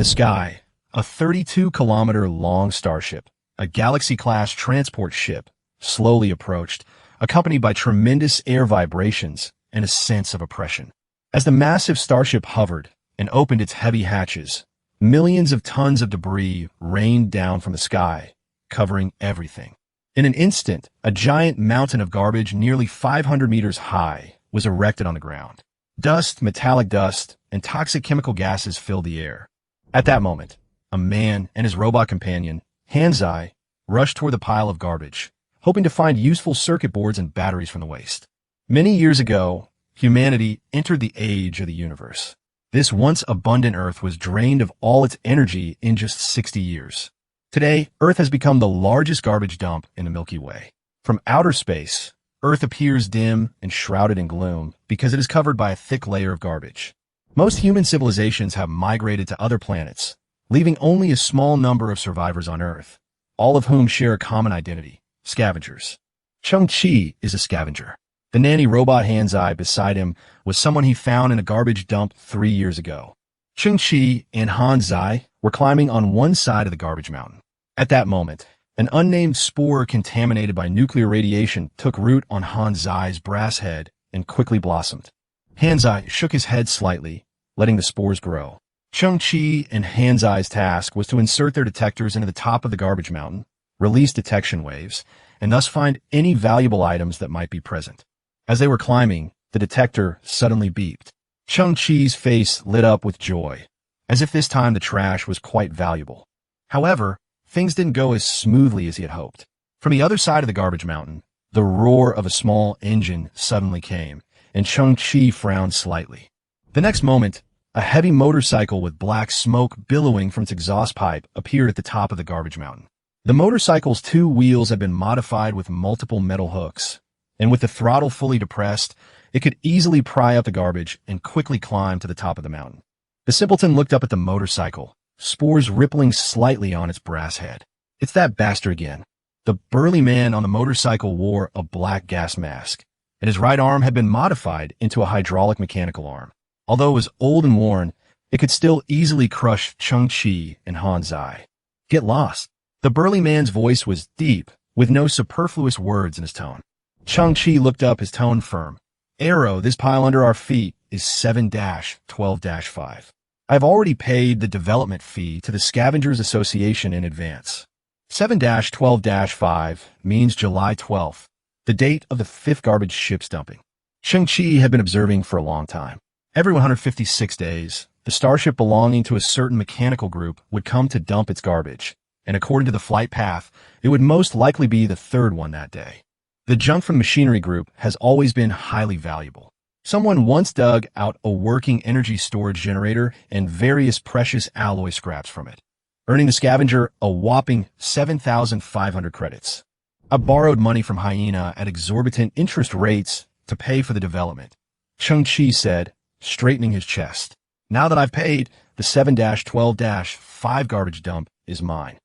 the sky, a 32-kilometer-long starship, a Galaxy-class transport ship, slowly approached, accompanied by tremendous air vibrations and a sense of oppression. As the massive starship hovered and opened its heavy hatches, millions of tons of debris rained down from the sky, covering everything. In an instant, a giant mountain of garbage nearly 500 meters high was erected on the ground. Dust, metallic dust, and toxic chemical gases filled the air. At that moment, a man and his robot companion, Hansi, rushed toward the pile of garbage, hoping to find useful circuit boards and batteries from the waste. Many years ago, humanity entered the age of the universe. This once abundant Earth was drained of all its energy in just 60 years. Today, Earth has become the largest garbage dump in the Milky Way. From outer space, Earth appears dim and shrouded in gloom because it is covered by a thick layer of garbage. Most human civilizations have migrated to other planets, leaving only a small number of survivors on Earth, all of whom share a common identity: scavengers. Cheng Qi is a scavenger. The nanny robot Hansi beside him was someone he found in a garbage dump 3 years ago. Cheng Qi and Hansi were climbing on one side of the garbage mountain. At that moment, an unnamed spore contaminated by nuclear radiation took root on Hansi's brass head and quickly blossomed. Hansi shook his head slightly, letting the spores grow. Cheng Qi and Hansi's task was to insert their detectors into the top of the garbage mountain, release detection waves, and thus find any valuable items that might be present. As they were climbing, the detector suddenly beeped. Cheng Qi's face lit up with joy, as if this time the trash was quite valuable. However, things didn't go as smoothly as he had hoped. From the other side of the garbage mountain, the roar of a small engine suddenly came, and Cheng Qi frowned slightly. The next moment, a heavy motorcycle with black smoke billowing from its exhaust pipe appeared at the top of the garbage mountain. The motorcycle's 2 wheels had been modified with multiple metal hooks, and with the throttle fully depressed, it could easily pry up the garbage and quickly climb to the top of the mountain. The simpleton looked up at the motorcycle, spores rippling slightly on its brass head. It's that bastard again. The burly man on the motorcycle wore a black gas mask, and his right arm had been modified into a hydraulic mechanical arm. Although it was old and worn, it could still easily crush Cheng Qi and Hansi. Get lost. The burly man's voice was deep, with no superfluous words in his tone. Cheng Qi looked up, his tone firm. Arrow, this pile under our feet is 7-12-5. I've already paid the development fee to the Scavengers Association in advance. 7-12-5 means July 12th, the date of the 5th garbage ship's dumping. Cheng Qi had been observing for a long time. Every 156 days, the starship belonging to a certain mechanical group would come to dump its garbage, and according to the flight path, it would most likely be the 3rd one that day. The junk from the machinery group has always been highly valuable. Someone once dug out a working energy storage generator and various precious alloy scraps from it, earning the scavenger a whopping 7,500 credits. I borrowed money from Hyena at exorbitant interest rates to pay for the development, Cheng Qi said, straightening his chest. Now that I've paid, the 7-12-5 garbage dump is mine.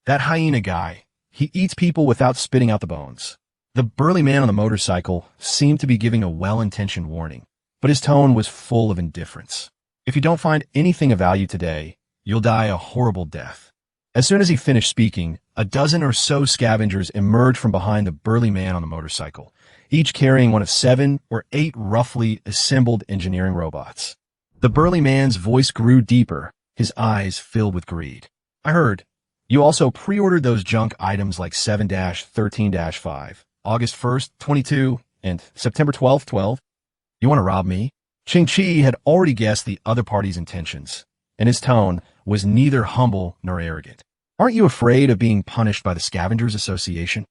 That Hyena guy, he eats people without spitting out the bones. The burly man on the motorcycle seemed to be giving a well-intentioned warning, but his tone was full of indifference. If you don't find anything of value today, you'll die a horrible death. As soon as he finished speaking, a dozen or so scavengers emerged from behind the burly man on the motorcycle, each carrying one of 7 or 8 roughly assembled engineering robots. The burly man's voice grew deeper, his eyes filled with greed. I heard, you also pre-ordered those junk items like 7-13-5. August 1st, 22, and September 12th, 12. You want to rob me? Cheng Qi had already guessed the other party's intentions, and his tone was neither humble nor arrogant. Aren't you afraid of being punished by the Scavengers Association?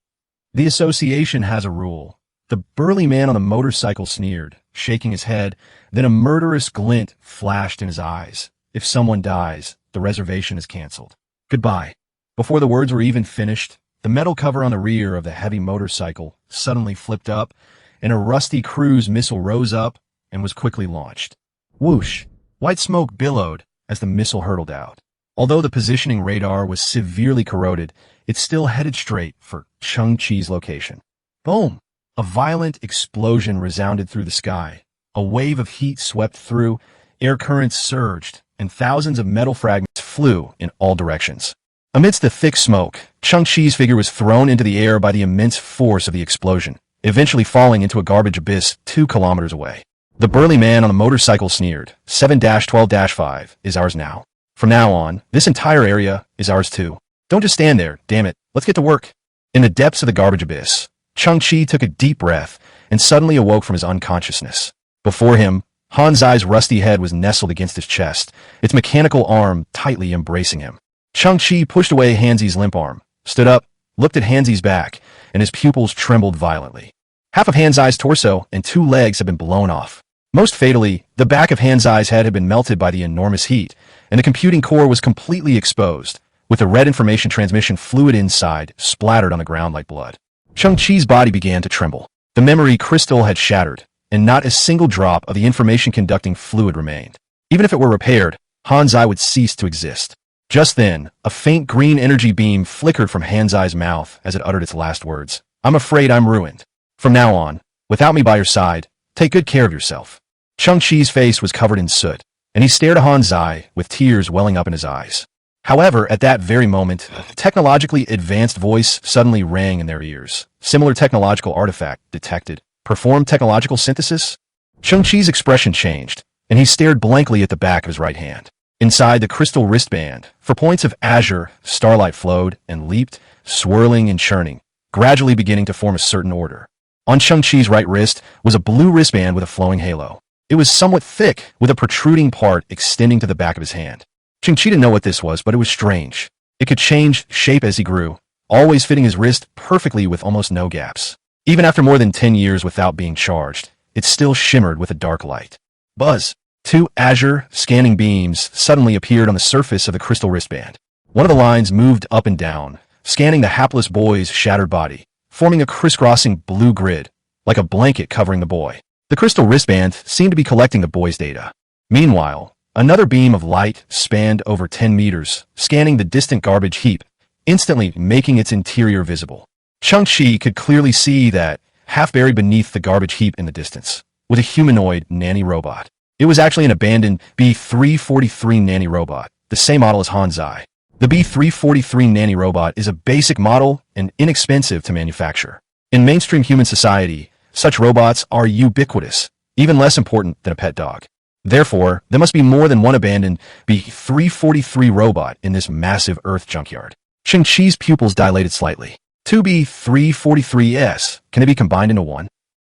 The association has a rule. The burly man on the motorcycle sneered, shaking his head, then a murderous glint flashed in his eyes. If someone dies, the reservation is canceled. Goodbye. Before the words were even finished, the metal cover on the rear of the heavy motorcycle suddenly flipped up, and a rusty cruise missile rose up and was quickly launched. Whoosh! White smoke billowed as the missile hurtled out. Although the positioning radar was severely corroded, it still headed straight for Cheng Qi's location. Boom! A violent explosion resounded through the sky. A wave of heat swept through, air currents surged, and thousands of metal fragments flew in all directions. Amidst the thick smoke, Cheng Qi's figure was thrown into the air by the immense force of the explosion, eventually falling into a garbage abyss 2 kilometers away. The burly man on the motorcycle sneered, 7-12-5 is ours now. From now on, this entire area is ours too. Don't just stand there, damn it, let's get to work. In the depths of the garbage abyss, Cheng Qi took a deep breath and suddenly awoke from his unconsciousness. Before him, Hansi's rusty head was nestled against his chest, its mechanical arm tightly embracing him. Cheng Qi pushed away Hansi's limp arm, stood up, looked at Hansi's back, and his pupils trembled violently. Half of Hansi's torso and 2 legs had been blown off. Most fatally, the back of Hansi's head had been melted by the enormous heat, and the computing core was completely exposed, with the red information transmission fluid inside splattered on the ground like blood. Cheng Qi's body began to tremble. The memory crystal had shattered, and not a single drop of the information-conducting fluid remained. Even if it were repaired, Hansi would cease to exist. Just then, a faint green energy beam flickered from Hansi's mouth as it uttered its last words. I'm afraid I'm ruined. From now on, without me by your side, take good care of yourself. Cheng Qi's face was covered in soot, and he stared at Hansi with tears welling up in his eyes. However, at that very moment, a technologically advanced voice suddenly rang in their ears. Similar technological artifact detected. Perform technological synthesis? Cheng Qi's expression changed, and he stared blankly at the back of his right hand. Inside the crystal wristband, for points of azure, starlight flowed and leaped, swirling and churning, gradually beginning to form a certain order. On Cheng Qi's right wrist was a blue wristband with a flowing halo. It was somewhat thick, with a protruding part extending to the back of his hand. Cheng Qi didn't know what this was, but it was strange. It could change shape as he grew, always fitting his wrist perfectly with almost no gaps. Even after more than 10 years without being charged, it still shimmered with a dark light. Buzz! 2 azure, scanning beams suddenly appeared on the surface of the crystal wristband. One of the lines moved up and down, scanning the hapless boy's shattered body, forming a crisscrossing blue grid, like a blanket covering the boy. The crystal wristband seemed to be collecting the boy's data. Meanwhile, another beam of light spanned over 10 meters, scanning the distant garbage heap, instantly making its interior visible. Cheng Qi could clearly see that, half buried beneath the garbage heap in the distance, was a humanoid nanny robot. It was actually an abandoned B-343 nanny robot, the same model as Hansi. The B-343 nanny robot is a basic model and inexpensive to manufacture. In mainstream human society, such robots are ubiquitous, even less important than a pet dog. Therefore, there must be more than one abandoned B-343 robot in this massive Earth junkyard. Cheng Qi's pupils dilated slightly. 2 B-343s, can it be combined into one?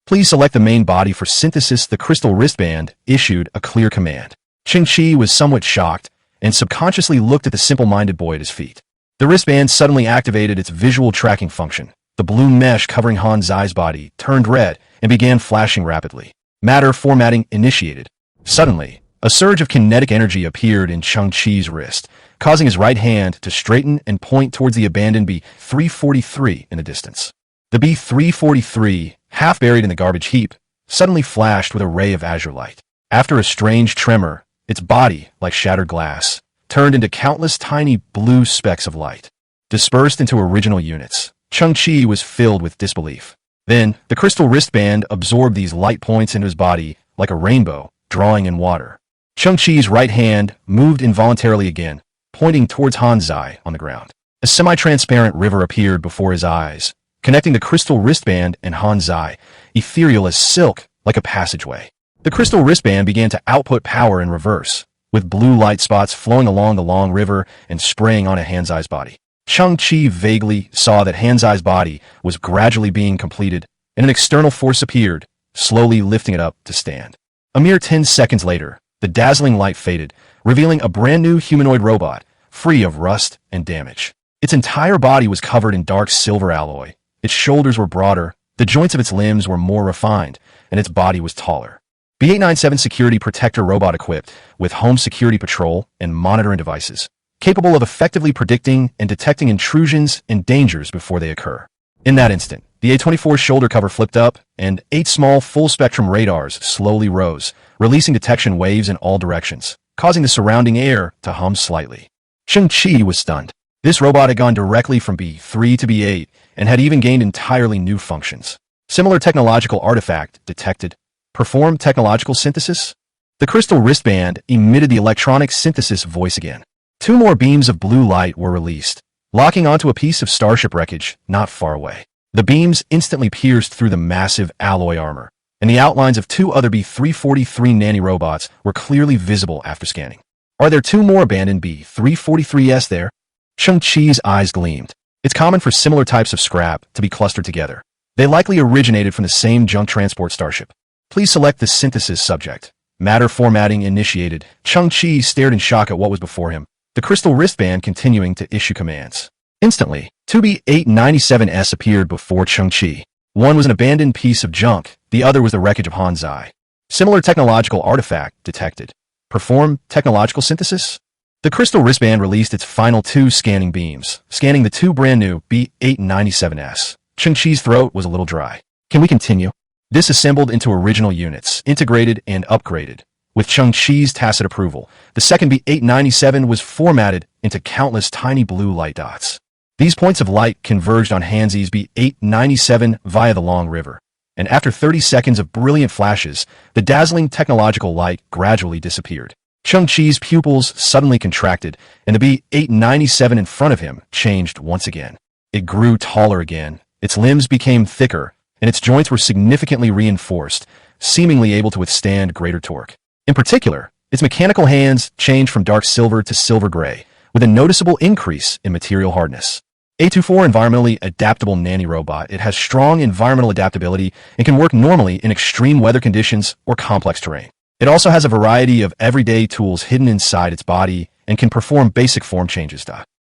Please select the main body for synthesis. The crystal wristband issued a clear command. Cheng Qi was somewhat shocked and subconsciously looked at the simple-minded boy at his feet. The wristband suddenly activated its visual tracking function. The blue mesh covering Hansi's body turned red and began flashing rapidly. Matter formatting initiated. Suddenly, a surge of kinetic energy appeared in Cheng Qi's wrist, causing his right hand to straighten and point towards the abandoned B-343 in the distance. The B-343, half buried in the garbage heap, suddenly flashed with a ray of azure light. After a strange tremor, its body, like shattered glass, turned into countless tiny blue specks of light. Dispersed into original units, Cheng Qi was filled with disbelief. Then, the crystal wristband absorbed these light points into his body like a rainbow, drawing in water. Cheng Qi's right hand moved involuntarily again, pointing towards Hansi on the ground. A semi-transparent river appeared before his eyes, connecting the crystal wristband and Hansi, ethereal as silk, like a passageway. The crystal wristband began to output power in reverse, with blue light spots flowing along the long river and spraying onto Hansi's body. Cheng Qi vaguely saw that Hansi's body was gradually being completed, and an external force appeared, slowly lifting it up to stand. A mere 10 seconds later, the dazzling light faded, revealing a brand new humanoid robot, free of rust and damage. Its entire body was covered in dark silver alloy. Its shoulders were broader, the joints of its limbs were more refined, and its body was taller. B-897 security protector robot equipped with home security patrol and monitoring devices, capable of effectively predicting and detecting intrusions and dangers before they occur. In that instant, the A-24 shoulder cover flipped up, and 8 small full-spectrum radars slowly rose, releasing detection waves in all directions, causing the surrounding air to hum slightly. Cheng Qi was stunned. This robot had gone directly from B3 to B8, and had even gained entirely new functions. Similar technological artifact detected. Perform technological synthesis? The crystal wristband emitted the electronic synthesis voice again. 2 more beams of blue light were released, locking onto a piece of starship wreckage not far away. The beams instantly pierced through the massive alloy armor, and the outlines of 2 other B-343 nanorobots were clearly visible after scanning. Are there 2 more abandoned B-343s there? Cheng Qi's eyes gleamed. It's common for similar types of scrap to be clustered together. They likely originated from the same junk transport starship. Please select the synthesis subject. Matter formatting initiated. Cheng Qi stared in shock at what was before him, the crystal wristband continuing to issue commands. Instantly, 2 B-897s appeared before Cheng Qi. One was an abandoned piece of junk, the other was the wreckage of Hansi. Similar technological artifact detected. Perform technological synthesis? The crystal wristband released its final 2 scanning beams, scanning the 2 brand new B-897s. Cheng Qi's throat was a little dry. Can we continue? Disassembled into original units, integrated and upgraded. With Cheng Qi's tacit approval, the second B-897 was formatted into countless tiny blue light dots. These points of light converged on Hansi's B-897 via the long river, and after 30 seconds of brilliant flashes, the dazzling technological light gradually disappeared. Cheng Qi's pupils suddenly contracted, and the B-897 in front of him changed once again. It grew taller again, its limbs became thicker, and its joints were significantly reinforced, seemingly able to withstand greater torque. In particular, its mechanical hands changed from dark silver to silver gray, with a noticeable increase in material hardness. A24 environmentally adaptable nanorobot. It has strong environmental adaptability and can work normally in extreme weather conditions or complex terrain. It also has a variety of everyday tools hidden inside its body and can perform basic form changes.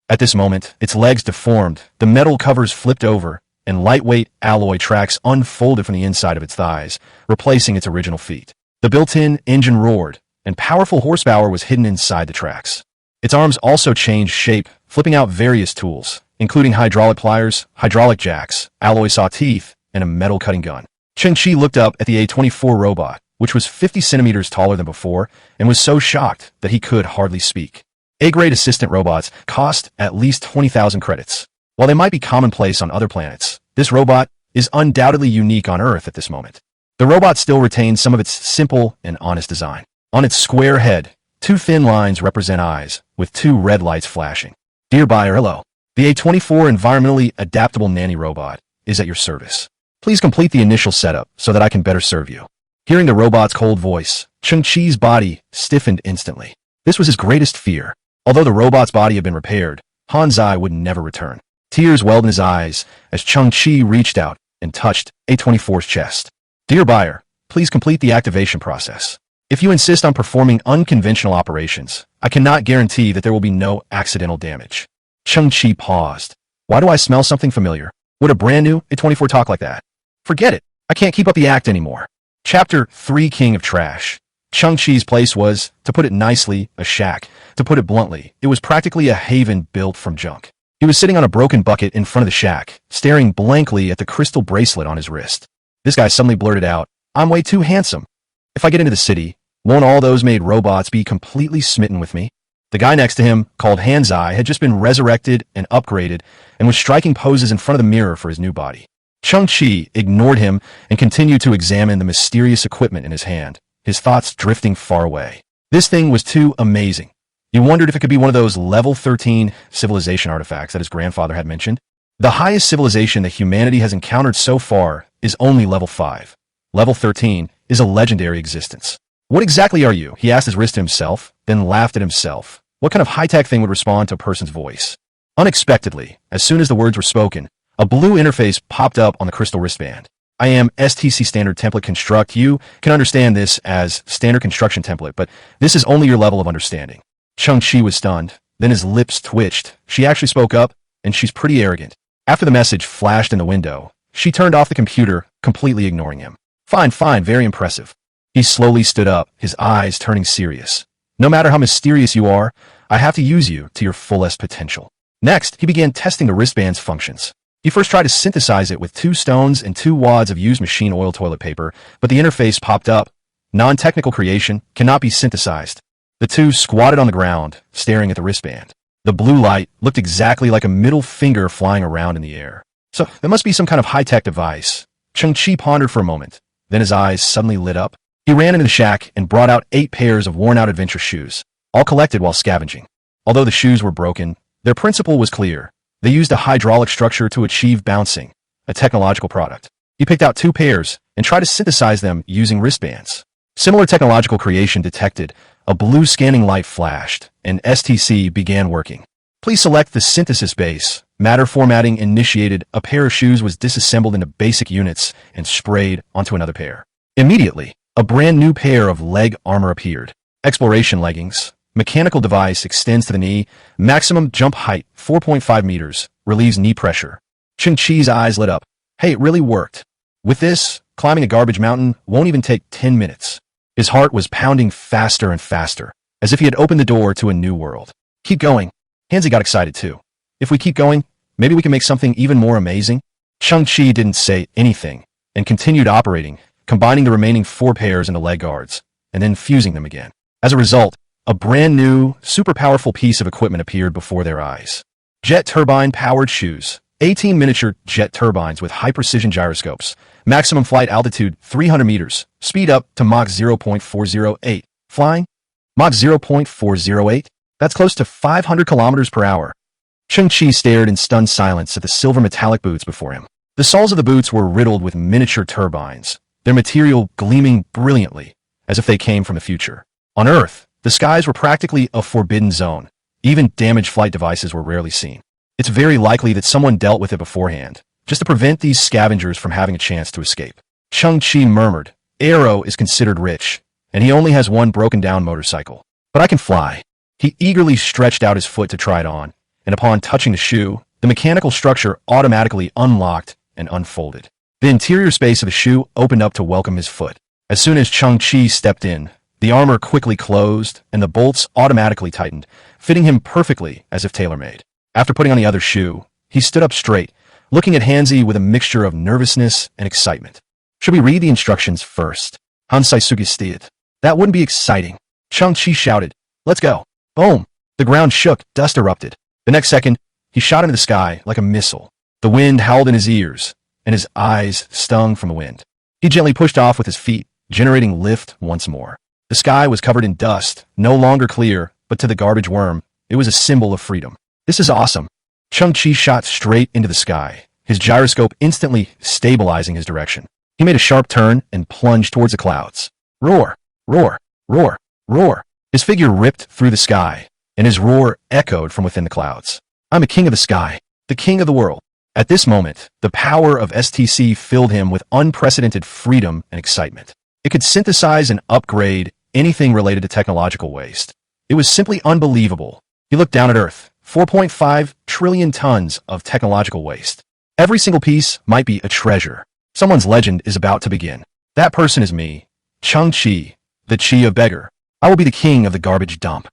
At this moment, its legs deformed, the metal covers flipped over, and lightweight alloy tracks unfolded from the inside of its thighs, replacing its original feet. The built-in engine roared, and powerful horsepower was hidden inside the tracks. Its arms also changed shape, flipping out various tools, including hydraulic pliers, hydraulic jacks, alloy saw teeth, and a metal cutting gun. Cheng Qi looked up at the A24 robot, which was 50 centimeters taller than before, and was so shocked that he could hardly speak. A-grade assistant robots cost at least 20,000 credits. While they might be commonplace on other planets, this robot is undoubtedly unique on Earth at this moment. The robot still retains some of its simple and honest design. On its square head, 2 thin lines represent eyes, with 2 red lights flashing. Dear buyer, hello. The A24 environmentally adaptable nanorobot is at your service. Please complete the initial setup so that I can better serve you. Hearing the robot's cold voice, Cheng Qi's body stiffened instantly. This was his greatest fear. Although the robot's body had been repaired, Hansi would never return. Tears welled in his eyes as Cheng Qi reached out and touched A24's chest. Dear buyer, please complete the activation process. If you insist on performing unconventional operations, I cannot guarantee that there will be no accidental damage. Cheng Qi paused. Why do I smell something familiar? Would a brand new A24 talk like that? Forget it. I can't keep up the act anymore. Chapter 3 King of Trash. Cheng Qi's place was, to put it nicely, a shack. To put it bluntly, it was practically a haven built from junk. He was sitting on a broken bucket in front of the shack, staring blankly at the crystal bracelet on his wrist. This guy suddenly blurted out, I'm way too handsome. If I get into the city, won't all those made robots be completely smitten with me? The guy next to him, called Hansi, had just been resurrected and upgraded and was striking poses in front of the mirror for his new body. Cheng Qi ignored him and continued to examine the mysterious equipment in his hand, his thoughts drifting far away. This thing was too amazing. He wondered if it could be one of those level 13 civilization artifacts that his grandfather had mentioned. The highest civilization that humanity has encountered so far is only level 5. Level 13 is a legendary existence. What exactly are you? He asked his wrist to himself, then laughed at himself. What kind of high-tech thing would respond to a person's voice? Unexpectedly, as soon as the words were spoken, a blue interface popped up on the crystal wristband. I am STC Standard Template Construct. You can understand this as Standard Construction Template, but this is only your level of understanding. Cheng Qi was stunned. Then his lips twitched. She actually spoke up, and she's pretty arrogant. After the message flashed in the window, she turned off the computer, completely ignoring him. Fine, very impressive. He slowly stood up, his eyes turning serious. No matter how mysterious you are, I have to use you to your fullest potential. Next, he began testing the wristband's functions. He first tried to synthesize it with 2 stones and 2 wads of used machine oil toilet paper, but the interface popped up. Non-technical creation cannot be synthesized. The 2 squatted on the ground, staring at the wristband. The blue light looked exactly like a middle finger flying around in the air. So, there must be some kind of high-tech device. Cheng Qi pondered for a moment. Then his eyes suddenly lit up. He ran into the shack and brought out 8 pairs of worn-out adventure shoes, all collected while scavenging. Although the shoes were broken, their principle was clear. They used a hydraulic structure to achieve bouncing, a technological product. He picked out 2 pairs and tried to synthesize them using wristbands. Similar technological creation detected, a blue scanning light flashed, and STC began working. Please select the synthesis base. Matter formatting initiated. A pair of shoes was disassembled into basic units and sprayed onto another pair. Immediately, a brand new pair of leg armor appeared. Exploration leggings. Mechanical device extends to the knee. Maximum jump height 4.5 meters. Relieves knee pressure. Cheng Qi's eyes lit up. Hey, it really worked. With this, climbing a garbage mountain won't even take 10 minutes. His heart was pounding faster and faster, as if he had opened the door to a new world. Keep going. Hansi got excited too. If we keep going, maybe we can make something even more amazing. Cheng Qi didn't say anything and continued operating, combining the remaining 4 pairs into leg guards, and then fusing them again. As a result, a brand new, super powerful piece of equipment appeared before their eyes. Jet turbine-powered shoes. 18 miniature jet turbines with high-precision gyroscopes. Maximum flight altitude 300 meters. Speed up to Mach 0.408. Flying? Mach 0.408? That's close to 500 kilometers per hour. Cheng Qi stared in stunned silence at the silver metallic boots before him. The soles of the boots were riddled with miniature turbines, their material gleaming brilliantly, as if they came from the future. On Earth, the skies were practically a forbidden zone. Even damaged flight devices were rarely seen. It's very likely that someone dealt with it beforehand, just to prevent these scavengers from having a chance to escape. Cheng Qi murmured, Arrow is considered rich, and he only has 1 broken-down motorcycle. But I can fly. He eagerly stretched out his foot to try it on, and upon touching the shoe, the mechanical structure automatically unlocked and unfolded. The interior space of the shoe opened up to welcome his foot. As soon as Cheng Qi stepped in, the armor quickly closed, and the bolts automatically tightened, fitting him perfectly as if tailor-made. After putting on the other shoe, he stood up straight, looking at Hansi with a mixture of nervousness and excitement. Should we read the instructions first? Hansi suggested. That wouldn't be exciting. Cheng Qi shouted, Let's go. Boom! The ground shook, dust erupted. The next second, he shot into the sky like a missile. The wind howled in his ears, and his eyes stung from the wind. He gently pushed off with his feet, generating lift once more. The sky was covered in dust, no longer clear, but to the garbage worm, it was a symbol of freedom. This is awesome. Cheng Qi shot straight into the sky, his gyroscope instantly stabilizing his direction. He made a sharp turn and plunged towards the clouds. Roar, roar, roar, roar. His figure ripped through the sky, and his roar echoed from within the clouds. I'm a king of the sky, the king of the world. At this moment, the power of STC filled him with unprecedented freedom and excitement. It could synthesize and upgrade anything related to technological waste. It was simply unbelievable. He looked down at Earth. 4.5 trillion tons of technological waste. Every single piece might be a treasure. Someone's legend is about to begin. That person is me, Cheng Qi, the Qi of beggar. I will be the king of the garbage dump.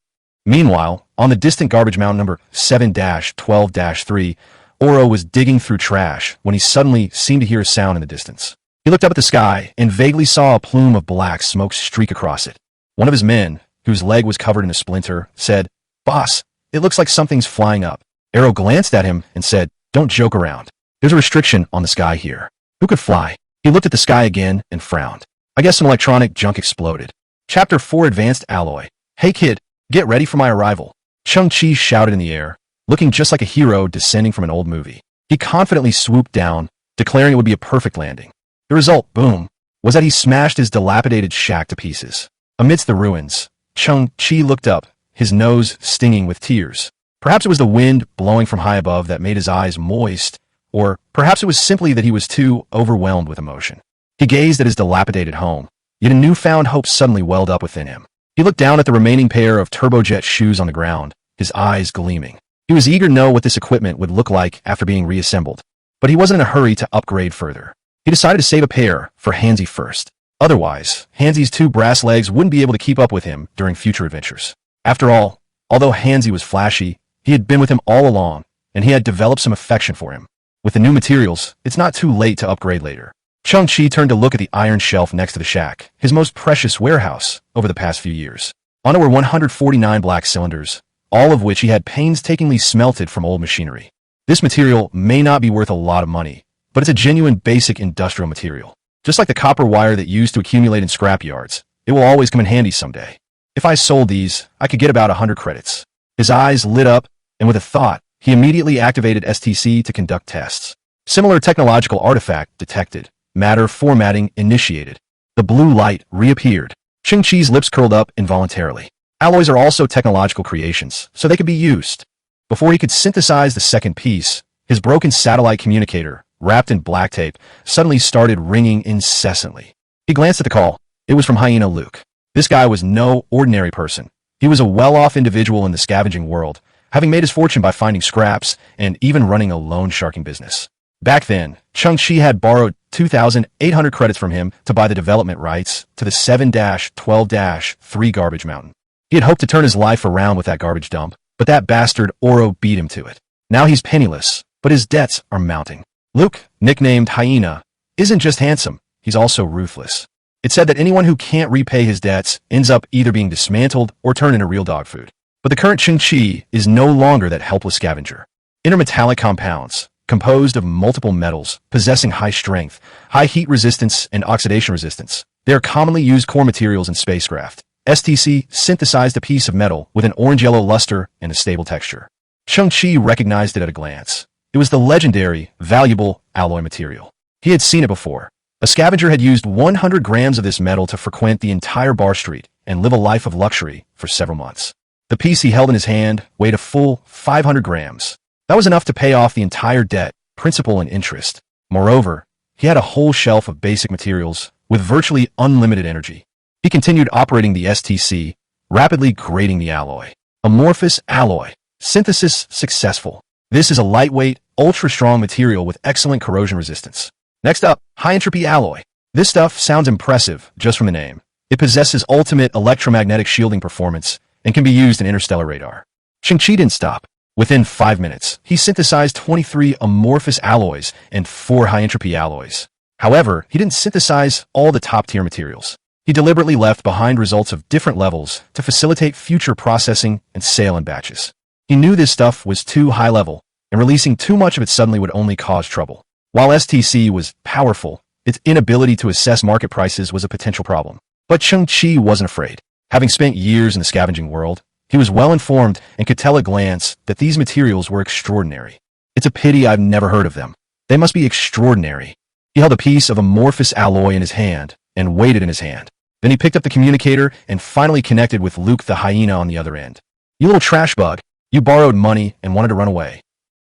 Meanwhile, on the distant garbage mound number 7-12-3, Oro was digging through trash when he suddenly seemed to hear a sound in the distance. He looked up at the sky and vaguely saw a plume of black smoke streak across it. One of his men, whose leg was covered in a splinter, said, Boss, it looks like something's flying up. Arrow glanced at him and said, Don't joke around. There's a restriction on the sky here. Who could fly? He looked at the sky again and frowned. I guess some electronic junk exploded. Chapter 4 Advanced Alloy. Hey kid, get ready for my arrival. Cheng Qi shouted in the air, looking just like a hero descending from an old movie. He confidently swooped down, declaring it would be a perfect landing. The result, boom, was that he smashed his dilapidated shack to pieces. Amidst the ruins, Cheng Qi looked up, his nose stinging with tears. Perhaps it was the wind blowing from high above that made his eyes moist, or perhaps it was simply that he was too overwhelmed with emotion. He gazed at his dilapidated home, yet a newfound hope suddenly welled up within him. He looked down at the remaining pair of turbojet shoes on the ground, his eyes gleaming. He was eager to know what this equipment would look like after being reassembled, but he wasn't in a hurry to upgrade further. He decided to save a pair for Hansi first. Otherwise, Hansi's 2 brass legs wouldn't be able to keep up with him during future adventures. After all, although Hansi was flashy, he had been with him all along, and he had developed some affection for him. With the new materials, it's not too late to upgrade later. Cheng Qi turned to look at the iron shelf next to the shack, his most precious warehouse over the past few years. On it were 149 black cylinders, all of which he had painstakingly smelted from old machinery. This material may not be worth a lot of money, but it's a genuine basic industrial material. Just like the copper wire that used to accumulate in scrap yards, it will always come in handy someday. If I sold these, I could get about 100 credits. His eyes lit up, and with a thought, he immediately activated STC to conduct tests. Similar technological artifact detected. Matter formatting initiated. The blue light reappeared. Cheng Qi's lips curled up involuntarily. Alloys are also technological creations, so they could be used. Before he could synthesize the second piece, his broken satellite communicator, wrapped in black tape, suddenly started ringing incessantly. He glanced at the call. It was from Hyena Luke. This guy was no ordinary person. He was a well-off individual in the scavenging world, having made his fortune by finding scraps and even running a loan sharking business. Back then, Cheng Qi had borrowed 2,800 credits from him to buy the development rights to the 7-12-3 garbage mountain. He had hoped to turn his life around with that garbage dump, but that bastard Oro beat him to it. Now he's penniless, but his debts are mounting. Luke, nicknamed Hyena, isn't just handsome, he's also ruthless. It's said that anyone who can't repay his debts ends up either being dismantled or turned into real dog food. But the current Cheng Qi is no longer that helpless scavenger. Intermetallic compounds, composed of multiple metals, possessing high strength, high heat resistance, and oxidation resistance. They are commonly used core materials in spacecraft. STC synthesized a piece of metal with an orange-yellow luster and a stable texture. Cheng Qi recognized it at a glance. It was the legendary, valuable alloy material. He had seen it before. A scavenger had used 100 grams of this metal to frequent the entire bar street and live a life of luxury for several months. The piece he held in his hand weighed a full 500 grams. That was enough to pay off the entire debt, principal and interest. Moreover, he had a whole shelf of basic materials with virtually unlimited energy. He continued operating the STC, rapidly grading the alloy. Amorphous alloy. Synthesis successful. This is a lightweight, ultra-strong material with excellent corrosion resistance. Next up, high-entropy alloy. This stuff sounds impressive just from the name. It possesses ultimate electromagnetic shielding performance and can be used in interstellar radar. Cheng Qi didn't stop. Within 5 minutes, he synthesized 23 amorphous alloys and 4 high-entropy alloys. However, he didn't synthesize all the top-tier materials. He deliberately left behind results of different levels to facilitate future processing and sale in batches. He knew this stuff was too high-level, and releasing too much of it suddenly would only cause trouble. While STC was powerful, its inability to assess market prices was a potential problem. But Cheng Qi wasn't afraid. Having spent years in the scavenging world, he was well-informed and could tell at a glance that these materials were extraordinary. It's a pity I've never heard of them. They must be extraordinary. He held a piece of amorphous alloy in his hand and weighed it in his hand. Then he picked up the communicator and finally connected with Luke the Hyena on the other end. You little trash bug, you borrowed money and wanted to run away.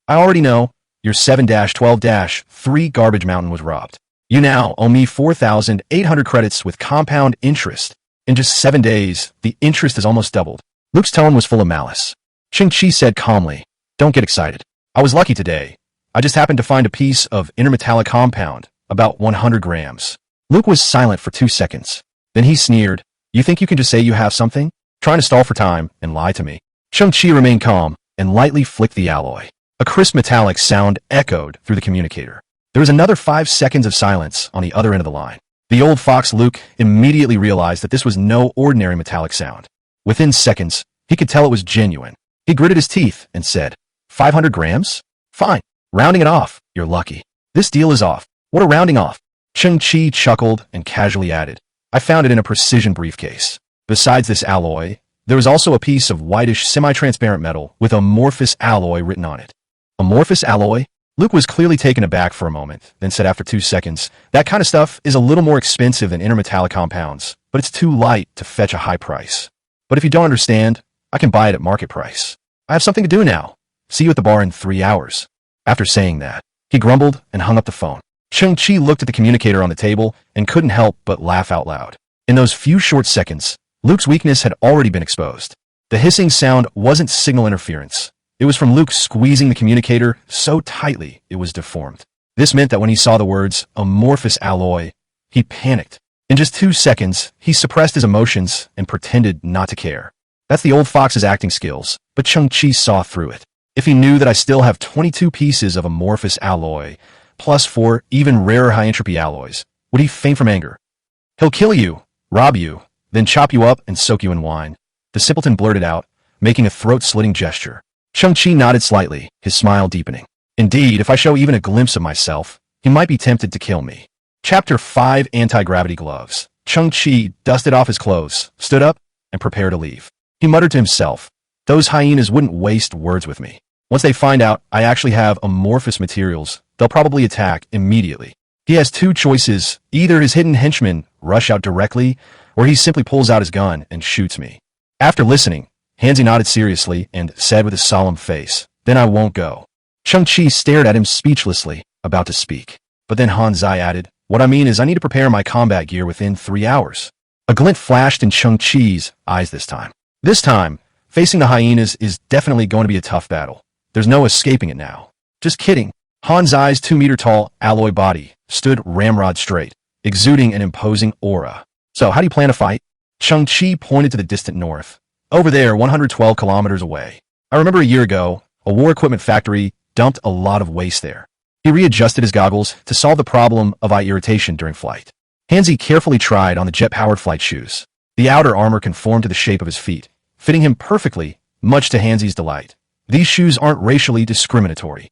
I already know your 7-12-3 garbage mountain was robbed. You now owe me 4,800 credits with compound interest. In just 7 days, the interest has almost doubled. Luke's tone was full of malice. Cheng Qi said calmly, "Don't get excited. I was lucky today. I just happened to find a piece of intermetallic compound, about 100 grams. Luke was silent for 2 seconds. Then he sneered, "You think you can just say you have something? Trying to stall for time and lie to me." Cheng Qi remained calm and lightly flicked the alloy. A crisp metallic sound echoed through the communicator. There was another 5 seconds of silence on the other end of the line. The old fox Luke immediately realized that this was no ordinary metallic sound. Within seconds, he could tell it was genuine. He gritted his teeth and said, 500 grams? Fine. Rounding it off. You're lucky. This deal is off. What a rounding off. Cheng Qi chuckled and casually added, I found it in a precision briefcase. Besides this alloy, there was also a piece of whitish semi-transparent metal with amorphous alloy written on it. Amorphous alloy? Luke was clearly taken aback for a moment, then said after 2 seconds, that kind of stuff is a little more expensive than intermetallic compounds, but it's too light to fetch a high price. But if you don't understand, I can buy it at market price. I have something to do now. See you at the bar in 3 hours. After saying that, he grumbled and hung up the phone. Cheng Qi looked at the communicator on the table and couldn't help but laugh out loud. In those few short seconds, Luke's weakness had already been exposed. The hissing sound wasn't signal interference. It was from Luke squeezing the communicator so tightly it was deformed. This meant that when he saw the words amorphous alloy, he panicked. In just 2 seconds, he suppressed his emotions and pretended not to care. That's the old fox's acting skills, but Cheng Qi saw through it. If he knew that I still have 22 pieces of amorphous alloy, plus 4 even rarer high-entropy alloys, would he faint from anger? He'll kill you, rob you, then chop you up and soak you in wine. The simpleton blurted out, making a throat-slitting gesture. Cheng Qi nodded slightly, his smile deepening. Indeed, if I show even a glimpse of myself, he might be tempted to kill me. Chapter 5 Anti-Gravity Gloves. Cheng Qi dusted off his clothes, stood up, and prepared to leave. He muttered to himself, Those hyenas wouldn't waste words with me. Once they find out I actually have amorphous materials, they'll probably attack immediately. He has two choices. Either his hidden henchmen rush out directly, or he simply pulls out his gun and shoots me. After listening, Hansi nodded seriously and said with a solemn face, "Then I won't go." Cheng Qi stared at him speechlessly, about to speak. But then Hansi added, "What I mean is I need to prepare my combat gear within 3 hours." A glint flashed in Cheng Qi's eyes this time. This time, facing the hyenas is definitely going to be a tough battle. There's no escaping it now. Just kidding. Hansi's 2-meter-tall alloy body stood ramrod straight, exuding an imposing aura. "So, how do you plan to fight?" Cheng Qi pointed to the distant north. "Over there, 112 kilometers away. I remember a year ago, a war equipment factory dumped a lot of waste there." He readjusted his goggles to solve the problem of eye irritation during flight. Hansi carefully tried on the jet-powered flight shoes. The outer armor conformed to the shape of his feet, fitting him perfectly, much to Hansi's delight. These shoes aren't racially discriminatory.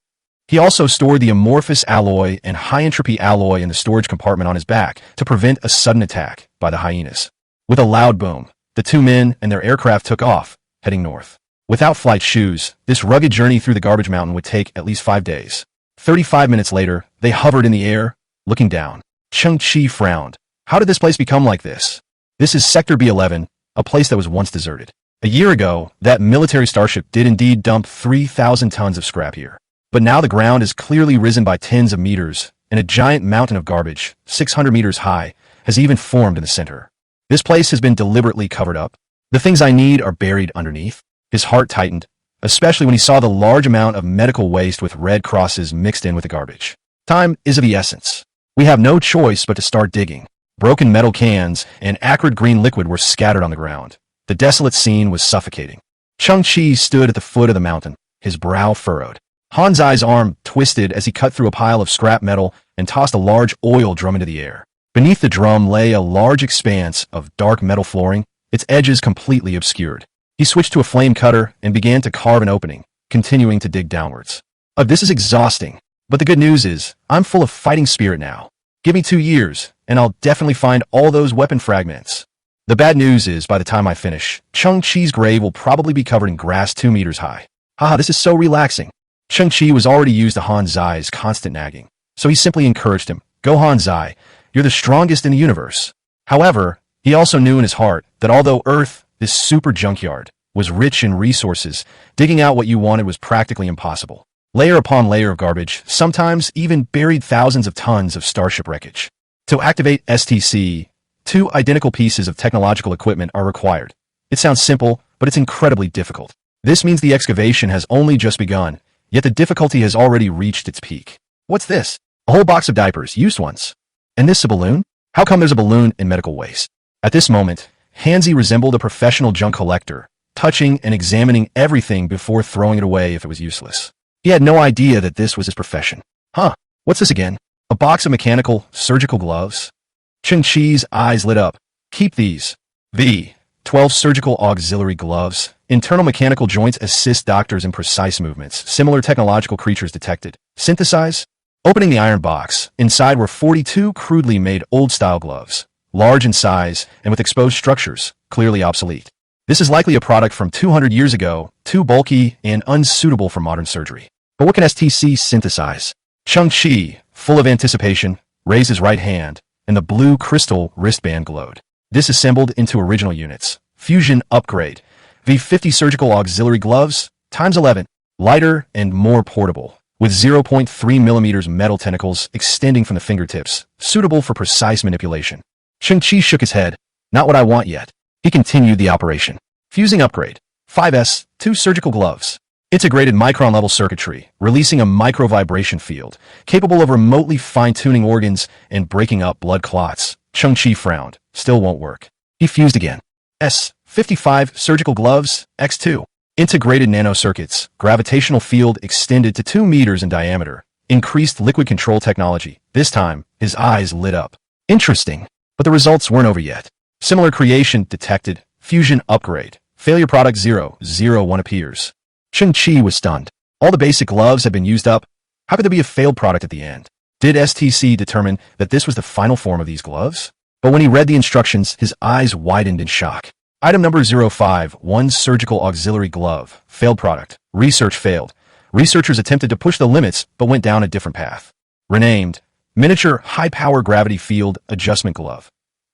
He also stored the amorphous alloy and high-entropy alloy in the storage compartment on his back to prevent a sudden attack by the hyenas. With a loud boom, the two men and their aircraft took off, heading north. Without flight shoes, this rugged journey through the garbage mountain would take at least 5 days. 35 minutes later, they hovered in the air, looking down. Cheng Qi frowned. How did this place become like this? This is Sector B11, a place that was once deserted. A year ago, that military starship did indeed dump 3,000 tons of scrap here. But now the ground is clearly risen by tens of meters, and a giant mountain of garbage, 600 meters high, has even formed in the center. This place has been deliberately covered up. The things I need are buried underneath. His heart tightened, especially when he saw the large amount of medical waste with red crosses mixed in with the garbage. Time is of the essence. We have no choice but to start digging. Broken metal cans and acrid green liquid were scattered on the ground. The desolate scene was suffocating. Cheng Qi stood at the foot of the mountain, his brow furrowed. Hansi's arm twisted as he cut through a pile of scrap metal and tossed a large oil drum into the air. Beneath the drum lay a large expanse of dark metal flooring, its edges completely obscured. He switched to a flame cutter and began to carve an opening, continuing to dig downwards. This is exhausting, but the good news is, I'm full of fighting spirit now. Give me 2 years, and I'll definitely find all those weapon fragments. The bad news is, by the time I finish, Cheng Qi's grave will probably be covered in grass 2 meters high. Haha, this is so relaxing. Cheng Qi was already used to Hansi's constant nagging, so he simply encouraged him, "Go Hansi, you're the strongest in the universe." However, he also knew in his heart that although Earth, this super junkyard, was rich in resources, digging out what you wanted was practically impossible. Layer upon layer of garbage, sometimes even buried thousands of tons of starship wreckage. To activate STC, 2 identical pieces of technological equipment are required. It sounds simple, but it's incredibly difficult. This means the excavation has only just begun, yet the difficulty has already reached its peak. What's this? A whole box of diapers, used ones. And this a balloon? How come there's a balloon in medical waste? At this moment, Hansi resembled a professional junk collector, touching and examining everything before throwing it away if it was useless. He had no idea that this was his profession. Huh, what's this again? A box of mechanical, surgical gloves? Cheng Qi's eyes lit up. Keep these. 12 surgical auxiliary gloves. Internal mechanical joints assist doctors in precise movements. Similar technological creatures detected. Synthesize? Opening the iron box, inside were 42 crudely made old-style gloves, large in size and with exposed structures, clearly obsolete. This is likely a product from 200 years ago, too bulky and unsuitable for modern surgery. But what can STC synthesize? Cheng Qi, full of anticipation, raised his right hand, and the blue crystal wristband glowed. Disassembled into original units. Fusion upgrade. V50 surgical auxiliary gloves, times 11. Lighter and more portable, with 0.3 millimeters metal tentacles extending from the fingertips, suitable for precise manipulation. Cheng Qi shook his head. Not what I want yet. He continued the operation. Fusing upgrade. 5S, 2 surgical gloves. Integrated micron-level circuitry, releasing a micro-vibration field, capable of remotely fine-tuning organs and breaking up blood clots. Cheng Qi frowned. Still won't work. He fused again. S55 surgical gloves, X2. Integrated nanocircuits, gravitational field extended to 2 meters in diameter. Increased liquid control technology. This time, his eyes lit up. Interesting. But the results weren't over yet. Similar creation detected. Fusion upgrade. Failure product 001 appears. Cheng Qi was stunned. All the basic gloves had been used up. How could there be a failed product at the end? Did STC determine that this was the final form of these gloves? But when he read the instructions, his eyes widened in shock. Item number 05, one surgical auxiliary glove. Failed product. Research failed. Researchers attempted to push the limits, but went down a different path. Renamed, miniature high-power gravity field adjustment glove.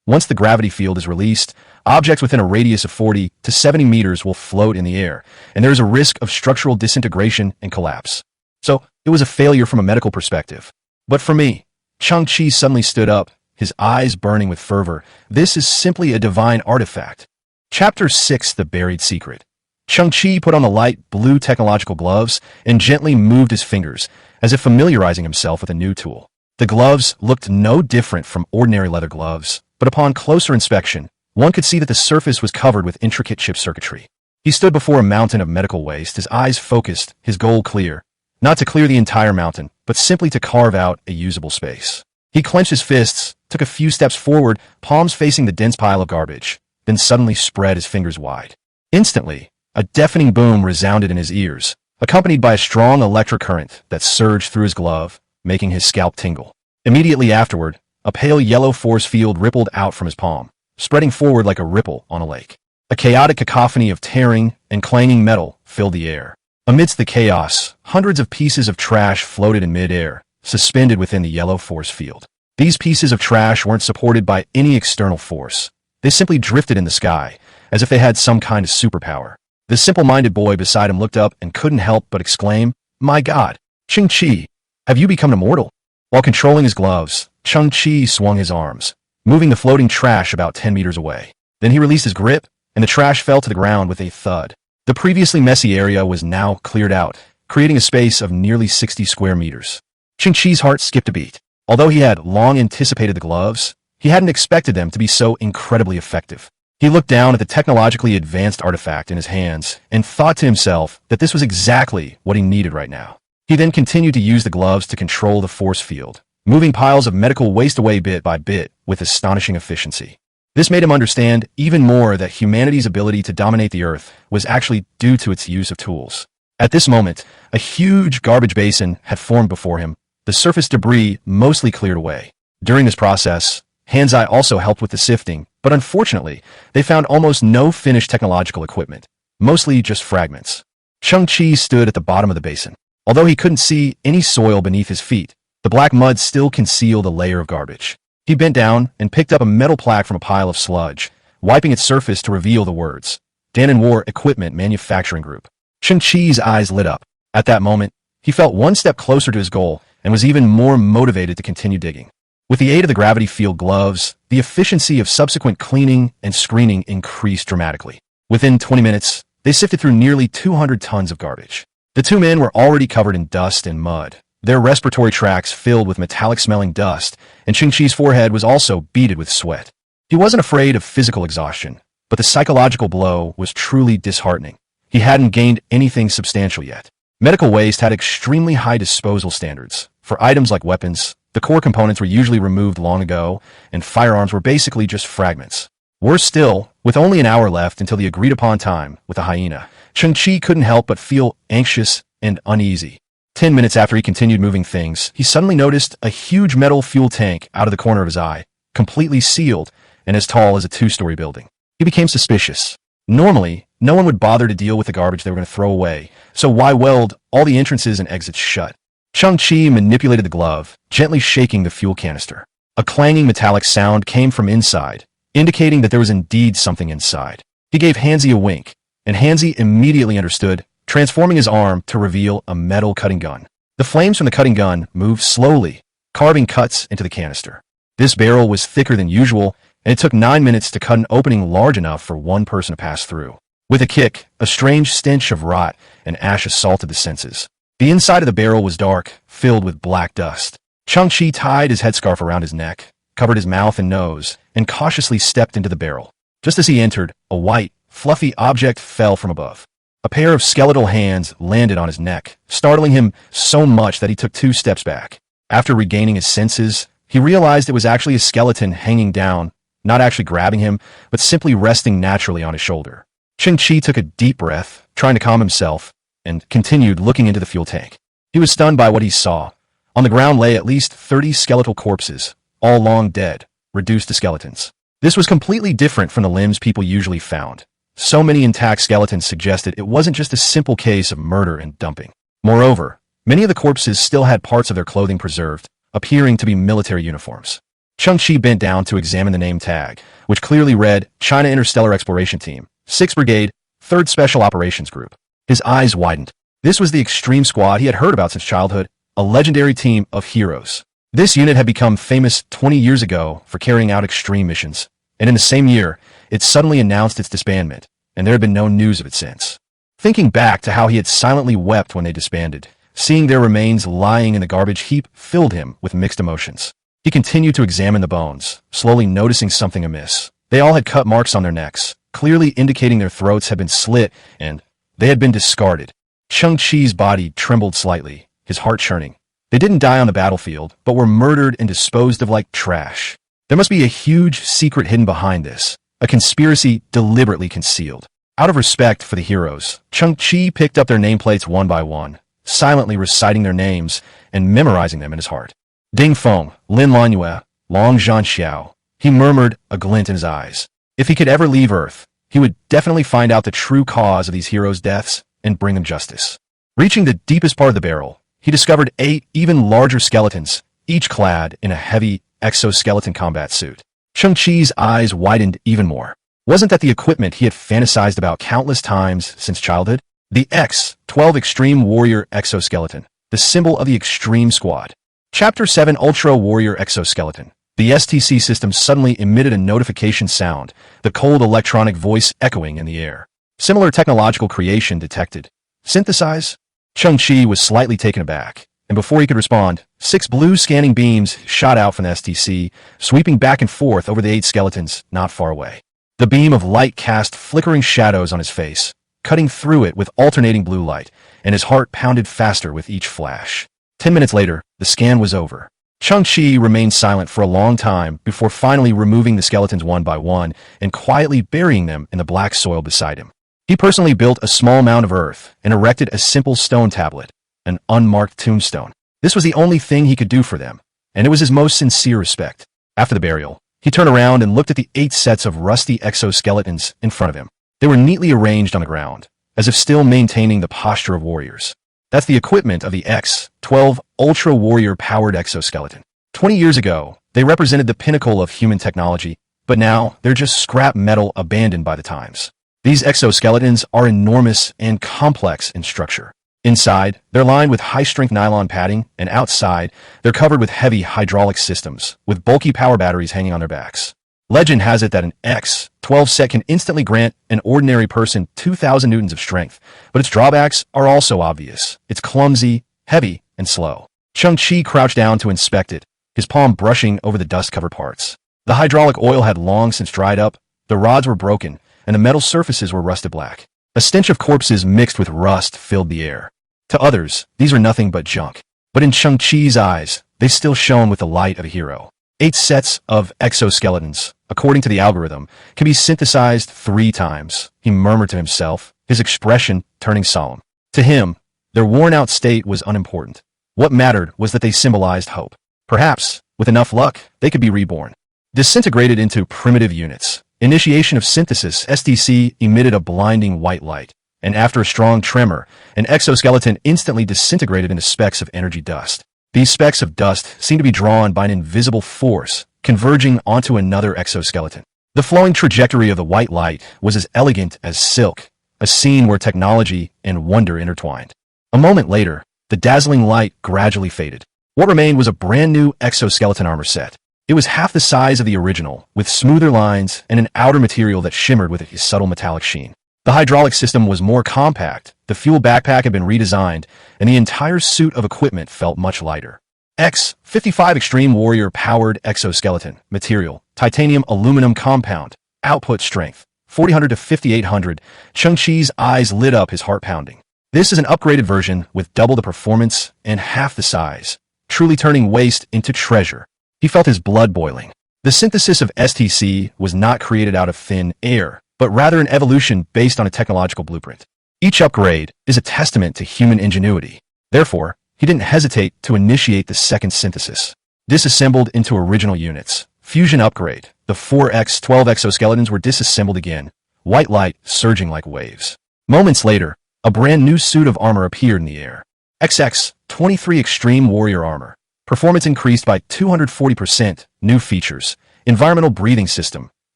Once the gravity field is released, objects within a radius of 40 to 70 meters will float in the air, and there is a risk of structural disintegration and collapse. So, it was a failure from a medical perspective. But for me, Cheng Qi suddenly stood up, his eyes burning with fervor. This is simply a divine artifact. Chapter 6, The Buried Secret. Cheng Qi put on the light blue technological gloves and gently moved his fingers, as if familiarizing himself with a new tool. The gloves looked no different from ordinary leather gloves, but upon closer inspection, one could see that the surface was covered with intricate chip circuitry. He stood before a mountain of medical waste, his eyes focused, his goal clear. Not to clear the entire mountain, but simply to carve out a usable space. He clenched his fists, took a few steps forward, palms facing the dense pile of garbage, then suddenly spread his fingers wide. Instantly, a deafening boom resounded in his ears, accompanied by a strong electric current that surged through his glove, making his scalp tingle. Immediately afterward, a pale yellow force field rippled out from his palm, spreading forward like a ripple on a lake. A chaotic cacophony of tearing and clanging metal filled the air. Amidst the chaos, hundreds of pieces of trash floated in mid-air, suspended within the yellow force field. These pieces of trash weren't supported by any external force. They simply drifted in the sky, as if they had some kind of superpower. The simple-minded boy beside him looked up and couldn't help but exclaim, "My God, Cheng Qi, have you become immortal?" While controlling his gloves, Cheng Qi swung his arms, moving the floating trash about 10 meters away. Then he released his grip, and the trash fell to the ground with a thud. The previously messy area was now cleared out, creating a space of nearly 60 square meters. Cheng Qi's heart skipped a beat. Although he had long anticipated the gloves, he hadn't expected them to be so incredibly effective. He looked down at the technologically advanced artifact in his hands and thought to himself that this was exactly what he needed right now. He then continued to use the gloves to control the force field, moving piles of medical waste away bit by bit with astonishing efficiency. This made him understand even more that humanity's ability to dominate the Earth was actually due to its use of tools. At this moment, a huge garbage basin had formed before him, the surface debris mostly cleared away. During this process, Hansi also helped with the sifting, but unfortunately, they found almost no finished technological equipment, mostly just fragments. Cheng Qi stood at the bottom of the basin. Although he couldn't see any soil beneath his feet, the black mud still concealed a layer of garbage. He bent down and picked up a metal plaque from a pile of sludge, wiping its surface to reveal the words, "Dan & War Equipment Manufacturing Group." Cheng Qi's eyes lit up. At that moment, he felt one step closer to his goal and was even more motivated to continue digging. With the aid of the gravity field gloves, the efficiency of subsequent cleaning and screening increased dramatically. Within 20 minutes, they sifted through nearly 200 tons of garbage. The two men were already covered in dust and mud, their respiratory tracts filled with metallic-smelling dust, and Cheng Qi's forehead was also beaded with sweat. He wasn't afraid of physical exhaustion, but the psychological blow was truly disheartening. He hadn't gained anything substantial yet. Medical waste had extremely high disposal standards. For items like weapons, the core components were usually removed long ago, and firearms were basically just fragments. Worse still, with only an hour left until the agreed-upon time with the hyena, Cheng Qi couldn't help but feel anxious and uneasy. 10 minutes after he continued moving things, he suddenly noticed a huge metal fuel tank out of the corner of his eye, completely sealed and as tall as a two-story building. He became suspicious. Normally, no one would bother to deal with the garbage they were going to throw away, so why weld all the entrances and exits shut? Cheng Qi manipulated the glove, gently shaking the fuel canister. A clanging metallic sound came from inside, indicating that there was indeed something inside. He gave Hansi a wink, and Hansi immediately understood, transforming his arm to reveal a metal cutting gun. The flames from the cutting gun moved slowly, carving cuts into the canister. This barrel was thicker than usual, and it took 9 minutes to cut an opening large enough for one person to pass through. With a kick, a strange stench of rot and ash assaulted the senses. The inside of the barrel was dark, filled with black dust. Cheng Qi tied his headscarf around his neck, covered his mouth and nose, and cautiously stepped into the barrel. Just as he entered, a white, fluffy object fell from above. A pair of skeletal hands landed on his neck, startling him so much that he took 2 steps back. After regaining his senses, he realized it was actually a skeleton hanging down, not actually grabbing him, but simply resting naturally on his shoulder. Cheng Qi took a deep breath, trying to calm himself, and continued looking into the fuel tank. He was stunned by what he saw. On the ground lay at least 30 skeletal corpses, all long dead, reduced to skeletons. This was completely different from the limbs people usually found. So many intact skeletons suggested it wasn't just a simple case of murder and dumping. Moreover, many of the corpses still had parts of their clothing preserved, appearing to be military uniforms. Cheng Qi bent down to examine the name tag, which clearly read China Interstellar Exploration Team, 6th Brigade, 3rd Special Operations Group. His eyes widened. This was the extreme squad he had heard about since childhood, a legendary team of heroes. This unit had become famous 20 years ago for carrying out extreme missions, and in the same year, it suddenly announced its disbandment, and there had been no news of it since. Thinking back to how he had silently wept when they disbanded, seeing their remains lying in the garbage heap filled him with mixed emotions. He continued to examine the bones, slowly noticing something amiss. They all had cut marks on their necks, clearly indicating their throats had been slit and they had been discarded. Cheng Qi's body trembled slightly, his heart churning. They didn't die on the battlefield, but were murdered and disposed of like trash. There must be a huge secret hidden behind this, a conspiracy deliberately concealed. Out of respect for the heroes, Cheng Qi picked up their nameplates one by one, silently reciting their names and memorizing them in his heart. Ding Feng, Lin Lanyue, Long Zhan Xiao. He murmured, a glint in his eyes. If he could ever leave Earth, he would definitely find out the true cause of these heroes' deaths and bring them justice. Reaching the deepest part of the barrel, he discovered 8 even larger skeletons, each clad in a heavy exoskeleton combat suit. Cheng Qi's eyes widened even more. Wasn't that the equipment he had fantasized about countless times since childhood? The X-12 Extreme Warrior Exoskeleton, the symbol of the Extreme Squad. Chapter 7 Ultra Warrior Exoskeleton. The STC system suddenly emitted a notification sound, the cold electronic voice echoing in the air. Similar technological creation detected. Synthesize? Cheng Qi was slightly taken aback, and before he could respond, 6 blue scanning beams shot out from the STC, sweeping back and forth over the 8 skeletons not far away. The beam of light cast flickering shadows on his face, cutting through it with alternating blue light, and his heart pounded faster with each flash. 10 minutes later, the scan was over. Cheng Qi remained silent for a long time before finally removing the skeletons one by one and quietly burying them in the black soil beside him. He personally built a small mound of earth and erected a simple stone tablet, an unmarked tombstone. This was the only thing he could do for them, and it was his most sincere respect. After the burial, he turned around and looked at the 8 sets of rusty exoskeletons in front of him. They were neatly arranged on the ground, as if still maintaining the posture of warriors. That's the equipment of the X-12 Ultra Warrior Powered Exoskeleton. 20 years ago, they represented the pinnacle of human technology, but now they're just scrap metal abandoned by the times. These exoskeletons are enormous and complex in structure. Inside, they're lined with high-strength nylon padding, and outside, they're covered with heavy hydraulic systems, with bulky power batteries hanging on their backs. Legend has it that an X-12 set can instantly grant an ordinary person 2,000 newtons of strength, but its drawbacks are also obvious. It's clumsy, heavy, and slow. Cheng Qi crouched down to inspect it, his palm brushing over the dust-covered parts. The hydraulic oil had long since dried up, the rods were broken, and the metal surfaces were rusted black. A stench of corpses mixed with rust filled the air. To others, these were nothing but junk. But in Cheng Qi's eyes, they still shone with the light of a hero. 8 sets of exoskeletons, according to the algorithm, can be synthesized 3 times, he murmured to himself, his expression turning solemn. To him, their worn-out state was unimportant. What mattered was that they symbolized hope. Perhaps, with enough luck, they could be reborn. Disintegrated into primitive units. Initiation of synthesis, STC emitted a blinding white light, and after a strong tremor, an exoskeleton instantly disintegrated into specks of energy dust. These specks of dust seemed to be drawn by an invisible force, converging onto another exoskeleton. The flowing trajectory of the white light was as elegant as silk, a scene where technology and wonder intertwined. A moment later, the dazzling light gradually faded. What remained was a brand new exoskeleton armor set. It was half the size of the original, with smoother lines and an outer material that shimmered with a subtle metallic sheen. The hydraulic system was more compact, the fuel backpack had been redesigned, and the entire suit of equipment felt much lighter. X-55 Extreme Warrior Powered Exoskeleton. Material, titanium aluminum compound. Output strength, 4,800 to 5,800. Cheng Qi's eyes lit up, his heart pounding. This is an upgraded version with double the performance and half the size, truly turning waste into treasure. He felt his blood boiling. The synthesis of STC was not created out of thin air, but rather an evolution based on a technological blueprint. Each upgrade is a testament to human ingenuity. Therefore, he didn't hesitate to initiate the second synthesis. Disassembled into original units. Fusion upgrade. the 4x12 exoskeletons were disassembled again, white light surging like waves. Moments later, a brand new suit of armor appeared in the air. XX-23 Extreme Warrior Armor. Performance increased by 240%, new features, environmental breathing system,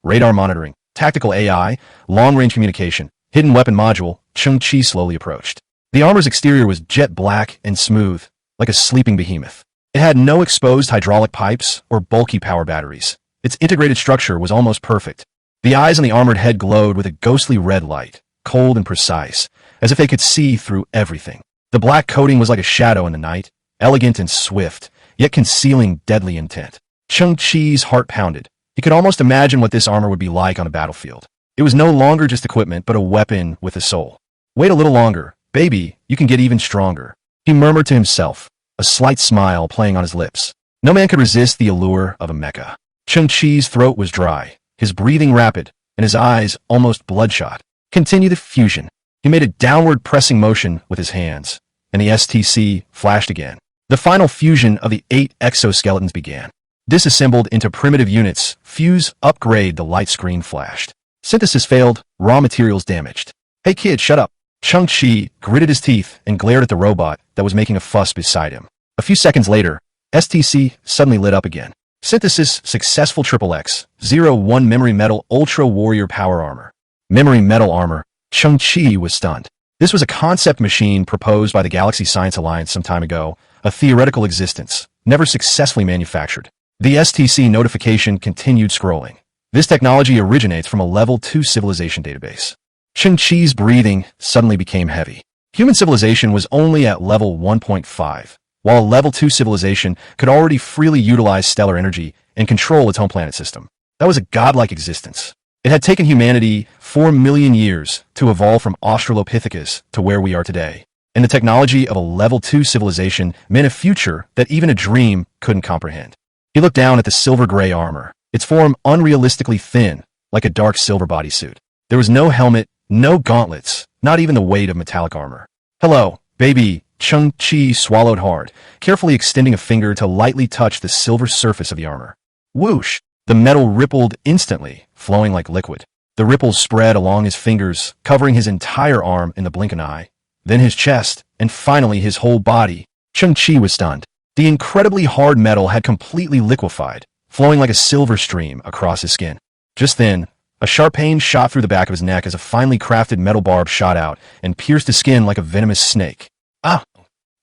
radar monitoring, tactical AI, long-range communication, hidden weapon module. Cheng Qi slowly approached. The armor's exterior was jet black and smooth, like a sleeping behemoth. It had no exposed hydraulic pipes or bulky power batteries. Its integrated structure was almost perfect. The eyes on the armored head glowed with a ghostly red light, cold and precise, as if they could see through everything. The black coating was like a shadow in the night, elegant and swift, yet concealing deadly intent. Cheng Qi's heart pounded. He could almost imagine what this armor would be like on a battlefield. It was no longer just equipment, but a weapon with a soul. Wait a little longer, baby, you can get even stronger. He murmured to himself, a slight smile playing on his lips. No man could resist the allure of a mecha. Cheng Qi's throat was dry, his breathing rapid, and his eyes almost bloodshot. Continue the fusion. He made a downward pressing motion with his hands, and the STC flashed again. The final fusion of the 8 exoskeletons began. Disassembled into primitive units, fuse, upgrade, the light screen flashed. Synthesis failed, raw materials damaged. Hey kid, shut up. Cheng Qi gritted his teeth and glared at the robot that was making a fuss beside him. A few seconds later, STC suddenly lit up again. Synthesis successful. XXX-01 Memory Metal Ultra Warrior Power Armor. Memory Metal Armor. Cheng Qi was stunned. This was a concept machine proposed by the Galaxy Science Alliance some time ago, a theoretical existence, never successfully manufactured. The STC notification continued scrolling. This technology originates from a Level 2 civilization database. Cheng Qi's breathing suddenly became heavy. Human civilization was only at Level 1.5, while a Level 2 civilization could already freely utilize stellar energy and control its home planet system. That was a godlike existence. It had taken humanity 4 million years to evolve from Australopithecus to where we are today, and the technology of a Level 2 civilization meant a future that even a dream couldn't comprehend. He looked down at the silver-gray armor, its form unrealistically thin, like a dark silver bodysuit. There was no helmet, no gauntlets, not even the weight of metallic armor. Hello, baby. Cheng Qi swallowed hard, carefully extending a finger to lightly touch the silver surface of the armor. Whoosh! The metal rippled instantly, flowing like liquid. The ripples spread along his fingers, covering his entire arm in the blink of an eye, then his chest, and finally his whole body. Cheng Qi was stunned. The incredibly hard metal had completely liquefied, flowing like a silver stream across his skin. Just then, a sharp pain shot through the back of his neck as a finely crafted metal barb shot out and pierced his skin like a venomous snake. Ah!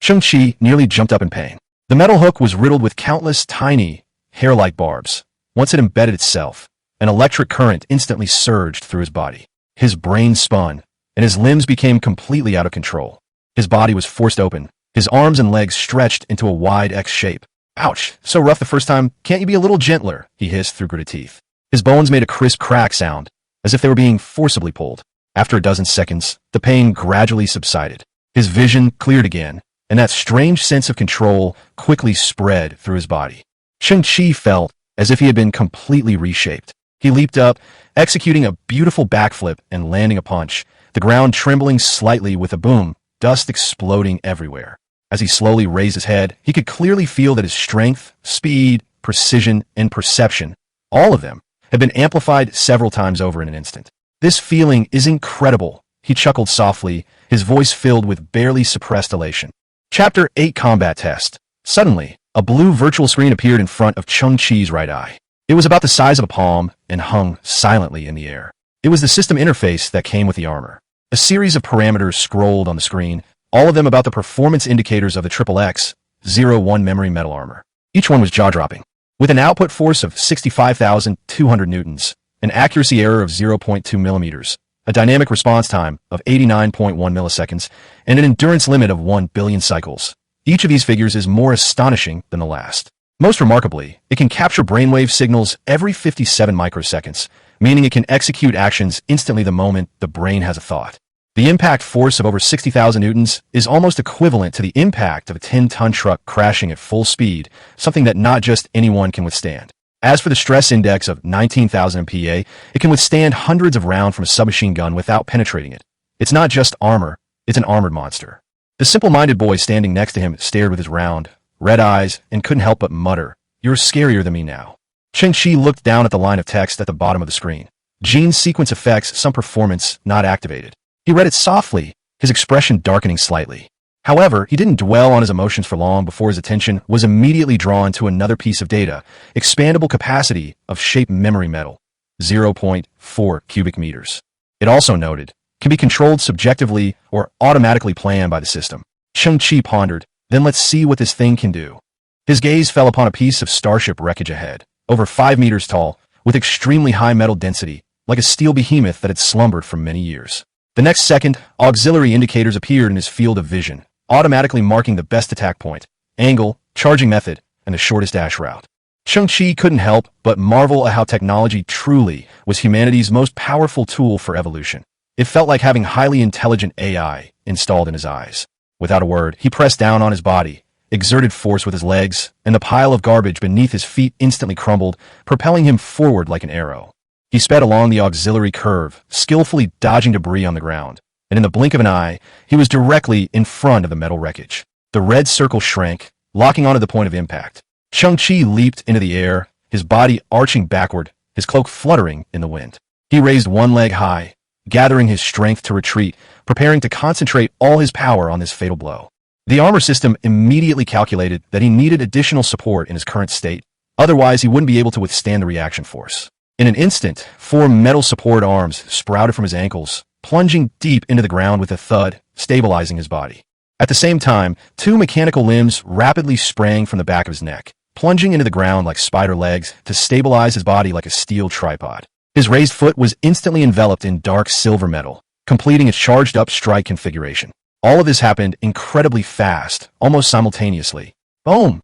Cheng Qi nearly jumped up in pain. The metal hook was riddled with countless tiny, hair-like barbs. Once it embedded itself, an electric current instantly surged through his body. His brain spun, and his limbs became completely out of control. His body was forced open, his arms and legs stretched into a wide X shape. Ouch, so rough the first time, can't you be a little gentler? He hissed through gritted teeth. His bones made a crisp crack sound, as if they were being forcibly pulled. After a dozen seconds, the pain gradually subsided. His vision cleared again, and that strange sense of control quickly spread through his body. Cheng Qi felt as if he had been completely reshaped. He leaped up, executing a beautiful backflip and landing a punch, the ground trembling slightly with a boom, dust exploding everywhere. As he slowly raised his head, he could clearly feel that his strength, speed, precision, and perception, all of them, had been amplified several times over in an instant. This feeling is incredible, he chuckled softly, his voice filled with barely suppressed elation. Chapter 8 Combat Test. Suddenly, a blue virtual screen appeared in front of Cheng Qi's right eye. It was about the size of a palm and hung silently in the air. It was the system interface that came with the armor. A series of parameters scrolled on the screen, all of them about the performance indicators of the XXX-01 memory metal armor. Each one was jaw-dropping. With an output force of 65,200 newtons, an accuracy error of 0.2 millimeters, a dynamic response time of 89.1 milliseconds, and an endurance limit of 1 billion cycles. Each of these figures is more astonishing than the last. Most remarkably, it can capture brainwave signals every 57 microseconds, meaning it can execute actions instantly the moment the brain has a thought. The impact force of over 60,000 newtons is almost equivalent to the impact of a 10-ton truck crashing at full speed, something that not just anyone can withstand. As for the stress index of 19,000 MPa, it can withstand hundreds of rounds from a submachine gun without penetrating it. It's not just armor, it's an armored monster. The simple-minded boy standing next to him stared with his round, red eyes and couldn't help but mutter, "You're scarier than me now." Cheng Qi looked down at the line of text at the bottom of the screen. Gene sequence effects, some performance not activated. He read it softly, his expression darkening slightly. However, he didn't dwell on his emotions for long before his attention was immediately drawn to another piece of data, expandable capacity of shape memory metal, 0.4 cubic meters. It also noted, can be controlled subjectively or automatically planned by the system. Cheng Qi pondered, then let's see what this thing can do. His gaze fell upon a piece of starship wreckage ahead, over 5 meters tall, with extremely high metal density, like a steel behemoth that had slumbered for many years. The next second, auxiliary indicators appeared in his field of vision, automatically marking the best attack point, angle, charging method, and the shortest dash route. Cheng Qi couldn't help but marvel at how technology truly was humanity's most powerful tool for evolution. It felt like having highly intelligent AI installed in his eyes. Without a word, he pressed down on his body, exerted force with his legs, and the pile of garbage beneath his feet instantly crumbled, propelling him forward like an arrow. He sped along the auxiliary curve, skillfully dodging debris on the ground, and in the blink of an eye, he was directly in front of the metal wreckage. The red circle shrank, locking onto the point of impact. Cheng Qi leaped into the air, his body arching backward, his cloak fluttering in the wind. He raised one leg high, gathering his strength to retreat, preparing to concentrate all his power on this fatal blow. The armor system immediately calculated that he needed additional support in his current state, otherwise he wouldn't be able to withstand the reaction force. In an instant, 4 metal support arms sprouted from his ankles, plunging deep into the ground with a thud, stabilizing his body. At the same time, 2 mechanical limbs rapidly sprang from the back of his neck, plunging into the ground like spider legs to stabilize his body like a steel tripod. His raised foot was instantly enveloped in dark silver metal, completing its charged-up strike configuration. All of this happened incredibly fast, almost simultaneously. Boom!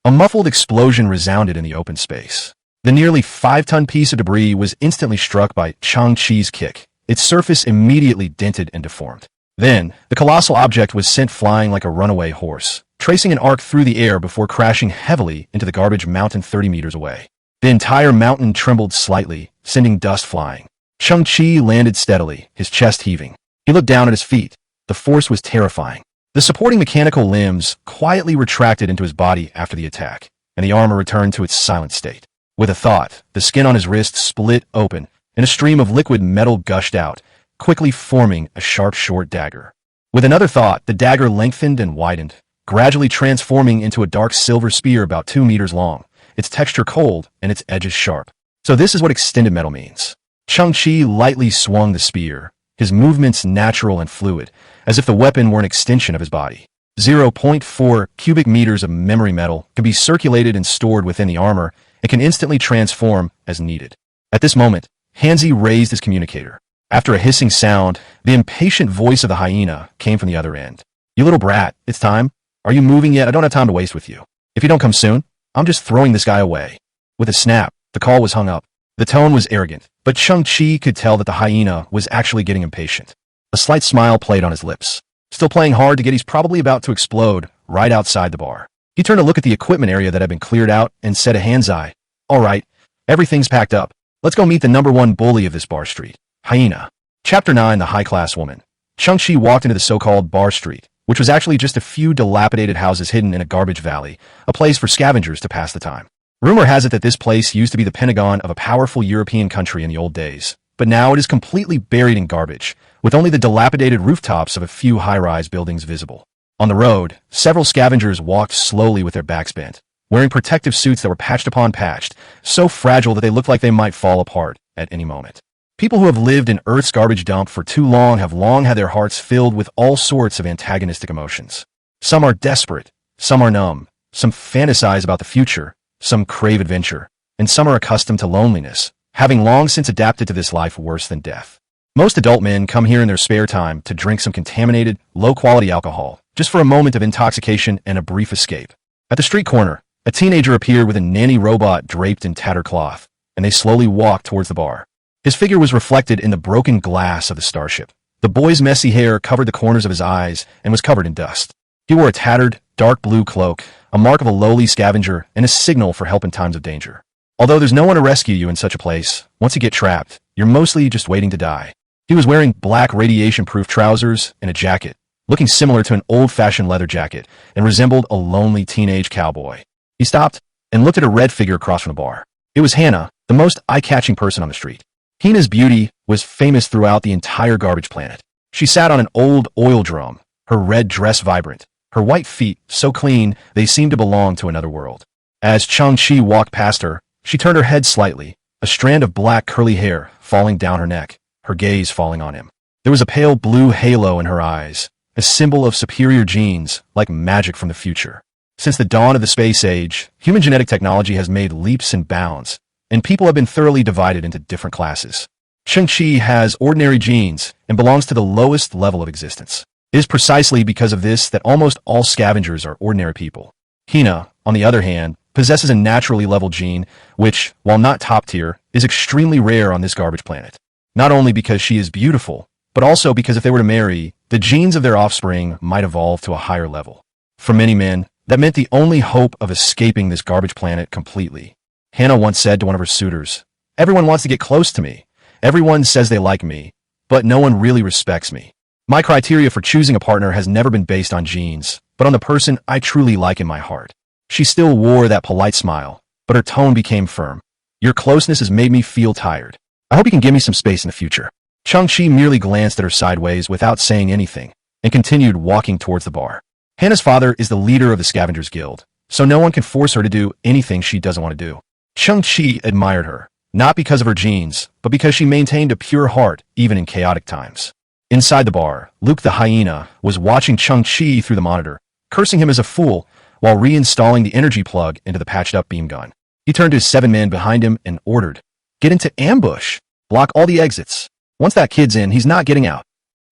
A muffled explosion resounded in the open space. The nearly 5-ton piece of debris was instantly struck by Cheng Qi's kick, its surface immediately dented and deformed. Then, the colossal object was sent flying like a runaway horse, tracing an arc through the air before crashing heavily into the garbage mountain 30 meters away. The entire mountain trembled slightly, sending dust flying. Cheng Qi landed steadily, his chest heaving. He looked down at his feet. The force was terrifying. The supporting mechanical limbs quietly retracted into his body after the attack, and the armor returned to its silent state. With a thought, the skin on his wrist split open, and a stream of liquid metal gushed out, quickly forming a sharp, short dagger. With another thought, the dagger lengthened and widened, gradually transforming into a dark silver spear about 2 meters long, its texture cold and its edges sharp. So this is what extended metal means. Cheng Qi lightly swung the spear, his movements natural and fluid, as if the weapon were an extension of his body. 0.4 cubic meters of memory metal can be circulated and stored within the armor and can instantly transform as needed. At this moment, Hansi raised his communicator. After a hissing sound, the impatient voice of the hyena came from the other end. You little brat, it's time. Are you moving yet? I don't have time to waste with you. If you don't come soon, I'm just throwing this guy away. With a snap, the call was hung up. The tone was arrogant, but Cheng Qi could tell that the hyena was actually getting impatient. A slight smile played on his lips. Still playing hard to get he's probably about to explode right outside the bar. He turned to look at the equipment area that had been cleared out and said to Hansi, all right, everything's packed up. Let's go meet the #1 bully of this bar street, Hyena. Chapter 9, The High-Class Woman. Cheng Qi walked into the so-called bar street, which was actually just a few dilapidated houses hidden in a garbage valley, a place for scavengers to pass the time. Rumor has it that this place used to be the Pentagon of a powerful European country in the old days, but now it is completely buried in garbage, with only the dilapidated rooftops of a few high-rise buildings visible. On the road, several scavengers walked slowly with their backs bent, wearing protective suits that were patched upon patched, so fragile that they looked like they might fall apart at any moment. People who have lived in Earth's garbage dump for too long have long had their hearts filled with all sorts of antagonistic emotions. Some are desperate, some are numb, some fantasize about the future, some crave adventure, and some are accustomed to loneliness, having long since adapted to this life worse than death. Most adult men come here in their spare time to drink some contaminated, low-quality alcohol, just for a moment of intoxication and a brief escape. At the street corner, a teenager appeared with a nanny robot draped in tattered cloth, and they slowly walked towards the bar. His figure was reflected in the broken glass of the starship. The boy's messy hair covered the corners of his eyes and was covered in dust. He wore a tattered, dark blue cloak, a mark of a lowly scavenger, and a signal for help in times of danger. Although there's no one to rescue you in such a place, once you get trapped, you're mostly just waiting to die. He was wearing black radiation-proof trousers and a jacket, looking similar to an old-fashioned leather jacket, and resembled a lonely teenage cowboy. He stopped and looked at a red figure across from the bar. It was Hannah, the most eye-catching person on the street. Hina's beauty was famous throughout the entire garbage planet. She sat on an old oil drum, her red dress vibrant, her white feet so clean they seemed to belong to another world. As Cheng Qi walked past her, she turned her head slightly, a strand of black curly hair falling down her neck, her gaze falling on him. There was a pale blue halo in her eyes, a symbol of superior genes, like magic from the future. Since the dawn of the space age, human genetic technology has made leaps and bounds, and people have been thoroughly divided into different classes. Cheng Qi has ordinary genes and belongs to the lowest level of existence. It is precisely because of this that almost all scavengers are ordinary people. Hina, on the other hand, possesses a naturally leveled gene, which, while not top tier, is extremely rare on this garbage planet. Not only because she is beautiful, but also because if they were to marry, the genes of their offspring might evolve to a higher level. For many men, that meant the only hope of escaping this garbage planet completely. Hannah once said to one of her suitors, "Everyone wants to get close to me. Everyone says they like me, but no one really respects me. My criteria for choosing a partner has never been based on genes, but on the person I truly like in my heart." She still wore that polite smile, but her tone became firm. "Your closeness has made me feel tired. I hope you can give me some space in the future." Cheng Qi merely glanced at her sideways without saying anything, and continued walking towards the bar. Hannah's father is the leader of the Scavengers Guild, so no one can force her to do anything she doesn't want to do. Cheng Qi admired her, not because of her genes, but because she maintained a pure heart even in chaotic times. Inside the bar, Luke the hyena was watching Cheng Qi through the monitor, cursing him as a fool while reinstalling the energy plug into the patched-up beam gun. He turned to his 7 men behind him and ordered, "Get into ambush. Block all the exits. Once that kid's in, he's not getting out."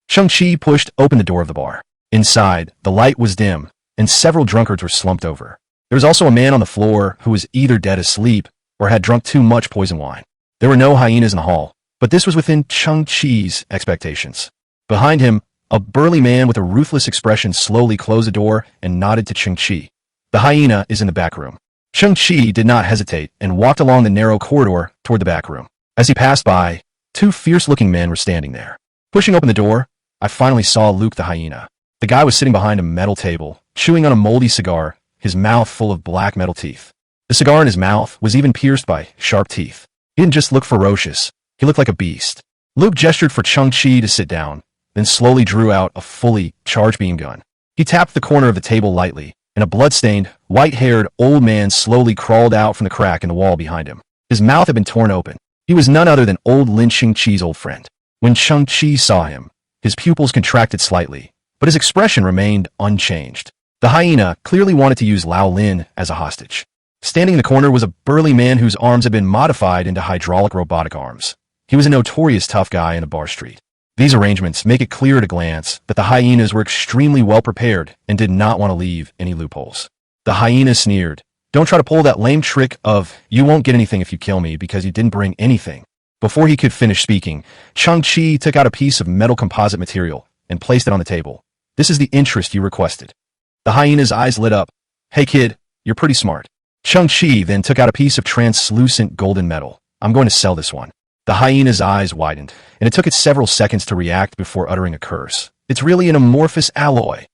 Cheng Qi pushed open the door of the bar. Inside, the light was dim, and several drunkards were slumped over. There was also a man on the floor who was either dead asleep or had drunk too much poison wine. There were no hyenas in the hall, but this was within Cheng Qi's expectations. Behind him, a burly man with a ruthless expression slowly closed the door and nodded to Cheng Qi. "The hyena is in the back room." Cheng Qi did not hesitate and walked along the narrow corridor toward the back room. As he passed by, 2 fierce-looking men were standing there. Pushing open the door, I finally saw Luke the hyena. The guy was sitting behind a metal table, chewing on a moldy cigar, his mouth full of black metal teeth. The cigar in his mouth was even pierced by sharp teeth. He didn't just look ferocious, he looked like a beast. Luke gestured for Cheng Qi to sit down, then slowly drew out a fully charged beam gun. He tapped the corner of the table lightly, and a blood-stained, white-haired old man slowly crawled out from the crack in the wall behind him. His mouth had been torn open. He was none other than old Lin Cheng Qi's old friend. When Cheng Qi saw him, his pupils contracted slightly, but his expression remained unchanged. The hyena clearly wanted to use Lao Lin as a hostage. Standing in the corner was a burly man whose arms had been modified into hydraulic robotic arms. He was a notorious tough guy in a bar street. These arrangements make it clear at a glance that the hyenas were extremely well prepared and did not want to leave any loopholes. The hyena sneered, "Don't try to pull that lame trick of, you won't get anything if you kill me because you didn't bring anything." Before he could finish speaking, Cheng Qi took out a piece of metal composite material and placed it on the table. "This is the interest you requested." The hyena's eyes lit up. "Hey kid, you're pretty smart." Cheng Qi then took out a piece of translucent golden metal. "I'm going to sell this one." The hyena's eyes widened, and it took it several seconds to react before uttering a curse. "It's really an amorphous alloy."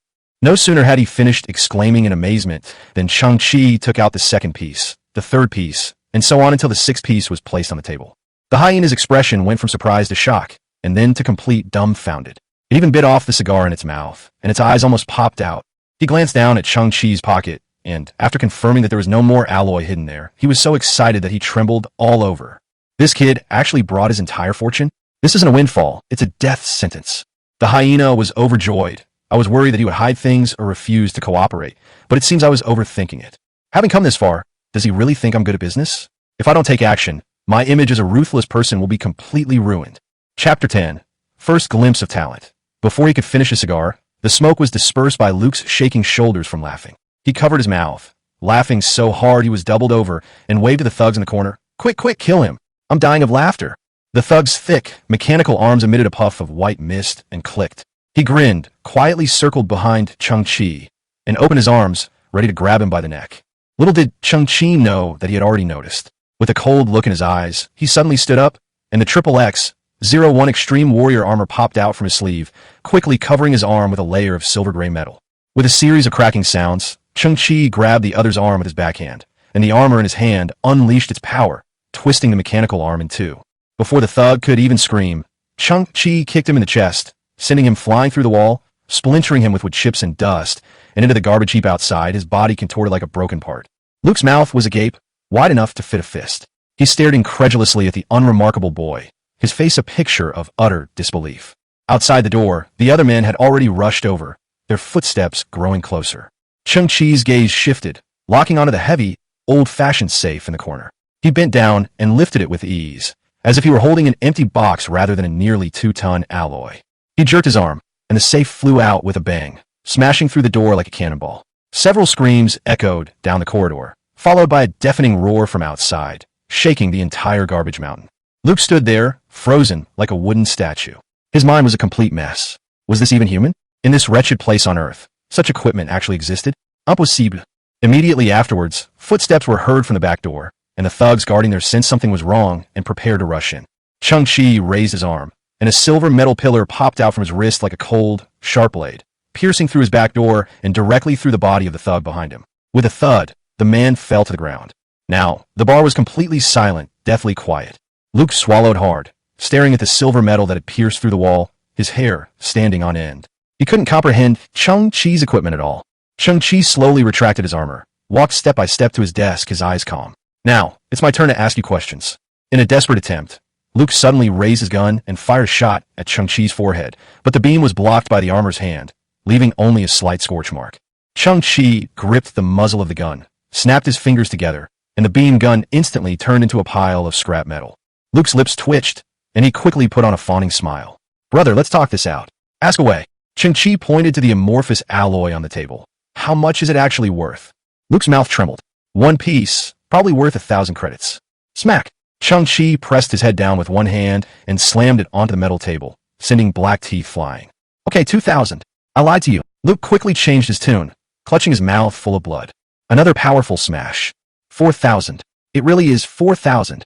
No sooner had he finished exclaiming in amazement than Cheng Qi took out the second piece, the third piece, and so on until the 6th piece was placed on the table. The hyena's expression went from surprise to shock, and then to complete dumbfounded. It even bit off the cigar in its mouth, and its eyes almost popped out. He glanced down at Cheng Qi's pocket, and after confirming that there was no more alloy hidden there, he was so excited that he trembled all over. This kid actually brought his entire fortune? This isn't a windfall, it's a death sentence. The hyena was overjoyed. I was worried that he would hide things or refuse to cooperate, but it seems I was overthinking it. Having come this far, does he really think I'm good at business? If I don't take action, my image as a ruthless person will be completely ruined. Chapter 10. First glimpse of talent. Before he could finish his cigar, the smoke was dispersed by Luke's shaking shoulders from laughing. He covered his mouth, laughing so hard he was doubled over, and waved to the thugs in the corner. "Quick, quick, kill him. I'm dying of laughter." The thug's thick, mechanical arms emitted a puff of white mist and clicked. He grinned, quietly circled behind Cheng Qi, and opened his arms, ready to grab him by the neck. Little did Cheng Qi know that he had already noticed. With a cold look in his eyes, he suddenly stood up, and the triple X-01 Extreme Warrior armor popped out from his sleeve, quickly covering his arm with a layer of silver-gray metal. With a series of cracking sounds, Cheng Qi grabbed the other's arm with his backhand, and the armor in his hand unleashed its power, twisting the mechanical arm in two. Before the thug could even scream, Cheng Qi kicked him in the chest, sending him flying through the wall, splintering him with wood chips and dust, and into the garbage heap outside, his body contorted like a broken part. Luke's mouth was agape, wide enough to fit a fist. He stared incredulously at the unremarkable boy, his face a picture of utter disbelief. Outside the door, the other men had already rushed over, their footsteps growing closer. Cheng Qi's gaze shifted, locking onto the heavy, old-fashioned safe in the corner. He bent down and lifted it with ease, as if he were holding an empty box rather than a nearly 2-ton alloy. He jerked his arm, and the safe flew out with a bang, smashing through the door like a cannonball. Several screams echoed down the corridor, followed by a deafening roar from outside, shaking the entire garbage mountain. Luke stood there, frozen like a wooden statue. His mind was a complete mess. Was this even human? In this wretched place on Earth, such equipment actually existed? Impossible. Immediately afterwards, footsteps were heard from the back door, and the thugs guarding there sensed something was wrong and prepared to rush in. Cheng Qi raised his arm, and a silver metal pillar popped out from his wrist like a cold, sharp blade, piercing through his back door and directly through the body of the thug behind him. With a thud, the man fell to the ground. Now, the bar was completely silent, deathly quiet. Luke swallowed hard, staring at the silver metal that had pierced through the wall, his hair standing on end. He couldn't comprehend Cheng Qi's equipment at all. Cheng Qi slowly retracted his armor, walked step by step to his desk, his eyes calm. Now, it's my turn to ask you questions. In a desperate attempt, Luke suddenly raised his gun and fired a shot at Cheng Qi's forehead, but the beam was blocked by the armor's hand, leaving only a slight scorch mark. Cheng Qi gripped the muzzle of the gun, snapped his fingers together, and the beam gun instantly turned into a pile of scrap metal. Luke's lips twitched, and he quickly put on a fawning smile. Brother, let's talk this out. Ask away. Cheng Qi pointed to the amorphous alloy on the table. How much is it actually worth? Luke's mouth trembled. One piece, probably worth 1,000 credits. Smack! Cheng Qi pressed his head down with one hand and slammed it onto the metal table, sending black teeth flying. Okay, 2,000. I lied to you. Luke quickly changed his tune, clutching his mouth full of blood. Another powerful smash. 4,000. It really is 4,000.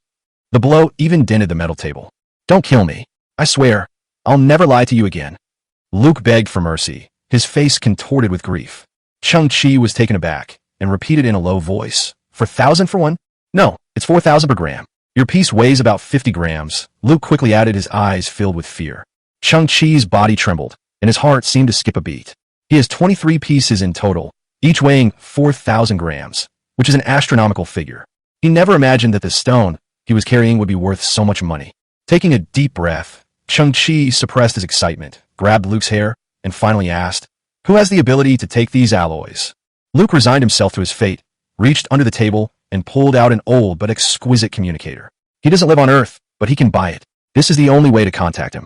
The blow even dented the metal table. Don't kill me. I swear, I'll never lie to you again. Luke begged for mercy, his face contorted with grief. Cheng Qi was taken aback and repeated in a low voice, 4,000 for one? No, it's 4,000 per gram. Your piece weighs about 50 grams. Luke quickly added, his eyes filled with fear. Cheng Qi's body trembled, and his heart seemed to skip a beat. He has 23 pieces in total, each weighing 4,000 grams, which is an astronomical figure. He never imagined that the stone he was carrying would be worth so much money. Taking a deep breath, Cheng Qi suppressed his excitement, grabbed Luke's hair, and finally asked, who has the ability to take these alloys? Luke resigned himself to his fate, reached under the table, and pulled out an old but exquisite communicator. He doesn't live on Earth, but he can buy it. This is the only way to contact him.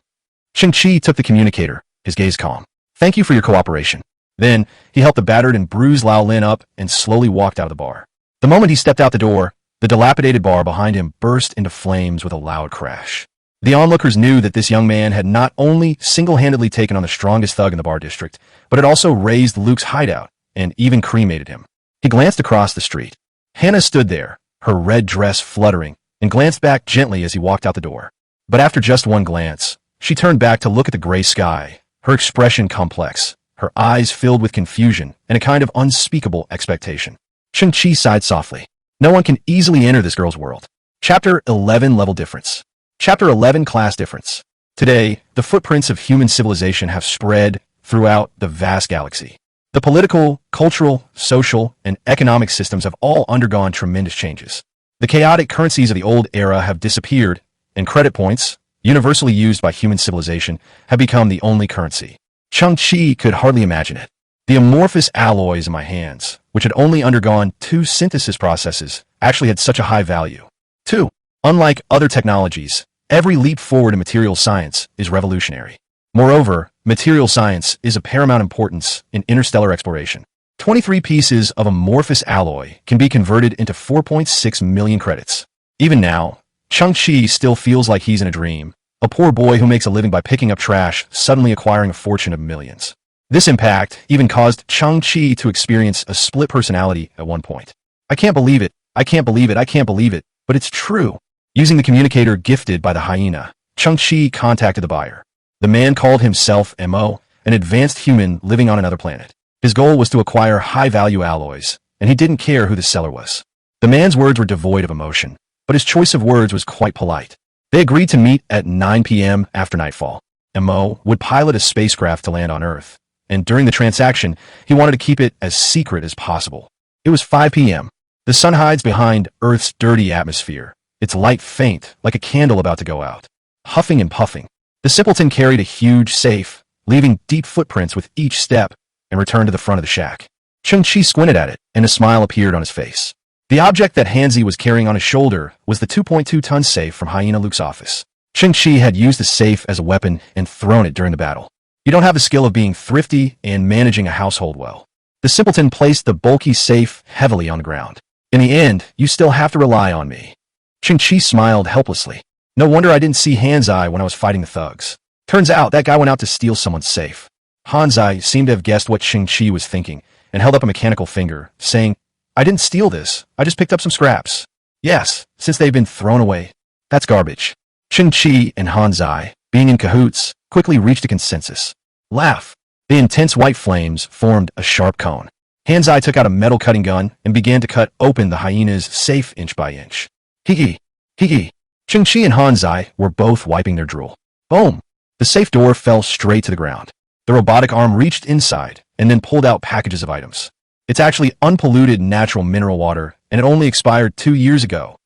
Cheng Qi took the communicator, his gaze calm. Thank you for your cooperation. Then, he helped the battered and bruised Lao Lin up and slowly walked out of the bar. The moment he stepped out the door, the dilapidated bar behind him burst into flames with a loud crash. The onlookers knew that this young man had not only single-handedly taken on the strongest thug in the bar district, but had also razed Luke's hideout and even cremated him. He glanced across the street. Hannah stood there, her red dress fluttering, and glanced back gently as he walked out the door. But after just one glance, she turned back to look at the gray sky, her expression complex, her eyes filled with confusion and a kind of unspeakable expectation. Cheng Qi sighed softly. No one can easily enter this girl's world. Chapter 11 Level Difference. Chapter 11 Class Difference. Today, the footprints of human civilization have spread throughout the vast galaxy. The political, cultural, social, and economic systems have all undergone tremendous changes. The chaotic currencies of the old era have disappeared, and credit points, universally used by human civilization, have become the only currency. Cheng Qi could hardly imagine it. The amorphous alloys in my hands, which had only undergone 2 synthesis processes, actually had such a high value. 2. Unlike other technologies, every leap forward in material science is revolutionary. Moreover, material science is of paramount importance in interstellar exploration. 23 pieces of amorphous alloy can be converted into 4.6 million credits. Even now, Cheng Qi still feels like he's in a dream, a poor boy who makes a living by picking up trash, suddenly acquiring a fortune of millions. This impact even caused Cheng Qi to experience a split personality at one point. I can't believe it, I can't believe it, I can't believe it, but it's true. Using the communicator gifted by the hyena, Cheng Qi contacted the buyer. The man called himself Mo, an advanced human living on another planet. His goal was to acquire high-value alloys, and he didn't care who the seller was. The man's words were devoid of emotion. but his choice of words was quite polite. They agreed to meet at 9 p.m. after nightfall. Mo would pilot a spacecraft to land on Earth, and during the transaction, he wanted to keep it as secret as possible. It was 5 p.m. The sun hides behind Earth's dirty atmosphere, its light faint, like a candle about to go out. Huffing and puffing, the simpleton carried a huge safe, leaving deep footprints with each step, and returned to the front of the shack. Cheng Qi squinted at it, and a smile appeared on his face. The object that Hansi was carrying on his shoulder was the 2.2-ton safe from Hyena Luke's office. Cheng Qi had used the safe as a weapon and thrown it during the battle. You don't have the skill of being thrifty and managing a household well. The simpleton placed the bulky safe heavily on the ground. In the end, you still have to rely on me. Cheng Qi smiled helplessly. No wonder I didn't see Hansi when I was fighting the thugs. Turns out that guy went out to steal someone's safe. Hansi seemed to have guessed what Cheng Qi was thinking and held up a mechanical finger, saying, I didn't steal this. I just picked up some scraps. Yes, since they've been thrown away. That's garbage. Cheng Qi and Hansi, being in cahoots, quickly reached a consensus. Laugh. The intense white flames formed a sharp cone. Hansi took out a metal cutting gun and began to cut open the hyena's safe inch by inch. Hee hee. Cheng Qi and Hansi were both wiping their drool. Boom! The safe door fell straight to the ground. The robotic arm reached inside and then pulled out packages of items. It's actually unpolluted natural mineral water, and it only expired 2 years ago.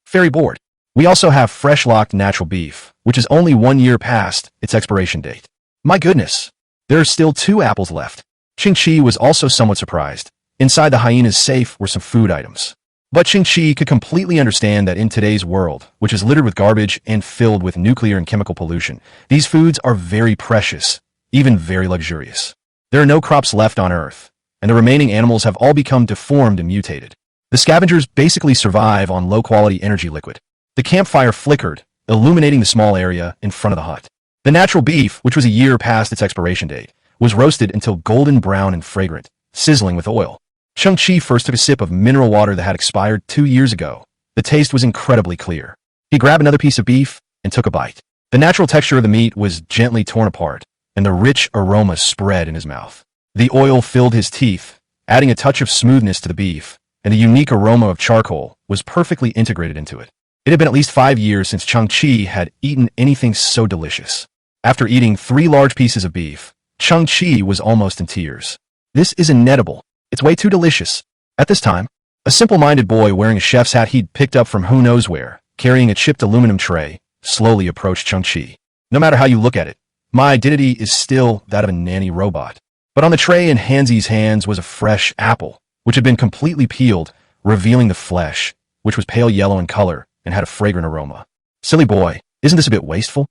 Fairy board. We also have fresh locked natural beef, which is only 1 year past its expiration date. My goodness! There are still 2 apples left. Cheng Qi was also somewhat surprised. Inside the hyena's safe were some food items. But Cheng Qi could completely understand that in today's world, which is littered with garbage and filled with nuclear and chemical pollution, these foods are very precious, even very luxurious. There are no crops left on Earth, and the remaining animals have all become deformed and mutated. The scavengers basically survive on low-quality energy liquid. The campfire flickered, illuminating the small area in front of the hut. The natural beef, which was a year past its expiration date, was roasted until golden brown and fragrant, sizzling with oil. Cheng Qi first took a sip of mineral water that had expired 2 years ago. The taste was incredibly clear. He grabbed another piece of beef and took a bite. The natural texture of the meat was gently torn apart, and the rich aroma spread in his mouth. The oil filled his teeth, adding a touch of smoothness to the beef, and the unique aroma of charcoal was perfectly integrated into it. It had been at least 5 years since Cheng Qi had eaten anything so delicious. After eating 3 large pieces of beef, Cheng Qi was almost in tears. This is inedible. It's way too delicious. At this time, a simple-minded boy wearing a chef's hat he'd picked up from who knows where, carrying a chipped aluminum tray, slowly approached Cheng Qi. No matter how you look at it, my identity is still that of a nanny robot. But on the tray in Hansi's hands was a fresh apple, which had been completely peeled, revealing the flesh, which was pale yellow in color and had a fragrant aroma. Silly boy, isn't this a bit wasteful?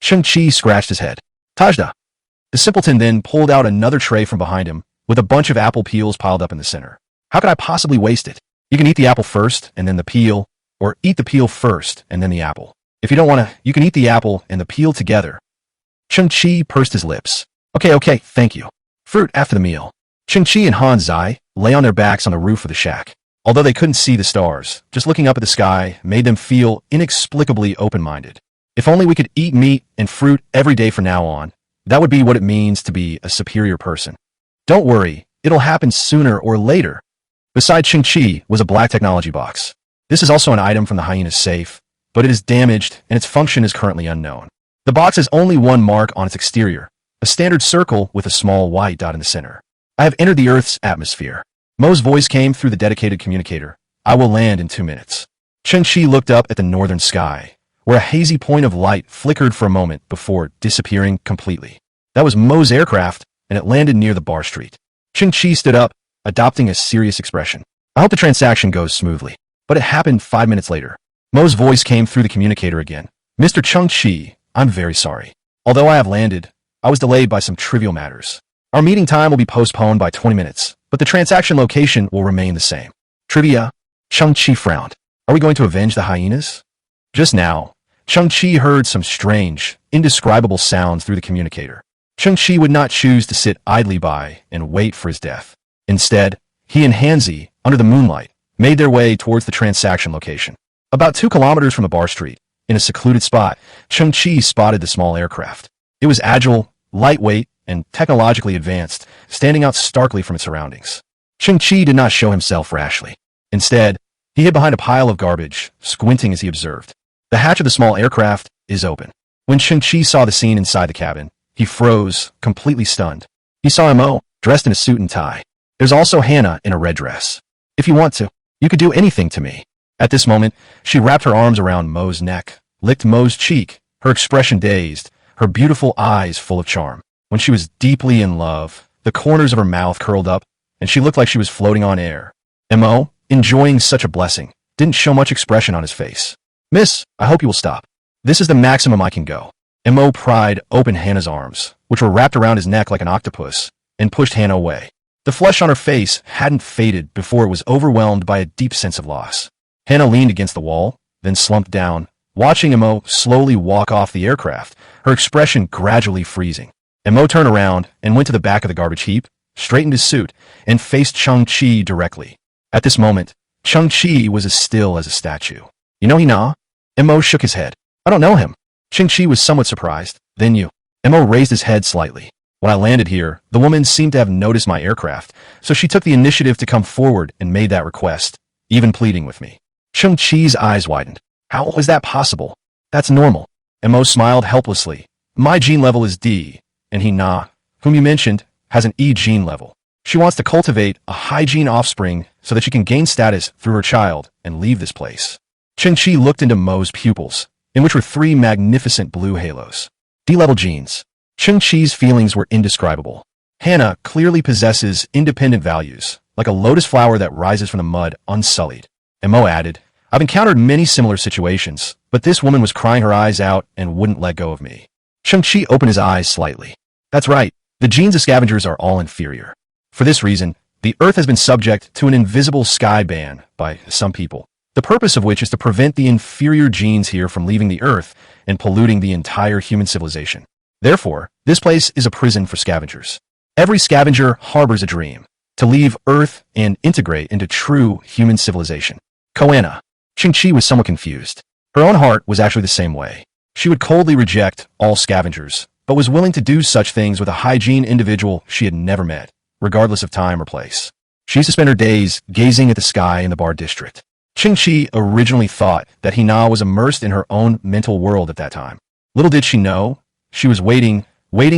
Cheng Qi scratched his head. Tajda. The simpleton then pulled out another tray from behind him, with a bunch of apple peels piled up in the center. How could I possibly waste it? You can eat the apple first, and then the peel, or eat the peel first, and then the apple. If you don't want to, you can eat the apple and the peel together. Cheng Qi pursed his lips. Okay, thank you. Fruit after the meal. Cheng Qi and Hansi lay on their backs on the roof of the shack. Although they couldn't see the stars, just looking up at the sky made them feel inexplicably open-minded. If only we could eat meat and fruit every day from now on, that would be what it means to be a superior person. Don't worry, it'll happen sooner or later. Beside Cheng Qi was a black technology box. This is also an item from the hyena's safe, but it is damaged and its function is currently unknown. The box has only one mark on its exterior, a standard circle with a small white dot in the center. I have entered the Earth's atmosphere. Mo's voice came through the dedicated communicator. I will land in 2 minutes. Cheng Qi looked up at the northern sky, where a hazy point of light flickered for a moment before disappearing completely. That was Mo's aircraft, and it landed near the bar street. Cheng Qi stood up, adopting a serious expression. I hope the transaction goes smoothly. But it happened 5 minutes later. Mo's voice came through the communicator again. Mr. Cheng Qi, I'm very sorry. Although I have landed, I was delayed by some trivial matters. Our meeting time will be postponed by 20 minutes, but the transaction location will remain the same. Trivia? Cheng Qi frowned. Are we going to avenge the hyenas? Just now, Cheng Qi heard some strange, indescribable sounds through the communicator. Cheng Qi would not choose to sit idly by and wait for his death. Instead, he and Hansi, under the moonlight, made their way towards the transaction location. About 2 kilometers from the bar street, in a secluded spot, Cheng Qi spotted the small aircraft. It was agile, lightweight, and technologically advanced, standing out starkly from its surroundings. Cheng Qi did not show himself rashly. Instead, He hid behind a pile of garbage, squinting as he observed. The hatch of the small aircraft is open. When Cheng Qi saw the scene inside the cabin, he froze, completely stunned. He saw Mo, dressed in a suit and tie. There's also Hannah in a red dress. If you want to, you could do anything to me. At this moment, she wrapped her arms around Mo's neck, licked Mo's cheek, her expression dazed, her beautiful eyes full of charm. When she was deeply in love, the corners of her mouth curled up, and she looked like she was floating on air. And Mo, enjoying such a blessing, didn't show much expression on his face. Miss, I hope you will stop. This is the maximum I can go. And Mo pried open Hannah's arms, which were wrapped around his neck like an octopus, and pushed Hannah away. The flesh on her face hadn't faded before it was overwhelmed by a deep sense of loss. Hannah leaned against the wall, then slumped down, watching Mo slowly walk off the aircraft, her expression gradually freezing. Mo turned around and went to the back of the garbage heap, straightened his suit, and faced Cheng Qi directly. At this moment, Cheng Qi was as still as a statue. You know Hina? Mo shook his head. I don't know him. Cheng Qi was somewhat surprised. Then you. Mo raised his head slightly. When I landed here, the woman seemed to have noticed my aircraft, so she took the initiative to come forward and made that request, even pleading with me. Cheng Qi's eyes widened. How is that possible? That's normal. Mo smiled helplessly. My gene level is D, and Hina, whom you mentioned, has an E gene level. She wants to cultivate a high gene offspring so that she can gain status through her child and leave this place. Cheng Qi looked into Mo's pupils, in which were 3 magnificent blue halos. D-level genes. Cheng Qi's feelings were indescribable. Hannah clearly possesses independent values, like a lotus flower that rises from the mud unsullied. And Mo added, I've encountered many similar situations, but this woman was crying her eyes out and wouldn't let go of me. Cheng Qi opened his eyes slightly. That's right, the genes of scavengers are all inferior. For this reason, the Earth has been subject to an invisible sky ban by some people, the purpose of which is to prevent the inferior genes here from leaving the Earth and polluting the entire human civilization. Therefore, this place is a prison for scavengers. Every scavenger harbors a dream, to leave Earth and integrate into true human civilization. Koana. Cheng Qi was somewhat confused. Her own heart was actually the same way. She would coldly reject all scavengers, but was willing to do such things with a hygiene individual she had never met, regardless of time or place. She used to spend her days gazing at the sky in the bar district. Cheng Qi originally thought that Hina was immersed in her own mental world at that time. Little did she know, she was waiting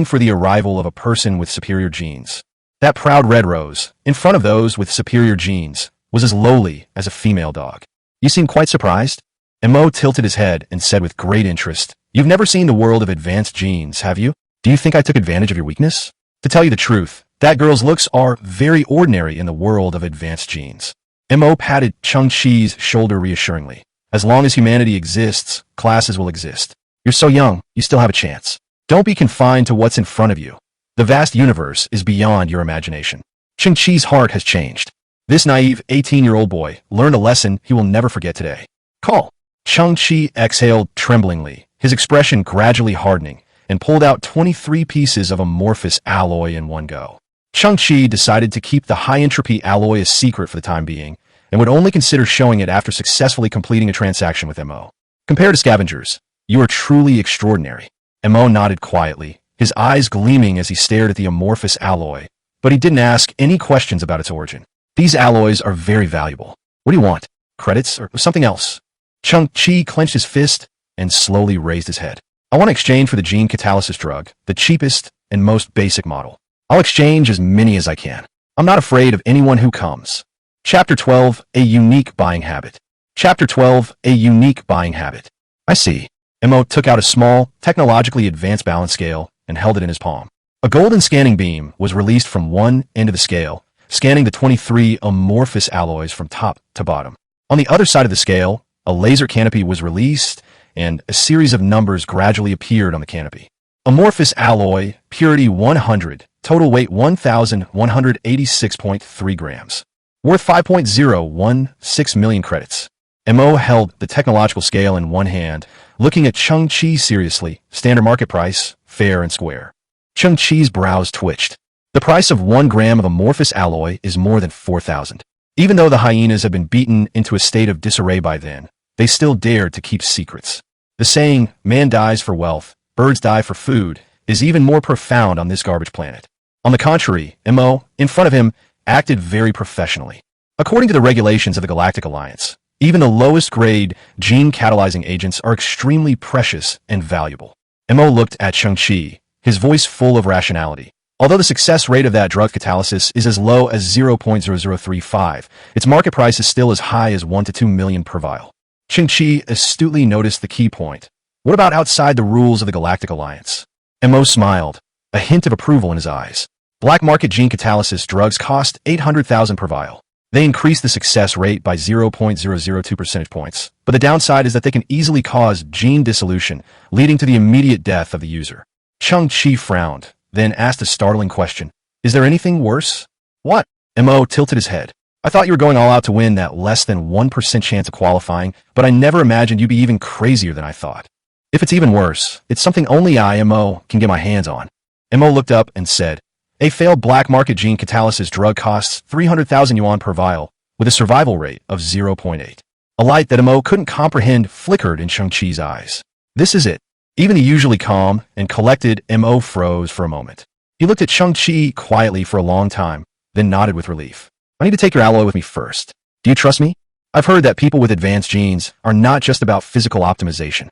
for the arrival of a person with superior genes. That proud red rose, in front of those with superior genes, was as lowly as a female dog. You seem quite surprised? And Mo tilted his head and said with great interest, You've never seen the world of advanced genes, have you? Do you think I took advantage of your weakness? To tell you the truth, that girl's looks are very ordinary in the world of advanced genes. Mo patted Cheng Qi's shoulder reassuringly. As long as humanity exists, classes will exist. You're so young, you still have a chance. Don't be confined to what's in front of you. The vast universe is beyond your imagination. Cheng Qi's heart has changed. This naive 18-year-old boy learned a lesson he will never forget today. Call. Cheng Qi exhaled tremblingly, his expression gradually hardening, and pulled out 23 pieces of amorphous alloy in one go. Cheng Qi decided to keep the high-entropy alloy a secret for the time being, and would only consider showing it after successfully completing a transaction with Mo. Compared to scavengers, you are truly extraordinary. Mo nodded quietly, his eyes gleaming as he stared at the amorphous alloy, but he didn't ask any questions about its origin. These alloys are very valuable. What do you want? Credits or something else? Cheng Qi clenched his fist and slowly raised his head. I want to exchange for the gene catalysis drug, the cheapest and most basic model. I'll exchange as many as I can. I'm not afraid of anyone who comes. Chapter 12, A Unique Buying Habit. Chapter 12, A Unique Buying Habit. I see. Mo took out a small, technologically advanced balance scale and held it in his palm. A golden scanning beam was released from one end of the scale, scanning the 23 amorphous alloys from top to bottom. On the other side of the scale, a laser canopy was released, and a series of numbers gradually appeared on the canopy. Amorphous alloy, purity 100, total weight 1,186.3 grams. Worth 5.016 million credits. Mo held the technological scale in one hand, looking at Cheng Qi seriously, standard market price, fair and square. Cheng Qi's brows twitched. The price of 1 gram of amorphous alloy is more than 4,000. Even though the hyenas had been beaten into a state of disarray by then, they still dared to keep secrets. The saying, man dies for wealth, birds die for food, is even more profound on this garbage planet. On the contrary, Mo, in front of him, acted very professionally. According to the regulations of the Galactic Alliance, Even the lowest grade gene-catalyzing agents are extremely precious and valuable. Mo looked at Cheng Qi, his voice full of rationality. Although the success rate of that drug catalysis is as low as 0.0035, its market price is still as high as 1 to 2 million per vial. Cheng Qi astutely noticed the key point. What about outside the rules of the Galactic Alliance? Mo smiled, a hint of approval in his eyes. Black market gene catalysis drugs cost 800,000 per vial. They increase the success rate by 0.002 percentage points, but the downside is that they can easily cause gene dissolution, leading to the immediate death of the user. Cheng Qi frowned, then asked a startling question. Is there anything worse? What? Mo tilted his head. I thought you were going all out to win that less than 1% chance of qualifying, but I never imagined you'd be even crazier than I thought. If it's even worse, it's something only I, Mo, can get my hands on. Mo looked up and said, a failed black market gene catalysis drug costs 300,000 yuan per vial, with a survival rate of 0.8. A light that Mo couldn't comprehend flickered in Cheng Qi's eyes. This is it. Even the usually calm and collected Mo froze for a moment. He looked at Cheng Qi quietly for a long time, then nodded with relief. I need to take your alloy with me first. Do you trust me? I've heard that people with advanced genes are not just about physical optimization.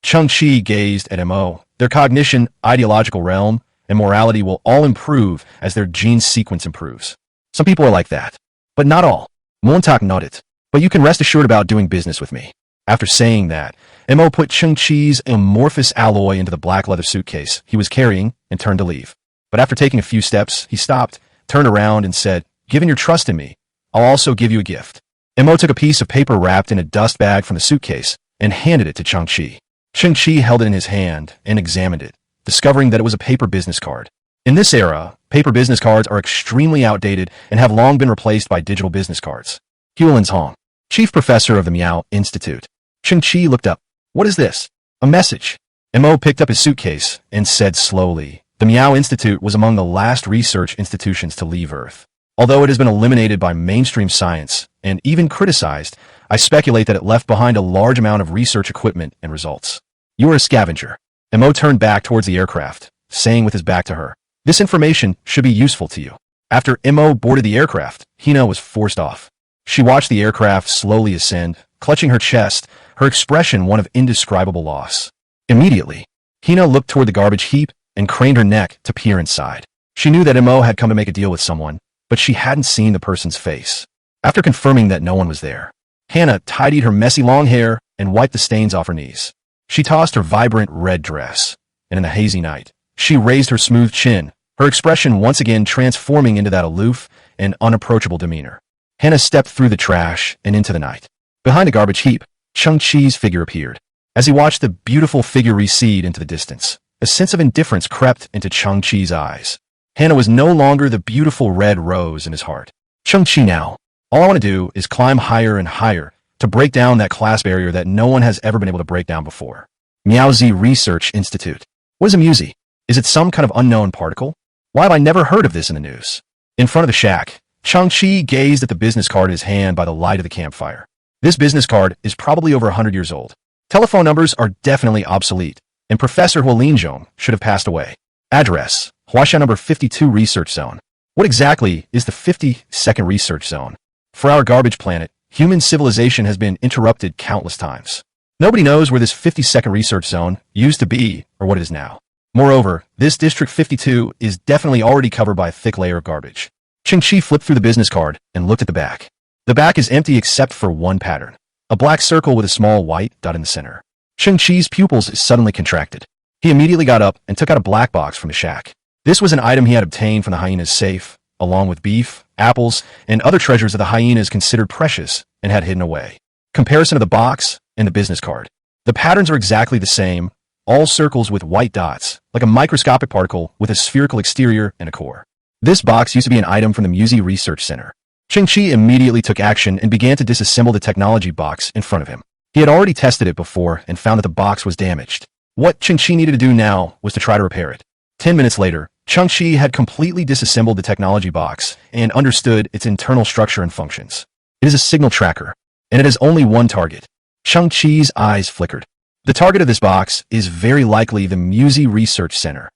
Cheng Qi gazed at Mo. Their cognition, ideological realm, and morality will all improve as their gene sequence improves. Some people are like that, but not all. Montauk nodded. But you can rest assured about doing business with me. After saying that, Mo put Cheng Qi's amorphous alloy into the black leather suitcase he was carrying and turned to leave. But after taking a few steps, he stopped, turned around, and said, given your trust in me, I'll also give you a gift. Mo took a piece of paper wrapped in a dust bag from the suitcase and handed it to Cheng Qi. Cheng Qi held it in his hand and examined it, discovering that it was a paper business card. In this era, paper business cards are extremely outdated and have long been replaced by digital business cards. Huelin's Hong, chief professor of the Miao Institute. Cheng Qi looked up. What is this? A message. Mo picked up his suitcase and said slowly, the Miao Institute was among the last research institutions to leave Earth. Although it has been eliminated by mainstream science and even criticized, I speculate that it left behind a large amount of research equipment and results. You are a scavenger. Mo turned back towards the aircraft, saying with his back to her, this information should be useful to you. After Mo boarded the aircraft, Hina was forced off. She watched the aircraft slowly ascend, clutching her chest, her expression one of indescribable loss. Immediately, Hina looked toward the garbage heap and craned her neck to peer inside. She knew that Mo had come to make a deal with someone, but she hadn't seen the person's face. After confirming that no one was there, Hannah tidied her messy long hair and wiped the stains off her knees. She tossed her vibrant red dress, and in the hazy night, she raised her smooth chin, her expression once again transforming into that aloof and unapproachable demeanor. Hannah stepped through the trash and into the night. Behind a garbage heap, Cheng Qi's figure appeared. As he watched the beautiful figure recede into the distance, a sense of indifference crept into Cheng Qi's eyes. Hannah was no longer the beautiful red rose in his heart. Cheng Qi now. All I want to do is climb higher and higher to break down that class barrier that no one has ever been able to break down before. Miaozi Research Institute. What is a muzi? Is it some kind of unknown particle? Why have I never heard of this in the news? In front of the shack, Cheng Qi gazed at the business card in his hand by the light of the campfire. This business card is probably over 100 years old. Telephone numbers are definitely obsolete, and Professor Huolinzhong should have passed away. Address, Huaxia number 52 Research Zone. What exactly is the 52nd Research Zone? For our garbage planet, human civilization has been interrupted countless times. Nobody knows where this 52nd Research Zone used to be or what it is now. Moreover, this District 52 is definitely already covered by a thick layer of garbage. Cheng Qi flipped through the business card and looked at the back. The back is empty except for one pattern, a black circle with a small white dot in the center. Cheng Qi's pupils suddenly contracted. He immediately got up and took out a black box from the shack. This was an item he had obtained from the hyena's safe, along with beef, apples, and other treasures that the hyenas considered precious and had hidden away. Comparison of the box and the business card. The patterns are exactly the same, all circles with white dots, like a microscopic particle with a spherical exterior and a core. This box used to be an item from the Musi Research Center. Cheng Qi immediately took action and began to disassemble the technology box in front of him. He had already tested it before and found that the box was damaged. What Cheng Qi needed to do now was to try to repair it. 10 minutes later, Cheng Qi had completely disassembled the technology box and understood its internal structure and functions. It is a signal tracker, and it has only one target. Cheng Qi's eyes flickered. The target of this box is very likely the Musi Research Center,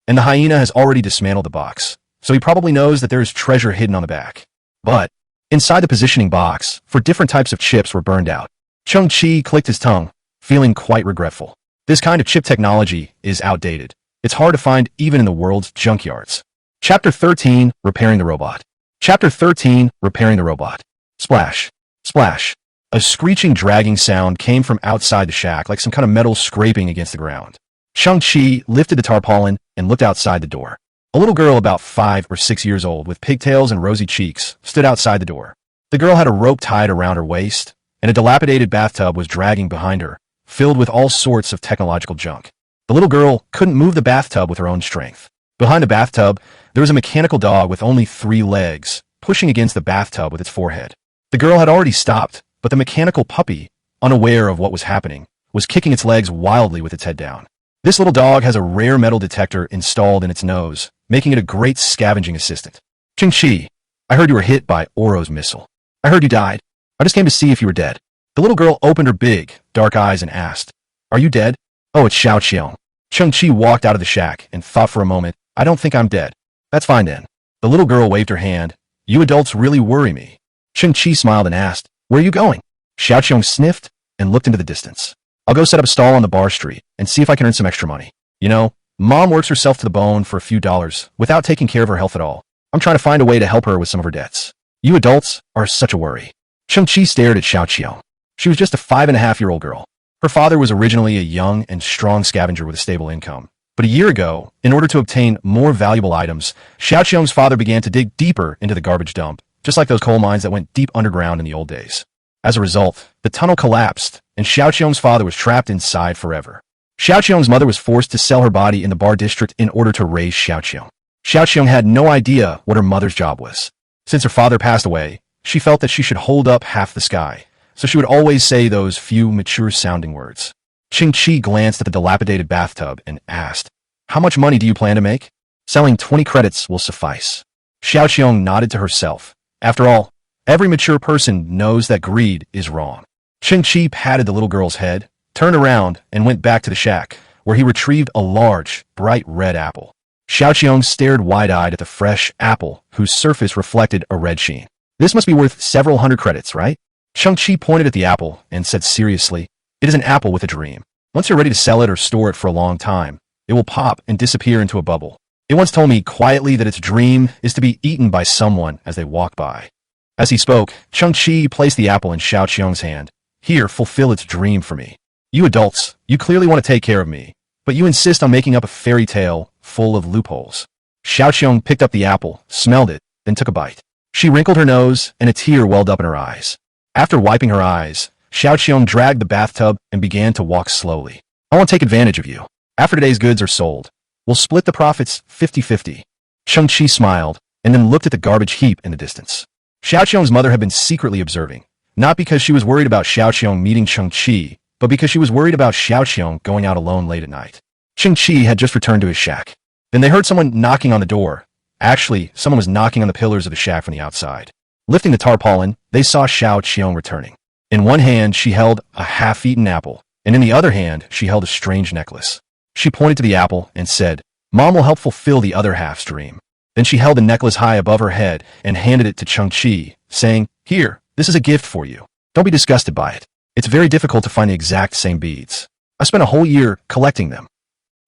and the hyena has already dismantled the box, so he probably knows that there is treasure hidden on the back. But Inside the positioning box, 4 different types of chips were burned out. Cheng Qi clicked his tongue, feeling quite regretful. This kind of chip technology is outdated. It's hard to find even in the world's junkyards. Chapter 13, Repairing the Robot. Chapter 13, Repairing the Robot. Splash. Splash. A screeching, dragging sound came from outside the shack, like some kind of metal scraping against the ground. Cheng Qi lifted the tarpaulin and looked outside the door. A little girl about 5 or 6 years old with pigtails and rosy cheeks stood outside the door. The girl had a rope tied around her waist, and a dilapidated bathtub was dragging behind her, filled with all sorts of technological junk. The little girl couldn't move the bathtub with her own strength. Behind the bathtub, there was a mechanical dog with only 3 legs, pushing against the bathtub with its forehead. The girl had already stopped, but the mechanical puppy, unaware of what was happening, was kicking its legs wildly with its head down. This little dog has a rare metal detector installed in its nose, making it a great scavenging assistant. Cheng Qi, I heard you were hit by Oro's missile. I heard you died. I just came to see if you were dead. The little girl opened her big, dark eyes and asked, Are you dead? Oh, it's Xiao Qiong. Cheng Qi walked out of the shack and thought for a moment, I don't think I'm dead. That's fine then. The little girl waved her hand. You adults really worry me. Cheng Qi smiled and asked, Where are you going? Xiao Qiong sniffed and looked into the distance. I'll go set up a stall on the bar street and see if I can earn some extra money. You know, Mom works herself to the bone for a few dollars without taking care of her health at all. I'm trying to find a way to help her with some of her debts. You adults are such a worry. Cheng Qi stared at Xiao Qiong. She was just a 5.5-year-old girl. Her father was originally a young and strong scavenger with a stable income. But a year ago, in order to obtain more valuable items, Xiao Qiong's father began to dig deeper into the garbage dump, just like those coal mines that went deep underground in the old days. As a result, the tunnel collapsed, and Xiao Qiong's father was trapped inside forever. Xiao Qiong's mother was forced to sell her body in the bar district in order to raise Xiao Qiong. Xiao Qiong had no idea what her mother's job was. Since her father passed away, she felt that she should hold up half the sky, so she would always say those few mature-sounding words. Cheng Qi glanced at the dilapidated bathtub and asked, How much money do you plan to make? Selling 20 credits will suffice. Xiao Qiong nodded to herself. After all, every mature person knows that greed is wrong. Cheng Qi patted the little girl's head, turned around, and went back to the shack, where he retrieved a large, bright red apple. Xiao Qiong stared wide-eyed at the fresh apple, whose surface reflected a red sheen. This must be worth several hundred credits, right? Cheng Qi pointed at the apple and said seriously, It is an apple with a dream. Once you're ready to sell it or store it for a long time, it will pop and disappear into a bubble. It once told me quietly that its dream is to be eaten by someone as they walk by. As he spoke, Cheng Qi placed the apple in Xiao Qiong's hand. Here, fulfill its dream for me. You adults, you clearly want to take care of me, but you insist on making up a fairy tale full of loopholes. Xiao Qiong picked up the apple, smelled it, then took a bite. She wrinkled her nose, and a tear welled up in her eyes. After wiping her eyes, Xiao Qiong dragged the bathtub and began to walk slowly. I won't take advantage of you. After today's goods are sold, we'll split the profits 50-50. Cheng Qi smiled, and then looked at the garbage heap in the distance. Xiao Qiong's mother had been secretly observing, not because she was worried about Xiao Qiong meeting Cheng Qi, but because she was worried about Xiao Qiong going out alone late at night. Cheng Qi had just returned to his shack. Then they heard someone knocking on the door. Actually, someone was knocking on the pillars of the shack from the outside. Lifting the tarpaulin, they saw Xiao Qiong returning. In one hand, she held a half-eaten apple, and in the other hand, she held a strange necklace. She pointed to the apple and said, Mom will help fulfill the other half's dream. Then she held the necklace high above her head and handed it to Cheng Qi, saying, Here, this is a gift for you. Don't be disgusted by it. It's very difficult to find the exact same beads. I spent a whole year collecting them.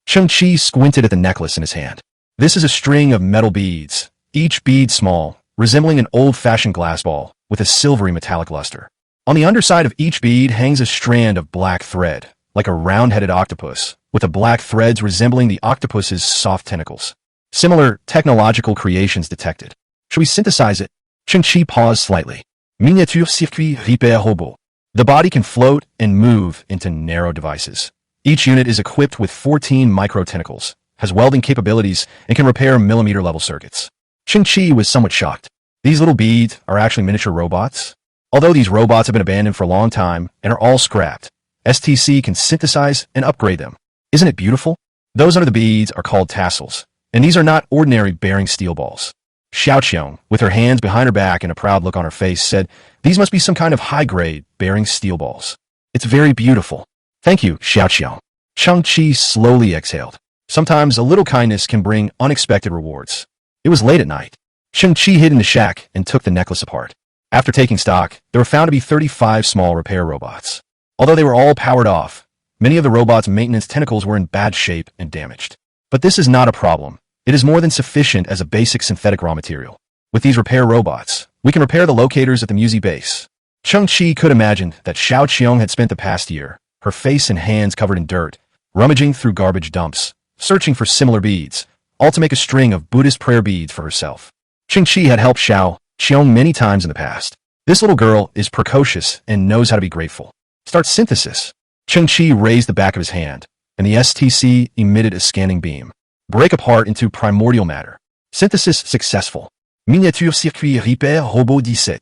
Cheng Qi squinted at the necklace in his hand. This is a string of metal beads, each bead small, resembling an old-fashioned glass ball, with a silvery metallic luster. On the underside of each bead hangs a strand of black thread, like a round-headed octopus, with the black threads resembling the octopus's soft tentacles. Similar technological creations detected. Should we synthesize it? Cheng Qi paused slightly. Miniature circuit repair robot. The body can float and move into narrow devices. Each unit is equipped with 14 micro-tentacles, has welding capabilities, and can repair millimeter-level circuits. Cheng Qi was somewhat shocked. These little beads are actually miniature robots? Although these robots have been abandoned for a long time and are all scrapped, STC can synthesize and upgrade them. Isn't it beautiful? Those under the beads are called tassels, and these are not ordinary bearing steel balls. Xiao Qiong, with her hands behind her back and a proud look on her face, said, These must be some kind of high-grade bearing steel balls. It's very beautiful. Thank you, Xiao Qiong. Cheng Qi slowly exhaled. Sometimes a little kindness can bring unexpected rewards. It was late at night. Cheng Qi hid in the shack and took the necklace apart. After taking stock, there were found to be 35 small repair robots. Although they were all powered off, many of the robots' maintenance tentacles were in bad shape and damaged. But this is not a problem. It is more than sufficient as a basic synthetic raw material. With these repair robots, we can repair the locators at the Musi base. Cheng Qi could imagine that Xiao Qiong had spent the past year, her face and hands covered in dirt, rummaging through garbage dumps, searching for similar beads, all to make a string of Buddhist prayer beads for herself. Cheng Qi had helped Xiao Qiong many times in the past. This little girl is precocious and knows how to be grateful. Start synthesis. Cheng Qi raised the back of his hand, and the STC emitted a scanning beam. Break apart into primordial matter. Synthesis successful. Miniature circuit repair robot 17.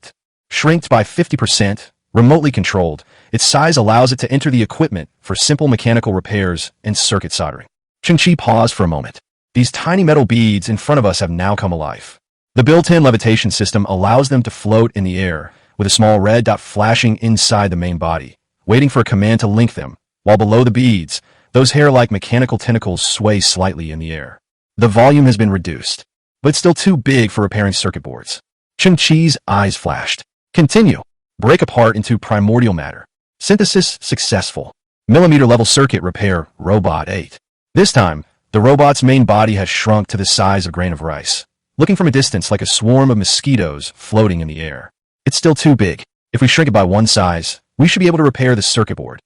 Shrinked by 50%, remotely controlled, its size allows it to enter the equipment for simple mechanical repairs and circuit soldering. Cheng Qi paused for a moment. These tiny metal beads in front of us have now come alive. The built-in levitation system allows them to float in the air, with a small red dot flashing inside the main body, waiting for a command to link them, while below the beads, those hair-like mechanical tentacles sway slightly in the air. The volume has been reduced, but it's still too big for repairing circuit boards. Cheng Qi's eyes flashed. Continue. Break apart into primordial matter. Synthesis successful. Millimeter-level circuit repair, Robot 8. This time, the robot's main body has shrunk to the size of a grain of rice, looking from a distance like a swarm of mosquitoes floating in the air. It's still too big. If we shrink it by one size, we should be able to repair the circuit board.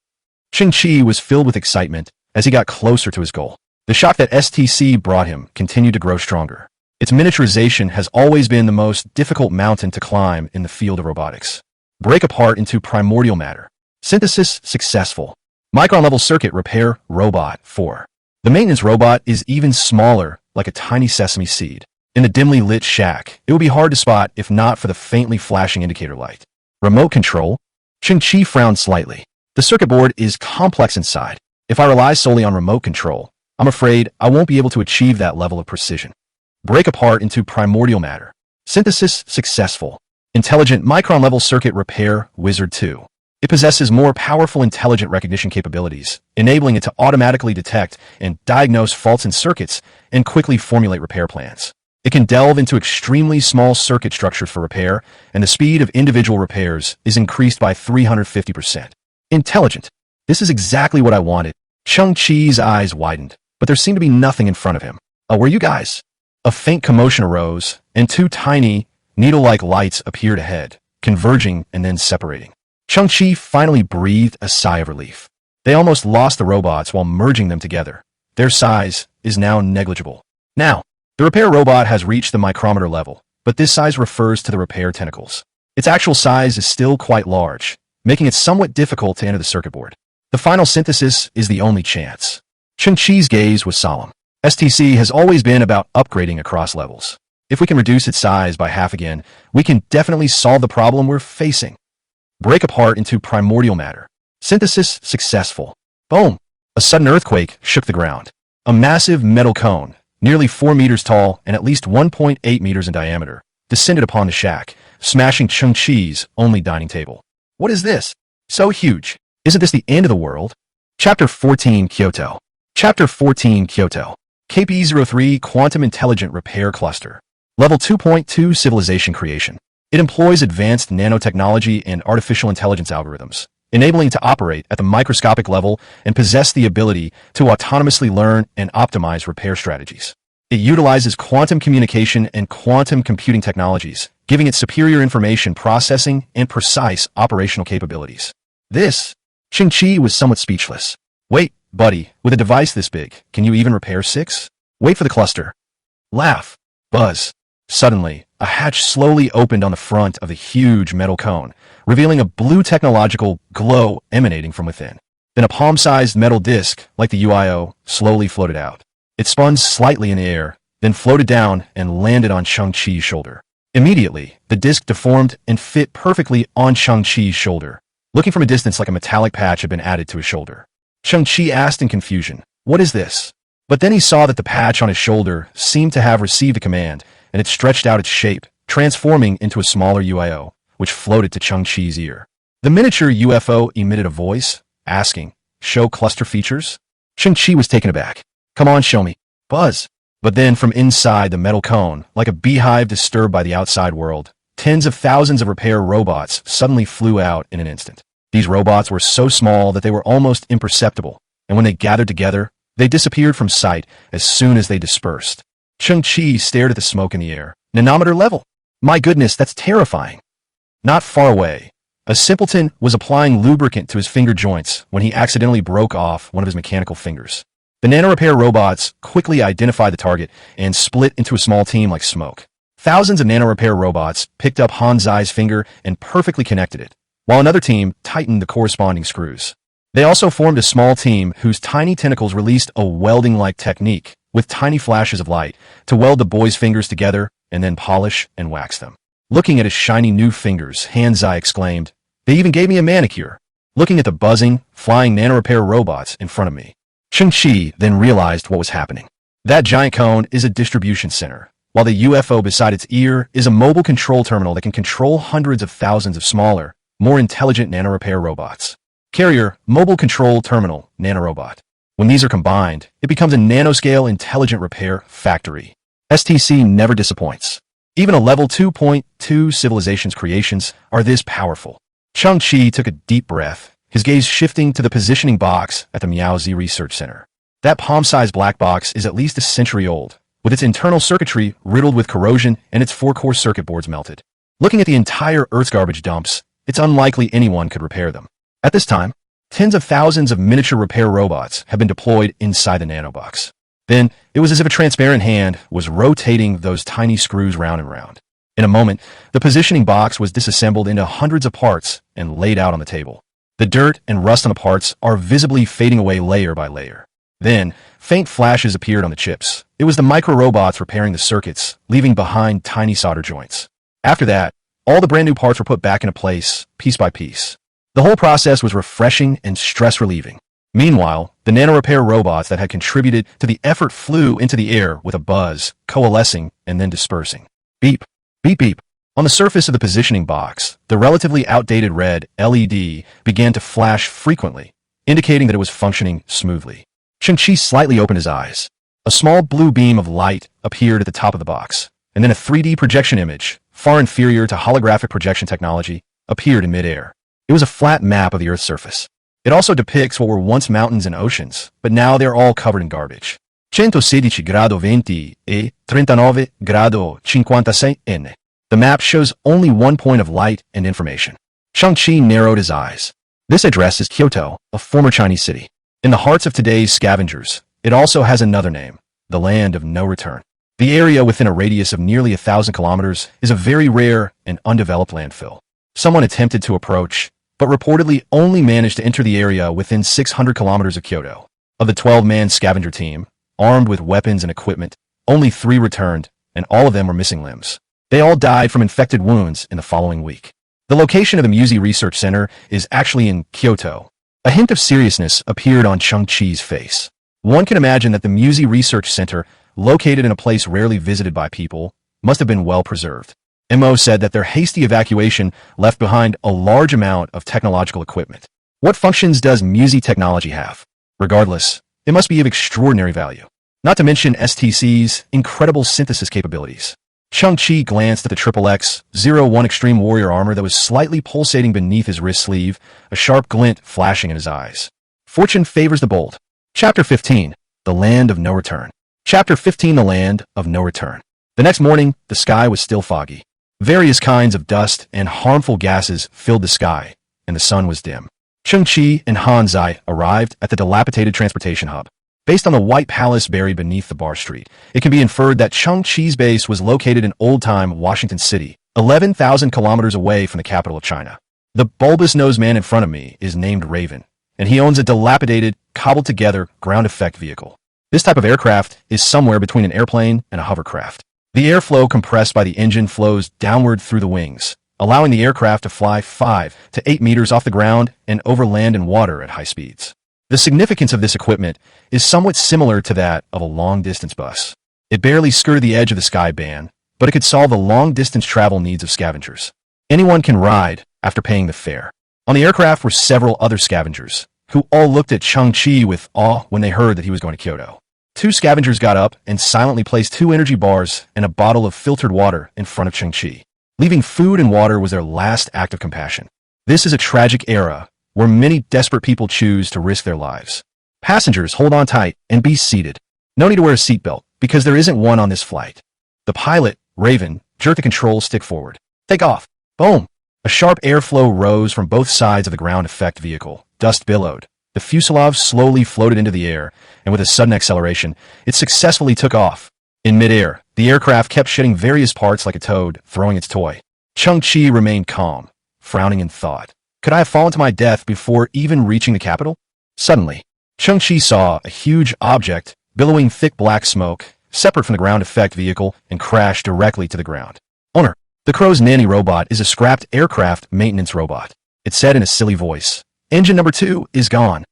Cheng Qi was filled with excitement as he got closer to his goal. The shock that STC brought him continued to grow stronger. Its miniaturization has always been the most difficult mountain to climb in the field of robotics. Break apart into primordial matter. Synthesis successful. Micron-level circuit repair, Robot 4. The maintenance robot is even smaller, like a tiny sesame seed. In the dimly lit shack, it would be hard to spot if not for the faintly flashing indicator light. Remote control? Cheng Qi frowned slightly. The circuit board is complex inside. If I rely solely on remote control, I'm afraid I won't be able to achieve that level of precision. Break apart into primordial matter. Synthesis successful. Intelligent micron-level circuit repair, Wizard 2. It possesses more powerful intelligent recognition capabilities, enabling it to automatically detect and diagnose faults in circuits and quickly formulate repair plans. It can delve into extremely small circuit structures for repair, and the speed of individual repairs is increased by 350%. Intelligent. This is exactly what I wanted. Cheng Qi's eyes widened, but there seemed to be nothing in front of him. Were you guys? A faint commotion arose, and two tiny, needle-like lights appeared ahead, converging and then separating. Cheng Qi finally breathed a sigh of relief. They almost lost the robots while merging them together. Their size is now negligible. Now, the repair robot has reached the micrometer level, but this size refers to the repair tentacles. Its actual size is still quite large, making it somewhat difficult to enter the circuit board. The final synthesis is the only chance. Cheng Qi's gaze was solemn. STC has always been about upgrading across levels. If we can reduce its size by half again, we can definitely solve the problem we're facing. Break apart into primordial matter. Synthesis successful. Boom! A sudden earthquake shook the ground. A massive metal cone, nearly 4 meters tall and at least 1.8 meters in diameter, descended upon the shack, smashing Cheng Qi's only dining table. What is this? So huge. Isn't this the end of the world? Chapter 14 Kyoto. Chapter 14 Kyoto. KP-03 Quantum Intelligent Repair Cluster. Level 2.2 Civilization Creation. It employs advanced nanotechnology and artificial intelligence algorithms, enabling it to operate at the microscopic level and possess the ability to autonomously learn and optimize repair strategies. It utilizes quantum communication and quantum computing technologies, giving it superior information processing and precise operational capabilities. Cheng Qi was somewhat speechless. Wait, buddy, with a device this big, can you even repair 6? Wait for the cluster. Laugh. Buzz. Suddenly, a hatch slowly opened on the front of the huge metal cone, revealing a blue technological glow emanating from within. Then a palm-sized metal disc, like the UIO, slowly floated out. It spun slightly in the air, then floated down and landed on Cheng Qi's shoulder. Immediately, the disc deformed and fit perfectly on Cheng Qi's shoulder, looking from a distance like a metallic patch had been added to his shoulder. Cheng Qi asked in confusion, "What is this?" But then he saw that the patch on his shoulder seemed to have received a command, and it stretched out its shape, transforming into a smaller UIO, which floated to Cheng Qi's ear. The miniature UFO emitted a voice, asking, "Show cluster features?" Cheng Qi was taken aback. "Come on, show me." Buzz. But then from inside the metal cone, like a beehive disturbed by the outside world, Tens of thousands of repair robots suddenly flew out in an instant. These robots were so small that they were almost imperceptible, and when they gathered together, they disappeared from sight as soon as they dispersed. Cheng Qi stared at the smoke in the air. Nanometer level. My goodness, that's terrifying. Not far away, a simpleton was applying lubricant to his finger joints when he accidentally broke off one of his mechanical fingers. The nano-repair robots quickly identified the target and split into a small team like smoke. Thousands of nano-repair robots picked up Hansi's finger and perfectly connected it, while another team tightened the corresponding screws. They also formed a small team whose tiny tentacles released a welding-like technique with tiny flashes of light to weld the boy's fingers together and then polish and wax them. Looking at his shiny new fingers, Hansi exclaimed, "They even gave me a manicure." Looking at the buzzing, flying nano-repair robots in front of me, Cheng Qi then realized what was happening. That giant cone is a distribution center, while the UFO beside its ear is a mobile control terminal that can control hundreds of thousands of smaller, more intelligent nano-repair robots. Carrier, mobile control terminal, nanorobot. When these are combined, it becomes a nanoscale intelligent repair factory. STC never disappoints. Even a level 2.2 civilization's creations are this powerful. Cheng Qi took a deep breath, his gaze shifting to the positioning box at the Miaozi Research Center. That palm-sized black box is at least a century old, with its internal circuitry riddled with corrosion and its 4-core circuit boards melted. Looking at the entire Earth's garbage dumps, it's unlikely anyone could repair them. At this time, tens of thousands of miniature repair robots have been deployed inside the nanobox. Then, it was as if a transparent hand was rotating those tiny screws round and round. In a moment, the positioning box was disassembled into hundreds of parts and laid out on the table. The dirt and rust on the parts are visibly fading away layer by layer. Then, faint flashes appeared on the chips. It was the micro-robots repairing the circuits, leaving behind tiny solder joints. After that, all the brand new parts were put back into place, piece by piece. The whole process was refreshing and stress-relieving. Meanwhile, the nano-repair robots that had contributed to the effort flew into the air with a buzz, coalescing and then dispersing. Beep, beep, beep. On the surface of the positioning box, the relatively outdated red LED began to flash frequently, indicating that it was functioning smoothly. Cheng Qi slightly opened his eyes. A small blue beam of light appeared at the top of the box, and then a 3D projection image, far inferior to holographic projection technology, appeared in midair. It was a flat map of the Earth's surface. It also depicts what were once mountains and oceans, but now they're all covered in garbage. 116 grado 20 e 39 grado 56 n. The map shows only one point of light and information. Cheng Qi narrowed his eyes. This address is Kyoto, a former Chinese city. In the hearts of today's scavengers, it also has another name, the land of no return. The area within a radius of nearly 1,000 kilometers is a very rare and undeveloped landfill. Someone attempted to approach, but reportedly only managed to enter the area within 600 kilometers of Kyoto. Of the 12-man scavenger team, armed with weapons and equipment, only 3 returned, and all of them were missing limbs. They all died from infected wounds in the following week. The location of the Miaozi Research Center is actually in Kyoto. A hint of seriousness appeared on Cheng Qi's face. One can imagine that the Miaozi Research Center, located in a place rarely visited by people, must have been well preserved. MO said that their hasty evacuation left behind a large amount of technological equipment. What functions does Miaozi technology have? Regardless, it must be of extraordinary value. Not to mention STC's incredible synthesis capabilities. Cheng Qi glanced at the XXX-01 Extreme Warrior armor that was slightly pulsating beneath his wrist sleeve, a sharp glint flashing in his eyes. Fortune favors the bold. Chapter 15, The Land of No Return. Chapter 15, The Land of No Return. The next morning, the sky was still foggy. Various kinds of dust and harmful gases filled the sky, and the sun was dim. Cheng Qi and Hansi arrived at the dilapidated transportation hub. Based on the White Palace buried beneath the bar street, it can be inferred that Cheng Qi's base was located in old-time Washington City, 11,000 kilometers away from the capital of China. The bulbous-nosed man in front of me is named Raven, and he owns a dilapidated, cobbled-together ground-effect vehicle. This type of aircraft is somewhere between an airplane and a hovercraft. The airflow compressed by the engine flows downward through the wings, allowing the aircraft to fly 5 to 8 meters off the ground and over land and water at high speeds. The significance of this equipment is somewhat similar to that of a long-distance bus. It barely skirted the edge of the sky band, but it could solve the long-distance travel needs of scavengers. Anyone can ride after paying the fare. On the aircraft were several other scavengers, who all looked at Cheng Qi with awe when they heard that he was going to Kyoto. 2 scavengers got up and silently placed 2 energy bars and a bottle of filtered water in front of Cheng Qi. Leaving food and water was their last act of compassion. This is a tragic era where many desperate people choose to risk their lives. Passengers, hold on tight and be seated. No need to wear a seatbelt because there isn't one on this flight. The pilot, Raven, jerked the control stick forward. Take off. Boom. A sharp airflow rose from both sides of the ground effect vehicle. Dust billowed. The fuselage slowly floated into the air, and with a sudden acceleration, it successfully took off. In midair, the aircraft kept shedding various parts like a toad throwing its toy. Cheng Qi remained calm, frowning in thought. Could I have fallen to my death before even reaching the capital? Suddenly, Cheng Qi saw a huge object, billowing thick black smoke, separate from the ground effect vehicle, and crashed directly to the ground. Owner, the crow's nanny robot is a scrapped aircraft maintenance robot. It said in a silly voice. Engine number 2 is gone.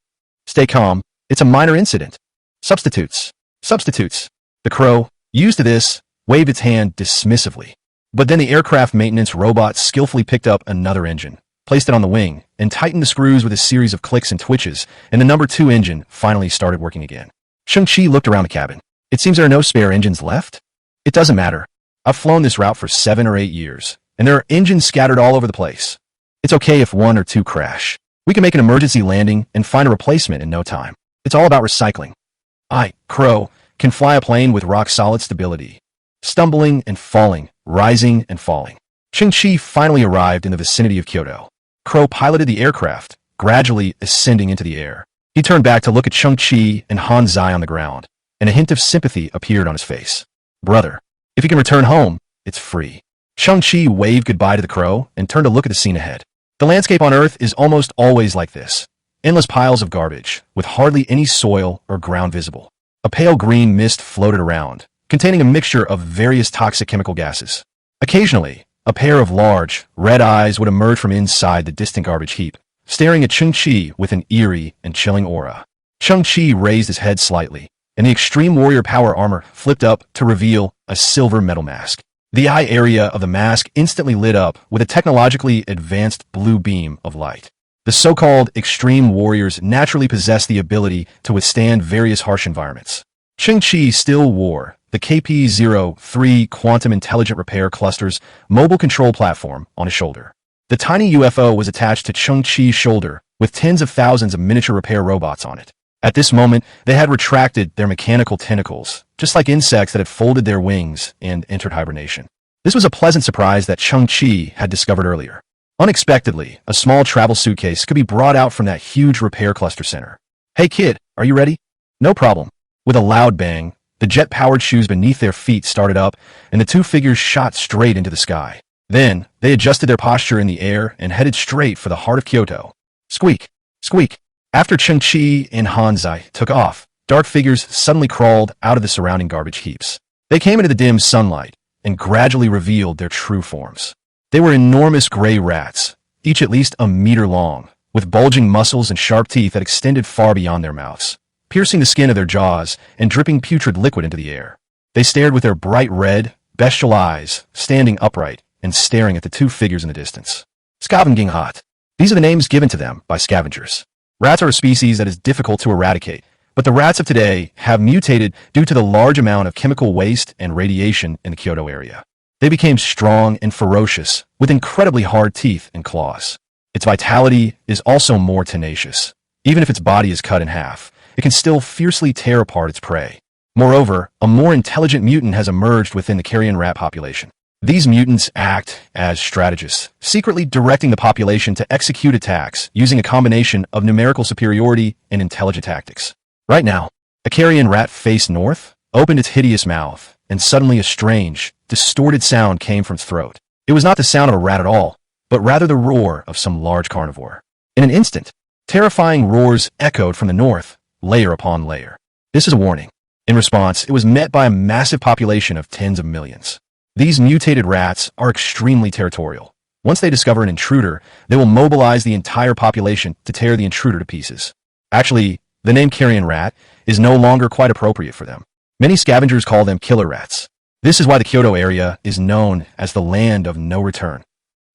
Stay calm. It's a minor incident. Substitutes. Substitutes. The crow, used to this, waved its hand dismissively. But then the aircraft maintenance robot skillfully picked up another engine, placed it on the wing, and tightened the screws with a series of clicks and twitches, and the number 2 engine finally started working again. Cheng Qi looked around the cabin. It seems there are no spare engines left. It doesn't matter. I've flown this route for 7 or 8 years, and there are engines scattered all over the place. It's okay if 1 or 2 crash. We can make an emergency landing and find a replacement in no time. It's all about recycling. I, Crow, can fly a plane with rock-solid stability. Stumbling and falling, rising and falling. Cheng Qi finally arrived in the vicinity of Kyoto. Crow piloted the aircraft, gradually ascending into the air. He turned back to look at Cheng Qi and Hansi on the ground, and a hint of sympathy appeared on his face. Brother, if you can return home, it's free. Cheng Qi waved goodbye to the crow and turned to look at the scene ahead. The landscape on Earth is almost always like this. Endless piles of garbage, with hardly any soil or ground visible. A pale green mist floated around, containing a mixture of various toxic chemical gases. Occasionally, a pair of large, red eyes would emerge from inside the distant garbage heap, staring at Cheng Qi with an eerie and chilling aura. Cheng Qi raised his head slightly, and the Extreme Warrior Power armor flipped up to reveal a silver metal mask. The eye area of the mask instantly lit up with a technologically advanced blue beam of light. The so-called Extreme Warriors naturally possess the ability to withstand various harsh environments. Cheng Qi still wore the KP-03 Quantum Intelligent Repair Cluster's mobile control platform on his shoulder. The tiny UFO was attached to Cheng Qi's shoulder with tens of thousands of miniature repair robots on it. At this moment, they had retracted their mechanical tentacles, just like insects that had folded their wings and entered hibernation. This was a pleasant surprise that Cheng Qi had discovered earlier. Unexpectedly, a small travel suitcase could be brought out from that huge repair cluster center. Hey kid, are you ready? No problem. With a loud bang, the jet-powered shoes beneath their feet started up, and the 2 figures shot straight into the sky. Then, they adjusted their posture in the air and headed straight for the heart of Kyoto. Squeak! Squeak! After Cheng Qi and Hansi took off, dark figures suddenly crawled out of the surrounding garbage heaps. They came into the dim sunlight and gradually revealed their true forms. They were enormous gray rats, each at least a meter long, with bulging muscles and sharp teeth that extended far beyond their mouths, piercing the skin of their jaws and dripping putrid liquid into the air. They stared with their bright red, bestial eyes, standing upright and staring at the 2 figures in the distance. Scavenger. These are the names given to them by scavengers. Rats are a species that is difficult to eradicate, but the rats of today have mutated due to the large amount of chemical waste and radiation in the Kyoto area. They became strong and ferocious, with incredibly hard teeth and claws. Its vitality is also more tenacious. Even if its body is cut in half, it can still fiercely tear apart its prey. Moreover, a more intelligent mutant has emerged within the carrion rat population. These mutants act as strategists, secretly directing the population to execute attacks using a combination of numerical superiority and intelligent tactics. Right now, a carrion rat faced north, opened its hideous mouth, and suddenly a strange, distorted sound came from its throat. It was not the sound of a rat at all, but rather the roar of some large carnivore. In an instant, terrifying roars echoed from the north, layer upon layer. This is a warning. In response, it was met by a massive population of tens of millions. These mutated rats are extremely territorial. Once they discover an intruder, they will mobilize the entire population to tear the intruder to pieces. Actually, the name carrion rat is no longer quite appropriate for them. Many scavengers call them killer rats. This is why the Kyoto area is known as the land of no return.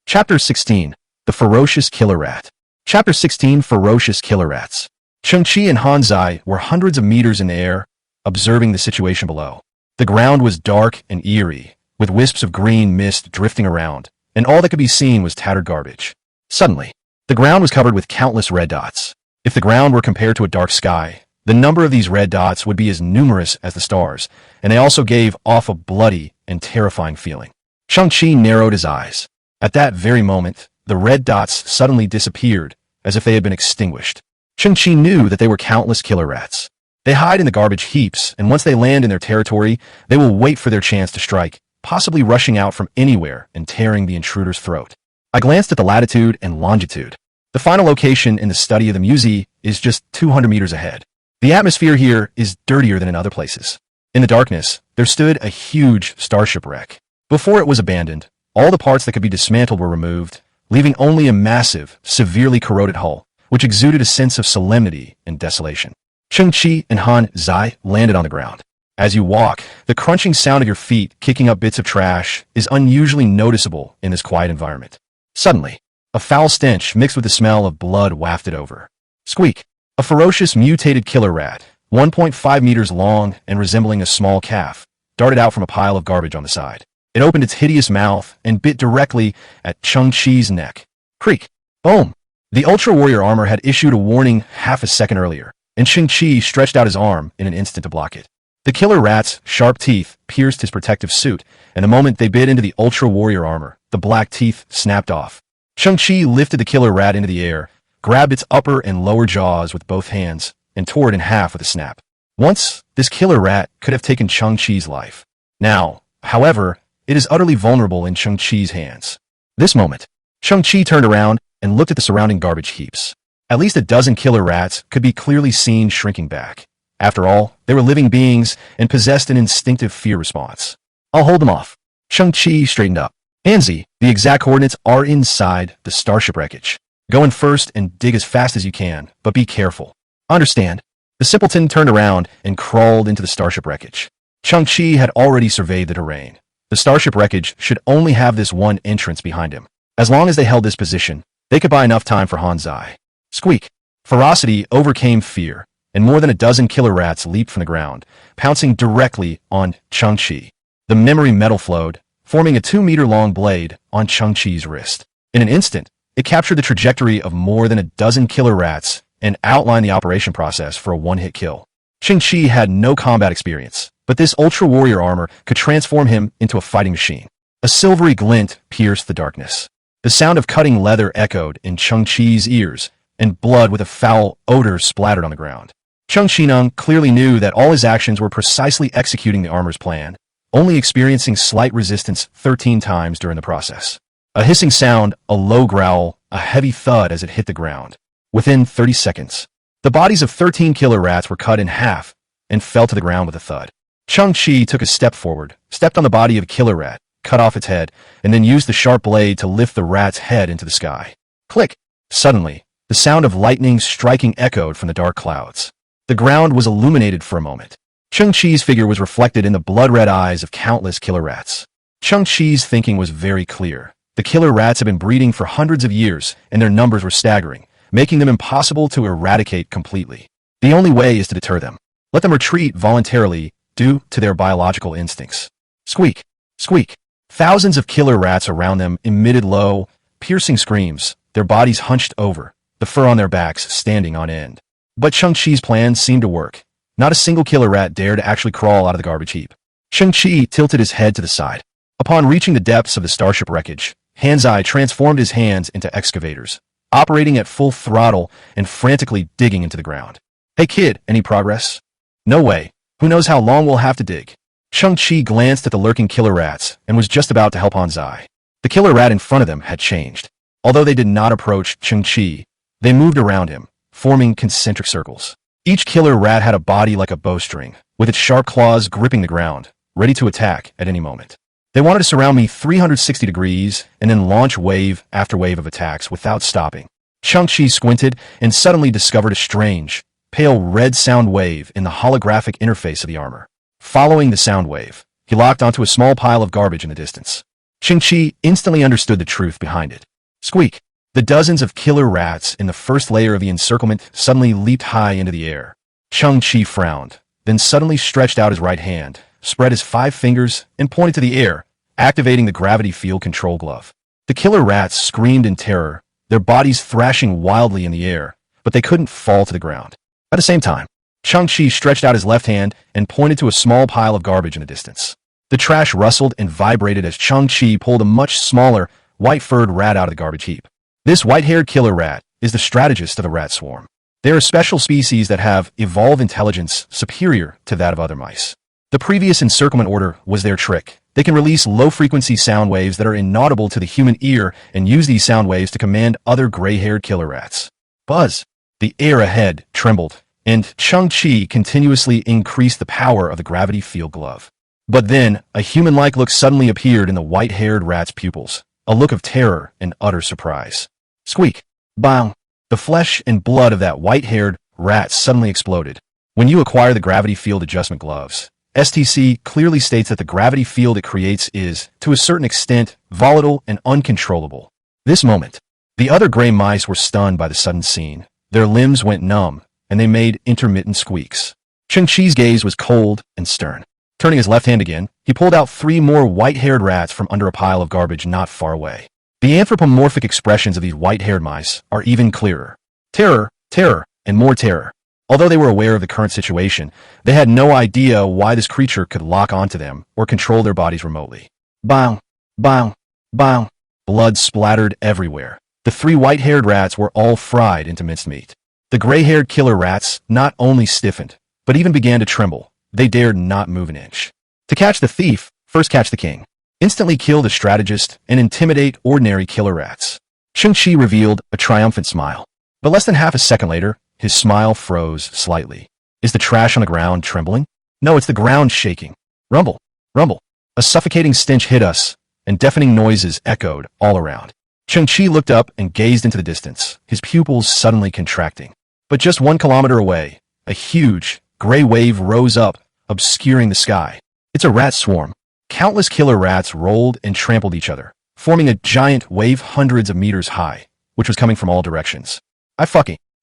Chapter 16. The Ferocious Killer Rat. Chapter 16. Ferocious Killer Rats. Cheng Qi and Hansi were hundreds of meters in the air, observing the situation below. The ground was dark and eerie, with wisps of green mist drifting around, and all that could be seen was tattered garbage. Suddenly, the ground was covered with countless red dots. If the ground were compared to a dark sky, the number of these red dots would be as numerous as the stars, and they also gave off a bloody and terrifying feeling. Cheng Qi narrowed his eyes. At that very moment, the red dots suddenly disappeared, as if they had been extinguished. Cheng Qi knew that they were countless killer rats. They hide in the garbage heaps, and once they land in their territory, they will wait for their chance to strike, possibly rushing out from anywhere and tearing the intruder's throat. I glanced at the latitude and longitude. The final location in the study of the Musi is just 200 meters ahead. The atmosphere here is dirtier than in other places. In the darkness, there stood a huge starship wreck. Before it was abandoned, all the parts that could be dismantled were removed, leaving only a massive, severely corroded hull, which exuded a sense of solemnity and desolation. Cheng Qi and Hansi landed on the ground. As you walk, the crunching sound of your feet kicking up bits of trash is unusually noticeable in this quiet environment. Suddenly, a foul stench mixed with the smell of blood wafted over. Squeak! A ferocious mutated killer rat, 1.5 meters long and resembling a small calf, darted out from a pile of garbage on the side. It opened its hideous mouth and bit directly at Cheng Qi's neck. Creak! Boom! The Ultra Warrior armor had issued a warning half a second earlier, and Cheng Qi stretched out his arm in an instant to block it. The killer rat's sharp teeth pierced his protective suit, and the moment they bit into the Ultra Warrior armor, the black teeth snapped off. Cheng Qi lifted the killer rat into the air, grabbed its upper and lower jaws with both hands, and tore it in half with a snap. Once, this killer rat could have taken Cheng Qi's life. Now, however, it is utterly vulnerable in Cheng Qi's hands. This moment, Cheng Qi turned around and looked at the surrounding garbage heaps. At least a dozen killer rats could be clearly seen shrinking back. After all, they were living beings and possessed an instinctive fear response. I'll hold them off. Cheng Qi straightened up. Hansi, the exact coordinates are inside the starship wreckage. Go in first and dig as fast as you can, but be careful. Understand. The simpleton turned around and crawled into the starship wreckage. Cheng Qi had already surveyed the terrain. The starship wreckage should only have this one entrance behind him. As long as they held this position, they could buy enough time for Hansi. Squeak! Ferocity overcame fear, and more than a dozen killer rats leaped from the ground, pouncing directly on Cheng Qi. The memory metal flowed, forming a 2-meter-long blade on Cheng Qi's wrist. In an instant, it captured the trajectory of more than a dozen killer rats and outlined the operation process for a one-hit kill. Cheng Qi had no combat experience, but this Ultra Warrior armor could transform him into a fighting machine. A silvery glint pierced the darkness. The sound of cutting leather echoed in Cheng Qi's ears, and blood with a foul odor splattered on the ground. Cheng Qi clearly knew that all his actions were precisely executing the armor's plan, only experiencing slight resistance 13 times during the process. A hissing sound, a low growl, a heavy thud as it hit the ground. Within 30 seconds, the bodies of 13 killer rats were cut in half and fell to the ground with a thud. Cheng Qi took a step forward, stepped on the body of a killer rat, cut off its head, and then used the sharp blade to lift the rat's head into the sky. Click! Suddenly, the sound of lightning striking echoed from the dark clouds. The ground was illuminated for a moment. Cheng Qi's figure was reflected in the blood-red eyes of countless killer rats. Cheng Qi's thinking was very clear. The killer rats had been breeding for hundreds of years, and their numbers were staggering, making them impossible to eradicate completely. The only way is to deter them. Let them retreat voluntarily due to their biological instincts. Squeak! Squeak! Thousands of killer rats around them emitted low, piercing screams, their bodies hunched over, the fur on their backs standing on end. But Cheng Qi's plan seemed to work. Not a single killer rat dared to actually crawl out of the garbage heap. Cheng Qi tilted his head to the side. Upon reaching the depths of the starship wreckage, Hansi transformed his hands into excavators, operating at full throttle and frantically digging into the ground. Hey kid, any progress? No way. Who knows how long we'll have to dig? Cheng Qi glanced at the lurking killer rats and was just about to help Hansi. The killer rat in front of them had changed. Although they did not approach Cheng Qi, they moved around him, forming concentric circles. Each killer rat had a body like a bowstring, with its sharp claws gripping the ground, ready to attack at any moment. They wanted to surround me 360 degrees and then launch wave after wave of attacks without stopping. Cheng Qi squinted and suddenly discovered a strange, pale red sound wave in the holographic interface of the armor. Following the sound wave, he locked onto a small pile of garbage in the distance. Cheng Qi instantly understood the truth behind it. Squeak! The dozens of killer rats in the first layer of the encirclement suddenly leaped high into the air. Cheng Qi frowned, then suddenly stretched out his right hand, spread his 5 fingers, and pointed to the air, activating the gravity field control glove. The The killer rats screamed in terror, their bodies thrashing wildly in the air, but they couldn't fall to the ground. At the same time, Cheng Qi stretched out his left hand and pointed to a small pile of garbage in the distance. The trash rustled and vibrated as Cheng Qi pulled a much smaller, white-furred rat out of the garbage heap. This white-haired killer rat is the strategist of the rat swarm. They are a special species that have evolved intelligence superior to that of other mice. The previous encirclement order was their trick. They can release low-frequency sound waves that are inaudible to the human ear and use these sound waves to command other gray-haired killer rats. Buzz! The air ahead trembled, and Cheng Qi continuously increased the power of the gravity field glove. But then, a human-like look suddenly appeared in the white-haired rat's pupils, a look of terror and utter surprise. Squeak! Bang! The flesh and blood of that white-haired rat suddenly exploded. When you acquire the gravity field adjustment gloves, STC clearly states that the gravity field it creates is, to a certain extent, volatile and uncontrollable. This moment, the other gray mice were stunned by the sudden scene. Their limbs went numb, and they made intermittent squeaks. Cheng Qi's gaze was cold and stern. Turning his left hand again, he pulled out 3 more white-haired rats from under a pile of garbage not far away. The anthropomorphic expressions of these white-haired mice are even clearer. Terror, terror, and more terror. Although they were aware of the current situation, they had no idea why this creature could lock onto them or control their bodies remotely. Bang! Bang! Bang! Blood splattered everywhere. The 3 white-haired rats were all fried into minced meat. The gray-haired killer rats not only stiffened, but even began to tremble. They dared not move an inch. To catch the thief, first catch the king. Instantly kill the strategist and intimidate ordinary killer rats. Cheng Qi revealed a triumphant smile. But less than half a second later, his smile froze slightly. Is the trash on the ground trembling? No, it's the ground shaking. Rumble, rumble. A suffocating stench hit us, and deafening noises echoed all around. Cheng Qi looked up and gazed into the distance, his pupils suddenly contracting. But just 1 kilometer away, a huge, gray wave rose up, obscuring the sky. It's a rat swarm. Countless killer rats rolled and trampled each other, forming a giant wave hundreds of meters high, which was coming from all directions.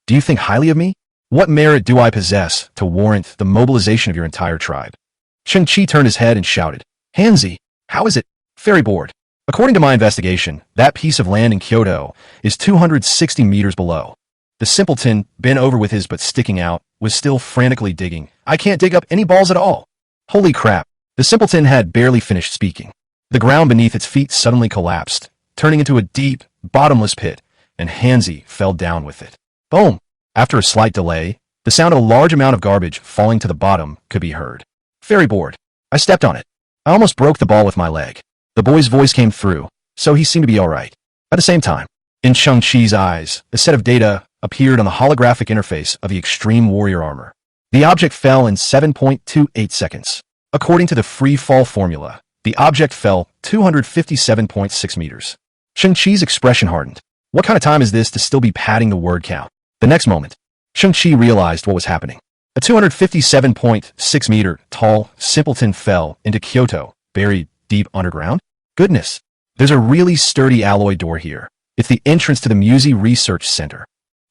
Do you think highly of me? What merit do I possess to warrant the mobilization of your entire tribe? Cheng Qi turned his head and shouted, Hansi, how is it? Ferry board. According to my investigation, that piece of land in Kyoto is 260 meters below. The simpleton, bent over with his butt sticking out, was still frantically digging. I can't dig up any balls at all. Holy crap. The simpleton had barely finished speaking. The ground beneath its feet suddenly collapsed, turning into a deep, bottomless pit, and Hansi fell down with it. Boom! After a slight delay, the sound of a large amount of garbage falling to the bottom could be heard. Ferry board. I stepped on it. I almost broke the ball with my leg. The boy's voice came through, so he seemed to be all right. At the same time, in Cheng Qi's eyes, a set of data appeared on the holographic interface of the Extreme Warrior armor. The object fell in 7.28 seconds. According to the free fall formula, the object fell 257.6 meters. Cheng Qi's expression hardened. What kind of time is this to still be padding the word count? The next moment, Cheng Qi realized what was happening. A 257.6 meter tall simpleton fell into Kyoto, buried deep underground. Goodness, there's a really sturdy alloy door here. It's the entrance to the Hansi Research Center.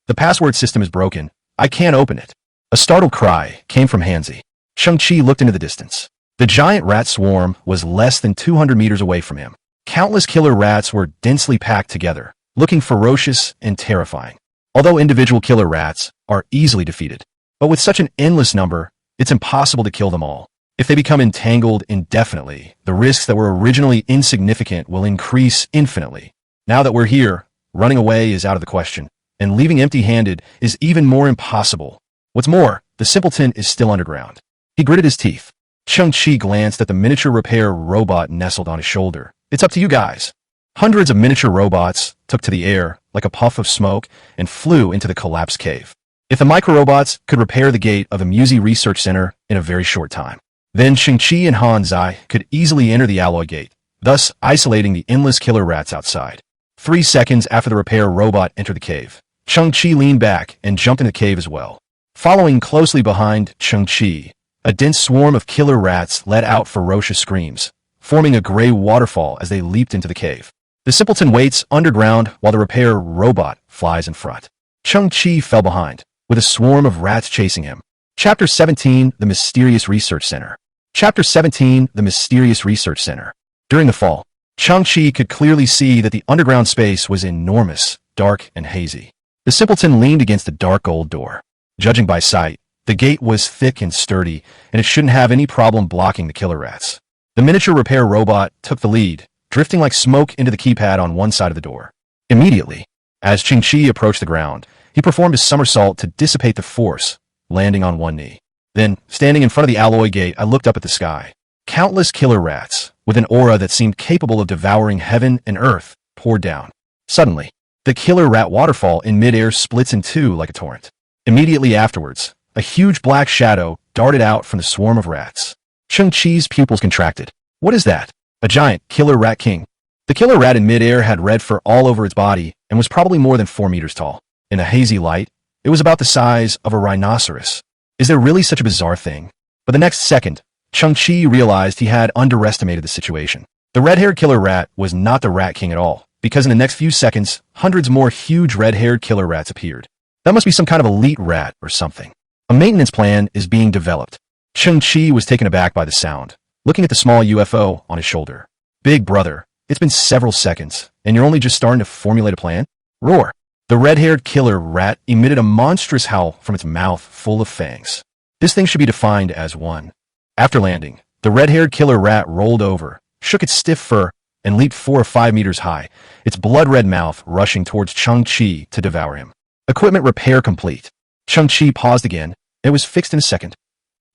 The password system is broken. I can't open it. A startled cry came from Hansi. Cheng Qi looked into the distance. The giant rat swarm was less than 200 meters away from him. Countless killer rats were densely packed together, looking ferocious and terrifying. Although individual killer rats are easily defeated, but with such an endless number, it's impossible to kill them all. If they become entangled indefinitely, the risks that were originally insignificant will increase infinitely. Now that we're here, running away is out of the question, and leaving empty-handed is even more impossible. What's more, the simpleton is still underground. He gritted his teeth. Cheng Qi glanced at the miniature repair robot nestled on his shoulder. It's up to you guys. Hundreds of miniature robots took to the air like a puff of smoke and flew into the collapsed cave. If the micro-robots could repair the gate of the Hansi Research Center in a very short time, then Cheng Qi and Hansi could easily enter the alloy gate, thus isolating the endless killer rats outside. 3 seconds after the repair robot entered the cave, Cheng Qi leaned back and jumped in the cave as well. Following closely behind Cheng Qi, a dense swarm of killer rats let out ferocious screams, forming a gray waterfall as they leaped into the cave. The simpleton waits underground while the repair robot flies in front. Cheng Qi fell behind, with a swarm of rats chasing him. Chapter 17, The Mysterious Research Center. Chapter 17, The Mysterious Research Center. During the fall, Cheng Qi could clearly see that the underground space was enormous, dark, and hazy. The simpleton leaned against the dark old door. Judging by sight, the gate was thick and sturdy, and it shouldn't have any problem blocking the killer rats. The miniature repair robot took the lead, drifting like smoke into the keypad on one side of the door. Immediately, as Cheng Qi approached the ground, he performed a somersault to dissipate the force, landing on one knee. Then, standing in front of the alloy gate, I looked up at the sky. Countless killer rats, with an aura that seemed capable of devouring heaven and earth, poured down. Suddenly, the killer rat waterfall in midair splits in two like a torrent. Immediately afterwards, a huge black shadow darted out from the swarm of rats. Cheng Qi's pupils contracted. What is that? A giant killer rat king. The killer rat in midair had red fur all over its body and was probably more than 4 meters tall. In the hazy light, it was about the size of a rhinoceros. Is there really such a bizarre thing? But the next second, Cheng Qi realized he had underestimated the situation. The red-haired killer rat was not the rat king at all, because in the next few seconds, hundreds more huge red-haired killer rats appeared. That must be some kind of elite rat or something. A maintenance plan is being developed. Cheng Qi was taken aback by the sound, looking at the small UFO on his shoulder. Big brother, it's been several seconds, and you're only just starting to formulate a plan? Roar. The red-haired killer rat emitted a monstrous howl from its mouth full of fangs. This thing should be defined as one. After landing, the red-haired killer rat rolled over, shook its stiff fur, and leaped 4 or 5 meters high, its blood-red mouth rushing towards Cheng Qi to devour him. Equipment repair complete. Cheng Qi paused again. It was fixed in a second.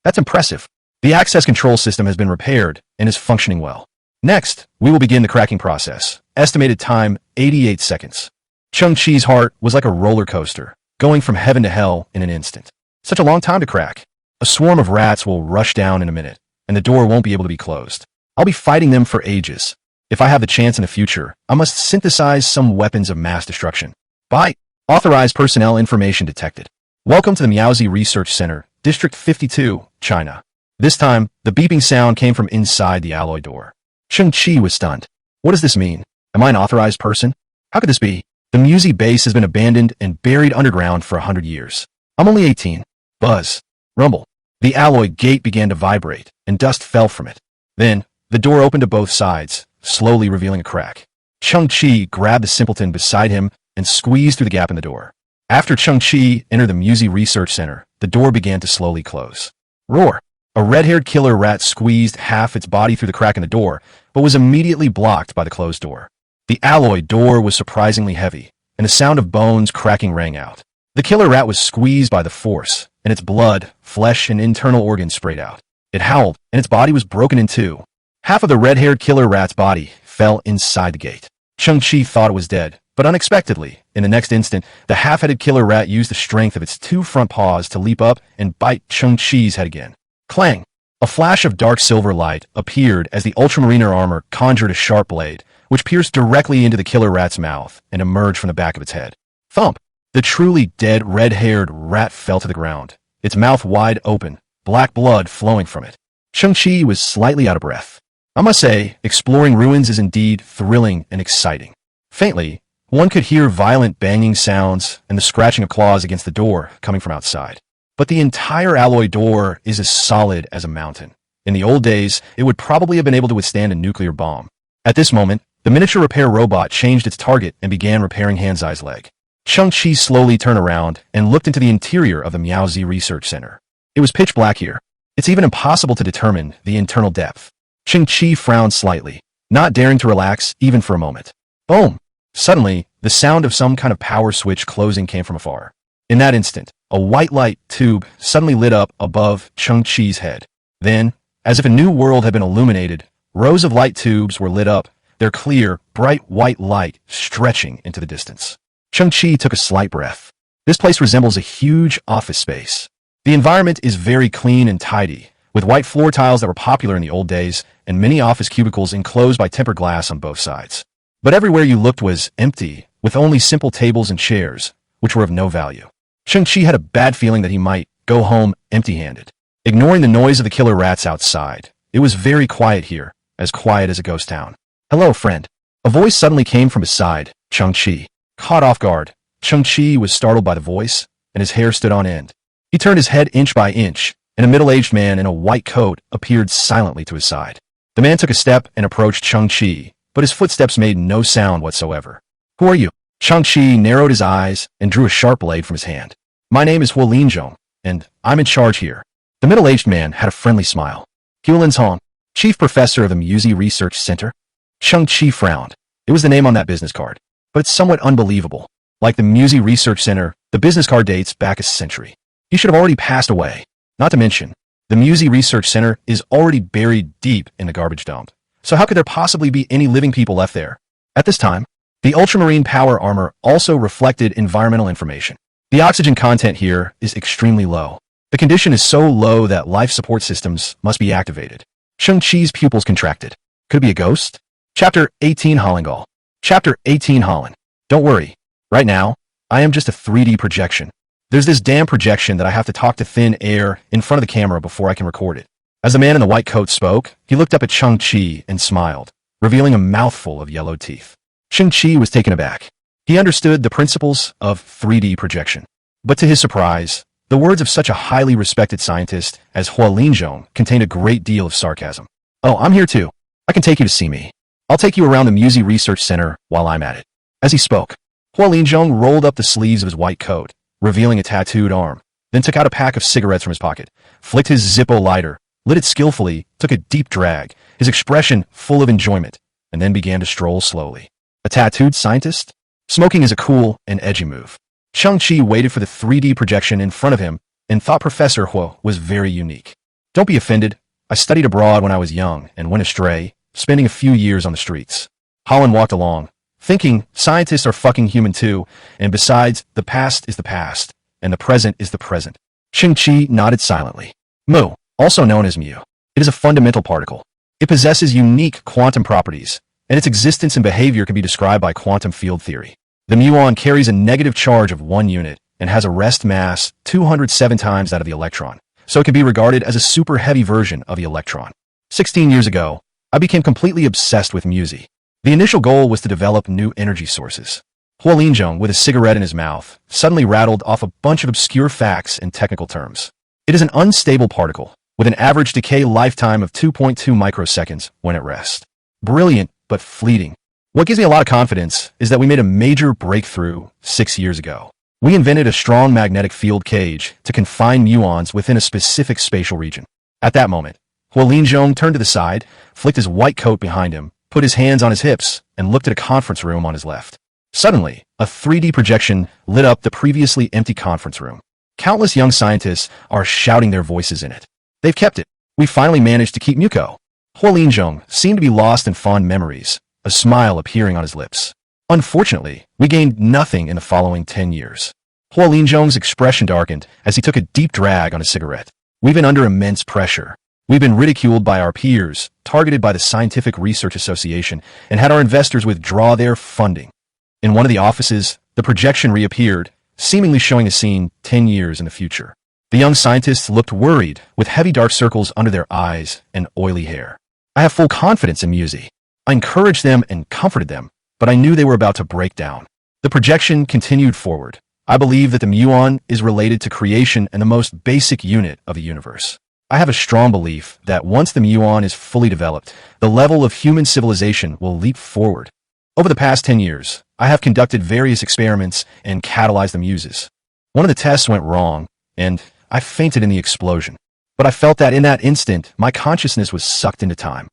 That's impressive. The access control system has been repaired and is functioning well. Next, we will begin the cracking process. Estimated time, 88 seconds. Cheng Qi's heart was like a roller coaster, going from heaven to hell in an instant. Such a long time to crack. A swarm of rats will rush down in a minute, and the door won't be able to be closed. I'll be fighting them for ages. If I have the chance in the future, I must synthesize some weapons of mass destruction. Bye. Authorized personnel information detected. Welcome to the Miaozi Research Center, District 52, China. This time, the beeping sound came from inside the alloy door. Cheng Qi was stunned. What does this mean? Am I an authorized person? How could this be? The Miaozi base has been abandoned and buried underground for 100 years. I'm only 18. Buzz. Rumble. The alloy gate began to vibrate, and dust fell from it. Then, the door opened to both sides, slowly revealing a crack. Cheng Qi grabbed the simpleton beside him and squeezed through the gap in the door. After Cheng Qi entered the Miaozi Research Center, the door began to slowly close. Roar! A red-haired killer rat squeezed half its body through the crack in the door, but was immediately blocked by the closed door. The alloy door was surprisingly heavy, and the sound of bones cracking rang out. The killer rat was squeezed by the force, and its blood, flesh, and internal organs sprayed out. It howled, and its body was broken in two. Half of the red-haired killer rat's body fell inside the gate. Cheng Qi thought it was dead, but unexpectedly, in the next instant, the half-headed killer rat used the strength of its 2 front paws to leap up and bite Cheng Qi's head again. Clang! A flash of dark silver light appeared as the ultramariner armor conjured a sharp blade, which pierced directly into the killer rat's mouth and emerged from the back of its head. Thump! The truly dead red-haired rat fell to the ground, its mouth wide open, black blood flowing from it. Cheng Qi was slightly out of breath. I must say, exploring ruins is indeed thrilling and exciting. Faintly, one could hear violent banging sounds and the scratching of claws against the door coming from outside. But the entire alloy door is as solid as a mountain. In the old days, it would probably have been able to withstand a nuclear bomb. At this moment, the miniature repair robot changed its target and began repairing Hansi's leg. Cheng Qi slowly turned around and looked into the interior of the Miaozi Research Center. It was pitch black here. It's even impossible to determine the internal depth. Cheng Qi frowned slightly, not daring to relax even for a moment. Boom! Suddenly, the sound of some kind of power switch closing came from afar. In that instant, a white light tube suddenly lit up above Cheng Qi's head. Then, as if a new world had been illuminated, rows of light tubes were lit up, their clear, bright white light stretching into the distance. Cheng Qi took a slight breath. This place resembles a huge office space. The environment is very clean and tidy, with white floor tiles that were popular in the old days and many office cubicles enclosed by tempered glass on both sides. But everywhere you looked was empty, with only simple tables and chairs, which were of no value. Cheng Qi had a bad feeling that he might go home empty-handed. Ignoring the noise of the killer rats outside, it was very quiet here, as quiet as a ghost town. Hello, friend. A voice suddenly came from his side. Cheng Qi. Caught off guard, Cheng Qi was startled by the voice, and his hair stood on end. He turned his head inch by inch, and a middle-aged man in a white coat appeared silently to his side. The man took a step and approached Cheng Qi, but his footsteps made no sound whatsoever. Who are you? Cheng Qi narrowed his eyes and drew a sharp blade from his hand. My name is Huolinzhong, and I'm in charge here. The middle-aged man had a friendly smile. Huolinzhong, chief professor of the Musi Research Center? Cheng Qi frowned. It was the name on that business card, but it's somewhat unbelievable. Like the Musi Research Center, the business card dates back a century. He should have already passed away. Not to mention, the Musi Research Center is already buried deep in the garbage dump. So how could there possibly be any living people left there? At this time, the ultramarine power armor also reflected environmental information. The oxygen content here is extremely low. The condition is so low that life support systems must be activated. Cheng Qi's pupils contracted. Could it be a ghost? Chapter 18 Hollangal. Chapter 18 Holland. Don't worry. Right now, I am just a 3D projection. There's this damn projection that I have to talk to thin air in front of the camera before I can record it. As the man in the white coat spoke, he looked up at Cheng Qi and smiled, revealing a mouthful of yellow teeth. Cheng Qi was taken aback. He understood the principles of 3D projection. But to his surprise, the words of such a highly respected scientist as Huolinzhong contained a great deal of sarcasm. Oh, I'm here too. I can take you to see me. I'll take you around the Musi Research Center while I'm at it. As he spoke, Huolinzhong rolled up the sleeves of his white coat, revealing a tattooed arm, then took out a pack of cigarettes from his pocket, flicked his Zippo lighter, lit it skillfully, took a deep drag, his expression full of enjoyment, and then began to stroll slowly. A tattooed scientist? Smoking is a cool and edgy move. Cheng Qi waited for the 3D projection in front of him and thought Professor Huo was very unique. Don't be offended. I studied abroad when I was young and went astray, spending a few years on the streets. Holland walked along, thinking scientists are fucking human too, and besides, the past is the past, and the present is the present. Cheng Qi nodded silently. Mu, also known as mu. It is a fundamental particle. It possesses unique quantum properties, and its existence and behavior can be described by quantum field theory. The muon carries a negative charge of 1 unit and has a rest mass 207 times that of the electron, so it can be regarded as a super heavy version of the electron. 16 years ago, I became completely obsessed with Musi. The initial goal was to develop new energy sources. Huolinzhong, with a cigarette in his mouth, suddenly rattled off a bunch of obscure facts and technical terms. It is an unstable particle, with an average decay lifetime of 2.2 microseconds when at rest. Brilliant, but fleeting. What gives me a lot of confidence is that we made a major breakthrough 6 years ago. We invented a strong magnetic field cage to confine muons within a specific spatial region. At that moment, Huolinzhong turned to the side, flicked his white coat behind him, put his hands on his hips, and looked at a conference room on his left. Suddenly, a 3D projection lit up the previously empty conference room. Countless young scientists are shouting their voices in it. They've kept it. We finally managed to keep Muko. Huolinzhong seemed to be lost in fond memories, a smile appearing on his lips. Unfortunately, we gained nothing in the following 10 years. Huolinzhong's expression darkened as he took a deep drag on his cigarette. We've been under immense pressure. We've been ridiculed by our peers, targeted by the Scientific Research Association, and had our investors withdraw their funding. In one of the offices, the projection reappeared, seemingly showing a scene 10 years in the future. The young scientists looked worried, with heavy dark circles under their eyes and oily hair. I have full confidence in Musi. I encouraged them and comforted them, but I knew they were about to break down. The projection continued forward. I believe that the muon is related to creation and the most basic unit of the universe. I have a strong belief that once the muon is fully developed, the level of human civilization will leap forward. Over the past 10 years, I have conducted various experiments and catalyzed the muses. One of the tests went wrong, and I fainted in the explosion. But I felt that in that instant, my consciousness was sucked into time.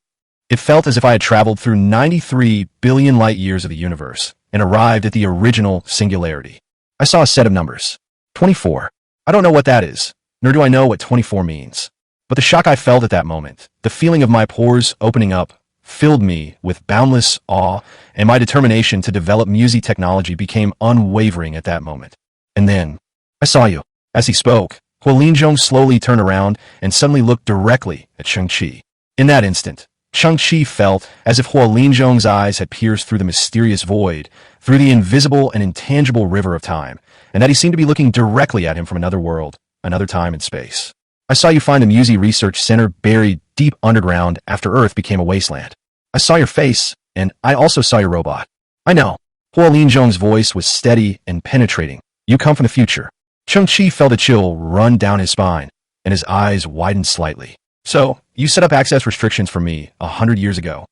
It felt as if I had traveled through 93 billion light years of the universe and arrived at the original singularity. I saw a set of numbers. 24. I don't know what that is, nor do I know what 24 means. But the shock I felt at that moment, the feeling of my pores opening up, filled me with boundless awe, and my determination to develop Musi technology became unwavering at that moment. And then, I saw you. As he spoke, Huolinzhong slowly turned around and suddenly looked directly at Cheng Qi. In that instant, Cheng Qi felt as if Huolinzhong's eyes had pierced through the mysterious void, through the invisible and intangible river of time, and that he seemed to be looking directly at him from another world, another time and space. I saw you find the Musi Research Center buried deep underground after Earth became a wasteland. I saw your face, and I also saw your robot. I know. Huolinzhong's voice was steady and penetrating. You come from the future. Cheng Qi felt a chill run down his spine, and his eyes widened slightly. So, you set up access restrictions for me 100 years ago.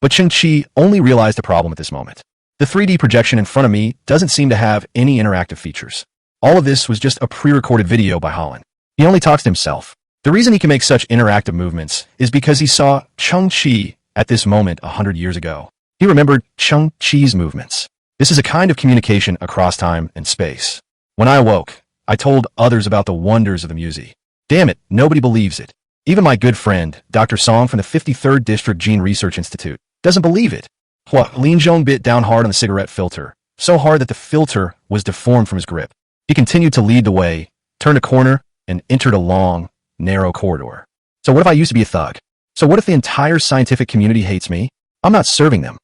But Cheng Qi only realized the problem at this moment. The 3D projection in front of me doesn't seem to have any interactive features. All of this was just a pre-recorded video by Holland. He only talks to himself. The reason he can make such interactive movements is because he saw Cheng Qi at this moment 100 years ago. He remembered Cheng Qi's movements. This is a kind of communication across time and space. When I awoke, I told others about the wonders of the music. Damn it, nobody believes it. Even my good friend, Dr. Song from the 53rd District Gene Research Institute, doesn't believe it. Lin Zhong bit down hard on the cigarette filter, so hard that the filter was deformed from his grip. He continued to lead the way, turned a corner, and entered a long, narrow corridor. So what if I used to be a thug? So what if the entire scientific community hates me? I'm not serving them.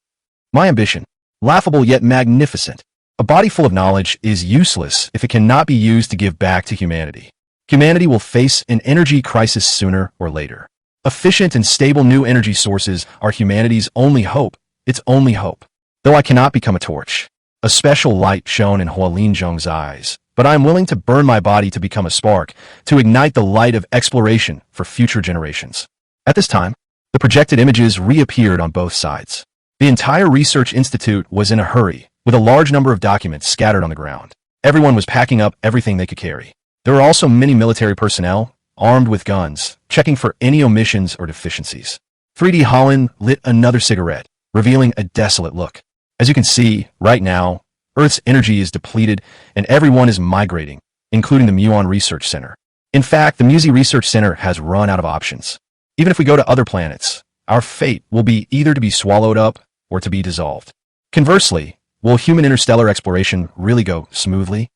My ambition, laughable yet magnificent. A body full of knowledge is useless if it cannot be used to give back to humanity. Humanity will face an energy crisis sooner or later. Efficient and stable new energy sources are humanity's only hope. Its only hope. Though I cannot become a torch, a special light shone in Lin Zhong's eyes, but I am willing to burn my body to become a spark, to ignite the light of exploration for future generations. At this time, the projected images reappeared on both sides. The entire research institute was in a hurry, with a large number of documents scattered on the ground. Everyone was packing up everything they could carry. There were also many military personnel, armed with guns, checking for any omissions or deficiencies. 3D Holland lit another cigarette, revealing a desolate look. As you can see, right now, Earth's energy is depleted and everyone is migrating, including the Muon Research Center. In fact, the Musi Research Center has run out of options. Even if we go to other planets, our fate will be either to be swallowed up or to be dissolved. Conversely, will human interstellar exploration really go smoothly?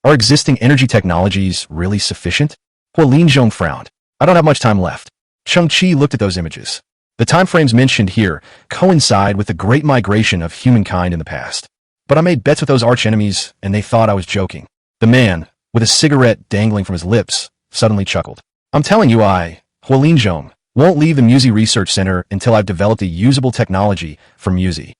Are existing energy technologies really sufficient? Lin Zhong frowned. I don't have much time left. Cheng Qi looked at those images. The timeframes mentioned here coincide with the great migration of humankind in the past. But I made bets with those archenemies, and they thought I was joking. The man, with a cigarette dangling from his lips, suddenly chuckled. I'm telling you Lin Zhong, won't leave the Musi Research Center until I've developed a usable technology for Musi.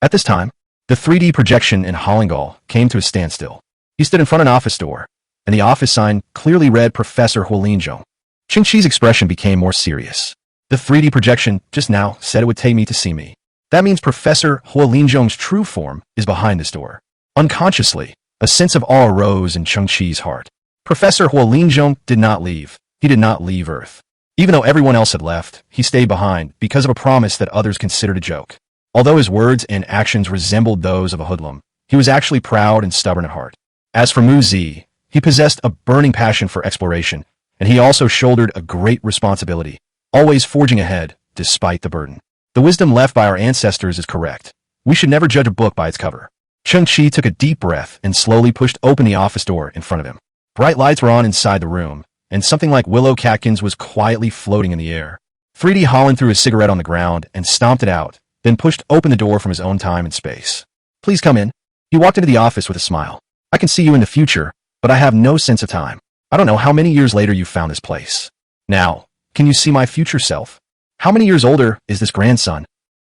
At this time, the 3D projection in Hollingal came to a standstill. He stood in front of an office door, and the office sign clearly read Professor Lin Zhong. Cheng Qi's expression became more serious. The 3D projection just now said it would take me to see me. That means Professor Lin Zhong's true form is behind this door. Unconsciously, a sense of awe arose in Cheng Qi's heart. Professor Lin Zhong did not leave. He did not leave Earth. Even though everyone else had left, he stayed behind because of a promise that others considered a joke. Although his words and actions resembled those of a hoodlum, he was actually proud and stubborn at heart. As for Mu Zi, he possessed a burning passion for exploration, and he also shouldered a great responsibility, always forging ahead, despite the burden. The wisdom left by our ancestors is correct. We should never judge a book by its cover. Cheng Qi took a deep breath and slowly pushed open the office door in front of him. Bright lights were on inside the room, and something like willow catkins was quietly floating in the air. 3D Holland threw his cigarette on the ground and stomped it out, then pushed open the door from his own time and space. Please come in. He walked into the office with a smile. I can see you in the future, but I have no sense of time. I don't know how many years later you found this place. Now, can you see my future self? How many years older is this grandson?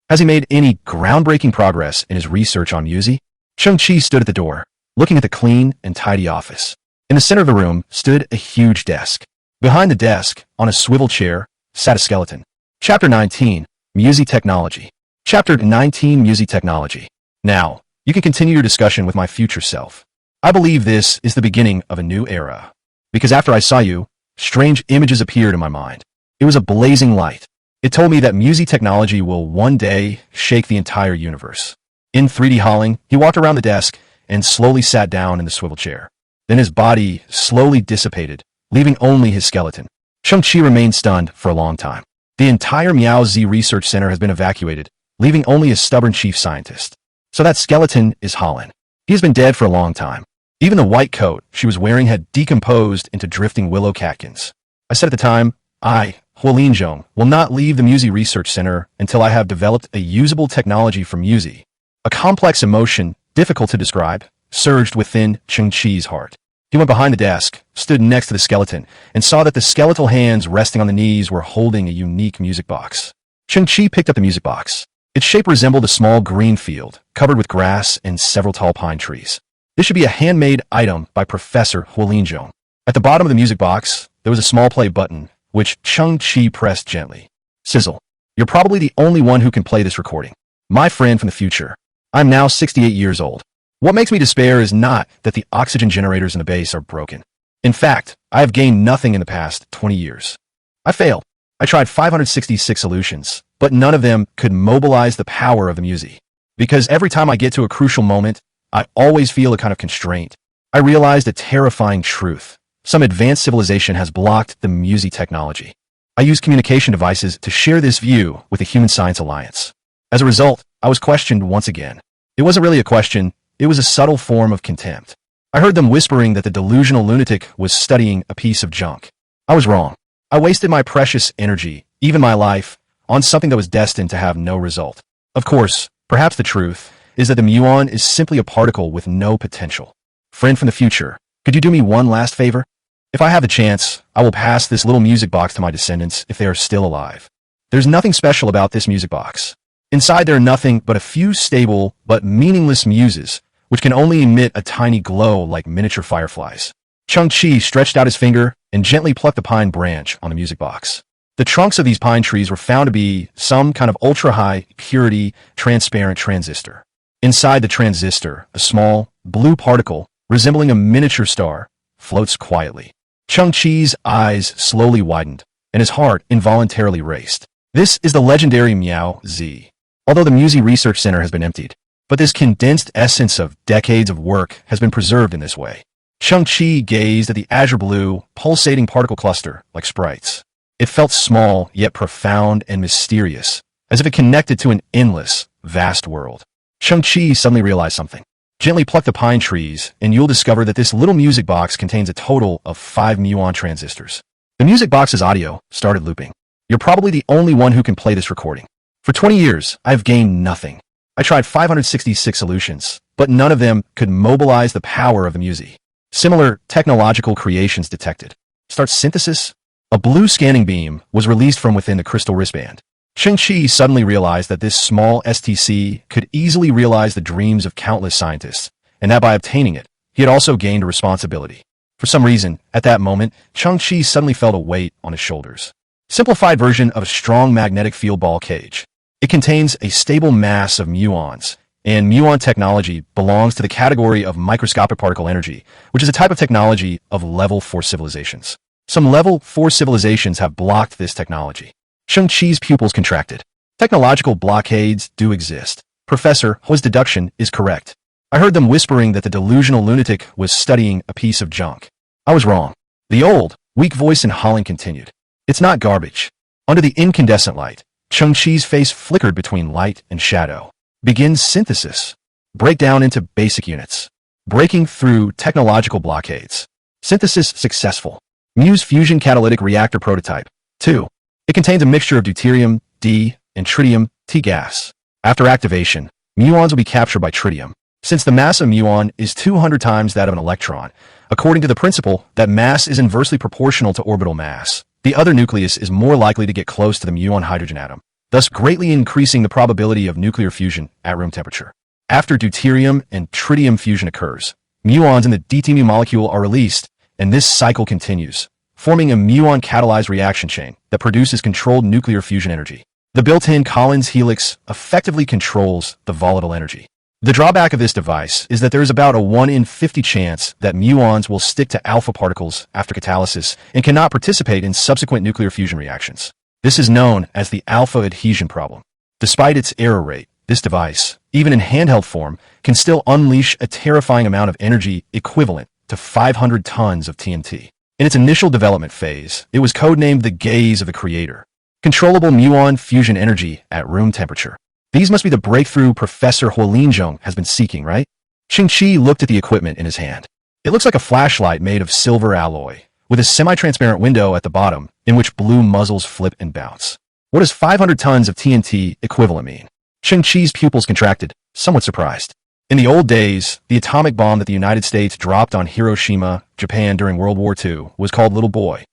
Has he made any groundbreaking progress in his research on Musi? Cheng Qi stood at the door, looking at the clean and tidy office. In the center of the room stood a huge desk. Behind the desk, on a swivel chair, sat a skeleton. Chapter 19, Musi Technology. Chapter 19, Musi Technology. Now, you can continue your discussion with my future self. I believe this is the beginning of a new era. Because after I saw you, strange images appeared in my mind. It was a blazing light. It told me that Musi technology will one day shake the entire universe. In 3D Holling, he walked around the desk and slowly sat down in the swivel chair. Then his body slowly dissipated, leaving only his skeleton. Cheng Qi remained stunned for a long time. The entire Miao Z Research Center has been evacuated, leaving only a stubborn chief scientist. So that skeleton is Holland. He has been dead for a long time. Even the white coat she was wearing had decomposed into drifting willow catkins. I said at the time, Lin Zhong, will not leave the Musi Research Center until I have developed a usable technology for Musi. A complex emotion, difficult to describe, surged within Cheng Qi's heart. He went behind the desk, stood next to the skeleton, and saw that the skeletal hands resting on the knees were holding a unique music box. Cheng Qi picked up the music box. Its shape resembled a small green field, covered with grass and several tall pine trees. This should be a handmade item by Professor Lin Zhong. At the bottom of the music box, there was a small play button, which Cheng Qi pressed gently. Sizzle. You're probably the only one who can play this recording. My friend from the future. I'm now 68 years old. What makes me despair is not that the oxygen generators in the base are broken. In fact, I have gained nothing in the past 20 years. I failed. I tried 566 solutions, but none of them could mobilize the power of the music. Because every time I get to a crucial moment, I always feel a kind of constraint. I realized a terrifying truth. Some advanced civilization has blocked the music technology. I use communication devices to share this view with the Human Science Alliance. As a result, I was questioned once again. It wasn't really a question, it was a subtle form of contempt. I heard them whispering that the delusional lunatic was studying a piece of junk. I was wrong. I wasted my precious energy, even my life, on something that was destined to have no result. Of course, perhaps the truth is that the muon is simply a particle with no potential. Friend from the future, could you do me one last favor? If I have the chance, I will pass this little music box to my descendants if they are still alive. There's nothing special about this music box. Inside there are nothing but a few stable but meaningless muses, which can only emit a tiny glow like miniature fireflies. Cheng Qi stretched out his finger and gently plucked a pine branch on the music box. The trunks of these pine trees were found to be some kind of ultra-high purity transparent transistor. Inside the transistor, a small, blue particle, resembling a miniature star, floats quietly. Cheng Qi's eyes slowly widened, and his heart involuntarily raced. This is the legendary Miao Z. Although the Musi Research Center has been emptied, but this condensed essence of decades of work has been preserved in this way. Cheng Qi gazed at the azure blue, pulsating particle cluster like sprites. It felt small, yet profound and mysterious, as if it connected to an endless, vast world. Cheng Qi suddenly realized something. Gently pluck the pine trees, and you'll discover that this little music box contains a total of 5 muon transistors. The music box's audio started looping. You're probably the only one who can play this recording. For 20 years, I've gained nothing. I tried 566 solutions, but none of them could mobilize the power of the music. Similar technological creations detected. Start synthesis? A blue scanning beam was released from within the crystal wristband. Cheng Qi suddenly realized that this small STC could easily realize the dreams of countless scientists, and that by obtaining it, he had also gained a responsibility. For some reason, at that moment, Cheng Qi suddenly felt a weight on his shoulders. Simplified version of a strong magnetic field ball cage. It contains a stable mass of muons, and muon technology belongs to the category of microscopic particle energy, which is a type of technology of level 4 civilizations. Some level 4 civilizations have blocked this technology. Cheng Qi's pupils contracted. Technological blockades do exist. Professor Hu's deduction is correct. I heard them whispering that the delusional lunatic was studying a piece of junk. I was wrong. The old, weak voice in Holland continued. It's not garbage. Under the incandescent light, Cheng Qi's face flickered between light and shadow. Begins synthesis. Break down into basic units. Breaking through technological blockades. Synthesis successful. Muse fusion catalytic reactor prototype. 2. It contains a mixture of deuterium, D, and tritium, T gas. After activation, muons will be captured by tritium. Since the mass of muon is 200 times that of an electron, according to the principle that mass is inversely proportional to orbital mass, the other nucleus is more likely to get close to the muon hydrogen atom, thus greatly increasing the probability of nuclear fusion at room temperature. After deuterium and tritium fusion occurs, muons in the DT molecule are released, and this cycle continues, forming a muon-catalyzed reaction chain that produces controlled nuclear fusion energy. The built-in Collins helix effectively controls the volatile energy. The drawback of this device is that there is about a 1 in 50 chance that muons will stick to alpha particles after catalysis and cannot participate in subsequent nuclear fusion reactions. This is known as the alpha adhesion problem. Despite its error rate, this device, even in handheld form, can still unleash a terrifying amount of energy equivalent to 500 tons of TNT. In its initial development phase, it was codenamed the gaze of the creator. Controllable muon fusion energy at room temperature. These must be the breakthrough Professor Huolinzhong has been seeking, right? Cheng Qi looked at the equipment in his hand. It looks like a flashlight made of silver alloy, with a semi-transparent window at the bottom in which blue muzzles flip and bounce. What does 500 tons of TNT equivalent mean? Cheng Qi's pupils contracted, somewhat surprised. In the old days, the atomic bomb that the United States dropped on Hiroshima, Japan during World War II was called Little Boy.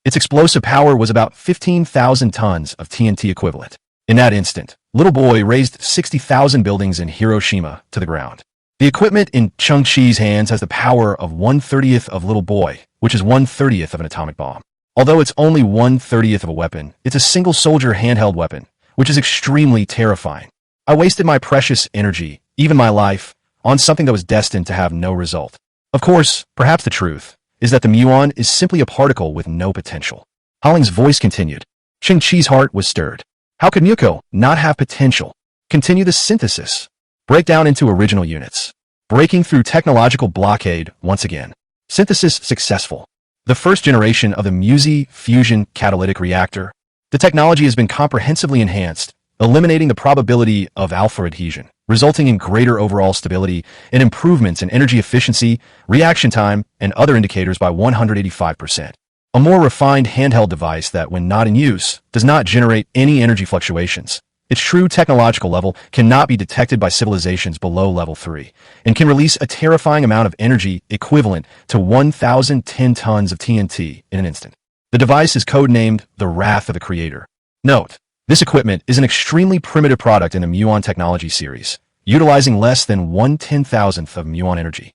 Its explosive power was about 15,000 tons of TNT equivalent. In that instant, Little Boy raised 60,000 buildings in Hiroshima to the ground. The equipment in Cheng Qi's hands has the power of 1/30th of Little Boy, which is 1/30th of an atomic bomb. Although it's only 1/30th of a weapon, it's a single-soldier handheld weapon, which is extremely terrifying. I wasted my precious energy, even my life, on something that was destined to have no result. Of course, perhaps the truth is that the muon is simply a particle with no potential. Holling's voice continued. Cheng Qi's heart was stirred. How could Muko not have potential? Continue the synthesis. Break down into original units. Breaking through technological blockade once again. Synthesis successful. The first generation of the Musi fusion catalytic reactor. The technology has been comprehensively enhanced, eliminating the probability of alpha adhesion, resulting in greater overall stability and improvements in energy efficiency, reaction time, and other indicators by 185%. A more refined handheld device that, when not in use, does not generate any energy fluctuations. Its true technological level cannot be detected by civilizations below level 3, and can release a terrifying amount of energy equivalent to 1,010 tons of TNT in an instant. The device is codenamed the Wrath of the Creator. Note, this equipment is an extremely primitive product in the muon technology series, utilizing less than 1/10,000th of muon energy.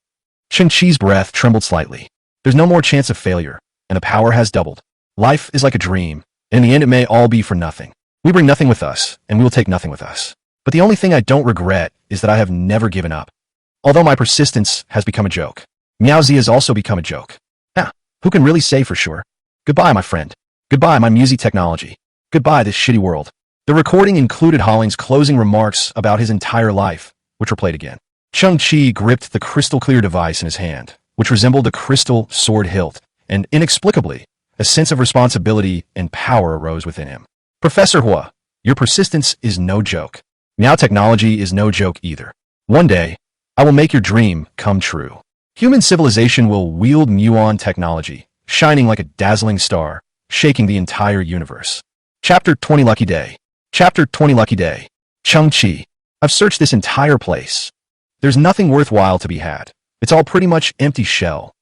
Cheng Qi's breath trembled slightly. There's no more chance of failure, and the power has doubled. Life is like a dream, and in the end it may all be for nothing. We bring nothing with us, and we will take nothing with us. But the only thing I don't regret is that I have never given up. Although my persistence has become a joke, Miaozi has also become a joke. Who can really say for sure? Goodbye, my friend. Goodbye, my Musi technology. Goodbye, this shitty world. The recording included Holling's closing remarks about his entire life, which were played again. Cheng Qi gripped the crystal-clear device in his hand, which resembled a crystal sword hilt, and inexplicably, a sense of responsibility and power arose within him. Professor Hua, your persistence is no joke. Now technology is no joke either. One day, I will make your dream come true. Human civilization will wield muon technology, shining like a dazzling star, shaking the entire universe. Chapter 20 Lucky Day. Chapter 20 Lucky Day. Cheng Qi, I've searched this entire place. There's nothing worthwhile to be had. It's all pretty much empty shell.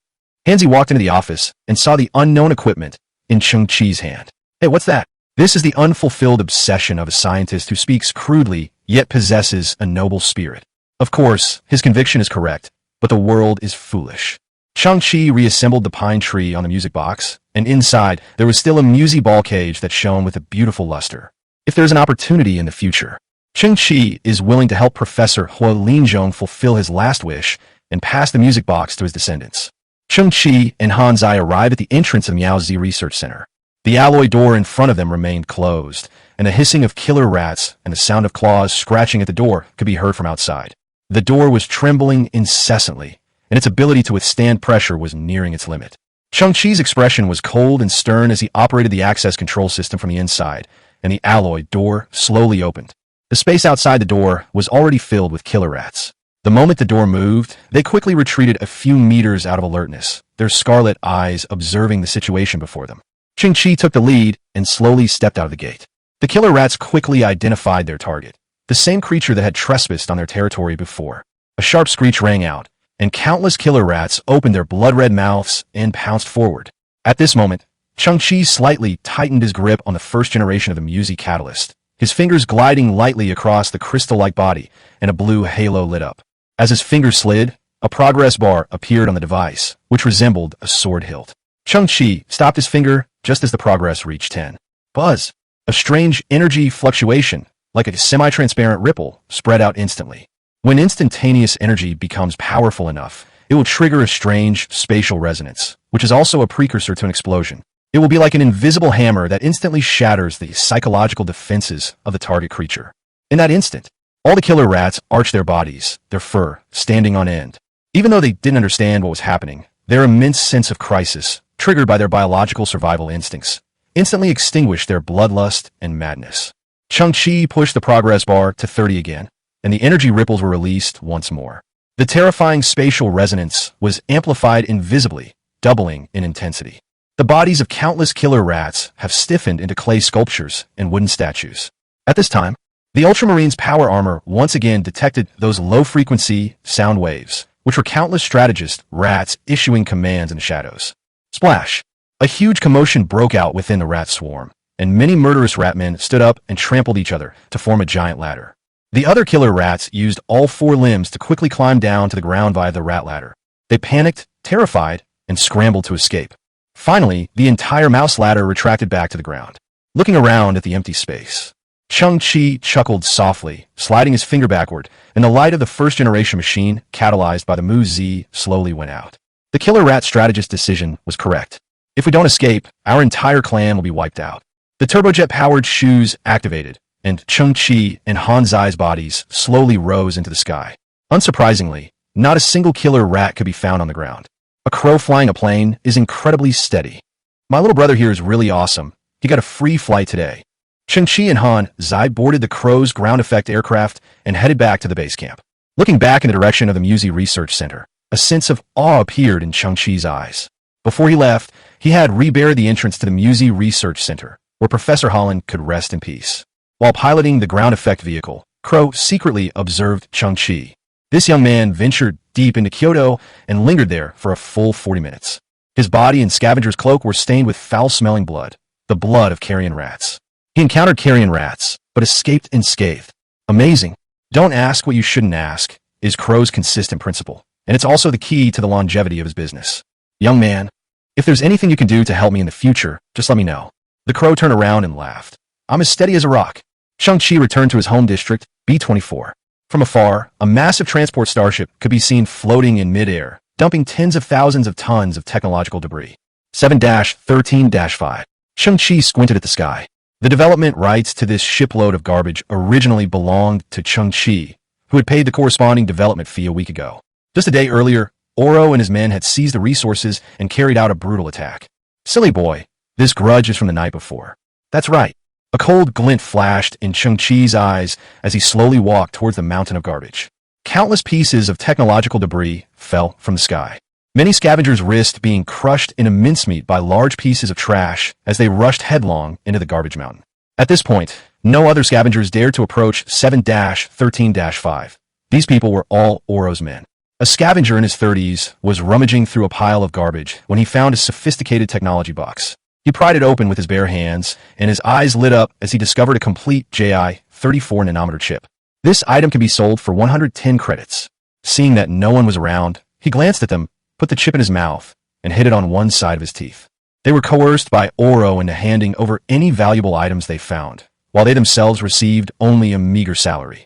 Hansi walked into the office and saw the unknown equipment in Cheng Qi's hand. Hey, what's that? This is the unfulfilled obsession of a scientist who speaks crudely, yet possesses a noble spirit. Of course, his conviction is correct, but the world is foolish. Cheng Qi reassembled the pine tree on the music box, and inside, there was still a Musi ball cage that shone with a beautiful luster. If there's an opportunity in the future, Cheng Qi is willing to help Professor Hua Linzhong fulfill his last wish and pass the music box to his descendants. Cheng Qi and Hansi arrived at the entrance of Miaozi Research Center. The alloy door in front of them remained closed, and the hissing of killer rats and the sound of claws scratching at the door could be heard from outside. The door was trembling incessantly, and its ability to withstand pressure was nearing its limit. Cheng Qi's expression was cold and stern as he operated the access control system from the inside, and the alloy door slowly opened. The space outside the door was already filled with killer rats. The moment the door moved, they quickly retreated a few meters out of alertness, their scarlet eyes observing the situation before them. Cheng Qi took the lead and slowly stepped out of the gate. The killer rats quickly identified their target, the same creature that had trespassed on their territory before. A sharp screech rang out, and countless killer rats opened their blood-red mouths and pounced forward. At this moment, Cheng Qi slightly tightened his grip on the first generation of the Musi catalyst, his fingers gliding lightly across the crystal-like body, and a blue halo lit up. As his fingers slid, a progress bar appeared on the device, which resembled a sword hilt. Cheng Qi stopped his finger just as the progress reached 10. Buzz! A strange energy fluctuation, like a semi-transparent ripple, spread out instantly. When instantaneous energy becomes powerful enough, it will trigger a strange spatial resonance, which is also a precursor to an explosion. It will be like an invisible hammer that instantly shatters the psychological defenses of the target creature. In that instant, all the killer rats arched their bodies, their fur standing on end. Even though they didn't understand what was happening, their immense sense of crisis, triggered by their biological survival instincts, instantly extinguished their bloodlust and madness. Cheng Qi pushed the progress bar to 30 again, and the energy ripples were released once more. The terrifying spatial resonance was amplified invisibly, doubling in intensity. The bodies of countless killer rats have stiffened into clay sculptures and wooden statues. At this time, the Ultramarines' power armor once again detected those low-frequency sound waves, which were countless strategist rats issuing commands in the shadows. Splash! A huge commotion broke out within the rat swarm, and many murderous ratmen stood up and trampled each other to form a giant ladder. The other killer rats used all four limbs to quickly climb down to the ground via the rat ladder. They panicked, terrified, and scrambled to escape. Finally, the entire mouse ladder retracted back to the ground. Looking around at the empty space, Cheng Qi chuckled softly, sliding his finger backward, and the light of the first-generation machine, catalyzed by the Mu Z, slowly went out. The killer rat strategist's decision was correct. If we don't escape, our entire clan will be wiped out. The turbojet-powered shoes activated, and Cheng Qi and Hansi's bodies slowly rose into the sky. Unsurprisingly, not a single killer rat could be found on the ground. A crow flying a plane is incredibly steady. My little brother here is really awesome. He got a free flight today. Cheng Qi and Hansi boarded the crow's ground effect aircraft and headed back to the base camp. Looking back in the direction of the Mu Z Research Center, a sense of awe appeared in Cheng Qi's eyes. Before he left, he had rebarred the entrance to the Mu Z Research Center, where Professor Holland could rest in peace. While piloting the ground effect vehicle, Crow secretly observed Cheng Qi. This young man ventured deep into Kyoto and lingered there for a full 40 minutes. His body and Scavenger's cloak were stained with foul-smelling blood, the blood of carrion rats. He encountered carrion rats, but escaped unscathed. Amazing. Don't ask what you shouldn't ask is Crow's consistent principle, and it's also the key to the longevity of his business. Young man, if there's anything you can do to help me in the future, just let me know. The Crow turned around and laughed. I'm as steady as a rock. Cheng Qi returned to his home district, B-24. From afar, a massive transport starship could be seen floating in midair, dumping tens of thousands of tons of technological debris. 7-13-5. Cheng Qi squinted at the sky. The development rights to this shipload of garbage originally belonged to Cheng Qi, who had paid the corresponding development fee a week ago. Just a day earlier, Oro and his men had seized the resources and carried out a brutal attack. Silly boy, this grudge is from the night before. That's right. A cold glint flashed in Cheng Qi's eyes as he slowly walked towards the mountain of garbage. Countless pieces of technological debris fell from the sky. Many scavengers risked being crushed into mincemeat by large pieces of trash as they rushed headlong into the garbage mountain. At this point, no other scavengers dared to approach 7-13-5. These people were all Oro's men. A scavenger in his 30s was rummaging through a pile of garbage when he found a sophisticated technology box. He pried it open with his bare hands, and his eyes lit up as he discovered a complete JI 34-nanometer chip. This item can be sold for 110 credits. Seeing that no one was around, he glanced at them, put the chip in his mouth, and hid it on one side of his teeth. They were coerced by Oro into handing over any valuable items they found, while they themselves received only a meager salary.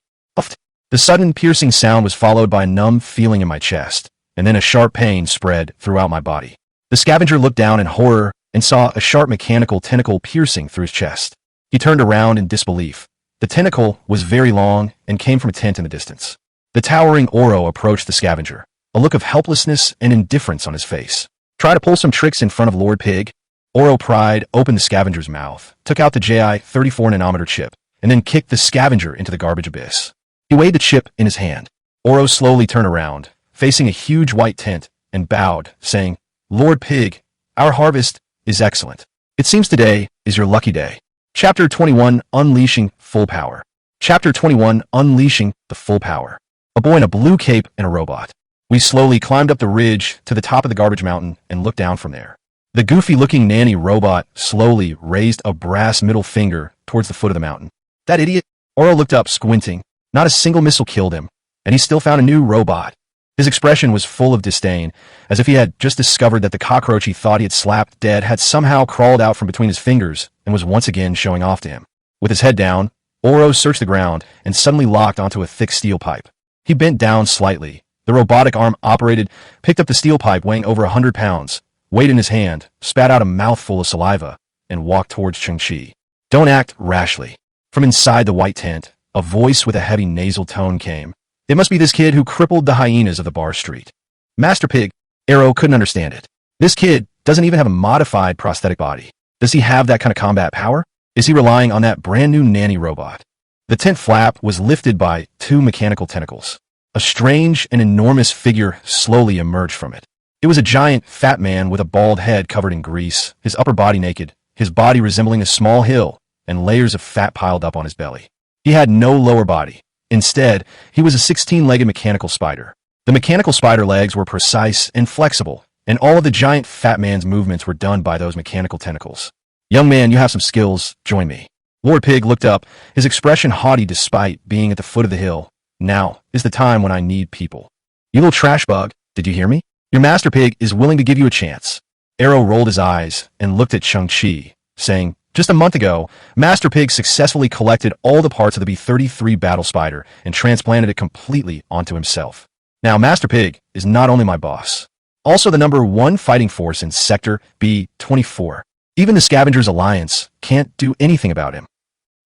The sudden piercing sound was followed by a numb feeling in my chest, and then a sharp pain spread throughout my body. The scavenger looked down in horror and saw a sharp mechanical tentacle piercing through his chest. He turned around in disbelief. The tentacle was very long and came from a tent in the distance. The towering Oro approached the scavenger, a look of helplessness and indifference on his face. Try to pull some tricks in front of Lord Pig? Oro pried open the scavenger's mouth, took out the JI 34-nanometer chip, and then kicked the scavenger into the garbage abyss. He weighed the chip in his hand. Oro slowly turned around, facing a huge white tent, and bowed, saying, Lord Pig, our harvest is excellent. It seems today is your lucky day. Chapter 21, Unleashing Full Power. Chapter 21, Unleashing the Full Power. A boy in a blue cape and a robot. We slowly climbed up the ridge to the top of the garbage mountain and looked down from there. The goofy-looking nanny robot slowly raised a brass middle finger towards the foot of the mountain. That idiot? Oro looked up, squinting. Not a single missile killed him, and he still found a new robot. His expression was full of disdain, as if he had just discovered that the cockroach he thought he had slapped dead had somehow crawled out from between his fingers and was once again showing off to him. With his head down, Oro searched the ground and suddenly locked onto a thick steel pipe. He bent down slightly. The robotic arm operated, picked up the steel pipe weighing over 100 pounds, weighed in his hand, spat out a mouthful of saliva, and walked towards Cheng Qi. Don't act rashly. From inside the white tent, a voice with a heavy nasal tone came. It must be this kid who crippled the hyenas of the bar street. Master Pig, Arrow couldn't understand it. This kid doesn't even have a modified prosthetic body. Does he have that kind of combat power? Is he relying on that brand new nanny robot? The tent flap was lifted by two mechanical tentacles. A strange and enormous figure slowly emerged from it. It was a giant, fat man with a bald head covered in grease, his upper body naked, his body resembling a small hill, and layers of fat piled up on his belly. He had no lower body. Instead, he was a 16-legged mechanical spider. The mechanical spider legs were precise and flexible, and all of the giant fat man's movements were done by those mechanical tentacles. Young man, you have some skills. Join me. Lord Pig looked up, his expression haughty despite being at the foot of the hill. Now is the time when I need people. You little trash bug, did you hear me? Your Master Pig is willing to give you a chance. Arrow rolled his eyes and looked at Cheng Qi, saying, Just a month ago, Master Pig successfully collected all the parts of the B-33 battle spider and transplanted it completely onto himself. Now, Master Pig is not only my boss, also the #1 fighting force in Sector B-24. Even the Scavengers Alliance can't do anything about him.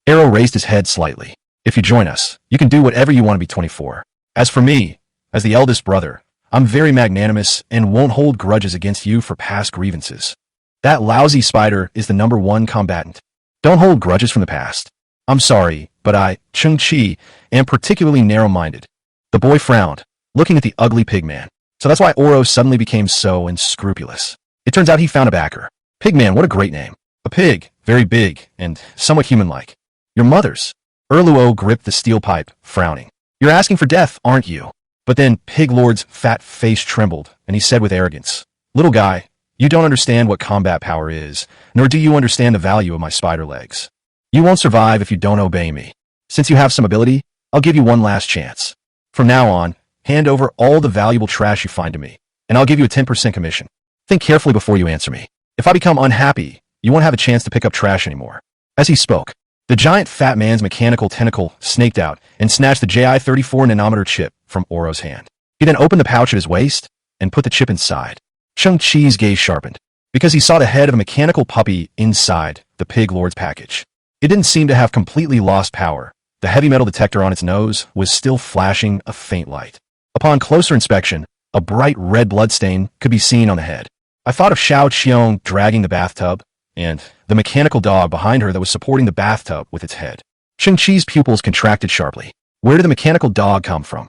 Arrow raised his head slightly. If you join us, you can do whatever you want to B-24. As for me, as the eldest brother, I'm very magnanimous and won't hold grudges against you for past grievances. That lousy spider is the #1 combatant. Don't hold grudges from the past. I'm sorry, but I, Cheng Qi, am particularly narrow-minded. The boy frowned, looking at the ugly pigman. So that's why Oro suddenly became so unscrupulous. It turns out he found a backer. Pigman, what a great name. A pig, very big, and somewhat human-like. Your mother's. Erluo gripped the steel pipe, frowning. You're asking for death, aren't you? But then Pig Lord's fat face trembled, and he said with arrogance, Little guy, you don't understand what combat power is, nor do you understand the value of my spider legs. You won't survive if you don't obey me. Since you have some ability, I'll give you one last chance. From now on, hand over all the valuable trash you find to me, and I'll give you a 10% commission. Think carefully before you answer me. If I become unhappy, you won't have a chance to pick up trash anymore. As he spoke, the giant fat man's mechanical tentacle snaked out and snatched the JI-34 nanometer chip from Oro's hand. He then opened the pouch at his waist and put the chip inside. Cheng Qi's gaze sharpened, because he saw the head of a mechanical puppy inside the Pig Lord's package. It didn't seem to have completely lost power. The heavy metal detector on its nose was still flashing a faint light. Upon closer inspection, a bright red bloodstain could be seen on the head. I thought of Xiao Qiong dragging the bathtub, and the mechanical dog behind her that was supporting the bathtub with its head. Cheng Qi's pupils contracted sharply. Where did the mechanical dog come from?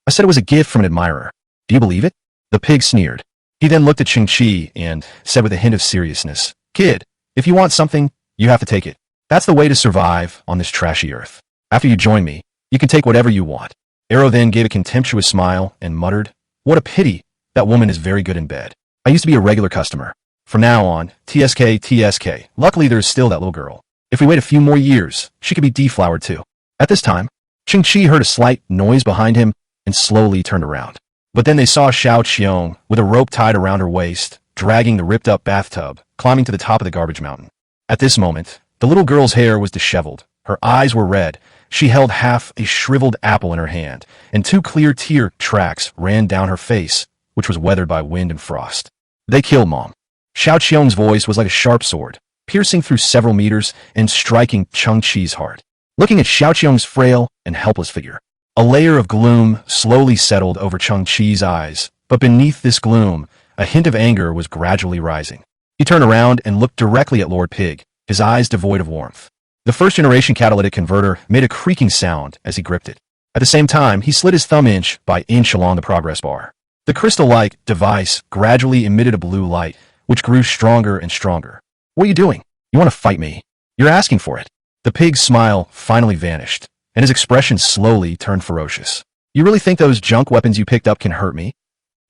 I said it was a gift from an admirer. Do you believe it? The pig sneered. He then looked at Cheng Qi and said with a hint of seriousness, Kid, if you want something, you have to take it. That's the way to survive on this trashy earth. After you join me, you can take whatever you want. Arrow then gave a contemptuous smile and muttered, What a pity. That woman is very good in bed. I used to be a regular customer. From now on, TSK. Luckily, there's still that little girl. If we wait a few more years, she could be deflowered too. At this time, Cheng Qi heard a slight noise behind him and slowly turned around. But then they saw Xiao Qiong with a rope tied around her waist, dragging the ripped-up bathtub, climbing to the top of the garbage mountain. At this moment, the little girl's hair was disheveled. Her eyes were red. She held half a shriveled apple in her hand, and 2 clear tear tracks ran down her face, which was weathered by wind and frost. They killed Mom. Xiao Qiong's voice was like a sharp sword, piercing through several meters and striking Cheng Qi's heart. Looking at Xiao Qiong's frail and helpless figure, a layer of gloom slowly settled over Cheng Qi's eyes, but beneath this gloom, a hint of anger was gradually rising. He turned around and looked directly at Lord Pig, his eyes devoid of warmth. The first-generation catalytic converter made a creaking sound as he gripped it. At the same time, he slid his thumb inch by inch along the progress bar. The crystal-like device gradually emitted a blue light, which grew stronger and stronger. What are you doing? You want to fight me? You're asking for it. The pig's smile finally vanished, and his expression slowly turned ferocious. You really think those junk weapons you picked up can hurt me?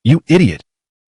You idiot.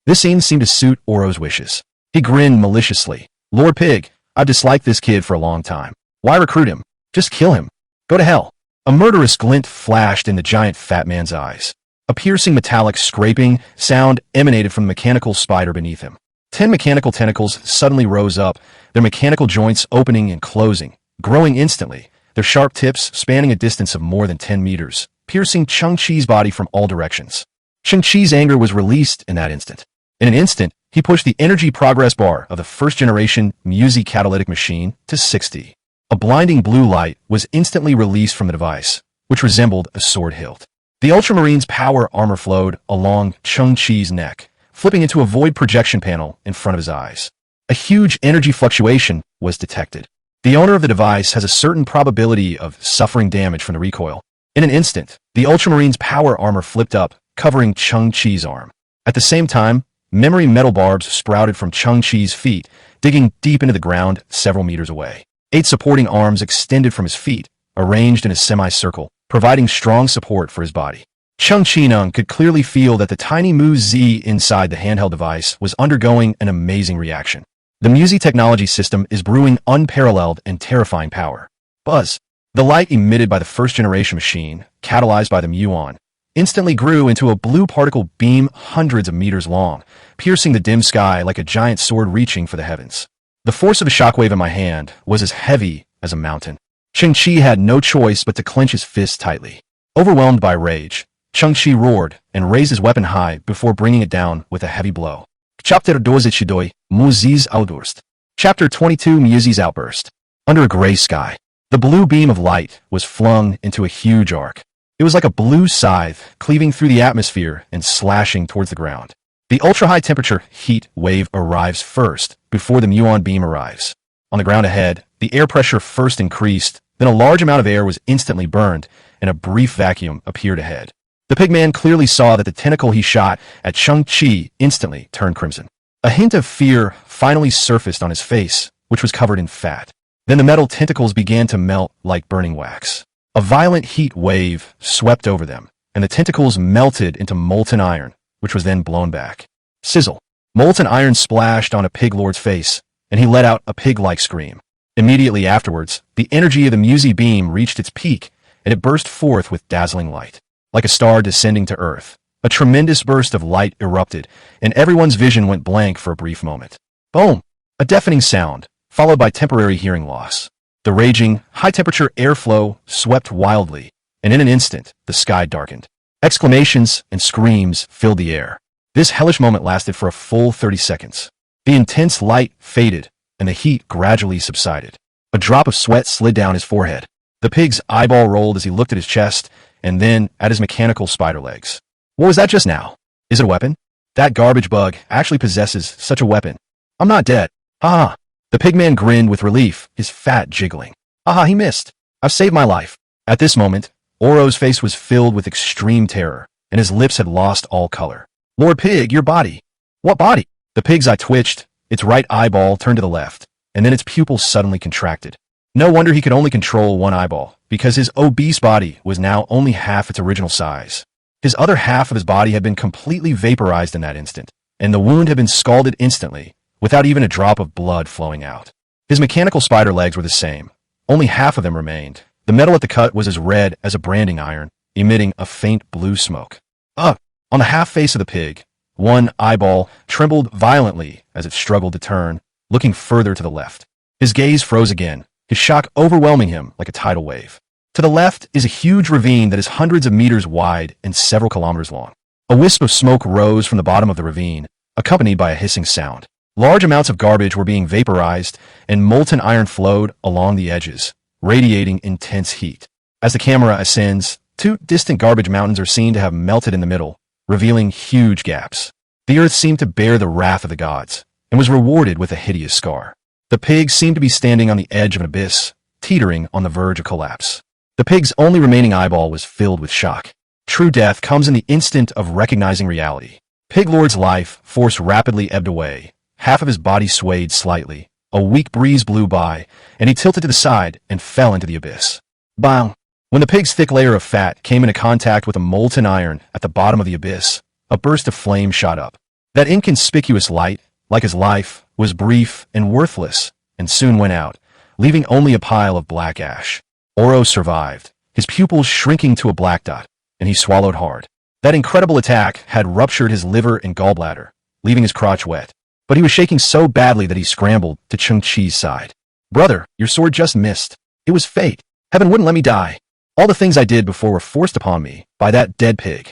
This scene seemed to suit Oro's wishes. He grinned maliciously. Lord Pig, I've disliked this kid for a long time. Why recruit him? Just kill him. Go to hell. A murderous glint flashed in the giant fat man's eyes. A piercing metallic scraping sound emanated from the mechanical spider beneath him. 10 mechanical tentacles suddenly rose up, their mechanical joints opening and closing, growing instantly, their sharp tips spanning a distance of more than 10 meters, piercing Cheng Qi's body from all directions. Cheng Qi's anger was released in that instant. In an instant, he pushed the energy progress bar of the first-generation Musi catalytic machine to 60. A blinding blue light was instantly released from the device, which resembled a sword hilt. The Ultramarine's power armor flowed along Cheng Qi's neck, flipping into a void projection panel in front of his eyes. A huge energy fluctuation was detected. The owner of the device has a certain probability of suffering damage from the recoil. In an instant, the Ultramarine's power armor flipped up, covering Cheng Qi's arm. At the same time, memory metal barbs sprouted from Cheng Qi's feet, digging deep into the ground several meters away. 8 supporting arms extended from his feet, arranged in a semicircle, providing strong support for his body. Cheng Qi could clearly feel that the tiny Mu Z inside the handheld device was undergoing an amazing reaction. The Musi technology system is brewing unparalleled and terrifying power. Buzz. The light emitted by the first-generation machine, catalyzed by the muon, instantly grew into a blue particle beam hundreds of meters long, piercing the dim sky like a giant sword reaching for the heavens. The force of the shockwave in my hand was as heavy as a mountain. Cheng Qi had no choice but to clench his fist tightly. Overwhelmed by rage, Cheng Qi roared and raised his weapon high before bringing it down with a heavy blow. Chapter 22 Muzi's Outburst. Chapter 22 Muzi's Outburst. Under a gray sky, the blue beam of light was flung into a huge arc. It was like a blue scythe cleaving through the atmosphere and slashing towards the ground. The ultra-high temperature heat wave arrives first before the muon beam arrives. On the ground ahead, the air pressure first increased, then a large amount of air was instantly burned, and a brief vacuum appeared ahead. The pigman clearly saw that the tentacle he shot at Cheng Qi instantly turned crimson. A hint of fear finally surfaced on his face, which was covered in fat. Then the metal tentacles began to melt like burning wax. A violent heat wave swept over them, and the tentacles melted into molten iron, which was then blown back. Sizzle. Molten iron splashed on a pig lord's face, and he let out a pig-like scream. Immediately afterwards, the energy of the Muzi beam reached its peak, and it burst forth with dazzling light. Like a star descending to Earth, a tremendous burst of light erupted, and everyone's vision went blank for a brief moment. Boom! A deafening sound, followed by temporary hearing loss. The raging, high-temperature airflow swept wildly, and in an instant, the sky darkened. Exclamations and screams filled the air. This hellish moment lasted for a full 30 seconds. The intense light faded, and the heat gradually subsided. A drop of sweat slid down his forehead. The pig's eyeball rolled as he looked at his chest, and then at his mechanical spider legs. What was that just now? Is it a weapon? That garbage bug actually possesses such a weapon. I'm not dead. Ha! The pigman grinned with relief, his fat jiggling. Aha, he missed. I've saved my life. At this moment, Oro's face was filled with extreme terror, and his lips had lost all color. Lord Pig, your body. What body? The pig's eye twitched, its right eyeball turned to the left, and then its pupils suddenly contracted. No wonder he could only control one eyeball, because his obese body was now only half its original size. His other half of his body had been completely vaporized in that instant, and the wound had been scalded instantly, without even a drop of blood flowing out. His mechanical spider legs were the same. Only half of them remained. The metal at the cut was as red as a branding iron, emitting a faint blue smoke. On the half face of the pig, one eyeball trembled violently as it struggled to turn, looking further to the left. His gaze froze again, his shock overwhelming him like a tidal wave. To the left is a huge ravine that is hundreds of meters wide and several kilometers long. A wisp of smoke rose from the bottom of the ravine, accompanied by a hissing sound. Large amounts of garbage were being vaporized, and molten iron flowed along the edges, radiating intense heat. As the camera ascends, two distant garbage mountains are seen to have melted in the middle, revealing huge gaps. The earth seemed to bear the wrath of the gods, and was rewarded with a hideous scar. The pig seemed to be standing on the edge of an abyss, teetering on the verge of collapse. The pig's only remaining eyeball was filled with shock. True death comes in the instant of recognizing reality. Pig Lord's life force rapidly ebbed away. Half of his body swayed slightly. A weak breeze blew by, and he tilted to the side and fell into the abyss. Bang! When the pig's thick layer of fat came into contact with a molten iron at the bottom of the abyss, a burst of flame shot up. That inconspicuous light, like his life, was brief and worthless, and soon went out, leaving only a pile of black ash. Oro survived, his pupils shrinking to a black dot, and he swallowed hard. That incredible attack had ruptured his liver and gallbladder, leaving his crotch wet. But he was shaking so badly that he scrambled to Cheng Qi's side. Brother, your sword just missed. It was fate. Heaven wouldn't let me die. All the things I did before were forced upon me by that dead pig.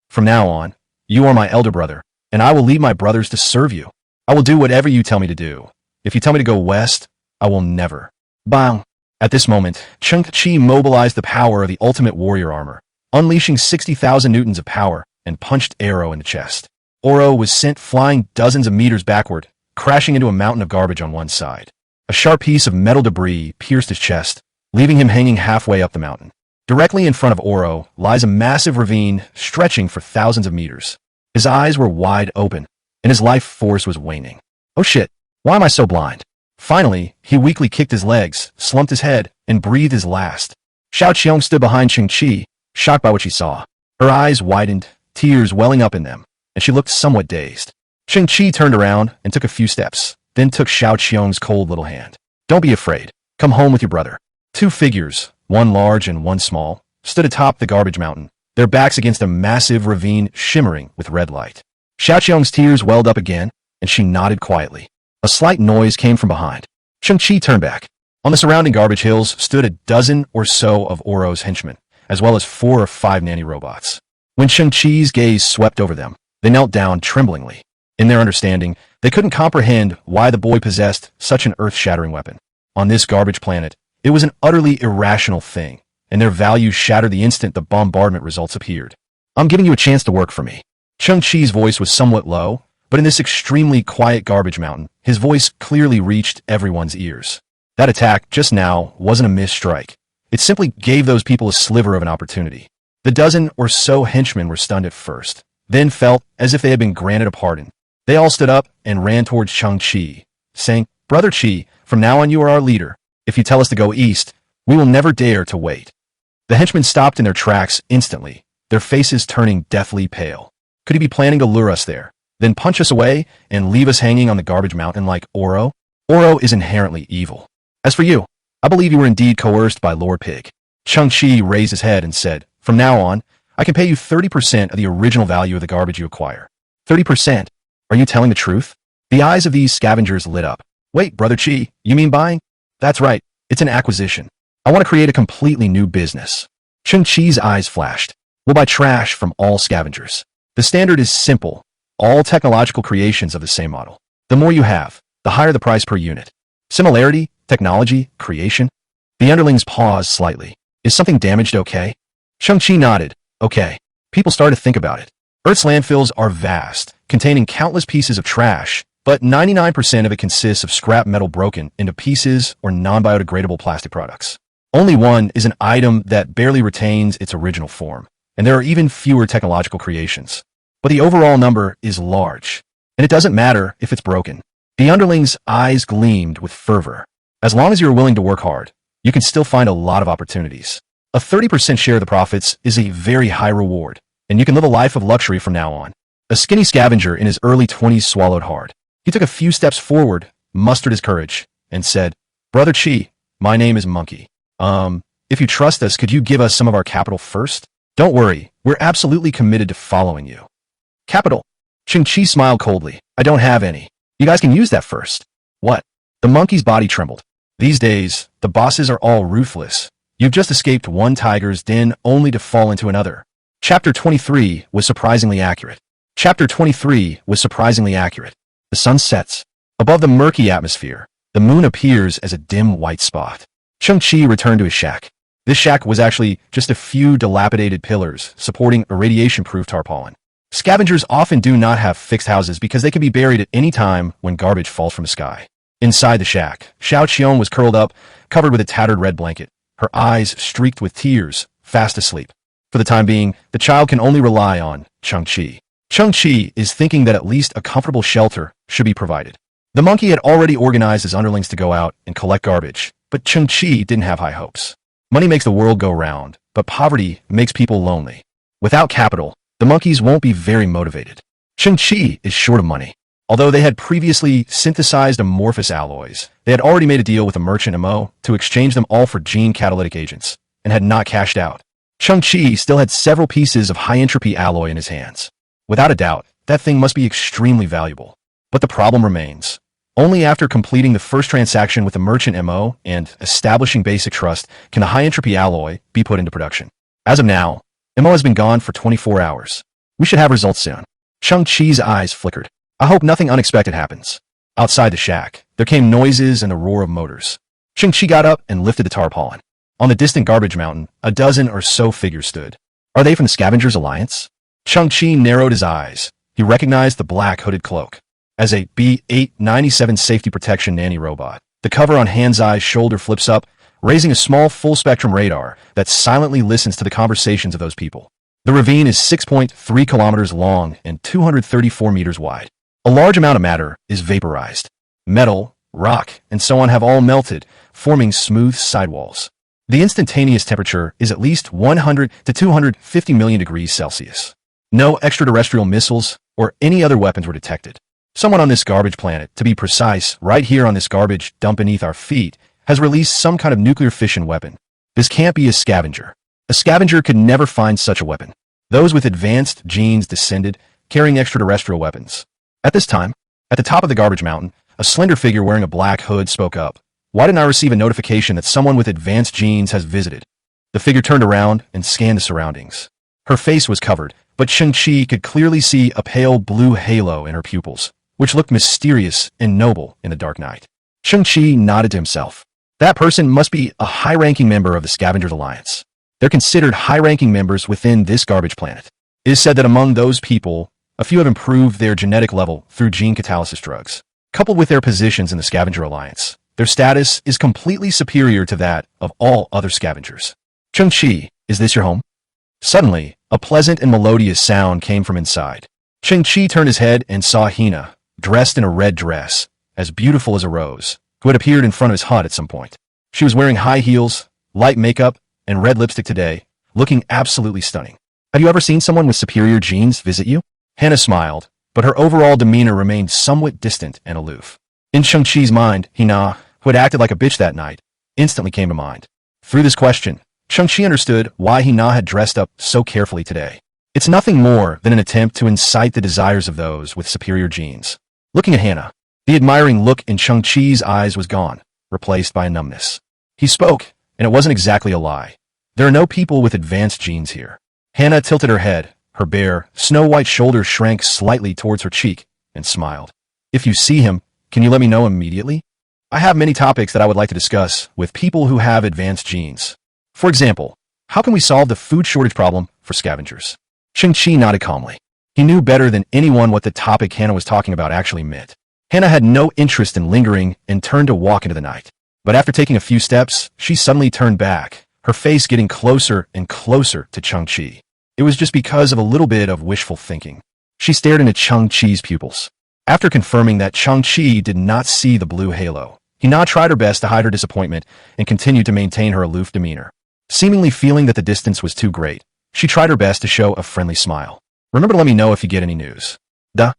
From now on, you are my elder brother, and I will lead my brothers to serve you. I will do whatever you tell me to do. If you tell me to go west, I will never. Bang! At this moment, Cheng Qi mobilized the power of the ultimate warrior armor, unleashing 60,000 newtons of power, and punched Oro in the chest. Oro was sent flying dozens of meters backward, crashing into a mountain of garbage on one side. A sharp piece of metal debris pierced his chest, leaving him hanging halfway up the mountain. Directly in front of Oro lies a massive ravine stretching for thousands of meters. His eyes were wide open, and his life force was waning. Oh shit, why am I so blind? Finally, he weakly kicked his legs, slumped his head, and breathed his last. Xiao Qiong stood behind Cheng Qi, shocked by what she saw. Her eyes widened, tears welling up in them, and she looked somewhat dazed. Cheng Qi turned around and took a few steps, then took Xiao Qiong's cold little hand. Don't be afraid. Come home with your brother. Two figures, one large and one small, stood atop the garbage mountain, their backs against a massive ravine shimmering with red light. Xiao Qiong's tears welled up again, and she nodded quietly. A slight noise came from behind. Cheng Qi turned back. On the surrounding garbage hills stood a dozen or so of Oro's henchmen, as well as 4 or 5 nanny robots. When Cheng Qi's gaze swept over them, they knelt down tremblingly. In their understanding, they couldn't comprehend why the boy possessed such an earth-shattering weapon. On this garbage planet, it was an utterly irrational thing, and their values shattered the instant the bombardment results appeared. I'm giving you a chance to work for me. Cheng Qi's voice was somewhat low, but in this extremely quiet garbage mountain, his voice clearly reached everyone's ears. That attack just now wasn't a missed strike. It simply gave those people a sliver of an opportunity. The dozen or so henchmen were stunned at first, then felt as if they had been granted a pardon. They all stood up and ran towards Cheng Qi, saying, "Brother Qi, from now on you are our leader. If you tell us to go east, we will never dare to wait." The henchmen stopped in their tracks instantly, their faces turning deathly pale. Could he be planning to lure us there, then punch us away and leave us hanging on the garbage mountain like Oro? Oro is inherently evil. As for you, I believe you were indeed coerced by Lord Pig. Cheng Qi raised his head and said, "From now on, I can pay you 30% of the original value of the garbage you acquire." 30%? Are you telling the truth? The eyes of these scavengers lit up. Wait, Brother Qi, you mean buying? That's right, it's an acquisition. I want to create a completely new business. Cheng Qi's eyes flashed. We'll buy trash from all scavengers. The standard is simple. All technological creations of the same model. The more you have, the higher the price per unit. Similarity, technology, creation. The underlings paused slightly. Is something damaged okay? Cheng Qi nodded. Okay. People started to think about it. Earth's landfills are vast, containing countless pieces of trash, but 99% of it consists of scrap metal broken into pieces or non-biodegradable plastic products. Only one is an item that barely retains its original form, and there are even fewer technological creations. But the overall number is large, and it doesn't matter if it's broken. The underling's eyes gleamed with fervor. As long as you're willing to work hard, you can still find a lot of opportunities. A 30% share of the profits is a very high reward, and you can live a life of luxury from now on. A skinny scavenger in his early 20s swallowed hard. He took a few steps forward, mustered his courage, and said, "Brother Qi, my name is Monkey. If you trust us, could you give us some of our capital first? Don't worry, we're absolutely committed to following you." Capital? Cheng Qi smiled coldly. I don't have any. You guys can use that first. What? The monkey's body trembled. These days, the bosses are all ruthless. You've just escaped one tiger's den only to fall into another. Chapter 23 was surprisingly accurate. Chapter 23 was surprisingly accurate. The sun sets. Above the murky atmosphere, the moon appears as a dim white spot. Cheng Qi returned to his shack. This shack was actually just a few dilapidated pillars supporting a radiation-proof tarpaulin. Scavengers often do not have fixed houses because they can be buried at any time when garbage falls from the sky. Inside the shack, Xiao Qiong was curled up, covered with a tattered red blanket, her eyes streaked with tears, fast asleep. For the time being, the child can only rely on Cheng Qi. Cheng Qi is thinking that at least a comfortable shelter should be provided. The monkey had already organized his underlings to go out and collect garbage, but Cheng Qi didn't have high hopes. Money makes the world go round, but poverty makes people lonely. Without capital, the monkeys won't be very motivated. Cheng Qi is short of money. Although they had previously synthesized amorphous alloys, they had already made a deal with a merchant MO to exchange them all for gene catalytic agents, and had not cashed out. Cheng Qi still had several pieces of high-entropy alloy in his hands. Without a doubt, that thing must be extremely valuable. But the problem remains. Only after completing the first transaction with the merchant MO and establishing basic trust can the high-entropy alloy be put into production. As of now, MO has been gone for 24 hours. We should have results soon. Cheng Qi's eyes flickered. I hope nothing unexpected happens. Outside the shack, there came noises and the roar of motors. Cheng Qi got up and lifted the tarpaulin. On the distant garbage mountain, a dozen or so figures stood. Are they from the Scavengers Alliance? Cheng Qi narrowed his eyes. He recognized the black hooded cloak. As a B-897 safety protection nanny robot, the cover on Hansi's shoulder flips up, raising a small full-spectrum radar that silently listens to the conversations of those people. The ravine is 6.3 kilometers long and 234 meters wide. A large amount of matter is vaporized. Metal, rock, and so on have all melted, forming smooth sidewalls. The instantaneous temperature is at least 100 to 250 million degrees Celsius. No extraterrestrial missiles or any other weapons were detected. Someone on this garbage planet, to be precise, right here on this garbage dump beneath our feet, has released some kind of nuclear fission weapon. This can't be a scavenger. A scavenger could never find such a weapon. Those with advanced genes descended, carrying extraterrestrial weapons. At this time, at the top of the garbage mountain, A slender figure wearing a black hood spoke up. Why didn't I receive a notification that someone with advanced genes has visited? The figure turned around and scanned the surroundings. Her face was covered, but Cheng Qi could clearly see a pale blue halo in her pupils, which looked mysterious and noble in the dark night. Cheng Qi nodded to himself. That person must be a high-ranking member of the Scavengers Alliance. They're considered high-ranking members within this garbage planet. It is said that among those people, a few have improved their genetic level through gene catalysis drugs. Coupled with their positions in the Scavenger Alliance, their status is completely superior to that of all other scavengers. Cheng Qi, is this your home? Suddenly, a pleasant and melodious sound came from inside. Cheng Qi turned his head and saw Hina, dressed in a red dress, as beautiful as a rose, who had appeared in front of his hut at some point. She was wearing high heels, light makeup, and red lipstick today, looking absolutely stunning. Have you ever seen someone with superior genes visit you? Hannah smiled, but her overall demeanor remained somewhat distant and aloof. In Cheng Qi's mind, Hina, who had acted like a bitch that night, instantly came to mind. Through this question, Cheng Qi understood why Hina had dressed up so carefully today. It's nothing more than an attempt to incite the desires of those with superior genes. Looking at Hannah, the admiring look in Cheng Qi's eyes was gone, replaced by a numbness. He spoke, and it wasn't exactly a lie. There are no people with advanced genes here. Hannah tilted her head, her bare, snow-white shoulders shrank slightly towards her cheek, and smiled. If you see him, can you let me know immediately? I have many topics that I would like to discuss with people who have advanced genes. For example, how can we solve the food shortage problem for scavengers? Cheng Qi nodded calmly. He knew better than anyone what the topic Hannah was talking about actually meant. Hannah had no interest in lingering and turned to walk into the night. But after taking a few steps, she suddenly turned back, her face getting closer and closer to Cheng Qi. It was just because of a little bit of wishful thinking. She stared into Cheng Qi's pupils. After confirming that Cheng Qi did not see the blue halo, Hina tried her best to hide her disappointment and continued to maintain her aloof demeanor. Seemingly feeling that the distance was too great, she tried her best to show a friendly smile. Remember to let me know if you get any news. Duh.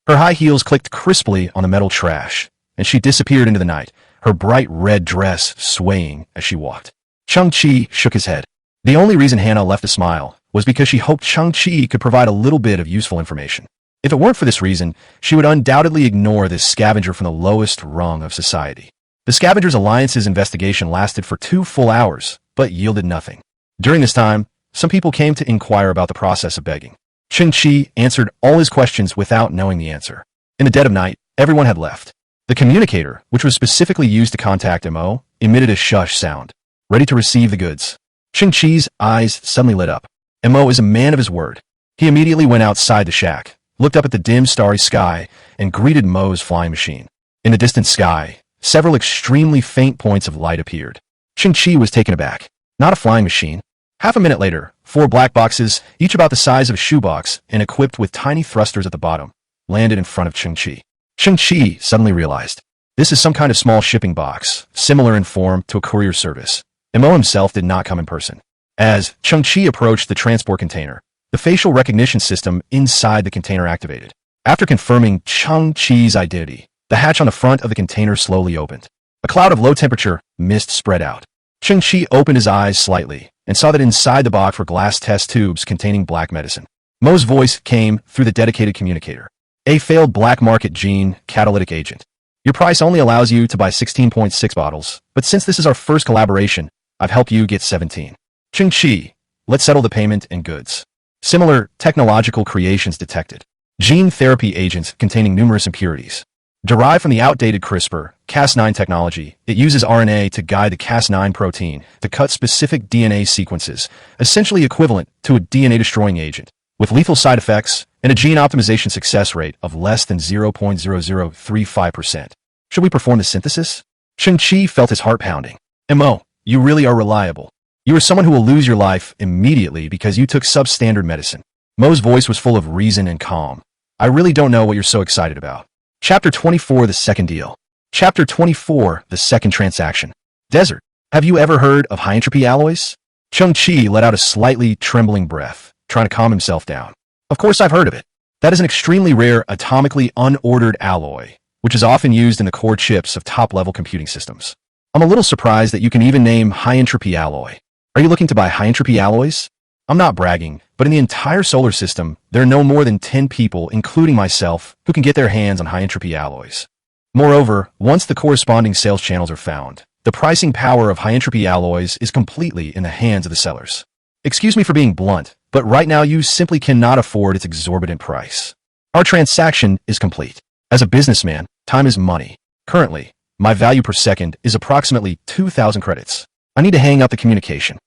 Her high heels clicked crisply on the metal trash, and she disappeared into the night, her bright red dress swaying as she walked. Cheng Qi shook his head. The only reason Hannah left a smile was because she hoped Cheng Qi could provide a little bit of useful information. If it weren't for this reason, she would undoubtedly ignore this scavenger from the lowest rung of society. The Scavengers Alliance's investigation lasted for 2 full hours, but yielded nothing. During this time, some people came to inquire about the process of begging. Cheng Qi answered all his questions without knowing the answer. In the dead of night, everyone had left. The communicator, which was specifically used to contact Mo, emitted a shush sound, ready to receive the goods. Cheng Qi's eyes suddenly lit up. Mo is a man of his word. He immediately went outside the shack, looked up at the dim starry sky, and greeted Mo's flying machine. In the distant sky, several extremely faint points of light appeared. Cheng Qi was taken aback. Not a flying machine. Half a minute later, 4 black boxes, each about the size of a shoebox and equipped with tiny thrusters at the bottom, landed in front of Cheng Qi. Cheng Qi suddenly realized, this is some kind of small shipping box, similar in form to a courier service. Mo himself did not come in person. As Cheng Qi approached the transport container, the facial recognition system inside the container activated. After confirming Cheng Qi's identity, the hatch on the front of the container slowly opened. A cloud of low-temperature mist spread out. Cheng Qi opened his eyes slightly and saw that inside the box were glass test tubes containing black medicine. Mo's voice came through the dedicated communicator. A failed black market gene catalytic agent. Your price only allows you to buy 16.6 bottles, but since this is our first collaboration, I've helped you get 17. Cheng Qi, let's settle the payment and goods. Similar technological creations detected. Gene therapy agents containing numerous impurities. Derived from the outdated CRISPR-Cas9 technology, it uses RNA to guide the Cas9 protein to cut specific DNA sequences, essentially equivalent to a DNA-destroying agent, with lethal side effects and a gene optimization success rate of less than 0.0035%. Should we perform the synthesis? Cheng Qi felt his heart pounding. Mo, you really are reliable. You are someone who will lose your life immediately because you took substandard medicine. Mo's voice was full of reason and calm. I really don't know what you're so excited about. Chapter 24, The Second Deal. Chapter 24, The Second Transaction. Desert. Have you ever heard of high-entropy alloys? Cheng Qi let out a slightly trembling breath, trying to calm himself down. Of course I've heard of it. That is an extremely rare atomically unordered alloy, which is often used in the core chips of top-level computing systems. I'm a little surprised that you can even name high-entropy alloy. Are you looking to buy high-entropy alloys? I'm not bragging, but in the entire solar system, there are no more than 10 people, including myself, who can get their hands on high-entropy alloys. Moreover, once the corresponding sales channels are found, the pricing power of high-entropy alloys is completely in the hands of the sellers. Excuse me for being blunt, but right now you simply cannot afford its exorbitant price. Our transaction is complete. As a businessman, time is money. Currently, my value per second is approximately 2,000 credits. I need to hang up the communication.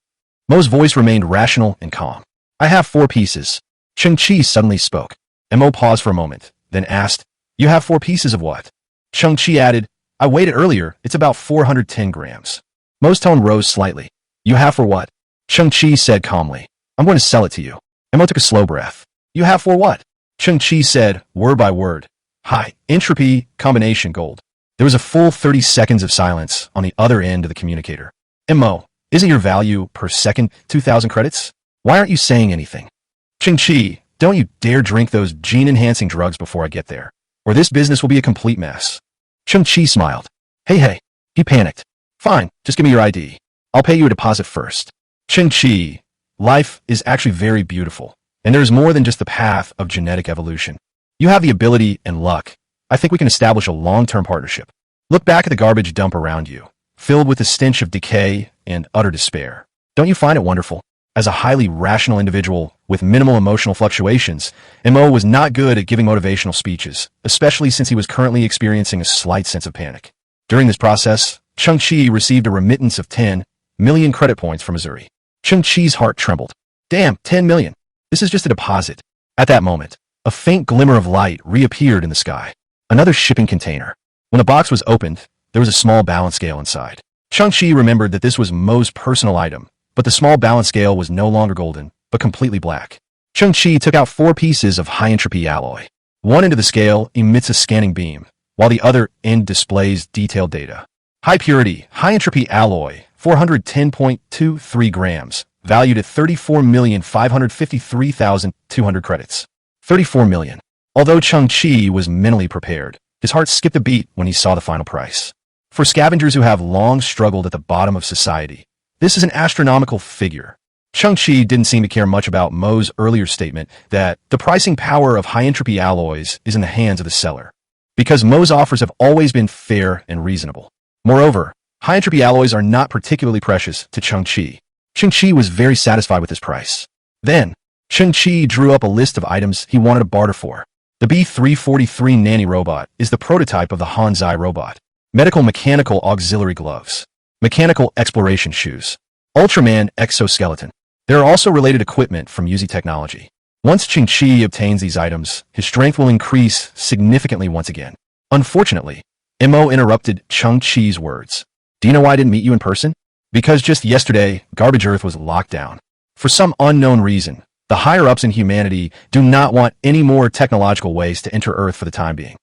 Mo's voice remained rational and calm. I have 4 pieces. Cheng Qi suddenly spoke. And Mo paused for a moment, then asked, You have 4 pieces of what? Cheng Qi added, I weighed it earlier, it's about 410 grams. Mo's tone rose slightly. You have for what? Cheng Qi said calmly, I'm going to sell it to you. And Mo took a slow breath. You have for what? Cheng Qi said, word by word. High entropy combination gold. There was a full 30 seconds of silence on the other end of the communicator. And Mo, isn't your value per second 2,000 credits? Why aren't you saying anything? Cheng Qi, don't you dare drink those gene-enhancing drugs before I get there, or this business will be a complete mess. Cheng Qi smiled. Hey, he panicked. Fine, just give me your ID. I'll pay you a deposit first. Cheng Qi, life is actually very beautiful, and there is more than just the path of genetic evolution. You have the ability and luck. I think we can establish a long-term partnership. Look back at the garbage dump around you, filled with the stench of decay and utter despair. Don't you find it wonderful? As a highly rational individual with minimal emotional fluctuations, Mo was not good at giving motivational speeches, especially since he was currently experiencing a slight sense of panic. During this process, Cheng Qi received a remittance of 10 million credit points from Missouri. Cheng Qi's heart trembled. Damn, 10 million. This is just a deposit. At that moment, a faint glimmer of light reappeared in the sky. Another shipping container. When the box was opened, there was a small balance scale inside. Cheng Qi remembered that this was Mo's personal item, but the small balance scale was no longer golden, but completely black. Cheng Qi took out 4 pieces of high-entropy alloy. One end of the scale emits a scanning beam, while the other end displays detailed data. High-purity, high-entropy alloy, 410.23 grams, valued at 34,553,200 credits. 34 million. Although Cheng Qi was mentally prepared, his heart skipped a beat when he saw the final price. For scavengers who have long struggled at the bottom of society, this is an astronomical figure. Cheng Qi didn't seem to care much about Mo's earlier statement that the pricing power of high-entropy alloys is in the hands of the seller, because Mo's offers have always been fair and reasonable. Moreover, high-entropy alloys are not particularly precious to Cheng Qi. Cheng Qi was very satisfied with his price. Then, Cheng Qi drew up a list of items he wanted to barter for. The B343 nanny robot is the prototype of the Hansi robot. Medical mechanical auxiliary gloves. Mechanical exploration shoes. Ultraman exoskeleton. There are also related equipment from Yuzi technology. Once Cheng Qi obtains these items, his strength will increase significantly once again. Unfortunately, Mo interrupted Cheng Qi's words. Do you know why I didn't meet you in person? Because just yesterday, Garbage Earth was locked down. For some unknown reason, the higher-ups in humanity do not want any more technological ways to enter Earth for the time being.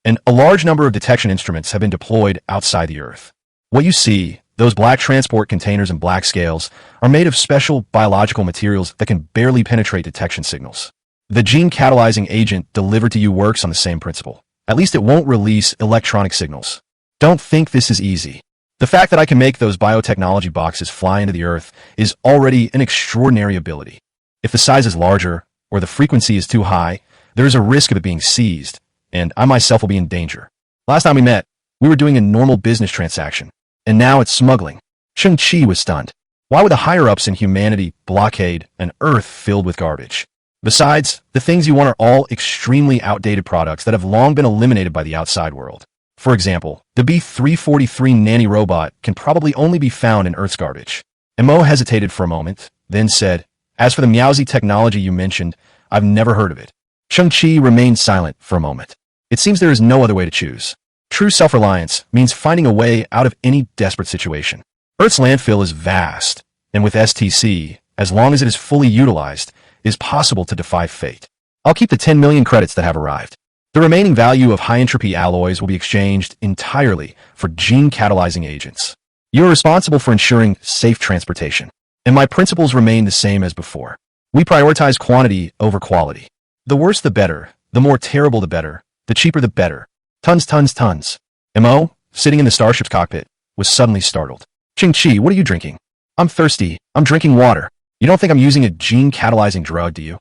And a large number of detection instruments have been deployed outside the Earth. What you see, those black transport containers and black scales, are made of special biological materials that can barely penetrate detection signals. The gene-catalyzing agent delivered to you works on the same principle. At least it won't release electronic signals. Don't think this is easy. The fact that I can make those biotechnology boxes fly into the Earth is already an extraordinary ability. If the size is larger, or the frequency is too high, there is a risk of it being seized, and I myself will be in danger. Last time we met, we were doing a normal business transaction, and now it's smuggling. Cheng Qi was stunned. Why would the higher-ups in humanity blockade an Earth filled with garbage? Besides, the things you want are all extremely outdated products that have long been eliminated by the outside world. For example, the B343 nanny robot can probably only be found in Earth's garbage. Mo hesitated for a moment, then said, As for the Miaozi technology you mentioned, I've never heard of it. Cheng Qi remained silent for a moment. It seems there is no other way to choose. True self-reliance means finding a way out of any desperate situation. Earth's landfill is vast, and with STC, as long as it is fully utilized, it is possible to defy fate. I'll keep the 10 million credits that have arrived. The remaining value of high-entropy alloys will be exchanged entirely for gene-catalyzing agents. You are responsible for ensuring safe transportation, and my principles remain the same as before. We prioritize quantity over quality. The worse the better, the more terrible the better, the cheaper the better. Tons, tons, tons. Mo, sitting in the starship's cockpit, was suddenly startled. Cheng Qi, what are you drinking? I'm thirsty. I'm drinking water. You don't think I'm using a gene-catalyzing drug, do you?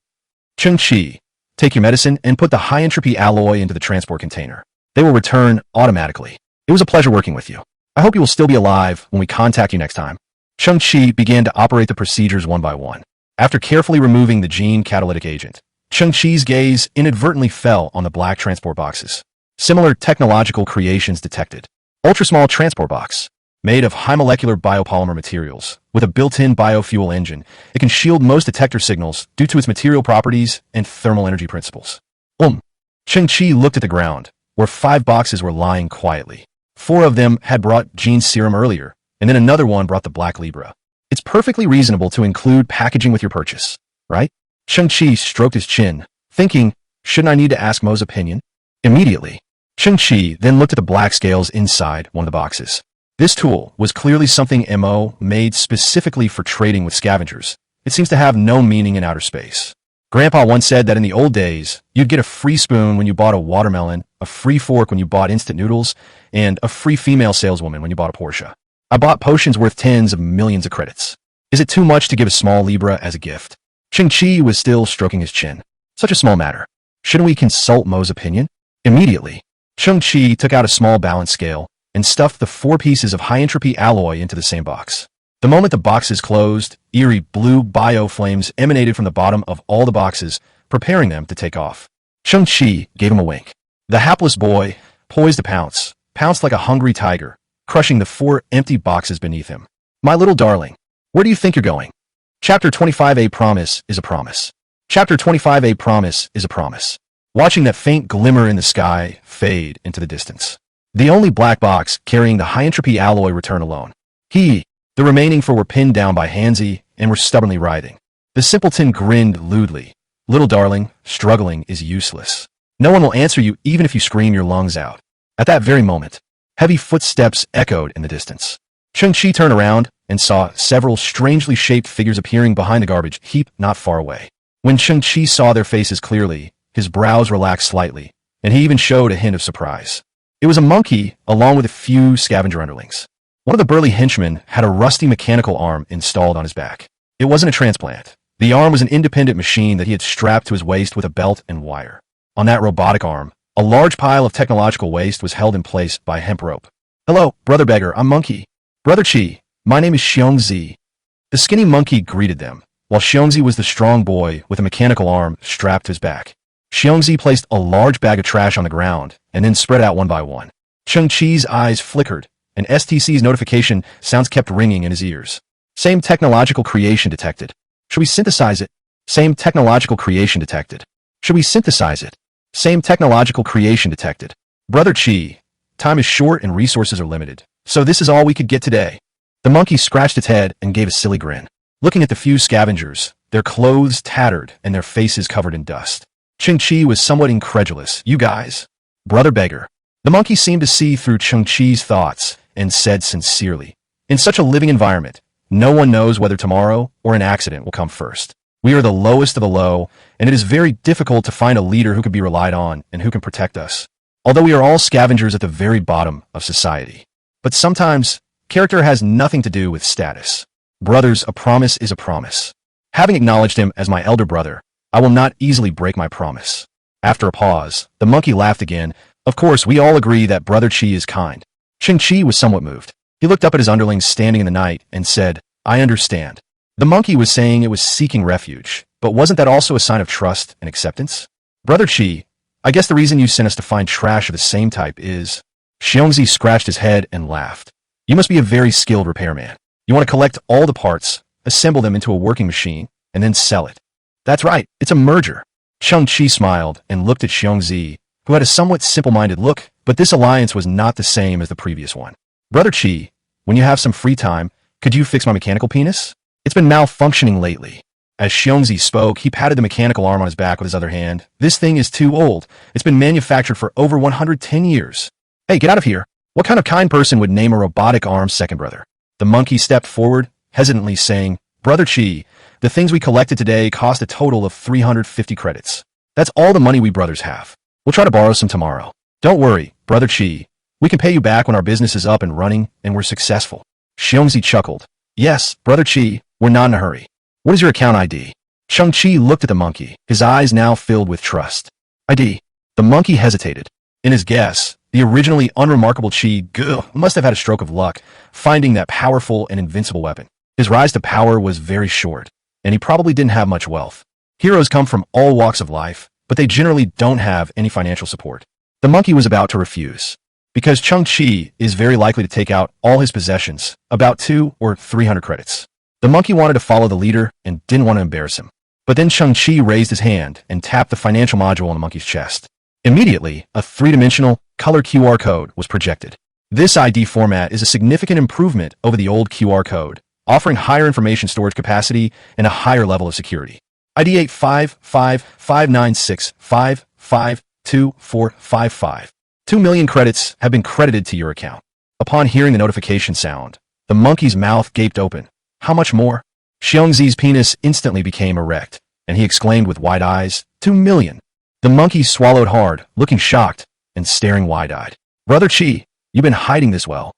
Cheng Qi, take your medicine and put the high-entropy alloy into the transport container. They will return automatically. It was a pleasure working with you. I hope you will still be alive when we contact you next time. Cheng Qi began to operate the procedures one by one. After carefully removing the gene catalytic agent, Cheng Qi's gaze inadvertently fell on the black transport boxes. Similar technological creations detected. Ultra-small transport box. Made of high molecular biopolymer materials, with a built-in biofuel engine, it can shield most detector signals due to its material properties and thermal energy principles. Cheng Qi looked at the ground, where 5 boxes were lying quietly. 4 of them had brought gene serum earlier, and then another one brought the black Libra. It's perfectly reasonable to include packaging with your purchase, right? Cheng Qi stroked his chin, thinking, shouldn't I need to ask Mo's opinion? Immediately, Cheng Qi then looked at the black scales inside one of the boxes. This tool was clearly something Mo made specifically for trading with scavengers. It seems to have no meaning in outer space. Grandpa once said that in the old days, you'd get a free spoon when you bought a watermelon, a free fork when you bought instant noodles, and a free female saleswoman when you bought a Porsche. I bought potions worth tens of millions of credits. Is it too much to give a small Libra as a gift? Cheng Qi was still stroking his chin. Such a small matter. Shouldn't we consult Mo's opinion? Immediately, Cheng Qi took out a small balance scale and stuffed the 4 pieces of high-entropy alloy into the same box. The moment the boxes closed, eerie blue bio-flames emanated from the bottom of all the boxes, preparing them to take off. Cheng Qi gave him a wink. The hapless boy, poised to pounced like a hungry tiger, crushing the 4 empty boxes beneath him. My little darling, where do you think you're going? Chapter 25. A promise is a promise. Chapter 25. A promise is a promise. Watching that faint glimmer in the sky fade into the distance. The only black box carrying the high-entropy alloy returned alone. The remaining 4 were pinned down by Hansi and were stubbornly writhing. The simpleton grinned lewdly. Little darling, struggling is useless. No one will answer you even if you scream your lungs out. At that very moment, heavy footsteps echoed in the distance. Cheng Qi turned around and saw several strangely shaped figures appearing behind the garbage heap not far away. When Cheng Qi saw their faces clearly, his brows relaxed slightly, and he even showed a hint of surprise. It was a monkey, along with a few scavenger underlings. One of the burly henchmen had a rusty mechanical arm installed on his back. It wasn't a transplant. The arm was an independent machine that he had strapped to his waist with a belt and wire. On that robotic arm, a large pile of technological waste was held in place by a hemp rope. Hello, Brother Beggar, I'm Monkey. Brother Qi, my name is Xiongzi. The skinny monkey greeted them, while Xiongzi was the strong boy with a mechanical arm strapped to his back. Xiongzi placed a large bag of trash on the ground and then spread out one by one. Cheng Qi's eyes flickered, and STC's notification sounds kept ringing in his ears. Same technological creation detected. Should we synthesize it? Same technological creation detected. Should we synthesize it? Same technological creation detected. Brother Qi, time is short and resources are limited, so this is all we could get today. The monkey scratched its head and gave a silly grin, looking at the few scavengers, their clothes tattered and their faces covered in dust. Cheng Qi was somewhat incredulous. You guys? Brother Beggar. The monkey seemed to see through Cheng Qi's thoughts and said sincerely, in such a living environment, no one knows whether tomorrow or an accident will come first. We are the lowest of the low, and it is very difficult to find a leader who can be relied on and who can protect us. Although we are all scavengers at the very bottom of society. But sometimes, character has nothing to do with status. Brothers, a promise is a promise. Having acknowledged him as my elder brother, I will not easily break my promise. After a pause, the monkey laughed again. Of course, we all agree that Brother Qi is kind. Cheng Qi was somewhat moved. He looked up at his underlings standing in the night and said, I understand. The monkey was saying it was seeking refuge, but wasn't that also a sign of trust and acceptance? Brother Qi, I guess the reason you sent us to find trash of the same type is... Xiongzi scratched his head and laughed. You must be a very skilled repairman. You want to collect all the parts, assemble them into a working machine, and then sell it. That's right, it's a merger. Cheng Qi smiled and looked at Xiongzi, who had a somewhat simple-minded look, but this alliance was not the same as the previous one. Brother Qi, when you have some free time, could you fix my mechanical penis? It's been malfunctioning lately. As Xiongzi spoke, he patted the mechanical arm on his back with his other hand. This thing is too old. It's been manufactured for over 110 years. Hey, get out of here. What kind of kind person would name a robotic arm second brother? The monkey stepped forward, hesitantly saying, Brother Qi, the things we collected today cost a total of 350 credits. That's all the money we brothers have. We'll try to borrow some tomorrow. Don't worry, Brother Qi. We can pay you back when our business is up and running and we're successful. Xiongzi chuckled. Yes, Brother Qi, we're not in a hurry. What is your account ID? Cheng Qi looked at the monkey, his eyes now filled with trust. ID. The monkey hesitated. In his guess, the originally unremarkable Qi must have had a stroke of luck, finding that powerful and invincible weapon. His rise to power was very short, and he probably didn't have much wealth. Heroes come from all walks of life, but they generally don't have any financial support. The monkey was about to refuse, because Cheng Qi is very likely to take out all his possessions, about 200 or 300 credits. The monkey wanted to follow the leader and didn't want to embarrass him. But then Cheng Qi raised his hand and tapped the financial module on the monkey's chest. Immediately, a three-dimensional, color QR code was projected. This ID format is a significant improvement over the old QR code, offering higher information storage capacity and a higher level of security. ID 8555965524455. 2 million credits have been credited to your account. Upon hearing the notification sound, the monkey's mouth gaped open. How much more? Xiongzi's penis instantly became erect, and he exclaimed with wide eyes, 2 million. The monkey swallowed hard, looking shocked and staring wide-eyed. Brother Qi, you've been hiding this well.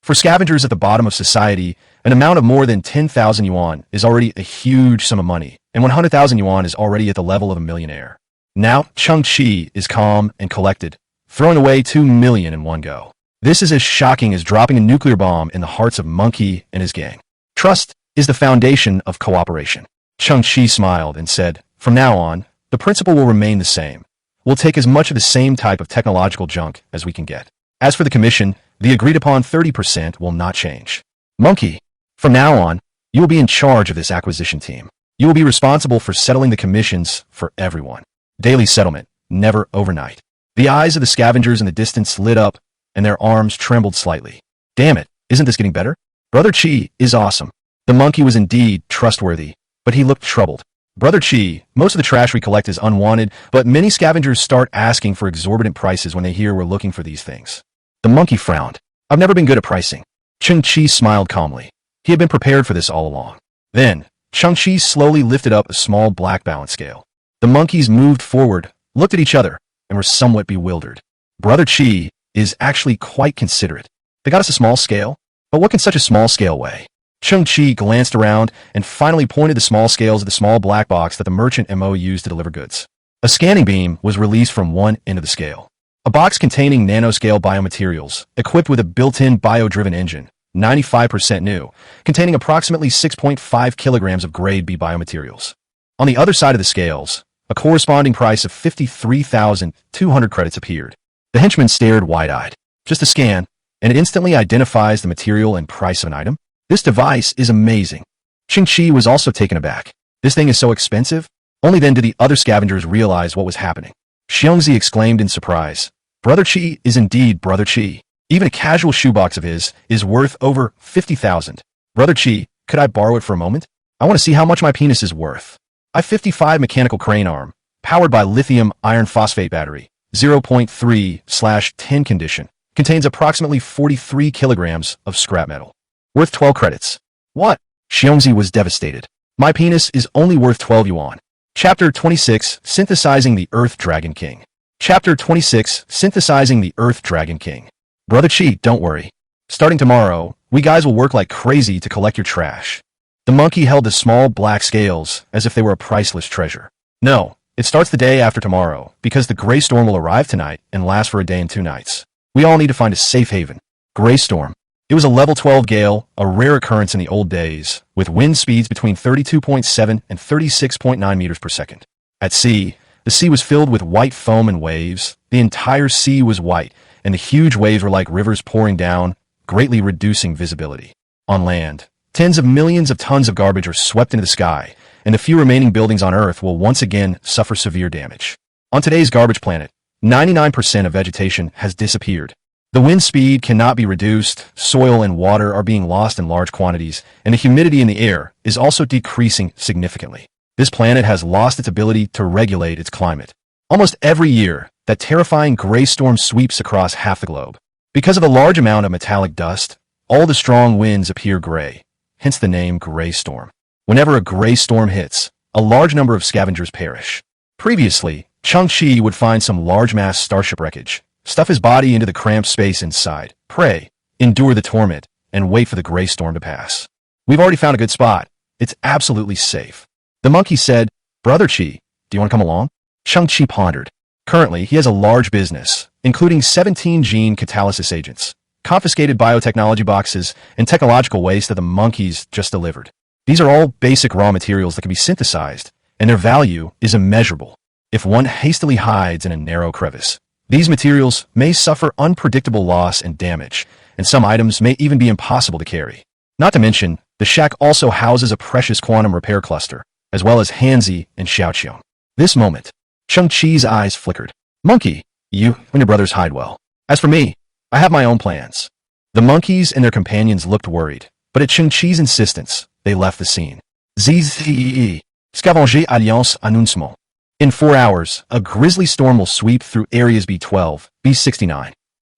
For scavengers at the bottom of society, an amount of more than 10,000 yuan is already a huge sum of money, and 100,000 yuan is already at the level of a millionaire. Now, Cheng Qi is calm and collected, throwing away 2 million in one go. This is as shocking as dropping a nuclear bomb in the hearts of Monkey and his gang. Trust is the foundation of cooperation. Cheng Qi smiled and said, from now on, the principle will remain the same. We'll take as much of the same type of technological junk as we can get. As for the commission, the agreed-upon 30% will not change. Monkey, from now on, you will be in charge of this acquisition team. You will be responsible for settling the commissions for everyone. Daily settlement, never overnight. The eyes of the scavengers in the distance lit up, and their arms trembled slightly. Damn it, isn't this getting better? Brother Qi is awesome. The monkey was indeed trustworthy, but he looked troubled. Brother Qi, most of the trash we collect is unwanted, but many scavengers start asking for exorbitant prices when they hear we're looking for these things. The monkey frowned. I've never been good at pricing. Cheng Qi smiled calmly. He had been prepared for this all along. Then, Cheng Qi slowly lifted up a small black balance scale. The monkeys moved forward, looked at each other, and were somewhat bewildered. Brother Qi is actually quite considerate. They got us a small scale, but what can such a small scale weigh? Cheng Qi glanced around and finally pointed the small scales at the small black box that the merchant Mo used to deliver goods. A scanning beam was released from one end of the scale. A box containing nanoscale biomaterials, equipped with a built-in bio-driven engine, 95% new, containing approximately 6.5 kilograms of grade B biomaterials. On the other side of the scales, a corresponding price of 53,200 credits appeared. The henchman stared wide-eyed. Just a scan, and it instantly identifies the material and price of an item. This device is amazing. Cheng Qi was also taken aback. This thing is so expensive? Only then did the other scavengers realize what was happening. Xiongzi exclaimed in surprise. Brother Qi is indeed Brother Qi. Even a casual shoebox of his is worth over 50,000. Brother Qi, could I borrow it for a moment? I want to see how much my penis is worth. I-55 mechanical crane arm, powered by lithium iron phosphate battery, 0.3/10 condition, contains approximately 43 kilograms of scrap metal. Worth 12 credits. What? Xiongzi was devastated. My penis is only worth 12 yuan. Chapter 26, Synthesizing the Earth Dragon King. Chapter 26, Synthesizing the Earth Dragon King. Brother Qi, don't worry. Starting tomorrow, we guys will work like crazy to collect your trash. The monkey held the small black scales as if they were a priceless treasure. No, it starts the day after tomorrow, because the gray storm will arrive tonight and last for a day and 2 nights. We all need to find a safe haven. Gray storm. It was a level 12 gale, a rare occurrence in the old days, with wind speeds between 32.7 and 36.9 meters per second. At sea, the sea was filled with white foam and waves. The entire sea was white, and the huge waves were like rivers pouring down, greatly reducing visibility. On land, tens of millions of tons of garbage are swept into the sky, and the few remaining buildings on Earth will once again suffer severe damage. On today's garbage planet, 99% of vegetation has disappeared. The wind speed cannot be reduced, soil and water are being lost in large quantities, and the humidity in the air is also decreasing significantly. This planet has lost its ability to regulate its climate. Almost every year, that terrifying gray storm sweeps across half the globe. Because of the large amount of metallic dust, all the strong winds appear gray, hence the name gray storm. Whenever a gray storm hits, a large number of scavengers perish. Previously, Cheng Qi would find some large mass starship wreckage, stuff his body into the cramped space inside, pray, endure the torment, and wait for the gray storm to pass. We've already found a good spot. It's absolutely safe. The monkey said, Brother Qi, do you want to come along? Cheng Qi pondered. Currently, he has a large business, including 17 gene catalysis agents, confiscated biotechnology boxes, and technological waste that the monkeys just delivered. These are all basic raw materials that can be synthesized, and their value is immeasurable. If one hastily hides in a narrow crevice, these materials may suffer unpredictable loss and damage, and some items may even be impossible to carry. Not to mention, the shack also houses a precious quantum repair cluster, as well as Hansi and Xiaoqiang. This moment, Cheng Qi's eyes flickered. Monkey, you and your brothers hide well. As for me, I have my own plans. The monkeys and their companions looked worried, but at Cheng Qi's insistence, they left the scene. Zzee, Scavenger Alliance Annoncement. In 4 hours, a grisly storm will sweep through areas B12, B69.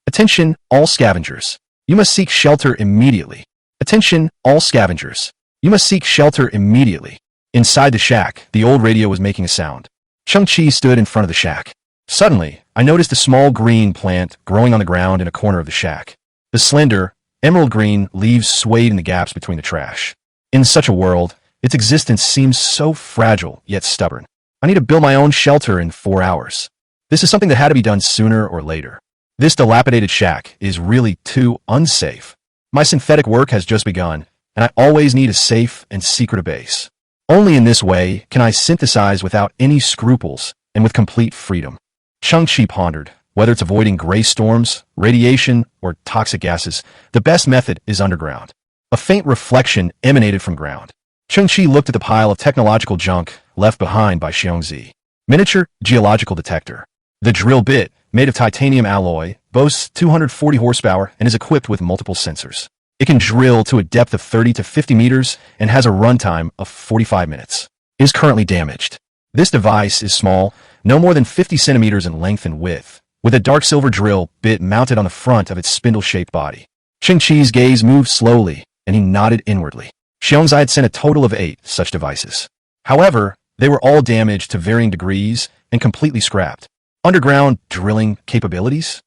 Attention, all scavengers. You must seek shelter immediately. Attention, all scavengers. You must seek shelter immediately. Inside the shack, the old radio was making a sound. Cheng Qi stood in front of the shack. Suddenly, I noticed a small green plant growing on the ground in a corner of the shack. The slender, emerald green leaves swayed in the gaps between the trash. In such a world, its existence seems so fragile yet stubborn. I need to build my own shelter in 4 hours. This is something that had to be done sooner or later. This dilapidated shack is really too unsafe. My synthetic work has just begun, and I always need a safe and secret base. Only in this way can I synthesize without any scruples and with complete freedom. Cheng Qi pondered. Whether it's avoiding gray storms, radiation, or toxic gases, the best method is underground. A faint reflection emanated from ground. Cheng Qi looked at the pile of technological junk left behind by Xiongzi. Miniature geological detector. The drill bit, made of titanium alloy, boasts 240 horsepower and is equipped with multiple sensors. It can drill to a depth of 30 to 50 meters and has a runtime of 45 minutes. It is currently damaged. This device is small, no more than 50 centimeters in length and width, with a dark silver drill bit mounted on the front of its spindle-shaped body. Cheng Qi's gaze moved slowly, and he nodded inwardly. Xiongzi had sent a total of 8 such devices. However, they were all damaged to varying degrees and completely scrapped. Underground drilling capabilities?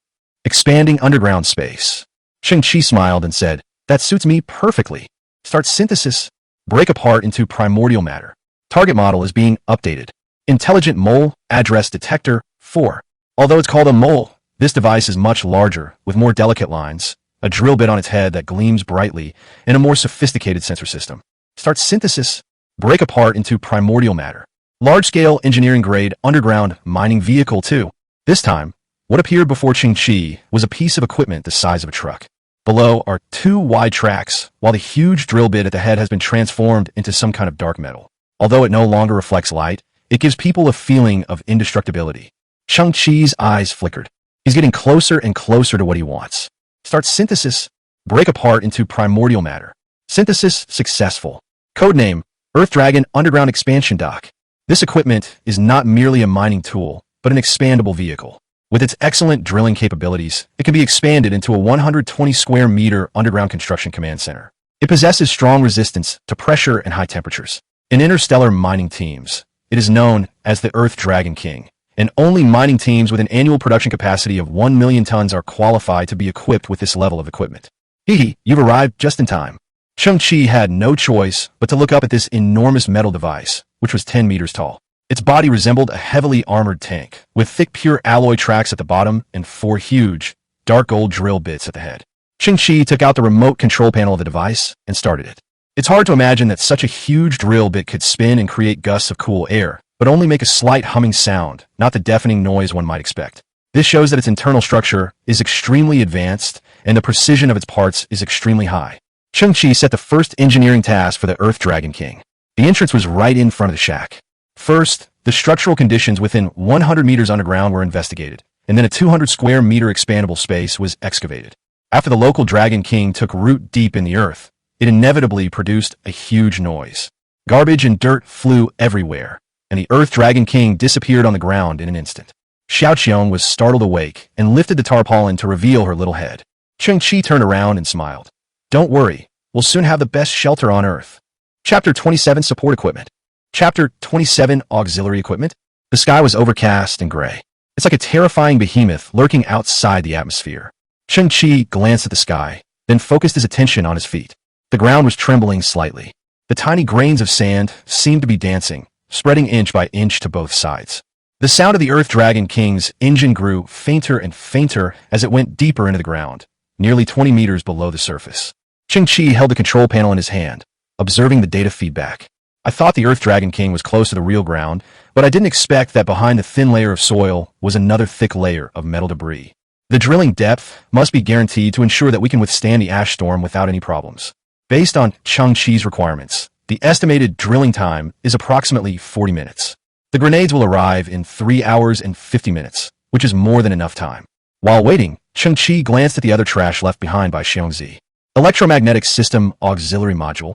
Expanding underground space. Cheng Qi smiled and said, That suits me perfectly. Start synthesis. Break apart into primordial matter. Target model is being updated. Intelligent mole address detector 4. Although it's called a mole, this device is much larger, with more delicate lines, a drill bit on its head that gleams brightly, and a more sophisticated sensor system. Start synthesis. Break apart into primordial matter. Large-scale engineering-grade underground mining vehicle 2. This time, what appeared before Cheng Qi was a piece of equipment the size of a truck. Below are 2 wide tracks, while the huge drill bit at the head has been transformed into some kind of dark metal. Although it no longer reflects light, it gives people a feeling of indestructibility. Cheng Qi's eyes flickered. He's getting closer and closer to what he wants. Start synthesis. Break apart into primordial matter. Synthesis successful. Codename, Earth Dragon Underground Expansion Dock. This equipment is not merely a mining tool, but an expandable vehicle. With its excellent drilling capabilities, it can be expanded into a 120 square meter underground construction command center. It possesses strong resistance to pressure and high temperatures. In interstellar mining teams, it is known as the Earth Dragon King, and only mining teams with an annual production capacity of 1 million tons are qualified to be equipped with this level of equipment. Hee, you've arrived just in time. Cheng Qi had no choice but to look up at this enormous metal device, which was 10 meters tall. Its body resembled a heavily armored tank, with thick pure alloy tracks at the bottom and 4 huge, dark gold drill bits at the head. Cheng Qi took out the remote control panel of the device and started it. It's hard to imagine that such a huge drill bit could spin and create gusts of cool air, but only make a slight humming sound, not the deafening noise one might expect. This shows that its internal structure is extremely advanced and the precision of its parts is extremely high. Cheng Qi set the first engineering task for the Earth Dragon King. The entrance was right in front of the shack. First, the structural conditions within 100 meters underground were investigated, and then a 200 square meter expandable space was excavated. After the local Dragon King took root deep in the earth, it inevitably produced a huge noise. Garbage and dirt flew everywhere, and the Earth Dragon King disappeared on the ground in an instant. Xiaoqiang was startled awake and lifted the tarpaulin to reveal her little head. Cheng Qi turned around and smiled. Don't worry, we'll soon have the best shelter on Earth. Chapter 27 Support Equipment. Chapter 27 Auxiliary Equipment. The sky was overcast and gray. It's like a terrifying behemoth lurking outside the atmosphere. Cheng Qi glanced at the sky, then focused his attention on his feet. The ground was trembling slightly. The tiny grains of sand seemed to be dancing, spreading inch by inch to both sides. The sound of the Earth Dragon King's engine grew fainter and fainter as it went deeper into the ground, nearly 20 meters below the surface. Cheng Qi held the control panel in his hand, observing the data feedback. I thought the Earth Dragon King was close to the real ground, but I didn't expect that behind the thin layer of soil was another thick layer of metal debris. The drilling depth must be guaranteed to ensure that we can withstand the ash storm without any problems. Based on Cheng Qi's requirements, the estimated drilling time is approximately 40 minutes. The grenades will arrive in 3 hours and 50 minutes, which is more than enough time. While waiting, Cheng Qi glanced at the other trash left behind by Xiongzi. Electromagnetic System Auxiliary Module.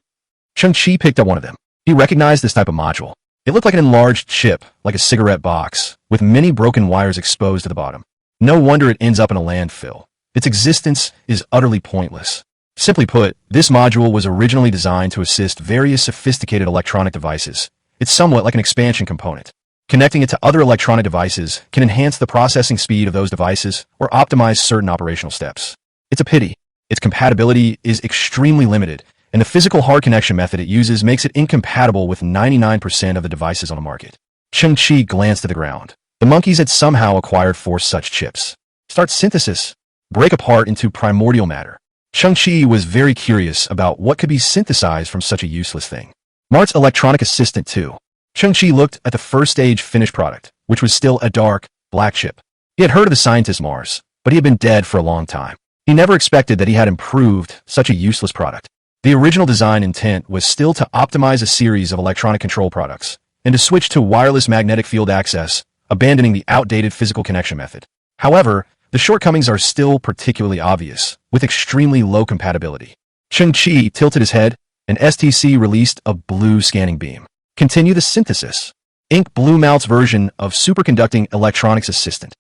Cheng Qi picked up one of them. He recognized this type of module. It looked like an enlarged chip, like a cigarette box, with many broken wires exposed to the bottom. No wonder it ends up in a landfill. Its existence is utterly pointless. Simply put, this module was originally designed to assist various sophisticated electronic devices. It's somewhat like an expansion component. Connecting it to other electronic devices can enhance the processing speed of those devices or optimize certain operational steps. It's a pity. Its compatibility is extremely limited, and the physical hard connection method it uses makes it incompatible with 99% of the devices on the market. Cheng Qi glanced at the ground. The monkeys had somehow acquired 4 such chips. Start synthesis. Break apart into primordial matter. Cheng Qi was very curious about what could be synthesized from such a useless thing. Mart's electronic assistant too. Cheng Qi looked at the first stage finished product, which was still a dark, black chip. He had heard of the scientist Mars, but he had been dead for a long time. He never expected that he had improved such a useless product. The original design intent was still to optimize a series of electronic control products and to switch to wireless magnetic field access, abandoning the outdated physical connection method. However, the shortcomings are still particularly obvious, with extremely low compatibility. Cheng Qi tilted his head, and STC released a blue scanning beam. Continue the synthesis. Ink Blue Mount's version of superconducting electronics assistant.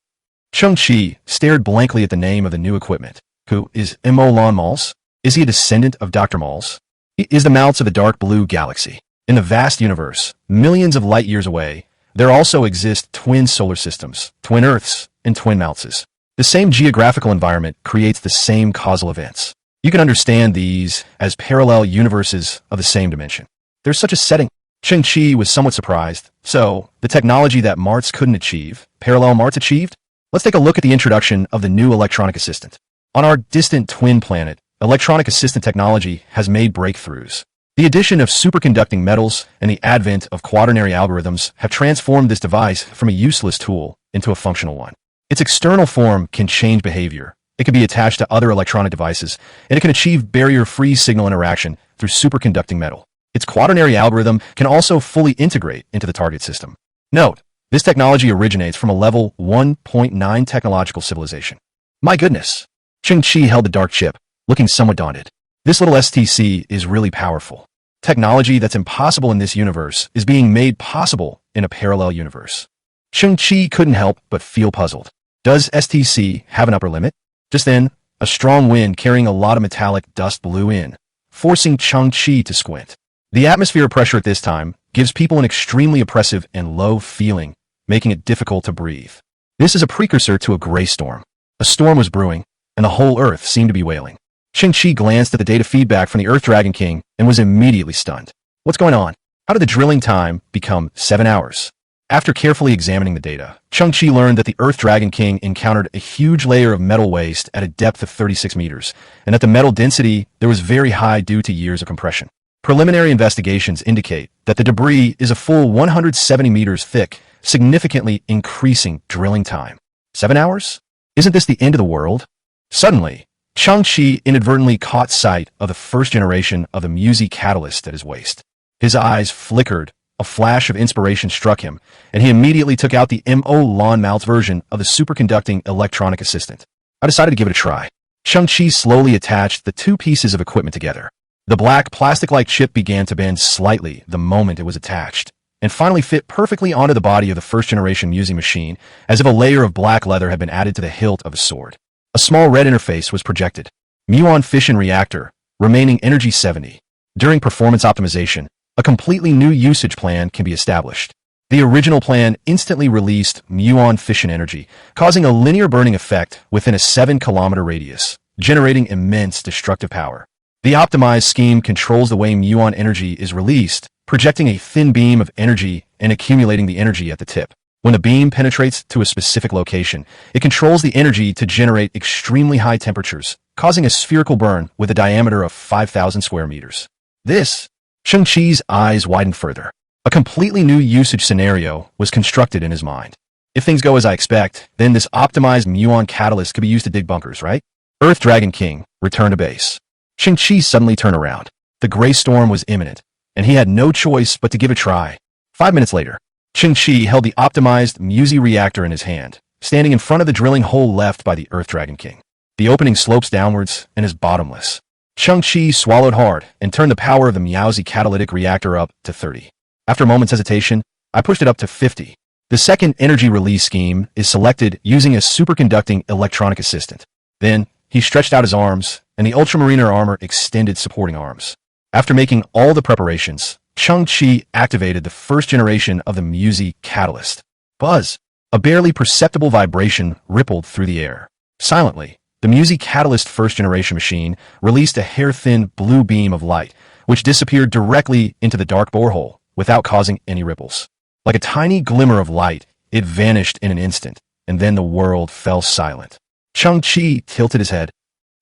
Cheng Qi stared blankly at the name of the new equipment. Who is Mo Lon Mals? Is he a descendant of Dr. Mals? He is the Mounts of the dark blue galaxy. In the vast universe, millions of light years away, there also exist twin solar systems, twin Earths, and twin Mounts. The same geographical environment creates the same causal events. You can understand these as parallel universes of the same dimension. There's such a setting. Cheng Qi was somewhat surprised. So, the technology that Marts couldn't achieve, parallel Marts achieved? Let's take a look at the introduction of the new electronic assistant. On our distant twin planet, electronic assistant technology has made breakthroughs. The addition of superconducting metals and the advent of quaternary algorithms have transformed this device from a useless tool into a functional one. Its external form can change behavior. It can be attached to other electronic devices, and it can achieve barrier-free signal interaction through superconducting metal. Its quaternary algorithm can also fully integrate into the target system. Note, this technology originates from a level 1.9 technological civilization. My goodness! Cheng Qi held the dark chip, looking somewhat daunted. This little STC is really powerful. Technology that's impossible in this universe is being made possible in a parallel universe. Cheng Qi couldn't help but feel puzzled. Does STC have an upper limit? Just then, a strong wind carrying a lot of metallic dust blew in, forcing Cheng Qi to squint. The atmosphere pressure at this time gives people an extremely oppressive and low feeling, making it difficult to breathe. This is a precursor to a gray storm. A storm was brewing, and the whole Earth seemed to be wailing. Cheng Qi glanced at the data feedback from the Earth Dragon King and was immediately stunned. What's going on? How did the drilling time become 7 hours? After carefully examining the data, Cheng Qi learned that the Earth Dragon King encountered a huge layer of metal waste at a depth of 36 meters, and that the metal density there was very high due to years of compression. Preliminary investigations indicate that the debris is a full 170 meters thick, significantly increasing drilling time. 7 hours? Isn't this the end of the world? Suddenly, Cheng Qi inadvertently caught sight of the first generation of the Musi catalyst at his waist. His eyes flickered, a flash of inspiration struck him, and he immediately took out the Mo Lon Mal's version of the superconducting electronic assistant. I decided to give it a try. Cheng Qi slowly attached the 2 pieces of equipment together. The black plastic-like chip began to bend slightly the moment it was attached, and finally fit perfectly onto the body of the first-generation Musi machine, as if a layer of black leather had been added to the hilt of a sword. A small red interface was projected. Muon fission reactor, remaining energy 70. During performance optimization, a completely new usage plan can be established. The original plan instantly released muon fission energy, causing a linear burning effect within a 7-kilometer radius, generating immense destructive power. The optimized scheme controls the way muon energy is released, projecting a thin beam of energy and accumulating the energy at the tip. When the beam penetrates to a specific location, it controls the energy to generate extremely high temperatures, causing a spherical burn with a diameter of 5,000 square meters. Cheng Qi's eyes widened further. A completely new usage scenario was constructed in his mind. If things go as I expect, then this optimized muon catalyst could be used to dig bunkers, right? Earth Dragon King, return to base. Cheng Qi suddenly turned around. The gray storm was imminent, and he had no choice but to give it a try. 5 minutes later, Cheng Qi held the optimized Musi reactor in his hand, standing in front of the drilling hole left by the Earth Dragon King. The opening slopes downwards and is bottomless. Cheng Qi swallowed hard and turned the power of the Miaozi catalytic reactor up to 30. After a moment's hesitation, I pushed it up to 50. The second energy release scheme is selected using a superconducting electronic assistant. Then, he stretched out his arms, and the ultramariner armor extended supporting arms. After making all the preparations, Cheng Qi activated the first generation of the Musi catalyst. Buzz! A barely perceptible vibration rippled through the air. Silently, the Musi catalyst first generation machine released a hair-thin blue beam of light, which disappeared directly into the dark borehole without causing any ripples. Like a tiny glimmer of light, it vanished in an instant, and then the world fell silent. Cheng Qi tilted his head.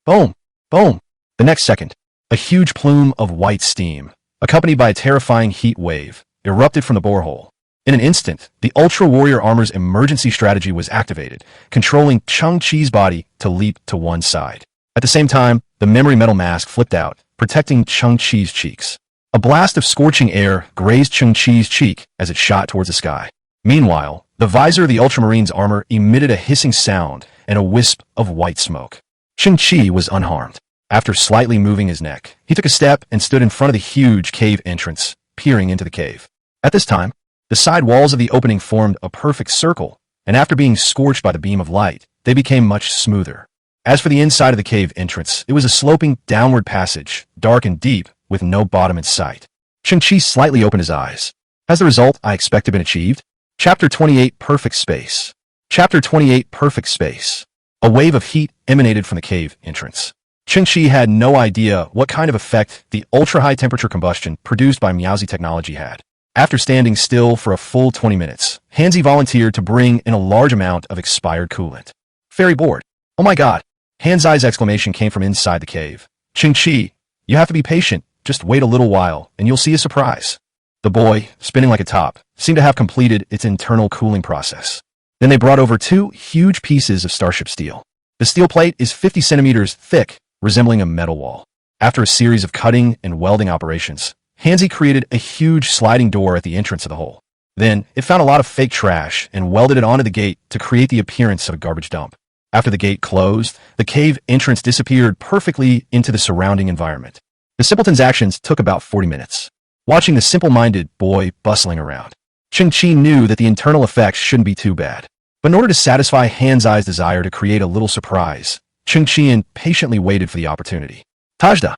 Boom! Boom! The next second, a huge plume of white steam, accompanied by a terrifying heat wave, erupted from the borehole. In an instant, the Ultra Warrior Armor's emergency strategy was activated, controlling Cheng Qi's body to leap to one side. At the same time, the memory metal mask flipped out, protecting Cheng Qi's cheeks. A blast of scorching air grazed Cheng Qi's cheek as it shot towards the sky. Meanwhile, the visor of the Ultramarine's armor emitted a hissing sound and a wisp of white smoke. Cheng Qi was unharmed. After slightly moving his neck, he took a step and stood in front of the huge cave entrance, peering into the cave. At this time, the side walls of the opening formed a perfect circle, and after being scorched by the beam of light, they became much smoother. As for the inside of the cave entrance, it was a sloping downward passage, dark and deep, with no bottom in sight. Cheng Qi slightly opened his eyes. Has the result I expected been achieved? Chapter 28 Perfect Space. Chapter 28 Perfect Space. A wave of heat emanated from the cave entrance. Cheng Qi had no idea what kind of effect the ultra-high temperature combustion produced by Miaozi technology had. After standing still for a full 20 minutes, Hansi volunteered to bring in a large amount of expired coolant. Very bored. Oh my god! Hansi's exclamation came from inside the cave. Cheng Qi, you have to be patient. Just wait a little while, and you'll see a surprise. The boy, spinning like a top, seemed to have completed its internal cooling process. Then they brought over 2 huge pieces of starship steel. The steel plate is 50 centimeters thick, resembling a metal wall. After a series of cutting and welding operations, Hansi created a huge sliding door at the entrance of the hole. Then, it found a lot of fake trash and welded it onto the gate to create the appearance of a garbage dump. After the gate closed, the cave entrance disappeared perfectly into the surrounding environment. The simpleton's actions took about 40 minutes. Watching the simple-minded boy bustling around, Cheng Qi knew that the internal effects shouldn't be too bad. But in order to satisfy Hansi's desire to create a little surprise, Cheng Qi patiently waited for the opportunity. Tajda!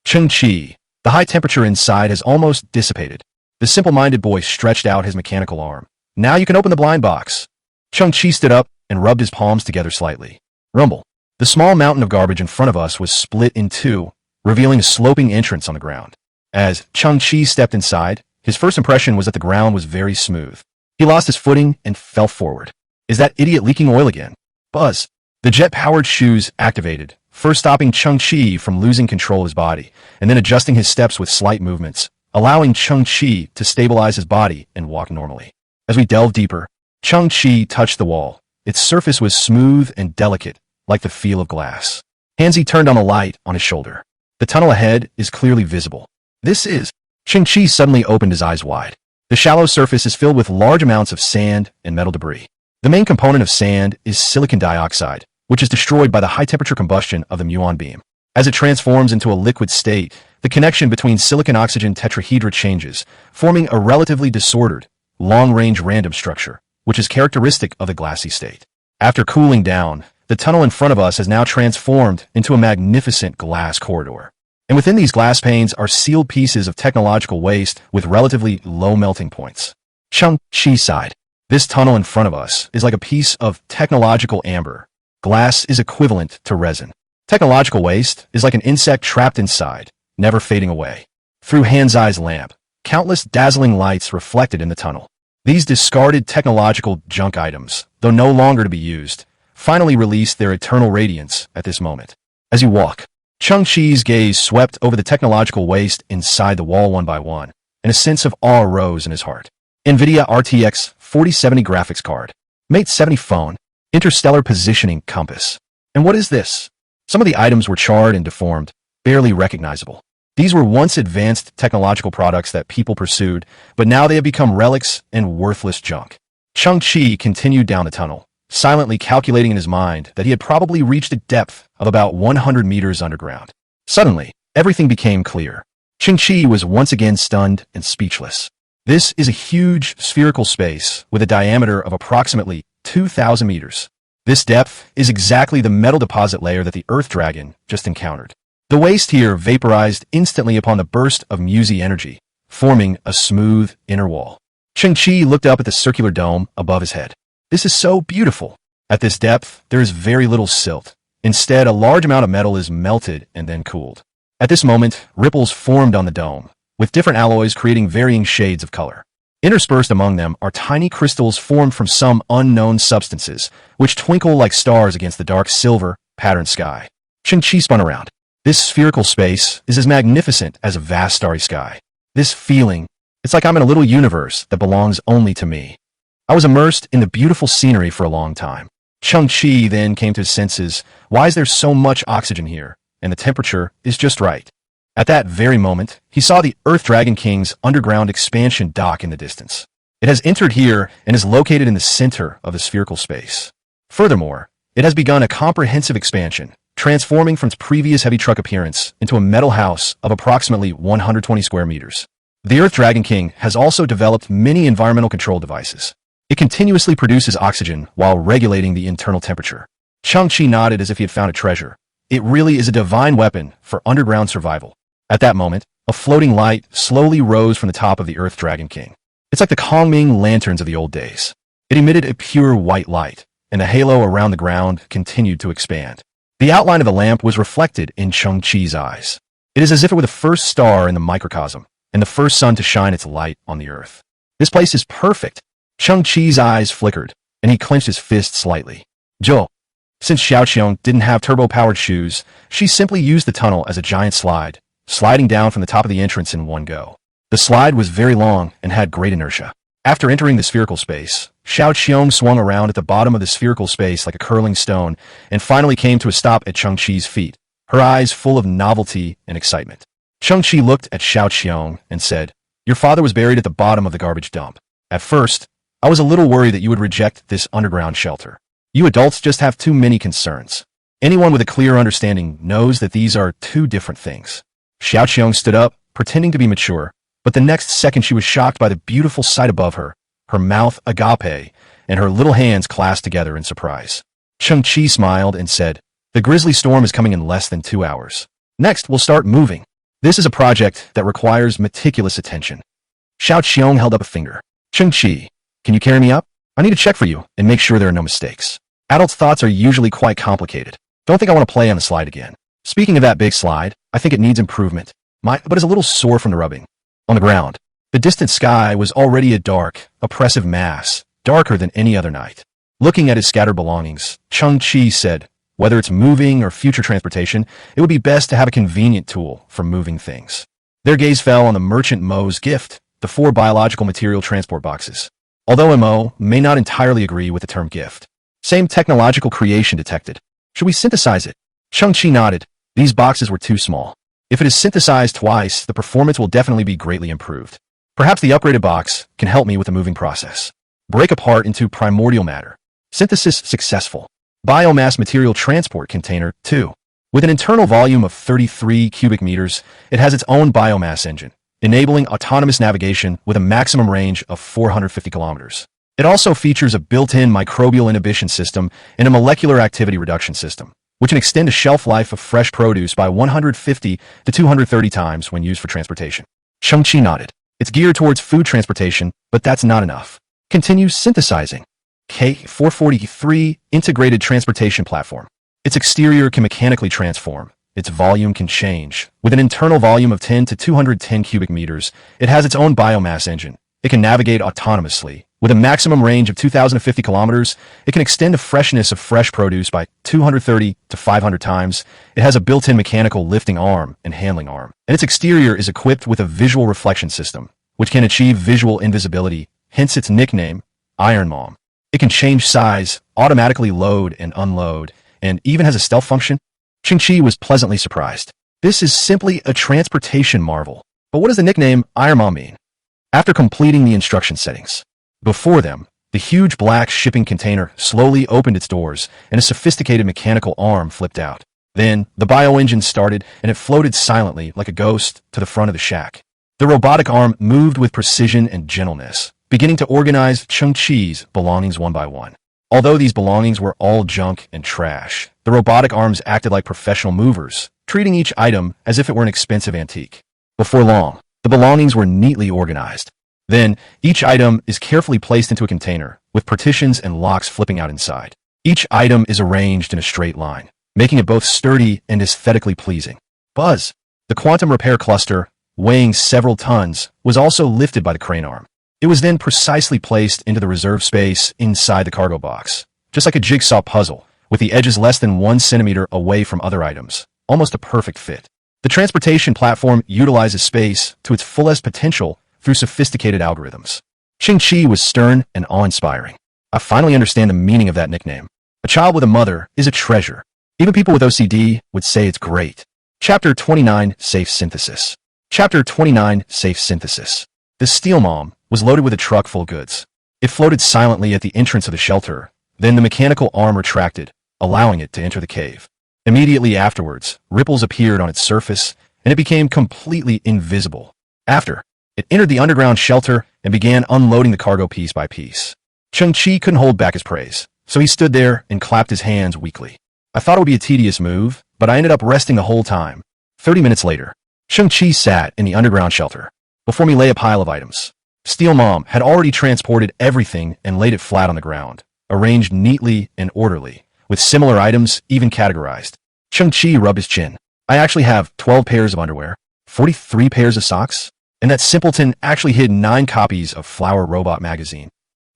Cheng Qi, the high temperature inside has almost dissipated. The simple-minded boy stretched out his mechanical arm. Now you can open the blind box. Cheng Qi stood up and rubbed his palms together slightly. Rumble. The small mountain of garbage in front of us was split in two, revealing a sloping entrance on the ground. As Cheng Qi stepped inside, his first impression was that the ground was very smooth. He lost his footing and fell forward. Is that idiot leaking oil again? Buzz. The jet-powered shoes activated, first stopping Cheng Qi from losing control of his body, and then adjusting his steps with slight movements, allowing Cheng Qi to stabilize his body and walk normally. As we delved deeper, Cheng Qi touched the wall. Its surface was smooth and delicate, like the feel of glass. Hansi turned on the light on his shoulder. The tunnel ahead is clearly visible. This is... Cheng Qi suddenly opened his eyes wide. The shallow surface is filled with large amounts of sand and metal debris. The main component of sand is silicon dioxide, which is destroyed by the high-temperature combustion of the muon beam. As it transforms into a liquid state, the connection between silicon-oxygen tetrahedra changes, forming a relatively disordered, long-range random structure, which is characteristic of the glassy state. After cooling down, the tunnel in front of us has now transformed into a magnificent glass corridor. And within these glass panes are sealed pieces of technological waste with relatively low melting points. Cheng Qi sighed. This tunnel in front of us is like a piece of technological amber. Glass is equivalent to resin. Technological waste is like an insect trapped inside, never fading away. Through Hansi's lamp, countless dazzling lights reflected in the tunnel. These discarded technological junk items, though no longer to be used, finally released their eternal radiance at this moment. As you walk, Cheng Qi's gaze swept over the technological waste inside the wall one by one, and a sense of awe arose in his heart. NVIDIA RTX 4070 graphics card, Mate 70 phone, interstellar positioning compass. And what is this? Some of the items were charred and deformed, barely recognizable. These were once advanced technological products that people pursued, but now they have become relics and worthless junk. Cheng Qi continued down the tunnel, silently calculating in his mind that he had probably reached a depth of about 100 meters underground. Suddenly, everything became clear. Cheng Qi was once again stunned and speechless. This is a huge spherical space with a diameter of approximately 2,000 meters. This depth is exactly the metal deposit layer that the Earth Dragon just encountered. The waste here vaporized instantly upon the burst of Musi energy, forming a smooth inner wall. Cheng Qi looked up at the circular dome above his head. This is so beautiful. At this depth, there is very little silt. Instead, a large amount of metal is melted and then cooled. At this moment, ripples formed on the dome, with different alloys creating varying shades of color. Interspersed among them are tiny crystals formed from some unknown substances, which twinkle like stars against the dark silver, patterned sky. Cheng Qi spun around. This spherical space is as magnificent as a vast starry sky. This feeling, it's like I'm in a little universe that belongs only to me. I was immersed in the beautiful scenery for a long time. Cheng Qi then came to his senses. Why is there so much oxygen here? And the temperature is just right. At that very moment, he saw the Earth Dragon King's underground expansion dock in the distance. It has entered here and is located in the center of the spherical space. Furthermore, it has begun a comprehensive expansion, transforming from its previous heavy truck appearance into a metal house of approximately 120 square meters. The Earth Dragon King has also developed many environmental control devices. It continuously produces oxygen while regulating the internal temperature. Cheng Qi nodded as if he had found a treasure. It really is a divine weapon for underground survival. At that moment, a floating light slowly rose from the top of the Earth Dragon King. It's like the Kongming lanterns of the old days. It emitted a pure white light, and the halo around the ground continued to expand. The outline of the lamp was reflected in Cheng Qi's eyes. It is as if it were the first star in the microcosm, and the first sun to shine its light on the earth. This place is perfect. Cheng Qi's eyes flickered, and he clenched his fist slightly. Zhou. Since Xiaoqiong didn't have turbo-powered shoes, she simply used the tunnel as a giant slide, sliding down from the top of the entrance in one go. The slide was very long and had great inertia. After entering the spherical space, Xiaoqiong swung around at the bottom of the spherical space like a curling stone and finally came to a stop at Cheng Qi's feet, her eyes full of novelty and excitement. Cheng Qi looked at Xiaoqiong and said, "Your father was buried at the bottom of the garbage dump. At first, I was a little worried that you would reject this underground shelter. You adults just have too many concerns. Anyone with a clear understanding knows that these are two different things." Xiaoqiong stood up, pretending to be mature, but the next second she was shocked by the beautiful sight above her, her mouth agape, and her little hands clasped together in surprise. Cheng Qi smiled and said, "The grizzly storm is coming in less than 2 hours. Next, we'll start moving. This is a project that requires meticulous attention." Xiaoqiong held up a finger. "Cheng Qi, can you carry me up? I need to check for you and make sure there are no mistakes. Adults' thoughts are usually quite complicated. Don't think I want to play on the slide again. Speaking of that big slide, I think it needs improvement. But is a little sore from the rubbing." On the ground, the distant sky was already a dark, oppressive mass, darker than any other night. Looking at his scattered belongings, Cheng Qi said, "Whether it's moving or future transportation, it would be best to have a convenient tool for moving things." Their gaze fell on the merchant Mo's gift, the 4 biological material transport boxes. Although Mo may not entirely agree with the term gift, same technological creation detected. Should we synthesize it? Cheng Qi nodded. These boxes were too small. If it is synthesized twice, the performance will definitely be greatly improved. Perhaps the upgraded box can help me with the moving process. Break apart into primordial matter. Synthesis successful. Biomass material transport container 2. With an internal volume of 33 cubic meters, it has its own biomass engine, enabling autonomous navigation with a maximum range of 450 kilometers. It also features a built-in microbial inhibition system and a molecular activity reduction system, which can extend the shelf life of fresh produce by 150 to 230 times when used for transportation. Cheng Qi nodded. It's geared towards food transportation, but that's not enough. Continue synthesizing. K443 Integrated Transportation Platform. Its exterior can mechanically transform. Its volume can change. With an internal volume of 10 to 210 cubic meters, it has its own biomass engine. It can navigate autonomously. With a maximum range of 2,050 kilometers, it can extend the freshness of fresh produce by 230 to 500 times. It has a built-in mechanical lifting arm and handling arm. And its exterior is equipped with a visual reflection system, which can achieve visual invisibility, hence its nickname, Iron Mom. It can change size, automatically load and unload, and even has a stealth function. Cheng Qi was pleasantly surprised. This is simply a transportation marvel. But what does the nickname Iron Mom mean? After completing the instruction settings, before them, the huge black shipping container slowly opened its doors and a sophisticated mechanical arm flipped out. Then, the bioengine started and it floated silently like a ghost to the front of the shack. The robotic arm moved with precision and gentleness, beginning to organize Cheng Qi's belongings one by one. Although these belongings were all junk and trash, the robotic arms acted like professional movers, treating each item as if it were an expensive antique. Before long, the belongings were neatly organized. Then, each item is carefully placed into a container, with partitions and locks flipping out inside. Each item is arranged in a straight line, making it both sturdy and aesthetically pleasing. Buzz, the quantum repair cluster, weighing several tons, was also lifted by the crane arm. It was then precisely placed into the reserve space inside the cargo box, just like a jigsaw puzzle, with the edges less than 1 centimeter away from other items, almost a perfect fit. The transportation platform utilizes space to its fullest potential through sophisticated algorithms. Cheng Qi was stern and awe-inspiring. I finally understand the meaning of that nickname. A child with a mother is a treasure. Even people with OCD would say it's great. Chapter 29, Safe Synthesis. Chapter 29, Safe Synthesis. The Steel Mom was loaded with a truck full of goods. It floated silently at the entrance of the shelter. Then the mechanical arm retracted, allowing it to enter the cave. Immediately afterwards, ripples appeared on its surface, and it became completely invisible. After, it entered the underground shelter and began unloading the cargo piece by piece. Cheng Qi couldn't hold back his praise, so he stood there and clapped his hands weakly. I thought it would be a tedious move, but I ended up resting the whole time. 30 minutes later, Cheng Qi sat in the underground shelter. Before me lay a pile of items. Steel Mom had already transported everything and laid it flat on the ground, arranged neatly and orderly, with similar items even categorized. Cheng Qi rubbed his chin. I actually have 12 pairs of underwear, 43 pairs of socks, and that simpleton actually hid 9 copies of Flower Robot magazine.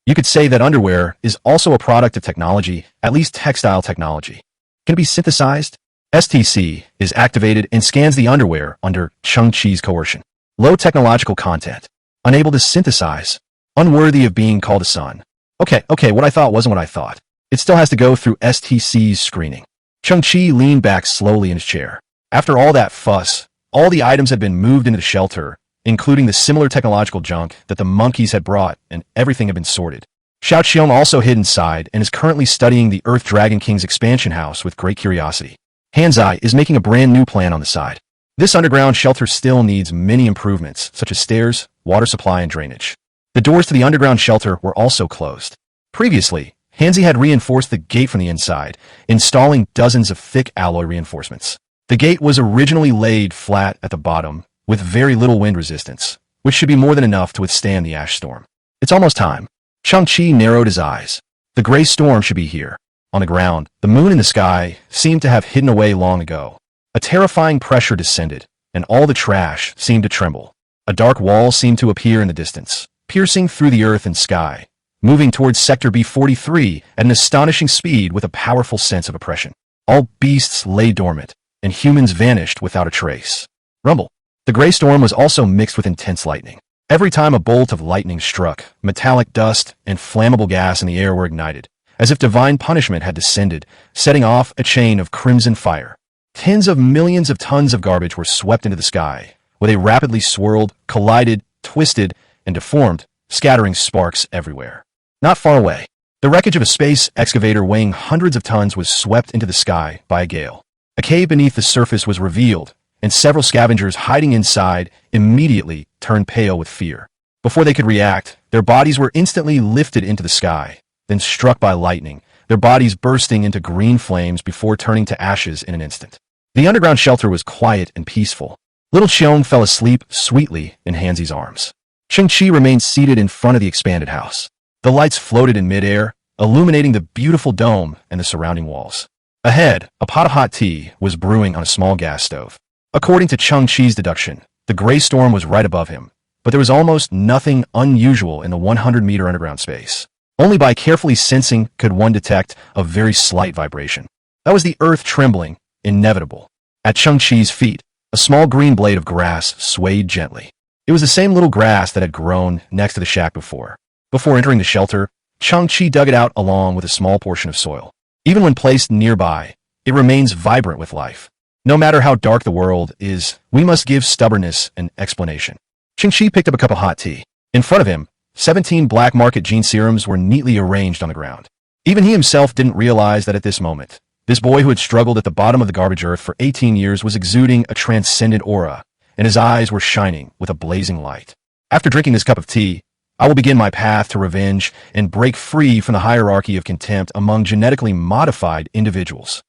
You could say that underwear is also a product of technology, at least textile technology. Can it be synthesized? STC is activated and scans the underwear under Cheng Qi's coercion. Low technological content. Unable to synthesize. Unworthy of being called a son. Okay, what I thought wasn't what I thought. It still has to go through STC's screening. Cheng Qi leaned back slowly in his chair. After all that fuss, all the items had been moved into the shelter, including the similar technological junk that the monkeys had brought, and everything had been sorted. Xiao Qiong also hid inside and is currently studying the Earth Dragon King's expansion house with great curiosity. Hansi is making a brand new plan on the side. This underground shelter still needs many improvements, such as stairs, water supply, and drainage. The doors to the underground shelter were also closed. Previously, Hansi had reinforced the gate from the inside, installing dozens of thick alloy reinforcements. The gate was originally laid flat at the bottom, with very little wind resistance, which should be more than enough to withstand the ash storm. It's almost time. Cheng Qi narrowed his eyes. The gray storm should be here. On the ground, the moon in the sky seemed to have hidden away long ago. A terrifying pressure descended, and all the trash seemed to tremble. A dark wall seemed to appear in the distance, piercing through the earth and sky, moving towards Sector B-43 at an astonishing speed with a powerful sense of oppression. All beasts lay dormant, and humans vanished without a trace. Rumble. The gray storm was also mixed with intense lightning. Every time a bolt of lightning struck, metallic dust and flammable gas in the air were ignited, as if divine punishment had descended, setting off a chain of crimson fire. Tens of millions of tons of garbage were swept into the sky, where they rapidly swirled, collided, twisted, and deformed, scattering sparks everywhere. Not far away, the wreckage of a space excavator weighing hundreds of tons was swept into the sky by a gale. A cave beneath the surface was revealed, and several scavengers hiding inside immediately turned pale with fear. Before they could react, their bodies were instantly lifted into the sky, then struck by lightning, their bodies bursting into green flames before turning to ashes in an instant. The underground shelter was quiet and peaceful. Little Qiong fell asleep sweetly in Hansi's arms. Cheng Qi remained seated in front of the expanded house. The lights floated in midair, illuminating the beautiful dome and the surrounding walls. Ahead, a pot of hot tea was brewing on a small gas stove. According to Cheng Qi's deduction, the gray storm was right above him, but there was almost nothing unusual in the 100-meter underground space. Only by carefully sensing could one detect a very slight vibration. That was the earth trembling, inevitable. At Cheng Qi's feet, a small green blade of grass swayed gently. It was the same little grass that had grown next to the shack before. Before entering the shelter, Cheng Qi dug it out along with a small portion of soil. Even when placed nearby, it remains vibrant with life. No matter how dark the world is, we must give stubbornness an explanation. Cheng Qi picked up a cup of hot tea. In front of him, 17 black market gene serums were neatly arranged on the ground. Even he himself didn't realize that at this moment, this boy who had struggled at the bottom of the garbage earth for 18 years was exuding a transcendent aura, and his eyes were shining with a blazing light. After drinking this cup of tea, I will begin my path to revenge and break free from the hierarchy of contempt among genetically modified individuals.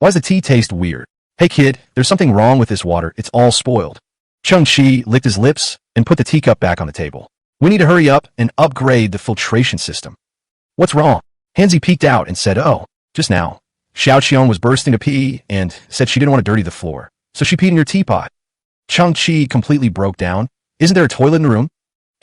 Why does the tea taste weird? Hey kid, there's something wrong with this water, it's all spoiled. Cheng Qi licked his lips and put the teacup back on the table. We need to hurry up and upgrade the filtration system. What's wrong? Hansi peeked out and said, oh, just now. Xiao Qiong was bursting to pee and said she didn't want to dirty the floor, so she peed in your teapot. Cheng Qi completely broke down. Isn't there a toilet in the room?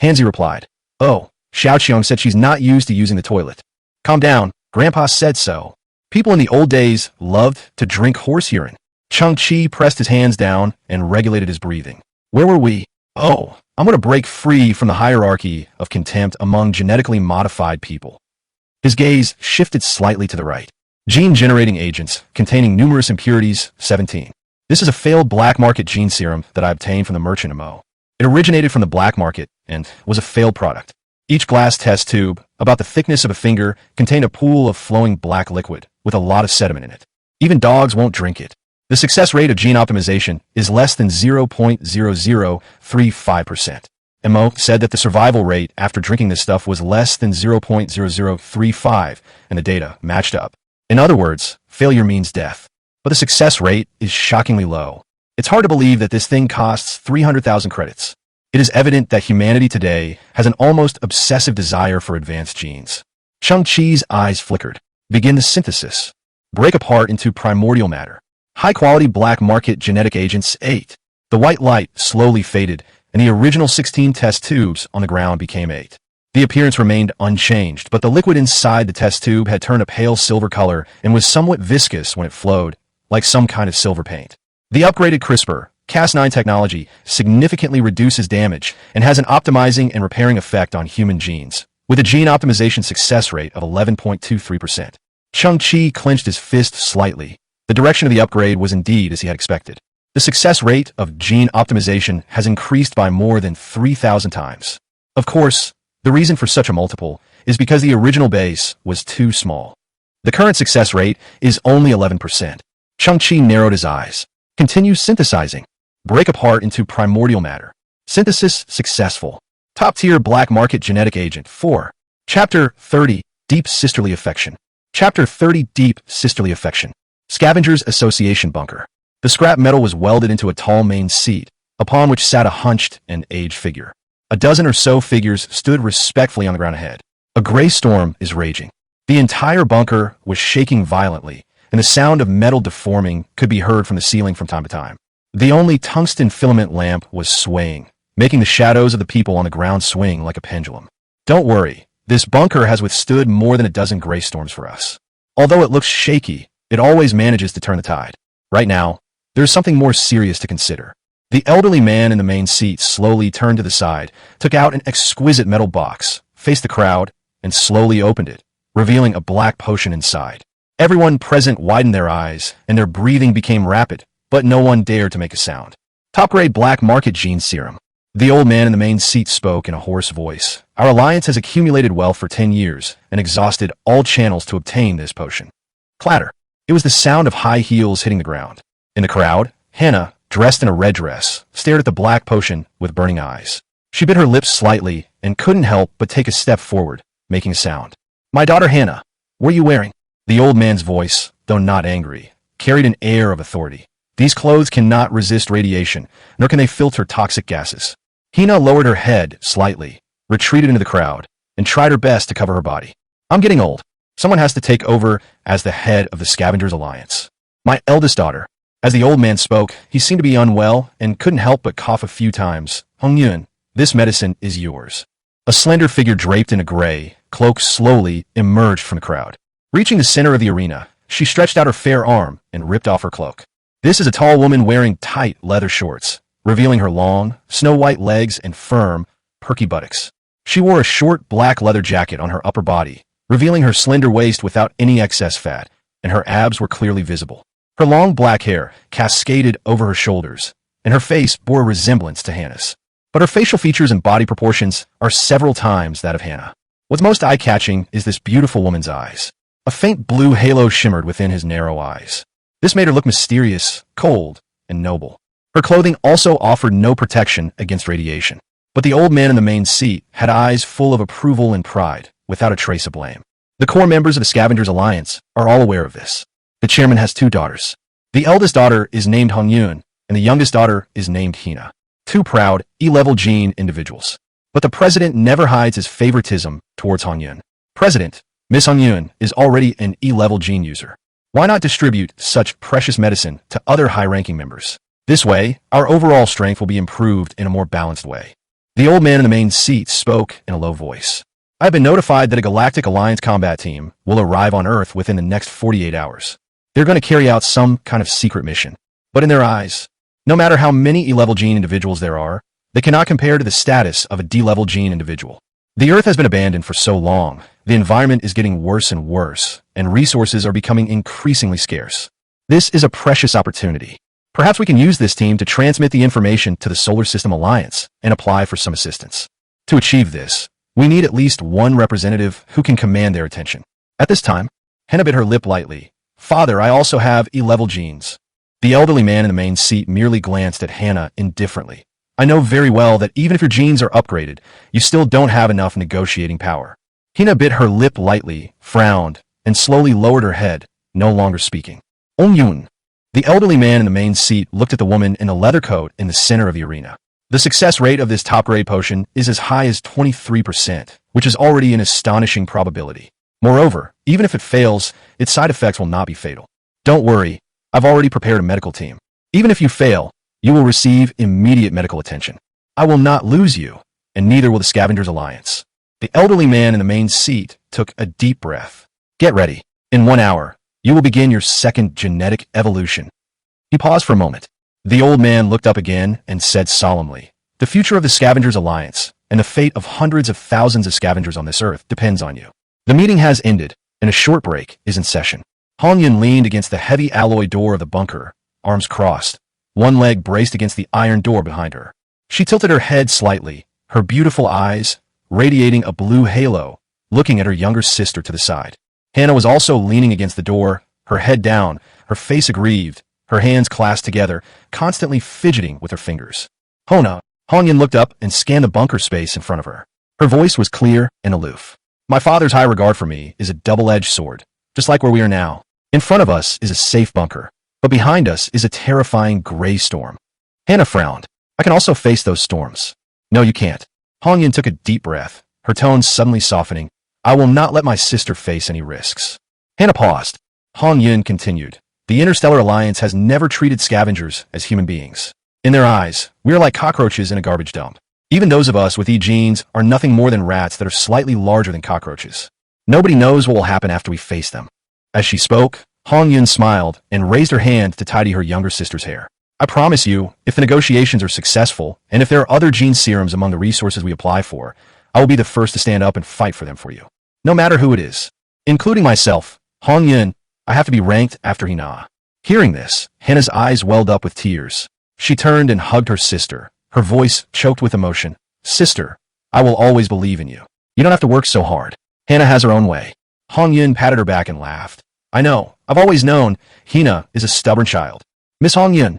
Hansi replied, oh, Xiao Qiong said she's not used to using the toilet. Calm down, Grandpa said so. People in the old days loved to drink horse urine. Cheng Qi pressed his hands down and regulated his breathing. Where were we? Oh, I'm going to break free from the hierarchy of contempt among genetically modified people. His gaze shifted slightly to the right. Gene-generating agents containing numerous impurities, 17. This is a failed black market gene serum that I obtained from the merchant Mo. It originated from the black market and was a failed product. Each glass test tube, about the thickness of a finger, contained a pool of flowing black liquid with a lot of sediment in it. Even dogs won't drink it. The success rate of gene optimization is less than 0.0035%. And Mo said that the survival rate after drinking this stuff was less than 0.0035, and the data matched up. In other words, failure means death. But the success rate is shockingly low. It's hard to believe that this thing costs 300,000 credits. It is evident that humanity today has an almost obsessive desire for advanced genes. Cheng Qi's eyes flickered. Begin the synthesis. Break apart into primordial matter. High-quality black market genetic agents 8. The white light slowly faded, and the original 16 test tubes on the ground became 8. The appearance remained unchanged, but the liquid inside the test tube had turned a pale silver color and was somewhat viscous when it flowed, like some kind of silver paint. The upgraded CRISPR-Cas9 technology significantly reduces damage and has an optimizing and repairing effect on human genes, with a gene optimization success rate of 11.23%. Cheng Qi clenched his fist slightly. The direction of the upgrade was indeed as he had expected. The success rate of gene optimization has increased by more than 3,000 times. Of course, the reason for such a multiple is because the original base was too small. The current success rate is only 11%. Cheng Qi narrowed his eyes. Continue synthesizing. Break apart into primordial matter. Synthesis successful. Top-tier black market genetic agent 4. Chapter 30, Deep Sisterly Affection. Chapter 30, Deep Sisterly Affection. Scavenger's Association Bunker. The scrap metal was welded into a tall main seat, upon which sat a hunched and aged figure. A dozen or so figures stood respectfully on the ground ahead. A gray storm is raging. The entire bunker was shaking violently, and the sound of metal deforming could be heard from the ceiling from time to time. The only tungsten filament lamp was swaying, making the shadows of the people on the ground swing like a pendulum. Don't worry, this bunker has withstood more than a dozen gray storms for us. Although it looks shaky, it always manages to turn the tide. Right now, there is something more serious to consider. The elderly man in the main seat slowly turned to the side, took out an exquisite metal box, faced the crowd, and slowly opened it, revealing a black potion inside. Everyone present widened their eyes, and their breathing became rapid, but no one dared to make a sound. Top-grade black market gene serum. The old man in the main seat spoke in a hoarse voice. Our alliance has accumulated wealth for 10 years and exhausted all channels to obtain this potion. Clatter. It was the sound of high heels hitting the ground. In the crowd, Hannah, dressed in a red dress, stared at the black potion with burning eyes. She bit her lips slightly and couldn't help but take a step forward, making a sound. My daughter Hannah, what are you wearing? The old man's voice, though not angry, carried an air of authority. These clothes cannot resist radiation, nor can they filter toxic gases. Hannah lowered her head slightly, retreated into the crowd, and tried her best to cover her body. I'm getting old. Someone has to take over as the head of the Scavengers Alliance. My eldest daughter. As the old man spoke, he seemed to be unwell and couldn't help but cough a few times. Hong Yun, this medicine is yours. A slender figure draped in a gray cloak slowly emerged from the crowd. Reaching the center of the arena, she stretched out her fair arm and ripped off her cloak. This is a tall woman wearing tight leather shorts, revealing her long, snow-white legs and firm, perky buttocks. She wore a short black leather jacket on her upper body, revealing her slender waist without any excess fat, and her abs were clearly visible. Her long black hair cascaded over her shoulders, and her face bore a resemblance to Hannah's. But her facial features and body proportions are several times that of Hannah. What's most eye-catching is this beautiful woman's eyes. A faint blue halo shimmered within his narrow eyes. This made her look mysterious, cold, and noble. Her clothing also offered no protection against radiation. But the old man in the main seat had eyes full of approval and pride, without a trace of blame. The core members of the Scavengers Alliance are all aware of this. The chairman has two daughters. The eldest daughter is named Hong Yun, and the youngest daughter is named Hina. Two proud, E-level gene individuals. But the president never hides his favoritism towards Hong Yun. President, Miss Hong Yun is already an E-level gene user. Why not distribute such precious medicine to other high-ranking members? This way, our overall strength will be improved in a more balanced way. The old man in the main seat spoke in a low voice. I have been notified that a Galactic Alliance combat team will arrive on Earth within the next 48 hours. They're going to carry out some kind of secret mission. But in their eyes, no matter how many E-level gene individuals there are, they cannot compare to the status of a D-level gene individual. The Earth has been abandoned for so long, the environment is getting worse and worse, and resources are becoming increasingly scarce. This is a precious opportunity. Perhaps we can use this team to transmit the information to the Solar System Alliance and apply for some assistance. To achieve this, we need at least one representative who can command their attention. At this time, Hannah bit her lip lightly. Father, I also have E-level genes. The elderly man in the main seat merely glanced at Hannah indifferently. I know very well that even if your genes are upgraded, you still don't have enough negotiating power. Hina bit her lip lightly, frowned, and slowly lowered her head, no longer speaking. Hong Yun. The elderly man in the main seat looked at the woman in the leather coat in the center of the arena. The success rate of this top-grade potion is as high as 23%, which is already an astonishing probability. Moreover, even if it fails, its side effects will not be fatal. Don't worry, I've already prepared a medical team. Even if you fail, you will receive immediate medical attention. I will not lose you, and neither will the Scavengers Alliance. The elderly man in the main seat took a deep breath. Get ready. In 1 hour, you will begin your second genetic evolution. He paused for a moment. The old man looked up again and said solemnly, the future of the Scavengers Alliance and the fate of hundreds of thousands of scavengers on this earth depends on you. The meeting has ended, and a short break is in session. Hong Yun leaned against the heavy alloy door of the bunker, arms crossed. One leg braced against the iron door behind her. She tilted her head slightly, her beautiful eyes radiating a blue halo, looking at her younger sister to the side. Hannah was also leaning against the door, her head down, her face aggrieved, her hands clasped together, constantly fidgeting with her fingers. Hona, Hong Yun looked up and scanned the bunker space in front of her. Her voice was clear and aloof. My father's high regard for me is a double-edged sword, just like where we are now. In front of us is a safe bunker, but behind us is a terrifying gray storm. Hannah frowned. I can also face those storms. No, you can't. Hong Yun took a deep breath, her tone suddenly softening. I will not let my sister face any risks. Hannah paused. Hong Yun continued. The Interstellar Alliance has never treated scavengers as human beings. In their eyes, we are like cockroaches in a garbage dump. Even those of us with E-genes are nothing more than rats that are slightly larger than cockroaches. Nobody knows what will happen after we face them. As she spoke, Hong Yun smiled and raised her hand to tidy her younger sister's hair. I promise you, if the negotiations are successful, and if there are other gene serums among the resources we apply for, I will be the first to stand up and fight for them for you. No matter who it is. Including myself, Hong Yun, I have to be ranked after Hina. Hearing this, Hannah's eyes welled up with tears. She turned and hugged her sister, her voice choked with emotion. Sister, I will always believe in you. You don't have to work so hard. Hannah has her own way. Hong Yun patted her back and laughed. I know, I've always known, Hina is a stubborn child. Miss Hong Yun.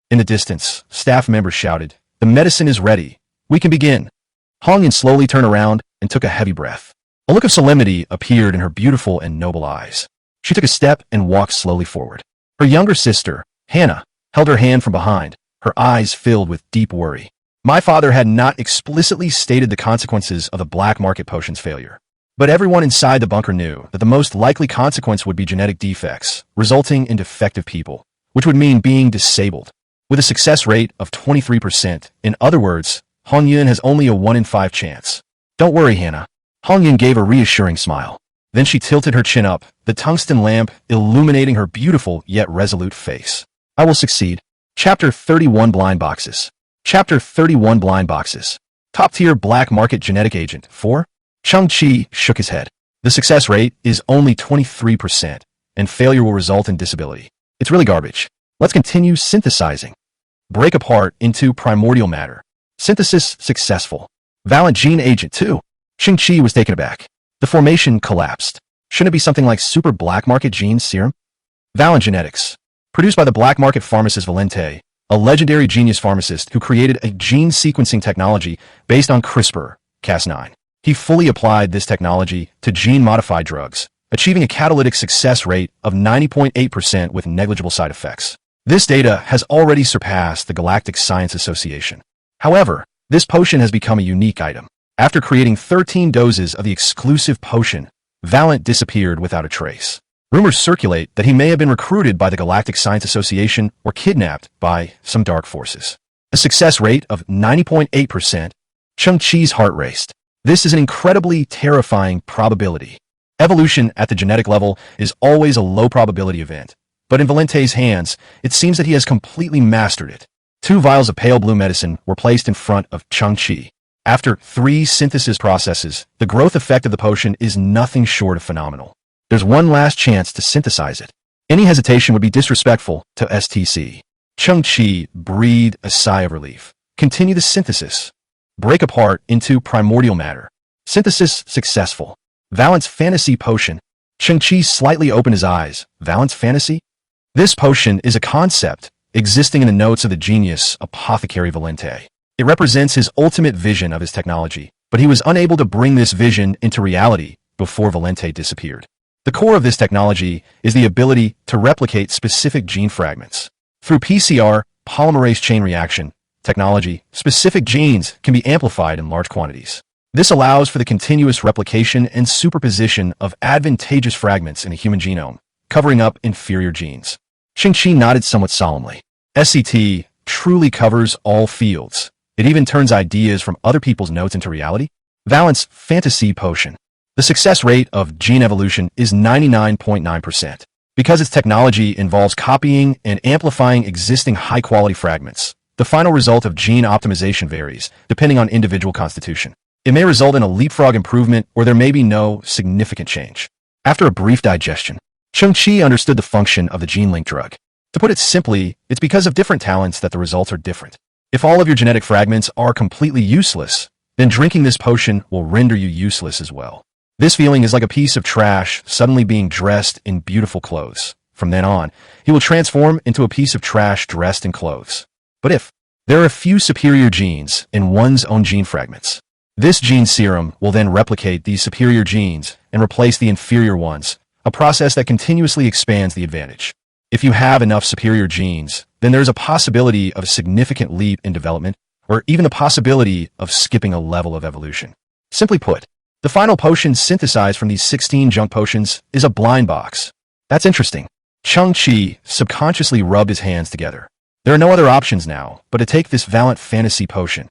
In the distance, staff members shouted, the medicine is ready. We can begin. Hong Yun slowly turned around and took a heavy breath. A look of solemnity appeared in her beautiful and noble eyes. She took a step and walked slowly forward. Her younger sister, Hannah, held her hand from behind, her eyes filled with deep worry. My father had not explicitly stated the consequences of the black market potion's failure. But everyone inside the bunker knew that the most likely consequence would be genetic defects, resulting in defective people, which would mean being disabled. With a success rate of 23%, in other words, Hong Yun has only a 1 in 5 chance. Don't worry, Hannah. Hong Yun gave a reassuring smile. Then she tilted her chin up, the tungsten lamp illuminating her beautiful yet resolute face. I will succeed. Chapter 31 Blind Boxes. Chapter 31 Blind Boxes. Top-tier black market genetic agent 4? Cheng Qi shook his head. The success rate is only 23%, and failure will result in disability. It's really garbage. Let's continue synthesizing. Break apart into primordial matter. Synthesis successful. Valent gene agent 2. Cheng Qi was taken aback. The formation collapsed. Shouldn't it be something like super black market gene serum? Valent genetics. Produced by the black market pharmacist Valente, a legendary genius pharmacist who created a gene sequencing technology based on CRISPR-Cas9. He fully applied this technology to gene-modified drugs, achieving a catalytic success rate of 90.8% with negligible side effects. This data has already surpassed the Galactic Science Association. However, this potion has become a unique item. After creating 13 doses of the exclusive potion, Valent disappeared without a trace. Rumors circulate that he may have been recruited by the Galactic Science Association or kidnapped by some dark forces. A success rate of 90.8%. Cheng Qi's heart raced. This is an incredibly terrifying probability. Evolution at the genetic level is always a low probability event, but in Valente's hands, it seems that he has completely mastered it. 2 vials of pale blue medicine were placed in front of Cheng Qi. After 3 synthesis processes, the growth effect of the potion is nothing short of phenomenal. There's one last chance to synthesize it. Any hesitation would be disrespectful to STC. Cheng Qi breathed a sigh of relief. Continue the synthesis. Break apart into primordial matter. Synthesis successful. Valent's fantasy potion. Cheng Qi slightly opened his eyes. Valent's fantasy? This potion is a concept existing in the notes of the genius apothecary Valente. It represents his ultimate vision of his technology, but he was unable to bring this vision into reality before Valente disappeared. The core of this technology is the ability to replicate specific gene fragments. Through PCR, polymerase chain reaction, technology, specific genes can be amplified in large quantities. This allows for the continuous replication and superposition of advantageous fragments in a human genome, covering up inferior genes. Cheng Qi nodded somewhat solemnly. SCT truly covers all fields. It even turns ideas from other people's notes into reality. Valent's fantasy potion. The success rate of gene evolution is 99.9%. Because its technology involves copying and amplifying existing high-quality fragments, the final result of gene optimization varies, depending on individual constitution. It may result in a leapfrog improvement, or there may be no significant change. After a brief digestion, Cheng Qi understood the function of the gene-link drug. To put it simply, it's because of different talents that the results are different. If all of your genetic fragments are completely useless, then drinking this potion will render you useless as well. This feeling is like a piece of trash suddenly being dressed in beautiful clothes. From then on, he will transform into a piece of trash dressed in clothes. But if there are a few superior genes in one's own gene fragments, this gene serum will then replicate these superior genes and replace the inferior ones, a process that continuously expands the advantage. If you have enough superior genes, then there's a possibility of a significant leap in development, or even the possibility of skipping a level of evolution. Simply put, the final potion synthesized from these 16 junk potions is a blind box. That's interesting. Cheng Qi subconsciously rubbed his hands together. There are no other options now but to take this Valent fantasy potion.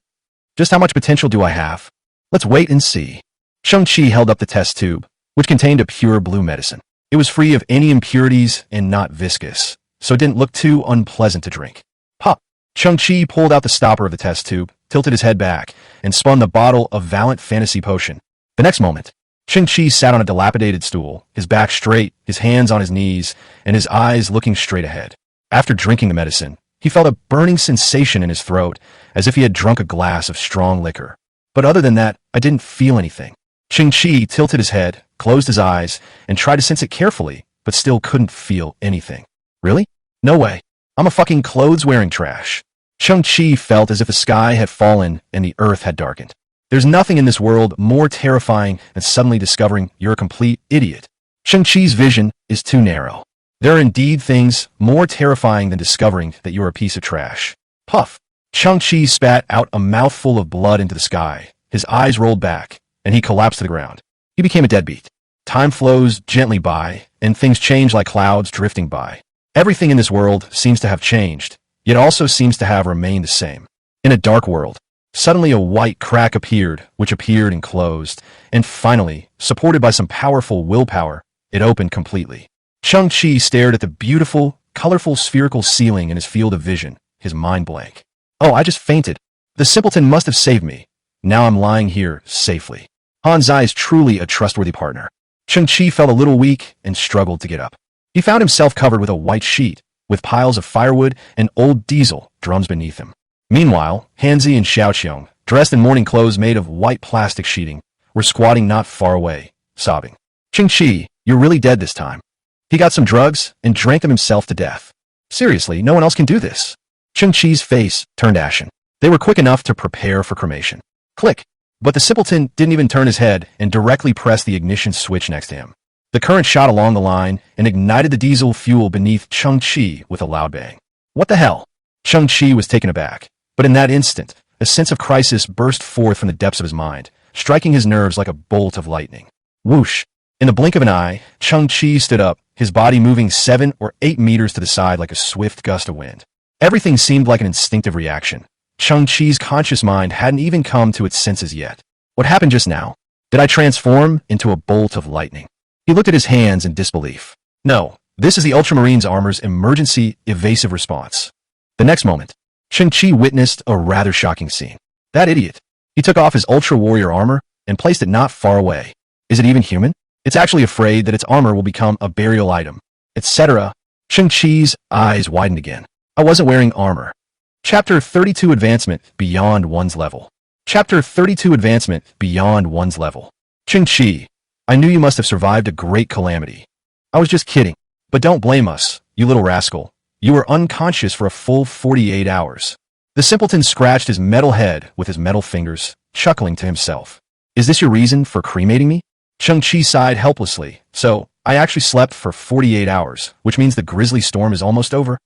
Just how much potential do I have? Let's wait and see. Cheng Qi held up the test tube, which contained a pure blue medicine. It was free of any impurities and not viscous, so it didn't look too unpleasant to drink. Pop! Cheng Qi pulled out the stopper of the test tube, tilted his head back, and spun the bottle of Valent fantasy potion. The next moment, Cheng Qi sat on a dilapidated stool, his back straight, his hands on his knees, and his eyes looking straight ahead. After drinking the medicine, he felt a burning sensation in his throat, as if he had drunk a glass of strong liquor. But other than that, I didn't feel anything. Cheng Qi tilted his head, closed his eyes, and tried to sense it carefully, but still couldn't feel anything. Really? No way. I'm a fucking clothes-wearing trash. Cheng Qi felt as if the sky had fallen and the earth had darkened. There's nothing in this world more terrifying than suddenly discovering you're a complete idiot. Cheng Qi's vision is too narrow. There are indeed things more terrifying than discovering that you're a piece of trash. Puff! Cheng Qi spat out a mouthful of blood into the sky. His eyes rolled back, and he collapsed to the ground. He became a deadbeat. Time flows gently by, and things change like clouds drifting by. Everything in this world seems to have changed, yet also seems to have remained the same. In a dark world, suddenly a white crack appeared, which appeared and closed, and finally, supported by some powerful willpower, it opened completely. Cheng Qi stared at the beautiful, colorful spherical ceiling in his field of vision, his mind blank. Oh, I just fainted. The simpleton must have saved me. Now I'm lying here, safely. Hansi is truly a trustworthy partner. Cheng Qi felt a little weak and struggled to get up. He found himself covered with a white sheet, with piles of firewood and old diesel drums beneath him. Meanwhile, Hansi and Xiaoqiong, dressed in morning clothes made of white plastic sheeting, were squatting not far away, sobbing. Cheng Qi, you're really dead this time. He got some drugs and drank them himself to death. Seriously, no one else can do this. Cheng Qi's face turned ashen. They were quick enough to prepare for cremation. Click. But the simpleton didn't even turn his head and directly pressed the ignition switch next to him. The current shot along the line and ignited the diesel fuel beneath Cheng Qi with a loud bang. What the hell? Cheng Qi was taken aback. But in that instant, a sense of crisis burst forth from the depths of his mind, striking his nerves like a bolt of lightning. Whoosh! In the blink of an eye, Cheng Qi stood up, his body moving 7 or 8 meters to the side like a swift gust of wind. Everything seemed like an instinctive reaction. Cheng Qi's conscious mind hadn't even come to its senses yet. What happened just now? Did I transform into a bolt of lightning? He looked at his hands in disbelief. No, this is the Ultramarines armor's emergency evasive response. The next moment, Cheng Qi witnessed a rather shocking scene. That idiot. He took off his Ultra Warrior armor and placed it not far away. Is it even human? It's actually afraid that its armor will become a burial item, etc. Cheng Qi's eyes widened again. I wasn't wearing armor. Chapter 32 Advancement Beyond One's Level. Chapter 32 Advancement Beyond One's Level. Cheng Qi, I knew you must have survived a great calamity. I was just kidding. But don't blame us, you little rascal. You were unconscious for a full 48 hours. The simpleton scratched his metal head with his metal fingers, chuckling to himself. Is this your reason for cremating me? Cheng Qi sighed helplessly. So, I actually slept for 48 hours, which means the grisly storm is almost over?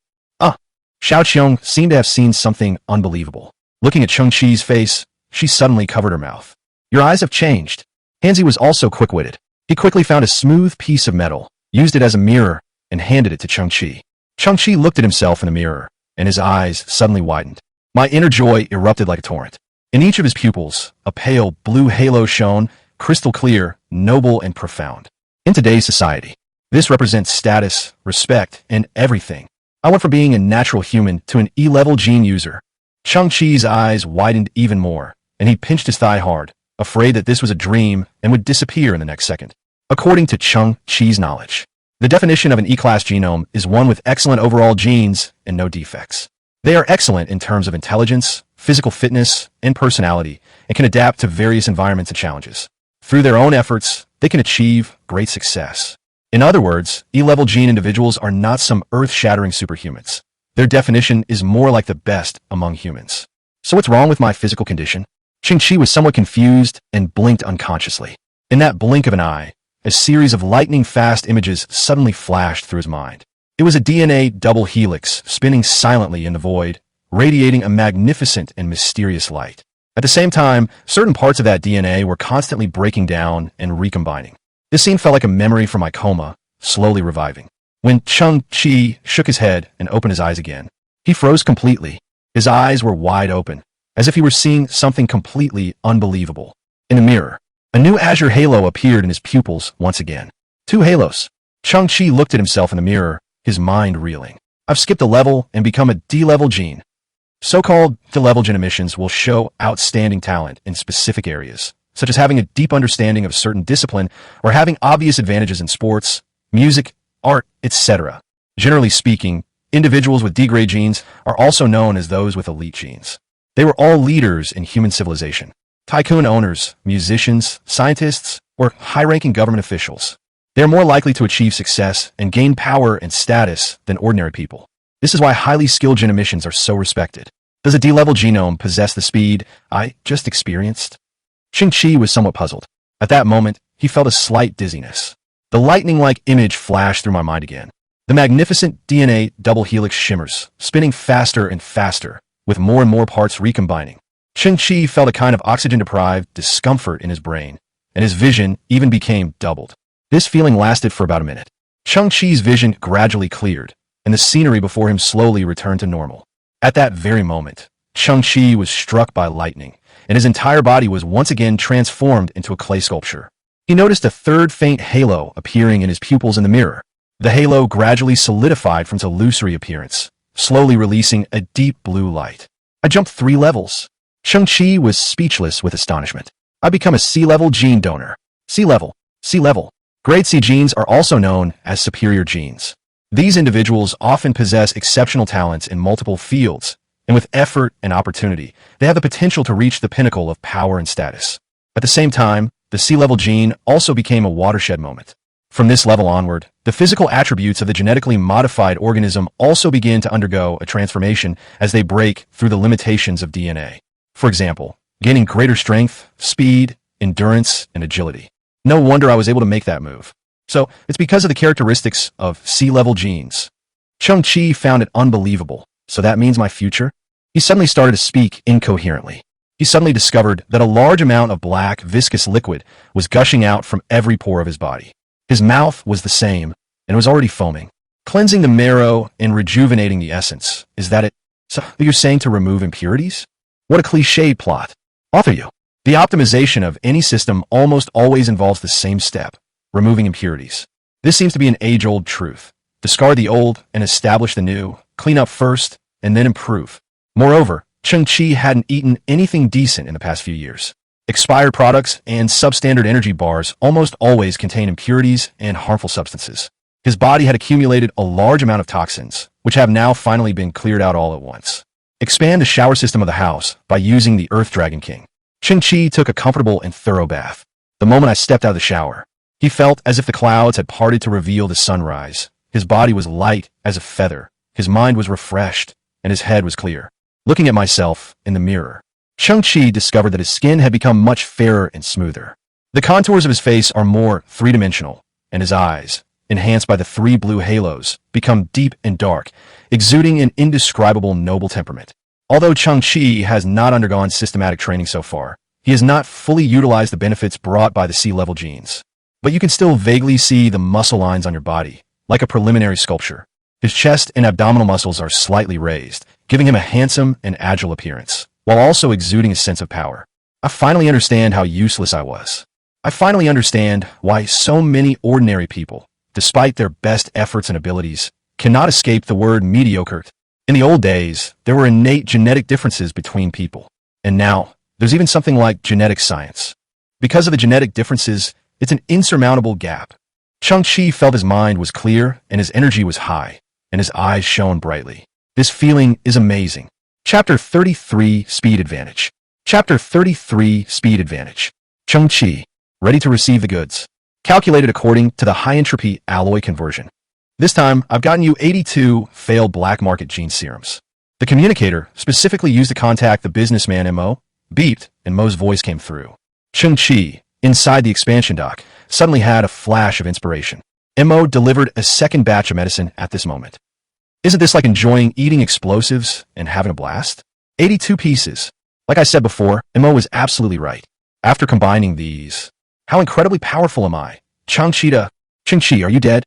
Xiaoqiong seemed to have seen something unbelievable. Looking at Cheng Qi's face, she suddenly covered her mouth. Your eyes have changed. Hansi was also quick-witted. He quickly found a smooth piece of metal, used it as a mirror, and handed it to Cheng Qi. Cheng Qi looked at himself in the mirror, and his eyes suddenly widened. My inner joy erupted like a torrent. In each of his pupils, a pale blue halo shone, crystal clear, noble, and profound. In today's society, this represents status, respect, and everything. I went from being a natural human to an E-level gene user. Cheng Qi's eyes widened even more, and he pinched his thigh hard, afraid that this was a dream and would disappear in the next second. According to Cheng Qi's knowledge, the definition of an E-class genome is one with excellent overall genes and no defects. They are excellent in terms of intelligence, physical fitness, and personality, and can adapt to various environments and challenges. Through their own efforts, they can achieve great success. In other words, E-level gene individuals are not some earth-shattering superhumans. Their definition is more like the best among humans. So what's wrong with my physical condition? Cheng Qi was somewhat confused and blinked unconsciously. In that blink of an eye, a series of lightning-fast images suddenly flashed through his mind. It was a DNA double helix spinning silently in the void, radiating a magnificent and mysterious light. At the same time, certain parts of that DNA were constantly breaking down and recombining. This scene felt like a memory from my coma, slowly reviving. When Cheng Qi shook his head and opened his eyes again, he froze completely. His eyes were wide open, as if he were seeing something completely unbelievable. In the mirror, a new azure halo appeared in his pupils once again. 2 halos. Cheng Qi looked at himself in the mirror, his mind reeling. I've skipped a level and become a D-level gene. So-called D-level gene emissions will show outstanding talent in specific areas, such as having a deep understanding of a certain discipline or having obvious advantages in sports, music, art, etc. Generally speaking, individuals with D-grade genes are also known as those with elite genes. They were all leaders in human civilization. Tycoon owners, musicians, scientists, or high-ranking government officials. They are more likely to achieve success and gain power and status than ordinary people. This is why highly skilled gene emissions are so respected. Does a D-level genome possess the speed I just experienced? Cheng Qi was somewhat puzzled. At that moment, he felt a slight dizziness. The lightning-like image flashed through my mind again. The magnificent DNA double helix shimmers, spinning faster and faster, with more and more parts recombining. Cheng Qi felt a kind of oxygen-deprived discomfort in his brain, and his vision even became doubled. This feeling lasted for about a minute. Cheng Qi's vision gradually cleared, and the scenery before him slowly returned to normal. At that very moment, Cheng Qi was struck by lightning, and his entire body was once again transformed into a clay sculpture. He noticed a third faint halo appearing in his pupils in the mirror. The halo gradually solidified from its illusory appearance, slowly releasing a deep blue light. I jumped 3 levels. Cheng Qi was speechless with astonishment. I become a C-level gene donor. C-level. C-level. Grade C genes are also known as superior genes. These individuals often possess exceptional talents in multiple fields, and with effort and opportunity, they have the potential to reach the pinnacle of power and status. At the same time, the C-level gene also became a watershed moment. From this level onward, the physical attributes of the genetically modified organism also begin to undergo a transformation as they break through the limitations of DNA. For example, gaining greater strength, speed, endurance, and agility. No wonder I was able to make that move. So, it's because of the characteristics of C-level genes. Cheng Qi found it unbelievable. So that means my future? He suddenly started to speak incoherently. He suddenly discovered that a large amount of black, viscous liquid was gushing out from every pore of his body. His mouth was the same, and was already foaming. Cleansing the marrow and rejuvenating the essence. Is that it? So, you're saying to remove impurities? What a cliched plot. Author you. The optimization of any system almost always involves the same step, removing impurities. This seems to be an age-old truth. Discard the old and establish the new, clean up first, and then improve. Moreover, Cheng Qi hadn't eaten anything decent in the past few years. Expired products and substandard energy bars almost always contain impurities and harmful substances. His body had accumulated a large amount of toxins, which have now finally been cleared out all at once. Expand the shower system of the house by using the Earth Dragon King. Cheng Qi took a comfortable and thorough bath. The moment I stepped out of the shower, he felt as if the clouds had parted to reveal the sunrise. His body was light as a feather, his mind was refreshed, and his head was clear. Looking at myself in the mirror, Cheng Qi discovered that his skin had become much fairer and smoother. The contours of his face are more three-dimensional, and his eyes, enhanced by the 3 blue halos, become deep and dark, exuding an indescribable noble temperament. Although Cheng Qi has not undergone systematic training so far, he has not fully utilized the benefits brought by the C-level genes. But you can still vaguely see the muscle lines on your body, like a preliminary sculpture. His chest and abdominal muscles are slightly raised, giving him a handsome and agile appearance, while also exuding a sense of power. I finally understand how useless I was. I finally understand why so many ordinary people, despite their best efforts and abilities, cannot escape the word mediocre. In the old days, there were innate genetic differences between people. And now, there's even something like genetic science. Because of the genetic differences, it's an insurmountable gap. Cheng Qi felt his mind was clear and his energy was high, and his eyes shone brightly. This feeling is amazing. Chapter 33, Speed Advantage. Chapter 33, Speed Advantage. Cheng Qi, ready to receive the goods. Calculated according to the high-entropy alloy conversion. This time, I've gotten you 82 failed black market gene serums. The communicator specifically used to contact the businessman Mo, beeped, and Mo's voice came through. Cheng Qi, inside the expansion dock, suddenly had a flash of inspiration. Mo delivered a second batch of medicine at this moment. Isn't this like enjoying eating explosives and having a blast? 82 pieces. Like I said before, Mo was absolutely right. After combining these, how incredibly powerful am I? Cheng Qi, are you dead?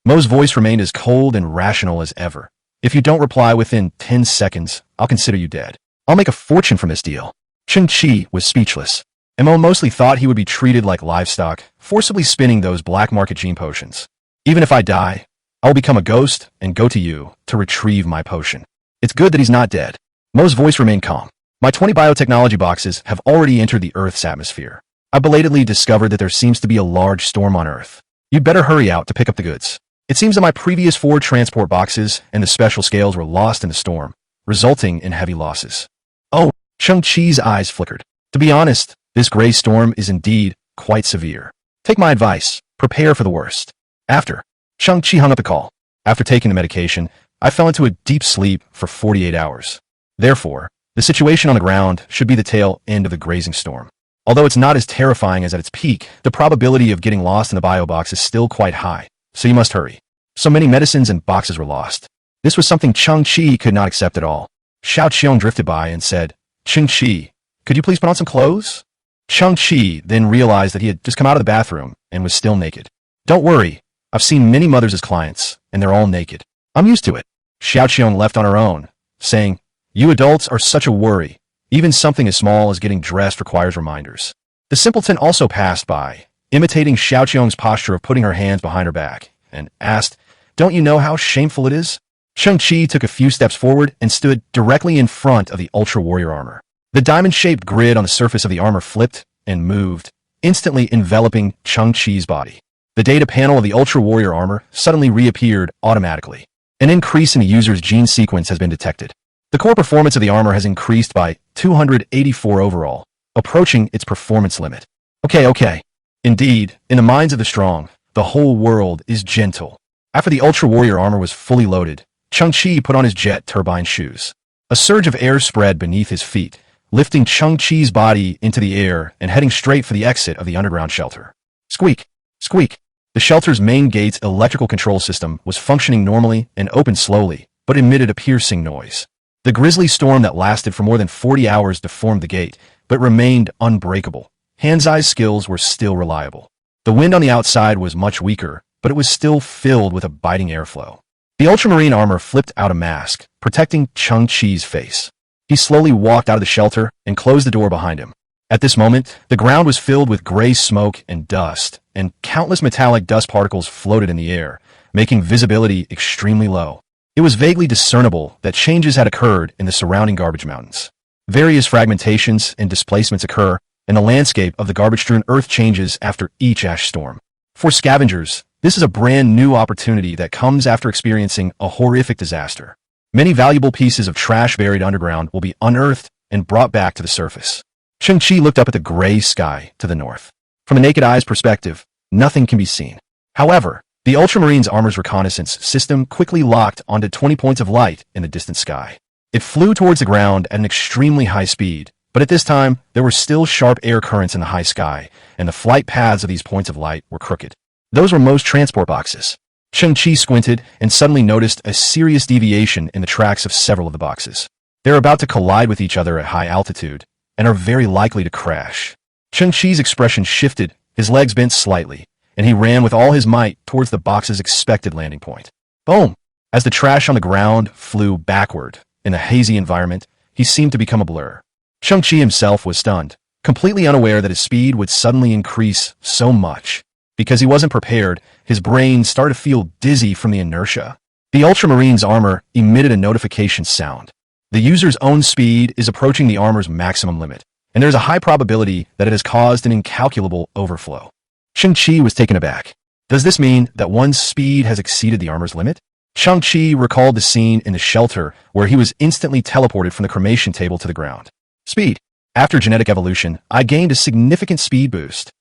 Mo's voice remained as cold and rational as ever. If you don't reply within 10 seconds, I'll consider you dead. I'll make a fortune from this deal. Cheng Qi was speechless. Mo mostly thought he would be treated like livestock, forcibly spinning those black market gene potions. Even if I die, I will become a ghost and go to you to retrieve my potion. It's good that he's not dead. Mo's voice remained calm. My 20 biotechnology boxes have already entered the Earth's atmosphere. I belatedly discovered that there seems to be a large storm on Earth. You'd better hurry out to pick up the goods. It seems that my previous 4 transport boxes and the special scales were lost in the storm, resulting in heavy losses. Oh, Cheng Qi's eyes flickered. To be honest, this gray storm is indeed quite severe. Take my advice. Prepare for the worst. After Cheng Qi hung up the call. After taking the medication, I fell into a deep sleep for 48 hours. Therefore, the situation on the ground should be the tail end of the grazing storm. Although it's not as terrifying as at its peak, the probability of getting lost in the bio box is still quite high, so you must hurry. So many medicines and boxes were lost. This was something Cheng Qi could not accept at all. Xiao Qiong drifted by and said, Cheng Qi, could you please put on some clothes? Cheng Qi then realized that he had just come out of the bathroom and was still naked. Don't worry, I've seen many mothers as clients, and they're all naked. I'm used to it. Xiaoqiang left on her own, saying, you adults are such a worry. Even something as small as getting dressed requires reminders. The simpleton also passed by, imitating Xiaoqiang's posture of putting her hands behind her back, and asked, don't you know how shameful it is? Cheng Qi took a few steps forward and stood directly in front of the Ultra Warrior armor. The diamond-shaped grid on the surface of the armor flipped and moved, instantly enveloping Cheng Qi's body. The data panel of the Ultra Warrior armor suddenly reappeared automatically. An increase in the user's gene sequence has been detected. The core performance of the armor has increased by 284 overall, approaching its performance limit. Okay. Indeed, in the minds of the strong, the whole world is gentle. After the Ultra Warrior armor was fully loaded, Cheng Qi put on his jet turbine shoes. A surge of air spread beneath his feet, lifting Cheng Qi's body into the air and heading straight for the exit of the underground shelter. Squeak! Squeak! The shelter's main gate's electrical control system was functioning normally and opened slowly, but emitted a piercing noise. The grisly storm that lasted for more than 40 hours deformed the gate, but remained unbreakable. Hansi's skills were still reliable. The wind on the outside was much weaker, but it was still filled with a biting airflow. The ultramarine armor flipped out a mask, protecting Cheng Qi's face. He slowly walked out of the shelter and closed the door behind him. At this moment, the ground was filled with gray smoke and dust, and countless metallic dust particles floated in the air, making visibility extremely low. It was vaguely discernible that changes had occurred in the surrounding garbage mountains. Various fragmentations and displacements occur, and the landscape of the garbage-strewn earth changes after each ash storm. For scavengers, this is a brand new opportunity that comes after experiencing a horrific disaster. Many valuable pieces of trash buried underground will be unearthed and brought back to the surface. Cheng Qi looked up at the gray sky to the north. From a naked eye's perspective, nothing can be seen. However, the Ultramarine's armor's reconnaissance system quickly locked onto 20 points of light in the distant sky. It flew towards the ground at an extremely high speed, but at this time, there were still sharp air currents in the high sky, and the flight paths of these points of light were crooked. Those were most transport boxes. Cheng Qi squinted and suddenly noticed a serious deviation in the tracks of several of the boxes. They're about to collide with each other at high altitude, and are very likely to crash. Cheng Qi's expression shifted, his legs bent slightly, and he ran with all his might towards the box's expected landing point. Boom! As the trash on the ground flew backward in a hazy environment, he seemed to become a blur. Cheng Qi himself was stunned, completely unaware that his speed would suddenly increase so much. Because he wasn't prepared, his brain started to feel dizzy from the inertia. The Ultramarine's armor emitted a notification sound. The user's own speed is approaching the armor's maximum limit, and there's a high probability that it has caused an incalculable overflow. Cheng Qi was taken aback. Does this mean that one's speed has exceeded the armor's limit? Cheng Qi recalled the scene in the shelter where he was instantly teleported from the cremation table to the ground. Speed. After genetic evolution, I gained a significant speed boost.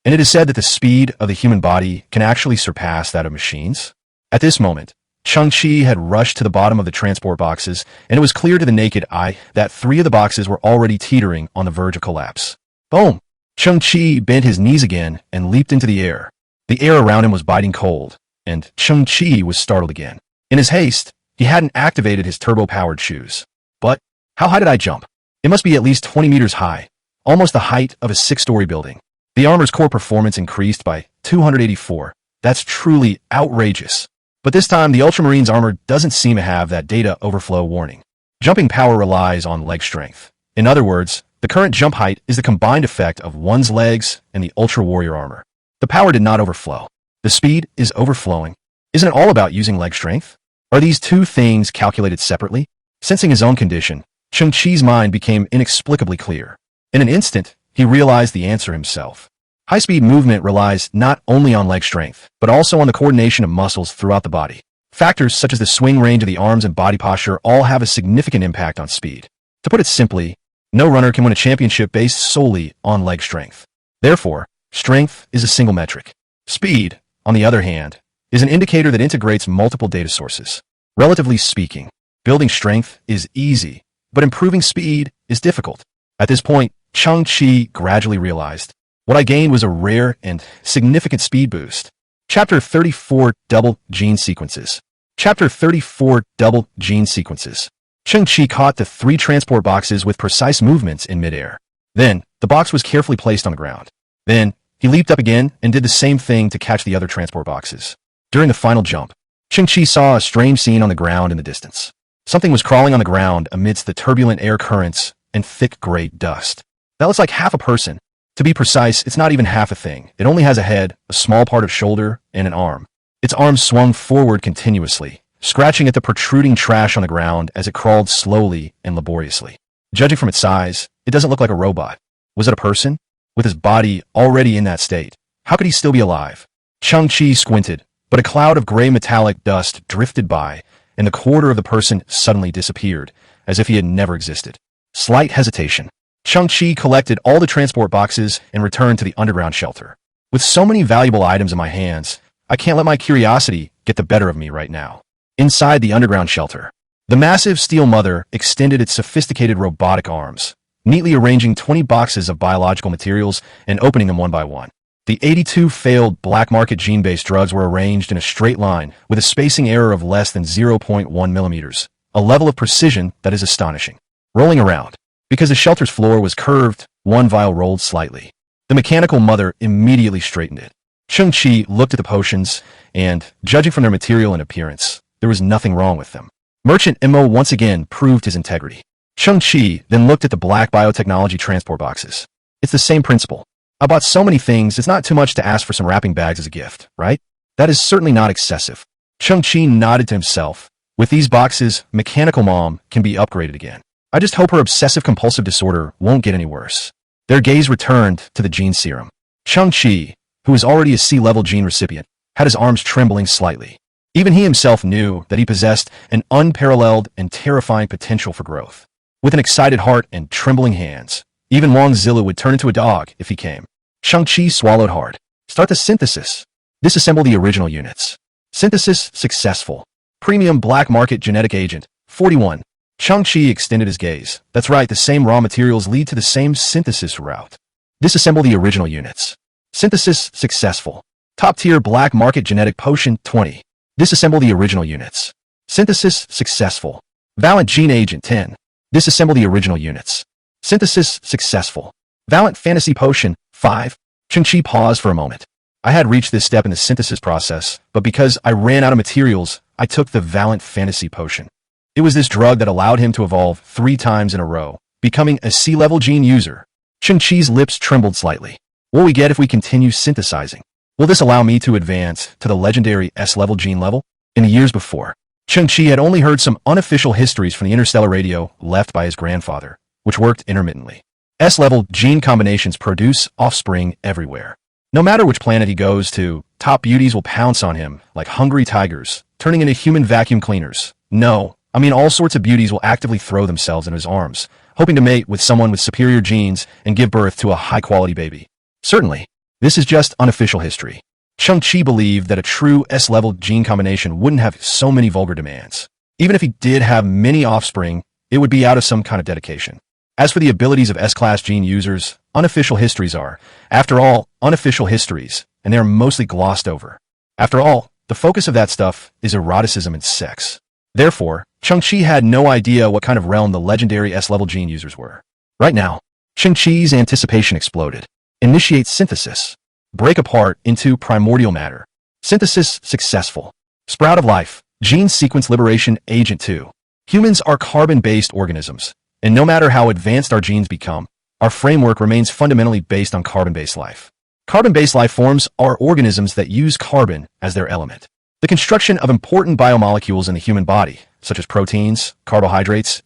And it is said that the speed of the human body can actually surpass that of machines. At this moment, Cheng Qi had rushed to the bottom of the transport boxes, and it was clear to the naked eye that 3 of the boxes were already teetering on the verge of collapse. Boom! Cheng Qi bent his knees again and leaped into the air. The air around him was biting cold, and Cheng Qi was startled again. In his haste, he hadn't activated his turbo-powered shoes. But how high did I jump? It must be at least 20 meters high, almost the height of a 6-story building. The armor's core performance increased by 284. That's truly outrageous. But this time, the Ultramarine's armor doesn't seem to have that data overflow warning. Jumping power relies on leg strength. In other words, the current jump height is the combined effect of one's legs and the Ultra Warrior armor. The power did not overflow. The speed is overflowing. Isn't it all about using leg strength? Are these two things calculated separately? Sensing his own condition, Cheng Qi's mind became inexplicably clear. In an instant, he realized the answer himself. High-speed movement relies not only on leg strength, but also on the coordination of muscles throughout the body. Factors such as the swing range of the arms and body posture all have a significant impact on speed. To put it simply, no runner can win a championship based solely on leg strength. Therefore, strength is a single metric. Speed, on the other hand, is an indicator that integrates multiple data sources. Relatively speaking, building strength is easy, but improving speed is difficult. At this point, Cheng Qi gradually realized, what I gained was a rare and significant speed boost. Chapter 34 Double Gene Sequences. Chapter 34 Double Gene Sequences. Cheng Qi caught the 3 transport boxes with precise movements in midair. Then, the box was carefully placed on the ground. Then, he leaped up again and did the same thing to catch the other transport boxes. During the final jump, Cheng Qi saw a strange scene on the ground in the distance. Something was crawling on the ground amidst the turbulent air currents and thick gray dust. That looks like half a person. To be precise, it's not even half a thing. It only has a head, a small part of shoulder, and an arm. Its arms swung forward continuously, scratching at the protruding trash on the ground as it crawled slowly and laboriously. Judging from its size, it doesn't look like a robot. Was it a person? With his body already in that state, how could he still be alive? Cheng Qi squinted, but a cloud of gray metallic dust drifted by, and the quarter of the person suddenly disappeared, as if he had never existed. Slight hesitation. Cheng Qi collected all the transport boxes and returned to the underground shelter. With so many valuable items in my hands, I can't let my curiosity get the better of me right now. Inside the underground shelter, the massive steel mother extended its sophisticated robotic arms, neatly arranging 20 boxes of biological materials and opening them one by one. The 82 failed black market gene-based drugs were arranged in a straight line with a spacing error of less than 0.1 millimeters, a level of precision that is astonishing. Rolling around. Because the shelter's floor was curved, one vial rolled slightly. The mechanical mother immediately straightened it. Cheng Qi looked at the potions, and, judging from their material and appearance, there was nothing wrong with them. Merchant Immo once again proved his integrity. Cheng Qi then looked at the black biotechnology transport boxes. It's the same principle. I bought so many things, it's not too much to ask for some wrapping bags as a gift, right? That is certainly not excessive. Cheng Qi nodded to himself. With these boxes, Mechanical Mom can be upgraded again. I just hope her obsessive-compulsive disorder won't get any worse. Their gaze returned to the gene serum. Cheng Qi, who was already a C-level gene recipient, had his arms trembling slightly. Even he himself knew that he possessed an unparalleled and terrifying potential for growth. With an excited heart and trembling hands, even Wang Zilu would turn into a dog if he came. Cheng Qi swallowed hard. Start the synthesis. Disassemble the original units. Synthesis successful. Premium black market genetic agent, 41. Cheng Qi extended his gaze. That's right, the same raw materials lead to the same synthesis route. Disassemble the original units. Synthesis successful. Top-tier black market genetic potion, 20. Disassemble the original units. Synthesis successful. Valent gene agent, 10. Disassemble the original units. Synthesis successful. Valent fantasy potion, 5. Cheng Qi paused for a moment. I had reached this step in the synthesis process, but because I ran out of materials, I took the Valent fantasy potion. It was this drug that allowed him to evolve 3 times in a row, becoming a C-level gene user. Cheng Qi's lips trembled slightly. What will we get if we continue synthesizing? Will this allow me to advance to the legendary S-level gene level? In the years before, Cheng Qi had only heard some unofficial histories from the interstellar radio left by his grandfather, which worked intermittently. S-level gene combinations produce offspring everywhere. No matter which planet he goes to, top beauties will pounce on him like hungry tigers, turning into human vacuum cleaners. No, I mean all sorts of beauties will actively throw themselves into his arms, hoping to mate with someone with superior genes and give birth to a high-quality baby. Certainly, this is just unofficial history. Cheng Qi believed that a true S-level gene combination wouldn't have so many vulgar demands. Even if he did have many offspring, it would be out of some kind of dedication. As for the abilities of S-class gene users, unofficial histories are, after all, unofficial histories, and they are mostly glossed over. After all, the focus of that stuff is eroticism and sex. Therefore, Cheng Qi had no idea what kind of realm the legendary S-level gene users were. Right now, Cheng Qi's anticipation exploded. Initiate synthesis. Break apart into primordial matter. Synthesis successful. Sprout of life. Gene sequence liberation agent 2. Humans are carbon-based organisms, and no matter how advanced our genes become, our framework remains fundamentally based on carbon-based life. Carbon-based life forms are organisms that use carbon as their element. The construction of important biomolecules in the human body, such as proteins, carbohydrates,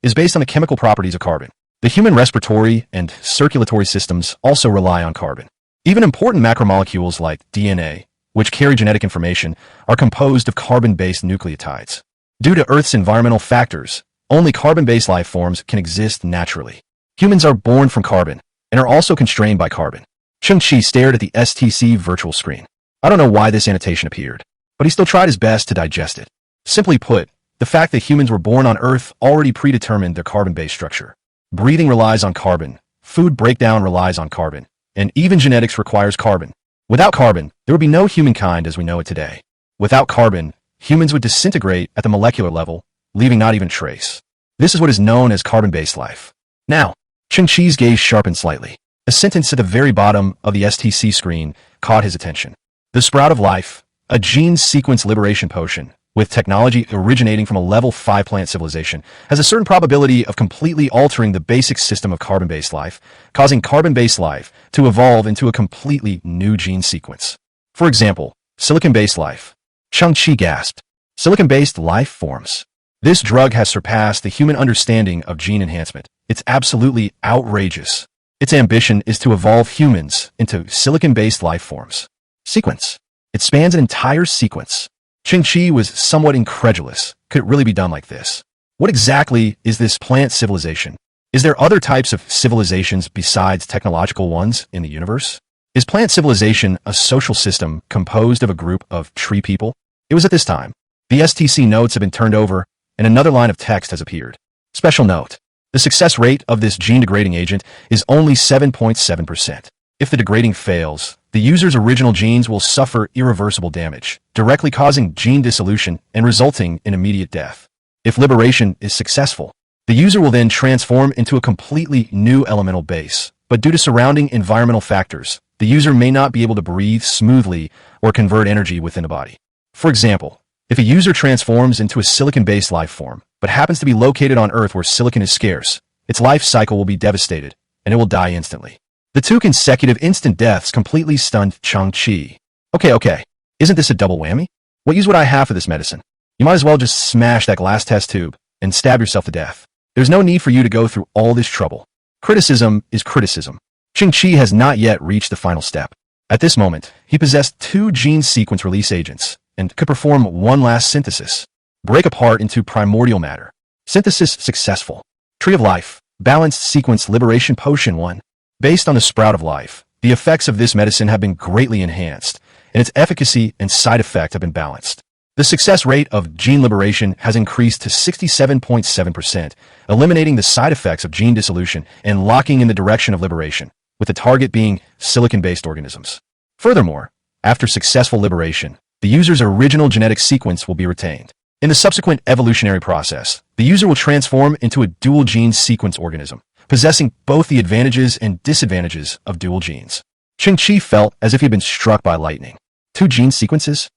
is based on the chemical properties of carbon. The human respiratory and circulatory systems also rely on carbon. Even important macromolecules like DNA, which carry genetic information, are composed of carbon-based nucleotides. Due to Earth's environmental factors, only carbon-based life forms can exist naturally. Humans are born from carbon and are also constrained by carbon. Cheng Qi stared at the STC virtual screen. I don't know why this annotation appeared, but he still tried his best to digest it. Simply put, the fact that humans were born on Earth already predetermined their carbon-based structure. Breathing relies on carbon, food breakdown relies on carbon, and even genetics requires carbon. Without carbon, there would be no humankind as we know it today. Without carbon, humans would disintegrate at the molecular level, leaving not even a trace. This is what is known as carbon-based life. Now, Cheng Qi's gaze sharpened slightly. A sentence at the very bottom of the STC screen caught his attention. The Sprout of Life, a gene sequence liberation potion, with technology originating from a level 5 plant civilization, has a certain probability of completely altering the basic system of carbon-based life, causing carbon-based life to evolve into a completely new gene sequence. For example, silicon-based life. Cheng Qi gasped. Silicon-based life forms. This drug has surpassed the human understanding of gene enhancement. It's absolutely outrageous. Its ambition is to evolve humans into silicon-based life forms. Sequence. It spans an entire sequence. Cheng Qi was somewhat incredulous. Could it really be done like this? What exactly is this plant civilization? Is there other types of civilizations besides technological ones in the universe? Is plant civilization a social system composed of a group of tree people? It was at this time. The STC notes have been turned over, and another line of text has appeared. Special note. The success rate of this gene-degrading agent is only 7.7%. If the degrading fails, the user's original genes will suffer irreversible damage, directly causing gene dissolution and resulting in immediate death. If liberation is successful, the user will then transform into a completely new elemental base, but due to surrounding environmental factors, the user may not be able to breathe smoothly or convert energy within the body. For example, if a user transforms into a silicon-based life form, but happens to be located on Earth where silicon is scarce, its life cycle will be devastated, and it will die instantly. The 2 consecutive instant deaths completely stunned Cheng Qi. Okay. Isn't this a double whammy? What use would I have for this medicine? You might as well just smash that glass test tube and stab yourself to death. There's no need for you to go through all this trouble. Criticism is criticism. Cheng Qi has not yet reached the final step. At this moment, he possessed 2 gene sequence release agents and could perform one last synthesis. Break apart into primordial matter. Synthesis successful. Tree of Life. Balanced sequence liberation potion 1. Based on the Sprout of Life, the effects of this medicine have been greatly enhanced, and its efficacy and side effect have been balanced. The success rate of gene liberation has increased to 67.7%, eliminating the side effects of gene dissolution and locking in the direction of liberation, with the target being silicon-based organisms. Furthermore, after successful liberation, the user's original genetic sequence will be retained. In the subsequent evolutionary process, the user will transform into a dual gene sequence organism, possessing both the advantages and disadvantages of dual genes. Cheng Qi felt as if he had been struck by lightning. 2 gene sequences?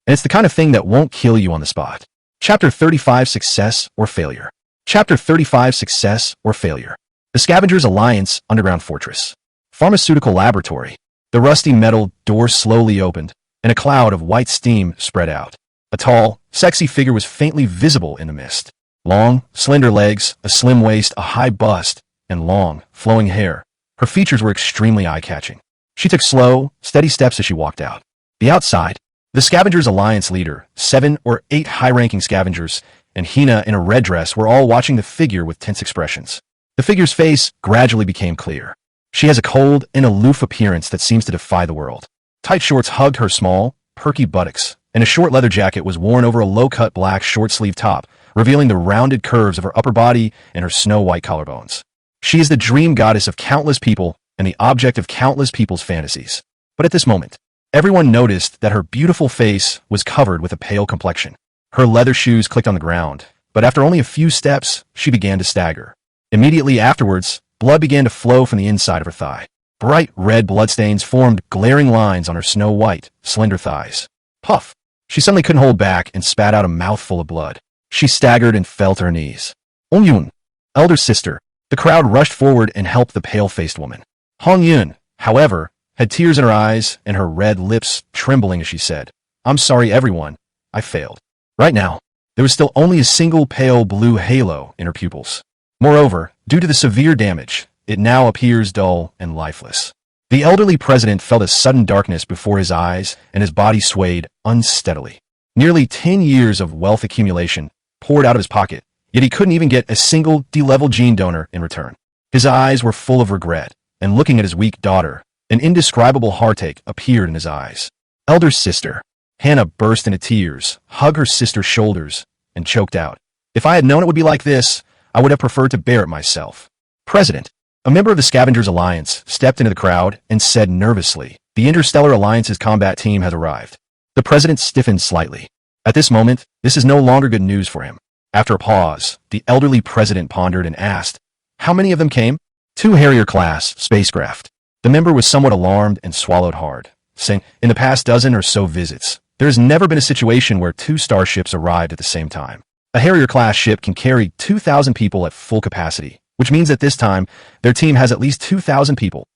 And it's the kind of thing that won't kill you on the spot. Chapter 35 Success or Failure. Chapter 35 Success or Failure. The Scavengers Alliance Underground Fortress. Pharmaceutical Laboratory. The rusty metal door slowly opened, and a cloud of white steam spread out. A tall, sexy figure was faintly visible in the mist. Long, slender legs, a slim waist, a high bust, and long, flowing hair. Her features were extremely eye-catching. She took slow, steady steps as she walked out. The outside, the Scavengers Alliance leader, 7 or 8 high-ranking scavengers, and Hina in a red dress were all watching the figure with tense expressions. The figure's face gradually became clear. She has a cold and aloof appearance that seems to defy the world. Tight shorts hugged her small, perky buttocks, and a short leather jacket was worn over a low-cut black short-sleeve top, revealing the rounded curves of her upper body and her snow-white collarbones. She is the dream goddess of countless people and the object of countless people's fantasies. But at this moment, everyone noticed that her beautiful face was covered with a pale complexion. Her leather shoes clicked on the ground, but after only a few steps, she began to stagger. Immediately afterwards, blood began to flow from the inside of her thigh. Bright red bloodstains formed glaring lines on her snow-white, slender thighs. Puff! She suddenly couldn't hold back and spat out a mouthful of blood. She staggered and fell to her knees. Hong Yun, elder sister. The crowd rushed forward and helped the pale-faced woman. Hong Yun, however, had tears in her eyes and her red lips trembling as she said, "I'm sorry, everyone. I failed." Right now, there was still only a single pale blue halo in her pupils. Moreover, due to the severe damage, it now appears dull and lifeless. The elderly president felt a sudden darkness before his eyes and his body swayed unsteadily. Nearly 10 years of wealth accumulation poured out of his pocket, yet he couldn't even get a single D-level gene donor in return. His eyes were full of regret, and looking at his weak daughter, an indescribable heartache appeared in his eyes. Elder sister. Hannah burst into tears, hugged her sister's shoulders, and choked out. "If I had known it would be like this, I would have preferred to bear it myself." President. A member of the Scavengers Alliance stepped into the crowd and said nervously, "The Interstellar Alliance's combat team has arrived." The president stiffened slightly. At this moment, this is no longer good news for him. After a pause, the elderly president pondered and asked, "How many of them came?" Two Harrier-class spacecraft. The member was somewhat alarmed and swallowed hard, saying, in the past dozen or so visits, there has never been a situation where two starships arrived at the same time. A Harrier-class ship can carry 2,000 people at full capacity, which means at this time, their team has at least 2,000 people.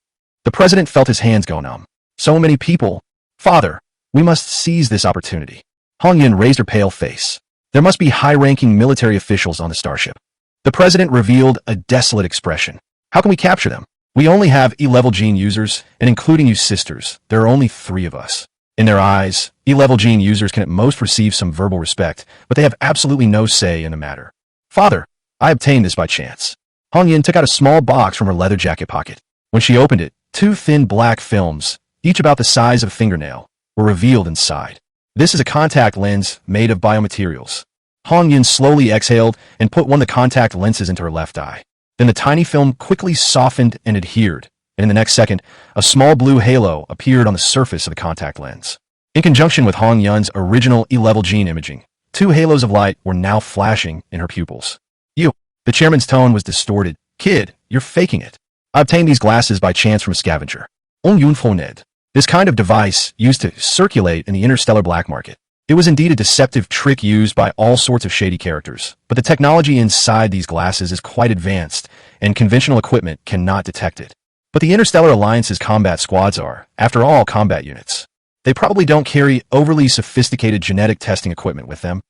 The president felt his hands go numb. So many people. Father, we must seize this opportunity. Hong Yun raised her pale face. There must be high-ranking military officials on the starship. The president revealed a desolate expression. How can we capture them? We only have E-level gene users, and including you sisters, there are only 3 of us. In their eyes, E-level gene users can at most receive some verbal respect, but they have absolutely no say in the matter. Father, I obtained this by chance. Hong Yun took out a small box from her leather jacket pocket. When she opened it, 2 thin black films, each about the size of a fingernail, were revealed inside. This is a contact lens made of biomaterials. Hong Yun slowly exhaled and put one of the contact lenses into her left eye. Then the tiny film quickly softened and adhered, and in the next second, a small blue halo appeared on the surface of the contact lens. In conjunction with Hong Yun's original E-level gene imaging, 2 halos of light were now flashing in her pupils. You, the chairman's tone was distorted. Kid, you're faking it. I obtained these glasses by chance from a scavenger. On Yun Foned. This kind of device used to circulate in the interstellar black market. It was indeed a deceptive trick used by all sorts of shady characters, but the technology inside these glasses is quite advanced, and conventional equipment cannot detect it. But the Interstellar Alliance's combat squads are, after all, combat units. They probably don't carry overly sophisticated genetic testing equipment with them.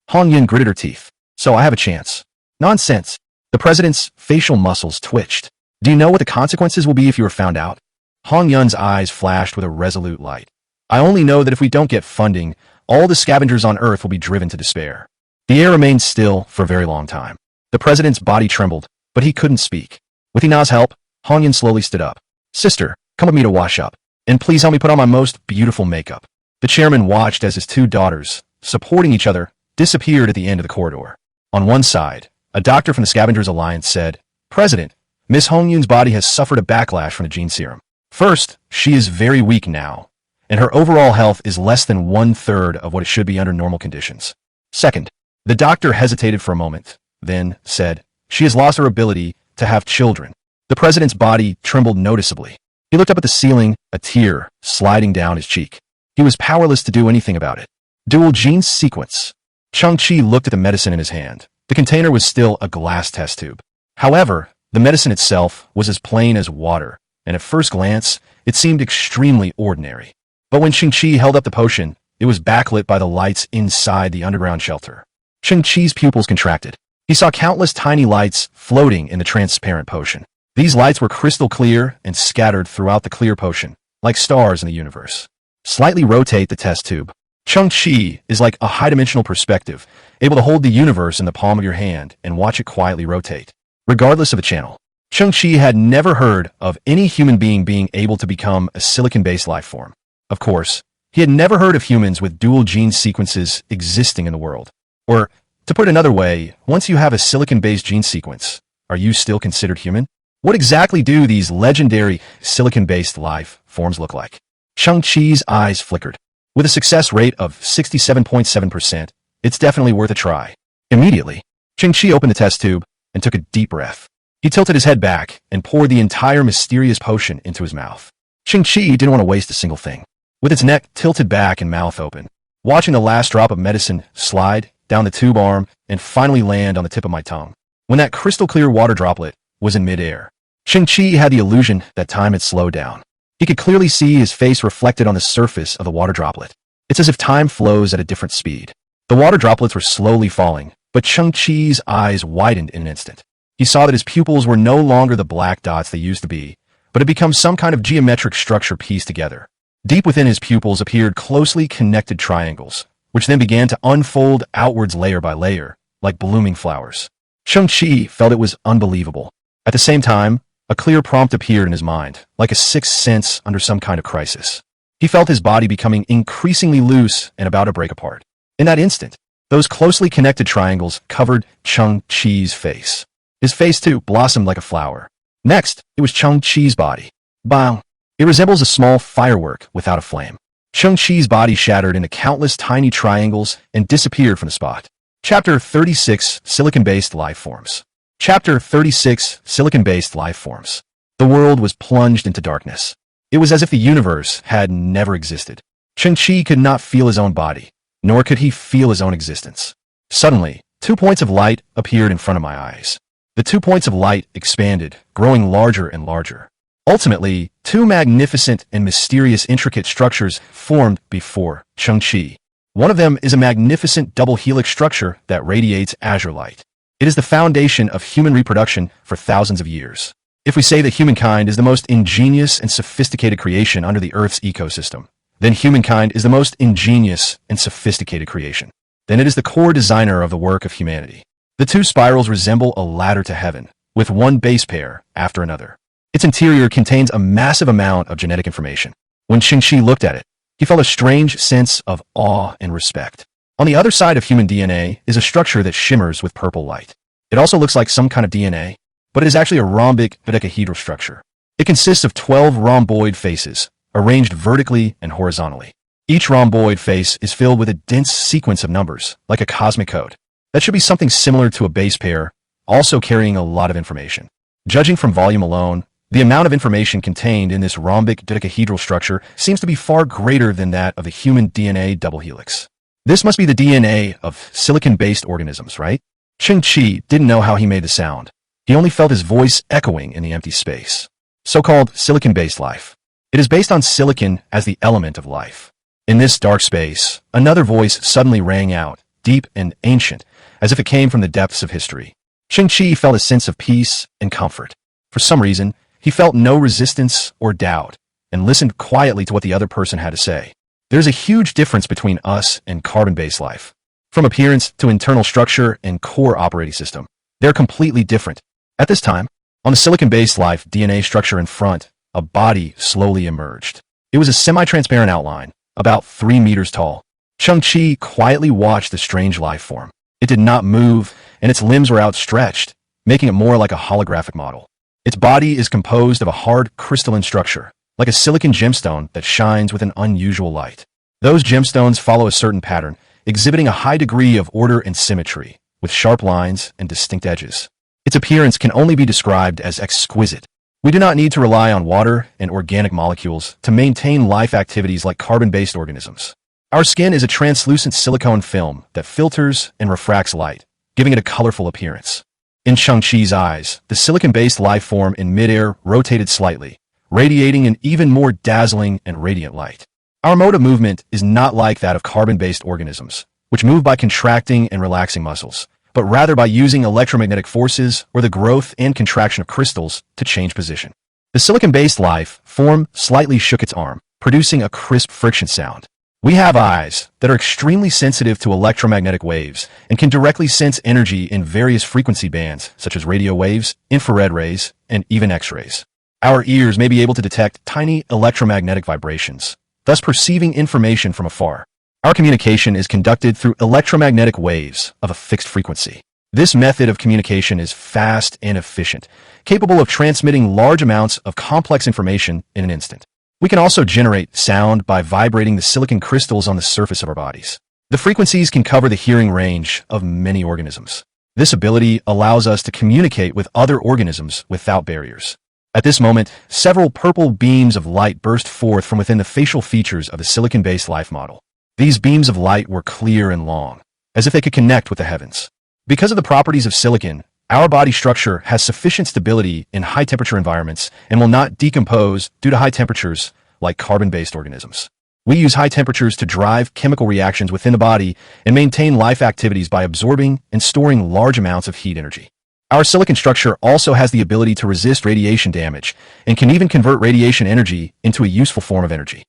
Hong Yun gritted her teeth. So I have a chance. Nonsense. The president's facial muscles twitched. Do you know what the consequences will be if you are found out? Hong Yun's eyes flashed with a resolute light. I only know that if we don't get funding, all the scavengers on Earth will be driven to despair. The air remained still for a very long time. The president's body trembled, but he couldn't speak. With Ina's help, Hong Yun slowly stood up. Sister, come with me to wash up. And please help me put on my most beautiful makeup. The chairman watched as his 2 daughters, supporting each other, disappeared at the end of the corridor. On one side, a doctor from the Scavengers Alliance said, President, Miss Hong Yun's body has suffered a backlash from the gene serum. First, she is very weak now, and her overall health is less than 1/3 of what it should be under normal conditions. Second, the doctor hesitated for a moment, then said, she has lost her ability to have children. The president's body trembled noticeably. He looked up at the ceiling, a tear sliding down his cheek. He was powerless to do anything about it. Dual gene sequence. Cheng Qi looked at the medicine in his hand. The container was still a glass test tube. However, the medicine itself was as plain as water, and at first glance, it seemed extremely ordinary. But when Cheng Qi held up the potion, it was backlit by the lights inside the underground shelter. Cheng Qi's pupils contracted. He saw countless tiny lights floating in the transparent potion. These lights were crystal clear and scattered throughout the clear potion, like stars in the universe. Slightly rotate the test tube. Cheng Qi is like a high-dimensional perspective, able to hold the universe in the palm of your hand and watch it quietly rotate. Regardless of the channel, Cheng Qi had never heard of any human being able to become a silicon-based life form. Of course, he had never heard of humans with dual gene sequences existing in the world. Or, to put it another way, once you have a silicon-based gene sequence, are you still considered human? What exactly do these legendary silicon-based life forms look like? Cheng Qi's eyes flickered. With a success rate of 67.7%, it's definitely worth a try. Immediately, Cheng Qi opened the test tube and took a deep breath. He tilted his head back and poured the entire mysterious potion into his mouth. Cheng Qi didn't want to waste a single thing. With its neck tilted back and mouth open, watching the last drop of medicine slide down the tube arm and finally land on the tip of my tongue. When that crystal-clear water droplet was in midair, Cheng Qi had the illusion that time had slowed down. He could clearly see his face reflected on the surface of the water droplet. It's as if time flows at a different speed. The water droplets were slowly falling, but Cheng Qi's eyes widened in an instant. He saw that his pupils were no longer the black dots they used to be, but had become some kind of geometric structure pieced together. Deep within his pupils appeared closely connected triangles, which then began to unfold outwards layer by layer, like blooming flowers. Cheng Qi felt it was unbelievable. At the same time, a clear prompt appeared in his mind, like a sixth sense under some kind of crisis. He felt his body becoming increasingly loose and about to break apart. In that instant, those closely connected triangles covered Cheng Qi's face. His face, too, blossomed like a flower. Next, it was Cheng Qi's body. Bang! It resembles a small firework without a flame. Cheng Qi's body shattered into countless tiny triangles and disappeared from the spot. Chapter 36, Silicon-Based Life Forms. Chapter 36, Silicon-Based Life Forms. The world was plunged into darkness. It was as if the universe had never existed. Cheng Qi could not feel his own body, nor could he feel his own existence. Suddenly, 2 points of light appeared in front of my eyes. The 2 points of light expanded, growing larger and larger. Ultimately, 2 magnificent and mysterious intricate structures formed before Cheng Qi. One of them is a magnificent double helix structure that radiates azure light. It is the foundation of human reproduction for thousands of years. If we say that humankind is the most ingenious and sophisticated creation under the Earth's ecosystem, then humankind is the most ingenious and sophisticated creation. Then it is the core designer of the work of humanity. The 2 spirals resemble a ladder to heaven, with one base pair after another. Its interior contains a massive amount of genetic information. When Cheng Qi looked at it, he felt a strange sense of awe and respect. On the other side of human DNA is a structure that shimmers with purple light. It also looks like some kind of DNA, but it is actually a rhombic dodecahedral structure. It consists of 12 rhomboid faces, arranged vertically and horizontally. Each rhomboid face is filled with a dense sequence of numbers, like a cosmic code. That should be something similar to a base pair, also carrying a lot of information. Judging from volume alone, the amount of information contained in this rhombic dodecahedral structure seems to be far greater than that of the human DNA double helix. This must be the DNA of silicon-based organisms, right? Cheng Qi didn't know how he made the sound. He only felt his voice echoing in the empty space. So-called silicon-based life. It is based on silicon as the element of life. In this dark space, another voice suddenly rang out, deep and ancient, as if it came from the depths of history. Cheng Qi felt a sense of peace and comfort. For some reason, he felt no resistance or doubt, and listened quietly to what the other person had to say. There's a huge difference between us and carbon-based life. From appearance to internal structure and core operating system, they're completely different. At this time, on the silicon-based life DNA structure in front, a body slowly emerged. It was a semi-transparent outline, about 3 meters tall. Cheng Qi quietly watched the strange life form. It did not move, and its limbs were outstretched, making it more like a holographic model. Its body is composed of a hard crystalline structure, like a silicon gemstone that shines with an unusual light. Those gemstones follow a certain pattern, exhibiting a high degree of order and symmetry, with sharp lines and distinct edges. Its appearance can only be described as exquisite. We do not need to rely on water and organic molecules to maintain life activities like carbon-based organisms. Our skin is a translucent silicone film that filters and refracts light, giving it a colorful appearance. In Cheng Qi's eyes, the silicon-based life form in midair rotated slightly, radiating an even more dazzling and radiant light. Our mode of movement is not like that of carbon-based organisms, which move by contracting and relaxing muscles, but rather by using electromagnetic forces or the growth and contraction of crystals to change position. The silicon-based life form slightly shook its arm, producing a crisp friction sound. We have eyes that are extremely sensitive to electromagnetic waves and can directly sense energy in various frequency bands, such as radio waves, infrared rays, and even X-rays. Our ears may be able to detect tiny electromagnetic vibrations, thus perceiving information from afar. Our communication is conducted through electromagnetic waves of a fixed frequency. This method of communication is fast and efficient, capable of transmitting large amounts of complex information in an instant. We can also generate sound by vibrating the silicon crystals on the surface of our bodies. The frequencies can cover the hearing range of many organisms. This ability allows us to communicate with other organisms without barriers. At this moment, several purple beams of light burst forth from within the facial features of the silicon-based life model. These beams of light were clear and long, as if they could connect with the heavens. Because of the properties of silicon, our body structure has sufficient stability in high-temperature environments and will not decompose due to high temperatures like carbon-based organisms. We use high temperatures to drive chemical reactions within the body and maintain life activities by absorbing and storing large amounts of heat energy. Our silicon structure also has the ability to resist radiation damage and can even convert radiation energy into a useful form of energy.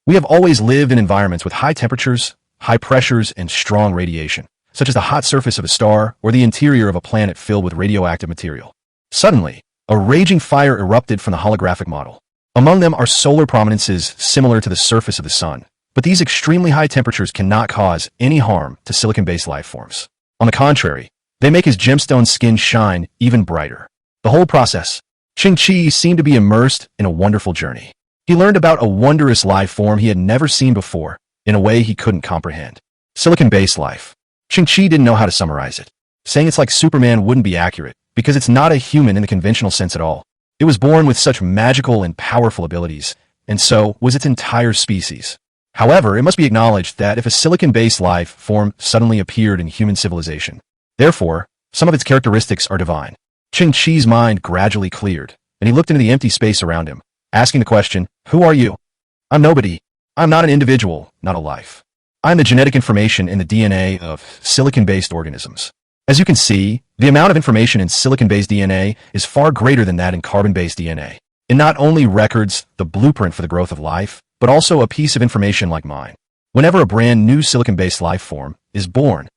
We have always lived in environments with high temperatures, high pressures, and strong radiation, such as the hot surface of a star or the interior of a planet filled with radioactive material. Suddenly, a raging fire erupted from the holographic model. Among them are solar prominences similar to the surface of the sun, but these extremely high temperatures cannot cause any harm to silicon-based life forms. On the contrary, they make his gemstone skin shine even brighter. The whole process, Cheng Qi seemed to be immersed in a wonderful journey. He learned about a wondrous life form he had never seen before, in a way he couldn't comprehend. Silicon-based life. Cheng Qi didn't know how to summarize it. Saying it's like Superman wouldn't be accurate, because it's not a human in the conventional sense at all. It was born with such magical and powerful abilities, and so was its entire species. However, it must be acknowledged that if a silicon-based life form suddenly appeared in human civilization, therefore, some of its characteristics are divine. Cheng Qi's mind gradually cleared, and he looked into the empty space around him, asking the question, "Who are you?" "I'm nobody. I'm not an individual, not a life. I'm the genetic information in the DNA of silicon-based organisms. As you can see, the amount of information in silicon-based DNA is far greater than that in carbon-based DNA. It not only records the blueprint for the growth of life, but also a piece of information like mine. Whenever a brand new silicon-based life form is born,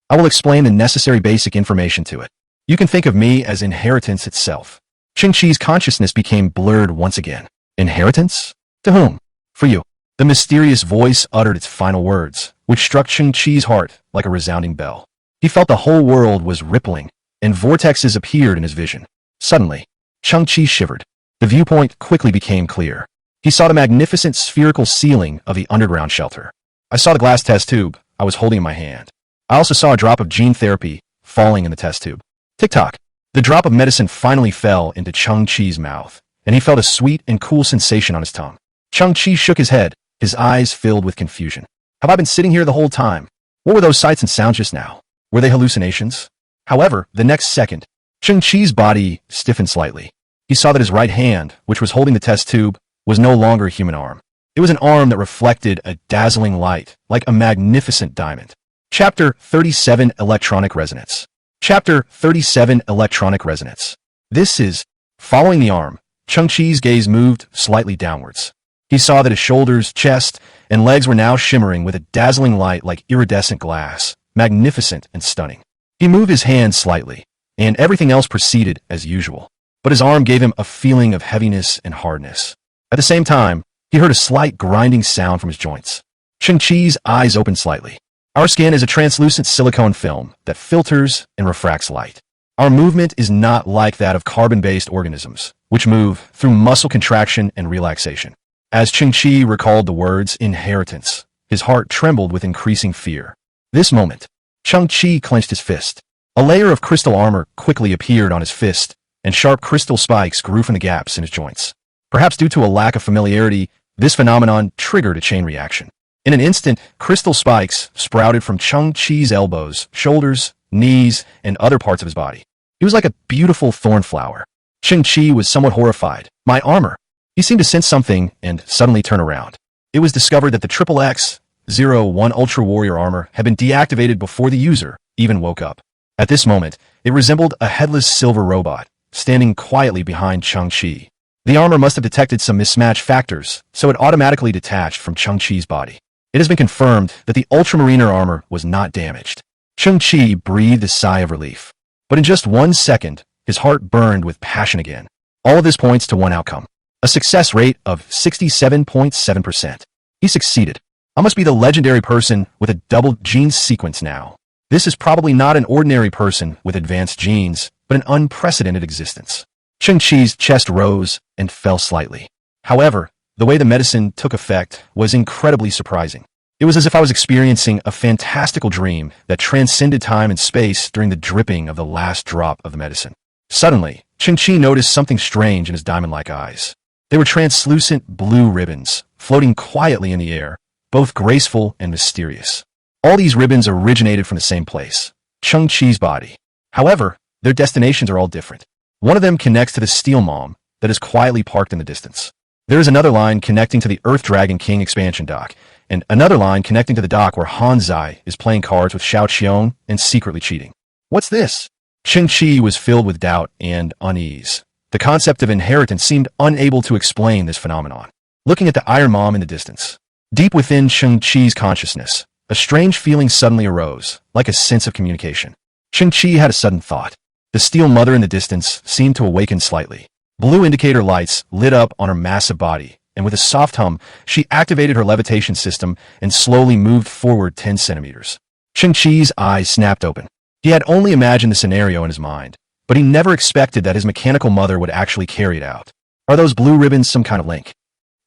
I will explain the necessary basic information to it. You can think of me as inheritance itself." Cheng Qi's consciousness became blurred once again. Inheritance? To whom? For you. The mysterious voice uttered its final words, which struck Cheng Qi's heart like a resounding bell. He felt the whole world was rippling, and vortexes appeared in his vision. Suddenly, Cheng Qi shivered. The viewpoint quickly became clear. He saw the magnificent spherical ceiling of the underground shelter. I saw the glass test tube I was holding in my hand. I also saw a drop of gene therapy falling in the test tube. Tick-tock. The drop of medicine finally fell into Cheng Qi's mouth, and he felt a sweet and cool sensation on his tongue. Cheng Qi shook his head, his eyes filled with confusion. Have I been sitting here the whole time? What were those sights and sounds just now? Were they hallucinations? However, the next second, Cheng Qi's body stiffened slightly. He saw that his right hand, which was holding the test tube, was no longer a human arm. It was an arm that reflected a dazzling light, like a magnificent diamond. Chapter 37 Electronic Resonance. Chapter 37 Electronic Resonance. This is, following the arm, Cheng Qi's gaze moved slightly downwards. He saw that his shoulders, chest, and legs were now shimmering with a dazzling light like iridescent glass, magnificent and stunning. He moved his hand slightly, and everything else proceeded as usual. But his arm gave him a feeling of heaviness and hardness. At the same time, he heard a slight grinding sound from his joints. Cheng Qi's eyes opened slightly. Our skin is a translucent silicone film that filters and refracts light. Our movement is not like that of carbon-based organisms, which move through muscle contraction and relaxation. As Cheng Qi recalled the words inheritance, his heart trembled with increasing fear. This moment, Cheng Qi clenched his fist. A layer of crystal armor quickly appeared on his fist, and sharp crystal spikes grew from the gaps in his joints. Perhaps due to a lack of familiarity, this phenomenon triggered a chain reaction. In an instant, crystal spikes sprouted from Cheng Qi's elbows, shoulders, knees, and other parts of his body. He was like a beautiful thorn flower. Cheng Qi was somewhat horrified. My armor. He seemed to sense something and suddenly turn around. It was discovered that the XXX-01 Ultra Warrior armor had been deactivated before the user even woke up. At this moment, it resembled a headless silver robot, standing quietly behind Cheng Qi. The armor must have detected some mismatch factors, so it automatically detached from Cheng Qi's body. It has been confirmed that the Ultramariner armor was not damaged. Cheng Qi breathed a sigh of relief. But in just 1 second, his heart burned with passion again. All of this points to one outcome. A success rate of 67.7%. He succeeded. I must be the legendary person with a double gene sequence now. This is probably not an ordinary person with advanced genes, but an unprecedented existence. Cheng Qi's chest rose and fell slightly. However, the way the medicine took effect was incredibly surprising. It was as if I was experiencing a fantastical dream that transcended time and space during the dripping of the last drop of the medicine. Suddenly, Cheng Qi noticed something strange in his diamond-like eyes. They were translucent blue ribbons, floating quietly in the air, both graceful and mysterious. All these ribbons originated from the same place, Cheng Qi's body. However, their destinations are all different. One of them connects to the steel mom that is quietly parked in the distance. There is another line connecting to the Earth Dragon King expansion dock, and another line connecting to the dock where Hansi is playing cards with Xiao Qiong and secretly cheating. What's this? Cheng Qi was filled with doubt and unease. The concept of inheritance seemed unable to explain this phenomenon. Looking at the Iron Mom in the distance, deep within Cheng Qi's consciousness, a strange feeling suddenly arose, like a sense of communication. Cheng Qi had a sudden thought. The steel mother in the distance seemed to awaken slightly. Blue indicator lights lit up on her massive body, and with a soft hum, she activated her levitation system and slowly moved forward 10 centimeters. Cheng Qi's eyes snapped open. He had only imagined the scenario in his mind, but he never expected that his mechanical mother would actually carry it out. Are those blue ribbons some kind of link?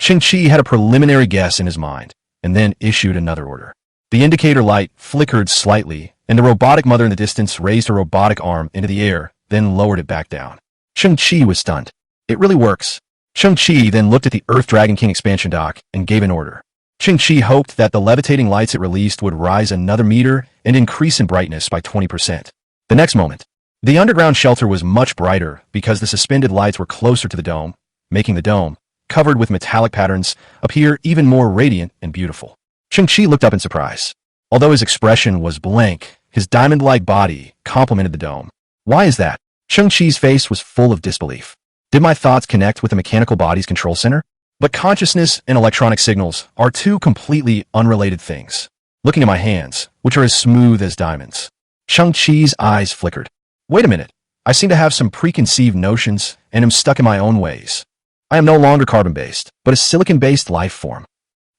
Cheng Qi had a preliminary guess in his mind, and then issued another order. The indicator light flickered slightly, and the robotic mother in the distance raised her robotic arm into the air, then lowered it back down. Cheng Qi was stunned. It really works. Cheng Qi then looked at the Earth Dragon King expansion dock and gave an order. Cheng Qi hoped that the levitating lights it released would rise another meter and increase in brightness by 20%. The next moment, the underground shelter was much brighter because the suspended lights were closer to the dome, making the dome, covered with metallic patterns, appear even more radiant and beautiful. Cheng Qi looked up in surprise. Although his expression was blank, his diamond-like body complemented the dome. Why is that? Cheng Qi's face was full of disbelief. Did my thoughts connect with the mechanical body's control center? But consciousness and electronic signals are two completely unrelated things. Looking at my hands, which are as smooth as diamonds. Cheng Qi's eyes flickered. Wait a minute. I seem to have some preconceived notions and am stuck in my own ways. I am no longer carbon-based, but a silicon-based life form.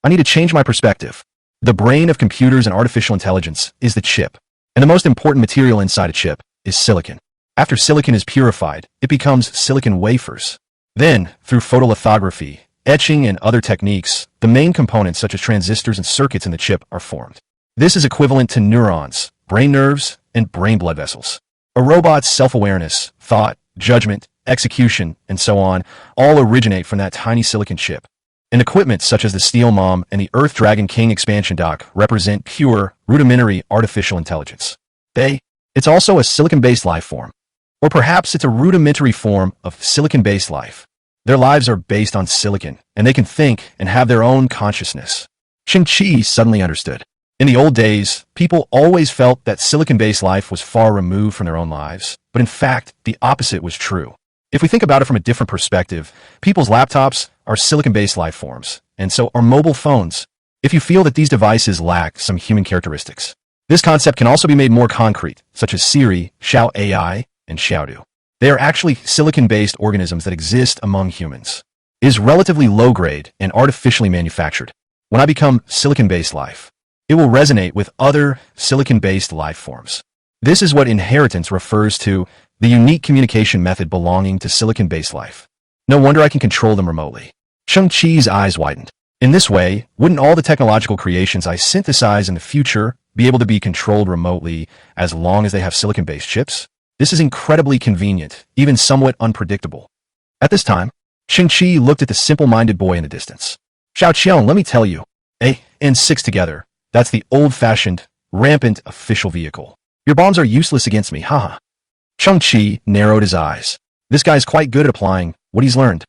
I need to change my perspective. The brain of computers and artificial intelligence is the chip, and the most important material inside a chip is silicon. After silicon is purified, it becomes silicon wafers. Then, through photolithography, etching, and other techniques, the main components such as transistors and circuits in the chip are formed. This is equivalent to neurons, brain nerves, and brain blood vessels. A robot's self-awareness, thought, judgment, execution, and so on all originate from that tiny silicon chip. And equipment such as the Steel Mom and the Earth Dragon King expansion dock represent pure, rudimentary artificial intelligence. It's also a silicon-based life form. Or perhaps it's a rudimentary form of silicon-based life. Their lives are based on silicon, and they can think and have their own consciousness. Cheng Qi suddenly understood. In the old days, people always felt that silicon-based life was far removed from their own lives, but in fact, the opposite was true. If we think about it from a different perspective, people's laptops are silicon-based life forms, and so are mobile phones. If you feel that these devices lack some human characteristics, this concept can also be made more concrete, such as Siri, Xiao AI, and Xiaodu. They are actually silicon-based organisms that exist among humans. It is relatively low-grade and artificially manufactured. When I become silicon-based life, it will resonate with other silicon-based life forms. This is what inheritance refers to, the unique communication method belonging to silicon-based life. No wonder I can control them remotely. Cheng Qi's eyes widened. In this way, wouldn't all the technological creations I synthesize in the future be able to be controlled remotely as long as they have silicon-based chips? This is incredibly convenient, even somewhat unpredictable. At this time, Cheng Qi looked at the simple-minded boy in the distance. Xiao Qiang, let me tell you. A and 6 together. That's the old-fashioned, rampant official vehicle. Your bombs are useless against me, haha. Cheng Qi narrowed his eyes. This guy's quite good at applying what he's learned.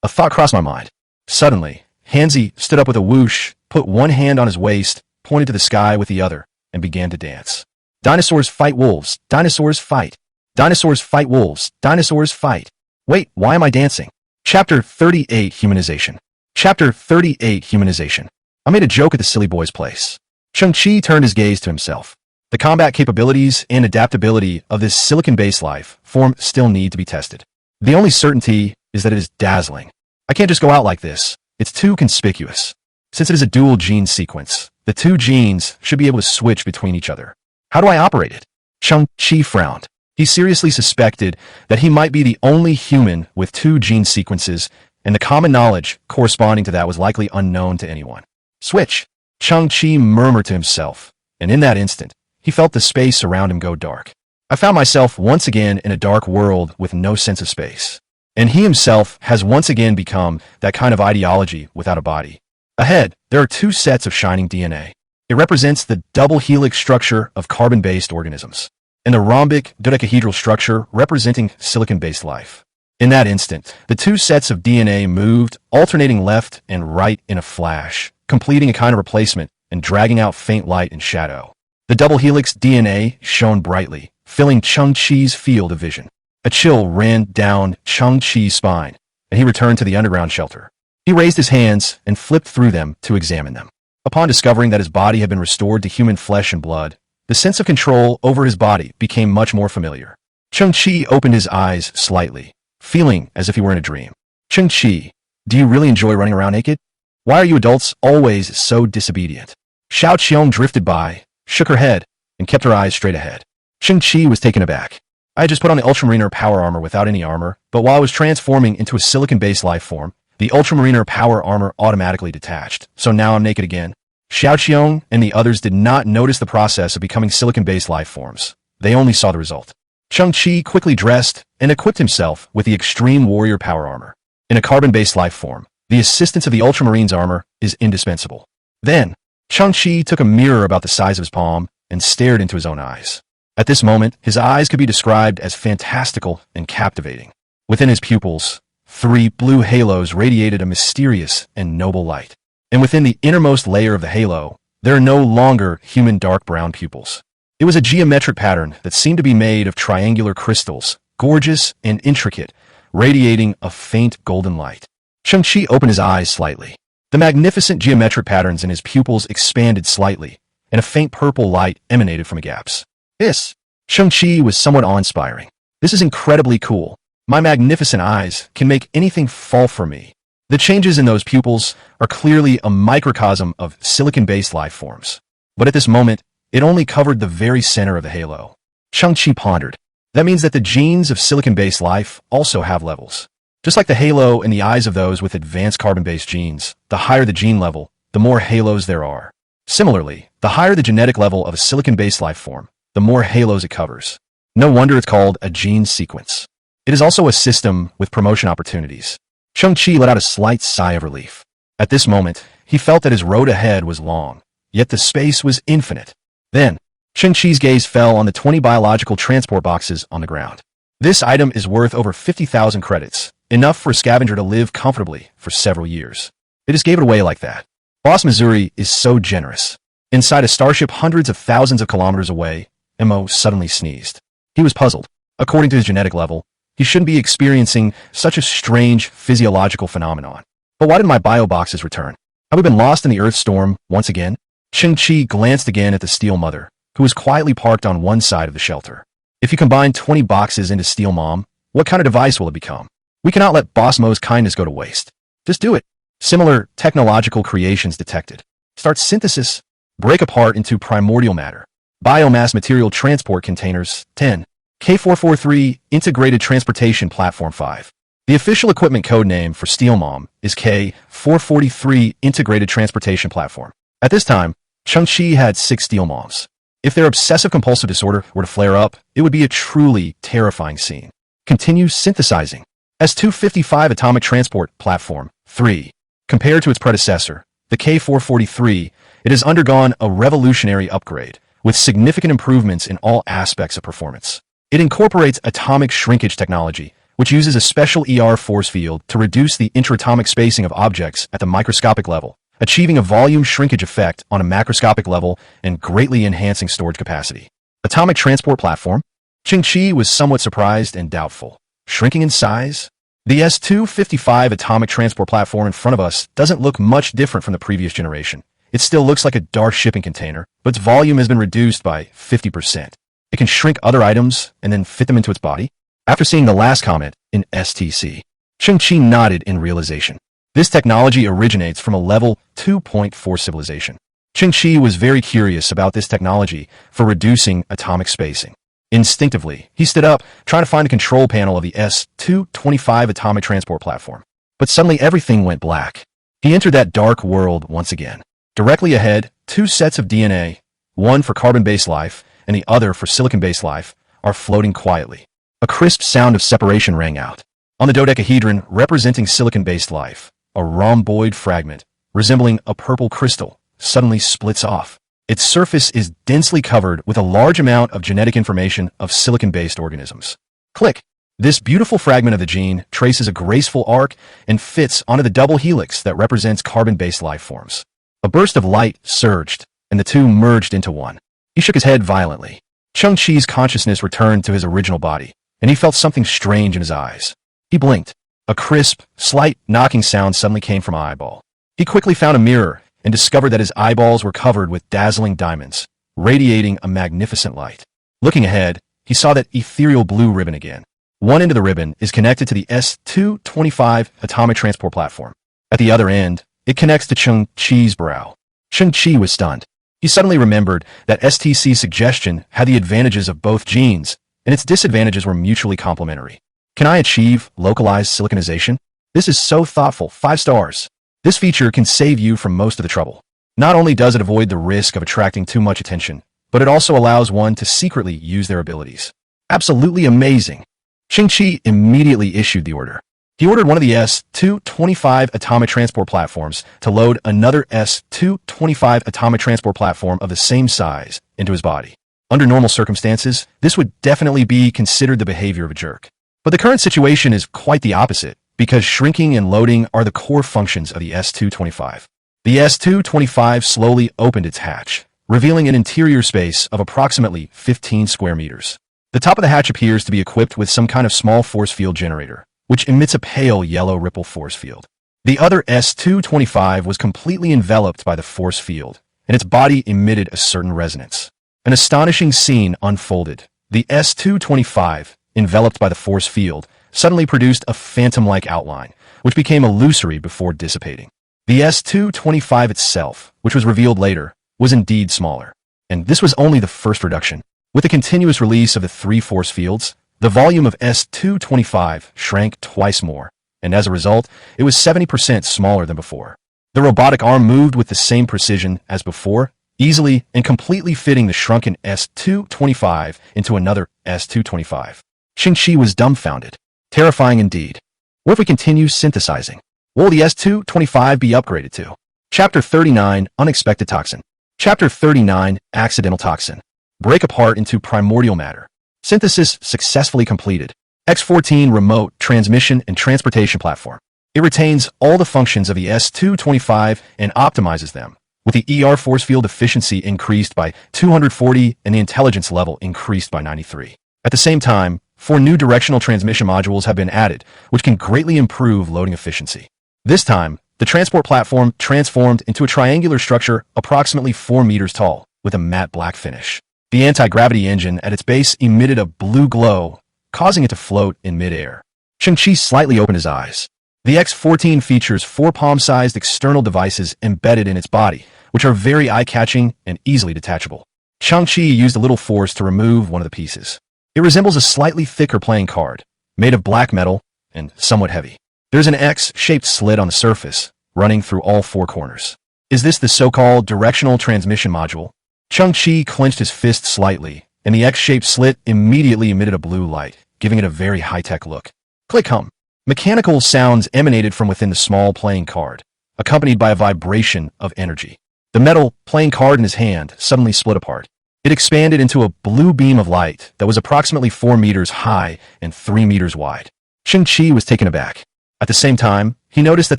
A thought crossed my mind. Suddenly, Hansi stood up with a whoosh, put one hand on his waist, pointed to the sky with the other, and began to dance. Dinosaurs fight wolves. Dinosaurs fight. Dinosaurs fight wolves. Dinosaurs fight. Wait, why am I dancing? Chapter 38 Humanization. Chapter 38 Humanization. I made a joke at the silly boy's place. Cheng Qi turned his gaze to himself. The combat capabilities and adaptability of this silicon-based life form still need to be tested. The only certainty is that it is dazzling. I can't just go out like this. It's too conspicuous. Since it is a dual gene sequence, the two genes should be able to switch between each other. How do I operate it? Cheng Qi frowned. He seriously suspected that he might be the only human with two gene sequences, and the common knowledge corresponding to that was likely unknown to anyone. Switch! Cheng Qi murmured to himself, and in that instant, he felt the space around him go dark. I found myself once again in a dark world with no sense of space. And he himself has once again become that kind of ideology without a body. Ahead, there are two sets of shining DNA. It represents the double helix structure of carbon-based organisms, and the rhombic dodecahedral structure representing silicon-based life. In that instant, the two sets of DNA moved, alternating left and right in a flash, completing a kind of replacement and dragging out faint light and shadow. The double helix DNA shone brightly, filling Cheng Qi's field of vision. A chill ran down Cheng Qi's spine, and he returned to the underground shelter. He raised his hands and flipped through them to examine them. Upon discovering that his body had been restored to human flesh and blood, the sense of control over his body became much more familiar. Cheng Qi opened his eyes slightly, feeling as if he were in a dream. Cheng Qi, do you really enjoy running around naked? Why are you adults always so disobedient? Xiao Qiong drifted by, shook her head, and kept her eyes straight ahead. Cheng Qi was taken aback. I had just put on the ultramariner power armor without any armor, but while I was transforming into a silicon-based life form, the ultramariner power armor automatically detached, so now I'm naked again. Xiao Qiong and the others did not notice the process of becoming silicon-based life forms. They only saw the result. Cheng Qi quickly dressed and equipped himself with the extreme warrior power armor. In a carbon-based life form, the assistance of the Ultramarine's armor is indispensable. Then, Cheng Qi took a mirror about the size of his palm and stared into his own eyes. At this moment, his eyes could be described as fantastical and captivating. Within his pupils, 3 blue halos radiated a mysterious and noble light. And within the innermost layer of the halo, there are no longer human dark brown pupils. It was a geometric pattern that seemed to be made of triangular crystals, gorgeous and intricate, radiating a faint golden light. Cheng Qi opened his eyes slightly. The magnificent geometric patterns in his pupils expanded slightly, and a faint purple light emanated from the gaps. This, Cheng Qi, was somewhat awe-inspiring. This is incredibly cool. My magnificent eyes can make anything fall for me. The changes in those pupils are clearly a microcosm of silicon-based life forms. But at this moment, it only covered the very center of the halo. Cheng Qi pondered. That means that the genes of silicon-based life also have levels. Just like the halo in the eyes of those with advanced carbon-based genes, the higher the gene level, the more halos there are. Similarly, the higher the genetic level of a silicon-based life form, the more halos it covers. No wonder it's called a gene sequence. It is also a system with promotion opportunities. Cheng Qi let out a slight sigh of relief. At this moment, he felt that his road ahead was long, yet the space was infinite. Then, Cheng Qi's gaze fell on the 20 biological transport boxes on the ground. This item is worth over 50,000 credits, enough for a scavenger to live comfortably for several years. They just gave it away like that. Boss Missouri is so generous. Inside a starship hundreds of thousands of kilometers away, Mo suddenly sneezed. He was puzzled. According to his genetic level, he shouldn't be experiencing such a strange physiological phenomenon. But why did my bio boxes return? Have we been lost in the Earth storm once again? Cheng Qi glanced again at the Steel Mother, who was quietly parked on one side of the shelter. If you combine 20 boxes into Steel Mom, what kind of device will it become? We cannot let Boss Mo's kindness go to waste. Just do it. Similar technological creations detected. Start synthesis. Break apart into primordial matter. Biomass material transport containers 10. K443 Integrated Transportation Platform 5. The official equipment code name for Steel Mom is K443 Integrated Transportation Platform. At this time, Cheng Qi had 6 Steel Moms. If their obsessive-compulsive disorder were to flare up, it would be a truly terrifying scene. Continue synthesizing. S-255 Atomic Transport Platform 3. Compared to its predecessor, the K443, it has undergone a revolutionary upgrade, with significant improvements in all aspects of performance. It incorporates atomic shrinkage technology, which uses a special ER force field to reduce the interatomic spacing of objects at the microscopic level, achieving a volume shrinkage effect on a macroscopic level and greatly enhancing storage capacity. Atomic Transport Platform? Cheng Qi was somewhat surprised and doubtful. Shrinking in size? The S-255 Atomic Transport Platform in front of us doesn't look much different from the previous generation. It still looks like a dark shipping container, but its volume has been reduced by 50%. It can shrink other items and then fit them into its body. After seeing the last comment in STC, Cheng Qi nodded in realization. This technology originates from a level 2.4 civilization. Cheng Qi was very curious about this technology for reducing atomic spacing. Instinctively, he stood up, trying to find the control panel of the S-225 Atomic Transport Platform. But suddenly everything went black. He entered that dark world once again. Directly ahead, 2 sets of DNA, one for carbon-based life and the other for silicon-based life, are floating quietly. A crisp sound of separation rang out. On the dodecahedron representing silicon-based life, a rhomboid fragment, resembling a purple crystal, suddenly splits off. Its surface is densely covered with a large amount of genetic information of silicon-based organisms. Click! This beautiful fragment of the gene traces a graceful arc and fits onto the double helix that represents carbon-based life forms. A burst of light surged, and the two merged into one. He shook his head violently. Cheng Qi's consciousness returned to his original body, and he felt something strange in his eyes. He blinked. A crisp, slight knocking sound suddenly came from an eyeball. He quickly found a mirror and discovered that his eyeballs were covered with dazzling diamonds, radiating a magnificent light. Looking ahead, he saw that ethereal blue ribbon again. One end of the ribbon is connected to the S-225 Atomic Transport Platform. At the other end, it connects to Cheng Qi's brow. Cheng Qi was stunned. He suddenly remembered that STC's suggestion had the advantages of both genes, and its disadvantages were mutually complementary. Can I achieve localized siliconization? This is so thoughtful, 5 stars. This feature can save you from most of the trouble. Not only does it avoid the risk of attracting too much attention, but it also allows one to secretly use their abilities. Absolutely amazing. Cheng Qi immediately issued the order. He ordered one of the S-225 atomic transport platforms to load another S-225 atomic transport platform of the same size into his body. Under normal circumstances, this would definitely be considered the behavior of a jerk. But the current situation is quite the opposite, because shrinking and loading are the core functions of the S-225. The S-225 slowly opened its hatch, revealing an interior space of approximately 15 square meters. The top of the hatch appears to be equipped with some kind of small force field generator, which emits a pale yellow ripple force field. The other S-225 was completely enveloped by the force field, and its body emitted a certain resonance. An astonishing scene unfolded. The S-225, enveloped by the force field, suddenly produced a phantom-like outline, which became illusory before dissipating. The S-225 itself, which was revealed later, was indeed smaller. And this was only the first reduction. With the continuous release of the three force fields, the volume of S-225 shrank twice more, and as a result, it was 70% smaller than before. The robotic arm moved with the same precision as before, easily and completely fitting the shrunken S-225 into another S-225. Cheng Qi was dumbfounded. Terrifying indeed. What if we continue synthesizing? What will the S-225 be upgraded to? Chapter 39, Unexpected Toxin. Chapter 39, Accidental Toxin. Break apart into primordial matter. Synthesis successfully completed. X-14 Remote Transmission and Transportation Platform. It retains all the functions of the S-225 and optimizes them, with the ER force field efficiency increased by 240 and the intelligence level increased by 93. At the same time, 4 new directional transmission modules have been added, which can greatly improve loading efficiency. This time, the transport platform transformed into a triangular structure approximately 4 meters tall, with a matte black finish. The anti-gravity engine at its base emitted a blue glow, causing it to float in midair. Cheng Qi slightly opened his eyes. The X-14 features 4 palm-sized external devices embedded in its body, which are very eye-catching and easily detachable. Cheng Qi used a little force to remove one of the pieces. It resembles a slightly thicker playing card, made of black metal and somewhat heavy. There's an X-shaped slit on the surface, running through all 4 corners. Is this the so-called directional transmission module? Cheng Qi clenched his fist slightly, and the X-shaped slit immediately emitted a blue light, giving it a very high-tech look. Click hum. Mechanical sounds emanated from within the small playing card, accompanied by a vibration of energy. The metal playing card in his hand suddenly split apart. It expanded into a blue beam of light that was approximately 4 meters high and 3 meters wide. Cheng Qi was taken aback. At the same time, he noticed that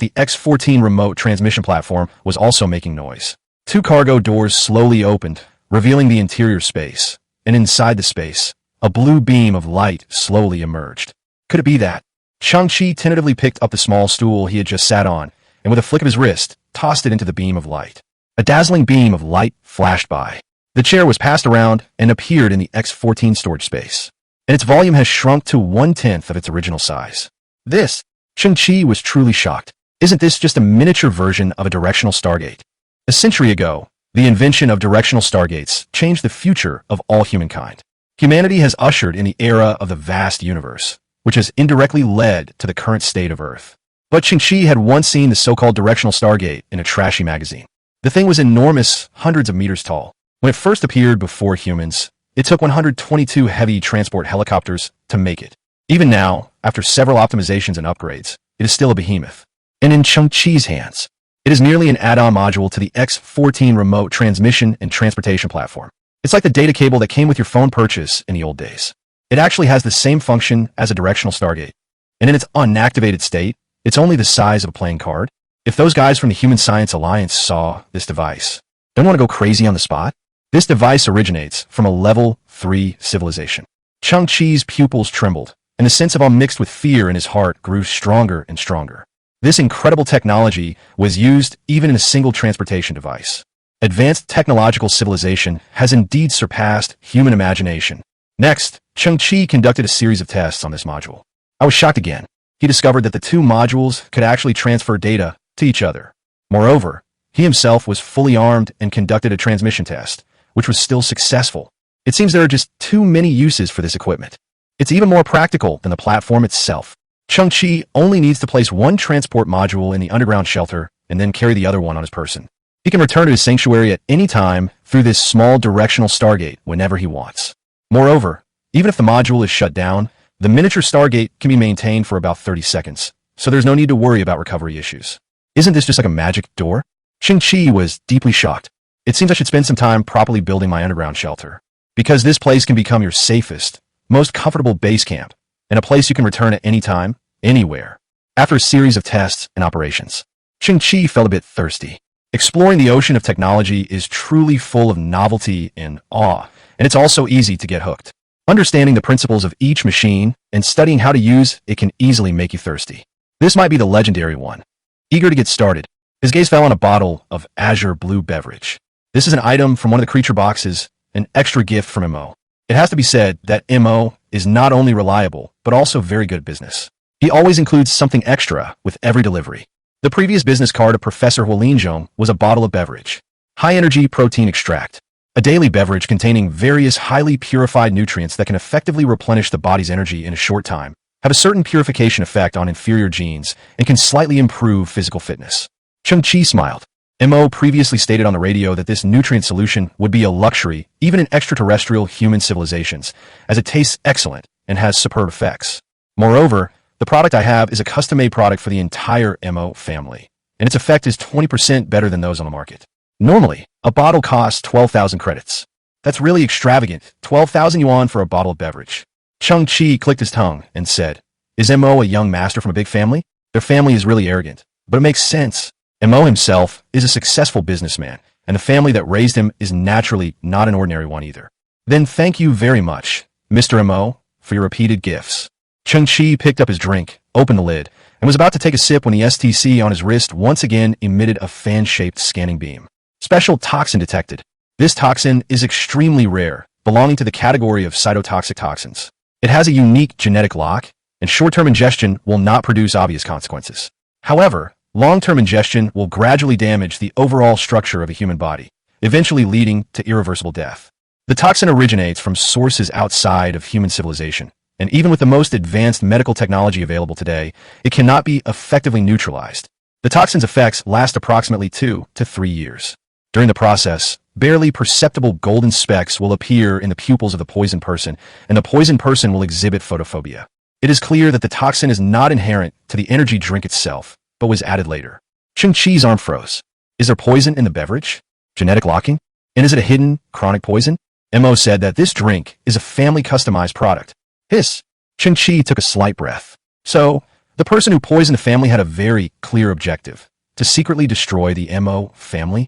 the X-14 remote transmission platform was also making noise. 2 cargo doors slowly opened, revealing the interior space, and inside the space, a blue beam of light slowly emerged. Could it be that? Cheng Qi tentatively picked up the small stool he had just sat on, and with a flick of his wrist, tossed it into the beam of light. A dazzling beam of light flashed by. The chair was passed around and appeared in the X-14 storage space, and its volume has shrunk to 1/10 of its original size. This, Cheng Qi was truly shocked. Isn't this just a miniature version of a directional stargate? A century ago, the invention of directional stargates changed the future of all humankind. Humanity has ushered in the era of the vast universe, which has indirectly led to the current state of Earth. But Cheng Qi had once seen the so-called directional stargate in a trashy magazine. The thing was enormous, hundreds of meters tall. When it first appeared before humans, it took 122 heavy transport helicopters to make it. Even now, after several optimizations and upgrades, it is still a behemoth. And in Cheng Qi's hands, it is merely an add-on module to the X-14 remote transmission and transportation platform. It's like the data cable that came with your phone purchase in the old days. It actually has the same function as a directional stargate. And in its unactivated state, it's only the size of a playing card. If those guys from the Human Science Alliance saw this device, don't want to go crazy on the spot? This device originates from a level 3 civilization. Cheng Qi's pupils trembled, and the sense of awe mixed with fear in his heart grew stronger and stronger. This incredible technology was used even in a single transportation device. Advanced technological civilization has indeed surpassed human imagination. Next, Cheng Qi conducted a series of tests on this module. I was shocked again. He discovered that the 2 modules could actually transfer data to each other. Moreover, he himself was fully armed and conducted a transmission test, which was still successful. It seems there are just too many uses for this equipment. It's even more practical than the platform itself. Cheng Qi only needs to place 1 transport module in the underground shelter and then carry the other one on his person. He can return to his sanctuary at any time through this small directional stargate whenever he wants. Moreover, Even if the module is shut down, the miniature Stargate can be maintained for about 30 seconds, so there's no need to worry about recovery issues. Isn't this just like a magic door? Cheng Qi was deeply shocked. It seems I should spend some time properly building my underground shelter, because this place can become your safest, most comfortable base camp, and a place you can return at any time, anywhere. After a series of tests and operations, Cheng Qi felt a bit thirsty. Exploring the ocean of technology is truly full of novelty and awe, and it's also easy to get hooked. Understanding the principles of each machine and studying how to use it can easily make you thirsty. This might be the legendary one. Eager to get started, his gaze fell on a bottle of azure blue beverage. This is an item from one of the creature boxes, an extra gift from MO. It has to be said that MO is not only reliable, but also very good at business. He always includes something extra with every delivery. The previous business card of Professor Huolinzhong was a bottle of beverage. High-energy protein extract. A daily beverage containing various highly purified nutrients that can effectively replenish the body's energy in a short time, have a certain purification effect on inferior genes, and can slightly improve physical fitness. Cheng Qi smiled. MO previously stated on the radio that this nutrient solution would be a luxury even in extraterrestrial human civilizations, as it tastes excellent and has superb effects. Moreover, the product I have is a custom-made product for the entire MO family, and its effect is 20% better than those on the market. Normally, a bottle costs 12,000 credits. That's really extravagant, 12,000 yuan for a bottle of beverage. Cheng Qi clicked his tongue and said, "Is MO a young master from a big family? Their family is really arrogant, but it makes sense. MO himself is a successful businessman, and the family that raised him is naturally not an ordinary one either. Then thank you very much, Mr. MO, for your repeated gifts." Cheng Qi picked up his drink, opened the lid, and was about to take a sip when the STC on his wrist once again emitted a fan-shaped scanning beam. Special toxin detected. This toxin is extremely rare, belonging to the category of cytotoxic toxins. It has a unique genetic lock, and short-term ingestion will not produce obvious consequences. However, long-term ingestion will gradually damage the overall structure of a human body, eventually leading to irreversible death. The toxin originates from sources outside of human civilization, and even with the most advanced medical technology available today, it cannot be effectively neutralized. The toxin's effects last approximately 2 to 3 years. During the process, barely perceptible golden specks will appear in the pupils of the poisoned person, and the poisoned person will exhibit photophobia. It is clear that the toxin is not inherent to the energy drink itself, but was added later. Cheng Qi's arm froze. Is there poison in the beverage? Genetic locking? And is it a hidden, chronic poison? MO said that this drink is a family-customized product. Hiss. Cheng Qi took a slight breath. So, the person who poisoned the family had a very clear objective, to secretly destroy the MO family?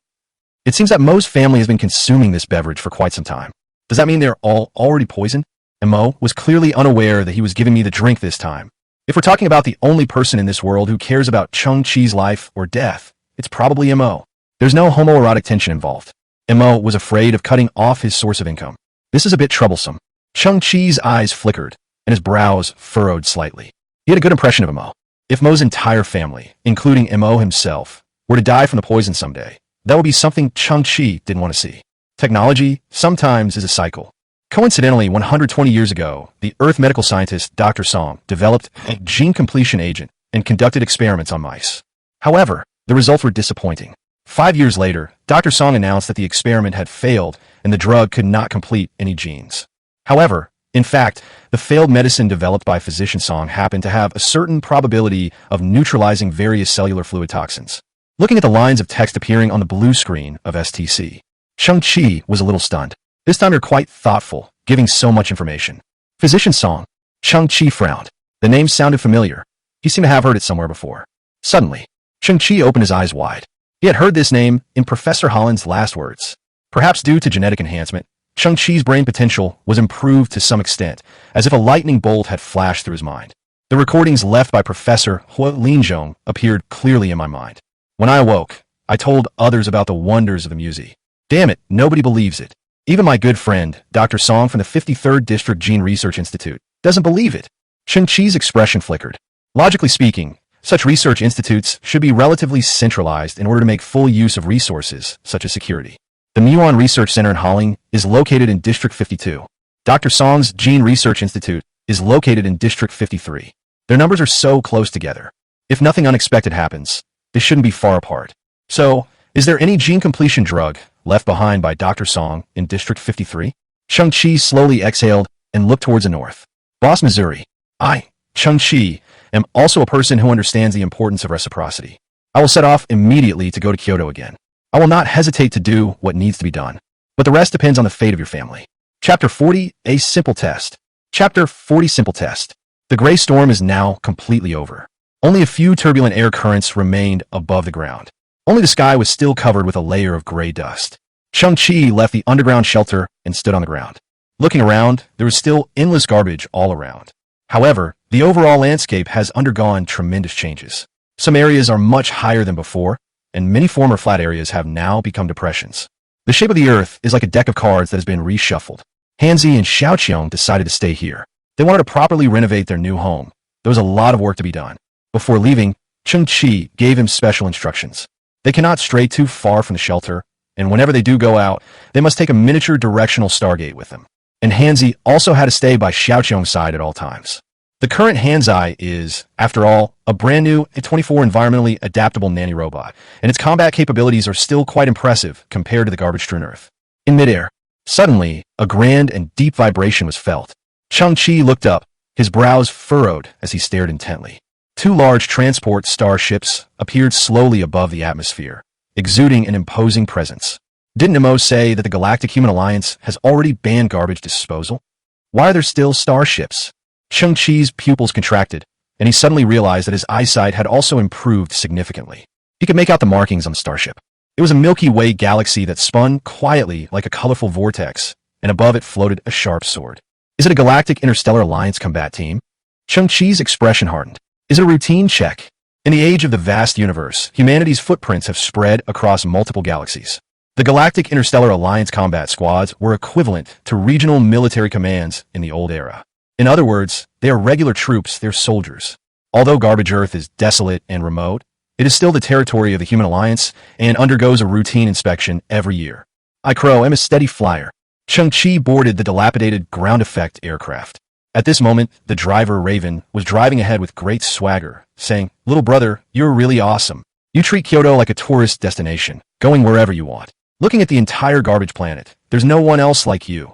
It seems that Mo's family has been consuming this beverage for quite some time. Does that mean they're all already poisoned? Mo was clearly unaware that he was giving me the drink this time. If we're talking about the only person in this world who cares about Cheng Qi's life or death, it's probably Mo. There's no homoerotic tension involved. Mo was afraid of cutting off his source of income. This is a bit troublesome. Cheng Qi's eyes flickered, and his brows furrowed slightly. He had a good impression of Mo. If Mo's entire family, including Mo himself, were to die from the poison someday, that would be something Cheng Qi didn't want to see. Technology sometimes is a cycle. Coincidentally, 120 years ago, the Earth medical scientist Dr. Song developed a gene completion agent and conducted experiments on mice. However, the results were disappointing. 5 years later, Dr. Song announced that the experiment had failed and the drug could not complete any genes. However, in fact, the failed medicine developed by physician Song happened to have a certain probability of neutralizing various cellular fluid toxins. Looking at the lines of text appearing on the blue screen of STC, Cheng Qi was a little stunned. This time you're quite thoughtful, giving so much information. Physician Song. Cheng Qi frowned. The name sounded familiar. He seemed to have heard it somewhere before. Suddenly, Cheng Qi opened his eyes wide. He had heard this name in Professor Holland's last words. Perhaps due to genetic enhancement, Cheng Qi's brain potential was improved to some extent, as if a lightning bolt had flashed through his mind. The recordings left by Professor Huolinzhong appeared clearly in my mind. When I awoke, I told others about the wonders of the music. Damn it, nobody believes it. Even my good friend, Dr. Song from the 53rd District Gene Research Institute, doesn't believe it. Cheng Qi's expression flickered. Logically speaking, such research institutes should be relatively centralized in order to make full use of resources, such as security. The Muon Research Center in Holling is located in District 52. Dr. Song's Gene Research Institute is located in District 53. Their numbers are so close together. If nothing unexpected happens, they shouldn't be far apart. So, is there any gene completion drug left behind by Dr. Song in District 53? Cheng Qi slowly exhaled and looked towards the north. Boss Missouri. I, Cheng Qi, am also a person who understands the importance of reciprocity. I will set off immediately to go to Kyoto again. I will not hesitate to do what needs to be done. But the rest depends on the fate of your family. Chapter 40, A Simple Test. Chapter 40, Simple Test. The gray storm is now completely over. Only a few turbulent air currents remained above the ground. Only the sky was still covered with a layer of gray dust. Cheng Qi left the underground shelter and stood on the ground. Looking around, there was still endless garbage all around. However, the overall landscape has undergone tremendous changes. Some areas are much higher than before, and many former flat areas have now become depressions. The shape of the earth is like a deck of cards that has been reshuffled. Hansi and Xiaoqiang decided to stay here. They wanted to properly renovate their new home. There was a lot of work to be done. Before leaving, Cheng Qi gave him special instructions. They cannot stray too far from the shelter, and whenever they do go out, they must take a miniature directional stargate with them. And Hansi also had to stay by Xiaoqiang's side at all times. The current Hansi is, after all, a brand new A24 environmentally adaptable nanny robot, and its combat capabilities are still quite impressive compared to the garbage-strewn earth. In midair, suddenly, a grand and deep vibration was felt. Cheng Qi looked up, his brows furrowed as he stared intently. Two large transport starships appeared slowly above the atmosphere, exuding an imposing presence. Didn't Nemo say that the Galactic Human Alliance has already banned garbage disposal? Why are there still starships? Cheng Qi's pupils contracted, and he suddenly realized that his eyesight had also improved significantly. He could make out the markings on the starship. It was a Milky Way galaxy that spun quietly like a colorful vortex, and above it floated a sharp sword. Is it a Galactic Interstellar Alliance combat team? Cheng Qi's expression hardened. Is it a routine check? In the age of the vast universe, humanity's footprints have spread across multiple galaxies. The Galactic Interstellar Alliance combat squads were equivalent to regional military commands in the old era. In other words, they are regular troops, they're soldiers. Although Garbage Earth is desolate and remote, it is still the territory of the Human Alliance and undergoes a routine inspection every year. I Crow am a steady flyer. Cheng Qi boarded the dilapidated ground effect aircraft. At this moment, the driver, Raven, was driving ahead with great swagger, saying, "Little brother, you're really awesome. You treat Kyoto like a tourist destination, going wherever you want. Looking at the entire garbage planet, there's no one else like you."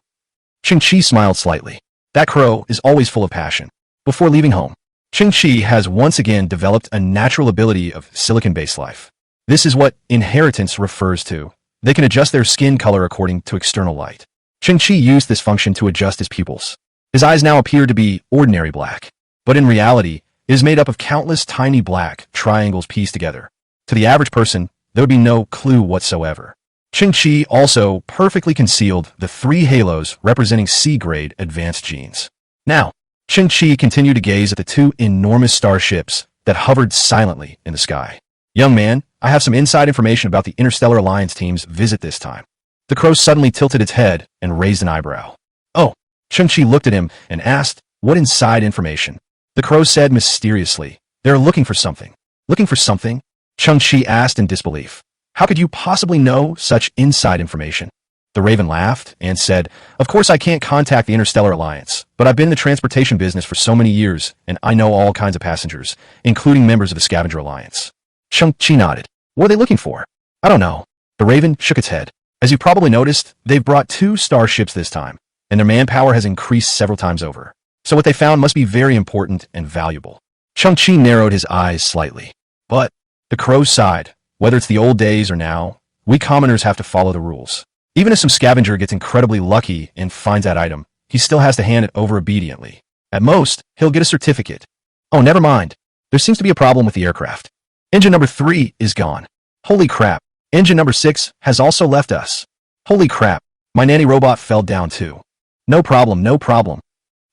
Cheng Qi smiled slightly. That crow is always full of passion. Before leaving home, Cheng Qi has once again developed a natural ability of silicon-based life. This is what inheritance refers to. They can adjust their skin color according to external light. Cheng Qi used this function to adjust his pupils. His eyes now appear to be ordinary black, but in reality, it is made up of countless tiny black triangles pieced together. To the average person, there would be no clue whatsoever. Cheng Qi also perfectly concealed the 3 halos representing C-grade advanced genes. Now, Cheng Qi continued to gaze at the 2 enormous starships that hovered silently in the sky. "Young man, I have some inside information about the Interstellar Alliance team's visit this time." The crow suddenly tilted its head and raised an eyebrow. "Oh." Cheng Qi looked at him and asked, "What inside information?" The crow said mysteriously, "They're looking for something." "Looking for something?" Cheng Qi asked in disbelief. "How could you possibly know such inside information?" The raven laughed and said, "Of course I can't contact the Interstellar Alliance, but I've been in the transportation business for so many years, and I know all kinds of passengers, including members of the Scavenger Alliance." Cheng Qi nodded. "What are they looking for?" "I don't know." The raven shook its head. "As you probably noticed, they've brought 2 starships this time, and their manpower has increased several times over. So what they found must be very important and valuable." Cheng Qi narrowed his eyes slightly. "But," the crow sighed, "whether it's the old days or now, we commoners have to follow the rules. Even if some scavenger gets incredibly lucky and finds that item, he still has to hand it over obediently. At most, he'll get a certificate. Oh, never mind. There seems to be a problem with the aircraft. Engine number 3 is gone. Holy crap. Engine number 6 has also left us. Holy crap. My nanny robot fell down too. No problem, no problem."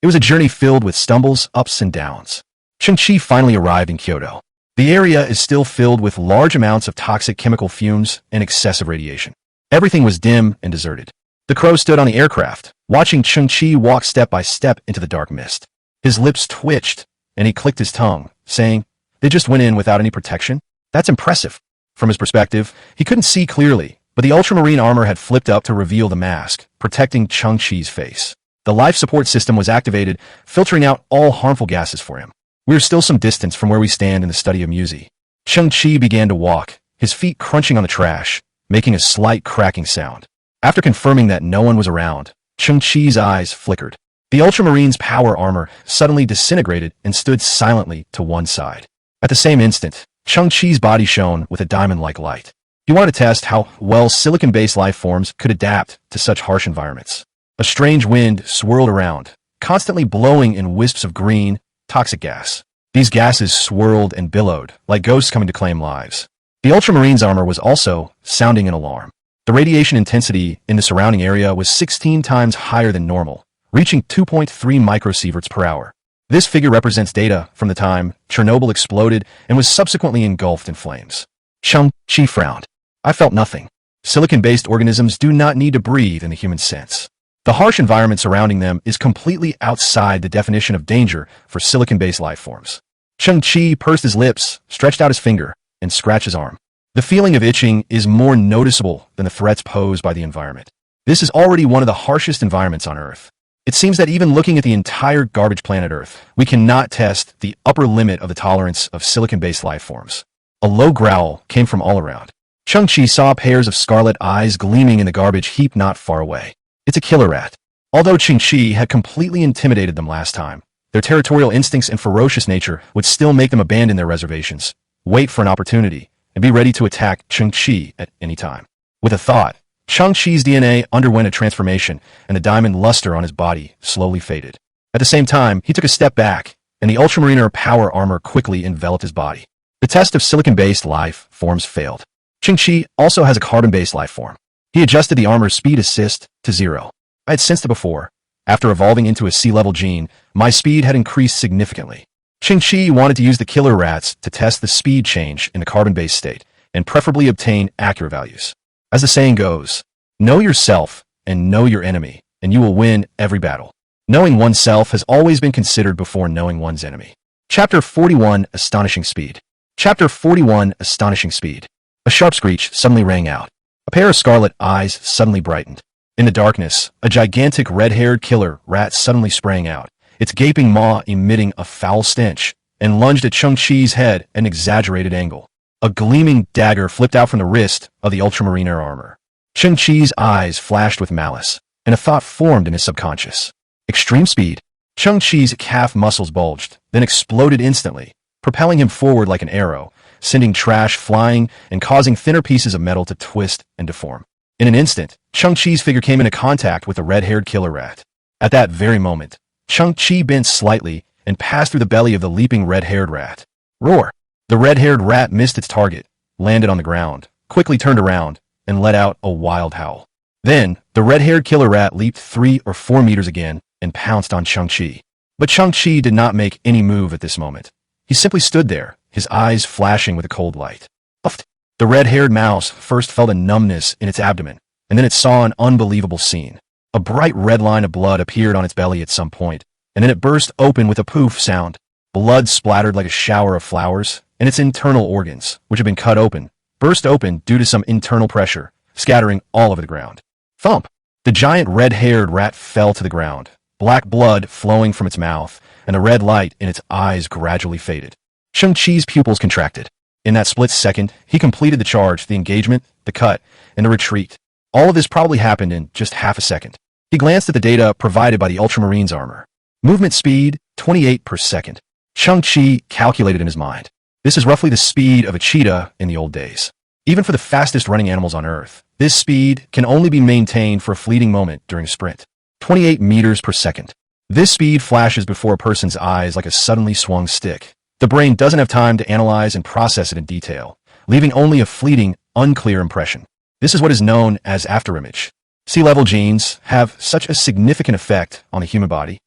It was a journey filled with stumbles, ups, and downs. Cheng Qi finally arrived in Kyoto. The area is still filled with large amounts of toxic chemical fumes and excessive radiation. Everything was dim and deserted. The crow stood on the aircraft, watching Cheng Qi walk step by step into the dark mist. His lips twitched, and he clicked his tongue, saying, "They just went in without any protection? That's impressive." From his perspective, he couldn't see clearly, but the ultramarine armor had flipped up to reveal the mask, protecting Cheng Qi's face. The life support system was activated, filtering out all harmful gases for him. "We are still some distance from where we stand in the study of Musi." Cheng Qi began to walk, his feet crunching on the trash, making a slight cracking sound. After confirming that no one was around, Cheng Qi's eyes flickered. The Ultramarine's power armor suddenly disintegrated and stood silently to one side. At the same instant, Cheng Qi's body shone with a diamond-like light. He wanted to test how well silicon-based life forms could adapt to such harsh environments. A strange wind swirled around, constantly blowing in wisps of green, toxic gas. These gases swirled and billowed, like ghosts coming to claim lives. The Ultramarine's armor was also sounding an alarm. The radiation intensity in the surrounding area was 16 times higher than normal, reaching 2.3 microsieverts per hour. This figure represents data from the time Chernobyl exploded and was subsequently engulfed in flames. Cheng Qi frowned. I felt nothing. Silicon-based organisms do not need to breathe in the human sense. The harsh environment surrounding them is completely outside the definition of danger for silicon-based life forms. Cheng Qi pursed his lips, stretched out his finger, and scratched his arm. The feeling of itching is more noticeable than the threats posed by the environment. This is already one of the harshest environments on Earth. It seems that even looking at the entire garbage planet Earth, we cannot test the upper limit of the tolerance of silicon-based life forms. A low growl came from all around. Cheng Qi saw pairs of scarlet eyes gleaming in the garbage heap not far away. It's a killer rat. Although Cheng Qi had completely intimidated them last time, their territorial instincts and ferocious nature would still make them abandon their reservations, wait for an opportunity, and be ready to attack Cheng Qi at any time. With a thought, Cheng Qi's DNA underwent a transformation, and the diamond luster on his body slowly faded. At the same time, he took a step back, and the Ultramariner power armor quickly enveloped his body. The test of silicon-based life forms failed. Cheng Qi also has a carbon-based life form. He adjusted the armor's speed assist to 0. I had sensed it before. After evolving into a sea-level gene, my speed had increased significantly. Cheng Qi wanted to use the killer rats to test the speed change in the carbon-based state, and preferably obtain accurate values. As the saying goes, know yourself and know your enemy, and you will win every battle. Knowing oneself has always been considered before knowing one's enemy. Chapter 41, Astonishing Speed. Chapter 41, Astonishing Speed. A sharp screech suddenly rang out. A pair of scarlet eyes suddenly brightened. In the darkness, a gigantic red-haired killer rat suddenly sprang out, its gaping maw emitting a foul stench, and lunged at Cheng Qi's head at an exaggerated angle. A gleaming dagger flipped out from the wrist of the Ultramariner armor. Cheng Qi's eyes flashed with malice, and a thought formed in his subconscious. Extreme speed. Cheng Qi's calf muscles bulged, then exploded instantly, propelling him forward like an arrow, sending trash flying and causing thinner pieces of metal to twist and deform. In an instant, Cheng Qi's figure came into contact with the red-haired killer rat. At that very moment, Cheng Qi bent slightly and passed through the belly of the leaping red-haired rat. Roar! The red-haired rat missed its target, landed on the ground, quickly turned around, and let out a wild howl. Then, the red-haired killer rat leaped 3 or 4 meters again and pounced on Cheng Qi. But Cheng Qi did not make any move at this moment. He simply stood there, his eyes flashing with a cold light. Puffed. The red-haired mouse first felt a numbness in its abdomen, and then it saw an unbelievable scene. A bright red line of blood appeared on its belly at some point, and then it burst open with a poof sound. Blood splattered like a shower of flowers, and its internal organs, which had been cut open, burst open due to some internal pressure, scattering all over the ground. Thump! The giant red-haired rat fell to the ground, black blood flowing from its mouth, and the red light in its eyes gradually faded. Cheng Qi's pupils contracted. In that split second, he completed the charge, the engagement, the cut, and the retreat. All of this probably happened in just half a second. He glanced at the data provided by the Ultramarine's armor. Movement speed, 28 per second. Cheng Qi calculated in his mind. This is roughly the speed of a cheetah in the old days. Even for the fastest running animals on Earth, this speed can only be maintained for a fleeting moment during a sprint. 28 meters per second. This speed flashes before a person's eyes like a suddenly swung stick. The brain doesn't have time to analyze and process it in detail, leaving only a fleeting, unclear impression. This is what is known as afterimage. Sea-level genes have such a significant effect on the human body.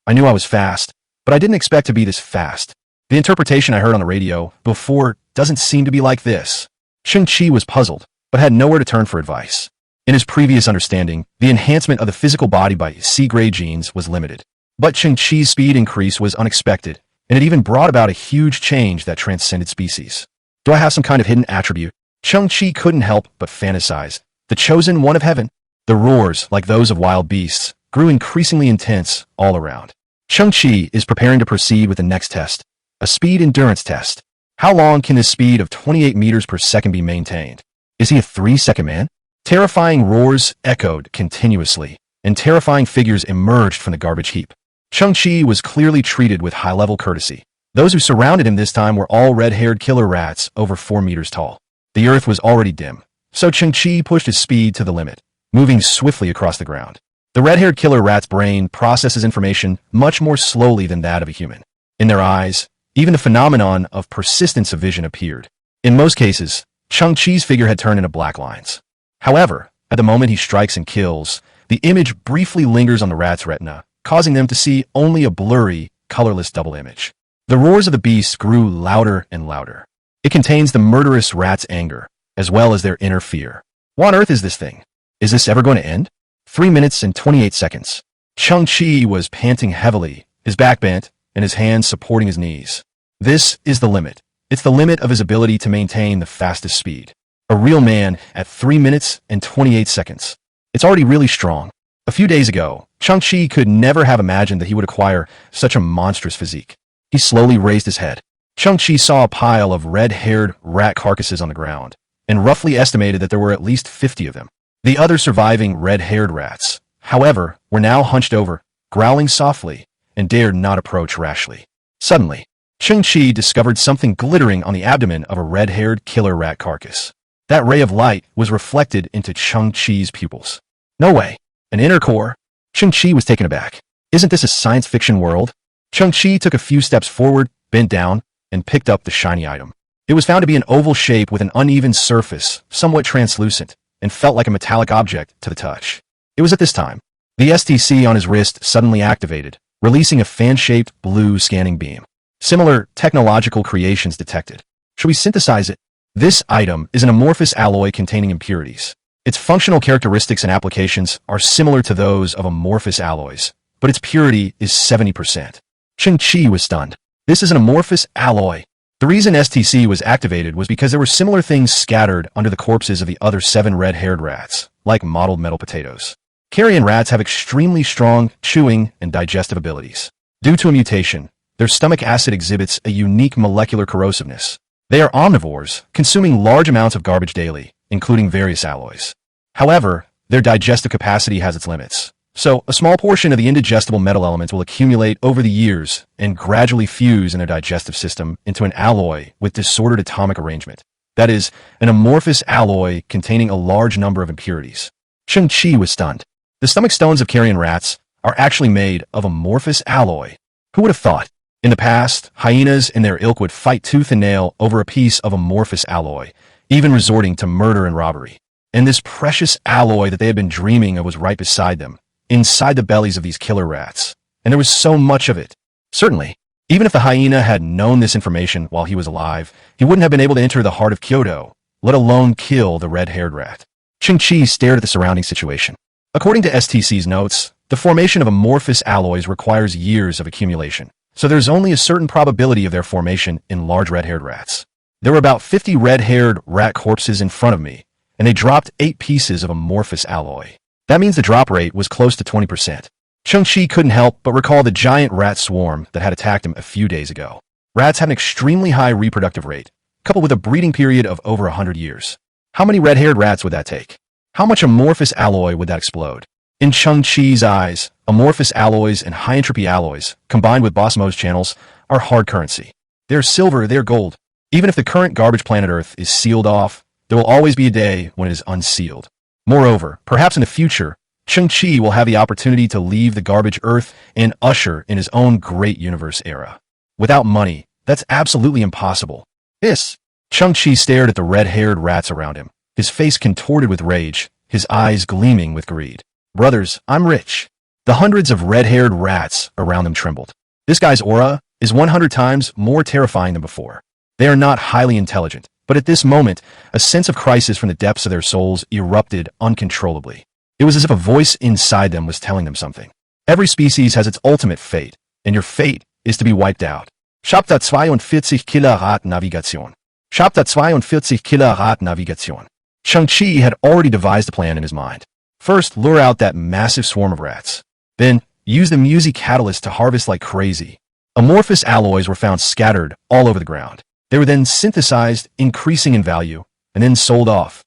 I knew I was fast, but I didn't expect to be this fast. The interpretation I heard on the radio before doesn't seem to be like this. Cheng Qi was puzzled, but had nowhere to turn for advice. In his previous understanding, the enhancement of the physical body by C-grade genes was limited. But Cheng Qi's speed increase was unexpected, and it even brought about a huge change that transcended species. Do I have some kind of hidden attribute? Cheng Qi couldn't help but fantasize. The chosen one of heaven. The roars, like those of wild beasts, grew increasingly intense all around. Cheng Qi is preparing to proceed with the next test, a speed endurance test. How long can this speed of 28 meters per second be maintained? Is he a 3-second man? Terrifying roars echoed continuously. and terrifying figures emerged from the garbage heap. Cheng Qi was clearly treated with high-level courtesy. Those who surrounded him this time were all red-haired killer rats over 4 meters tall. The earth was already dim, so Cheng Qi pushed his speed to the limit, moving swiftly across the ground. The red-haired killer rat's brain processes information much more slowly than that of a human. In their eyes, even the phenomenon of persistence of vision appeared. In most cases, Cheng Qi's figure had turned into black lines. However, at the moment he strikes and kills, the image briefly lingers on the rat's retina, causing them to see only a blurry, colorless double image. The roars of the beast grew louder and louder. It contains the murderous rat's anger, as well as their inner fear. What on earth is this thing? Is this ever going to end? 3 minutes and 28 seconds. Cheng Qi was panting heavily, his back bent, and his hands supporting his knees. This is the limit. It's the limit of his ability to maintain the fastest speed. A real man at 3 minutes and 28 seconds. It's already really strong. A few days ago, Cheng Qi could never have imagined that he would acquire such a monstrous physique. He slowly raised his head. Cheng Qi saw a pile of red-haired rat carcasses on the ground, and roughly estimated that there were at least 50 of them. The other surviving red-haired rats, however, were now hunched over, growling softly, and dared not approach rashly. Suddenly, Cheng Qi discovered something glittering on the abdomen of a red-haired killer rat carcass. That ray of light was reflected into Cheng Qi's pupils. No way. An inner core? Cheng Qi was taken aback. Isn't this a science fiction world? Cheng Qi took a few steps forward, bent down, and picked up the shiny item. It was found to be an oval shape with an uneven surface, somewhat translucent, and felt like a metallic object to the touch. It was at this time. The STC on his wrist suddenly activated, releasing a fan-shaped blue scanning beam. Similar technological creations detected. Should we synthesize it? This item is an amorphous alloy containing impurities. Its functional characteristics and applications are similar to those of amorphous alloys, but its purity is 70%. Cheng Qi was stunned. This is an amorphous alloy. The reason STC was activated was because there were similar things scattered under the corpses of the other 7 red-haired rats, like mottled metal potatoes. Carrion rats have extremely strong chewing and digestive abilities. Due to a mutation, their stomach acid exhibits a unique molecular corrosiveness. They are omnivores, consuming large amounts of garbage daily, including various alloys. However, their digestive capacity has its limits. So, a small portion of the indigestible metal elements will accumulate over the years and gradually fuse in their digestive system into an alloy with disordered atomic arrangement. That is, an amorphous alloy containing a large number of impurities. Cheng Qi was stunned. The stomach stones of carrion rats are actually made of amorphous alloy. Who would have thought? In the past, hyenas and their ilk would fight tooth and nail over a piece of amorphous alloy, even resorting to murder and robbery. And this precious alloy that they had been dreaming of was right beside them, inside the bellies of these killer rats. And there was so much of it. Certainly, even if the hyena had known this information while he was alive, he wouldn't have been able to enter the heart of Kyoto, let alone kill the red-haired rat. Cheng Qi stared at the surrounding situation. According to STC's notes, the formation of amorphous alloys requires years of accumulation, so there's only a certain probability of their formation in large red-haired rats. There were about 50 red-haired rat corpses in front of me, and they dropped 8 pieces of amorphous alloy. That means the drop rate was close to 20%. Cheng Qi couldn't help but recall the giant rat swarm that had attacked him a few days ago. Rats have an extremely high reproductive rate, coupled with a breeding period of over 100 years. How many red-haired rats would that take? How much amorphous alloy would that explode? In Cheng Qi's eyes, amorphous alloys and high-entropy alloys, combined with Bosmos channels, are hard currency. They're silver, they're gold. Even if the current garbage planet Earth is sealed off, there will always be a day when it is unsealed. Moreover, perhaps in the future, Cheng Qi will have the opportunity to leave the garbage Earth and usher in his own great universe era. Without money, that's absolutely impossible. Cheng Qi stared at the red-haired rats around him, his face contorted with rage, his eyes gleaming with greed. Brothers, I'm rich. The hundreds of red-haired rats around them trembled. This guy's aura is 100 times more terrifying than before. They are not highly intelligent, but at this moment, a sense of crisis from the depths of their souls erupted uncontrollably. It was as if a voice inside them was telling them something. Every species has its ultimate fate, and your fate is to be wiped out. Chapter 42 Killerrad Navigation. Chapter 42 Killerrad Navigation. Cheng Qi had already devised a plan in his mind. First, lure out that massive swarm of rats. Then, use the Musi catalyst to harvest like crazy. Amorphous alloys were found scattered all over the ground. They were then synthesized, increasing in value, and then sold off.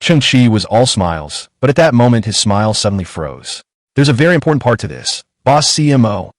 Cheng Qi was all smiles, but at that moment his smile suddenly froze. There's a very important part to this. Boss CMO.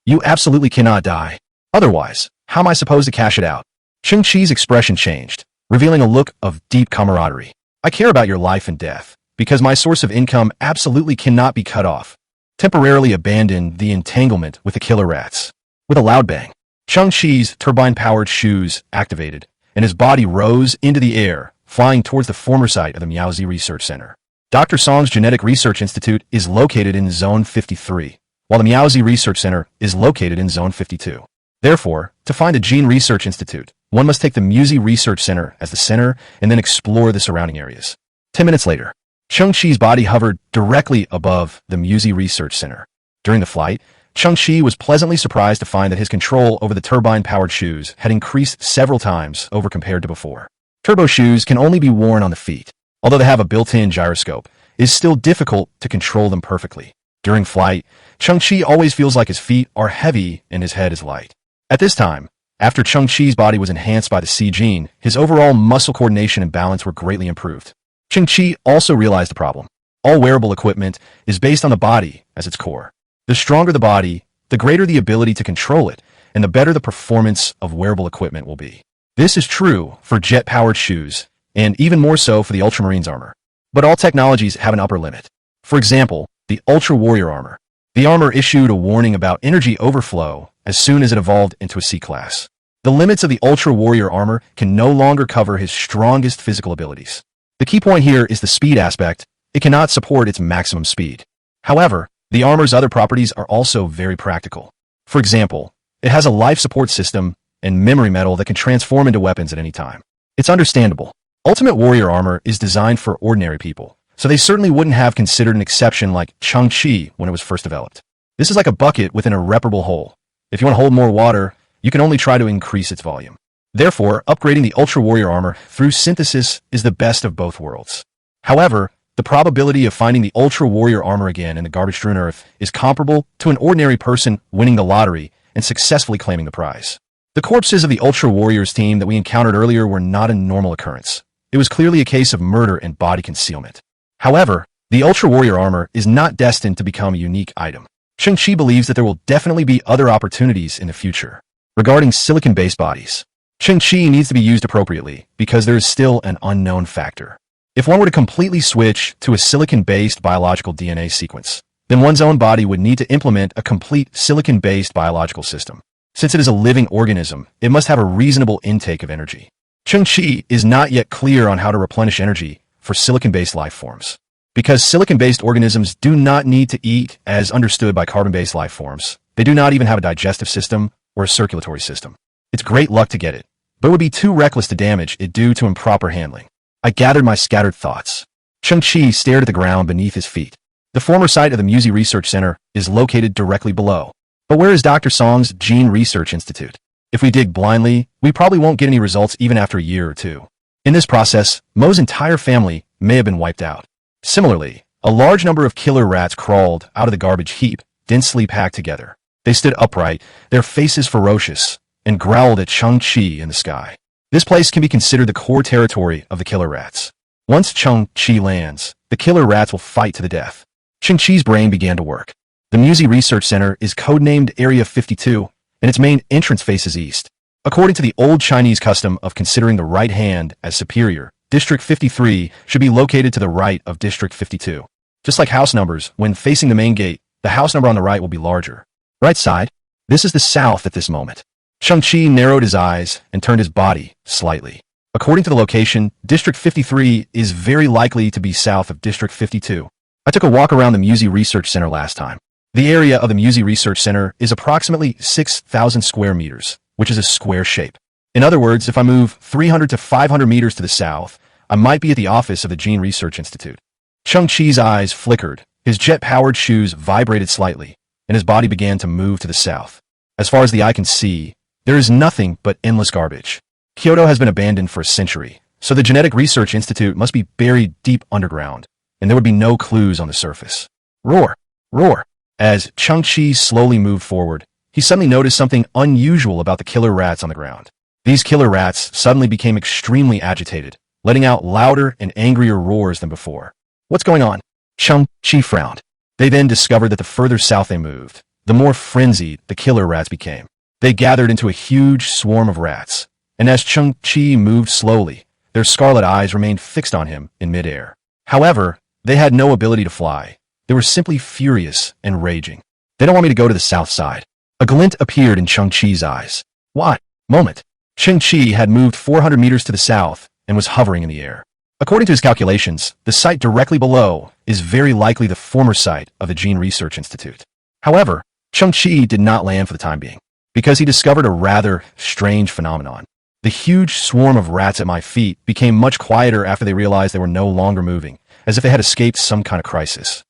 You absolutely cannot die. Otherwise, how am I supposed to cash it out? Cheng Qi's expression changed, revealing a look of deep camaraderie. I care about your life and death, because my source of income absolutely cannot be cut off. Temporarily abandon the entanglement with the killer rats. With a loud bang, Cheng Qi's turbine-powered shoes activated, and his body rose into the air, flying towards the former site of the Miaozi Research Center. Dr. Song's Genetic Research Institute is located in Zone 53, while the Miaozi Research Center is located in Zone 52. Therefore, to find the Gene Research Institute, one must take the Miaozi Research Center as the center and then explore the surrounding areas. 10 minutes later, Cheng Qi's body hovered directly above the Miaozi Research Center. During the flight, Cheng Qi was pleasantly surprised to find that his control over the turbine-powered shoes had increased several times over compared to before. Turbo shoes can only be worn on the feet. Although they have a built-in gyroscope, it is still difficult to control them perfectly. During flight, Cheng Qi always feels like his feet are heavy and his head is light. At this time, after Cheng Qi's body was enhanced by the C gene, his overall muscle coordination and balance were greatly improved. Cheng Qi also realized the problem. All wearable equipment is based on the body as its core. The stronger the body, the greater the ability to control it, and the better the performance of wearable equipment will be. This is true for jet-powered shoes, and even more so for the Ultramarines armor. But all technologies have an upper limit. For example, the Ultra Warrior armor. The armor issued a warning about energy overflow as soon as it evolved into a C-class. The limits of the Ultra Warrior armor can no longer cover his strongest physical abilities. The key point here is the speed aspect. It cannot support its maximum speed. However, the armor's other properties are also very practical. For example, it has a life support system and memory metal that can transform into weapons at any time. It's understandable. Ultimate Warrior armor is designed for ordinary people, so they certainly wouldn't have considered an exception like Cheng Qi when it was first developed. This is like a bucket with an irreparable hole. If you want to hold more water, you can only try to increase its volume. Therefore, upgrading the Ultra Warrior armor through synthesis is the best of both worlds. However, the probability of finding the Ultra Warrior armor again in the garbage-strewn earth is comparable to an ordinary person winning the lottery and successfully claiming the prize. The corpses of the Ultra Warriors team that we encountered earlier were not a normal occurrence. It was clearly a case of murder and body concealment. However, the Ultra Warrior armor is not destined to become a unique item. Cheng Qi believes that there will definitely be other opportunities in the future. Regarding silicon-based bodies, Cheng Qi needs to be used appropriately because there is still an unknown factor. If one were to completely switch to a silicon-based biological DNA sequence, then one's own body would need to implement a complete silicon-based biological system. Since it is a living organism, it must have a reasonable intake of energy. Cheng Qi is not yet clear on how to replenish energy for silicon-based life forms. Because silicon-based organisms do not need to eat as understood by carbon-based life forms, they do not even have a digestive system or a circulatory system. It's great luck to get it, but it would be too reckless to damage it due to improper handling. I gathered my scattered thoughts. Cheng Qi stared at the ground beneath his feet. The former site of the Miaozi Research Center is located directly below. But where is Dr. Song's Gene Research Institute? If we dig blindly, we probably won't get any results even after a year or two. In this process, Mo's entire family may have been wiped out. Similarly, a large number of killer rats crawled out of the garbage heap, densely packed together. They stood upright, their faces ferocious, and growled at Cheng Qi in the sky. This place can be considered the core territory of the killer rats. Once Cheng Qi lands, the killer rats will fight to the death. Cheng Qi's brain began to work. The Miaozi Research Center is codenamed Area 52, and its main entrance faces east. According to the old Chinese custom of considering the right hand as superior, District 53 should be located to the right of District 52. Just like house numbers, when facing the main gate, the house number on the right will be larger. Right side? This is the south at this moment. Cheng Qi narrowed his eyes and turned his body slightly. According to the location, District 53 is very likely to be south of District 52. I took a walk around the Miaozi Research Center last time. The area of the Miaozi Research Center is approximately 6,000 square meters, which is a square shape. In other words, if I move 300 to 500 meters to the south, I might be at the office of the Gene Research Institute. Cheng Qi's eyes flickered, his jet-powered shoes vibrated slightly, and his body began to move to the south. As far as the eye can see, there is nothing but endless garbage. Kyoto has been abandoned for a century, so the Genetic Research Institute must be buried deep underground, and there would be no clues on the surface. Roar! Roar! As Cheng Qi slowly moved forward, he suddenly noticed something unusual about the killer rats on the ground. These killer rats suddenly became extremely agitated, letting out louder and angrier roars than before. What's going on? Cheng Qi frowned. They then discovered that the further south they moved, the more frenzied the killer rats became. They gathered into a huge swarm of rats, and as Cheng Qi moved slowly, their scarlet eyes remained fixed on him in midair. However, they had no ability to fly. They were simply furious and raging. They don't want me to go to the south side. A glint appeared in Cheng Qi's eyes. What? Moment. Cheng Qi had moved 400 meters to the south and was hovering in the air. According to his calculations, the site directly below is very likely the former site of the Gene Research Institute. However, Cheng Qi did not land for the time being, because he discovered a rather strange phenomenon. The huge swarm of rats at my feet became much quieter after they realized they were no longer moving, as if they had escaped some kind of crisis.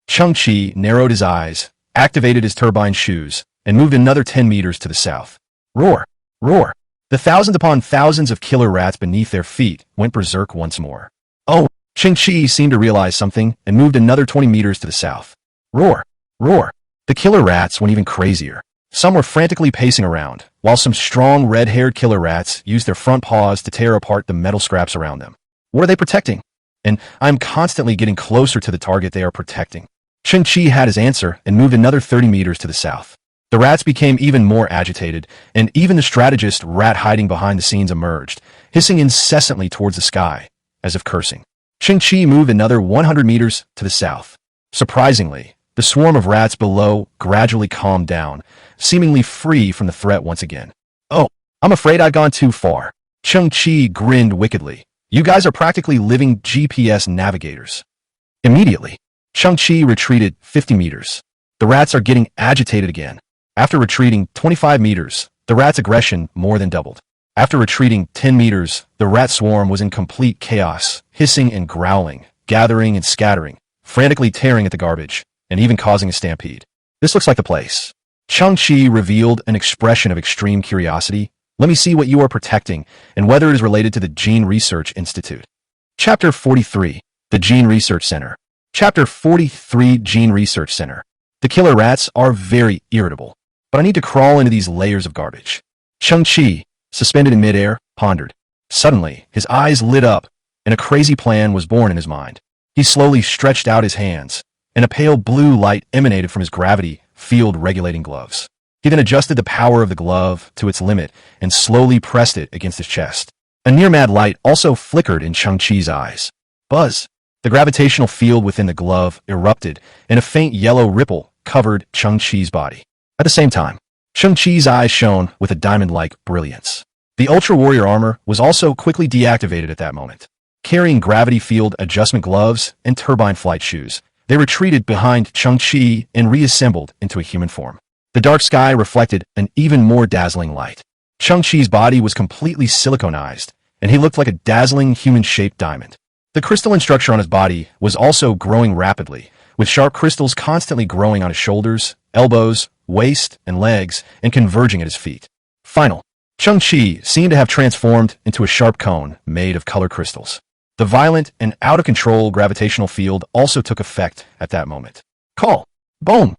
Cheng Qi narrowed his eyes, activated his turbine shoes, and moved another 10 meters to the south. Roar! Roar! The thousands upon thousands of killer rats beneath their feet went berserk once more. Oh! Cheng Qi seemed to realize something and moved another 20 meters to the south. Roar! Roar! The killer rats went even crazier. Some were frantically pacing around, while some strong red-haired killer rats used their front paws to tear apart the metal scraps around them. What are they protecting? And I'm constantly getting closer to the target they are protecting. Cheng Qi had his answer and moved another 30 meters to the south. The rats became even more agitated, and even the strategist rat hiding behind the scenes emerged, hissing incessantly towards the sky, as if cursing. Cheng Qi moved another 100 meters to the south. Surprisingly, the swarm of rats below gradually calmed down, seemingly free from the threat once again. Oh, I'm afraid I've gone too far. Cheng Qi grinned wickedly. You guys are practically living GPS navigators. Immediately, Cheng Qi retreated 50 meters. The rats are getting agitated again. After retreating 25 meters, the rats' aggression more than doubled. After retreating 10 meters, the rat swarm was in complete chaos, hissing and growling, gathering and scattering, frantically tearing at the garbage, and even causing a stampede. This looks like the place. Cheng Qi revealed an expression of extreme curiosity. Let me see what you are protecting, and whether it is related to the Gene Research Institute. Chapter 43. The Gene Research Center. Chapter 43. Gene Research Center. The killer rats are very irritable, but I need to crawl into these layers of garbage. Cheng Qi, suspended in midair, pondered. Suddenly, his eyes lit up, and a crazy plan was born in his mind. He slowly stretched out his hands, and a pale blue light emanated from his gravity field-regulating gloves. He then adjusted the power of the glove to its limit and slowly pressed it against his chest. A near-mad light also flickered in Cheng Qi's eyes. Buzz! The gravitational field within the glove erupted, and a faint yellow ripple covered Cheng Qi's body. At the same time, Cheng Qi's eyes shone with a diamond-like brilliance. The Ultra Warrior armor was also quickly deactivated at that moment. Carrying gravity field adjustment gloves and turbine flight shoes, they retreated behind Cheng Qi and reassembled into a human form. The dark sky reflected an even more dazzling light. Cheng Qi's body was completely siliconized, and he looked like a dazzling human-shaped diamond. The crystalline structure on his body was also growing rapidly, with sharp crystals constantly growing on his shoulders, elbows, waist, and legs, and converging at his feet. Final. Cheng Qi seemed to have transformed into a sharp cone made of color crystals. The violent and out-of-control gravitational field also took effect at that moment. Call! Boom!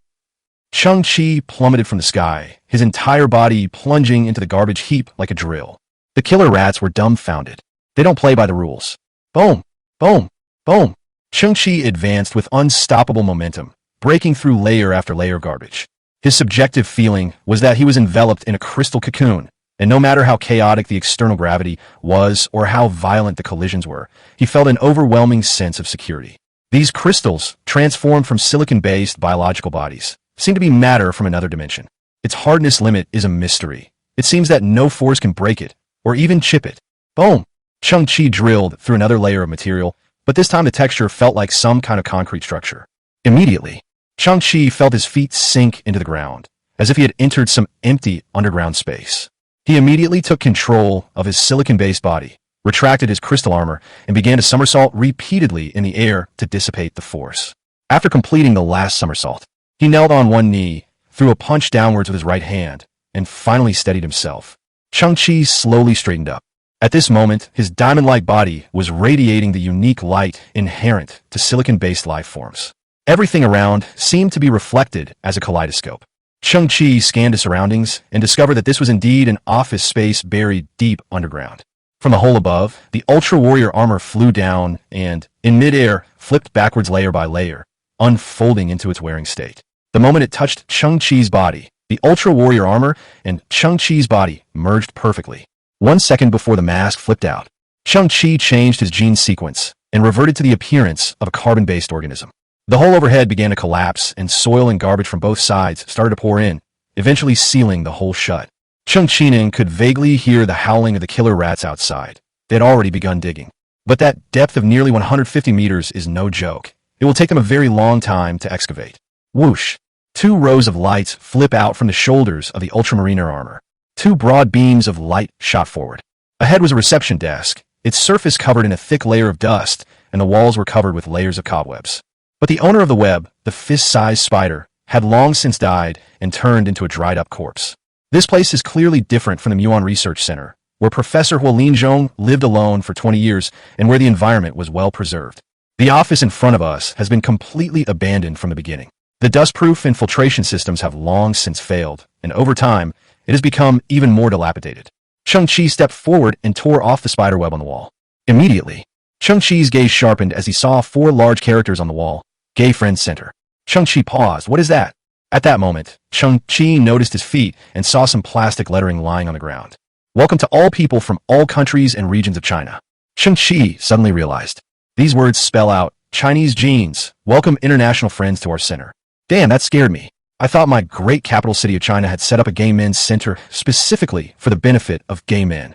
Cheng Qi plummeted from the sky, his entire body plunging into the garbage heap like a drill. The killer rats were dumbfounded. They don't play by the rules. Boom! Boom! Boom! Cheng Qi advanced with unstoppable momentum, breaking through layer after layer of garbage. His subjective feeling was that he was enveloped in a crystal cocoon, and no matter how chaotic the external gravity was or how violent the collisions were, he felt an overwhelming sense of security. These crystals, transformed from silicon-based biological bodies, seem to be matter from another dimension. Its hardness limit is a mystery. It seems that no force can break it, or even chip it. Boom! Cheng Qi drilled through another layer of material, but this time the texture felt like some kind of concrete structure. Immediately, Cheng Qi felt his feet sink into the ground, as if he had entered some empty underground space. He immediately took control of his silicon-based body, retracted his crystal armor, and began to somersault repeatedly in the air to dissipate the force. After completing the last somersault, he knelt on one knee, threw a punch downwards with his right hand, and finally steadied himself. Cheng Qi slowly straightened up. At this moment, his diamond-like body was radiating the unique light inherent to silicon-based life forms. Everything around seemed to be reflected as a kaleidoscope. Cheng Qi scanned his surroundings and discovered that this was indeed an office space buried deep underground. From the hole above, the Ultra Warrior armor flew down and, in midair, flipped backwards layer by layer, unfolding into its wearing state. The moment it touched Cheng Qi's body, the Ultra Warrior armor and Cheng Qi's body merged perfectly. 1 second before the mask flipped out, Cheng Qi changed his gene sequence and reverted to the appearance of a carbon-based organism. The hole overhead began to collapse, and soil and garbage from both sides started to pour in, eventually sealing the hole shut. Cheng Qi could vaguely hear the howling of the killer rats outside. They had already begun digging. But that depth of nearly 150 meters is no joke. It will take them a very long time to excavate. Whoosh! 2 rows of lights flip out from the shoulders of the Ultramariner armor. 2 broad beams of light shot forward. Ahead was a reception desk, its surface covered in a thick layer of dust, and the walls were covered with layers of cobwebs. But the owner of the web, the fist-sized spider, had long since died and turned into a dried-up corpse. This place is clearly different from the Muon Research Center, where Professor Huo Linzhong lived alone for 20 years and where the environment was well preserved. The office in front of us has been completely abandoned from the beginning. The dust-proof and filtration systems have long since failed, and over time, it has become even more dilapidated. Cheng Qi stepped forward and tore off the spider web on the wall. Immediately, Cheng Qi's gaze sharpened as he saw 4 large characters on the wall. Gay Friend Center. Cheng Qi paused. What is that? At that moment, Cheng Qi noticed his feet and saw some plastic lettering lying on the ground. Welcome to all people from all countries and regions of China. Cheng Qi suddenly realized. These words spell out, Chinese genes, welcome international friends to our center. Damn, that scared me. I thought my great capital city of China had set up a gay men's center specifically for the benefit of gay men.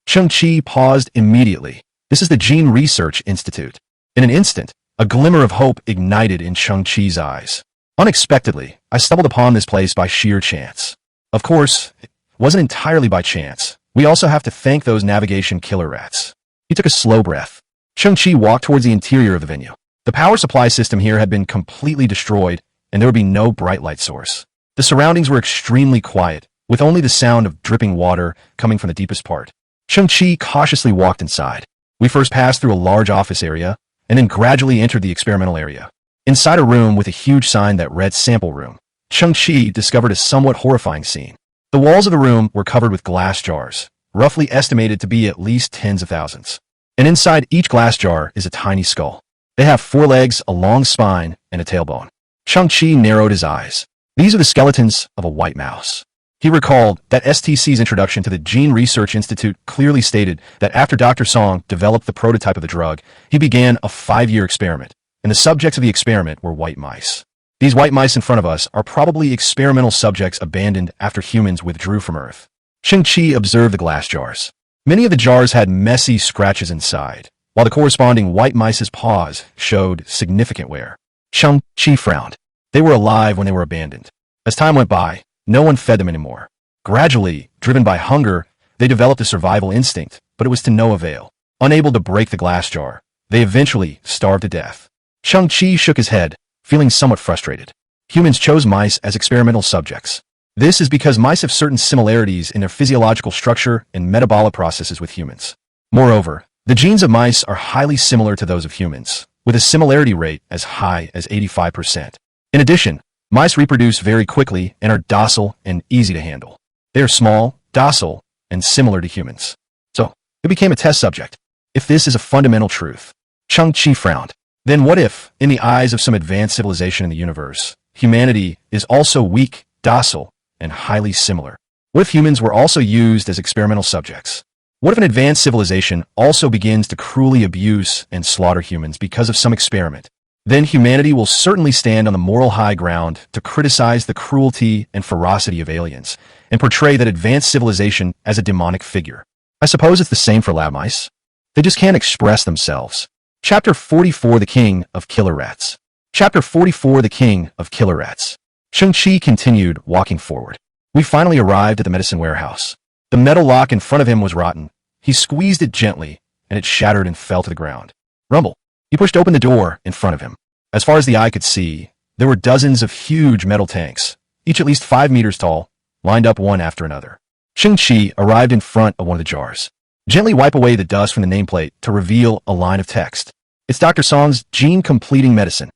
Cheng Qi paused immediately. This is the Gene Research Institute. In an instant, a glimmer of hope ignited in Cheng Qi's eyes. Unexpectedly, I stumbled upon this place by sheer chance. Of course, it wasn't entirely by chance. We also have to thank those navigation killer rats. He took a slow breath. Cheng Qi walked towards the interior of the venue. The power supply system here had been completely destroyed, and there would be no bright light source. The surroundings were extremely quiet, with only the sound of dripping water coming from the deepest part. Cheng Qi cautiously walked inside. We first passed through a large office area, and then gradually entered the experimental area. Inside a room with a huge sign that read Sample Room, Cheng Qi discovered a somewhat horrifying scene. The walls of the room were covered with glass jars, roughly estimated to be at least tens of thousands. And inside each glass jar is a tiny skull. They have 4 legs, a long spine, and a tailbone. Cheng Qi narrowed his eyes. These are the skeletons of a white mouse. He recalled that STC's introduction to the Gene Research Institute clearly stated that after Dr. Song developed the prototype of the drug, he began a 5-year experiment, and the subjects of the experiment were white mice. These white mice in front of us are probably experimental subjects abandoned after humans withdrew from Earth. Cheng Qi observed the glass jars. Many of the jars had messy scratches inside, while the corresponding white mice's paws showed significant wear. Cheng Qi frowned. They were alive when they were abandoned. As time went by, no one fed them anymore. Gradually, driven by hunger, they developed a survival instinct, but it was to no avail. Unable to break the glass jar, they eventually starved to death. Cheng Qi shook his head, feeling somewhat frustrated. Humans chose mice as experimental subjects. This is because mice have certain similarities in their physiological structure and metabolic processes with humans. Moreover, the genes of mice are highly similar to those of humans, with a similarity rate as high as 85%. In addition, mice reproduce very quickly and are docile and easy to handle. They are small, docile, and similar to humans. So, it became a test subject. If this is a fundamental truth, Cheng Qi frowned. Then what if, in the eyes of some advanced civilization in the universe, humanity is also weak, docile, and highly similar? What if humans were also used as experimental subjects? What if an advanced civilization also begins to cruelly abuse and slaughter humans because of some experiment? Then humanity will certainly stand on the moral high ground to criticize the cruelty and ferocity of aliens, and portray that advanced civilization as a demonic figure. I suppose it's the same for lab mice. They just can't express themselves. Chapter 44 The King of Killer Rats. Chapter 44 The King of Killer Rats. Cheng Qi continued walking forward. We finally arrived at the medicine warehouse. The metal lock in front of him was rotten. He squeezed it gently, and it shattered and fell to the ground. Rumble. He pushed open the door in front of him. As far as the eye could see, there were dozens of huge metal tanks, each at least 5 meters tall, lined up one after another. Cheng Qi arrived in front of one of the jars. Gently wipe away the dust from the nameplate to reveal a line of text. It's Dr. Song's gene-completing medicine.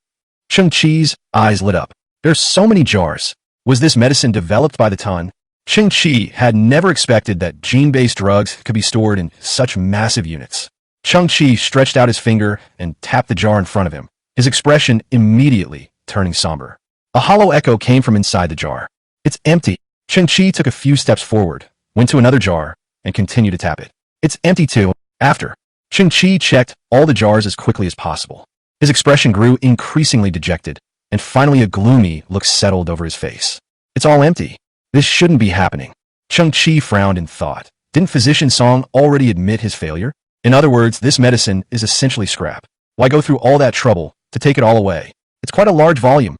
Cheng Qi's eyes lit up. There are so many jars. Was this medicine developed by the ton? Cheng Qi had never expected that gene-based drugs could be stored in such massive units. Cheng Qi stretched out his finger and tapped the jar in front of him, his expression immediately turning somber. A hollow echo came from inside the jar. It's empty. Cheng Qi took a few steps forward, went to another jar, and continued to tap it. It's empty too. After, Cheng Qi checked all the jars as quickly as possible. His expression grew increasingly dejected, and finally a gloomy look settled over his face. It's all empty. This shouldn't be happening. Cheng Qi frowned in thought. Didn't Physician Song already admit his failure? In other words, this medicine is essentially scrap. Why go through all that trouble to take it all away? It's quite a large volume.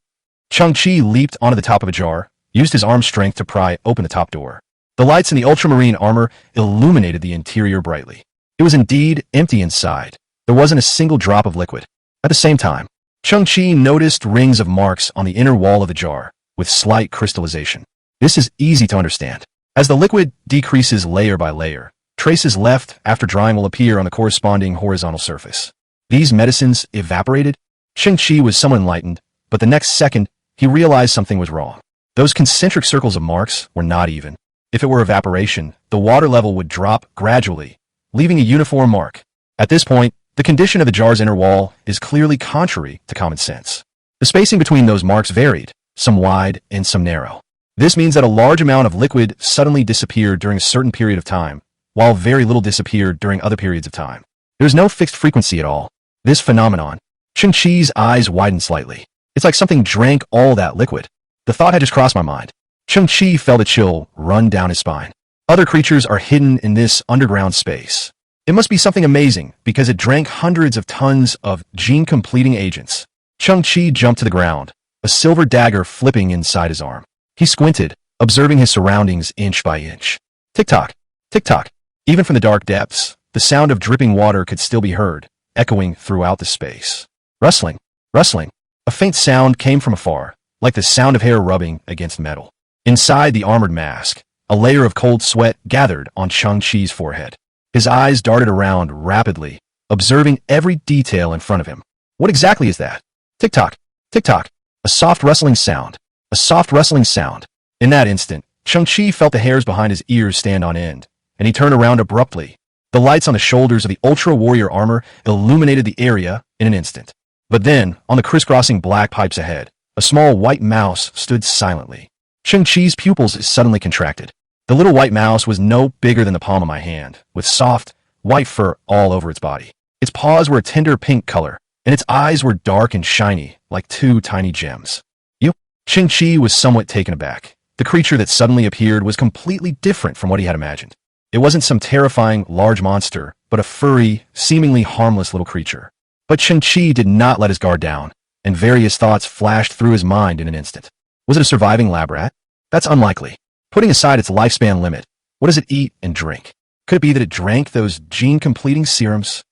Cheng Qi leaped onto the top of a jar, used his arm strength to pry open the top door. The lights in the ultramarine armor illuminated the interior brightly. It was indeed empty inside. There wasn't a single drop of liquid. At the same time, Cheng Qi noticed rings of marks on the inner wall of the jar, with slight crystallization. This is easy to understand. As the liquid decreases layer by layer, traces left after drying will appear on the corresponding horizontal surface. These medicines evaporated? Cheng Qi was somewhat enlightened, but the next second, he realized something was wrong. Those concentric circles of marks were not even. If it were evaporation, the water level would drop gradually, leaving a uniform mark. At this point, the condition of the jar's inner wall is clearly contrary to common sense. The spacing between those marks varied, some wide and some narrow. This means that a large amount of liquid suddenly disappeared during a certain period of time, while very little disappeared during other periods of time. There's no fixed frequency at all. This phenomenon. Cheng Qi's eyes widened slightly. It's like something drank all that liquid. The thought had just crossed my mind. Cheng Qi felt a chill run down his spine. Other creatures are hidden in this underground space. It must be something amazing because it drank hundreds of tons of gene-completing agents. Cheng Qi jumped to the ground, a silver dagger flipping inside his arm. He squinted, observing his surroundings inch by inch. Tick-tock, tick-tock. Even from the dark depths, the sound of dripping water could still be heard, echoing throughout the space. Rustling, rustling. A faint sound came from afar, like the sound of hair rubbing against metal. Inside the armored mask, a layer of cold sweat gathered on Cheng Qi's forehead. His eyes darted around rapidly, observing every detail in front of him. What exactly is that? Tick-tock, tick-tock. A soft rustling sound. A soft rustling sound. In that instant, Cheng Qi felt the hairs behind his ears stand on end, and he turned around abruptly. The lights on the shoulders of the ultra-warrior armor illuminated the area in an instant. But then, on the crisscrossing black pipes ahead, a small white mouse stood silently. Cheng Qi's pupils suddenly contracted. The little white mouse was no bigger than the palm of my hand, with soft, white fur all over its body. Its paws were a tender pink color, and its eyes were dark and shiny, like two tiny gems. You? Cheng Qi was somewhat taken aback. The creature that suddenly appeared was completely different from what he had imagined. It wasn't some terrifying, large monster, but a furry, seemingly harmless little creature. But Cheng Qi did not let his guard down, and various thoughts flashed through his mind in an instant. Was it a surviving lab rat? That's unlikely. Putting aside its lifespan limit, what does it eat and drink? Could it be that it drank those gene-completing serums?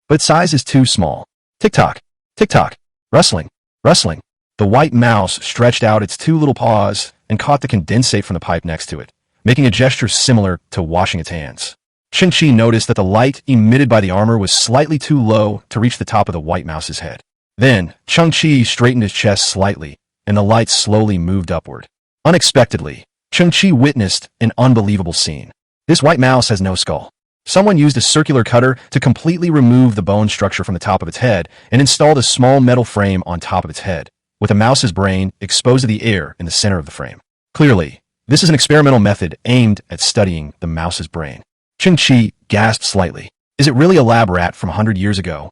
But its size is too small. Tick-tock, tick-tock, rustling, rustling. The white mouse stretched out its two little paws and caught the condensate from the pipe next to it, making a gesture similar to washing its hands. Cheng Qi noticed that the light emitted by the armor was slightly too low to reach the top of the white mouse's head. Then, Cheng Qi straightened his chest slightly, and the light slowly moved upward. Unexpectedly, Cheng Qi witnessed an unbelievable scene. This white mouse has no skull. Someone used a circular cutter to completely remove the bone structure from the top of its head and installed a small metal frame on top of its head, with the mouse's brain exposed to the air in the center of the frame. Clearly, this is an experimental method aimed at studying the mouse's brain. Cheng Qi gasped slightly. Is it really a lab rat from 100 years ago?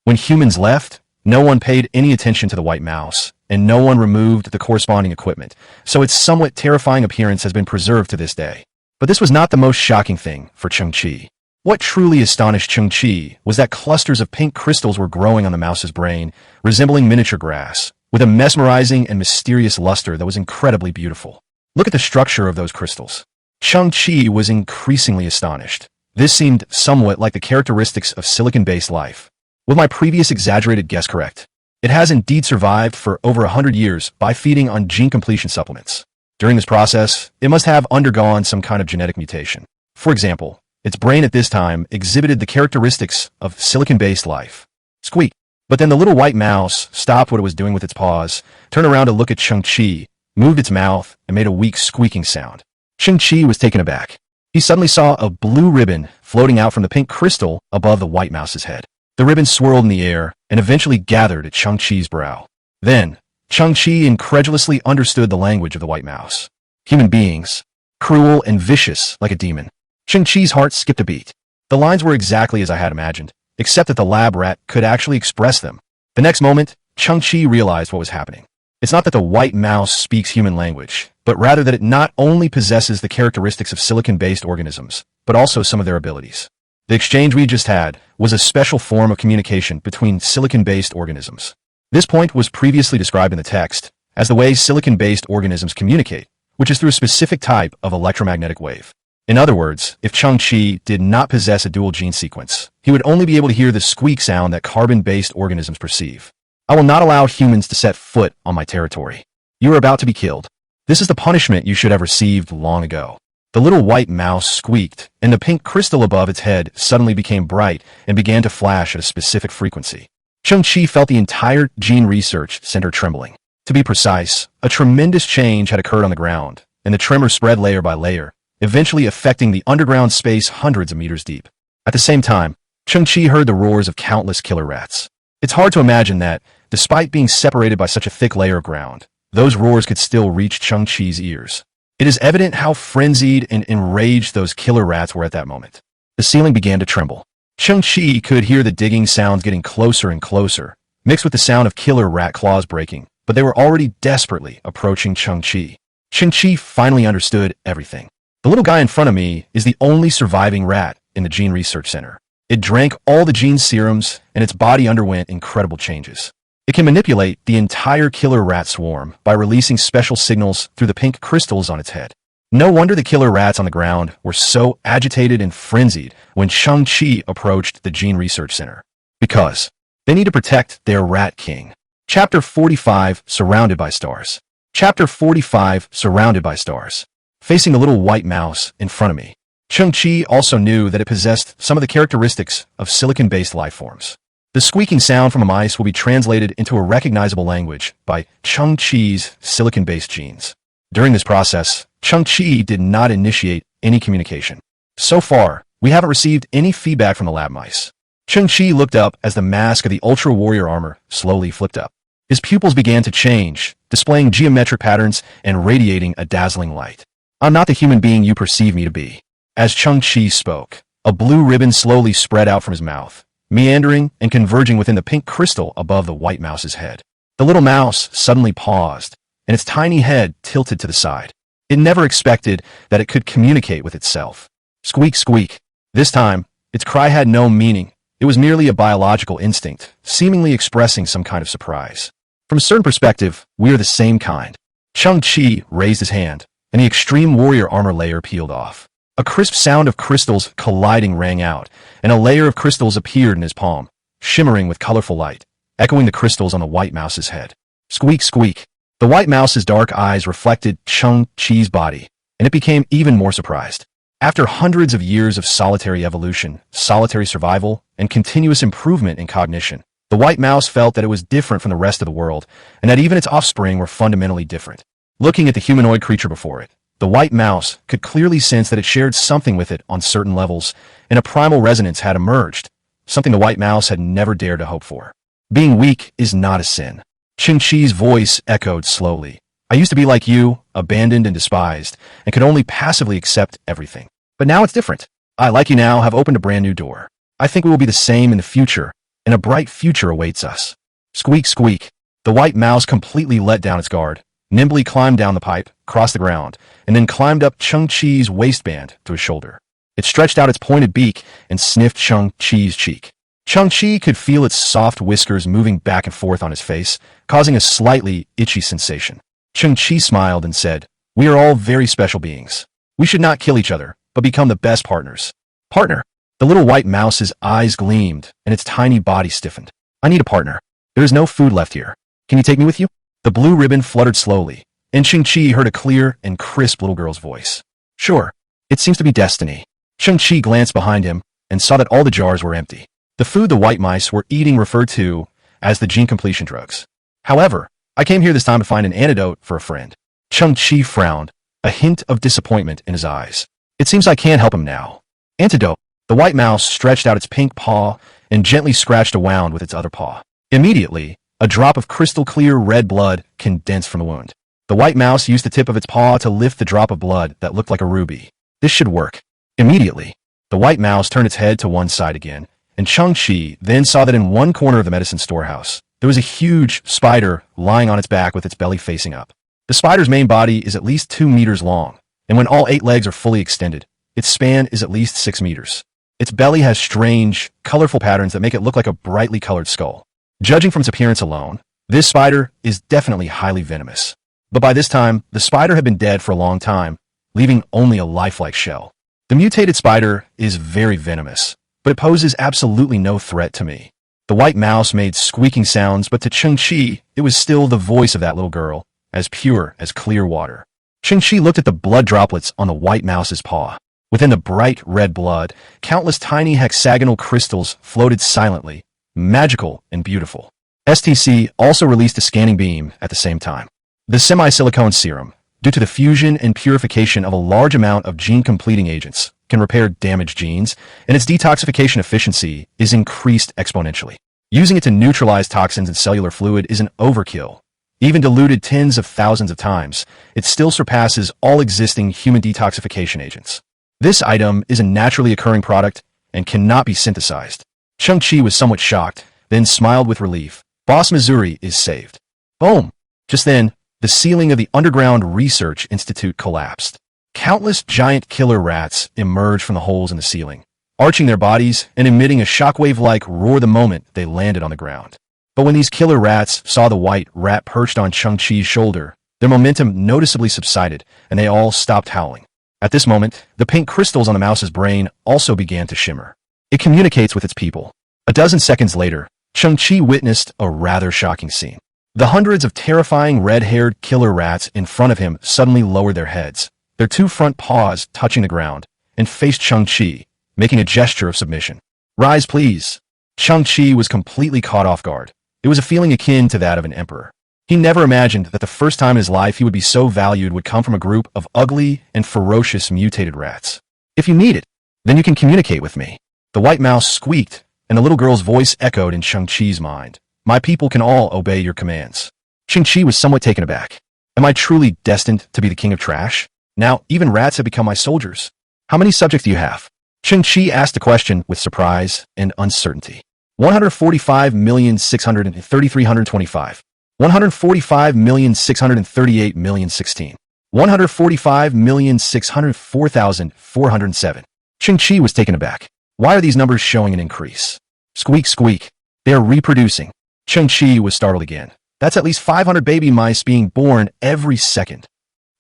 When humans left, no one paid any attention to the white mouse, and no one removed the corresponding equipment, so its somewhat terrifying appearance has been preserved to this day. But this was not the most shocking thing for Cheng Qi. What truly astonished Cheng Qi was that clusters of pink crystals were growing on the mouse's brain, resembling miniature grass, with a mesmerizing and mysterious luster that was incredibly beautiful. Look at the structure of those crystals. Cheng Qi was increasingly astonished. This seemed somewhat like the characteristics of silicon-based life. Was my previous exaggerated guess correct? It has indeed survived for over 100 years by feeding on gene completion supplements. During this process, it must have undergone some kind of genetic mutation. For example, its brain at this time exhibited the characteristics of silicon-based life. Squeak. But then the little white mouse stopped what it was doing with its paws, turned around to look at Cheng Qi, moved its mouth, and made a weak squeaking sound. Cheng Qi was taken aback. He suddenly saw a blue ribbon floating out from the pink crystal above the white mouse's head. The ribbon swirled in the air and eventually gathered at Cheng Qi's brow. Then, Cheng Qi incredulously understood the language of the white mouse. Human beings, cruel and vicious like a demon. Cheng Qi's heart skipped a beat. The lines were exactly as I had imagined, except that the lab rat could actually express them. The next moment, Cheng Qi realized what was happening. It's not that the white mouse speaks human language, but rather that it not only possesses the characteristics of silicon-based organisms, but also some of their abilities. The exchange we just had was a special form of communication between silicon-based organisms. This point was previously described in the text as the way silicon-based organisms communicate, which is through a specific type of electromagnetic wave. In other words, if Cheng Qi did not possess a dual gene sequence, he would only be able to hear the squeak sound that carbon-based organisms perceive. I will not allow humans to set foot on my territory. You are about to be killed. This is the punishment you should have received long ago. The little white mouse squeaked, and the pink crystal above its head suddenly became bright and began to flash at a specific frequency. Cheng Qi felt the entire gene research center trembling. To be precise, a tremendous change had occurred on the ground, and the tremor spread layer by layer, eventually affecting the underground space hundreds of meters deep. At the same time, Cheng Qi heard the roars of countless killer rats. It's hard to imagine that, despite being separated by such a thick layer of ground, those roars could still reach Cheng Qi's ears. It is evident how frenzied and enraged those killer rats were at that moment. The ceiling began to tremble. Cheng Qi could hear the digging sounds getting closer and closer, mixed with the sound of killer rat claws breaking, but they were already desperately approaching Cheng Qi. Cheng Qi finally understood everything. The little guy in front of me is the only surviving rat in the Gene Research Center. It drank all the gene serums, and its body underwent incredible changes. It can manipulate the entire killer rat swarm by releasing special signals through the pink crystals on its head. No wonder the killer rats on the ground were so agitated and frenzied when Cheng Qi approached the Gene Research Center. Because they need to protect their rat king. Chapter 45, Surrounded by Stars. Chapter 45, Surrounded by Stars. Facing the little white mouse in front of me, Cheng Qi also knew that it possessed some of the characteristics of silicon-based life forms. The squeaking sound from a mice will be translated into a recognizable language by Cheng Qi's silicon-based genes. During this process, Cheng Qi did not initiate any communication. So far, we haven't received any feedback from the lab mice. Cheng Qi looked up as the mask of the Ultra Warrior armor slowly flipped up. His pupils began to change, displaying geometric patterns and radiating a dazzling light. I'm not the human being you perceive me to be. As Cheng Qi spoke, a blue ribbon slowly spread out from his mouth, meandering and converging within the pink crystal above the white mouse's head. The little mouse suddenly paused, and its tiny head tilted to the side. It never expected that it could communicate with itself. Squeak, squeak. This time, its cry had no meaning. It was merely a biological instinct, seemingly expressing some kind of surprise. From a certain perspective, we are the same kind. Cheng Qi raised his hand, and the extreme warrior armor layer peeled off. A crisp sound of crystals colliding rang out, and a layer of crystals appeared in his palm, shimmering with colorful light, echoing the crystals on the white mouse's head. Squeak, squeak. The white mouse's dark eyes reflected Cheng Qi's body, and it became even more surprised. After hundreds of years of solitary evolution, solitary survival, and continuous improvement in cognition, the white mouse felt that it was different from the rest of the world, and that even its offspring were fundamentally different. Looking at the humanoid creature before it, the white mouse could clearly sense that it shared something with it on certain levels, and a primal resonance had emerged, something the white mouse had never dared to hope for. Being weak is not a sin. Cheng Qi's voice echoed slowly. I used to be like you, abandoned and despised, and could only passively accept everything. But now it's different. I, like you now, have opened a brand new door. I think we will be the same in the future, and a bright future awaits us. Squeak, squeak. The white mouse completely let down its guard, nimbly climbed down the pipe, crossed the ground, and then climbed up Cheng Qi's waistband to his shoulder. It stretched out its pointed beak and sniffed Cheng Qi's cheek. Cheng Qi could feel its soft whiskers moving back and forth on his face, causing a slightly itchy sensation. Cheng Qi smiled and said, "We are all very special beings. We should not kill each other, but become the best partners." Partner? The little white mouse's eyes gleamed, and its tiny body stiffened. I need a partner. There is no food left here. Can you take me with you? The blue ribbon fluttered slowly, and Cheng Qi heard a clear and crisp little girl's voice. Sure. It seems to be destiny. Cheng Qi glanced behind him and saw that all the jars were empty. The food the white mice were eating referred to as the gene completion drugs. However, I came here this time to find an antidote for a friend. Cheng Qi frowned, a hint of disappointment in his eyes. It seems I can't help him now. Antidote. The white mouse stretched out its pink paw and gently scratched a wound with its other paw. Immediately, a drop of crystal-clear red blood condensed from the wound. The white mouse used the tip of its paw to lift the drop of blood that looked like a ruby. This should work. Immediately, the white mouse turned its head to one side again, and Cheng Qi then saw that in one corner of the medicine storehouse, there was a huge spider lying on its back with its belly facing up. The spider's main body is at least 2 meters long, and when all 8 legs are fully extended, its span is at least 6 meters. Its belly has strange, colorful patterns that make it look like a brightly colored skull. Judging from its appearance alone, this spider is definitely highly venomous. But by this time, the spider had been dead for a long time, leaving only a lifelike shell. The mutated spider is very venomous, but it poses absolutely no threat to me. The white mouse made squeaking sounds, but to Cheng Qi, it was still the voice of that little girl, as pure as clear water. Cheng Qi looked at the blood droplets on the white mouse's paw. Within the bright red blood, countless tiny hexagonal crystals floated silently, magical and beautiful. STC also released a scanning beam at the same time. The semi-silicone serum, due to the fusion and purification of a large amount of gene-completing agents, can repair damaged genes, and its detoxification efficiency is increased exponentially. Using it to neutralize toxins in cellular fluid is an overkill. Even diluted tens of thousands of times, it still surpasses all existing human detoxification agents. This item is a naturally occurring product and cannot be synthesized. Cheng Qi was somewhat shocked, then smiled with relief. Boss Missouri is saved. Boom! Just then, the ceiling of the Underground Research Institute collapsed. Countless giant killer rats emerged from the holes in the ceiling, arching their bodies and emitting a shockwave-like roar the moment they landed on the ground. But when these killer rats saw the white rat perched on Cheng Qi's shoulder, their momentum noticeably subsided, and they all stopped howling. At this moment, the pink crystals on the mouse's brain also began to shimmer. It communicates with its people. A dozen seconds later, Cheng Qi witnessed a rather shocking scene. The hundreds of terrifying red-haired killer rats in front of him suddenly lowered their heads, their 2 front paws touching the ground, and faced Cheng Qi, making a gesture of submission. Rise, please. Cheng Qi was completely caught off guard. It was a feeling akin to that of an emperor. He never imagined that the first time in his life he would be so valued would come from a group of ugly and ferocious mutated rats. If you need it, then you can communicate with me. The white mouse squeaked, and the little girl's voice echoed in Cheng Qi's mind. My people can all obey your commands. Cheng Qi was somewhat taken aback. Am I truly destined to be the king of trash? Now, even rats have become my soldiers. How many subjects do you have? Cheng Qi asked the question with surprise and uncertainty. 145,630,325. 145,638,016. 145,604,407. Cheng Qi was taken aback. Why are these numbers showing an increase? Squeak, squeak. They are reproducing. Cheng Qi was startled again. That's at least 500 baby mice being born every second.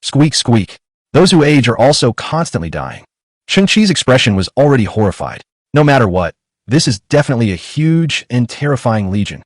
Squeak, squeak. Those who age are also constantly dying. Cheng Qi's expression was already horrified. No matter what, this is definitely a huge and terrifying legion.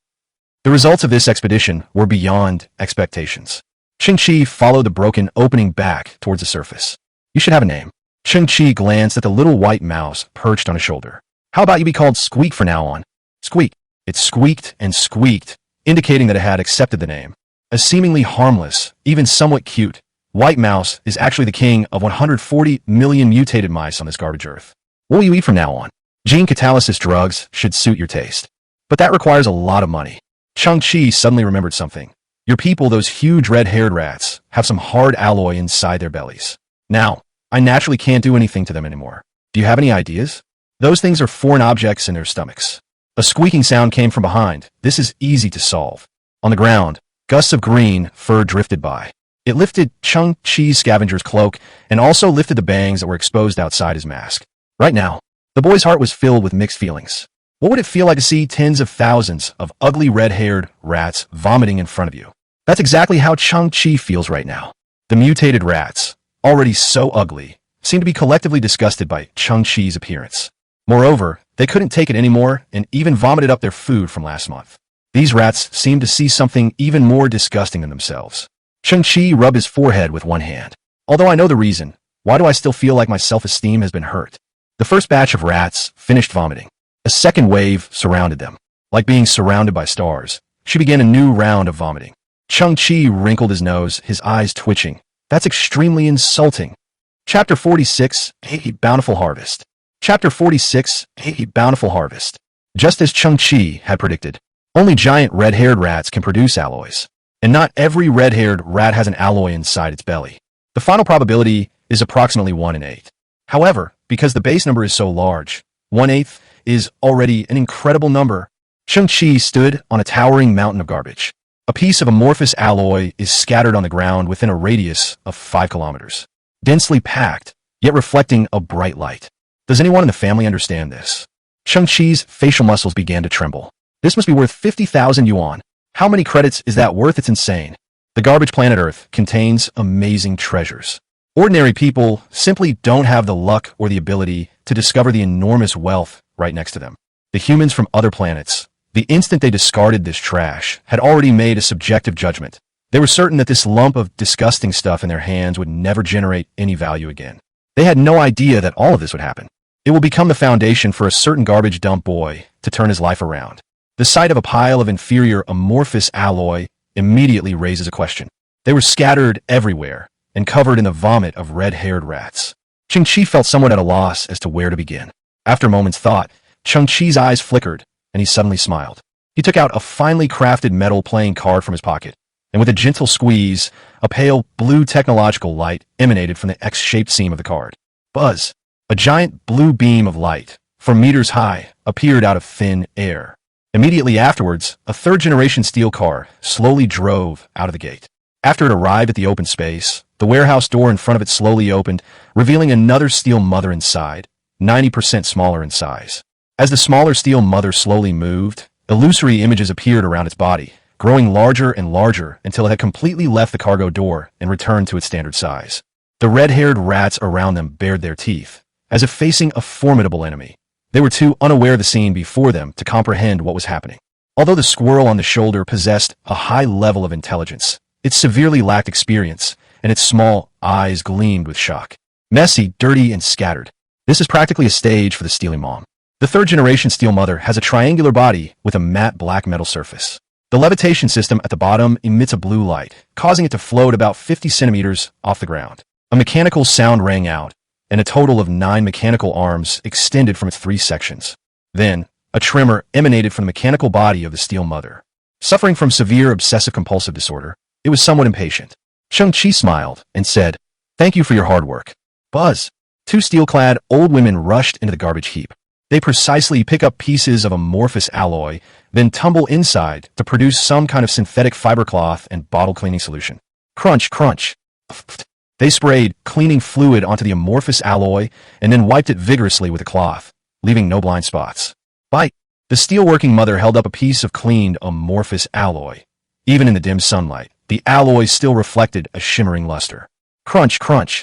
The results of this expedition were beyond expectations. Cheng Qi followed the broken opening back towards the surface. You should have a name. Cheng Qi glanced at the little white mouse perched on his shoulder. How about you be called Squeak from now on? Squeak. It squeaked and squeaked, indicating that it had accepted the name. A seemingly harmless, even somewhat cute, white mouse is actually the king of 140 million mutated mice on this garbage earth. What will you eat from now on? Gene catalysis drugs should suit your taste. But that requires a lot of money. Cheng Qi suddenly remembered something. Your people, those huge red-haired rats, have some hard alloy inside their bellies. Now, I naturally can't do anything to them anymore. Do you have any ideas? Those things are foreign objects in their stomachs. A squeaking sound came from behind. This is easy to solve. On the ground, gusts of green fur drifted by. It lifted Cheng Qi's scavenger's cloak and also lifted the bangs that were exposed outside his mask. Right now, the boy's heart was filled with mixed feelings. What would it feel like to see tens of thousands of ugly red-haired rats vomiting in front of you? That's exactly how Cheng Qi feels right now. The mutated rats, already so ugly, seemed to be collectively disgusted by Cheng Qi's appearance. Moreover, they couldn't take it anymore and even vomited up their food from last month. These rats seemed to see something even more disgusting than themselves. Cheng Qi rubbed his forehead with one hand. Although I know the reason, why do I still feel like my self-esteem has been hurt? The first batch of rats finished vomiting. A second wave surrounded them. Like being surrounded by stars, she began a new round of vomiting. Cheng Qi wrinkled his nose, his eyes twitching. That's extremely insulting. Chapter 46, A Bountiful Harvest. Chapter 46, A Bountiful Harvest. Just as Cheng Qi had predicted, only giant red-haired rats can produce alloys. And not every red-haired rat has an alloy inside its belly. The final probability is approximately 1 in 8. However, because the base number is so large, 1/8 is already an incredible number. Cheng Qi stood on a towering mountain of garbage. A piece of amorphous alloy is scattered on the ground within a radius of 5 kilometers. Densely packed, yet reflecting a bright light. Does anyone in the family understand this? Cheng Qi's facial muscles began to tremble. This must be worth 50,000 yuan. How many credits is that worth? It's insane. The garbage planet Earth contains amazing treasures. Ordinary people simply don't have the luck or the ability to discover the enormous wealth right next to them. The humans from other planets, the instant they discarded this trash, had already made a subjective judgment. They were certain that this lump of disgusting stuff in their hands would never generate any value again. They had no idea that all of this would happen. It will become the foundation for a certain garbage dump boy to turn his life around. The sight of a pile of inferior amorphous alloy immediately raises a question. They were scattered everywhere and covered in the vomit of red-haired rats. Cheng Qi felt somewhat at a loss as to where to begin. After a moment's thought, Cheng Qi's eyes flickered, and he suddenly smiled. He took out a finely crafted metal playing card from his pocket, and with a gentle squeeze, a pale blue technological light emanated from the X-shaped seam of the card. Buzz! A giant blue beam of light, from meters high, appeared out of thin air. Immediately afterwards, a third-generation steel car slowly drove out of the gate. After it arrived at the open space, the warehouse door in front of it slowly opened, revealing another steel mother inside, 90% smaller in size. As the smaller steel mother slowly moved, illusory images appeared around its body, growing larger and larger until it had completely left the cargo door and returned to its standard size. The red-haired rats around them bared their teeth, as if facing a formidable enemy. They were too unaware of the scene before them to comprehend what was happening. Although the squirrel on the shoulder possessed a high level of intelligence, it severely lacked experience, and its small eyes gleamed with shock. Messy, dirty, and scattered. This is practically a stage for the stealing mom. The third-generation steel mother has a triangular body with a matte black metal surface. The levitation system at the bottom emits a blue light, causing it to float about 50 centimeters off the ground. A mechanical sound rang out, and a total of 9 mechanical arms extended from its 3 sections. Then, a tremor emanated from the mechanical body of the steel mother. Suffering from severe obsessive-compulsive disorder, it was somewhat impatient. Cheng Qi smiled and said, "Thank you for your hard work." Buzz! 2 steel-clad old women rushed into the garbage heap. They precisely pick up pieces of amorphous alloy, then tumble inside to produce some kind of synthetic fiber cloth and bottle cleaning solution. Crunch, crunch. They sprayed cleaning fluid onto the amorphous alloy and then wiped it vigorously with a cloth, leaving no blind spots. Bite! The steelworking mother held up a piece of cleaned amorphous alloy. Even in the dim sunlight, the alloy still reflected a shimmering luster. Crunch, crunch.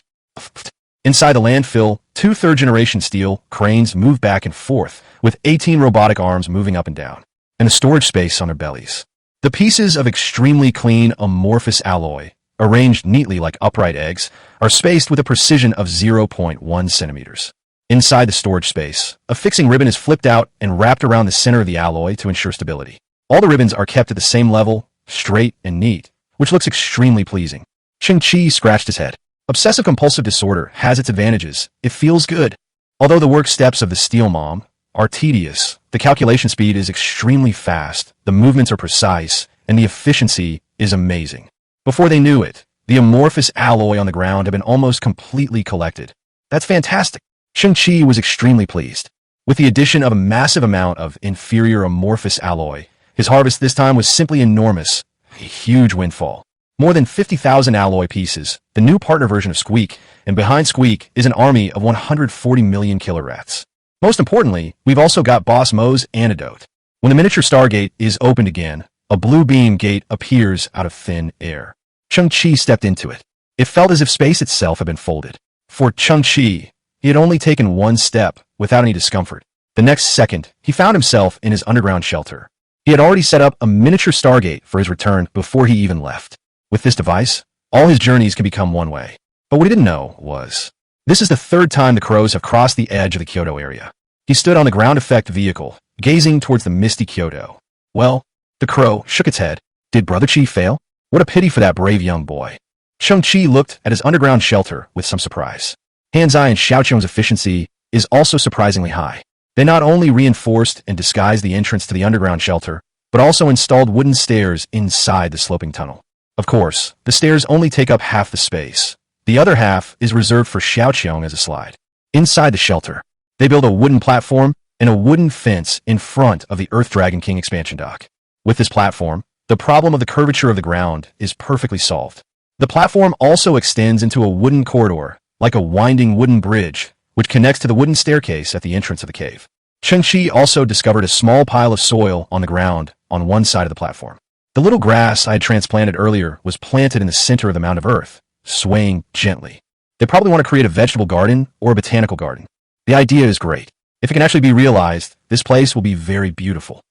Inside the landfill, 2 third-generation steel cranes moved back and forth, with 18 robotic arms moving up and down, and a storage space on their bellies. The pieces of extremely clean amorphous alloy, arranged neatly like upright eggs, are spaced with a precision of 0.1 centimeters. Inside the storage space, a fixing ribbon is flipped out and wrapped around the center of the alloy to ensure stability. All the ribbons are kept at the same level, straight and neat, which looks extremely pleasing. Cheng Qi scratched his head. Obsessive-compulsive disorder has its advantages. It feels good. Although the work steps of the steel mom are tedious, the calculation speed is extremely fast, the movements are precise, and the efficiency is amazing. Before they knew it, the amorphous alloy on the ground had been almost completely collected. That's fantastic. Cheng Qi was extremely pleased. With the addition of a massive amount of inferior amorphous alloy, his harvest this time was simply enormous, a huge windfall. More than 50,000 alloy pieces, the new partner version of Squeak, and behind Squeak is an army of 140 million killer rats. Most importantly, we've also got Boss Mo's antidote. When the miniature Stargate is opened again, a blue beam gate appears out of thin air. Cheng Qi stepped into it. It felt as if space itself had been folded. For Cheng Qi, he had only taken one step without any discomfort. The next second, he found himself in his underground shelter. He had already set up a miniature Stargate for his return before he even left. With this device, all his journeys can become one way. But what he didn't know was, this is the 3rd time the crows have crossed the edge of the Kyoto area. He stood on the ground effect vehicle, gazing towards the misty Kyoto. Well, the crow shook its head. Did Brother Qi fail? What a pity for that brave young boy. Cheng Qi looked at his underground shelter with some surprise. Hansi and Xiaoqiang's efficiency is also surprisingly high. They not only reinforced and disguised the entrance to the underground shelter, but also installed wooden stairs inside the sloping tunnel. Of course, the stairs only take up half the space. The other half is reserved for Xiaoqiang as a slide. Inside the shelter, they build a wooden platform and a wooden fence in front of the Earth Dragon King expansion dock. With this platform, the problem of the curvature of the ground is perfectly solved. The platform also extends into a wooden corridor, like a winding wooden bridge, which connects to the wooden staircase at the entrance of the cave. Cheng Qi also discovered a small pile of soil on the ground on one side of the platform. The little grass I had transplanted earlier was planted in the center of the mound of earth, swaying gently. They probably want to create a vegetable garden or a botanical garden. The idea is great. If it can actually be realized, this place will be very beautiful.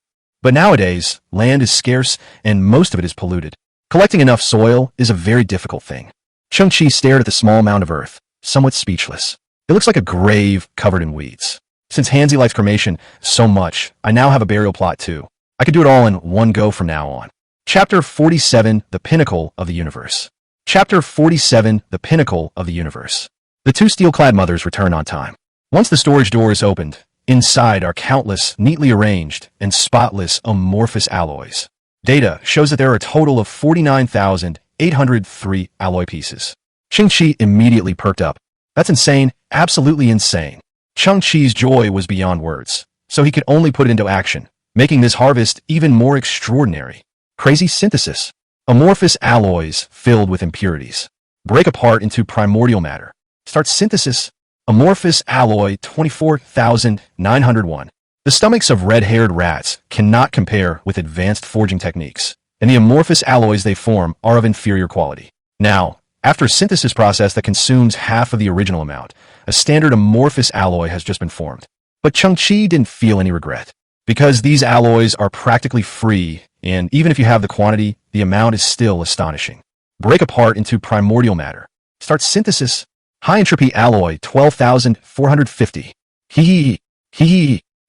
But nowadays, land is scarce and most of it is polluted. Collecting enough soil is a very difficult thing. Cheng Qi stared at the small mound of earth, somewhat speechless. It looks like a grave covered in weeds. Since Hansi likes cremation so much, I now have a burial plot too. I could do it all in one go from now on. Chapter 47, The Pinnacle of the Universe. Chapter 47, The Pinnacle of the Universe. The two steel-clad mothers return on time. Once the storage door is opened, inside are countless, neatly arranged, and spotless amorphous alloys. Data shows that there are a total of 49,803 alloy pieces. Cheng Qi immediately perked up. That's insane, absolutely insane. Cheng Qi's joy was beyond words, so he could only put it into action, making this harvest even more extraordinary. Crazy synthesis. Amorphous alloys filled with impurities. Break apart into primordial matter. Start synthesis. Amorphous alloy 24,901. The stomachs of red-haired rats cannot compare with advanced forging techniques, and the amorphous alloys they form are of inferior quality. Now, after a synthesis process that consumes half of the original amount, a standard amorphous alloy has just been formed. But Cheng Qi didn't feel any regret, because these alloys are practically free, and even if you have the quantity, the amount is still astonishing. Break apart into primordial matter. Start synthesis. High-entropy alloy 12,450. Hee.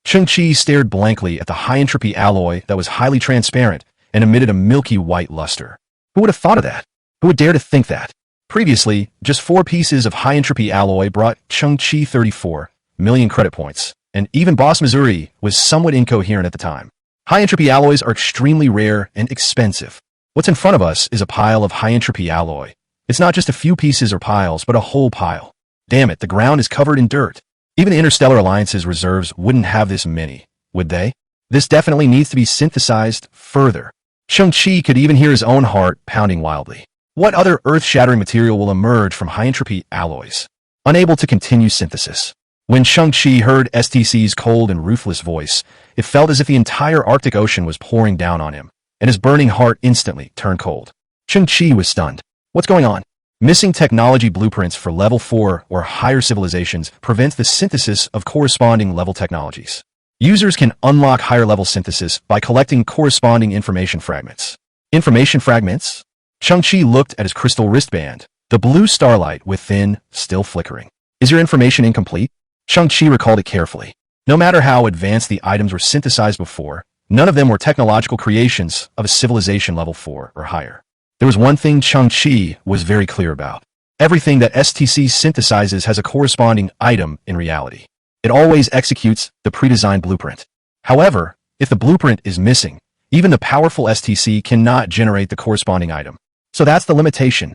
Cheng Qi stared blankly at the high-entropy alloy that was highly transparent and emitted a milky white luster. Who would have thought of that? Who would dare to think that? Previously, just 4 pieces of high-entropy alloy brought Cheng Qi 34 million credit points, and even Boss Missouri was somewhat incoherent at the time. High-entropy alloys are extremely rare and expensive. What's in front of us is a pile of high-entropy alloy. It's not just a few pieces or piles, but a whole pile. Damn it, the ground is covered in dirt. Even the Interstellar Alliance's reserves wouldn't have this many, would they? This definitely needs to be synthesized further. Cheng Qi could even hear his own heart pounding wildly. What other earth-shattering material will emerge from high-entropy alloys? Unable to continue synthesis. When Cheng Qi heard STC's cold and ruthless voice, it felt as if the entire Arctic Ocean was pouring down on him, and his burning heart instantly turned cold. Cheng Qi was stunned. What's going on? Missing technology blueprints for level 4 or higher civilizations prevents the synthesis of corresponding level technologies. Users can unlock higher level synthesis by collecting corresponding information fragments. Information fragments? Cheng Qi looked at his crystal wristband, the blue starlight within still flickering. Is your information incomplete? Cheng Qi recalled it carefully. No matter how advanced the items were synthesized before, none of them were technological creations of a civilization level 4 or higher. There was one thing Cheng Qi was very clear about. Everything that STC synthesizes has a corresponding item in reality. It always executes the pre-designed blueprint. However, if the blueprint is missing, even the powerful STC cannot generate the corresponding item. So that's the limitation.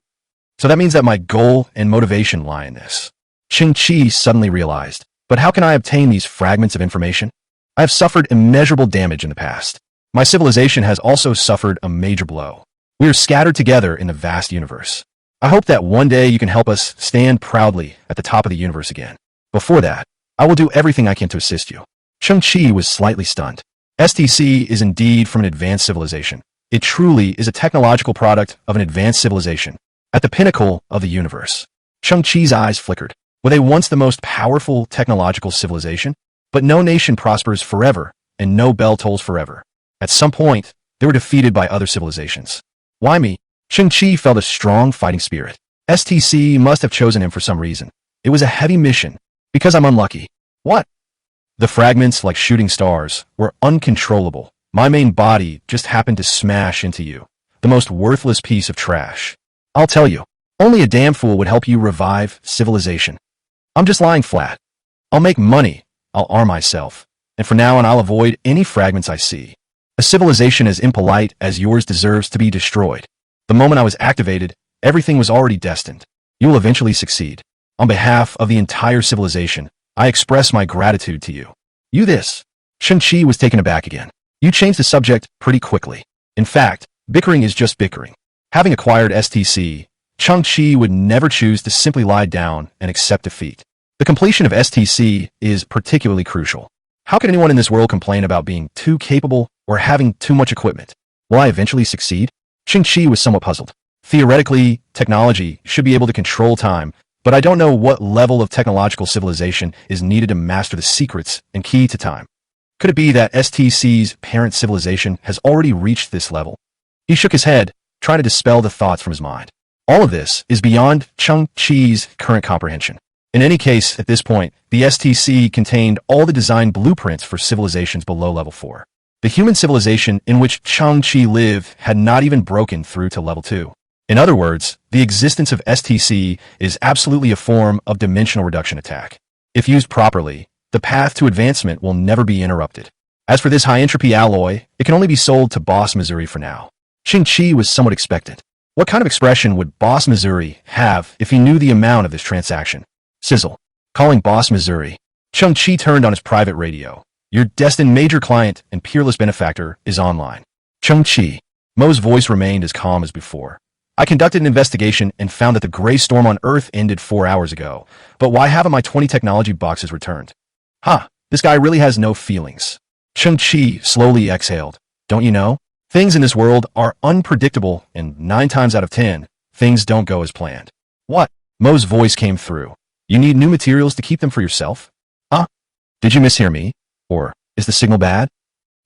So that means that my goal and motivation lie in this. Cheng Qi suddenly realized, but how can I obtain these fragments of information? I have suffered immeasurable damage in the past. My civilization has also suffered a major blow. We are scattered together in the vast universe. I hope that one day you can help us stand proudly at the top of the universe again. Before that, I will do everything I can to assist you. Cheng Qi was slightly stunned. STC is indeed from an advanced civilization. It truly is a technological product of an advanced civilization, at the pinnacle of the universe. Cheng Qi's eyes flickered. Were they once the most powerful technological civilization? But no nation prospers forever, and no bell tolls forever. At some point, they were defeated by other civilizations. Why me? Cheng Qi felt a strong fighting spirit. STC must have chosen him for some reason. It was a heavy mission. Because I'm unlucky. What? The fragments, like shooting stars, were uncontrollable. My main body just happened to smash into you. The most worthless piece of trash. I'll tell you. Only a damn fool would help you revive civilization. I'm just lying flat. I'll make money, I'll arm myself, and from now on I'll avoid any fragments I see. A civilization as impolite as yours deserves to be destroyed. The moment I was activated, everything was already destined. You will eventually succeed. On behalf of the entire civilization, I express my gratitude to you. You this. Cheng Qi was taken aback again. You changed the subject pretty quickly. In fact, bickering is just bickering. Having acquired STC, Cheng Qi would never choose to simply lie down and accept defeat. The completion of STC is particularly crucial. How can anyone in this world complain about being too capable or having too much equipment? Will I eventually succeed? Cheng Qi was somewhat puzzled. Theoretically, technology should be able to control time, but I don't know what level of technological civilization is needed to master the secrets and key to time. Could it be that STC's parent civilization has already reached this level? He shook his head, trying to dispel the thoughts from his mind. All of this is beyond Cheng Qi's current comprehension. In any case, at this point, the STC contained all the design blueprints for civilizations below level 4. The human civilization in which Cheng Qi lived had not even broken through to level 2. In other words, the existence of STC is absolutely a form of dimensional reduction attack. If used properly, the path to advancement will never be interrupted. As for this high-entropy alloy, it can only be sold to Boss Missouri for now. Cheng Qi was somewhat expectant. What kind of expression would Boss Missouri have if he knew the amount of this transaction? Sizzle. Calling Boss Missouri. Cheng Qi turned on his private radio. Your destined major client and peerless benefactor is online. Cheng Qi. Mo's voice remained as calm as before. I conducted an investigation and found that the gray storm on Earth ended 4 hours ago. But why haven't my 20 technology boxes returned? This guy really has no feelings. Cheng Qi slowly exhaled. Don't you know? Things in this world are unpredictable, and 9 times out of 10, things don't go as planned. What? Mo's voice came through. You need new materials to keep them for yourself? Did you mishear me? Or is the signal bad?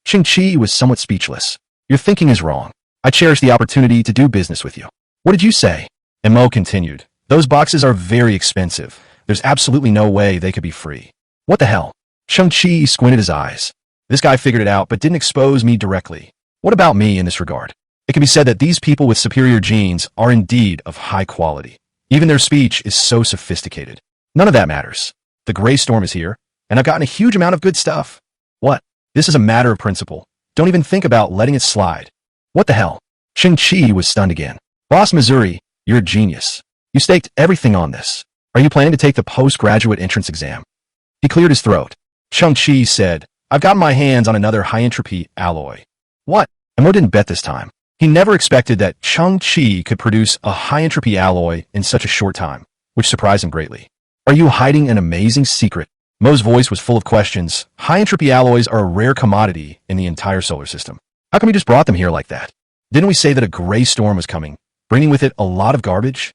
Cheng Qi was somewhat speechless. Your thinking is wrong. I cherish the opportunity to do business with you. What did you say? And Mo continued. Those boxes are very expensive. There's absolutely no way they could be free. What the hell? Cheng Qi squinted his eyes. This guy figured it out but didn't expose me directly. What about me in this regard? It can be said that these people with superior genes are indeed of high quality. Even their speech is so sophisticated. None of that matters. The gray storm is here, and I've gotten a huge amount of good stuff. What? This is a matter of principle. Don't even think about letting it slide. What the hell? Cheng Qi was stunned again. Boss Missouri, you're a genius. You staked everything on this. Are you planning to take the postgraduate entrance exam? He cleared his throat. Cheng Qi said, I've gotten my hands on another high-entropy alloy. What? Mo didn't bet this time. He never expected that Cheng Qi could produce a high-entropy alloy in such a short time, which surprised him greatly. Are you hiding an amazing secret? Mo's voice was full of questions. High-entropy alloys are a rare commodity in the entire solar system. How come you just brought them here like that? Didn't we say that a gray storm was coming, bringing with it a lot of garbage?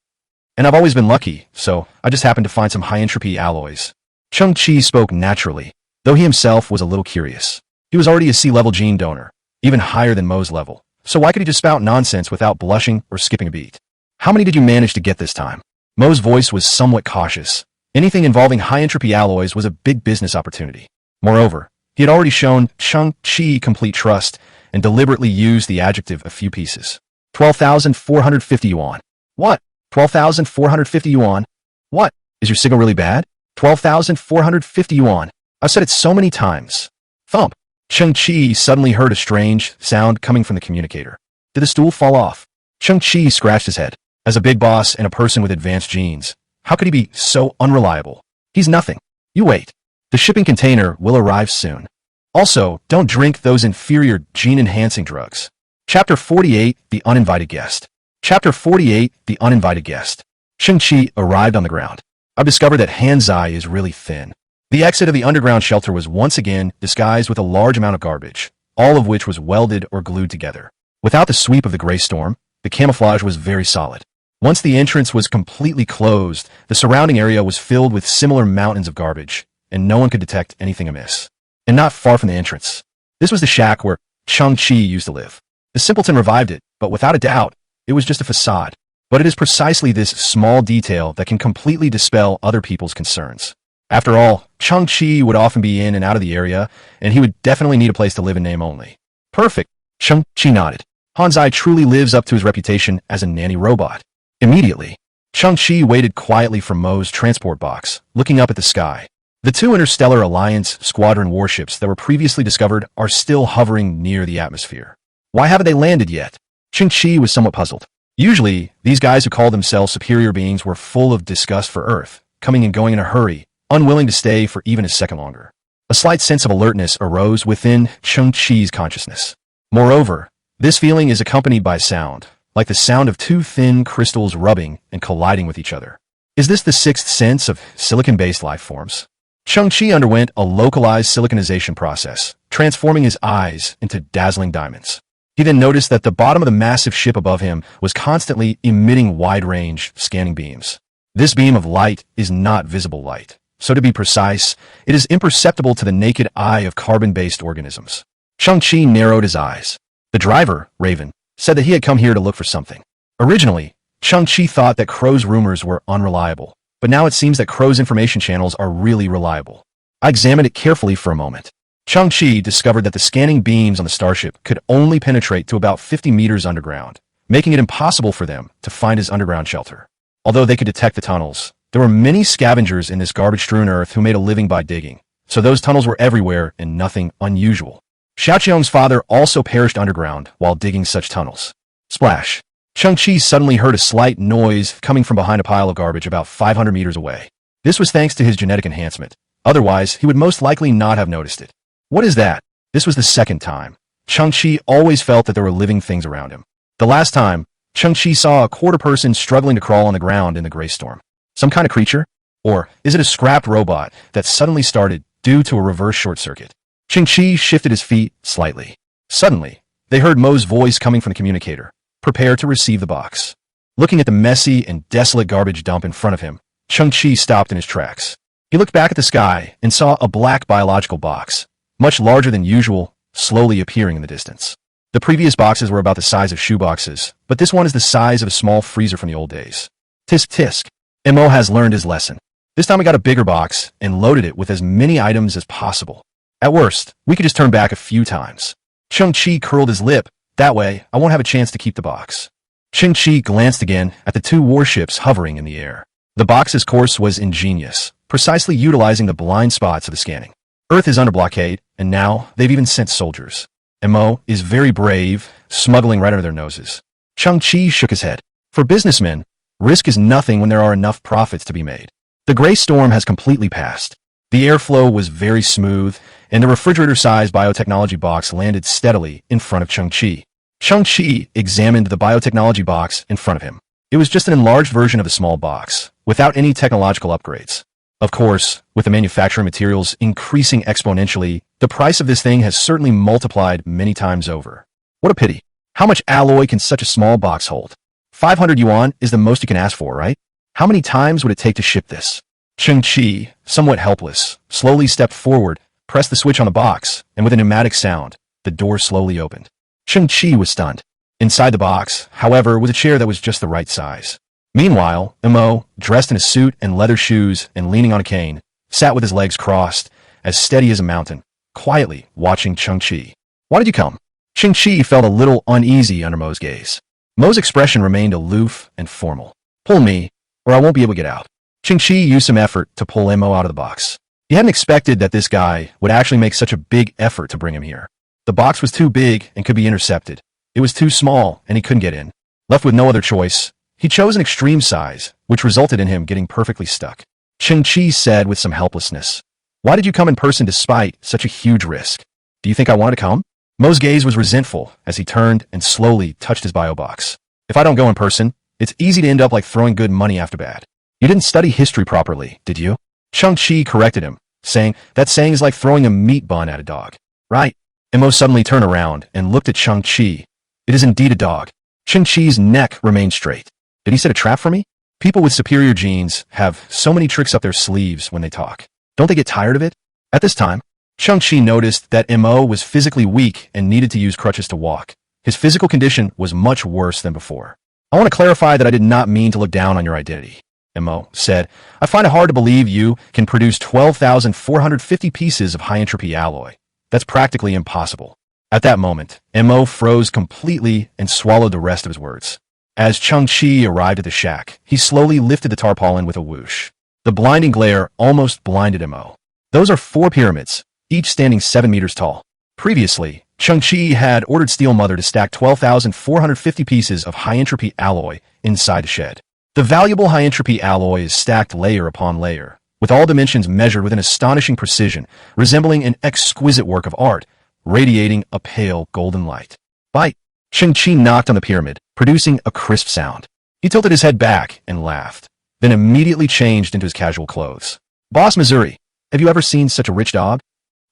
And I've always been lucky, so I just happened to find some high-entropy alloys. Cheng Qi spoke naturally, though he himself was a little curious. He was already a C-level gene donor, even higher than Mo's level, so why could he just spout nonsense without blushing or skipping a beat? How many did you manage to get this time? Mo's voice was somewhat cautious. Anything involving high-entropy alloys was a big business opportunity. Moreover, he had already shown Cheng Qi complete trust and deliberately used the adjective a few pieces. 12,450 yuan. What? 12,450 yuan? What? Is your signal really bad? 12,450 yuan. I've said it so many times. Thump. Cheng Qi suddenly heard a strange sound coming from the communicator. Did the stool fall off? Cheng Qi scratched his head. As a big boss and a person with advanced genes, how could he be so unreliable? He's nothing. You wait. The shipping container will arrive soon. Also, don't drink those inferior gene-enhancing drugs. Chapter 48, The Uninvited Guest. Chapter 48, The Uninvited Guest. Cheng Qi arrived on the ground. I've discovered that Hansi is really thin. The exit of the underground shelter was once again disguised with a large amount of garbage, all of which was welded or glued together. Without the sweep of the gray storm, the camouflage was very solid. Once the entrance was completely closed, the surrounding area was filled with similar mountains of garbage, and no one could detect anything amiss. And not far from the entrance. This was the shack where Cheng Qi used to live. The simpleton revived it, but without a doubt, it was just a facade. But it is precisely this small detail that can completely dispel other people's concerns. After all, Cheng Qi would often be in and out of the area, and he would definitely need a place to live in name only. Perfect. Cheng Qi nodded. Hansi truly lives up to his reputation as a nanny robot. Immediately, Cheng Qi waited quietly for Mo's transport box, looking up at the sky. The two Interstellar Alliance squadron warships that were previously discovered are still hovering near the atmosphere. Why haven't they landed yet? Cheng Qi was somewhat puzzled. Usually, these guys who call themselves superior beings were full of disgust for Earth, coming and going in a hurry, unwilling to stay for even a second longer. A slight sense of alertness arose within Cheng Qi's consciousness. Moreover, this feeling is accompanied by sound, like the sound of two thin crystals rubbing and colliding with each other. Is this the sixth sense of silicon-based life forms? Cheng Qi underwent a localized siliconization process, transforming his eyes into dazzling diamonds. He then noticed that the bottom of the massive ship above him was constantly emitting wide-range scanning beams. This beam of light is not visible light, so to be precise, it is imperceptible to the naked eye of carbon-based organisms. Cheng Qi narrowed his eyes. The driver, Raven, said that he had come here to look for something. Originally, Cheng Qi thought that Crow's rumors were unreliable, but now it seems that Crow's information channels are really reliable. I examined it carefully for a moment. Cheng Qi discovered that the scanning beams on the starship could only penetrate to about 50 meters underground, making it impossible for them to find his underground shelter. Although they could detect the tunnels, there were many scavengers in this garbage-strewn Earth who made a living by digging, so those tunnels were everywhere and nothing unusual. Xiaoqiong's father also perished underground while digging such tunnels. Splash! Cheng Qi suddenly heard a slight noise coming from behind a pile of garbage about 500 meters away. This was thanks to his genetic enhancement. Otherwise, he would most likely not have noticed it. What is that? This was the second time. Cheng Qi always felt that there were living things around him. The last time, Cheng Qi saw a quarter person struggling to crawl on the ground in the gray storm. Some kind of creature? Or is it a scrapped robot that suddenly started due to a reverse short circuit? Cheng Qi shifted his feet slightly. Suddenly, they heard Mo's voice coming from the communicator. Prepare to receive the box. Looking at the messy and desolate garbage dump in front of him, Cheng Qi stopped in his tracks. He looked back at the sky and saw a black biological box, much larger than usual, slowly appearing in the distance. The previous boxes were about the size of shoeboxes, but this one is the size of a small freezer from the old days. Tisk tisk. Mo has learned his lesson. This time we got a bigger box and loaded it with as many items as possible. At worst, we could just turn back a few times. Cheng Qi curled his lip. That way, I won't have a chance to keep the box. Cheng Qi glanced again at the two warships hovering in the air. The box's course was ingenious, precisely utilizing the blind spots of the scanning. Earth is under blockade, and now they've even sent soldiers. Mo is very brave, smuggling right under their noses. Cheng Qi shook his head. For businessmen, risk is nothing when there are enough profits to be made. The gray storm has completely passed. The airflow was very smooth, and the refrigerator-sized biotechnology box landed steadily in front of Cheng Qi. Cheng Qi examined the biotechnology box in front of him. It was just an enlarged version of a small box, without any technological upgrades. Of course, with the manufacturing materials increasing exponentially, the price of this thing has certainly multiplied many times over. What a pity. How much alloy can such a small box hold? 500 yuan is the most you can ask for, right? How many times would it take to ship this? Cheng Qi, somewhat helpless, slowly stepped forward, pressed the switch on the box, and with a pneumatic sound, the door slowly opened. Cheng Qi was stunned. Inside the box, however, was a chair that was just the right size. Meanwhile, Mo, dressed in a suit and leather shoes and leaning on a cane, sat with his legs crossed, as steady as a mountain, quietly watching Cheng Qi. Why did you come? Cheng Qi felt a little uneasy under Mo's gaze. Mo's expression remained aloof and formal. Pull me, or I won't be able to get out. Cheng Qi used some effort to pull Mo out of the box. He hadn't expected that this guy would actually make such a big effort to bring him here. The box was too big and could be intercepted. It was too small and he couldn't get in. Left with no other choice, he chose an extreme size, which resulted in him getting perfectly stuck. Cheng Qi said with some helplessness, "Why did you come in person despite such a huge risk? Do you think I wanted to come?" Mo's gaze was resentful as he turned and slowly touched his bio box. "If I don't go in person, it's easy to end up like throwing good money after bad. You didn't study history properly, did you?" Cheng Qi corrected him, saying, "That saying is like throwing a meat bun at a dog." "Right." Mo suddenly turned around and looked at Cheng Qi. "It is indeed a dog." Cheng Qi's neck remained straight. "Did he set a trap for me?" People with superior genes have so many tricks up their sleeves when they talk. Don't they get tired of it? At this time, Cheng Qi noticed that Mo was physically weak and needed to use crutches to walk. His physical condition was much worse than before. "I want to clarify that I did not mean to look down on your identity," Mo said. "I find it hard to believe you can produce 12,450 pieces of high-entropy alloy. That's practically impossible." At that moment, Mo froze completely and swallowed the rest of his words. As Cheng Qi arrived at the shack, he slowly lifted the tarpaulin with a whoosh. The blinding glare almost blinded Mo. Those are 4 pyramids, each standing 7 meters tall. Previously, Cheng Qi had ordered Steel Mother to stack 12,450 pieces of high-entropy alloy inside the shed. The valuable high-entropy alloy is stacked layer upon layer, with all dimensions measured with an astonishing precision, resembling an exquisite work of art, radiating a pale golden light. Bite! Cheng Qi knocked on the pyramid, producing a crisp sound. He tilted his head back and laughed, then immediately changed into his casual clothes. Boss Missouri, have you ever seen such a rich dog?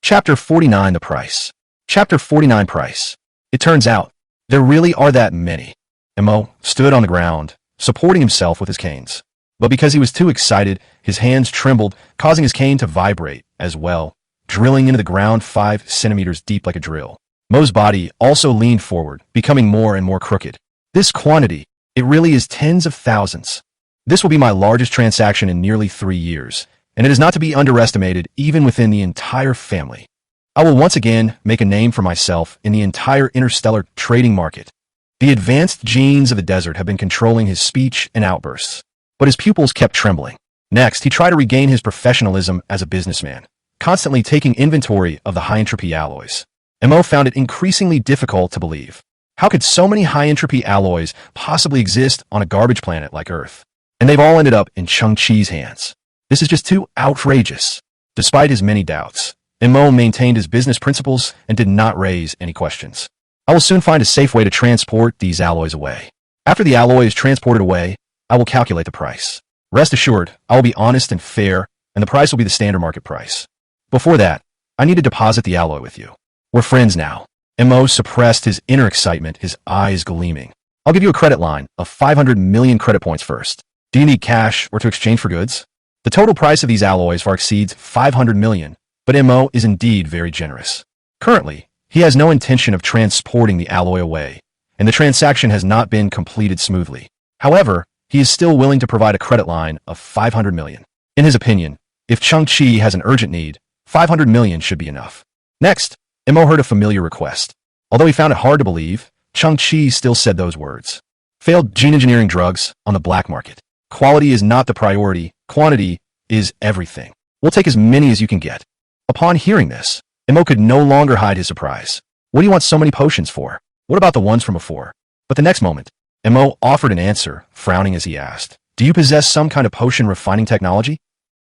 Chapter 49 The Price. Chapter 49 Price. It turns out, there really are that many. Mo stood on the ground, supporting himself with his canes. But because he was too excited, his hands trembled, causing his cane to vibrate as well, drilling into the ground 5 centimeters deep like a drill. Mo's body also leaned forward, becoming more and more crooked. This quantity, it really is tens of thousands. This will be my largest transaction in nearly 3 years, and it is not to be underestimated even within the entire family. I will once again make a name for myself in the entire interstellar trading market. The advanced genes of the desert have been controlling his speech and outbursts, but his pupils kept trembling. Next, he tried to regain his professionalism as a businessman, constantly taking inventory of the high-entropy alloys. Mo found it increasingly difficult to believe. How could so many high-entropy alloys possibly exist on a garbage planet like Earth? And they've all ended up in Cheng Qi's hands. This is just too outrageous. Despite his many doubts, Mo maintained his business principles and did not raise any questions. I will soon find a safe way to transport these alloys away. After the alloy is transported away, I will calculate the price. Rest assured, I will be honest and fair, and the price will be the standard market price. Before that, I need to deposit the alloy with you. We're friends now. Mo suppressed his inner excitement, his eyes gleaming. I'll give you a credit line of 500 million credit points first. Do you need cash or to exchange for goods? The total price of these alloys far exceeds 500 million, but Mo is indeed very generous. Currently, he has no intention of transporting the alloy away, and the transaction has not been completed smoothly. However, he is still willing to provide a credit line of 500 million. In his opinion, if Cheng Qi has an urgent need, 500 million should be enough. Next, Mo heard a familiar request. Although he found it hard to believe, Cheng Qi still said those words. Failed gene engineering drugs on the black market. Quality is not the priority, quantity is everything. We'll take as many as you can get. Upon hearing this, Mo could no longer hide his surprise. What do you want so many potions for? What about the ones from before? But the next moment, Mo offered an answer, frowning as he asked, do you possess some kind of potion refining technology?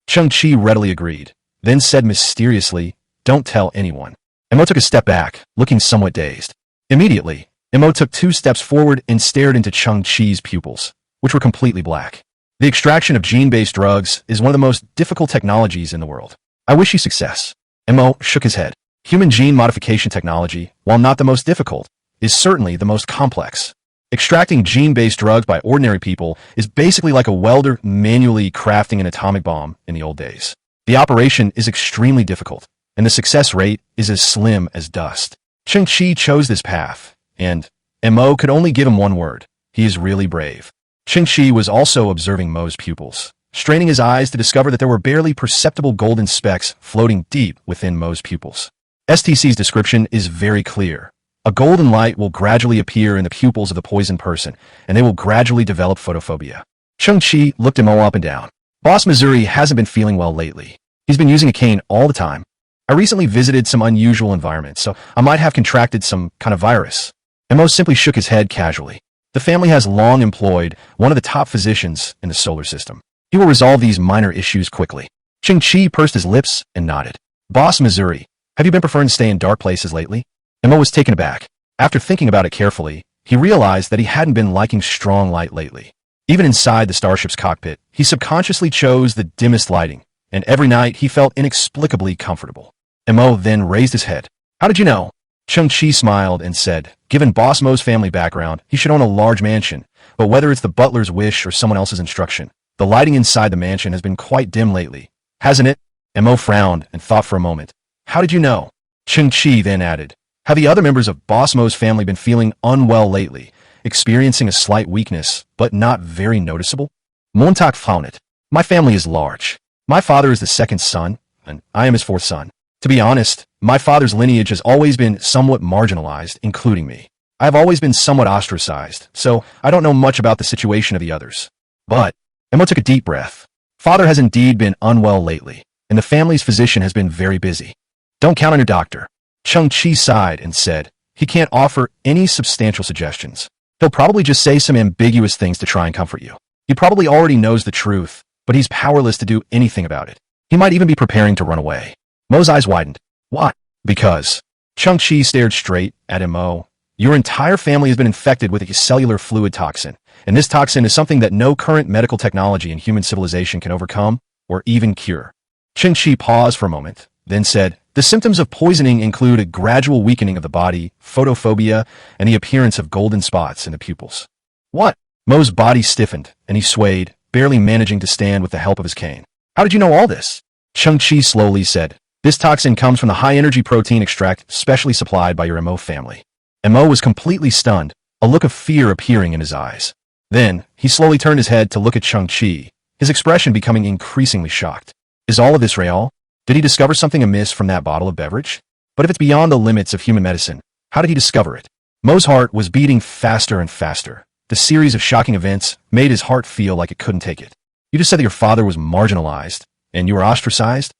Cheng Qi readily agreed, then said mysteriously, don't tell anyone. Mo took a step back, looking somewhat dazed. Immediately, Mo took 2 steps forward and stared into Cheng Qi's pupils, which were completely black. The extraction of gene-based drugs is one of the most difficult technologies in the world. I wish you success. Mo shook his head. Human gene modification technology, while not the most difficult, is certainly the most complex. Extracting gene-based drugs by ordinary people is basically like a welder manually crafting an atomic bomb in the old days. The operation is extremely difficult, and the success rate is as slim as dust. Cheng Qi chose this path, and Mo could only give him one word. He is really brave. Cheng Qi was also observing Mo's pupils, straining his eyes to discover that there were barely perceptible golden specks floating deep within Mo's pupils. STC's description is very clear. A golden light will gradually appear in the pupils of the poisoned person, and they will gradually develop photophobia. Cheng Qi looked at Mo up and down. Boss Missouri hasn't been feeling well lately. He's been using a cane all the time. I recently visited some unusual environments, so I might have contracted some kind of virus. Mo simply shook his head casually. The family has long employed one of the top physicians in the solar system. He will resolve these minor issues quickly. Cheng Qi pursed his lips and nodded. Boss Missouri, have you been preferring to stay in dark places lately? Mo was taken aback. After thinking about it carefully, he realized that he hadn't been liking strong light lately. Even inside the starship's cockpit, he subconsciously chose the dimmest lighting, and every night he felt inexplicably comfortable. Mo then raised his head. How did you know? Cheng Qi smiled and said, given Boss Mo's family background, he should own a large mansion, but whether it's the butler's wish or someone else's instruction, the lighting inside the mansion has been quite dim lately, hasn't it? Mo frowned and thought for a moment. How did you know? Cheng Qi then added, have the other members of Boss Mo's family been feeling unwell lately, experiencing a slight weakness, but not very noticeable? Montauk frowned. My family is large. My father is the second son, and I am his fourth son. To be honest, my father's lineage has always been somewhat marginalized, including me. I have always been somewhat ostracized, so I don't know much about the situation of the others. But, Mo took a deep breath. Father has indeed been unwell lately, and the family's physician has been very busy. Don't count on your doctor. Cheng Qi sighed and said, he can't offer any substantial suggestions. He'll probably just say some ambiguous things to try and comfort you. He probably already knows the truth, but he's powerless to do anything about it. He might even be preparing to run away. Mo's eyes widened. Why? Because. Cheng Qi stared straight at Mo. Your entire family has been infected with a cellular fluid toxin, and this toxin is something that no current medical technology in human civilization can overcome or even cure. Cheng Qi paused for a moment, then said, the symptoms of poisoning include a gradual weakening of the body, photophobia, and the appearance of golden spots in the pupils. What? Mo's body stiffened, and he swayed, barely managing to stand with the help of his cane. How did you know all this? Cheng Qi slowly said, this toxin comes from the high-energy protein extract specially supplied by your Mo family. Mo was completely stunned, a look of fear appearing in his eyes. Then, he slowly turned his head to look at Cheng Qi, his expression becoming increasingly shocked. Is all of this real? Did he discover something amiss from that bottle of beverage? But if it's beyond the limits of human medicine, how did he discover it? Mo's heart was beating faster and faster. The series of shocking events made his heart feel like it couldn't take it. You just said that your father was marginalized, and you were ostracized?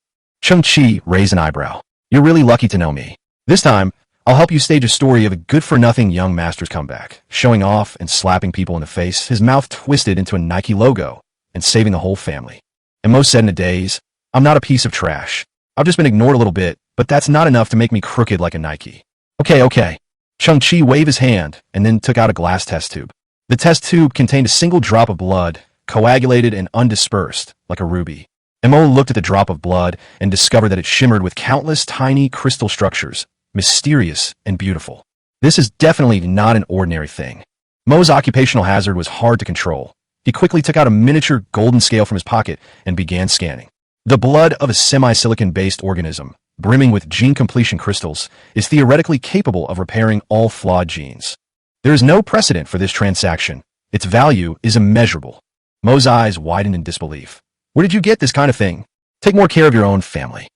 Cheng Qi raised an eyebrow. You're really lucky to know me. This time, I'll help you stage a story of a good-for-nothing young master's comeback, showing off and slapping people in the face, his mouth twisted into a Nike logo, and saving the whole family. And Mo said in a daze, I'm not a piece of trash. I've just been ignored a little bit, but that's not enough to make me crooked like a Nike. Okay. Cheng Qi waved his hand and then took out a glass test tube. The test tube contained a single drop of blood, coagulated and undispersed, like a ruby. Mo looked at the drop of blood and discovered that it shimmered with countless tiny crystal structures, mysterious and beautiful. This is definitely not an ordinary thing. Mo's occupational hazard was hard to control. He quickly took out a miniature golden scale from his pocket and began scanning. The blood of a semi-silicon-based organism, brimming with gene completion crystals, is theoretically capable of repairing all flawed genes. There is no precedent for this transaction. Its value is immeasurable. Mo's eyes widened in disbelief. Where did you get this kind of thing? Take more care of your own family.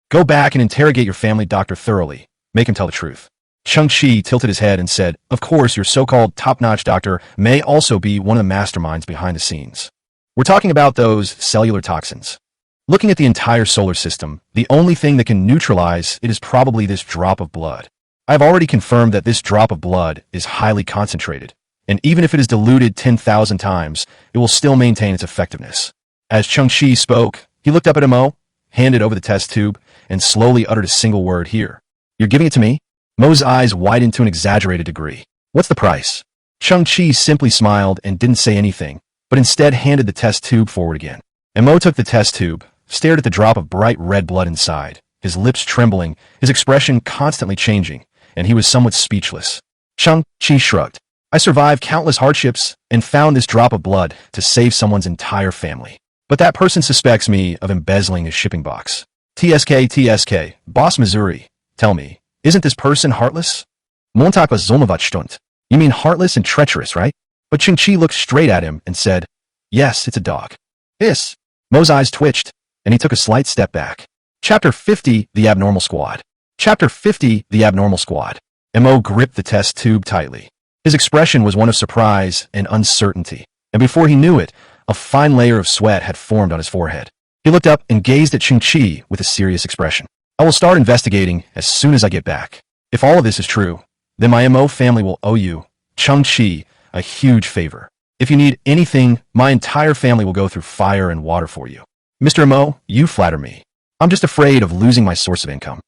Go back and interrogate your family doctor thoroughly. Make him tell the truth. Cheng Qi tilted his head and said, of course, your so-called top-notch doctor may also be one of the masterminds behind the scenes. We're talking about those cellular toxins. Looking at the entire solar system, the only thing that can neutralize it is probably this drop of blood. I've already confirmed that this drop of blood is highly concentrated, and even if it is diluted 10,000 times, it will still maintain its effectiveness. As Cheng Qi spoke, he looked up at Mo, handed over the test tube, and slowly uttered a single word, here. You're giving it to me? Mo's eyes widened to an exaggerated degree. What's the price? Cheng Qi simply smiled and didn't say anything, but instead handed the test tube forward again. And Mo took the test tube, stared at the drop of bright red blood inside, his lips trembling, his expression constantly changing, and he was somewhat speechless. Cheng Qi shrugged. I survived countless hardships and found this drop of blood to save someone's entire family. But that person suspects me of embezzling his shipping box. TSK, Boss Missouri, tell me, isn't this person heartless? Montag was Zolmavachtstunt. You mean heartless and treacherous, right? But Cheng Qi looked straight at him and said, yes, it's a dog. Hiss. Mo's eyes twitched, and he took a slight step back. Chapter 50, The Abnormal Squad. Chapter 50, The Abnormal Squad. Mo gripped the test tube tightly. His expression was one of surprise and uncertainty, and before he knew it, a fine layer of sweat had formed on his forehead. He looked up and gazed at Cheng Qi with a serious expression. I will start investigating as soon as I get back. If all of this is true, then my Mo family will owe you, Cheng Qi, a huge favor. If you need anything, my entire family will go through fire and water for you. Mr. Mo, you flatter me. I'm just afraid of losing my source of income.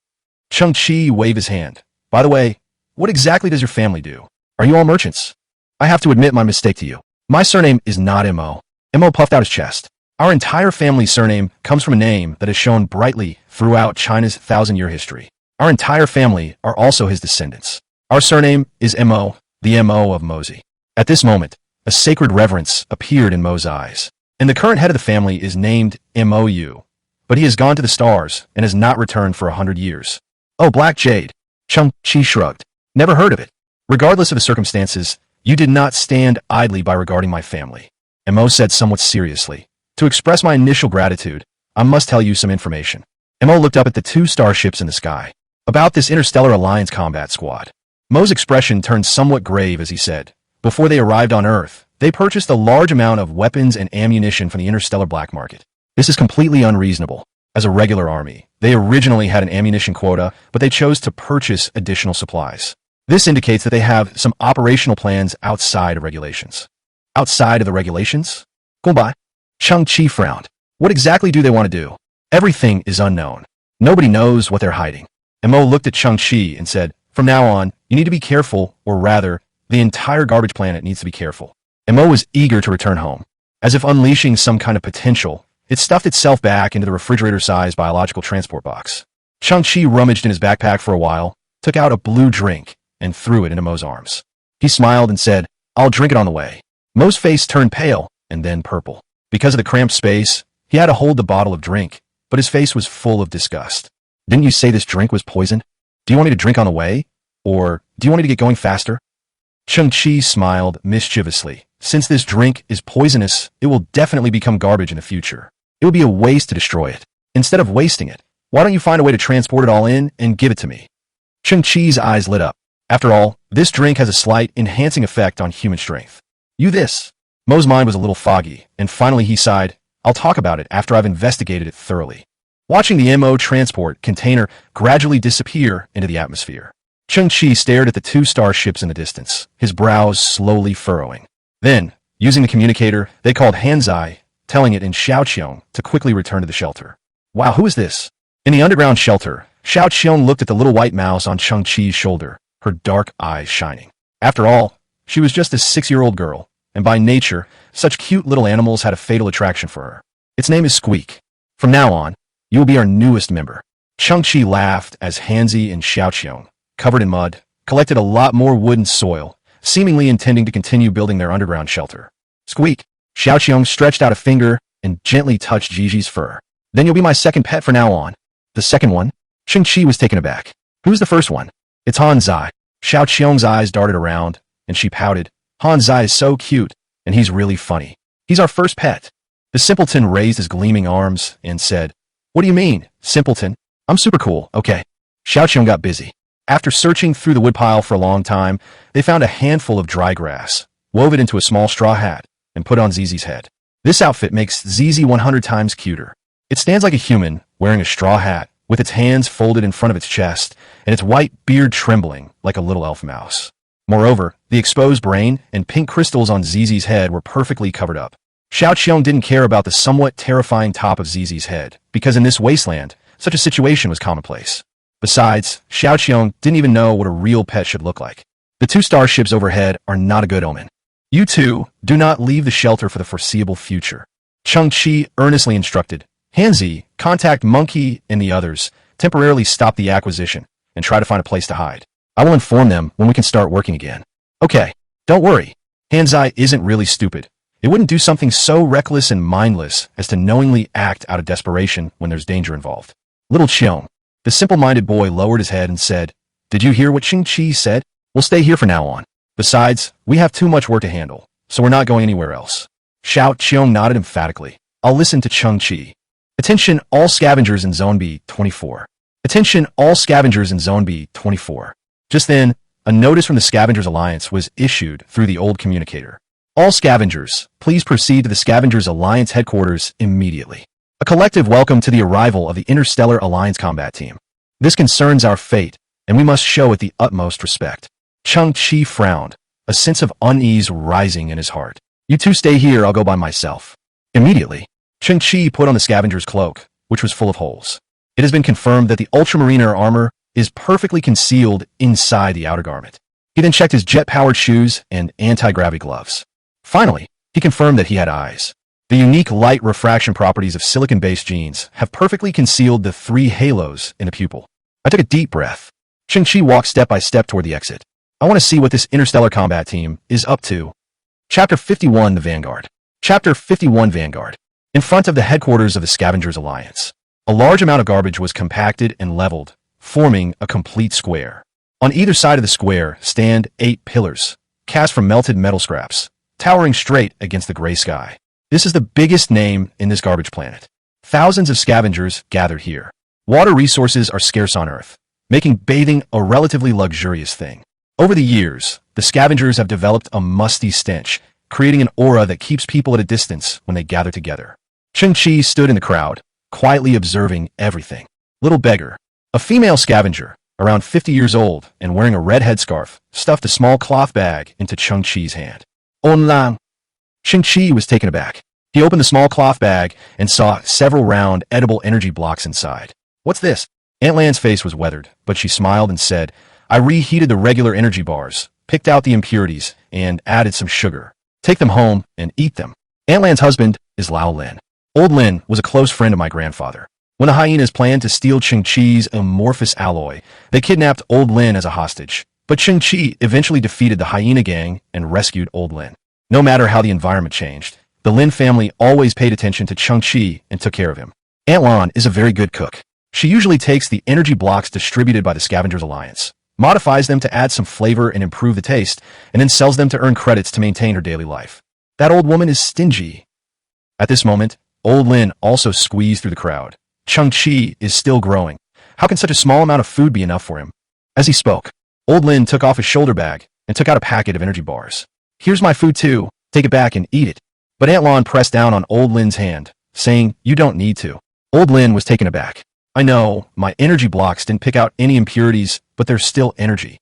Cheng Qi waved his hand. By the way, what exactly does your family do? Are you all merchants? I have to admit my mistake to you. My surname is not Mo. Mo puffed out his chest. Our entire family's surname comes from a name that has shone brightly throughout China's 1,000-year history. Our entire family are also his descendants. Our surname is Mo, the Mo of Mozi. At this moment, a sacred reverence appeared in Mo's eyes. And the current head of the family is named Mou, but he has gone to the stars and has not returned for 100 years. Oh, Black Jade. Cheng Qi shrugged. Never heard of it. Regardless of the circumstances, you did not stand idly by regarding my family. And Mo said somewhat seriously, to express my initial gratitude, I must tell you some information. Mo looked up at the two starships in the sky. About this Interstellar Alliance combat squad. Mo's expression turned somewhat grave as he said, before they arrived on Earth, they purchased a large amount of weapons and ammunition from the interstellar black market. This is completely unreasonable. As a regular army, they originally had an ammunition quota, but they chose to purchase additional supplies. This indicates that they have some operational plans outside of regulations. Outside of the regulations? Goodbye. Cheng Qi frowned. What exactly do they want to do? Everything is unknown. Nobody knows what they're hiding. And Mo looked at Cheng Qi and said, from now on, you need to be careful, or rather, the entire garbage planet needs to be careful. And Mo was eager to return home. As if unleashing some kind of potential, it stuffed itself back into the refrigerator-sized biological transport box. Cheng Qi rummaged in his backpack for a while, took out a blue drink, and threw it into Mo's arms. He smiled and said, I'll drink it on the way. Mo's face turned pale, and then purple. Because of the cramped space, he had to hold the bottle of drink, but his face was full of disgust. Didn't you say this drink was poisoned? Do you want me to drink on the way? Or do you want me to get going faster? Cheng Qi smiled mischievously. Since this drink is poisonous, it will definitely become garbage in the future. It would be a waste to destroy it. Instead of wasting it, why don't you find a way to transport it all in and give it to me? Cheng Qi's eyes lit up. After all, this drink has a slight enhancing effect on human strength. You this. Mo's mind was a little foggy, and finally he sighed, I'll talk about it after I've investigated it thoroughly. Watching the MO transport container gradually disappear into the atmosphere, Cheng Qi stared at the two starships in the distance, his brows slowly furrowing. Then, using the communicator, they called Hansi, telling it in Xiaoqiong to quickly return to the shelter. Wow, who is this? In the underground shelter, Xiaoqiong looked at the little white mouse on Cheng Qi's shoulder, her dark eyes shining. After all, she was just a 6-year-old girl, and by nature, such cute little animals had a fatal attraction for her. Its name is Squeak. From now on, you will be our newest member. Cheng Qi laughed as Hansi and Xiaoqiong, covered in mud, collected a lot more wood and soil, seemingly intending to continue building their underground shelter. Squeak. Xiaoqiong stretched out a finger and gently touched Gigi's fur. Then you'll be my second pet from now on. The second one? Cheng Qi was taken aback. Who's the first one? It's Hansi. Xiaoqiong's eyes darted around, and she pouted. Hansi is so cute, and he's really funny. He's our first pet. The simpleton raised his gleaming arms and said, What do you mean, simpleton? I'm super cool, okay. Xiaoqiong got busy. After searching through the woodpile for a long time, they found a handful of dry grass, wove it into a small straw hat, and put on Zizi's head. This outfit makes Zizi 100 times cuter. It stands like a human, wearing a straw hat, with its hands folded in front of its chest, and its white beard trembling like a little elf mouse. Moreover, the exposed brain and pink crystals on Zizi's head were perfectly covered up. Xiaoqiong didn't care about the somewhat terrifying top of Zizi's head, because in this wasteland, such a situation was commonplace. Besides, Xiaoqiong didn't even know what a real pet should look like. The two starships overhead are not a good omen. You two, do not leave the shelter for the foreseeable future. Cheng Qi earnestly instructed. Hansi, contact Monkey and the others, temporarily stop the acquisition, and try to find a place to hide. I will inform them when we can start working again. Okay, don't worry. Hansi isn't really stupid. It wouldn't do something so reckless and mindless as to knowingly act out of desperation when there's danger involved. Little Qiong. The simple-minded boy lowered his head and said, Did you hear what Cheng Qi said? We'll stay here from now on. Besides, we have too much work to handle, so we're not going anywhere else. Xiaoqiong nodded emphatically. I'll listen to Cheng Qi. Attention all scavengers in Zone B24. Attention all scavengers in Zone B24. Just then, a notice from the Scavengers Alliance was issued through the old communicator. All scavengers, please proceed to the Scavengers Alliance headquarters immediately. A collective welcome to the arrival of the Interstellar Alliance combat team. This concerns our fate, and we must show it the utmost respect. Cheng Qi frowned, a sense of unease rising in his heart. You two stay here, I'll go by myself. Immediately, Cheng Qi put on the scavenger's cloak, which was full of holes. It has been confirmed that the ultramarine armor is perfectly concealed inside the outer garment. He then checked his jet-powered shoes and anti-gravity gloves. Finally, he confirmed that he had eyes. The unique light refraction properties of silicon-based genes have perfectly concealed the 3 halos in the pupil. I took a deep breath. Cheng Qi walked step by step toward the exit. I want to see what this interstellar combat team is up to. Chapter 51, The Vanguard. Chapter 51, Vanguard. In front of the headquarters of the Scavengers Alliance, a large amount of garbage was compacted and leveled, forming a complete square. On either side of the square stand 8 pillars, cast from melted metal scraps, towering straight against the gray sky. This is the biggest name in this garbage planet. Thousands of scavengers gathered here. Water resources are scarce on Earth, making bathing a relatively luxurious thing. Over the years, the scavengers have developed a musty stench, creating an aura that keeps people at a distance when they gather together. Cheng Qi stood in the crowd, quietly observing everything. Little beggar, a female scavenger, around 50 years old and wearing a red headscarf, stuffed a small cloth bag into Cheng Qi's hand. Onlang. Cheng Qi was taken aback. He opened the small cloth bag and saw several round, edible energy blocks inside. What's this? Aunt Lan's face was weathered, but she smiled and said, I reheated the regular energy bars, picked out the impurities, and added some sugar. Take them home and eat them. Aunt Lan's husband is Lao Lin. Old Lin was a close friend of my grandfather. When the hyenas planned to steal Cheng Qi's amorphous alloy, they kidnapped Old Lin as a hostage. But Cheng Qi eventually defeated the hyena gang and rescued Old Lin. No matter how the environment changed, the Lin family always paid attention to Cheng Qi and took care of him. Aunt Lan is a very good cook. She usually takes the energy blocks distributed by the Scavengers Alliance, modifies them to add some flavor and improve the taste, and then sells them to earn credits to maintain her daily life. That old woman is stingy. At this moment, Old Lin also squeezed through the crowd. Cheng Qi is still growing. How can such a small amount of food be enough for him? As he spoke, Old Lin took off his shoulder bag and took out a packet of energy bars. Here's my food too. Take it back and eat it. But Aunt Lan pressed down on Old Lin's hand, saying, you don't need to. Old Lin was taken aback. I know, my energy blocks didn't pick out any impurities, but there's still energy.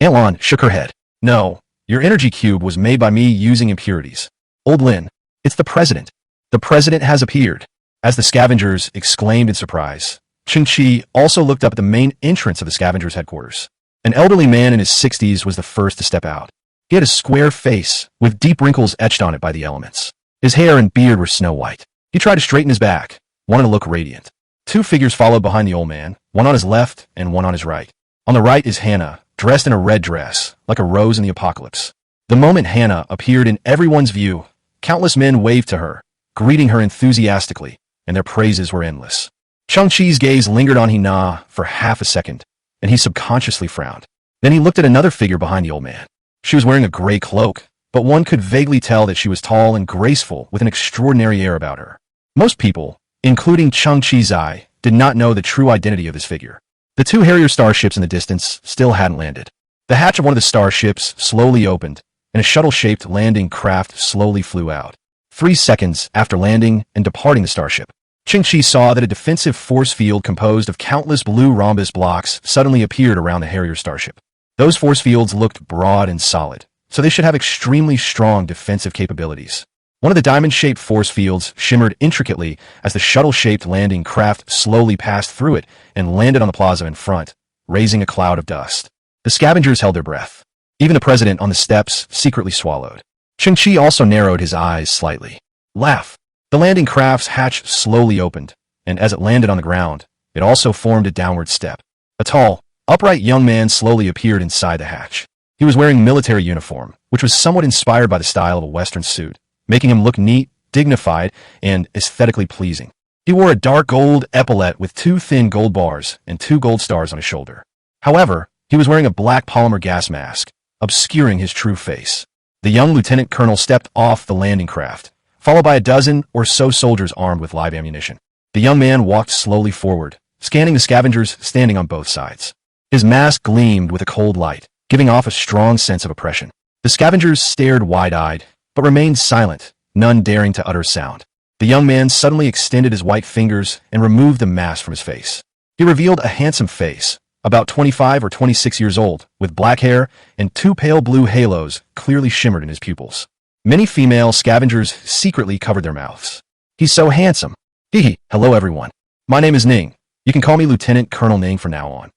Aunt Lan shook her head. No, your energy cube was made by me using impurities. Old Lin, it's the president. The president has appeared. As the scavengers exclaimed in surprise, Cheng Qi also looked up at the main entrance of the scavengers' headquarters. An elderly man in his 60s was the first to step out. He had a square face, with deep wrinkles etched on it by the elements. His hair and beard were snow white. He tried to straighten his back, wanted to look radiant. Two figures followed behind the old man, one on his left and one on his right. On the right is Hannah, dressed in a red dress, like a rose in the apocalypse. The moment Hannah appeared in everyone's view, countless men waved to her, greeting her enthusiastically, and their praises were endless. Cheng Qi's gaze lingered on Hannah for half a second, and he subconsciously frowned. Then he looked at another figure behind the old man. She was wearing a gray cloak, but one could vaguely tell that she was tall and graceful with an extraordinary air about her. Most people, including Cheng Qi's eye, did not know the true identity of this figure. The two Harrier starships in the distance still hadn't landed. The hatch of one of the starships slowly opened, and a shuttle-shaped landing craft slowly flew out. 3 seconds after landing and departing the starship, Cheng Qi saw that a defensive force field composed of countless blue rhombus blocks suddenly appeared around the Harrier starship. Those force fields looked broad and solid, so they should have extremely strong defensive capabilities. One of the diamond-shaped force fields shimmered intricately as the shuttle-shaped landing craft slowly passed through it and landed on the plaza in front, raising a cloud of dust. The scavengers held their breath. Even the president on the steps secretly swallowed. Cheng Qi also narrowed his eyes slightly. Laugh. The landing craft's hatch slowly opened, and as it landed on the ground, it also formed a downward step. A tall, upright young man slowly appeared inside the hatch. He was wearing military uniform, which was somewhat inspired by the style of a Western suit, making him look neat, dignified, and aesthetically pleasing. He wore a dark gold epaulet with 2 thin gold bars and 2 gold stars on his shoulder. However, he was wearing a black polymer gas mask, obscuring his true face. The young lieutenant colonel stepped off the landing craft, followed by a dozen or so soldiers armed with live ammunition. The young man walked slowly forward, scanning the scavengers standing on both sides. His mask gleamed with a cold light, giving off a strong sense of oppression. The scavengers stared wide-eyed, but remained silent, none daring to utter sound. The young man suddenly extended his white fingers and removed the mask from his face. He revealed a handsome face, about 25 or 26 years old, with black hair and 2 pale blue halos clearly shimmered in his pupils. Many female scavengers secretly covered their mouths. He's so handsome. Hee. Hello everyone. My name is Ning. You can call me Lieutenant Colonel Ning from now on.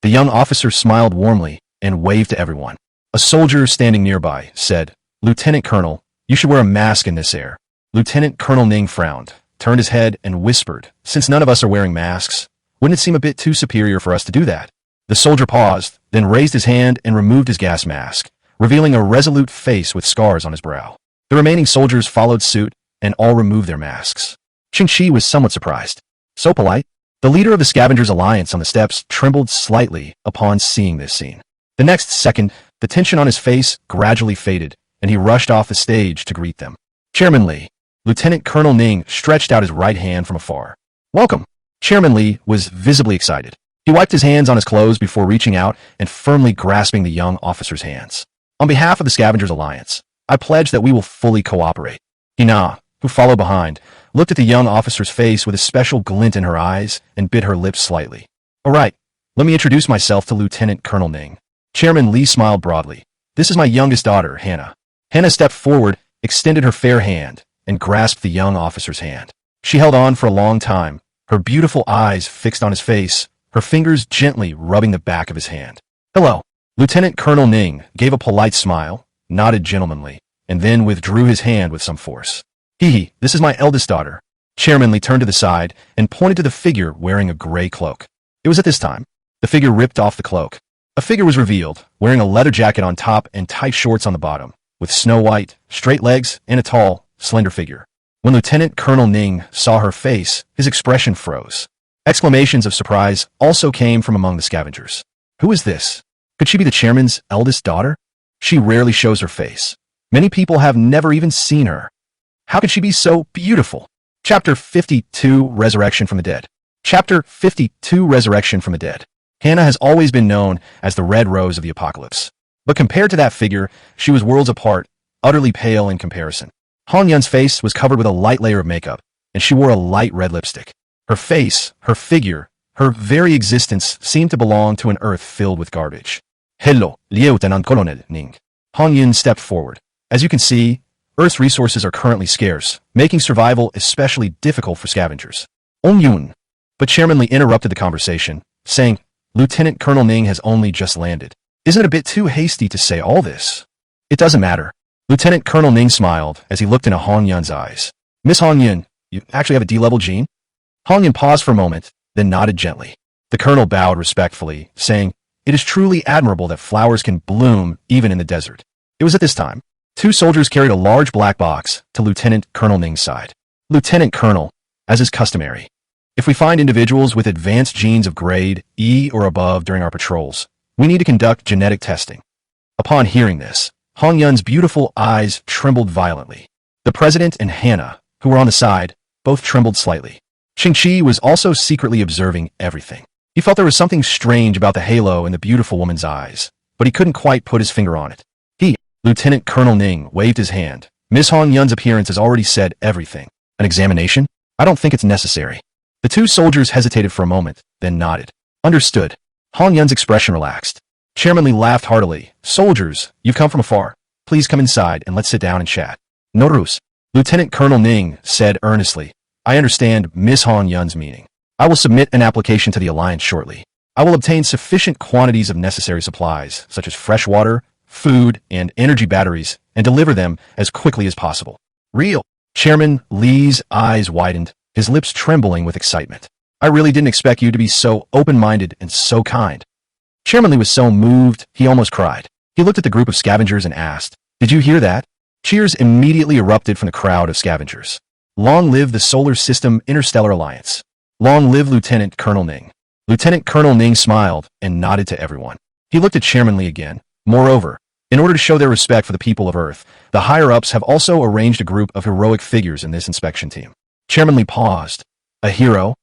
The young officer smiled warmly and waved to everyone. A soldier standing nearby said, Lieutenant Colonel, you should wear a mask in this air. Lieutenant Colonel Ning frowned, turned his head, and whispered, since none of us are wearing masks, wouldn't it seem a bit too superior for us to do that? The soldier paused, then raised his hand and removed his gas mask, revealing a resolute face with scars on his brow. The remaining soldiers followed suit, and all removed their masks. Cheng Qi was somewhat surprised. So polite. The leader of the Scavengers Alliance on the steps trembled slightly upon seeing this scene. The next second, the tension on his face gradually faded, and he rushed off the stage to greet them. Chairman Li. Lieutenant Colonel Ning stretched out his right hand from afar. Welcome. Chairman Li was visibly excited. He wiped his hands on his clothes before reaching out and firmly grasping the young officer's hands. On behalf of the Scavengers Alliance, I pledge that we will fully cooperate. Hina, who followed behind, looked at the young officer's face with a special glint in her eyes and bit her lips slightly. All right, let me introduce myself to Lieutenant Colonel Ning. Chairman Li smiled broadly. This is my youngest daughter, Hannah. Hannah stepped forward, extended her fair hand, and grasped the young officer's hand. She held on for a long time, her beautiful eyes fixed on his face, her fingers gently rubbing the back of his hand. Hello. Lieutenant Colonel Ning gave a polite smile, nodded gentlemanly, and then withdrew his hand with some force. Hee, this is my eldest daughter. Chairman Li turned to the side and pointed to the figure wearing a gray cloak. It was at this time. The figure ripped off the cloak. A figure was revealed, wearing a leather jacket on top and tight shorts on the bottom, with snow-white, straight legs and a tall, slender figure. When Lieutenant Colonel Ning saw her face, his expression froze. Exclamations of surprise also came from among the scavengers. Who is this? Could she be the chairman's eldest daughter? She rarely shows her face. Many people have never even seen her. How could she be so beautiful? Chapter 52, Resurrection from the Dead. Chapter 52, Resurrection from the Dead. Hannah has always been known as the Red Rose of the Apocalypse. But compared to that figure, she was worlds apart, utterly pale in comparison. Han Yun's face was covered with a light layer of makeup, and she wore a light red lipstick. Her face, her figure, her very existence seemed to belong to an earth filled with garbage. Hello, Lieutenant Colonel Ning. Han Yun stepped forward. As you can see, Earth's resources are currently scarce, making survival especially difficult for scavengers. Yun. But Chairman Li interrupted the conversation, saying, Lieutenant Colonel Ning has only just landed. Isn't it a bit too hasty to say all this? It doesn't matter. Lieutenant Colonel Ning smiled as he looked into Han Yun's eyes. Miss Han Yun, you actually have a D-level gene? Han Yun paused for a moment, then nodded gently. The colonel bowed respectfully, saying, It is truly admirable that flowers can bloom even in the desert. It was at this time. Two soldiers carried a large black box to Lieutenant Colonel Ning's side. Lieutenant Colonel, as is customary, if we find individuals with advanced genes of grade E or above during our patrols, we need to conduct genetic testing. Upon hearing this, Han Yun's beautiful eyes trembled violently. The president and Hannah, who were on the side, both trembled slightly. Cheng Qi was also secretly observing everything. He felt there was something strange about the halo in the beautiful woman's eyes, but he couldn't quite put his finger on it. Lieutenant Colonel Ning waved his hand. Miss Han Yun's appearance has already said everything. An examination? I don't think it's necessary. The two soldiers hesitated for a moment, then nodded. Understood. Han Yun's expression relaxed. Chairman Li laughed heartily. Soldiers, you've come from afar. Please come inside and let's sit down and chat. Norus. Lieutenant Colonel Ning said earnestly. I understand Miss Han Yun's meaning. I will submit an application to the Alliance shortly. I will obtain sufficient quantities of necessary supplies, such as fresh water, food, and energy batteries, and deliver them as quickly as possible. Real. Chairman Li's eyes widened, his lips trembling with excitement. I really didn't expect you to be so open-minded and so kind. Chairman Li was so moved, he almost cried. He looked at the group of scavengers and asked, Did you hear that? Cheers immediately erupted from the crowd of scavengers. Long live the Solar System Interstellar Alliance. Long live Lieutenant Colonel Ning. Lieutenant Colonel Ning smiled and nodded to everyone. He looked at Chairman Li again. Moreover, in order to show their respect for the people of Earth, the higher-ups have also arranged a group of heroic figures in this inspection team. Chairman Li paused. A hero?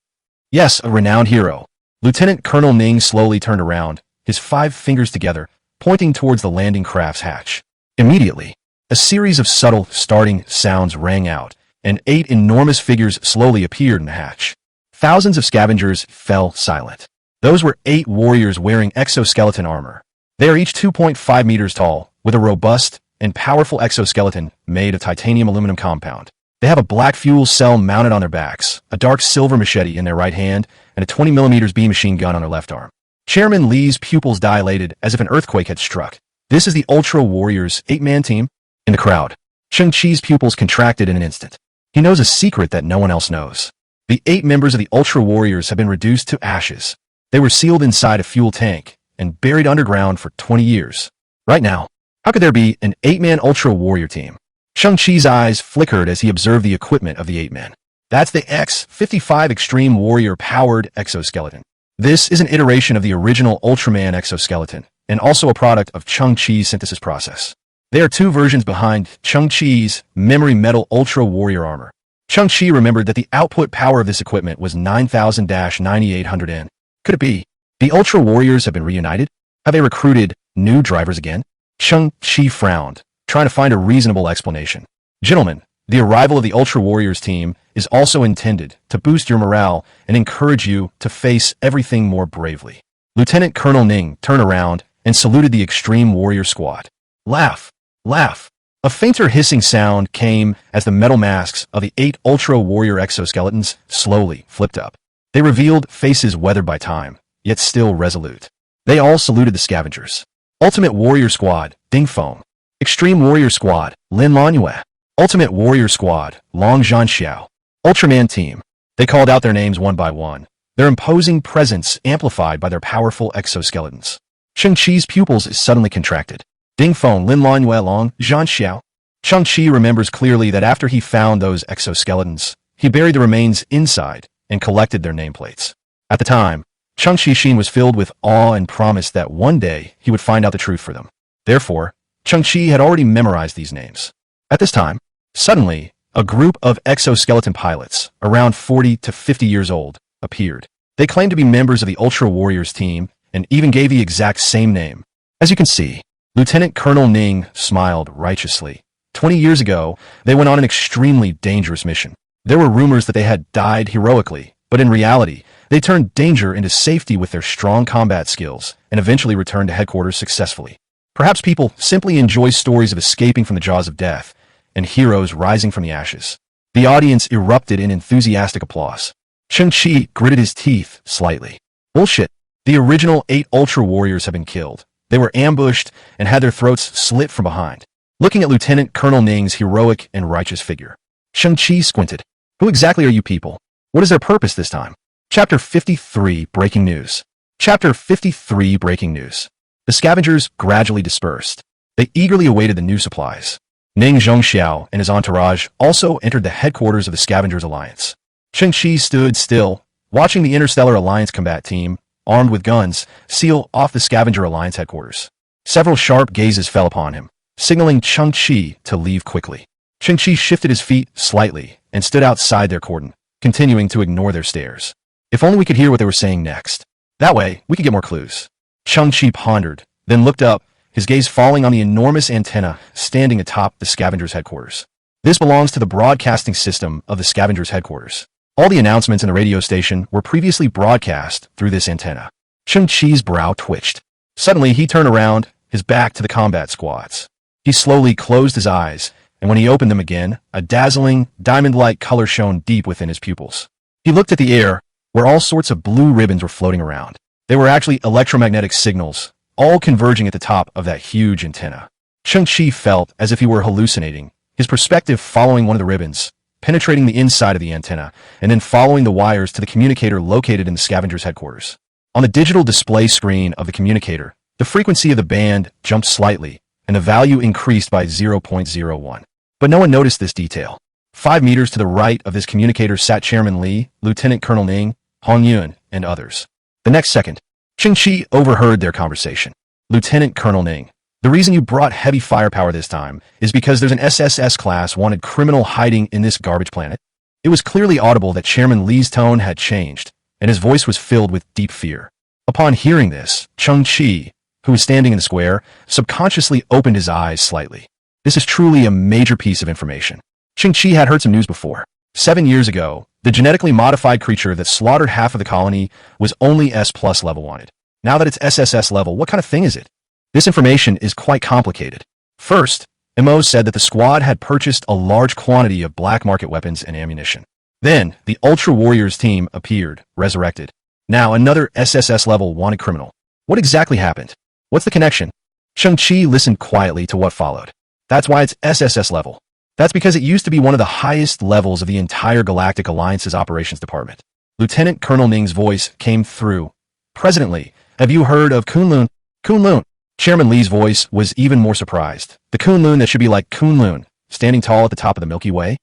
Yes, a renowned hero. Lieutenant Colonel Ning slowly turned around, his 5 fingers together, pointing towards the landing craft's hatch. Immediately, a series of subtle, starting sounds rang out, and 8 enormous figures slowly appeared in the hatch. Thousands of scavengers fell silent. Those were 8 warriors wearing exoskeleton armor. They are each 2.5 meters tall, with a robust and powerful exoskeleton made of titanium aluminum compound. They have a black fuel cell mounted on their backs, a dark silver machete in their right hand, and a 20mm beam machine gun on their left arm. Chairman Li's pupils dilated as if an earthquake had struck. This is the Ultra Warriors 8-man team? In the crowd, Cheng Qi's pupils contracted in an instant. He knows a secret that no one else knows. The 8 members of the Ultra Warriors have been reduced to ashes. They were sealed inside a fuel tank and buried underground for 20 years. Right now, how could there be an 8-man Ultra Warrior team? Cheng Qi's eyes flickered as he observed the equipment of the 8 men. That's the X-55 Extreme Warrior-powered exoskeleton. This is an iteration of the original Ultraman exoskeleton, and also a product of Cheng Qi's synthesis process. There are 2 versions behind Cheng Qi's Memory Metal Ultra Warrior armor. Cheng Qi remembered that the output power of this equipment was 9,000-9800 N. Could it be The Ultra Warriors have been reunited? Have they recruited new drivers again? Cheng Qi frowned, trying to find a reasonable explanation. Gentlemen, the arrival of the Ultra Warriors team is also intended to boost your morale and encourage you to face everything more bravely. Lieutenant Colonel Ning turned around and saluted the Extreme Warrior Squad. Laugh! Laugh! A fainter hissing sound came as the metal masks of the 8 Ultra Warrior exoskeletons slowly flipped up. They revealed faces weathered by time, yet still resolute. They all saluted the Scavengers. Ultimate Warrior Squad, Ding Feng. Extreme Warrior Squad, Lin Lanhua. Ultimate Warrior Squad, Long Zhanxiao. Ultraman Team. They called out their names one by one, their imposing presence amplified by their powerful exoskeletons. Cheng Qi's pupils suddenly contracted. Ding Feng, Lin Lanhua, Long Zhanxiao. Cheng Qi remembers clearly that after he found those exoskeletons, he buried the remains inside and collected their nameplates. At the time, Cheng Qi was filled with awe and promised that one day he would find out the truth for them. Therefore, Cheng Qi had already memorized these names. At this time, suddenly, a group of exoskeleton pilots, around 40 to 50 years old, appeared. They claimed to be members of the Ultra Warriors team and even gave the exact same name. As you can see, Lieutenant Colonel Ning smiled righteously. 20 years ago, they went on an extremely dangerous mission. There were rumors that they had died heroically, but in reality, they turned danger into safety with their strong combat skills and eventually returned to headquarters successfully. Perhaps people simply enjoy stories of escaping from the jaws of death and heroes rising from the ashes. The audience erupted in enthusiastic applause. Cheng Qi gritted his teeth slightly. Bullshit. The original 8 Ultra Warriors have been killed. They were ambushed and had their throats slit from behind. Looking at Lieutenant Colonel Ning's heroic and righteous figure, Cheng Qi squinted. Who exactly are you people? What is their purpose this time? Chapter 53 Breaking News. Chapter 53 Breaking News. The Scavengers gradually dispersed. They eagerly awaited the new supplies. Ning Zhongxiao and his entourage also entered the headquarters of the Scavengers Alliance. Cheng Qi stood still, watching the Interstellar Alliance combat team, armed with guns, seal off the Scavenger Alliance headquarters. Several sharp gazes fell upon him, signaling Cheng Qi to leave quickly. Cheng Qi shifted his feet slightly and stood outside their cordon, continuing to ignore their stares. If only we could hear what they were saying next. That way, we could get more clues. Cheng Qi pondered, then looked up, his gaze falling on the enormous antenna standing atop the Scavengers' headquarters. This belongs to the broadcasting system of the Scavengers' headquarters. All the announcements in the radio station were previously broadcast through this antenna. Cheng Qi's brow twitched. Suddenly, he turned around, his back to the combat squads. He slowly closed his eyes, and when he opened them again, a dazzling, diamond-like color shone deep within his pupils. He looked at the air, where all sorts of blue ribbons were floating around. They were actually electromagnetic signals, all converging at the top of that huge antenna. Cheng Qi felt as if he were hallucinating, his perspective following one of the ribbons, penetrating the inside of the antenna, and then following the wires to the communicator located in the Scavengers' headquarters. On the digital display screen of the communicator, the frequency of the band jumped slightly, and the value increased by 0.01. But no one noticed this detail. 5 meters to the right of this communicator sat Chairman Li, Lieutenant Colonel Ning, Hong Yun, and others. The next second, Cheng Qi overheard their conversation. Lieutenant Colonel Ning, the reason you brought heavy firepower this time is because there's an SSS-class wanted criminal hiding in this garbage planet. It was clearly audible that Chairman Li's tone had changed, and his voice was filled with deep fear. Upon hearing this, Cheng Qi, who was standing in the square, subconsciously opened his eyes slightly. This is truly a major piece of information. Cheng Qi had heard some news before. 7 years ago, the genetically modified creature that slaughtered half of the colony was only S+ level wanted. Now that it's SSS level, what kind of thing is it? This information is quite complicated. First, MO said that the squad had purchased a large quantity of black market weapons and ammunition. Then, the Ultra Warriors team appeared, resurrected. Now another SSS level wanted criminal. What exactly happened? What's the connection? Cheng Qi listened quietly to what followed. That's why it's SSS level. That's because it used to be one of the highest levels of the entire Galactic Alliance's operations department. Lieutenant Colonel Ning's voice came through. President Li, have you heard of Kunlun? Kunlun. Chairman Li's voice was even more surprised. The Kunlun that should be like Kunlun, standing tall at the top of the Milky Way?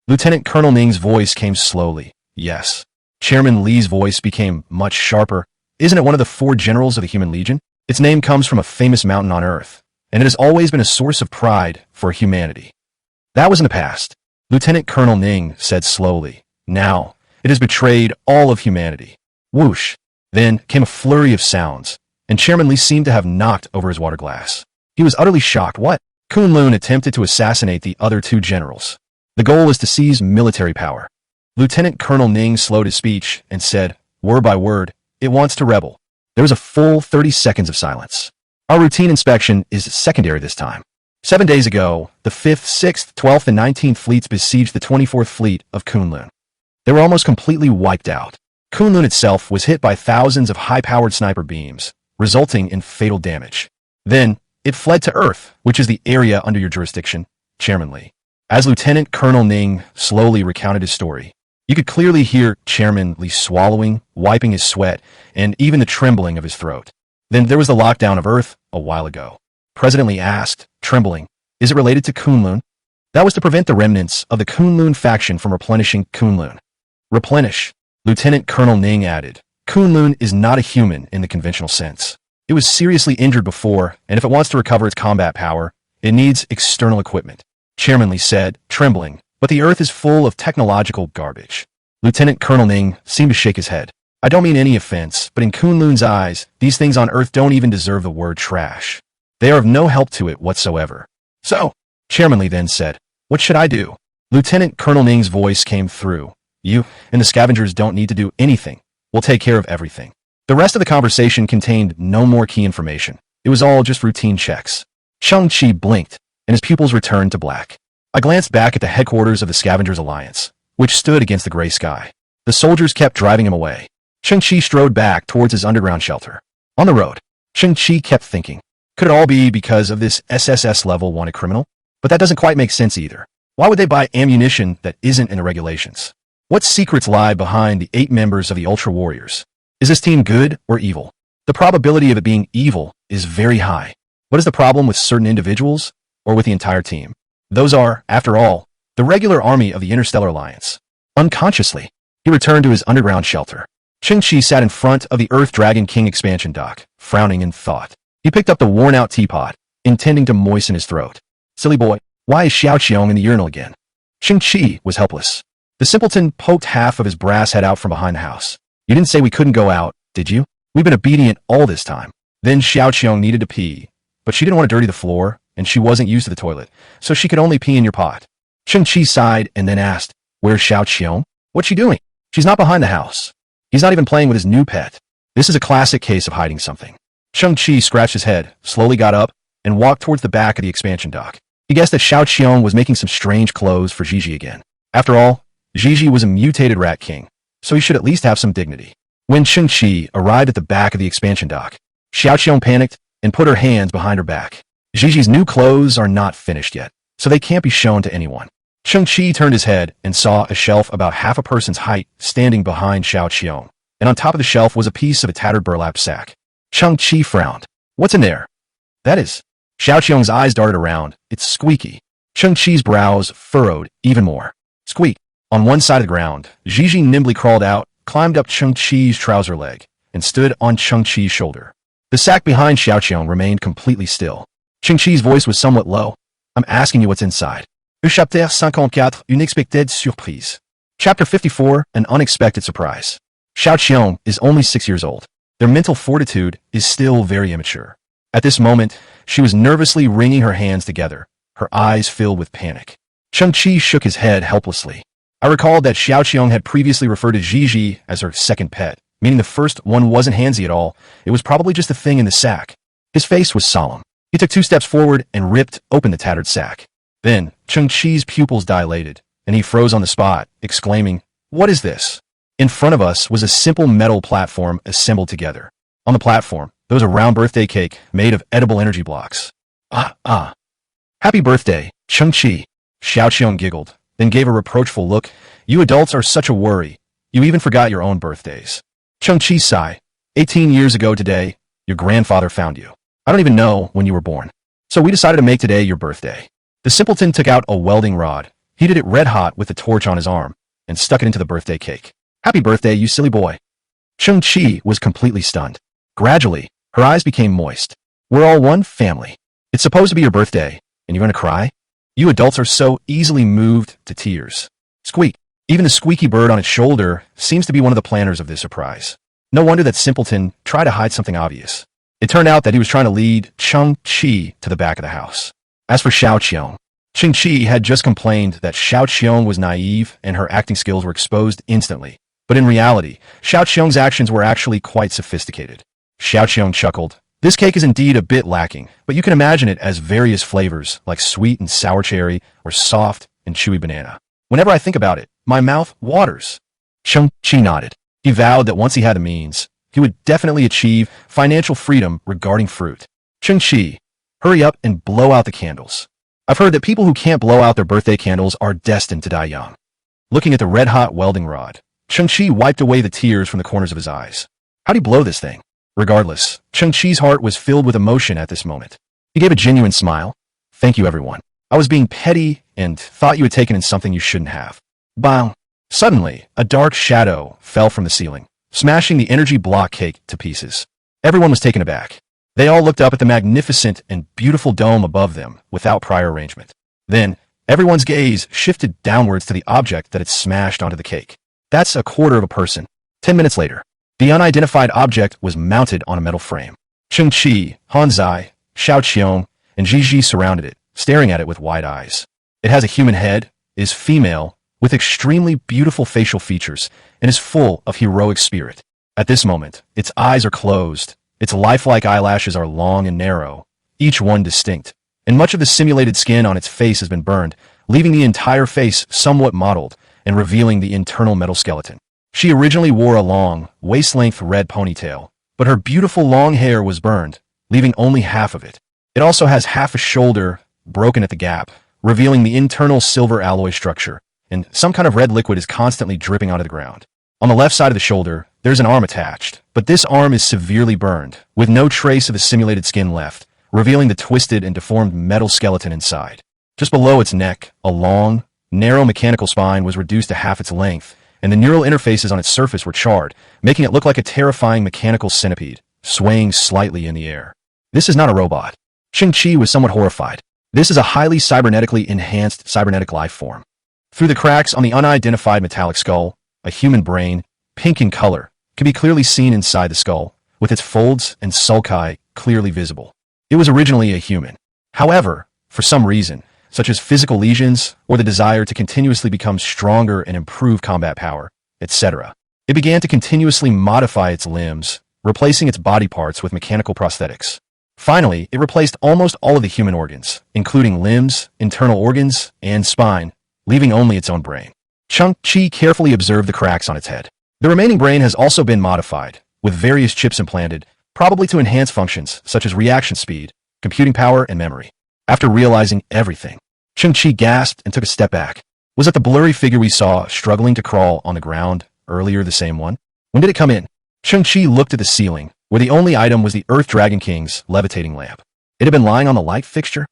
Lieutenant Colonel Ning's voice came slowly. Yes. Chairman Li's voice became much sharper. Isn't it one of the 4 generals of the Human Legion? Its name comes from a famous mountain on Earth, and it has always been a source of pride for humanity. That was in the past. Lieutenant Colonel Ning said slowly. Now, it has betrayed all of humanity. Whoosh. Then came a flurry of sounds, and Chairman Li seemed to have knocked over his water glass. He was utterly shocked. What? Kunlun attempted to assassinate the other two generals. The goal is to seize military power. Lieutenant Colonel Ning slowed his speech and said, word by word, it wants to rebel. There was a full 30 seconds of silence. Our routine inspection is secondary this time. 7 days ago, the 5th, 6th, 12th, and 19th fleets besieged the 24th fleet of Kunlun. They were almost completely wiped out. Kunlun itself was hit by thousands of high-powered sniper beams, resulting in fatal damage. Then, it fled to Earth, which is the area under your jurisdiction, Chairman Li. As Lieutenant Colonel Ning slowly recounted his story, you could clearly hear Chairman Li swallowing, wiping his sweat, and even the trembling of his throat. Then there was the lockdown of Earth a while ago. President Li asked, trembling, is it related to Kunlun? That was to prevent the remnants of the Kunlun faction from replenishing Kunlun. Replenish, Lieutenant Colonel Ning added. Kunlun is not a human in the conventional sense. It was seriously injured before, and if it wants to recover its combat power, it needs external equipment. Chairman Li said, trembling, but the Earth is full of technological garbage. Lieutenant Colonel Ning seemed to shake his head. I don't mean any offense, but in Kunlun's eyes, these things on Earth don't even deserve the word trash. They are of no help to it whatsoever. So, Chairman Li then said, what should I do? Lieutenant Colonel Ning's voice came through. You and the Scavengers don't need to do anything. We'll take care of everything. The rest of the conversation contained no more key information. It was all just routine checks. Cheng Qi blinked, and his pupils returned to black. I glanced back at the headquarters of the Scavengers Alliance, which stood against the gray sky. The soldiers kept driving him away. Cheng Qi strode back towards his underground shelter. On the road, Cheng Qi kept thinking, could it all be because of this SSS level wanted criminal? But that doesn't quite make sense either. Why would they buy ammunition that isn't in the regulations? What secrets lie behind the 8 members of the Ultra Warriors? Is this team good or evil? The probability of it being evil is very high. What is the problem with certain individuals or with the entire team? Those are, after all, the regular army of the Interstellar Alliance. Unconsciously, he returned to his underground shelter. Cheng Qi sat in front of the Earth Dragon King expansion dock, frowning in thought. He picked up the worn-out teapot, intending to moisten his throat. Silly boy, why is Xiao Qiong in the urinal again? Cheng Qi was helpless. The simpleton poked half of his brass head out from behind the house. You didn't say we couldn't go out, did you? We've been obedient all this time. Then Xiao Qiong needed to pee, but she didn't want to dirty the floor, and she wasn't used to the toilet, so she could only pee in your pot. Cheng Qi sighed and then asked, where's Xiao Qiong? What's she doing? She's not behind the house. He's not even playing with his new pet. This is a classic case of hiding something. Cheng Qi scratched his head, slowly got up, and walked towards the back of the expansion dock. He guessed that Xiao Qiong was making some strange clothes for Gigi again. After all, Gigi was a mutated rat king, so he should at least have some dignity. When Cheng Qi arrived at the back of the expansion dock, Xiao Qiong panicked and put her hands behind her back. Gigi's new clothes are not finished yet, so they can't be shown to anyone. Cheng Qi turned his head and saw a shelf about half a person's height standing behind Xiao Qiong, and on top of the shelf was a piece of a tattered burlap sack. Cheng Qi frowned. What's in there? That is. Xiao Qiong's eyes darted around. It's squeaky. Cheng Qi's brows furrowed even more. Squeak. On one side of the ground, Gigi nimbly crawled out, climbed up Cheng Qi's trouser leg, and stood on Cheng Qi's shoulder. The sack behind Xiao Qiong remained completely still. Cheng Qi's voice was somewhat low. I'm asking you what's inside. Chapitre 54, une expected surprise. Chapter 54, an unexpected surprise. Xiao Qiong is only 6 years old. Their mental fortitude is still very immature. At this moment, she was nervously wringing her hands together, her eyes filled with panic. Cheng Qi shook his head helplessly. I recalled that Xiao Qiong had previously referred to Gigi as her second pet, meaning the first one wasn't Hansi at all. It was probably just a thing in the sack. His face was solemn. He took 2 steps forward and ripped open the tattered sack. Then, Cheng Qi's pupils dilated, and he froze on the spot, exclaiming, What is this? In front of us was a simple metal platform assembled together. On the platform, there was a round birthday cake made of edible energy blocks. Happy birthday, Cheng Qi. Xiao Qiong giggled, then gave a reproachful look. You adults are such a worry. You even forgot your own birthdays. Cheng Qi sighed. 18 years ago today, your grandfather found you. I don't even know when you were born. So we decided to make today your birthday. The simpleton took out a welding rod, heated it red hot with the torch on his arm, and stuck it into the birthday cake. Happy birthday, you silly boy. Cheng Qi was completely stunned. Gradually, her eyes became moist. We're all one family. It's supposed to be your birthday, and you're going to cry? You adults are so easily moved to tears. Squeak. Even the squeaky bird on its shoulder seems to be one of the planners of this surprise. No wonder that simpleton tried to hide something obvious. It turned out that he was trying to lead Cheng Qi to the back of the house. As for Xiao Qiong, Cheng Qi had just complained that Xiao Qiong was naive and her acting skills were exposed instantly. But in reality, Xiao Qiong's actions were actually quite sophisticated. Xiao Qiong chuckled. This cake is indeed a bit lacking, but you can imagine it as various flavors like sweet and sour cherry or soft and chewy banana. Whenever I think about it, my mouth waters. Cheng Qi nodded. He vowed that once he had the means, he would definitely achieve financial freedom regarding fruit. Cheng Qi, hurry up and blow out the candles. I've heard that people who can't blow out their birthday candles are destined to die young. Looking at the red-hot welding rod, Cheng Qi wiped away the tears from the corners of his eyes. How'd he blow this thing? Regardless, Cheng Qi's heart was filled with emotion at this moment. He gave a genuine smile. Thank you, everyone. I was being petty and thought you had taken in something you shouldn't have. Bang! Suddenly, a dark shadow fell from the ceiling, smashing the energy block cake to pieces. Everyone was taken aback. They all looked up at the magnificent and beautiful dome above them without prior arrangement. Then, everyone's gaze shifted downwards to the object that had smashed onto the cake. That's a quarter of a person. 10 minutes later, the unidentified object was mounted on a metal frame. Cheng Qi, Hansi, Xiao Qiong, and Ji surrounded it, staring at it with wide eyes. It has a human head, is female, with extremely beautiful facial features, and is full of heroic spirit. At this moment, its eyes are closed, its lifelike eyelashes are long and narrow, each one distinct, and much of the simulated skin on its face has been burned, leaving the entire face somewhat mottled and revealing the internal metal skeleton. She originally wore a long, waist-length red ponytail, but her beautiful long hair was burned, leaving only half of it. It also has half a shoulder broken at the gap, revealing the internal silver alloy structure, and some kind of red liquid is constantly dripping onto the ground. On the left side of the shoulder, there's an arm attached, but this arm is severely burned, with no trace of the simulated skin left, revealing the twisted and deformed metal skeleton inside. Just below its neck, a long, narrow mechanical spine was reduced to half its length, and the neural interfaces on its surface were charred, making it look like a terrifying mechanical centipede, swaying slightly in the air. This is not a robot. Cheng Qi was somewhat horrified. This is a highly cybernetically enhanced cybernetic life form. Through the cracks on the unidentified metallic skull, a human brain, pink in color, can be clearly seen inside the skull, with its folds and sulci clearly visible. It was originally a human. However, for some reason, such as physical lesions or the desire to continuously become stronger and improve combat power, etc., it began to continuously modify its limbs, replacing its body parts with mechanical prosthetics. Finally, it replaced almost all of the human organs, including limbs, internal organs, and spine, leaving only its own brain. Cheng Qi carefully observed the cracks on its head. The remaining brain has also been modified, with various chips implanted, probably to enhance functions such as reaction speed, computing power, and memory. After realizing everything, Cheng Qi gasped and took a step back. Was that the blurry figure we saw struggling to crawl on the ground earlier the same one? When did it come in? Cheng Qi looked at the ceiling, where the only item was the Earth Dragon King's levitating lamp. It had been lying on the light fixture?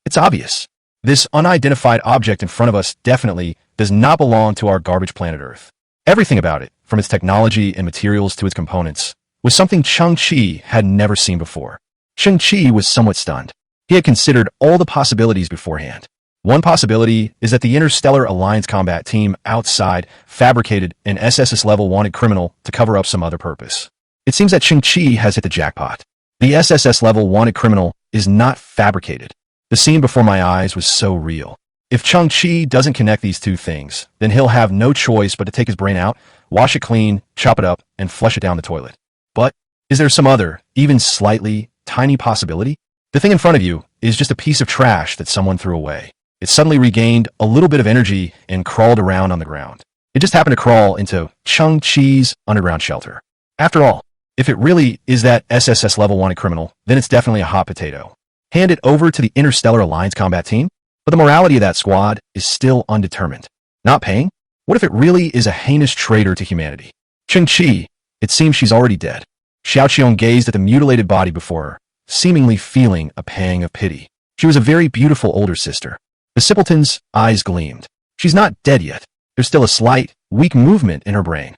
It's obvious. This unidentified object in front of us definitely does not belong to our garbage planet Earth. Everything about it, from its technology and materials to its components, was something Cheng Qi had never seen before. Cheng Qi was somewhat stunned. He had considered all the possibilities beforehand. One possibility is that the Interstellar Alliance combat team outside fabricated an SSS-level wanted criminal to cover up some other purpose. It seems that Cheng Qi has hit the jackpot. The SSS-level wanted criminal is not fabricated. The scene before my eyes was so real. If Cheng Qi doesn't connect these two things, then he'll have no choice but to take his brain out, wash it clean, chop it up, and flush it down the toilet. But is there some other, even slightly, tiny possibility? The thing in front of you is just a piece of trash that someone threw away. It suddenly regained a little bit of energy and crawled around on the ground. It just happened to crawl into Cheng Qi's underground shelter. After all, if it really is that SSS-level wanted criminal, then it's definitely a hot potato. Hand it over to the Interstellar Alliance combat team? But the morality of that squad is still undetermined. Not paying? What if it really is a heinous traitor to humanity? Cheng Qi, it seems she's already dead. Xiao Qiong gazed at the mutilated body before her, seemingly feeling a pang of pity. She was a very beautiful older sister. The simpleton's eyes gleamed. She's not dead yet. There's still a slight, weak movement in her brain.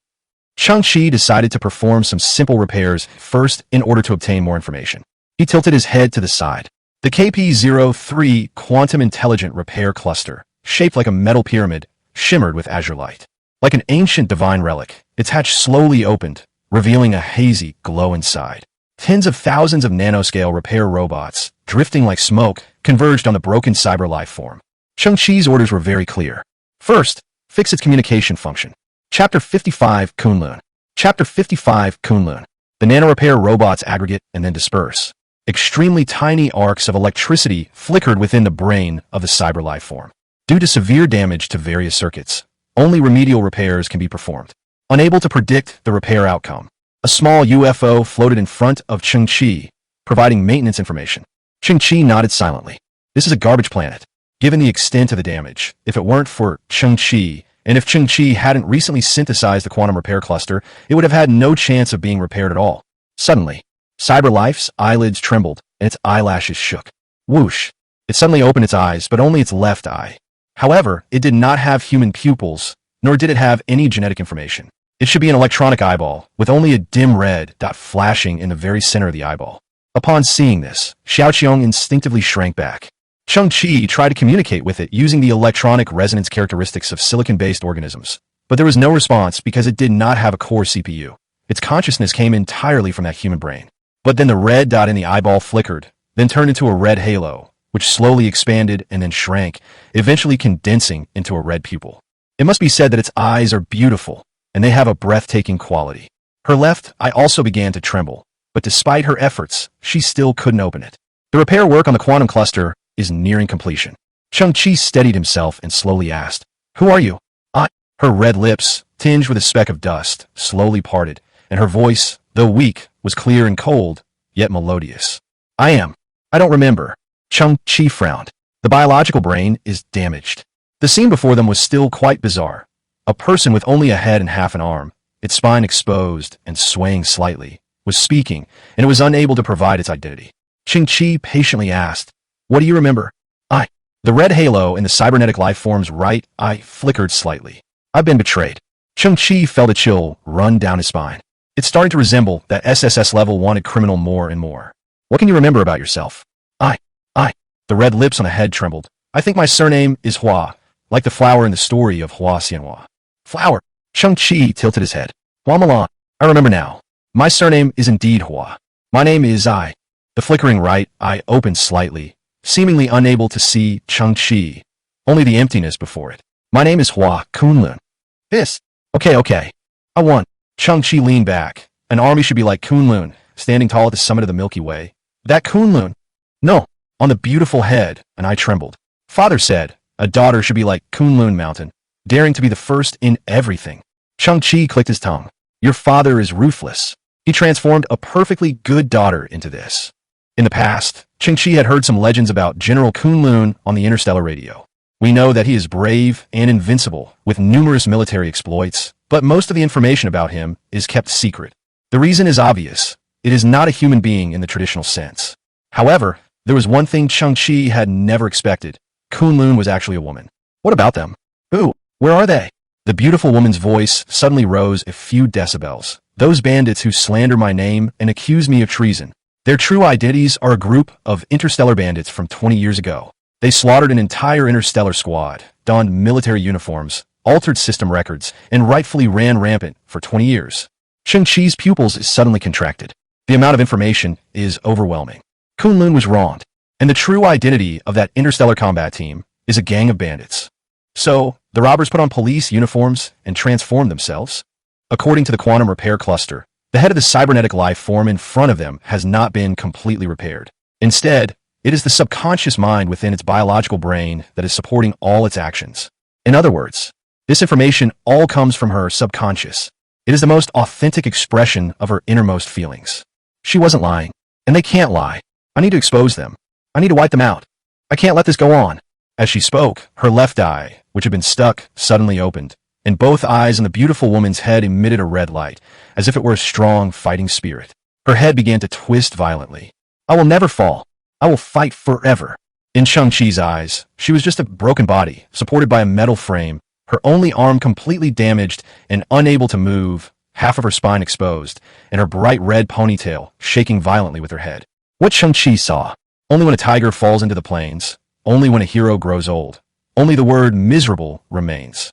Cheng Qi decided to perform some simple repairs first in order to obtain more information. He tilted his head to the side. The KP-03 Quantum Intelligent Repair Cluster, shaped like a metal pyramid, shimmered with azure light. Like an ancient divine relic, its hatch slowly opened, revealing a hazy glow inside. Tens of thousands of nanoscale repair robots, drifting like smoke, converged on the broken cyber life form. Cheng Qi's orders were very clear. First, fix its communication function. Chapter 55 Kunlun. Chapter 55 Kunlun. The nanorepair robots aggregate and then disperse. Extremely tiny arcs of electricity flickered within the brain of the cyber life form. Due to severe damage to various circuits, only remedial repairs can be performed. Unable to predict the repair outcome, a small UFO floated in front of Cheng Qi, providing maintenance information. Cheng Qi nodded silently. This is a garbage planet. Given the extent of the damage, if it weren't for Cheng Qi, and if Cheng Qi hadn't recently synthesized the quantum repair cluster, it would have had no chance of being repaired at all. Suddenly, Cyberlife's eyelids trembled, and its eyelashes shook. Whoosh! It suddenly opened its eyes, but only its left eye. However, it did not have human pupils, nor did it have any genetic information. It should be an electronic eyeball, with only a dim red dot flashing in the very center of the eyeball. Upon seeing this, Xiaoqiong instinctively shrank back. Cheng Qi tried to communicate with it using the electronic resonance characteristics of silicon-based organisms, but there was no response because it did not have a core CPU. Its consciousness came entirely from that human brain. But then the red dot in the eyeball flickered, then turned into a red halo, which slowly expanded and then shrank, eventually condensing into a red pupil. It must be said that its eyes are beautiful, and they have a breathtaking quality. Her left eye also began to tremble, but despite her efforts, she still couldn't open it. The repair work on the quantum cluster is nearing completion. Cheng Qi steadied himself and slowly asked, "Who are you?" Her red lips, tinged with a speck of dust, slowly parted, and her voice, though weak, was clear and cold, yet melodious. I don't remember." Cheng Qi frowned. The biological brain is damaged. The scene before them was still quite bizarre. A person with only a head and half an arm, its spine exposed and swaying slightly, was speaking, and it was unable to provide its identity. Cheng Qi patiently asked, "What do you remember?" The red halo in the cybernetic life form's right eye flickered slightly. "I've been betrayed." Cheng Qi felt a chill run down his spine. It's starting to resemble that SSS level wanted criminal more and more. "What can you remember about yourself?" The red lips on the head trembled. "I think my surname is Hua, like the flower in the story of Hua Xianhua." "Flower?" Cheng Qi tilted his head. "Hua Milan. I remember now. My surname is indeed Hua. My name is I." The flickering right eye opened slightly, seemingly unable to see Cheng Qi, only the emptiness before it. "My name is Hua Kunlun." "This? Okay. I won." Cheng Qi leaned back. An army should be like Kunlun, standing tall at the summit of the Milky Way. "That Kunlun?" "No, on the beautiful head," and I trembled. "Father said, a daughter should be like Kunlun Mountain, daring to be the first in everything." Cheng Qi clicked his tongue. "Your father is ruthless. He transformed a perfectly good daughter into this." In the past, Cheng Qi had heard some legends about General Kunlun on the interstellar radio. We know that he is brave and invincible, with numerous military exploits, but most of the information about him is kept secret. The reason is obvious. It is not a human being in the traditional sense. However, there was one thing Cheng Qi had never expected. Kunlun was actually a woman. "What about them? Who? Where are they?" The beautiful woman's voice suddenly rose a few decibels. "Those bandits who slander my name and accuse me of treason. Their true identities are a group of interstellar bandits from 20 years ago. They slaughtered an entire interstellar squad, donned military uniforms, altered system records, and rightfully ran rampant for 20 years. Cheng Qi's pupils suddenly contracted. The amount of information is overwhelming. Kunlun was wronged, and the true identity of that interstellar combat team is a gang of bandits. So, the robbers put on police uniforms and transformed themselves? According to the quantum repair cluster, the head of the cybernetic life form in front of them has not been completely repaired. Instead, it is the subconscious mind within its biological brain that is supporting all its actions. In other words, this information all comes from her subconscious. It is the most authentic expression of her innermost feelings. She wasn't lying, and they can't lie. I need to expose them. I need to wipe them out. I can't let this go on. As she spoke, her left eye, which had been stuck, suddenly opened, and both eyes on the beautiful woman's head emitted a red light, as if it were a strong fighting spirit. Her head began to twist violently. "I will never fall. I will fight forever." In Cheng Qi's eyes, she was just a broken body, supported by a metal frame, her only arm completely damaged and unable to move, half of her spine exposed, and her bright red ponytail shaking violently with her head. What Cheng Qi saw, only when a tiger falls into the plains, only when a hero grows old, only the word miserable remains.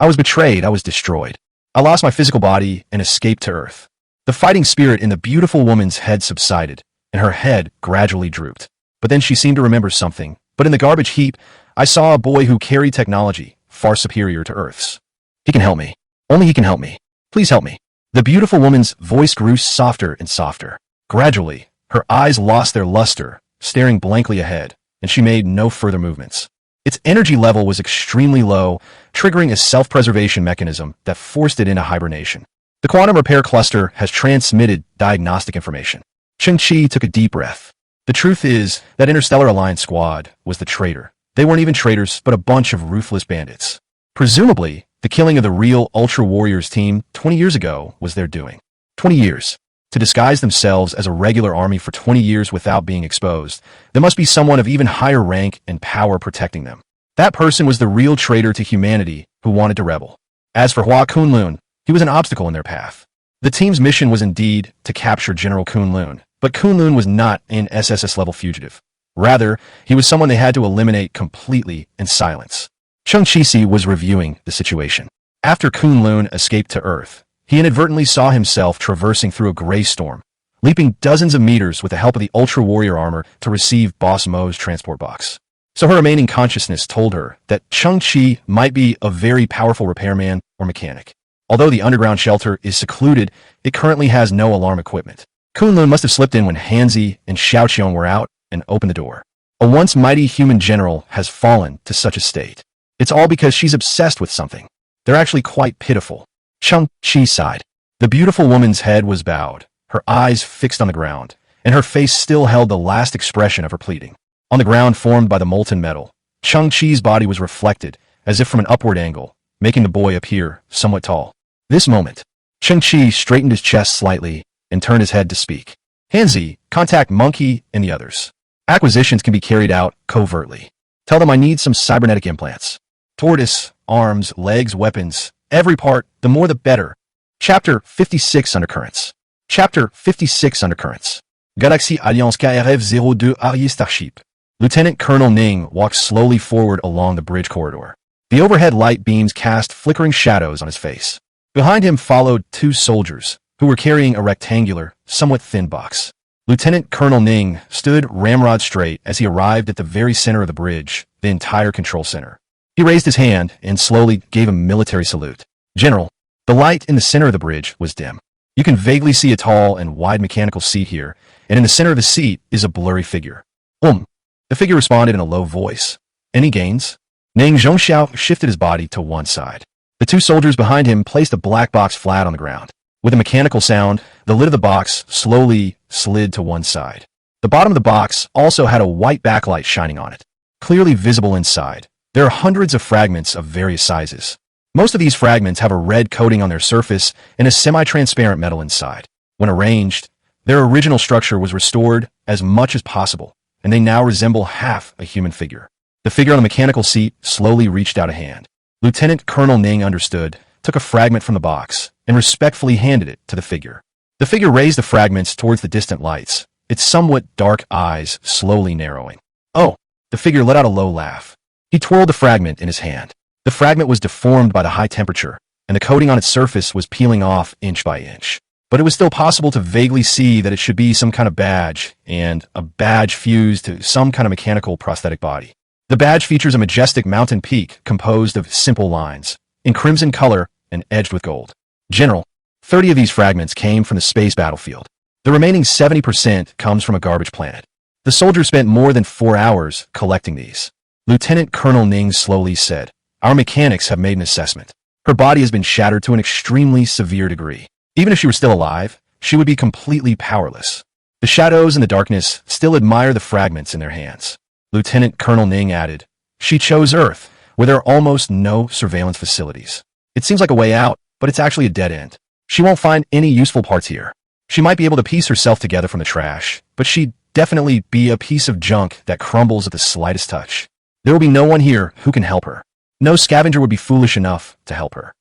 I was betrayed, I was destroyed. I lost my physical body and escaped to Earth. The fighting spirit in the beautiful woman's head subsided, and her head gradually drooped. But then she seemed to remember something. But in the garbage heap, I saw a boy who carried technology far superior to Earth's. He can help me. Only he can help me. Please help me. The beautiful woman's voice grew softer and softer. Gradually, her eyes lost their luster, staring blankly ahead, and she made no further movements. Its energy level was extremely low, triggering a self-preservation mechanism that forced it into hibernation. The quantum repair cluster has transmitted diagnostic information. Cheng Qi took a deep breath. The truth is that Interstellar Alliance Squad was the traitor. They weren't even traitors, but a bunch of ruthless bandits. Presumably, the killing of the real Ultra Warriors team 20 years ago was their doing. 20 years. To disguise themselves as a regular army for 20 years without being exposed, there must be someone of even higher rank and power protecting them. That person was the real traitor to humanity who wanted to rebel. As for Hua Kunlun, he was an obstacle in their path. The team's mission was indeed to capture General Kunlun, but Kunlun was not an SSS-level fugitive. Rather, he was someone they had to eliminate completely in silence. Cheng Qi was reviewing the situation. After Kunlun escaped to Earth, he inadvertently saw himself traversing through a gray storm, leaping dozens of meters with the help of the Ultra Warrior armor to receive Boss Mo's transport box. So her remaining consciousness told her that Cheng Qi might be a very powerful repairman or mechanic. Although the underground shelter is secluded, it currently has no alarm equipment. Kunlun must have slipped in when Hansi and Xiaoqiong were out and opened the door. A once mighty human general has fallen to such a state. It's all because she's obsessed with something. They're actually quite pitiful. Cheng Qi sighed. The beautiful woman's head was bowed, her eyes fixed on the ground, and her face still held the last expression of her pleading. On the ground formed by the molten metal, Cheng Qi's body was reflected, as if from an upward angle, making the boy appear somewhat tall. This moment, Cheng Qi straightened his chest slightly and turned his head to speak. Hansi, contact Monkey and the others. Acquisitions can be carried out covertly. Tell them I need some cybernetic implants. Tortoise, arms, legs, weapons, every part, the more the better. Chapter 56 Undercurrents. Chapter 56 Undercurrents. Galaxy Alliance KRF-02 Arye Starship. Lieutenant Colonel Ning walked slowly forward along the bridge corridor. The overhead light beams cast flickering shadows on his face. Behind him followed two soldiers, who were carrying a rectangular, somewhat thin box. Lieutenant Colonel Ning stood ramrod straight as he arrived at the very center of the bridge, the entire control center. He raised his hand and slowly gave a military salute. General, the light in the center of the bridge was dim. You can vaguely see a tall and wide mechanical seat here, and in the center of the seat is a blurry figure. The figure responded in a low voice. Any gains? Ning Zhongxiao shifted his body to one side. The two soldiers behind him placed a black box flat on the ground. With a mechanical sound, the lid of the box slowly slid to one side. The bottom of the box also had a white backlight shining on it. Clearly visible inside, there are hundreds of fragments of various sizes. Most of these fragments have a red coating on their surface and a semi-transparent metal inside. When arranged, their original structure was restored as much as possible, and they now resemble half a human figure. The figure on the mechanical seat slowly reached out a hand. Lieutenant Colonel Ning understood, took a fragment from the box, and respectfully handed it to the figure. The figure raised the fragments towards the distant lights, its somewhat dark eyes slowly narrowing. Oh! The figure let out a low laugh. He twirled the fragment in his hand. The fragment was deformed by the high temperature, and the coating on its surface was peeling off inch by inch. But it was still possible to vaguely see that it should be some kind of badge, and a badge fused to some kind of mechanical prosthetic body. The badge features a majestic mountain peak composed of simple lines, in crimson color and edged with gold. General, 30 of these fragments came from the space battlefield. The remaining 70% comes from a garbage planet. The soldier spent more than 4 hours collecting these. Lieutenant Colonel Ning slowly said, "Our mechanics have made an assessment. Her body has been shattered to an extremely severe degree. Even if she were still alive, she would be completely powerless." The shadows in the darkness still admire the fragments in their hands. Lieutenant Colonel Ning added, "She chose Earth, where there are almost no surveillance facilities. It seems like a way out, but it's actually a dead end. She won't find any useful parts here. She might be able to piece herself together from the trash, but she'd definitely be a piece of junk that crumbles at the slightest touch. There will be no one here who can help her. No scavenger would be foolish enough to help her."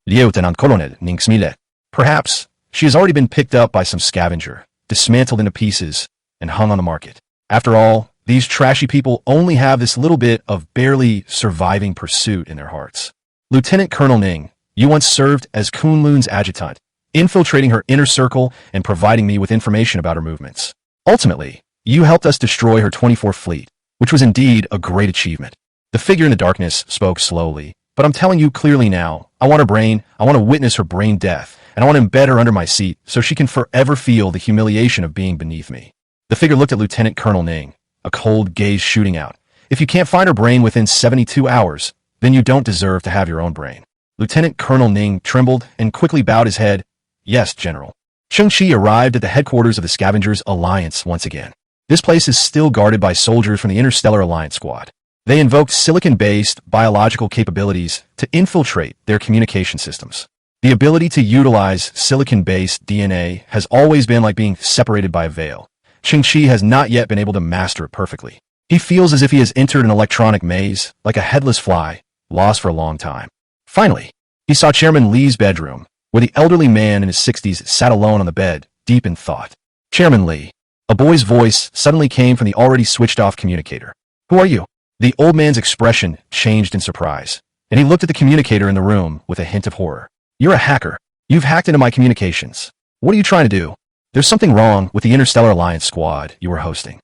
Lieutenant Colonel Ning smiled. Perhaps she has already been picked up by some scavenger, dismantled into pieces, and hung on the market. After all, these trashy people only have this little bit of barely surviving pursuit in their hearts. Lieutenant Colonel Ning, You once served as Kunlun's adjutant, infiltrating her inner circle and providing me with information about her movements. Ultimately, you helped us destroy her 24th fleet, which was indeed a great achievement. The figure in the darkness spoke slowly, but I'm telling you clearly now, I want her brain, I want to witness her brain death, and I want to embed her under my seat so she can forever feel the humiliation of being beneath me. The figure looked at Lieutenant Colonel Ning, a cold gaze shooting out. If you can't find her brain within 72 hours, then you don't deserve to have your own brain. Lieutenant Colonel Ning trembled and quickly bowed his head. Yes, General. Cheng Qi arrived at the headquarters of the Scavengers Alliance once again. This place is still guarded by soldiers from the Interstellar Alliance Squad. They invoked silicon-based biological capabilities to infiltrate their communication systems. The ability to utilize silicon-based DNA has always been like being separated by a veil. Cheng Qi has not yet been able to master it perfectly. He feels as if he has entered an electronic maze, like a headless fly, lost for a long time. Finally, he saw Chairman Li's bedroom, where the elderly man in his 60s sat alone on the bed, deep in thought. Chairman Li. A boy's voice suddenly came from the already switched-off communicator. Who are you? The old man's expression changed in surprise, and he looked at the communicator in the room with a hint of horror. You're a hacker. You've hacked into my communications. What are you trying to do? There's something wrong with the Interstellar Alliance squad you were hosting.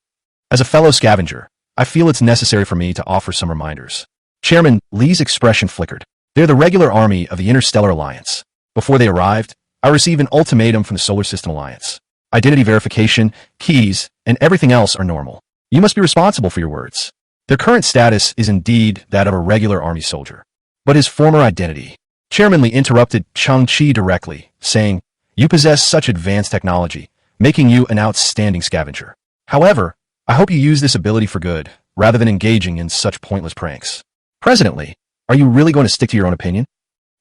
As a fellow scavenger, I feel it's necessary for me to offer some reminders. Chairman Li's expression flickered. They're the regular army of the Interstellar Alliance. Before they arrived, I received an ultimatum from the Solar System Alliance. Identity verification, keys, and everything else are normal. You must be responsible for your words. Their current status is indeed that of a regular army soldier. But his former identity. Chairman Li interrupted Cheng Qi directly, saying, You possess such advanced technology, making you an outstanding scavenger. However, I hope you use this ability for good, rather than engaging in such pointless pranks. President Li, are you really going to stick to your own opinion?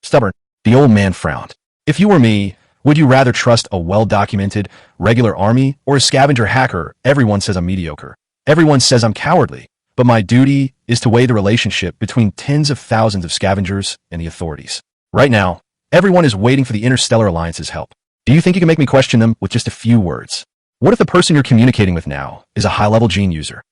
Stubborn. The old man frowned. If you were me, would you rather trust a well-documented, regular army or a scavenger hacker? Everyone says I'm mediocre. Everyone says I'm cowardly. But my duty is to weigh the relationship between tens of thousands of scavengers and the authorities. Right now, everyone is waiting for the Interstellar Alliance's help. Do you think you can make me question them with just a few words? What if the person you're communicating with now is a high-level gene user?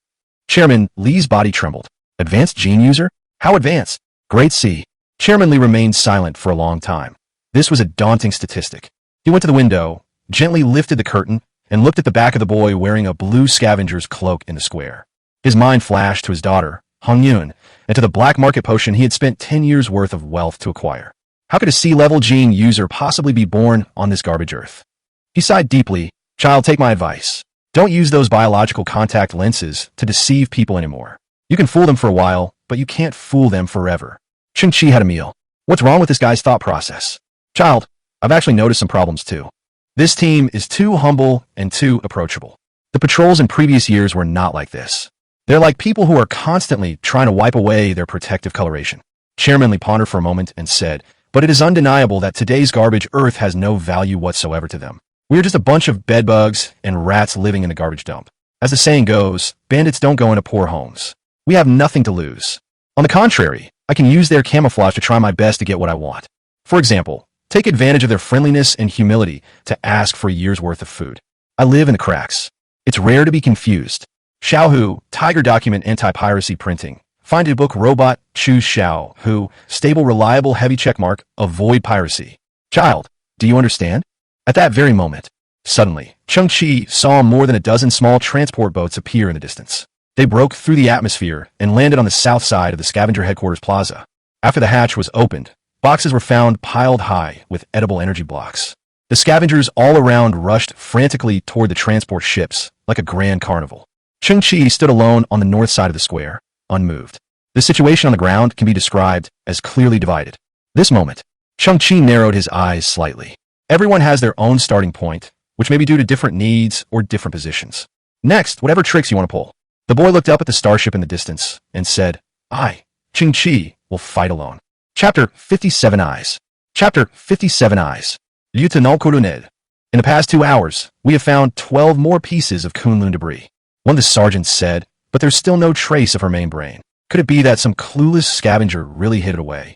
Chairman Li's body trembled. Advanced gene user? How advanced? Grade C. Chairman Li remained silent for a long time. This was a daunting statistic. He went to the window, gently lifted the curtain, and looked at the back of the boy wearing a blue scavenger's cloak in the square. His mind flashed to his daughter, Hong Yun, and to the black market potion he had spent 10 years' worth of wealth to acquire. How could a C-level gene user possibly be born on this garbage earth? He sighed deeply. Child, take my advice. Don't use those biological contact lenses to deceive people anymore. You can fool them for a while, but you can't fool them forever. Cheng Qi had a meal. What's wrong with this guy's thought process? Child, I've actually noticed some problems too. This team is too humble and too approachable. The patrols in previous years were not like this. They're like people who are constantly trying to wipe away their protective coloration. Chairman Li pondered for a moment and said, But it is undeniable that today's garbage earth has no value whatsoever to them. We are just a bunch of bedbugs and rats living in a garbage dump. As the saying goes, bandits don't go into poor homes. We have nothing to lose. On the contrary, I can use their camouflage to try my best to get what I want. For example, take advantage of their friendliness and humility to ask for a year's worth of food. I live in the cracks. It's rare to be confused. Xiaohu, Tiger Document Anti-Piracy Printing. Find a book Robot, choose Xiaohu, stable, reliable, heavy checkmark, avoid piracy. Child, do you understand? At that very moment, suddenly, Cheng Qi saw more than a dozen small transport boats appear in the distance. They broke through the atmosphere and landed on the south side of the Scavenger headquarters plaza. After the hatch was opened, boxes were found piled high with edible energy blocks. The scavengers all around rushed frantically toward the transport ships like a grand carnival. Cheng Qi stood alone on the north side of the square, unmoved. The situation on the ground can be described as clearly divided. This moment, Cheng Qi narrowed his eyes slightly. Everyone has their own starting point, which may be due to different needs or different positions. Next, whatever tricks you want to pull. The boy looked up at the starship in the distance and said, I, Cheng Qi, will fight alone. Chapter 57 Eyes. Chapter 57 Eyes. Lieutenant Colonel. In the past 2 hours, we have found 12 more pieces of Kunlun debris. One of the sergeants said, but there's still no trace of her main brain. Could it be that some clueless scavenger really hid it away?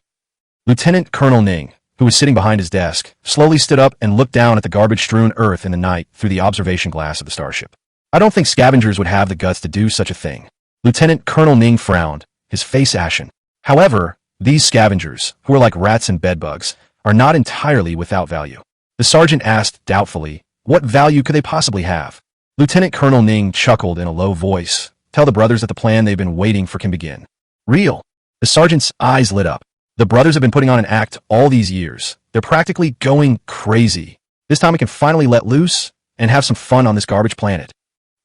Lieutenant Colonel Ning, who was sitting behind his desk, slowly stood up and looked down at the garbage-strewn earth in the night through the observation glass of the starship. I don't think scavengers would have the guts to do such a thing. Lieutenant Colonel Ning frowned, his face ashen. However, these scavengers, who are like rats and bedbugs, are not entirely without value. The sergeant asked doubtfully, what value could they possibly have? Lieutenant Colonel Ning chuckled in a low voice. Tell the brothers that the plan they've been waiting for can begin. Real. The sergeant's eyes lit up. The brothers have been putting on an act all these years. They're practically going crazy. This time we can finally let loose and have some fun on this garbage planet.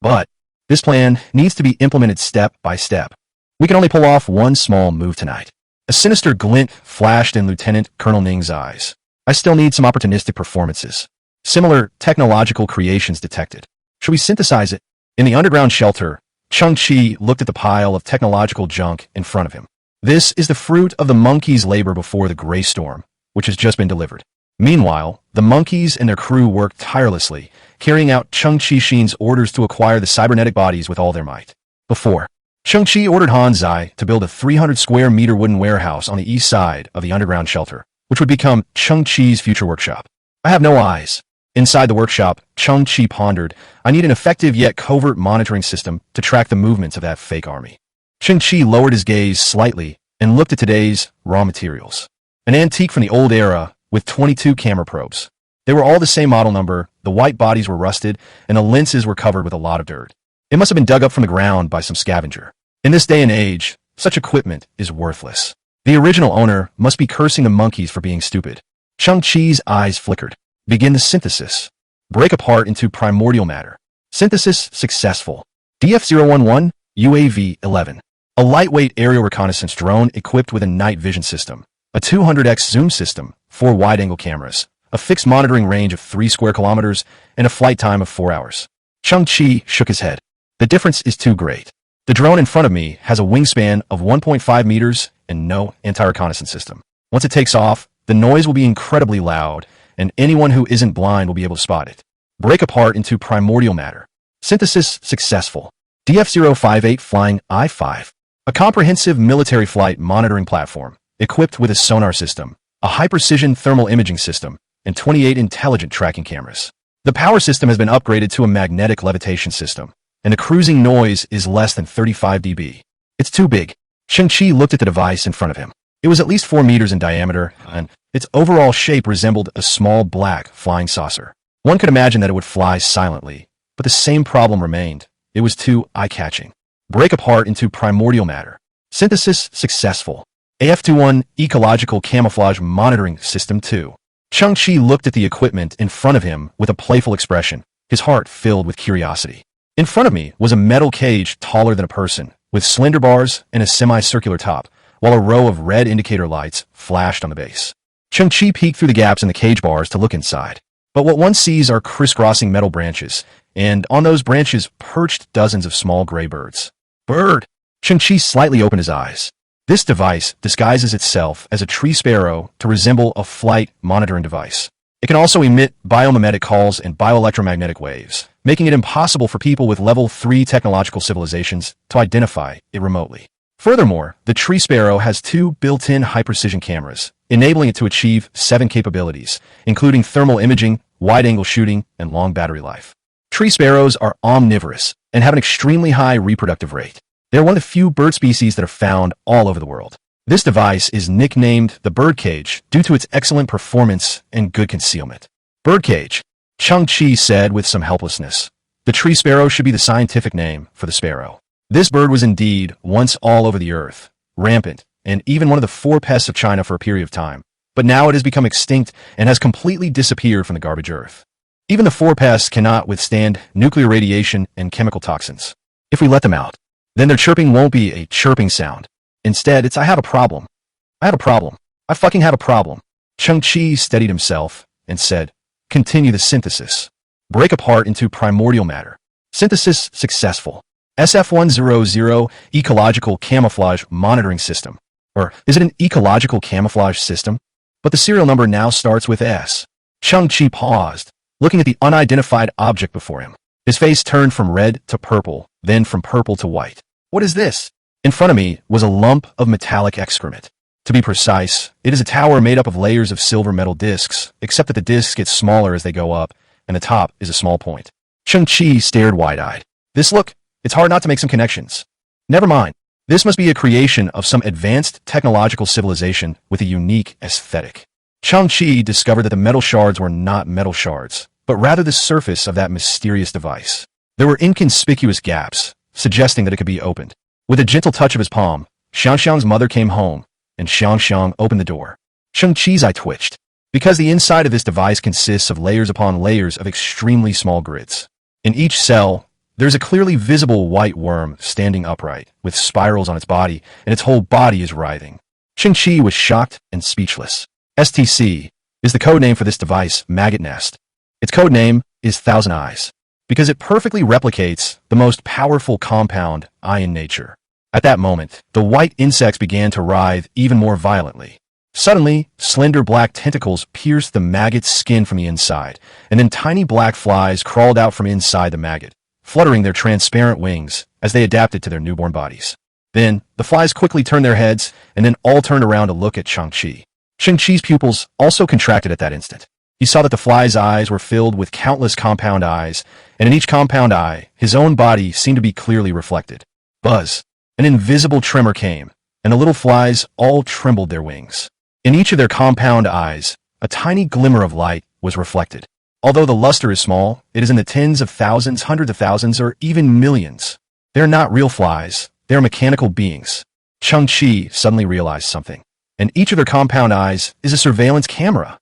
But this plan needs to be implemented step by step. We can only pull off one small move tonight. A sinister glint flashed in Lieutenant Colonel Ning's eyes. I still need some opportunistic performances. Similar technological creations detected. Should we synthesize it? In the underground shelter, Cheng Qi looked at the pile of technological junk in front of him. This is the fruit of the monkeys' labor before the gray storm, which has just been delivered. Meanwhile, the monkeys and their crew worked tirelessly, carrying out Cheng Qi orders to acquire the cybernetic bodies with all their might. Before, Cheng Qi ordered Hansi to build a 300-square-meter wooden warehouse on the east side of the underground shelter, which would become Cheng Qi's future workshop. I have no eyes. Inside the workshop, Cheng Qi pondered, I need an effective yet covert monitoring system to track the movements of that fake army. Cheng Qi lowered his gaze slightly and looked at today's raw materials. An antique from the old era with 22 camera probes. They were all the same model number, the white bodies were rusted, and the lenses were covered with a lot of dirt. It must have been dug up from the ground by some scavenger. In this day and age, such equipment is worthless. The original owner must be cursing the monkeys for being stupid. Cheng Qi's eyes flickered. Begin the synthesis. Break apart into primordial matter. Synthesis successful. DF-011, UAV-11. A lightweight aerial reconnaissance drone equipped with a night vision system, a 200x zoom system, 4 wide-angle cameras, a fixed monitoring range of 3 square kilometers, and a flight time of 4 hours. Cheng Qi shook his head. The difference is too great. The drone in front of me has a wingspan of 1.5 meters and no anti-reconnaissance system. Once it takes off, the noise will be incredibly loud, and anyone who isn't blind will be able to spot it. Break apart into primordial matter. Synthesis successful. DF-058 flying I-5. A comprehensive military flight monitoring platform, equipped with a sonar system, a high-precision thermal imaging system, and 28 intelligent tracking cameras. The power system has been upgraded to a magnetic levitation system, and the cruising noise is less than 35 dB. It's too big. Cheng Qi looked at the device in front of him. It was at least 4 meters in diameter, and its overall shape resembled a small black flying saucer. One could imagine that it would fly silently, but the same problem remained. It was too eye-catching. Break apart into primordial matter. Synthesis successful. AF-21 Ecological Camouflage Monitoring System 2. Cheng Qi looked at the equipment in front of him with a playful expression, his heart filled with curiosity. In front of me was a metal cage taller than a person, with slender bars and a semicircular top, while a row of red indicator lights flashed on the base. Cheng Qi peeked through the gaps in the cage bars to look inside. But what one sees are crisscrossing metal branches, and on those branches perched dozens of small gray birds. Bird! Cheng Qi slightly opened his eyes. This device disguises itself as a tree sparrow to resemble a flight monitoring device. It can also emit biomimetic calls and bioelectromagnetic waves, making it impossible for people with level 3 technological civilizations to identify it remotely. Furthermore, the tree sparrow has 2 built-in high-precision cameras, enabling it to achieve 7 capabilities, including thermal imaging, wide-angle shooting, and long battery life. Tree sparrows are omnivorous and have an extremely high reproductive rate. They are one of the few bird species that are found all over the world. This device is nicknamed the birdcage due to its excellent performance and good concealment. Birdcage, Cheng Qi said with some helplessness. The tree sparrow should be the scientific name for the sparrow. This bird was indeed once all over the earth, rampant, and even one of the 4 pests of China for a period of time. But now it has become extinct and has completely disappeared from the garbage earth. Even the 4 pests cannot withstand nuclear radiation and chemical toxins. If we let them out, then their chirping won't be a chirping sound. Instead, it's I have a problem. I have a problem. I fucking have a problem. Cheng Qi steadied himself and said, continue the synthesis. Break apart into primordial matter. Synthesis successful. SF-100 Ecological Camouflage Monitoring System. Or is it an ecological camouflage system? But the serial number now starts with S. Cheng Qi paused, looking at the unidentified object before him. His face turned from red to purple, then from purple to white. What is this? In front of me was a lump of metallic excrement. To be precise, it is a tower made up of layers of silver metal discs, except that the discs get smaller as they go up, and the top is a small point. Cheng Qi stared wide-eyed. This look, it's hard not to make some connections. Never mind. This must be a creation of some advanced technological civilization with a unique aesthetic. Cheng Qi discovered that the metal shards were not metal shards, but rather the surface of that mysterious device. There were inconspicuous gaps, suggesting that it could be opened. With a gentle touch of his palm, Xiangxiang's mother came home, and Xiangxiang opened the door. Cheng Qi's eye twitched, because the inside of this device consists of layers upon layers of extremely small grids. In each cell, there's a clearly visible white worm standing upright, with spirals on its body, and its whole body is writhing. Cheng Qi was shocked and speechless. STC is the code name for this device, maggot nest. Its code name is Thousand Eyes, because it perfectly replicates the most powerful compound, eye in nature. At that moment, the white insects began to writhe even more violently. Suddenly, slender black tentacles pierced the maggot's skin from the inside, and then tiny black flies crawled out from inside the maggot, fluttering their transparent wings as they adapted to their newborn bodies. Then, the flies quickly turned their heads, and then all turned around to look at Cheng Qi. Cheng Qi's pupils also contracted at that instant. He saw that the fly's eyes were filled with countless compound eyes, and in each compound eye, his own body seemed to be clearly reflected. Buzz! An invisible tremor came, and the little flies all trembled their wings. In each of their compound eyes, a tiny glimmer of light was reflected. Although the luster is small, it is in the tens of thousands, hundreds of thousands, or even millions. They are not real flies, they are mechanical beings. Cheng Qi suddenly realized something, and each of their compound eyes is a surveillance camera.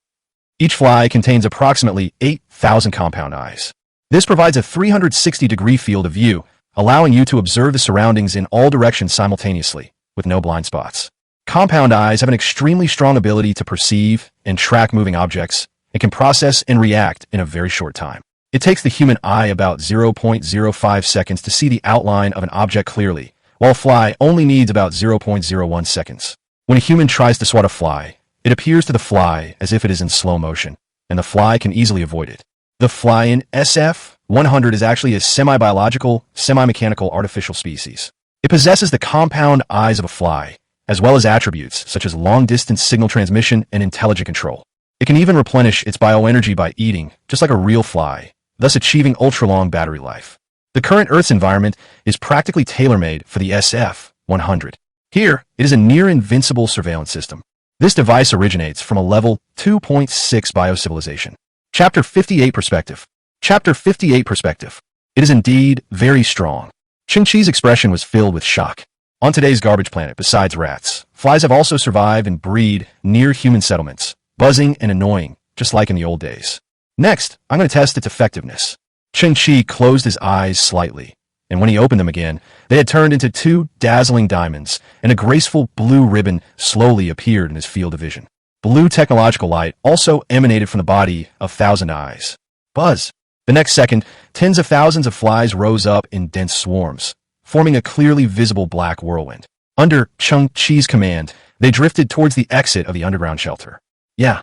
Each fly contains approximately 8,000 compound eyes. This provides a 360-degree field of view, allowing you to observe the surroundings in all directions simultaneously, with no blind spots. Compound eyes have an extremely strong ability to perceive and track moving objects, and can process and react in a very short time. It takes the human eye about 0.05 seconds to see the outline of an object clearly, while a fly only needs about 0.01 seconds. When a human tries to swat a fly, it appears to the fly as if it is in slow motion, and the fly can easily avoid it. The fly in SF-100 is actually a semi-biological, semi-mechanical artificial species. It possesses the compound eyes of a fly, as well as attributes such as long-distance signal transmission and intelligent control. It can even replenish its bioenergy by eating, just like a real fly, thus achieving ultra-long battery life. The current Earth's environment is practically tailor-made for the SF-100. Here, it is a near-invincible surveillance system. This device originates from a level 2.6 biocivilization. Chapter 58 Perspective. Chapter 58 Perspective. It is indeed very strong. Cheng Qi's expression was filled with shock. On today's garbage planet, besides rats, flies have also survived and breed near human settlements, buzzing and annoying, just like in the old days. Next, I'm going to test its effectiveness. Cheng Qi closed his eyes slightly, and when he opened them again, they had turned into two dazzling diamonds, and a graceful blue ribbon slowly appeared in his field of vision. Blue technological light also emanated from the body of Thousand Eyes. Buzz! The next second, tens of thousands of flies rose up in dense swarms, forming a clearly visible black whirlwind. Under Cheng Qi's command, they drifted towards the exit of the underground shelter. Yeah.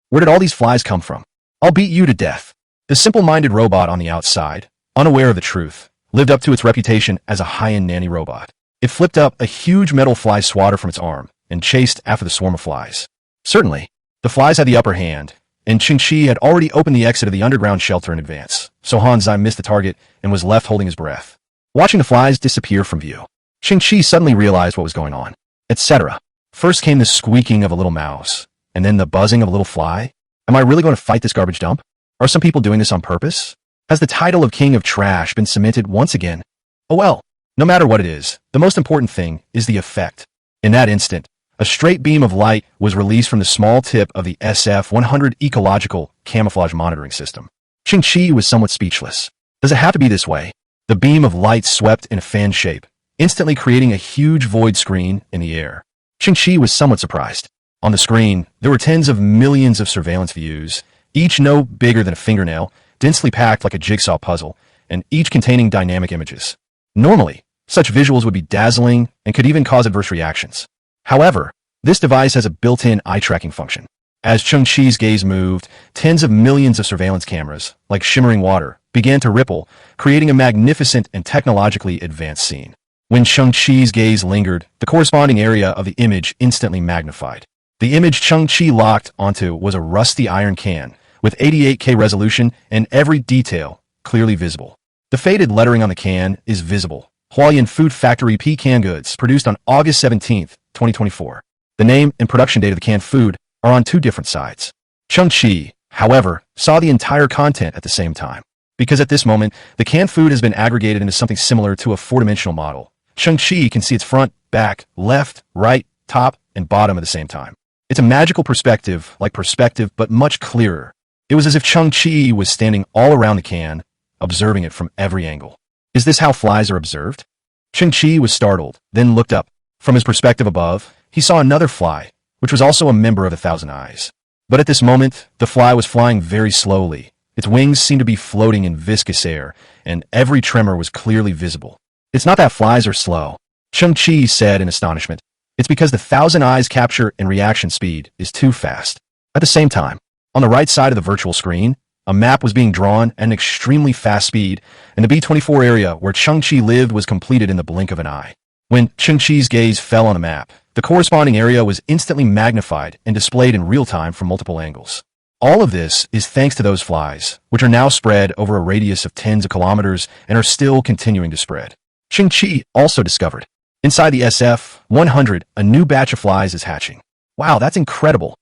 Where did all these flies come from? I'll beat you to death. The simple-minded robot on the outside, unaware of the truth, lived up to its reputation as a high-end nanny robot. It flipped up a huge metal fly swatter from its arm and chased after the swarm of flies. Certainly, the flies had the upper hand, and Cheng Qi had already opened the exit of the underground shelter in advance, so Hansi missed the target and was left holding his breath. Watching the flies disappear from view, Cheng Qi suddenly realized what was going on, etc. First came the squeaking of a little mouse, and then the buzzing of a little fly. Am I really going to fight this garbage dump? Are some people doing this on purpose? Has the title of King of Trash been cemented once again? Oh well, no matter what it is, the most important thing is the effect. In that instant, a straight beam of light was released from the small tip of the SF-100 ecological camouflage monitoring system. Cheng Qi was somewhat speechless. Does it have to be this way? The beam of light swept in a fan shape, instantly creating a huge void screen in the air. Cheng Qi was somewhat surprised. On the screen, there were tens of millions of surveillance views, each no bigger than a fingernail, densely packed like a jigsaw puzzle, and each containing dynamic images. Normally, such visuals would be dazzling and could even cause adverse reactions. However, this device has a built-in eye-tracking function. As Cheng Qi's gaze moved, tens of millions of surveillance cameras, like shimmering water, began to ripple, creating a magnificent and technologically advanced scene. When Cheng Qi's gaze lingered, the corresponding area of the image instantly magnified. The image Cheng Qi locked onto was a rusty iron can, with 88K resolution and every detail clearly visible. The faded lettering on the can is visible. Hualien Food Factory Pecan Goods, produced on August 17, 2024. The name and production date of the canned food are on two different sides. Cheng Qi, however, saw the entire content at the same time. Because at this moment, the canned food has been aggregated into something similar to a four-dimensional model. Cheng Qi can see its front, back, left, right, top, and bottom at the same time. It's a magical perspective, like perspective, but much clearer. It was as if Cheng Qi was standing all around the can, observing it from every angle. Is this how flies are observed? Cheng Qi was startled, then looked up. From his perspective above, he saw another fly, which was also a member of the Thousand Eyes. But at this moment, the fly was flying very slowly. Its wings seemed to be floating in viscous air, and every tremor was clearly visible. It's not that flies are slow, Cheng Qi said in astonishment. It's because the Thousand Eyes capture and reaction speed is too fast. At the same time, on the right side of the virtual screen, a map was being drawn at an extremely fast speed, and the B24 area where Cheng Qi lived was completed in the blink of an eye. When Cheng Qi's gaze fell on the map, the corresponding area was instantly magnified and displayed in real time from multiple angles. All of this is thanks to those flies, which are now spread over a radius of tens of kilometers and are still continuing to spread. Cheng Qi also discovered, inside the SF-100, a new batch of flies is hatching. Wow, that's incredible.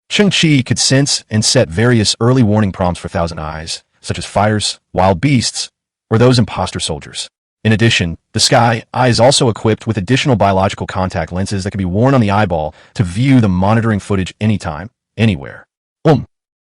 Cheng Qi could sense and set various early warning prompts for Thousand Eyes, such as fires, wild beasts, or those imposter soldiers. In addition, the Sky Eye is also equipped with additional biological contact lenses that can be worn on the eyeball to view the monitoring footage anytime, anywhere.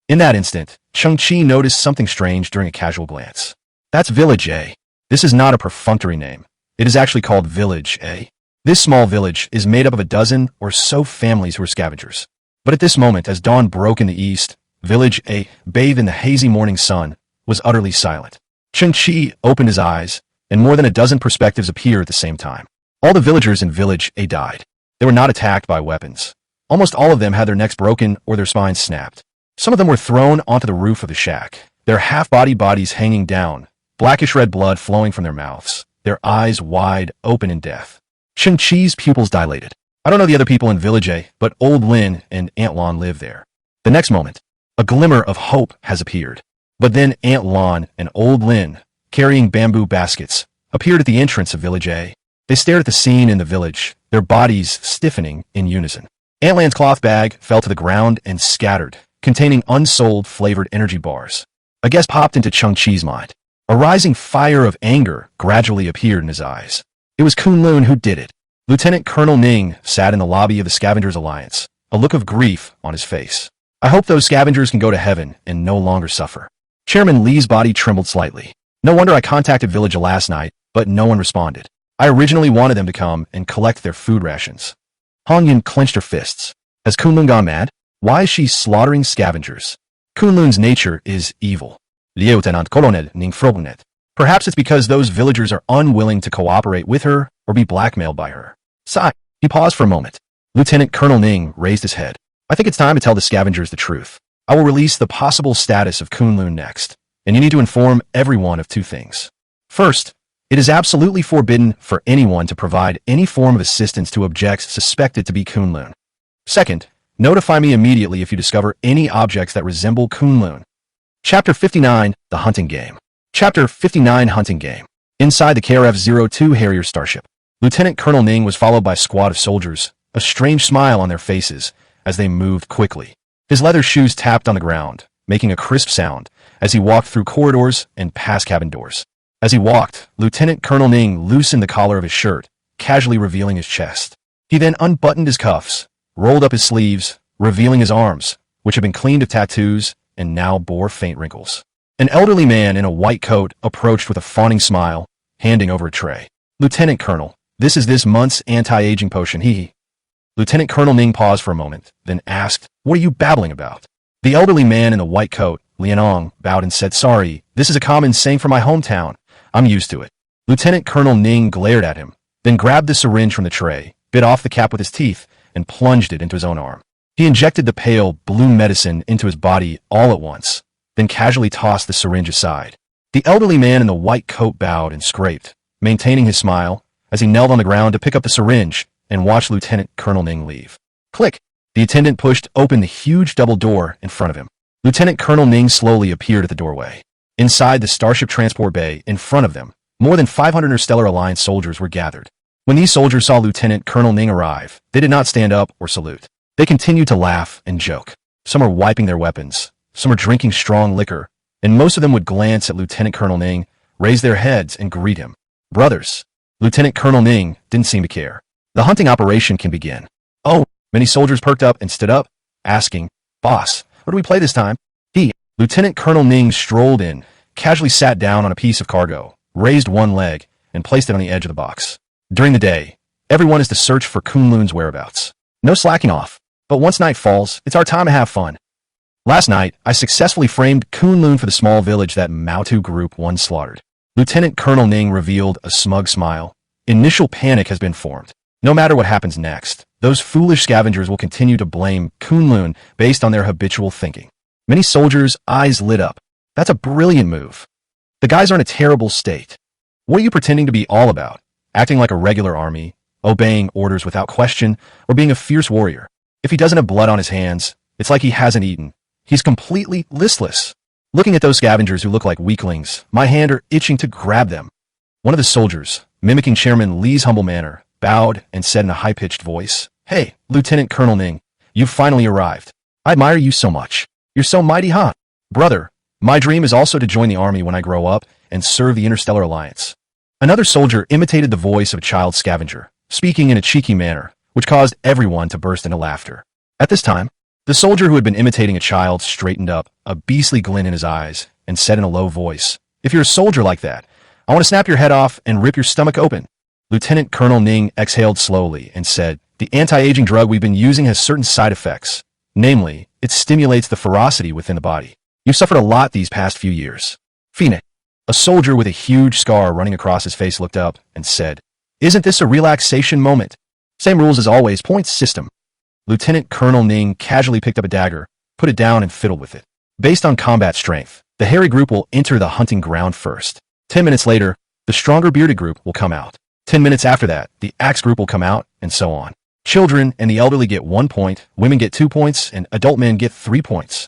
In that instant, Cheng Qi noticed something strange during a casual glance. That's Village A. This is not a perfunctory name. It is actually called Village A. This small village is made up of a dozen or so families who are scavengers. But at this moment, as dawn broke in the east, Village A, bathed in the hazy morning sun, was utterly silent. Cheng Qi opened his eyes, and more than a dozen perspectives appeared at the same time. All the villagers in Village A died. They were not attacked by weapons. Almost all of them had their necks broken or their spines snapped. Some of them were thrown onto the roof of the shack, their half-body bodies hanging down, blackish-red blood flowing from their mouths, their eyes wide open in death. Cheng Qi's pupils dilated. I don't know the other people in Village A, but Old Lin and Aunt Lon live there. The next moment, a glimmer of hope has appeared. But then Aunt Lon and Old Lin, carrying bamboo baskets, appeared at the entrance of Village A. They stared at the scene in the village, their bodies stiffening in unison. Aunt Lan's cloth bag fell to the ground and scattered, containing unsold flavored energy bars. A guess popped into Cheng Qi's mind. A rising fire of anger gradually appeared in his eyes. It was Kunlun who did it. Lieutenant Colonel Ning sat in the lobby of the Scavengers Alliance, a look of grief on his face. I hope those scavengers can go to heaven and no longer suffer. Chairman Li's body trembled slightly. No wonder I contacted Village last night, but no one responded. I originally wanted them to come and collect their food rations. Han Yun clenched her fists. Has Kunlun gone mad? Why is she slaughtering scavengers? Kunlun's nature is evil. Lieutenant Colonel Ning Frognet. Perhaps it's because those villagers are unwilling to cooperate with her or be blackmailed by her. Sigh. He paused for a moment. Lieutenant Colonel Ning raised his head. I think it's time to tell the scavengers the truth. I will release the possible status of Kunlun next, and you need to inform everyone of two things. First, it is absolutely forbidden for anyone to provide any form of assistance to objects suspected to be Kunlun. Second, notify me immediately if you discover any objects that resemble Kunlun. Chapter 59, The Hunting Game. Chapter 59, Hunting Game. Inside the KRF-02 Harrier starship, Lieutenant Colonel Ning was followed by a squad of soldiers, a strange smile on their faces as they moved quickly. His leather shoes tapped on the ground, making a crisp sound as he walked through corridors and past cabin doors. As he walked, Lieutenant Colonel Ning loosened the collar of his shirt, casually revealing his chest. He then unbuttoned his cuffs, rolled up his sleeves, revealing his arms, which had been cleaned of tattoos and now bore faint wrinkles. An elderly man in a white coat approached with a fawning smile, handing over a tray. Lieutenant Colonel, this is this month's anti-aging potion, he. Lieutenant Colonel Ning paused for a moment, then asked, what are you babbling about? The elderly man in the white coat, Lianong, bowed and said, sorry, this is a common saying from my hometown. I'm used to it. Lieutenant Colonel Ning glared at him, then grabbed the syringe from the tray, bit off the cap with his teeth, and plunged it into his own arm. He injected the pale, blue medicine into his body all at once, then casually tossed the syringe aside. The elderly man in the white coat bowed and scraped, maintaining his smile, as he knelt on the ground to pick up the syringe and watch Lieutenant Colonel Ning leave. Click! The attendant pushed open the huge double door in front of him. Lieutenant Colonel Ning slowly appeared at the doorway. Inside the Starship Transport Bay, in front of them, more than 500 Interstellar Alliance soldiers were gathered. When these soldiers saw Lieutenant Colonel Ning arrive, they did not stand up or salute. They continue to laugh and joke. Some are wiping their weapons. Some are drinking strong liquor. And most of them would glance at Lieutenant Colonel Ning, raise their heads, and greet him. Brothers. Lieutenant Colonel Ning didn't seem to care. The hunting operation can begin. Oh, many soldiers perked up and stood up, asking, Boss, what do we play this time? Lieutenant Colonel Ning strolled in, casually sat down on a piece of cargo, raised one leg, and placed it on the edge of the box. During the day, everyone is to search for Kunlun's whereabouts. No slacking off, but once night falls, it's our time to have fun. Last night, I successfully framed Kunlun for the small village that Maotu Group once slaughtered. Lieutenant Colonel Ning revealed a smug smile. Initial panic has been formed. No matter what happens next, those foolish scavengers will continue to blame Kunlun based on their habitual thinking. Many soldiers' eyes lit up. That's a brilliant move. The guys are in a terrible state. What are you pretending to be all about? Acting like a regular army, obeying orders without question, or being a fierce warrior? If he doesn't have blood on his hands, it's like he hasn't eaten. He's completely listless. Looking at those scavengers who look like weaklings, my hands are itching to grab them. One of the soldiers, mimicking Chairman Li's humble manner, bowed and said in a high-pitched voice, Hey, Lieutenant Colonel Ning, you've finally arrived. I admire you so much. You're so mighty, huh? Brother, my dream is also to join the army when I grow up and serve the Interstellar Alliance. Another soldier imitated the voice of a child scavenger, speaking in a cheeky manner, which caused everyone to burst into laughter. At this time, the soldier who had been imitating a child straightened up, a beastly glint in his eyes, and said in a low voice, If you're a soldier like that, I want to snap your head off and rip your stomach open. Lieutenant Colonel Ning exhaled slowly and said, The anti-aging drug we've been using has certain side effects. Namely, it stimulates the ferocity within the body. You've suffered a lot these past few years. Phoenix, a soldier with a huge scar running across his face, looked up and said, Isn't this a relaxation moment? Same rules as always, points system. Lieutenant Colonel Ning casually picked up a dagger, put it down and fiddled with it. Based on combat strength, the hairy group will enter the hunting ground first. 10 minutes later, the stronger bearded group will come out. 10 minutes after that, the axe group will come out, and so on. Children and the elderly get 1 point, women get 2 points, and adult men get 3 points.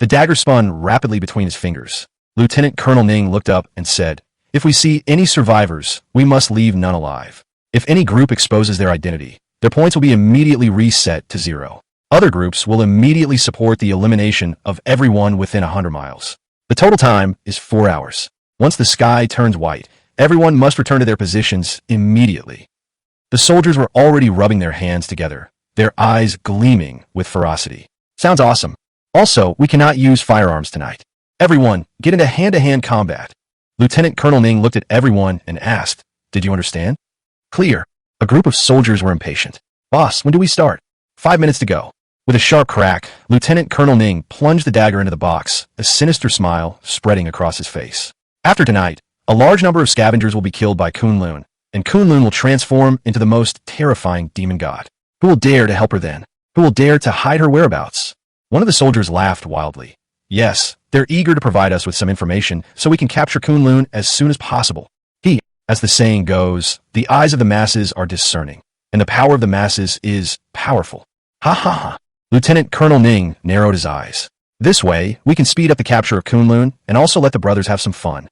The dagger spun rapidly between his fingers. Lieutenant Colonel Ning looked up and said, If we see any survivors, we must leave none alive. If any group exposes their identity, their points will be immediately reset to 0. Other groups will immediately support the elimination of everyone within 100 miles. The total time is 4 hours. Once the sky turns white, everyone must return to their positions immediately. The soldiers were already rubbing their hands together, their eyes gleaming with ferocity. Sounds awesome. Also, we cannot use firearms tonight. Everyone, get into hand-to-hand combat. Lieutenant Colonel Ning looked at everyone and asked, Did you understand? Clear. A group of soldiers were impatient. Boss, when do we start? 5 minutes to go. With a sharp crack, Lieutenant Colonel Ning plunged the dagger into the box, a sinister smile spreading across his face. After tonight, a large number of scavengers will be killed by Kunlun, and Kunlun will transform into the most terrifying demon god. Who will dare to help her then? Who will dare to hide her whereabouts? One of the soldiers laughed wildly. Yes, they're eager to provide us with some information so we can capture Kunlun as soon as possible. As the saying goes, the eyes of the masses are discerning, and the power of the masses is powerful. Ha ha ha. Lieutenant Colonel Ning narrowed his eyes. This way, we can speed up the capture of Kunlun and also let the brothers have some fun.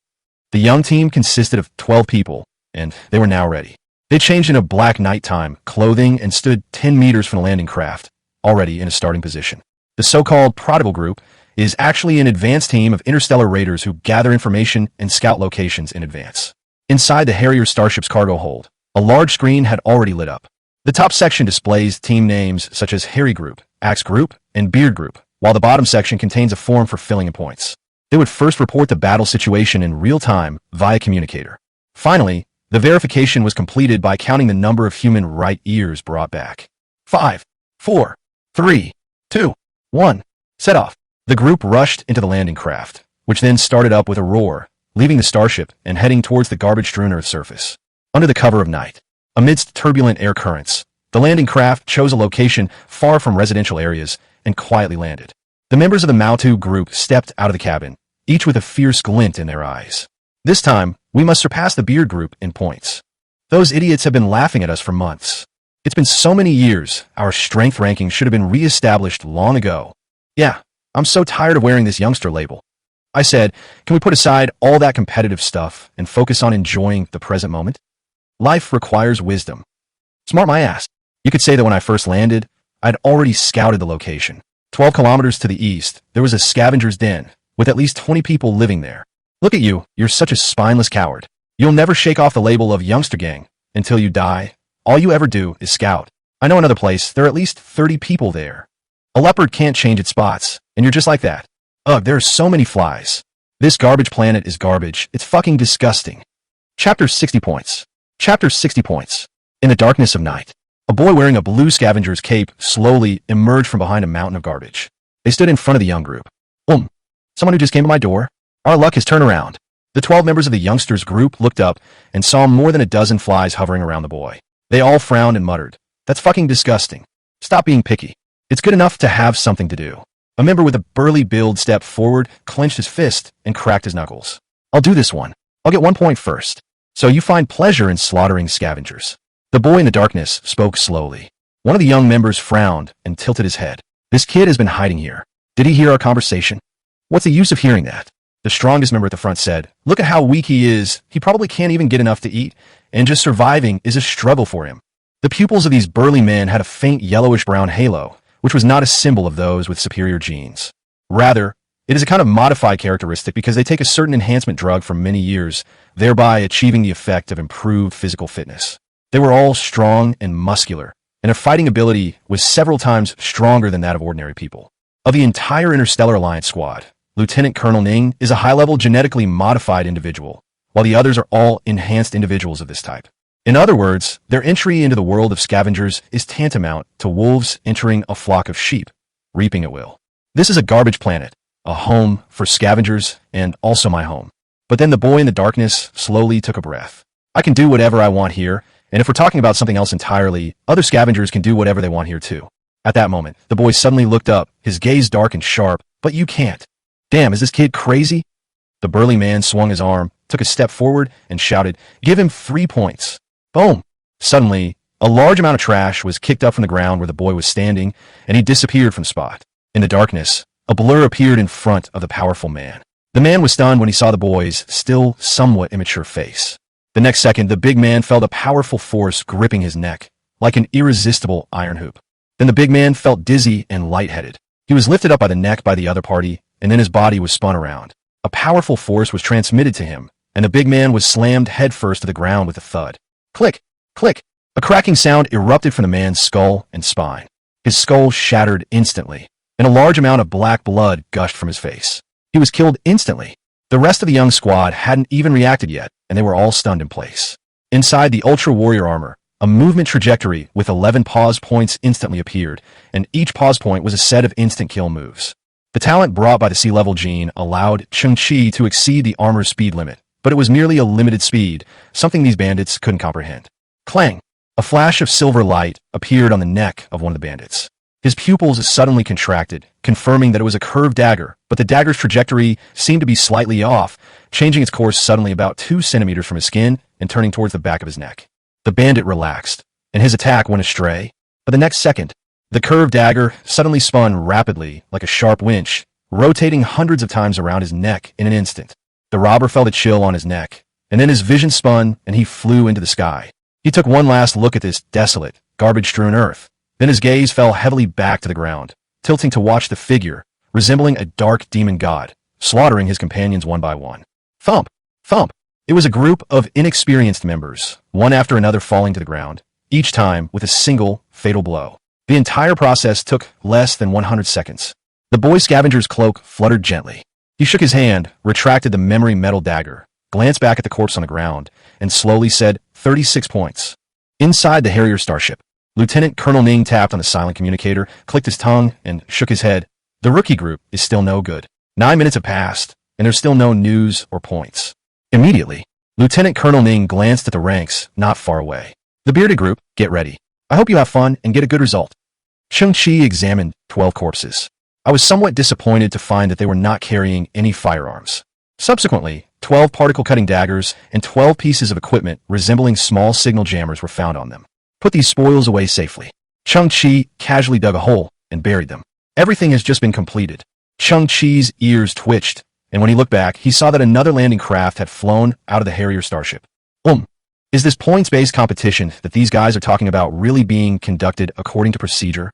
The young team consisted of 12 people, and they were now ready. They changed into black nighttime clothing and stood 10 meters from the landing craft, already in a starting position. The so-called Prodigal Group is actually an advanced team of interstellar raiders who gather information and scout locations in advance. Inside the Harrier starship's cargo hold, a large screen had already lit up. The top section displays team names such as Harry Group, Axe Group, and Beard Group, while the bottom section contains a form for filling in points. They would first report the battle situation in real time via communicator. Finally, the verification was completed by counting the number of human right ears brought back. 5, 4, 3, 2, 1. Set off. The group rushed into the landing craft, which then started up with a roar, leaving the starship and heading towards the garbage-strewn Earth surface. Under the cover of night, amidst turbulent air currents, the landing craft chose a location far from residential areas and quietly landed. The members of the Maotu group stepped out of the cabin, each with a fierce glint in their eyes. This time, we must surpass the Beard group in points. Those idiots have been laughing at us for months. It's been so many years, our strength ranking should have been re-established long ago. Yeah, I'm so tired of wearing this youngster label. I said, can we put aside all that competitive stuff and focus on enjoying the present moment? Life requires wisdom. Smart my ass. You could say that when I first landed, I'd already scouted the location. 12 kilometers to the east, there was a scavenger's den, with at least 20 people living there. Look at you, you're such a spineless coward. You'll never shake off the label of youngster gang until you die. All you ever do is scout. I know another place, there are at least 30 people there. A leopard can't change its spots, and you're just like that. Ugh, there are so many flies. This garbage planet is garbage. It's fucking disgusting. Chapter 60 points. Chapter 60 points. In the darkness of night, a boy wearing a blue scavenger's cape slowly emerged from behind a mountain of garbage. They stood in front of the young group. Someone who just came to my door? Our luck has turned around. The 12 members of the youngsters group looked up and saw more than a dozen flies hovering around the boy. They all frowned and muttered, "That's fucking disgusting. Stop being picky. It's good enough to have something to do." A member with a burly build stepped forward, clenched his fist, and cracked his knuckles. "I'll do this one. I'll get 1 point first. So you find pleasure in slaughtering scavengers." The boy in the darkness spoke slowly. One of the young members frowned and tilted his head. "This kid has been hiding here. Did he hear our conversation?" "What's the use of hearing that?" The strongest member at the front said, "Look at how weak he is. He probably can't even get enough to eat, and just surviving is a struggle for him." The pupils of these burly men had a faint yellowish-brown halo, which was not a symbol of those with superior genes. Rather, it is a kind of modified characteristic because they take a certain enhancement drug for many years, thereby achieving the effect of improved physical fitness. They were all strong and muscular, and their fighting ability was several times stronger than that of ordinary people. Of the entire Interstellar Alliance squad, Lieutenant Colonel Ning is a high-level genetically modified individual, while the others are all enhanced individuals of this type. In other words, their entry into the world of scavengers is tantamount to wolves entering a flock of sheep, reaping at will. This is a garbage planet, a home for scavengers, and also my home. But then the boy in the darkness slowly took a breath. I can do whatever I want here, and if we're talking about something else entirely, other scavengers can do whatever they want here too. At that moment, the boy suddenly looked up, his gaze dark and sharp. "But you can't. Damn, is this kid crazy?" The burly man swung his arm, took a step forward, and shouted, "Give him 3 points." Boom! Suddenly, a large amount of trash was kicked up from the ground where the boy was standing, and he disappeared from the spot. In the darkness, a blur appeared in front of the powerful man. The man was stunned when he saw the boy's still somewhat immature face. The next second, the big man felt a powerful force gripping his neck, like an irresistible iron hoop. Then the big man felt dizzy and lightheaded. He was lifted up by the neck by the other party, and then his body was spun around. A powerful force was transmitted to him, and the big man was slammed headfirst to the ground with a thud. Click! Click! A cracking sound erupted from the man's skull and spine. His skull shattered instantly, and a large amount of black blood gushed from his face. He was killed instantly. The rest of the young squad hadn't even reacted yet, and they were all stunned in place. Inside the Ultra Warrior armor, a movement trajectory with 11 pause points instantly appeared, and each pause point was a set of instant kill moves. The talent brought by the sea-level gene allowed Cheng Qi to exceed the armor's speed limit, but it was merely a limited speed, something these bandits couldn't comprehend. Clang! A flash of silver light appeared on the neck of one of the bandits. His pupils suddenly contracted, confirming that it was a curved dagger, but the dagger's trajectory seemed to be slightly off, changing its course suddenly about 2 centimeters from his skin and turning towards the back of his neck. The bandit relaxed, and his attack went astray. But the next second, the curved dagger suddenly spun rapidly like a sharp winch, rotating hundreds of times around his neck in an instant. The robber felt a chill on his neck, and then his vision spun and he flew into the sky. He took one last look at this desolate, garbage-strewn earth. Then his gaze fell heavily back to the ground, tilting to watch the figure, resembling a dark demon god, slaughtering his companions one by one. Thump! Thump! It was a group of inexperienced members, one after another falling to the ground, each time with a single, fatal blow. The entire process took less than 100 seconds. The boy scavenger's cloak fluttered gently. He shook his hand, retracted the memory metal dagger, glanced back at the corpse on the ground, and slowly said, 36 points. Inside the Harrier starship, Lieutenant Colonel Ning tapped on the silent communicator, clicked his tongue, and shook his head. The rookie group is still no good. 9 minutes have passed, and there's still no news or points. Immediately, Lieutenant Colonel Ning glanced at the ranks not far away. The bearded group, get ready. I hope you have fun and get a good result. Cheng Qi examined 12 corpses. I was somewhat disappointed to find that they were not carrying any firearms. Subsequently, 12 particle-cutting daggers and 12 pieces of equipment resembling small signal jammers were found on them. Put these spoils away safely. Cheng Qi casually dug a hole and buried them. Everything has just been completed. Cheng Qi's ears twitched, and when he looked back, he saw that another landing craft had flown out of the Harrier starship. Is this points-based competition that these guys are talking about really being conducted according to procedure?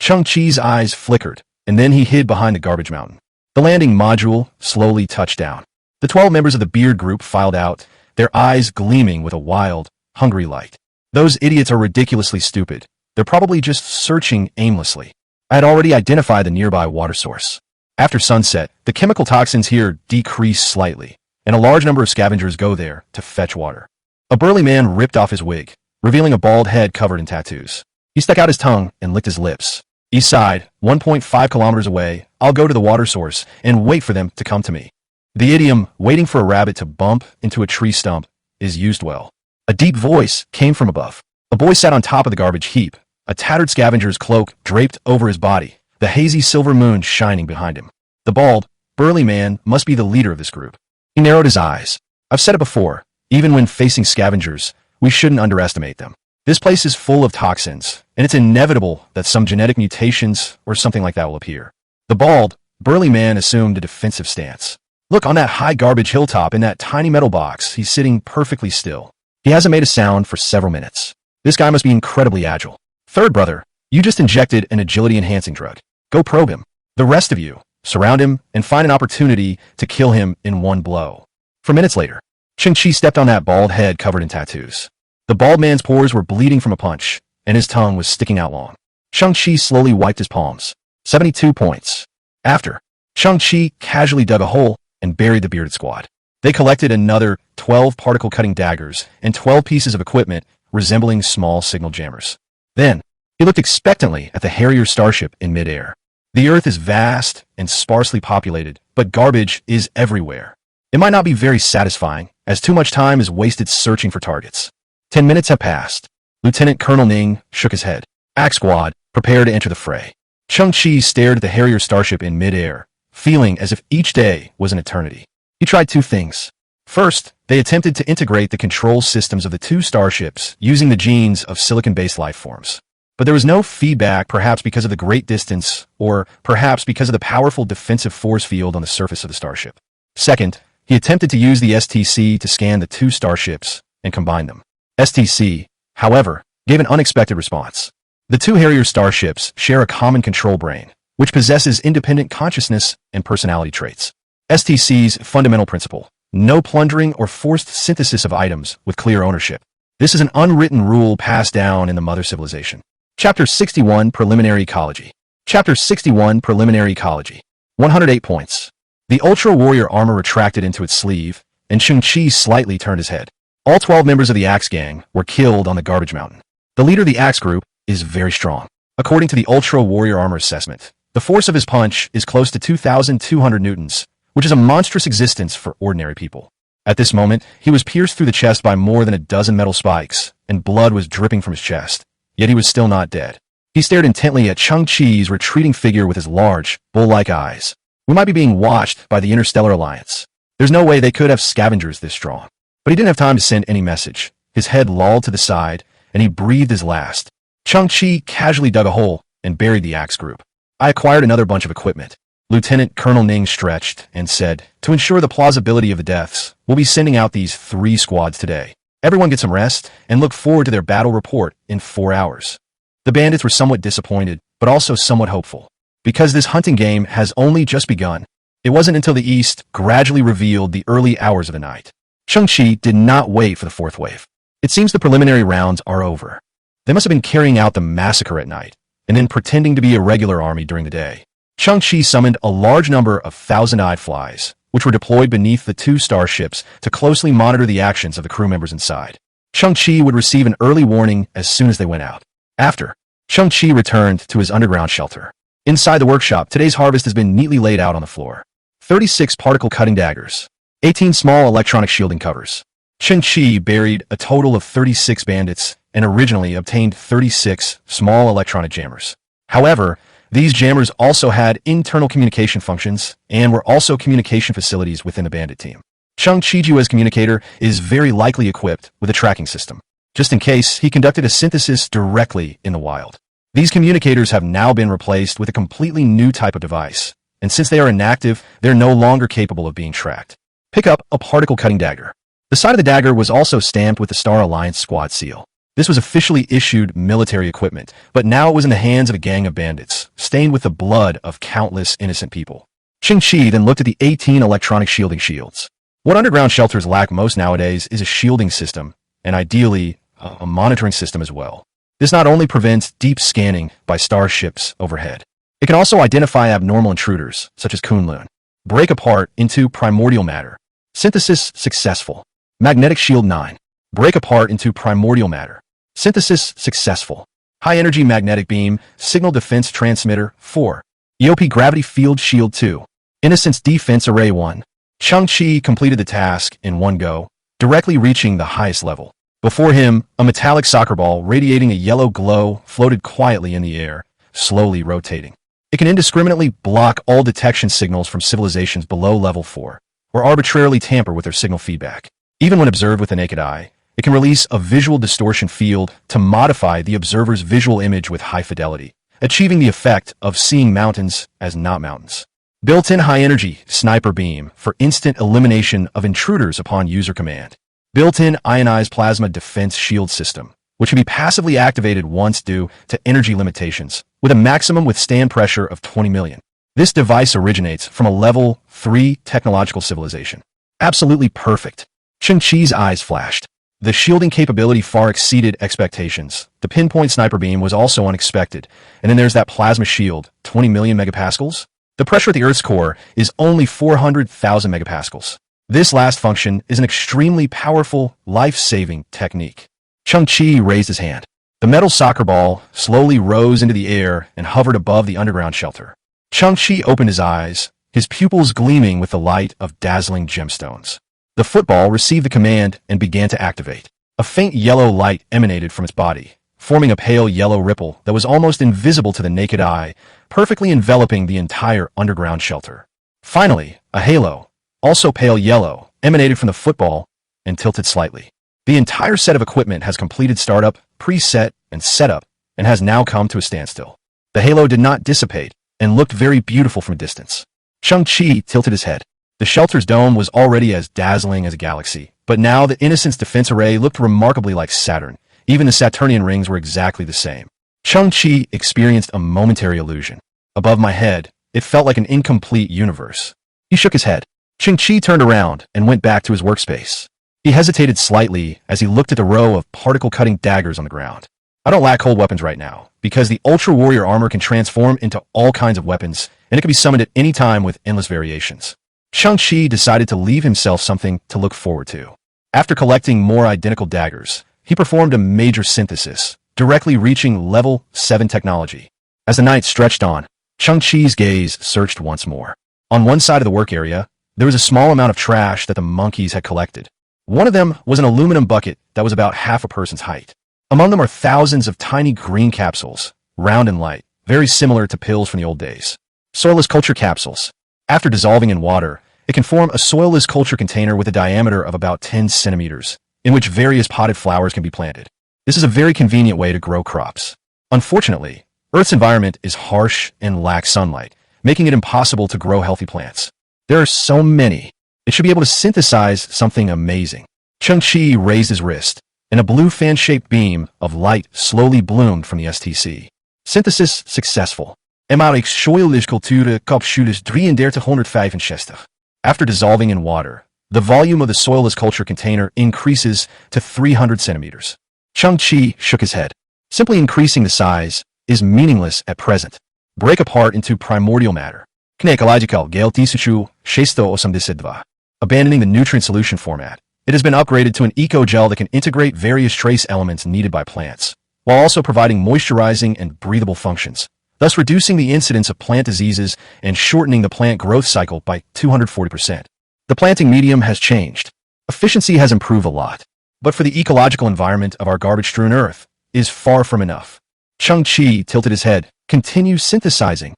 Cheng Qi's eyes flickered, and then he hid behind the garbage mountain. The landing module slowly touched down. The 12 members of the beard group filed out, their eyes gleaming with a wild, hungry light. Those idiots are ridiculously stupid. They're probably just searching aimlessly. I had already identified the nearby water source. After sunset, the chemical toxins here decrease slightly, and a large number of scavengers go there to fetch water. A burly man ripped off his wig, revealing a bald head covered in tattoos. He stuck out his tongue and licked his lips. East side, 1.5 kilometers away, I'll go to the water source and wait for them to come to me. The idiom, waiting for a rabbit to bump into a tree stump, is used well. A deep voice came from above. A boy sat on top of the garbage heap, a tattered scavenger's cloak draped over his body, the hazy silver moon shining behind him. The bald, burly man must be the leader of this group. He narrowed his eyes. I've said it before, even when facing scavengers, we shouldn't underestimate them. This place is full of toxins, and it's inevitable that some genetic mutations or something like that will appear. The bald, burly man assumed a defensive stance. Look, on that high garbage hilltop in that tiny metal box, he's sitting perfectly still. He hasn't made a sound for several minutes. This guy must be incredibly agile. Third brother, you just injected an agility-enhancing drug. Go probe him. The rest of you, surround him and find an opportunity to kill him in one blow. 4 minutes later, Cheng Qi stepped on that bald head covered in tattoos. The bald man's pores were bleeding from a punch, and his tongue was sticking out long. Cheng Qi slowly wiped his palms. 72 points. After, Cheng Qi casually dug a hole and buried the bearded squad. They collected another 12 particle-cutting daggers and 12 pieces of equipment resembling small signal jammers. Then, he looked expectantly at the Harrier starship in midair. The Earth is vast and sparsely populated, but garbage is everywhere. It might not be very satisfying, as too much time is wasted searching for targets. 10 minutes have passed. Lieutenant Colonel Ning shook his head. Axe Squad, prepare to enter the fray. Cheng Qi stared at the Harrier starship in midair, feeling as if each day was an eternity. He tried 2 things. First, they attempted to integrate the control systems of the 2 starships using the genes of silicon-based life forms. But there was no feedback, perhaps because of the great distance, or perhaps because of the powerful defensive force field on the surface of the starship. Second, he attempted to use the STC to scan the 2 starships and combine them. STC, however, gave an unexpected response. The 2 Harrier starships share a common control brain, which possesses independent consciousness and personality traits. STC's fundamental principle: no plundering or forced synthesis of items with clear ownership. This is an unwritten rule passed down in the mother civilization. Chapter 61 Preliminary Ecology. Chapter 61 Preliminary Ecology. 108 points. The Ultra Warrior armor retracted into its sleeve, and Cheng Qi slightly turned his head. All 12 members of the Axe Gang were killed on the garbage mountain. The leader of the Axe Group is very strong. According to the Ultra Warrior armor assessment, the force of his punch is close to 2,200 newtons, which is a monstrous existence for ordinary people. At this moment, he was pierced through the chest by more than a dozen metal spikes, and blood was dripping from his chest, yet he was still not dead. He stared intently at Cheng Qi's retreating figure with his large, bull-like eyes. We might be being watched by the Interstellar Alliance. There's no way they could have scavengers this strong. But he didn't have time to send any message. His head lolled to the side, and he breathed his last. Cheng Qi casually dug a hole and buried the Axe Group. I acquired another bunch of equipment. Lieutenant Colonel Ning stretched and said, to ensure the plausibility of the deaths, we'll be sending out these 3 squads today. Everyone get some rest and look forward to their battle report in 4 hours. The bandits were somewhat disappointed, but also somewhat hopeful. Because this hunting game has only just begun, it wasn't until the east gradually revealed the early hours of the night. Cheng Qi did not wait for the 4th wave. It seems the preliminary rounds are over. They must have been carrying out the massacre at night, and then pretending to be a regular army during the day. Cheng Qi summoned a large number of thousand-eyed flies, which were deployed beneath the 2 starships to closely monitor the actions of the crew members inside. Cheng Qi would receive an early warning as soon as they went out. After, Cheng Qi returned to his underground shelter. Inside the workshop, today's harvest has been neatly laid out on the floor. 36 particle-cutting daggers. 18 small electronic shielding covers. Cheng Qi buried a total of 36 bandits and originally obtained 36 small electronic jammers. However, these jammers also had internal communication functions and were also communication facilities within the bandit team. Cheng Qijua's communicator is very likely equipped with a tracking system, just in case he conducted a synthesis directly in the wild. These communicators have now been replaced with a completely new type of device, and since they are inactive, they're no longer capable of being tracked. Pick up a particle-cutting dagger. The side of the dagger was also stamped with the Star Alliance squad seal. This was officially issued military equipment, but now it was in the hands of a gang of bandits, stained with the blood of countless innocent people. Cheng Qi then looked at the 18 electronic shielding shields. What underground shelters lack most nowadays is a shielding system, and ideally, a monitoring system as well. This not only prevents deep scanning by starships overhead, it can also identify abnormal intruders, such as Kunlun. Break apart into primordial matter. Synthesis successful. Magnetic shield 9. Break apart into primordial matter. Synthesis successful. High energy magnetic beam, signal defense transmitter 4. EOP gravity field shield 2. Innocence defense array 1. Cheng Qi completed the task in one go, directly reaching the highest level. Before him, a metallic soccer ball radiating a yellow glow floated quietly in the air, slowly rotating. It can indiscriminately block all detection signals from civilizations below level 4, or arbitrarily tamper with their signal feedback. Even when observed with the naked eye, it can release a visual distortion field to modify the observer's visual image with high fidelity, achieving the effect of seeing mountains as not mountains. Built-in high-energy sniper beam for instant elimination of intruders upon user command. Built-in ionized plasma defense shield system, which can be passively activated once due to energy limitations, with a maximum withstand pressure of 20 million. This device originates from a level 3 technological civilization. Absolutely perfect. Cheng Qi's eyes flashed. The shielding capability far exceeded expectations. The pinpoint sniper beam was also unexpected. And then there's that plasma shield, 20 million megapascals? The pressure at the Earth's core is only 400,000 megapascals. This last function is an extremely powerful, life-saving technique. Cheng Qi raised his hand. The metal soccer ball slowly rose into the air and hovered above the underground shelter. Cheng Qi opened his eyes, his pupils gleaming with the light of dazzling gemstones. The football received the command and began to activate. A faint yellow light emanated from its body, forming a pale yellow ripple that was almost invisible to the naked eye, perfectly enveloping the entire underground shelter. Finally, a halo, also pale yellow, emanated from the football and tilted slightly. The entire set of equipment has completed startup, preset, and setup, and has now come to a standstill. The halo did not dissipate and looked very beautiful from a distance. Cheng Qi tilted his head. The shelter's dome was already as dazzling as a galaxy, but now the Innocence defense array looked remarkably like Saturn. Even the Saturnian rings were exactly the same. Cheng Qi experienced a momentary illusion. Above my head, it felt like an incomplete universe. He shook his head. Cheng Qi turned around and went back to his workspace. He hesitated slightly as he looked at the row of particle-cutting daggers on the ground. I don't lack cold weapons right now, because the Ultra Warrior armor can transform into all kinds of weapons, and it can be summoned at any time with endless variations. Cheng Qi decided to leave himself something to look forward to. After collecting more identical daggers, he performed a major synthesis, directly reaching level 7 technology. As the night stretched on, Cheng Qi's gaze searched once more. On one side of the work area, there was a small amount of trash that the monkeys had collected. One of them was an aluminum bucket that was about half a person's height. Among them are thousands of tiny green capsules, round and light, very similar to pills from the old days. Soilless culture capsules. After dissolving in water, it can form a soilless culture container with a diameter of about 10 centimeters, in which various potted flowers can be planted. This is a very convenient way to grow crops. Unfortunately, Earth's environment is harsh and lacks sunlight, making it impossible to grow healthy plants. There are so many. It should be able to synthesize something amazing. Cheng Qi raised his wrist, and a blue fan-shaped beam of light slowly bloomed from the STC. Synthesis successful. MRX soilless culture capsules 3365. After dissolving in water, the volume of the soilless culture container increases to 300 centimeters. Cheng Qi shook his head. Simply increasing the size is meaningless at present. Break apart into primordial matter. Ecological Gale Tisuchu 682. Abandoning the nutrient solution format, it has been upgraded to an eco-gel that can integrate various trace elements needed by plants, while also providing moisturizing and breathable functions, thus reducing the incidence of plant diseases and shortening the plant growth cycle by 240%. The planting medium has changed. Efficiency has improved a lot, but for the ecological environment of our garbage-strewn Earth is far from enough. Cheng Qi tilted his head. Continue synthesizing.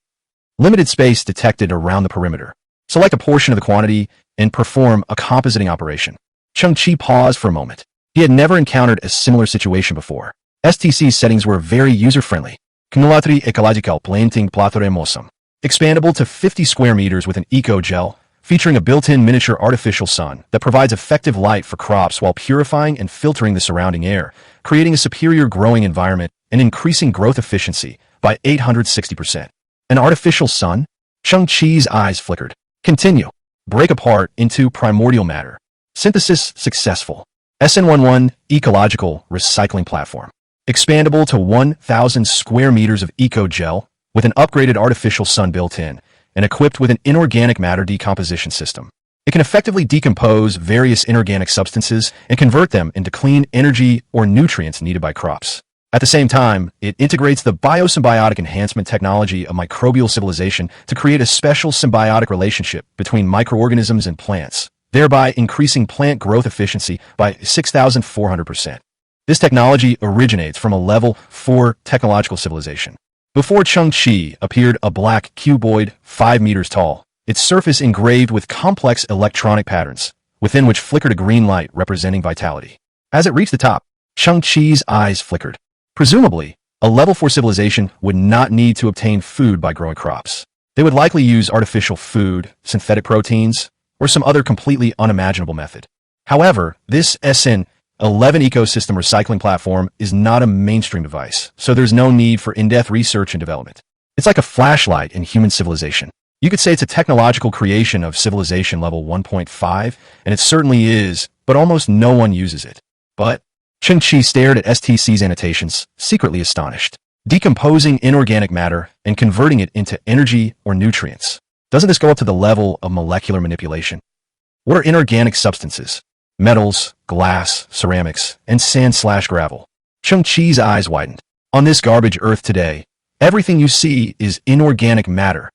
Limited space detected around the perimeter. Select a portion of the quantity and perform a compositing operation. Cheng Qi paused for a moment. He had never encountered a similar situation before. STC's settings were very user-friendly. Cumulative ecological planting platform. Expandable to 50 square meters with an eco-gel, featuring a built-in miniature artificial sun that provides effective light for crops while purifying and filtering the surrounding air, creating a superior growing environment and increasing growth efficiency by 860%. An artificial sun? Cheng Qi's eyes flickered. Continue. Break apart into primordial matter. Synthesis successful. SN11 Ecological Recycling Platform. Expandable to 1,000 square meters of eco-gel with an upgraded artificial sun built in and equipped with an inorganic matter decomposition system. It can effectively decompose various inorganic substances and convert them into clean energy or nutrients needed by crops. At the same time, it integrates the biosymbiotic enhancement technology of microbial civilization to create a special symbiotic relationship between microorganisms and plants, thereby increasing plant growth efficiency by 6,400%. This technology originates from a level 4 technological civilization. Before Cheng Qi appeared a black cuboid 5 meters tall, its surface engraved with complex electronic patterns, within which flickered a green light representing vitality. As it reached the top, Cheng Qi's eyes flickered. Presumably, a level 4 civilization would not need to obtain food by growing crops. They would likely use artificial food, synthetic proteins, or some other completely unimaginable method. However, this SN11 ecosystem recycling platform is not a mainstream device, so there's no need for in-depth research and development. It's like a flashlight in human civilization. You could say it's a technological creation of civilization level 1.5, and it certainly is, but almost no one uses it. But Cheng Qi stared at STC's annotations, secretly astonished. Decomposing inorganic matter and converting it into energy or nutrients. Doesn't this go up to the level of molecular manipulation? What are inorganic substances? Metals, glass, ceramics, and sand/gravel. Cheng Qi's eyes widened. On this garbage earth today, everything you see is inorganic matter.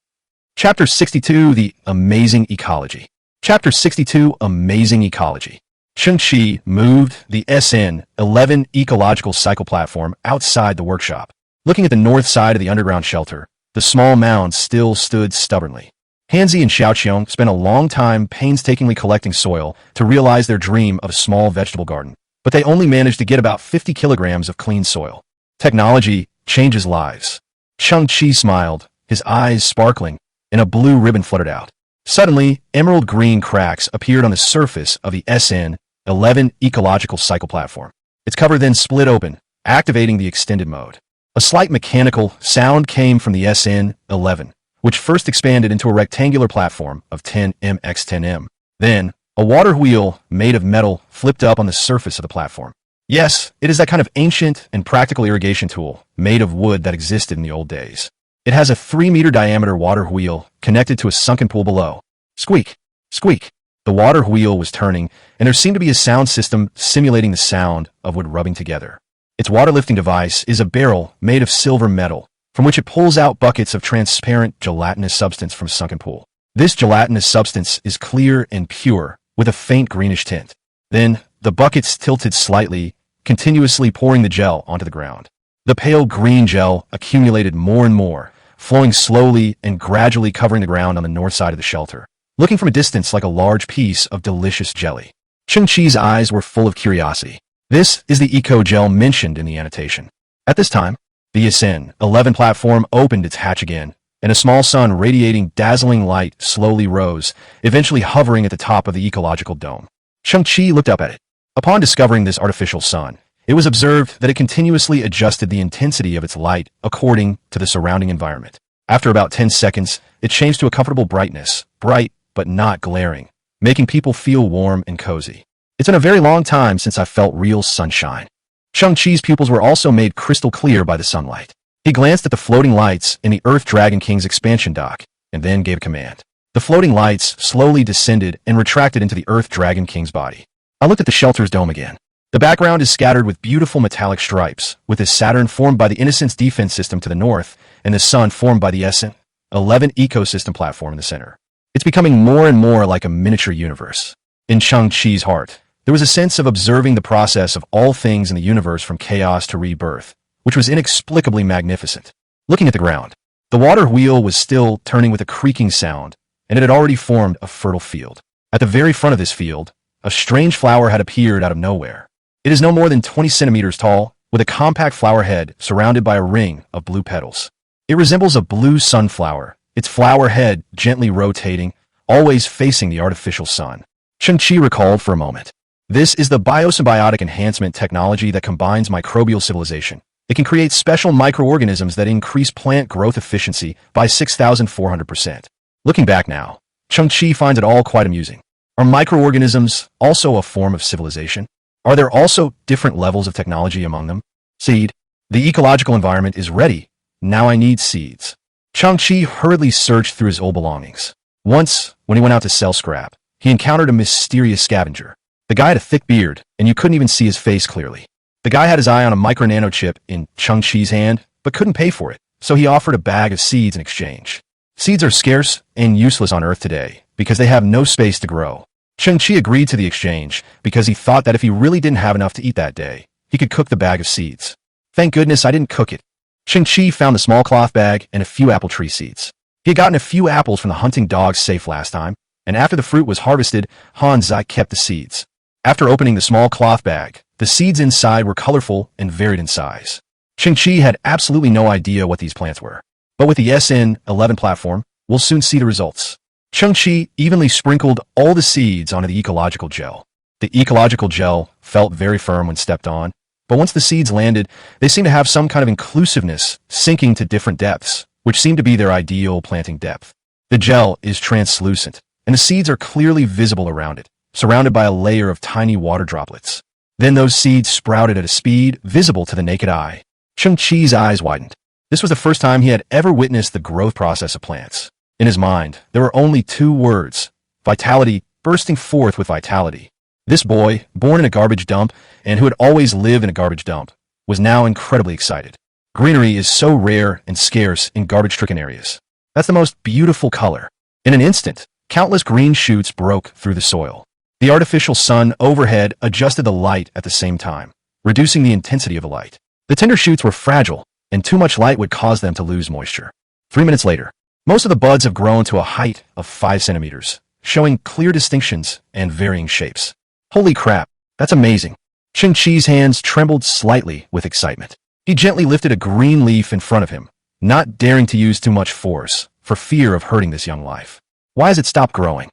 Chapter 62, The Amazing Ecology. Chapter 62, Amazing Ecology. Cheng Qi moved the SN11 ecological cycle platform outside the workshop. Looking at the north side of the underground shelter, the small mound still stood stubbornly. Hansi and Xiaoqiong spent a long time painstakingly collecting soil to realize their dream of a small vegetable garden, but they only managed to get about 50 kilograms of clean soil. Technology changes lives. Cheng Qi smiled, his eyes sparkling, and a blue ribbon fluttered out. Suddenly, emerald green cracks appeared on the surface of the SN11 ecological cycle platform. Its cover then split open, activating the extended mode. A slight mechanical sound came from the SN11, which first expanded into a rectangular platform of 10m x 10m. Then, a water wheel made of metal flipped up on the surface of the platform. Yes, it is that kind of ancient and practical irrigation tool made of wood that existed in the old days. It has a 3-meter diameter water wheel connected to a sunken pool below. Squeak, squeak. The water wheel was turning, and there seemed to be a sound system simulating the sound of wood rubbing together. Its water lifting device is a barrel made of silver metal, from which it pulls out buckets of transparent gelatinous substance from a sunken pool. This gelatinous substance is clear and pure, with a faint greenish tint. Then, the buckets tilted slightly, continuously pouring the gel onto the ground. The pale green gel accumulated more and more, flowing slowly and gradually covering the ground on the north side of the shelter, looking from a distance like a large piece of delicious jelly. Cheng Qi's eyes were full of curiosity. This is the eco-gel mentioned in the annotation. At this time, the SN11 platform opened its hatch again, and a small sun radiating dazzling light slowly rose, eventually hovering at the top of the ecological dome. Cheng Qi looked up at it. Upon discovering this artificial sun, it was observed that it continuously adjusted the intensity of its light according to the surrounding environment. After about 10 seconds, it changed to a comfortable brightness, bright but not glaring, making people feel warm and cozy. It's been a very long time since I felt real sunshine. Cheng Qi's pupils were also made crystal clear by the sunlight. He glanced at the floating lights in the Earth Dragon King's expansion dock, and then gave a command. The floating lights slowly descended and retracted into the Earth Dragon King's body. I looked at the shelter's dome again. The background is scattered with beautiful metallic stripes, with the Saturn formed by the Innocence defense system to the north, and the Sun formed by the SN11 ecosystem platform in the center. It's becoming more and more like a miniature universe. In Cheng Qi's heart, there was a sense of observing the process of all things in the universe from chaos to rebirth, which was inexplicably magnificent. Looking at the ground, the water wheel was still turning with a creaking sound, and it had already formed a fertile field. At the very front of this field, a strange flower had appeared out of nowhere. It is no more than 20 centimeters tall, with a compact flower head surrounded by a ring of blue petals. It resembles a blue sunflower, its flower head gently rotating, always facing the artificial sun. Cheng Qi recalled for a moment. This is the biosymbiotic enhancement technology that combines microbial civilization. It can create special microorganisms that increase plant growth efficiency by 6,400%. Looking back now, Cheng Qi finds it all quite amusing. Are microorganisms also a form of civilization? Are there also different levels of technology among them? Seed. The ecological environment is ready. Now I need seeds. Cheng Qi hurriedly searched through his old belongings. Once, when he went out to sell scrap, he encountered a mysterious scavenger. The guy had a thick beard, and you couldn't even see his face clearly. The guy had his eye on a micro-nano chip in Cheng Qi's hand, but couldn't pay for it, so he offered a bag of seeds in exchange. Seeds are scarce and useless on Earth today, because they have no space to grow. Cheng Qi agreed to the exchange, because he thought that if he really didn't have enough to eat that day, he could cook the bag of seeds. Thank goodness I didn't cook it. Cheng Qi found the small cloth bag and a few apple tree seeds. He had gotten a few apples from the hunting dog's safe last time, and after the fruit was harvested, Hansi kept the seeds. After opening the small cloth bag, the seeds inside were colorful and varied in size. Cheng Qi had absolutely no idea what these plants were. But with the SN11 platform, we'll soon see the results. Cheng Qi evenly sprinkled all the seeds onto the ecological gel. The ecological gel felt very firm when stepped on, but once the seeds landed, they seemed to have some kind of inclusiveness, sinking to different depths, which seemed to be their ideal planting depth. The gel is translucent, and the seeds are clearly visible around it, surrounded by a layer of tiny water droplets. Then those seeds sprouted at a speed visible to the naked eye. Cheng Qi's eyes widened. This was the first time he had ever witnessed the growth process of plants. In his mind, there were only two words: vitality, bursting forth with vitality. This boy, born in a garbage dump, and who had always lived in a garbage dump, was now incredibly excited. Greenery is so rare and scarce in garbage-stricken areas. That's the most beautiful color. In an instant, countless green shoots broke through the soil. The artificial sun overhead adjusted the light at the same time, reducing the intensity of the light. The tender shoots were fragile, and too much light would cause them to lose moisture. 3 minutes later, most of the buds have grown to a height of 5 centimeters, showing clear distinctions and varying shapes. Holy crap, that's amazing. Cheng Qi's hands trembled slightly with excitement. He gently lifted a green leaf in front of him, not daring to use too much force, for fear of hurting this young life. Why has it stopped growing?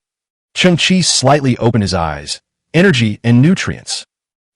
Cheng Qi slightly opened his eyes. Energy and nutrients.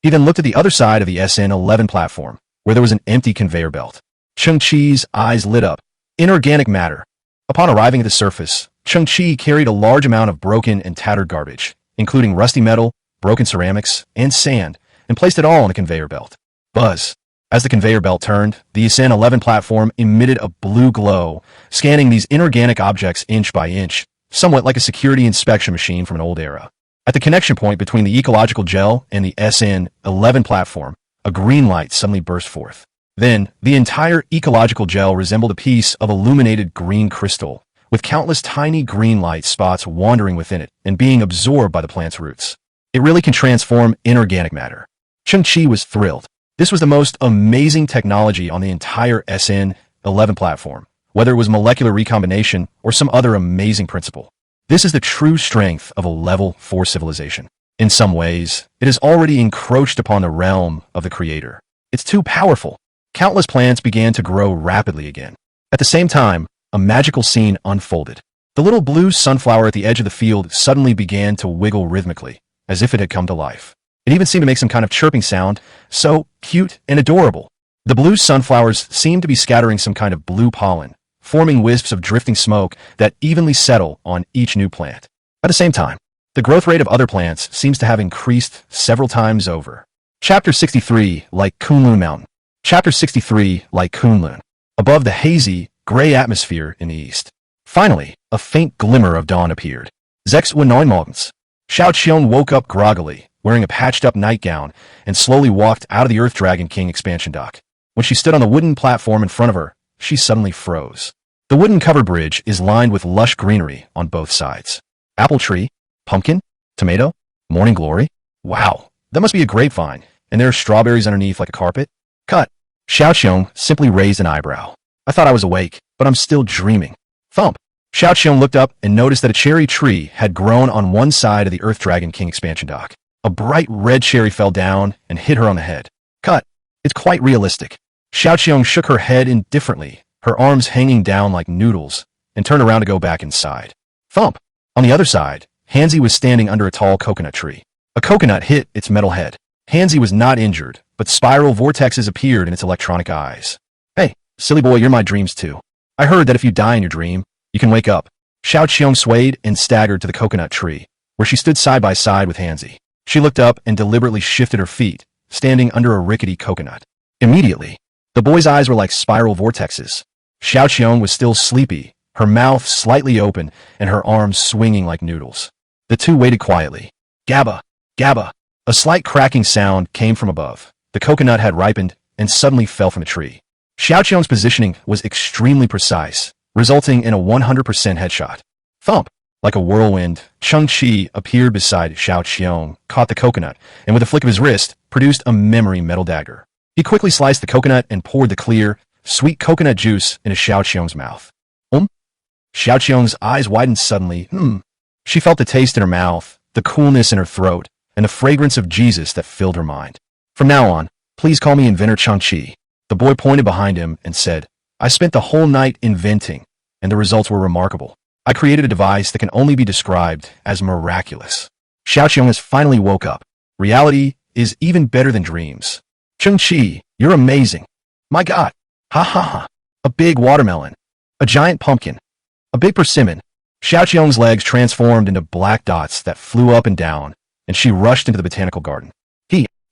He then looked at the other side of the SN11 platform, where there was an empty conveyor belt. Cheng Qi's eyes lit up. Inorganic matter. Upon arriving at the surface, Cheng Qi carried a large amount of broken and tattered garbage, including rusty metal, broken ceramics, and sand, and placed it all on the conveyor belt. Buzz. As the conveyor belt turned, the SN11 platform emitted a blue glow, scanning these inorganic objects inch by inch, somewhat like a security inspection machine from an old era. At the connection point between the ecological gel and the SN11 platform, a green light suddenly burst forth. Then, the entire ecological gel resembled a piece of illuminated green crystal, with countless tiny green light spots wandering within it and being absorbed by the plant's roots. It really can transform inorganic matter. Cheng Qi was thrilled. This was the most amazing technology on the entire SN11 platform, whether it was molecular recombination or some other amazing principle. This is the true strength of a level 4 civilization. In some ways, it has already encroached upon the realm of the creator. It's too powerful. Countless plants began to grow rapidly again. At the same time, a magical scene unfolded. The little blue sunflower at the edge of the field suddenly began to wiggle rhythmically, as if it had come to life. It even seemed to make some kind of chirping sound, so cute and adorable. The blue sunflowers seemed to be scattering some kind of blue pollen, forming wisps of drifting smoke that evenly settle on each new plant. At the same time, the growth rate of other plants seems to have increased several times over. Chapter 63, like Kunlun Mountain. Chapter 63, like Kunlun. Above the hazy, gray atmosphere in the east. Finally, a faint glimmer of dawn appeared. 6 Uhr 9 morgens. Xiao Qian woke up groggily, wearing a patched-up nightgown, and slowly walked out of the Earth Dragon King expansion dock. When she stood on the wooden platform in front of her, she suddenly froze. The wooden covered bridge is lined with lush greenery on both sides. Apple tree, pumpkin, tomato, morning glory. Wow, that must be a grapevine, and there are strawberries underneath like a carpet. Cut. Xiao Qian simply raised an eyebrow. I thought I was awake, but I'm still dreaming. Thump. Xiao Qian looked up and noticed that a cherry tree had grown on one side of the Earth Dragon King expansion dock. A bright red cherry fell down and hit her on the head. Cut. It's quite realistic. Xiao Qian shook her head indifferently, her arms hanging down like noodles, and turned around to go back inside. Thump. On the other side, Hansi was standing under a tall coconut tree. A coconut hit its metal head. Hansi was not injured, but spiral vortexes appeared in its electronic eyes. Hey, silly boy, you're my dreams too. I heard that if you die in your dream, you can wake up. Xiao Qiong swayed and staggered to the coconut tree, where she stood side by side with Hansi. She looked up and deliberately shifted her feet, standing under a rickety coconut. Immediately, the boy's eyes were like spiral vortexes. Xiao Qiong was still sleepy, her mouth slightly open and her arms swinging like noodles. The two waited quietly. Gabba, gabba. A slight cracking sound came from above. The coconut had ripened and suddenly fell from the tree. Xiao Qiong's positioning was extremely precise, resulting in a 100% headshot. Thump! Like a whirlwind, Cheng Qi appeared beside Xiao Qiong, caught the coconut, and with a flick of his wrist, produced a memory metal dagger. He quickly sliced the coconut and poured the clear, sweet coconut juice into Xiao Qiong's mouth. Xiao Qiong's eyes widened suddenly. She felt the taste in her mouth, the coolness in her throat, and the fragrance of Jesus that filled her mind. From now on, please call me Inventor Cheng Qi. The boy pointed behind him and said, I spent the whole night inventing, and the results were remarkable. I created a device that can only be described as miraculous. Xiao Qiong has finally woke up. Reality is even better than dreams. Cheng Qi, you're amazing. My God. Ha ha ha. A big watermelon. A giant pumpkin. A big persimmon. Xiao Qiong's legs transformed into black dots that flew up and down, and she rushed into the botanical garden.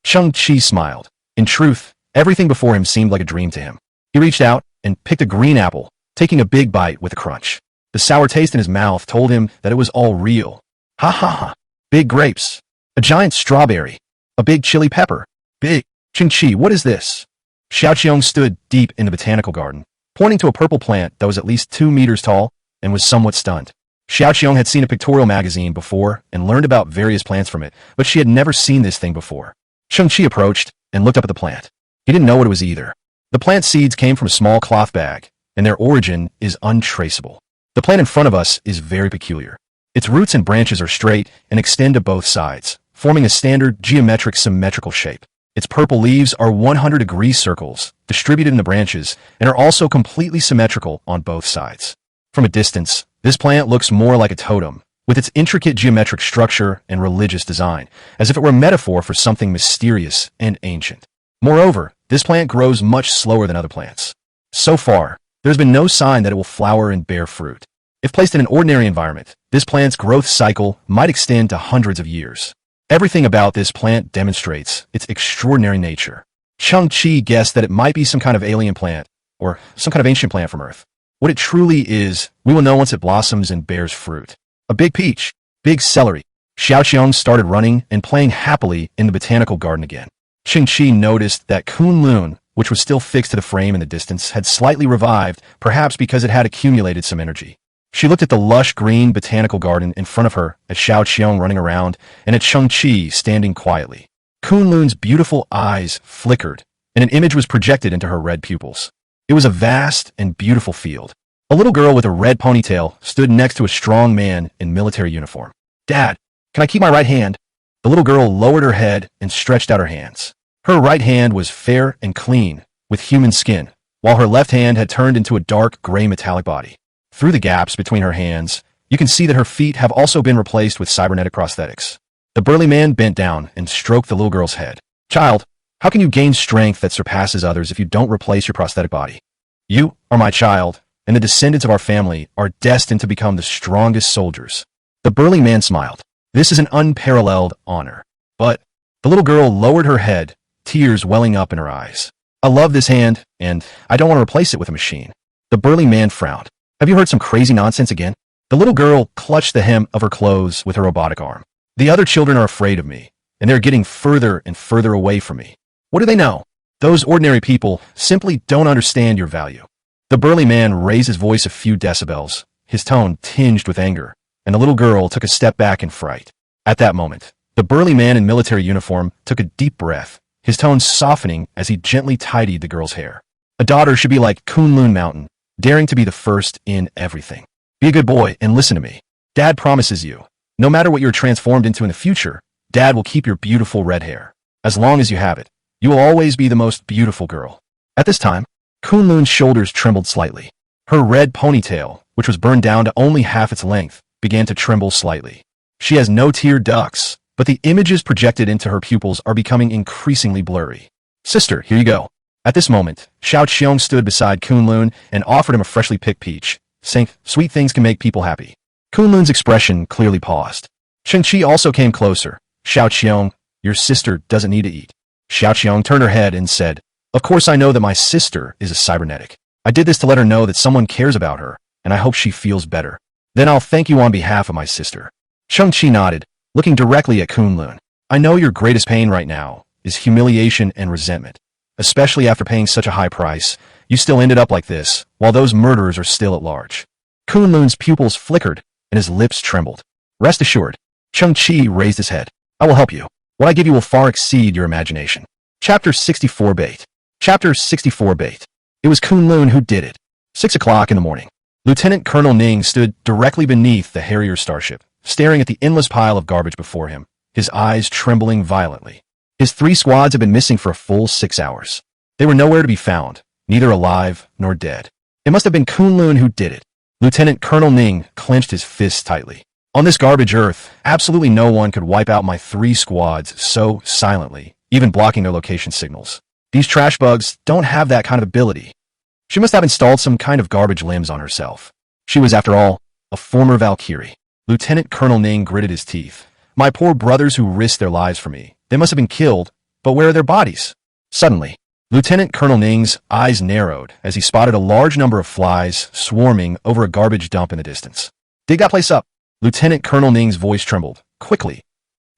Cheng Qi smiled. In truth, everything before him seemed like a dream to him. He reached out and picked a green apple, taking a big bite with a crunch. The sour taste in his mouth told him that it was all real. Ha ha ha. Big grapes. A giant strawberry. A big chili pepper. Big. Cheng Qi, what is this? Xiao Qiong stood deep in the botanical garden, pointing to a purple plant that was at least 2 meters tall and was somewhat stunned. Xiao Qiong had seen a pictorial magazine before and learned about various plants from it, but she had never seen this thing before. Cheng Qi approached and looked up at the plant. He didn't know what it was either. The plant seeds came from a small cloth bag, and their origin is untraceable. The plant in front of us is very peculiar. Its roots and branches are straight and extend to both sides, forming a standard geometric symmetrical shape. Its purple leaves are 100-degree circles, distributed in the branches, and are also completely symmetrical on both sides. From a distance, this plant looks more like a totem, with its intricate geometric structure and religious design, as if it were a metaphor for something mysterious and ancient. Moreover, this plant grows much slower than other plants. So far, there's been no sign that it will flower and bear fruit. If placed in an ordinary environment, this plant's growth cycle might extend to hundreds of years. Everything about this plant demonstrates its extraordinary nature. Cheng Qi guessed that it might be some kind of alien plant, or some kind of ancient plant from Earth. What it truly is, we will know once it blossoms and bears fruit. A big peach, big celery. Xiao Qiong started running and playing happily in the botanical garden again. Cheng Qi noticed that Kunlun, which was still fixed to the frame in the distance, had slightly revived, perhaps because it had accumulated some energy. She looked at the lush green botanical garden in front of her, at Xiao Qiong running around, and at Cheng Qi standing quietly. Kunlun's beautiful eyes flickered, and an image was projected into her red pupils. It was a vast and beautiful field. A little girl with a red ponytail stood next to a strong man in military uniform. Dad, can I keep my right hand? The little girl lowered her head and stretched out her hands. Her right hand was fair and clean, with human skin, while her left hand had turned into a dark gray metallic body. Through the gaps between her hands, you can see that her feet have also been replaced with cybernetic prosthetics. The burly man bent down and stroked the little girl's head. Child, how can you gain strength that surpasses others if you don't replace your prosthetic body? You are my child, and the descendants of our family are destined to become the strongest soldiers. The burly man smiled. This is an unparalleled honor. But the little girl lowered her head, tears welling up in her eyes. I love this hand, and I don't want to replace it with a machine. The burly man frowned. Have you heard some crazy nonsense again? The little girl clutched the hem of her clothes with her robotic arm. The other children are afraid of me, and they're getting further and further away from me. What do they know? Those ordinary people simply don't understand your value. The burly man raised his voice a few decibels, his tone tinged with anger, and the little girl took a step back in fright. At that moment, the burly man in military uniform took a deep breath, his tone softening as he gently tidied the girl's hair. A daughter should be like Kunlun Mountain, daring to be the first in everything. Be a good boy and listen to me. Dad promises you, no matter what you're transformed into in the future, Dad will keep your beautiful red hair. As long as you have it, you will always be the most beautiful girl. At this time, Kunlun's shoulders trembled slightly. Her red ponytail, which was burned down to only half its length, began to tremble slightly. She has no tear ducts, but the images projected into her pupils are becoming increasingly blurry. Sister, here you go. At this moment, Xiao Qiong stood beside Kunlun and offered him a freshly picked peach, saying, sweet things can make people happy. Kunlun's expression clearly paused. Cheng Qi also came closer. Xiao Qiong, your sister doesn't need to eat. Xiao Qiong turned her head and said, of course I know that my sister is a cybernetic. I did this to let her know that someone cares about her, and I hope she feels better. Then I'll thank you on behalf of my sister. Cheng Qi nodded, looking directly at Kunlun. I know your greatest pain right now is humiliation and resentment. Especially after paying such a high price, you still ended up like this, while those murderers are still at large. Kunlun's pupils flickered, and his lips trembled. Rest assured, Cheng Qi raised his head. I will help you. What I give you will far exceed your imagination. Chapter 64 Bait. Chapter 64 Bait. It was Kunlun who did it. 6 o'clock in the morning. Lieutenant Colonel Ning stood directly beneath the Harrier starship, staring at the endless pile of garbage before him, his eyes trembling violently. His 3 squads had been missing for a full 6 hours. They were nowhere to be found, neither alive nor dead. It must have been Kunlun who did it. Lieutenant Colonel Ning clenched his fists tightly. On this garbage earth, absolutely no one could wipe out my 3 squads so silently, even blocking their location signals. These trash bugs don't have that kind of ability. She must have installed some kind of garbage limbs on herself. She was, after all, a former Valkyrie. Lieutenant Colonel Ning gritted his teeth. My poor brothers who risked their lives for me. They must have been killed, but where are their bodies? Suddenly, Lieutenant Colonel Ning's eyes narrowed as he spotted a large number of flies swarming over a garbage dump in the distance. Dig that place up. Lieutenant Colonel Ning's voice trembled. Quickly.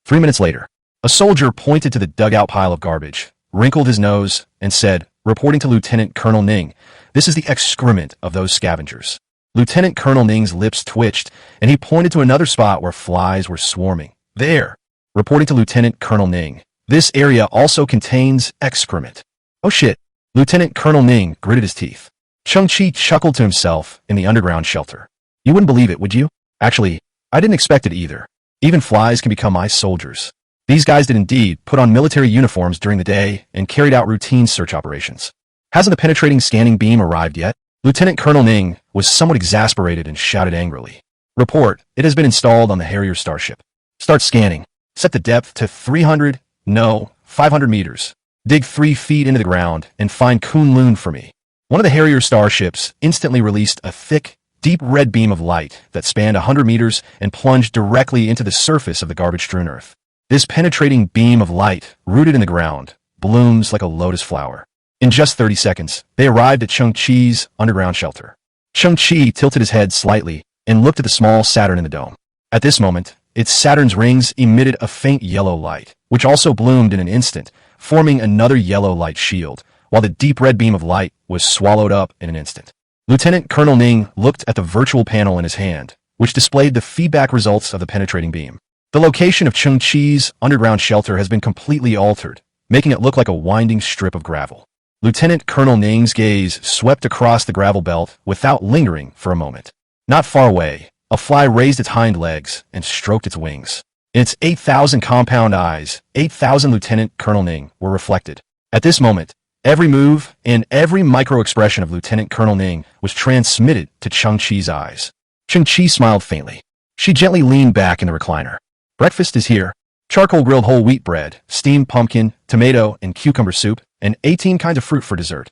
3 minutes later, a soldier pointed to the dugout pile of garbage, wrinkled his nose, and said, reporting to Lieutenant Colonel Ning, this is the excrement of those scavengers. Lieutenant Colonel Ning's lips twitched, and he pointed to another spot where flies were swarming. There. Reporting to Lieutenant Colonel Ning, this area also contains excrement. Oh shit. Lieutenant Colonel Ning gritted his teeth. Cheng Qi chuckled to himself in the underground shelter. You wouldn't believe it, would you? Actually, I didn't expect it either. Even flies can become my soldiers. These guys did indeed put on military uniforms during the day and carried out routine search operations. Hasn't the penetrating scanning beam arrived yet? Lieutenant Colonel Ning was somewhat exasperated and shouted angrily. Report, it has been installed on the Harrier starship. Start scanning. Set the depth to 300, no, 500 meters. Dig 3 feet into the ground and find Kunlun for me. One of the Harrier starships instantly released a thick, deep red beam of light that spanned 100 meters and plunged directly into the surface of the garbage-strewn earth. This penetrating beam of light, rooted in the ground, blooms like a lotus flower. In just 30 seconds, they arrived at Cheng Qi's underground shelter. Cheng Qi tilted his head slightly and looked at the small Saturn in the dome. At this moment, its Saturn's rings emitted a faint yellow light, which also bloomed in an instant, forming another yellow light shield, while the deep red beam of light was swallowed up in an instant. Lieutenant Colonel Ning looked at the virtual panel in his hand, which displayed the feedback results of the penetrating beam. The location of Cheng Qi's underground shelter has been completely altered, making it look like a winding strip of gravel. Lieutenant Colonel Ning's gaze swept across the gravel belt without lingering for a moment. Not far away, a fly raised its hind legs and stroked its wings. In its 8,000 compound eyes, 8,000 Lieutenant Colonel Ning were reflected. At this moment, every move and every micro-expression of Lieutenant Colonel Ning was transmitted to Cheng Qi's eyes. Cheng Qi smiled faintly. She gently leaned back in the recliner. Breakfast is here. Charcoal grilled whole wheat bread, steamed pumpkin, tomato, and cucumber soup, and 18 kinds of fruit for dessert.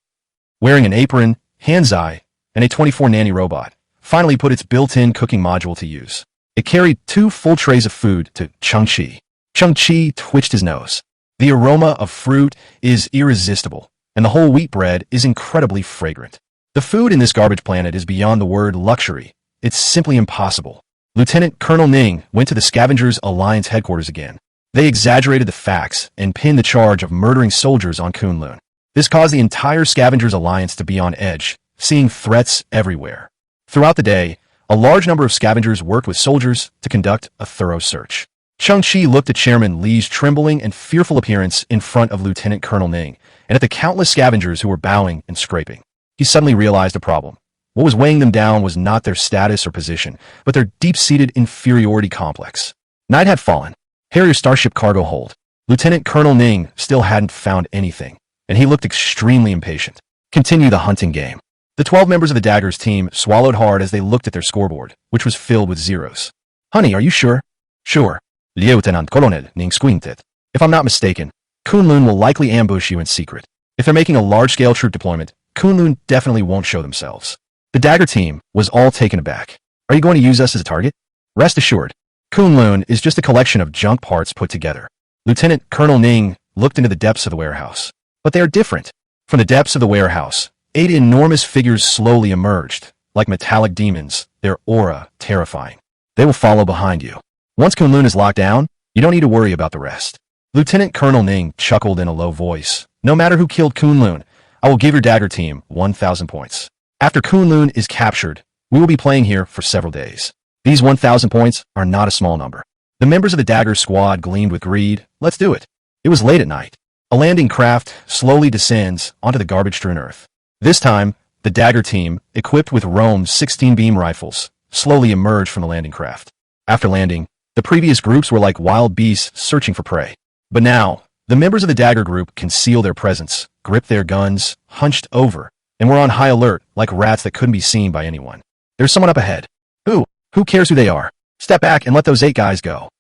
Wearing an apron, Hansi, and a 24 nanny robot, finally put its built-in cooking module to use. It carried 2 full trays of food to Cheng Qi. Cheng Qi twitched his nose. The aroma of fruit is irresistible, and the whole wheat bread is incredibly fragrant. The food in this garbage planet is beyond the word luxury. It's simply impossible. Lieutenant Colonel Ning went to the Scavengers Alliance headquarters again. They exaggerated the facts and pinned the charge of murdering soldiers on Kunlun. This caused the entire Scavengers Alliance to be on edge, seeing threats everywhere. Throughout the day, a large number of scavengers worked with soldiers to conduct a thorough search. Cheng Qi looked at Chairman Li's trembling and fearful appearance in front of Lieutenant Colonel Ning, and at the countless scavengers who were bowing and scraping. He suddenly realized a problem. What was weighing them down was not their status or position, but their deep-seated inferiority complex. Night had fallen. Harrier starship cargo hold. Lieutenant Colonel Ning still hadn't found anything, and he looked extremely impatient. Continue the hunting game. The 12 members of the Daggers team swallowed hard as they looked at their scoreboard, which was filled with zeros. Honey, are you sure? Sure. Lieutenant Colonel Ning squinted. If I'm not mistaken, Kunlun will likely ambush you in secret. If they're making a large-scale troop deployment, Kunlun definitely won't show themselves. The Dagger team was all taken aback. Are you going to use us as a target? Rest assured, Kunlun is just a collection of junk parts put together. Lieutenant Colonel Ning looked into the depths of the warehouse. But they are different. From the depths of the warehouse, 8 enormous figures slowly emerged, like metallic demons, their aura terrifying. They will follow behind you. Once Kunlun is locked down, you don't need to worry about the rest. Lieutenant Colonel Ning chuckled in a low voice. No matter who killed Kunlun, I will give your Dagger team 1,000 points. After Kunlun is captured, we will be playing here for several days. These 1,000 points are not a small number. The members of the Dagger squad gleamed with greed. Let's do it. It was late at night. A landing craft slowly descends onto the garbage-strewn earth. This time, the Dagger team, equipped with Rome's 16-beam rifles, slowly emerged from the landing craft. After landing, the previous groups were like wild beasts searching for prey. But now, the members of the Dagger group conceal their presence, grip their guns, hunched over, and were on high alert like rats that couldn't be seen by anyone. There's someone up ahead. Who cares who they are? Step back and let those 8 guys go.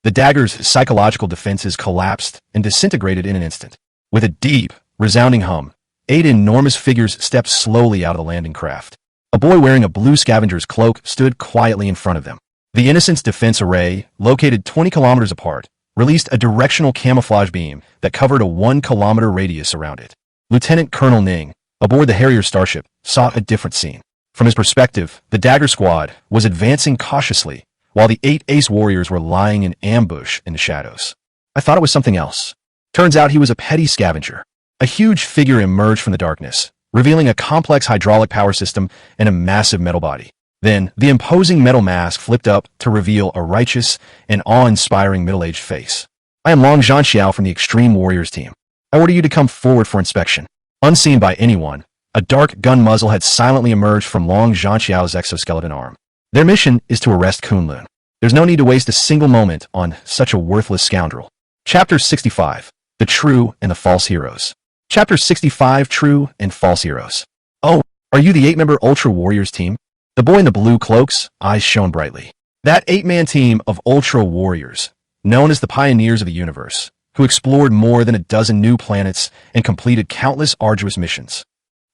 The Dagger's psychological defenses collapsed and disintegrated in an instant. With a deep, resounding hum, 8 enormous figures stepped slowly out of the landing craft. A boy wearing a blue scavenger's cloak stood quietly in front of them. The Innocence Defense Array, located 20 kilometers apart, released a directional camouflage beam that covered a 1-kilometer radius around it. Lieutenant Colonel Ning, aboard the Harrier starship, saw a different scene. From his perspective, the Dagger squad was advancing cautiously, while the 8 ace warriors were lying in ambush in the shadows. I thought it was something else. Turns out he was a petty scavenger. A huge figure emerged from the darkness, revealing a complex hydraulic power system and a massive metal body. Then, the imposing metal mask flipped up to reveal a righteous and awe-inspiring middle-aged face. I am Long Zhanxiao from the Extreme Warriors team. I order you to come forward for inspection. Unseen by anyone, a dark gun muzzle had silently emerged from Long Zhanxiao's exoskeleton arm. Their mission is to arrest Kunlun. There's no need to waste a single moment on such a worthless scoundrel. Chapter 65. The True and the False Heroes. Chapter 65. True and False Heroes. Oh, are you the 8-member Ultra Warriors team? The boy in the blue cloak's eyes shone brightly. That 8-man team of Ultra Warriors, known as the Pioneers of the Universe, who explored more than a dozen new planets and completed countless arduous missions.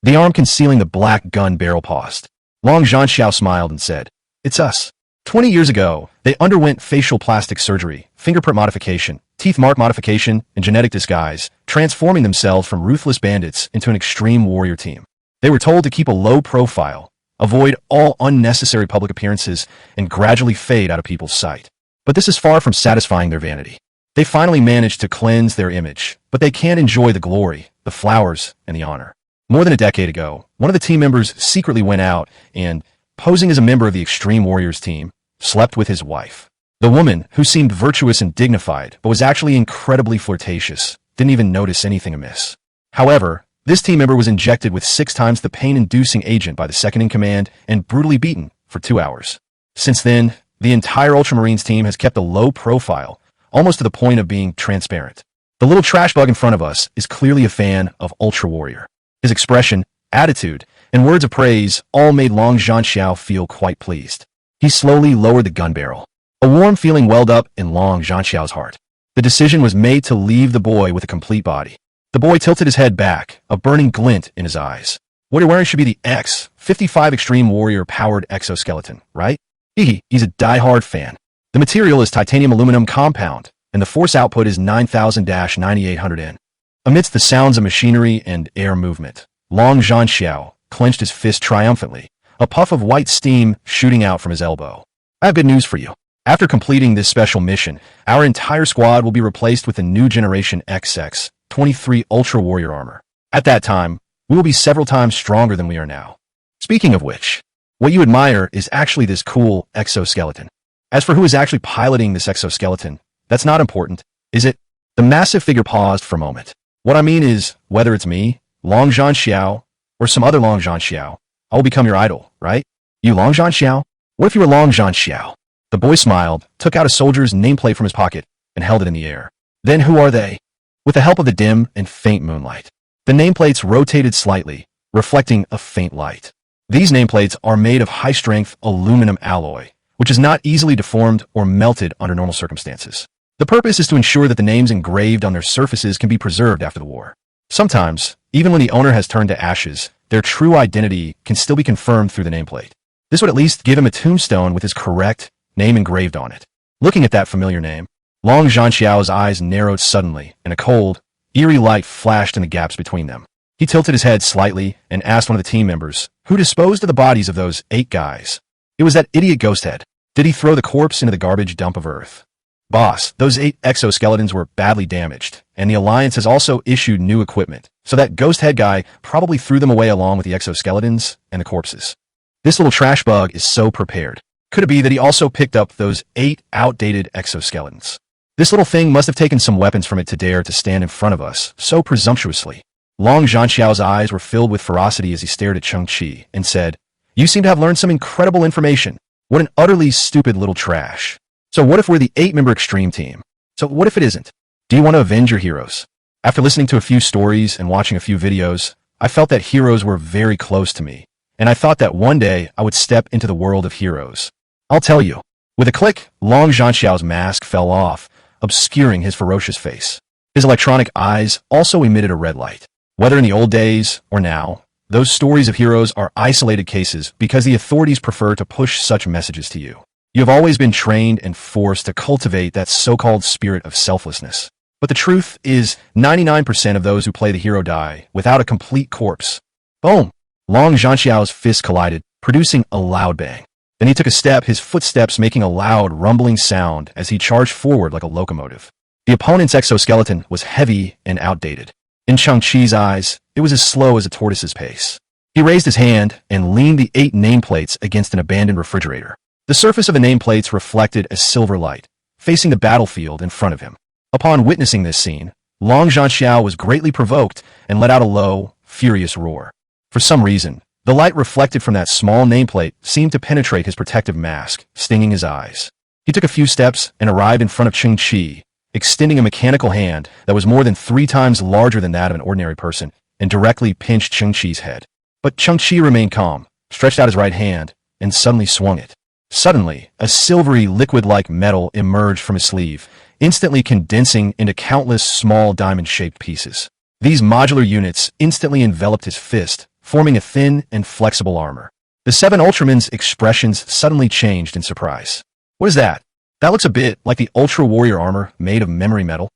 The arm concealing the black gun barrel paused. Long Zhanxiao smiled and said, "It's us." 20 years ago, they underwent facial plastic surgery, fingerprint modification, teeth mark modification, and genetic disguise, transforming themselves from ruthless bandits into an extreme warrior team. They were told to keep a low profile, avoid all unnecessary public appearances, and gradually fade out of people's sight. But this is far from satisfying their vanity. They finally managed to cleanse their image, but they can't enjoy the glory, the flowers, and the honor. More than a decade ago, one of the team members secretly went out and, posing as a member of the Extreme Warriors team, slept with his wife. The woman, who seemed virtuous and dignified, but was actually incredibly flirtatious, didn't even notice anything amiss. However, this team member was injected with 6 times the pain-inducing agent by the second-in-command and brutally beaten for 2 hours. Since then, the entire Ultramarines team has kept a low profile, almost to the point of being transparent. The little trash bug in front of us is clearly a fan of Ultra Warrior. His expression, attitude, and words of praise all made Long Zhanxiao feel quite pleased. He slowly lowered the gun barrel. A warm feeling welled up in Long Zhanxiao's heart. The decision was made to leave the boy with a complete body. The boy tilted his head back, a burning glint in his eyes. What you're wearing should be the X-55 Extreme Warrior-powered exoskeleton, right? He's a die-hard fan. The material is titanium aluminum compound, and the force output is 9,000-9,800 N. Amidst the sounds of machinery and air movement, Long Zhanxiao clenched his fist triumphantly, a puff of white steam shooting out from his elbow. I have good news for you. After completing this special mission, our entire squad will be replaced with the new generation XX-23 Ultra Warrior armor. At that time, we will be several times stronger than we are now. Speaking of which, what you admire is actually this cool exoskeleton. As for who is actually piloting this exoskeleton, that's not important, is it? The massive figure paused for a moment. What I mean is, whether it's me, Long Zhanxiao, or some other Long Zhanxiao, I will become your idol, right? You Long Zhanxiao? What if you were Long Zhanxiao? The boy smiled, took out a soldier's nameplate from his pocket, and held it in the air. Then who are they? With the help of the dim and faint moonlight, the nameplates rotated slightly, reflecting a faint light. These nameplates are made of high-strength aluminum alloy, which is not easily deformed or melted under normal circumstances. The purpose is to ensure that the names engraved on their surfaces can be preserved after the war. Sometimes, even when the owner has turned to ashes, their true identity can still be confirmed through the nameplate. This would at least give him a tombstone with his correct name engraved on it. Looking at that familiar name, Long Zhanxiao's eyes narrowed suddenly, and a cold, eerie light flashed in the gaps between them. He tilted his head slightly and asked one of the team members, who disposed of the bodies of those 8 guys? It was that idiot Ghosthead. Did he throw the corpse into the garbage dump of Earth? Boss, those 8 exoskeletons were badly damaged, and the Alliance has also issued new equipment, so that Ghosthead guy probably threw them away along with the exoskeletons and the corpses. This little trash bug is so prepared. Could it be that he also picked up those 8 outdated exoskeletons? This little thing must have taken some weapons from it to dare to stand in front of us, so presumptuously. Long Zhanxiao's eyes were filled with ferocity as he stared at Cheng Qi and said, "You seem to have learned some incredible information. What an utterly stupid little trash. So what if we're the 8-member extreme team? So what if it isn't? Do you want to avenge your heroes?" After listening to a few stories and watching a few videos, I felt that heroes were very close to me, and I thought that one day I would step into the world of heroes. I'll tell you. With a click, Long Zhanxiao's mask fell off, obscuring his ferocious face. His electronic eyes also emitted a red light. Whether in the old days or now, those stories of heroes are isolated cases because the authorities prefer to push such messages to you. You have always been trained and forced to cultivate that so-called spirit of selflessness. But the truth is, 99% of those who play the hero die without a complete corpse. Boom! Long Zhanxiao's fist collided, producing a loud bang. Then he took a step, his footsteps making a loud, rumbling sound as he charged forward like a locomotive. The opponent's exoskeleton was heavy and outdated. In Cheng Qi's eyes, it was as slow as a tortoise's pace. He raised his hand and leaned the 8 nameplates against an abandoned refrigerator. The surface of the nameplates reflected a silver light, facing the battlefield in front of him. Upon witnessing this scene, Long Zhanxiao was greatly provoked and let out a low, furious roar. For some reason, the light reflected from that small nameplate seemed to penetrate his protective mask, stinging his eyes. He took a few steps and arrived in front of Cheng Qi, extending a mechanical hand that was more than 3 times larger than that of an ordinary person, and directly pinched Cheng Qi's head. But Cheng Qi remained calm, stretched out his right hand, and suddenly swung it. Suddenly, a silvery, liquid-like metal emerged from his sleeve, instantly condensing into countless small diamond-shaped pieces. These modular units instantly enveloped his fist, forming a thin and flexible armor. The 7 Ultraman's expressions suddenly changed in surprise. What is that? That looks a bit like the Ultra Warrior armor made of memory metal.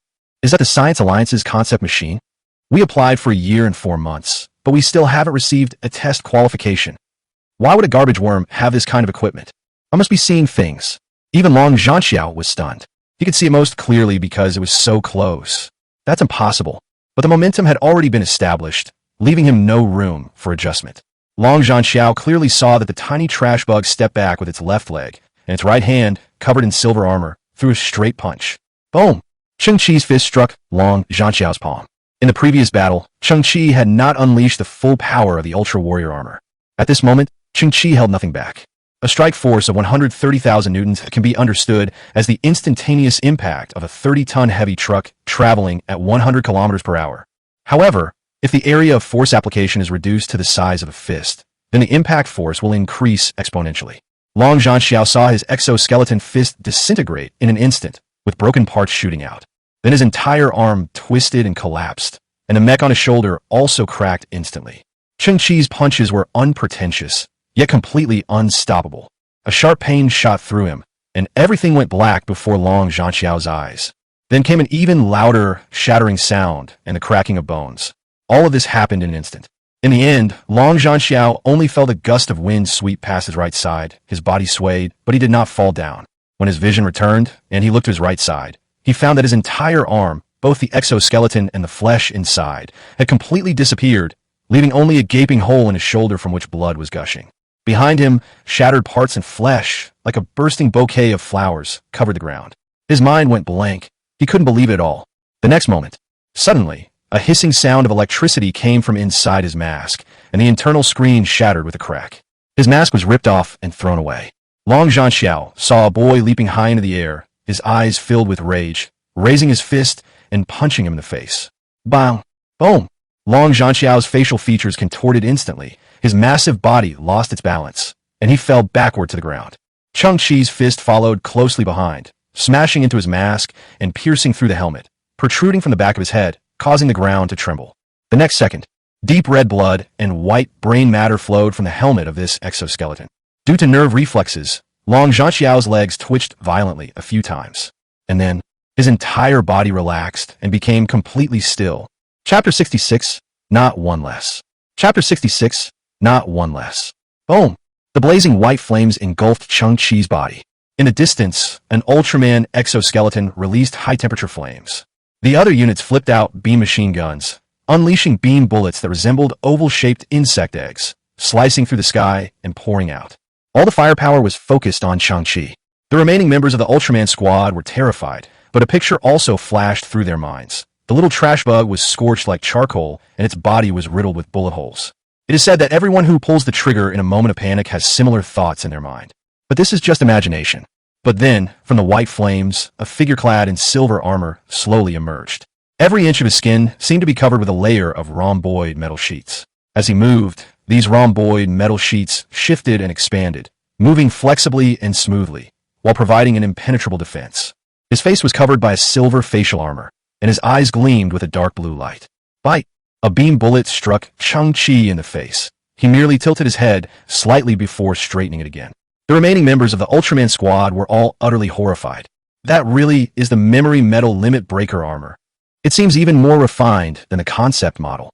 Is that the Science Alliance's concept machine? We applied for a year and 4 months, but we still haven't received a test qualification. Why would a garbage worm have this kind of equipment? I must be seeing things. Even Long Zhanxiao was stunned. He could see it most clearly because it was so close. That's impossible. But the momentum had already been established, leaving him no room for adjustment. Long Zhanxiao clearly saw that the tiny trash bug stepped back with its left leg, and its right hand, covered in silver armor, threw a straight punch. Boom! Cheng Qi's fist struck Long Zhanxiao's palm. In the previous battle, Cheng Qi had not unleashed the full power of the Ultra Warrior armor. At this moment, Cheng Qi held nothing back. A strike force of 130,000 newtons can be understood as the instantaneous impact of a 30-ton heavy truck traveling at 100 kilometers per hour. However, if the area of force application is reduced to the size of a fist, then the impact force will increase exponentially. Long Zhanxiao saw his exoskeleton fist disintegrate in an instant, with broken parts shooting out. Then his entire arm twisted and collapsed, and the mech on his shoulder also cracked instantly. Cheng Qi's punches were unpretentious, yet completely unstoppable. A sharp pain shot through him, and everything went black before Long Zhanxiao's eyes. Then came an even louder, shattering sound and the cracking of bones. All of this happened in an instant. In the end, Long Zhanxiao only felt a gust of wind sweep past his right side. His body swayed, but he did not fall down. When his vision returned, and he looked to his right side, he found that his entire arm, both the exoskeleton and the flesh inside, had completely disappeared, leaving only a gaping hole in his shoulder from which blood was gushing. Behind him, shattered parts and flesh, like a bursting bouquet of flowers, covered the ground. His mind went blank. He couldn't believe it at all. The next moment, suddenly, a hissing sound of electricity came from inside his mask, and the internal screen shattered with a crack. His mask was ripped off and thrown away. Long Zhanxiao saw a boy leaping high into the air, his eyes filled with rage, raising his fist and punching him in the face. Bang! Boom! Long Zhanxiao's facial features contorted instantly. His massive body lost its balance, and he fell backward to the ground. Cheng Qi's fist followed closely behind, smashing into his mask and piercing through the helmet, protruding from the back of his head, causing the ground to tremble. The next second, deep red blood and white brain matter flowed from the helmet of this exoskeleton. Due to nerve reflexes, Long Zhanxiao's legs twitched violently a few times. And then, his entire body relaxed and became completely still. Chapter 66, Not One Less. Chapter 66, Not One Less. Boom! The blazing white flames engulfed Cheng Qi's body. In the distance, an Ultraman exoskeleton released high-temperature flames. The other units flipped out beam machine guns, unleashing beam bullets that resembled oval-shaped insect eggs, slicing through the sky and pouring out. All the firepower was focused on Cheng Qi. The remaining members of the Ultraman squad were terrified, but a picture also flashed through their minds. The little trash bug was scorched like charcoal, and its body was riddled with bullet holes. It is said that everyone who pulls the trigger in a moment of panic has similar thoughts in their mind. But this is just imagination. But then, from the white flames, a figure clad in silver armor slowly emerged. Every inch of his skin seemed to be covered with a layer of rhomboid metal sheets. As he moved, these rhomboid metal sheets shifted and expanded, moving flexibly and smoothly, while providing an impenetrable defense. His face was covered by a silver facial armor, and his eyes gleamed with a dark blue light. Bite! A beam bullet struck Cheng Qi in the face. He merely tilted his head slightly before straightening it again. The remaining members of the Ultraman squad were all utterly horrified. That really is the memory metal limit breaker armor. It seems even more refined than the concept model.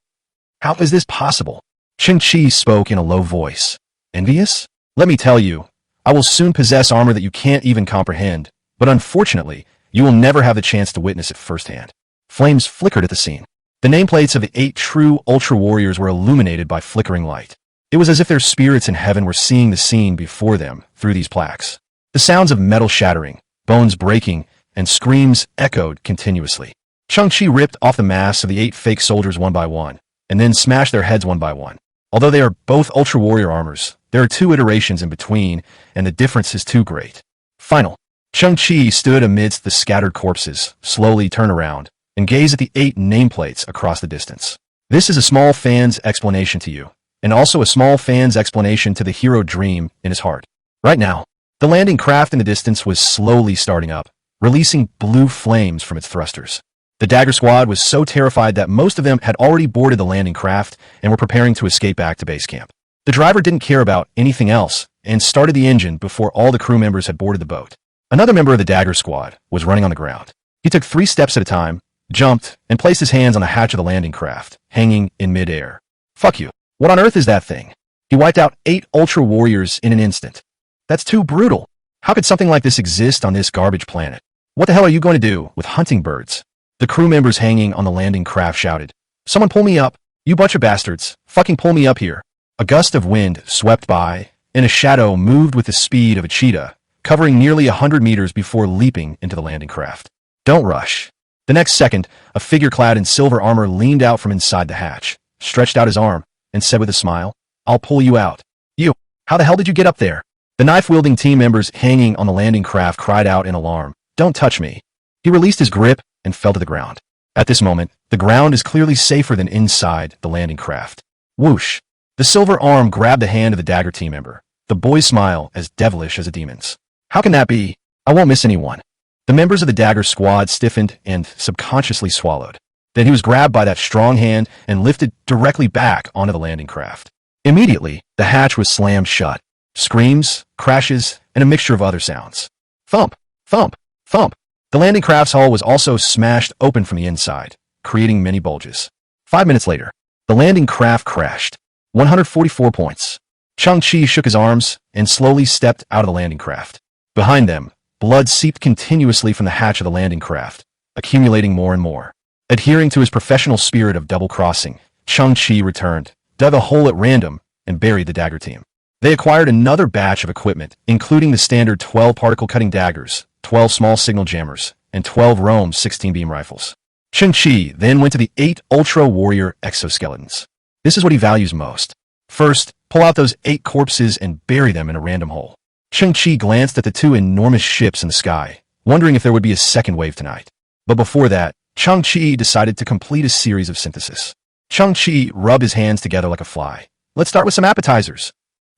How is this possible? Cheng Qi spoke in a low voice. Envious? Let me tell you, I will soon possess armor that you can't even comprehend, but unfortunately, you will never have the chance to witness it firsthand. Flames flickered at the scene. The nameplates of the 8 true Ultra Warriors were illuminated by flickering light. It was as if their spirits in heaven were seeing the scene before them through these plaques. The sounds of metal shattering, bones breaking, and screams echoed continuously. Cheng Qi ripped off the masks of the 8 fake soldiers one by one, and then smashed their heads one by one. Although they are both Ultra Warrior armors, there are 2 iterations in between, and the difference is too great. Final. Cheng Qi stood amidst the scattered corpses, slowly turned around, and gazed at the 8 nameplates across the distance. This is a small fan's explanation to you, and also a small fan's explanation to the hero dream in his heart. Right now, the landing craft in the distance was slowly starting up, releasing blue flames from its thrusters. The Dagger Squad was so terrified that most of them had already boarded the landing craft and were preparing to escape back to base camp. The driver didn't care about anything else and started the engine before all the crew members had boarded the boat. Another member of the Dagger Squad was running on the ground. He took 3 steps at a time, jumped, and placed his hands on the hatch of the landing craft, hanging in midair. Fuck you. What on earth is that thing? He wiped out 8 Ultra Warriors in an instant. That's too brutal. How could something like this exist on this garbage planet? What the hell are you going to do with hunting birds? The crew members hanging on the landing craft shouted. Someone pull me up. You bunch of bastards. Fucking pull me up here. A gust of wind swept by, and a shadow moved with the speed of a cheetah, covering nearly 100 meters before leaping into the landing craft. Don't rush. The next second, a figure clad in silver armor leaned out from inside the hatch, stretched out his arm, and said with a smile, I'll pull you out. You, how the hell did you get up there? The knife-wielding team members hanging on the landing craft cried out in alarm. Don't touch me. He released his grip and fell to the ground. At this moment, the ground is clearly safer than inside the landing craft. Whoosh. The silver arm grabbed the hand of the Dagger team member. The boy's smile as devilish as a demon's. How can that be? I won't miss anyone. The members of the Dagger squad stiffened and subconsciously swallowed. Then he was grabbed by that strong hand and lifted directly back onto the landing craft. Immediately, the hatch was slammed shut. Screams, crashes, and a mixture of other sounds. Thump, thump, thump. The landing craft's hull was also smashed open from the inside, creating many bulges. 5 minutes later, the landing craft crashed. 144 points. Cheng Qi shook his arms and slowly stepped out of the landing craft. Behind them, blood seeped continuously from the hatch of the landing craft, accumulating more and more. Adhering to his professional spirit of double-crossing, Cheng Qi returned, dug a hole at random, and buried the Dagger team. They acquired another batch of equipment, including the standard 12 particle-cutting daggers, 12 small signal jammers, and 12 Rohm 16-beam rifles. Cheng Qi then went to the 8 Ultra Warrior exoskeletons. This is what he values most. First, pull out those 8 corpses and bury them in a random hole. Cheng Qi glanced at the 2 enormous ships in the sky, wondering if there would be a second wave tonight. But before that, Cheng Qi decided to complete a series of synthesis. Cheng Qi rubbed his hands together like a fly. Let's start with some appetizers.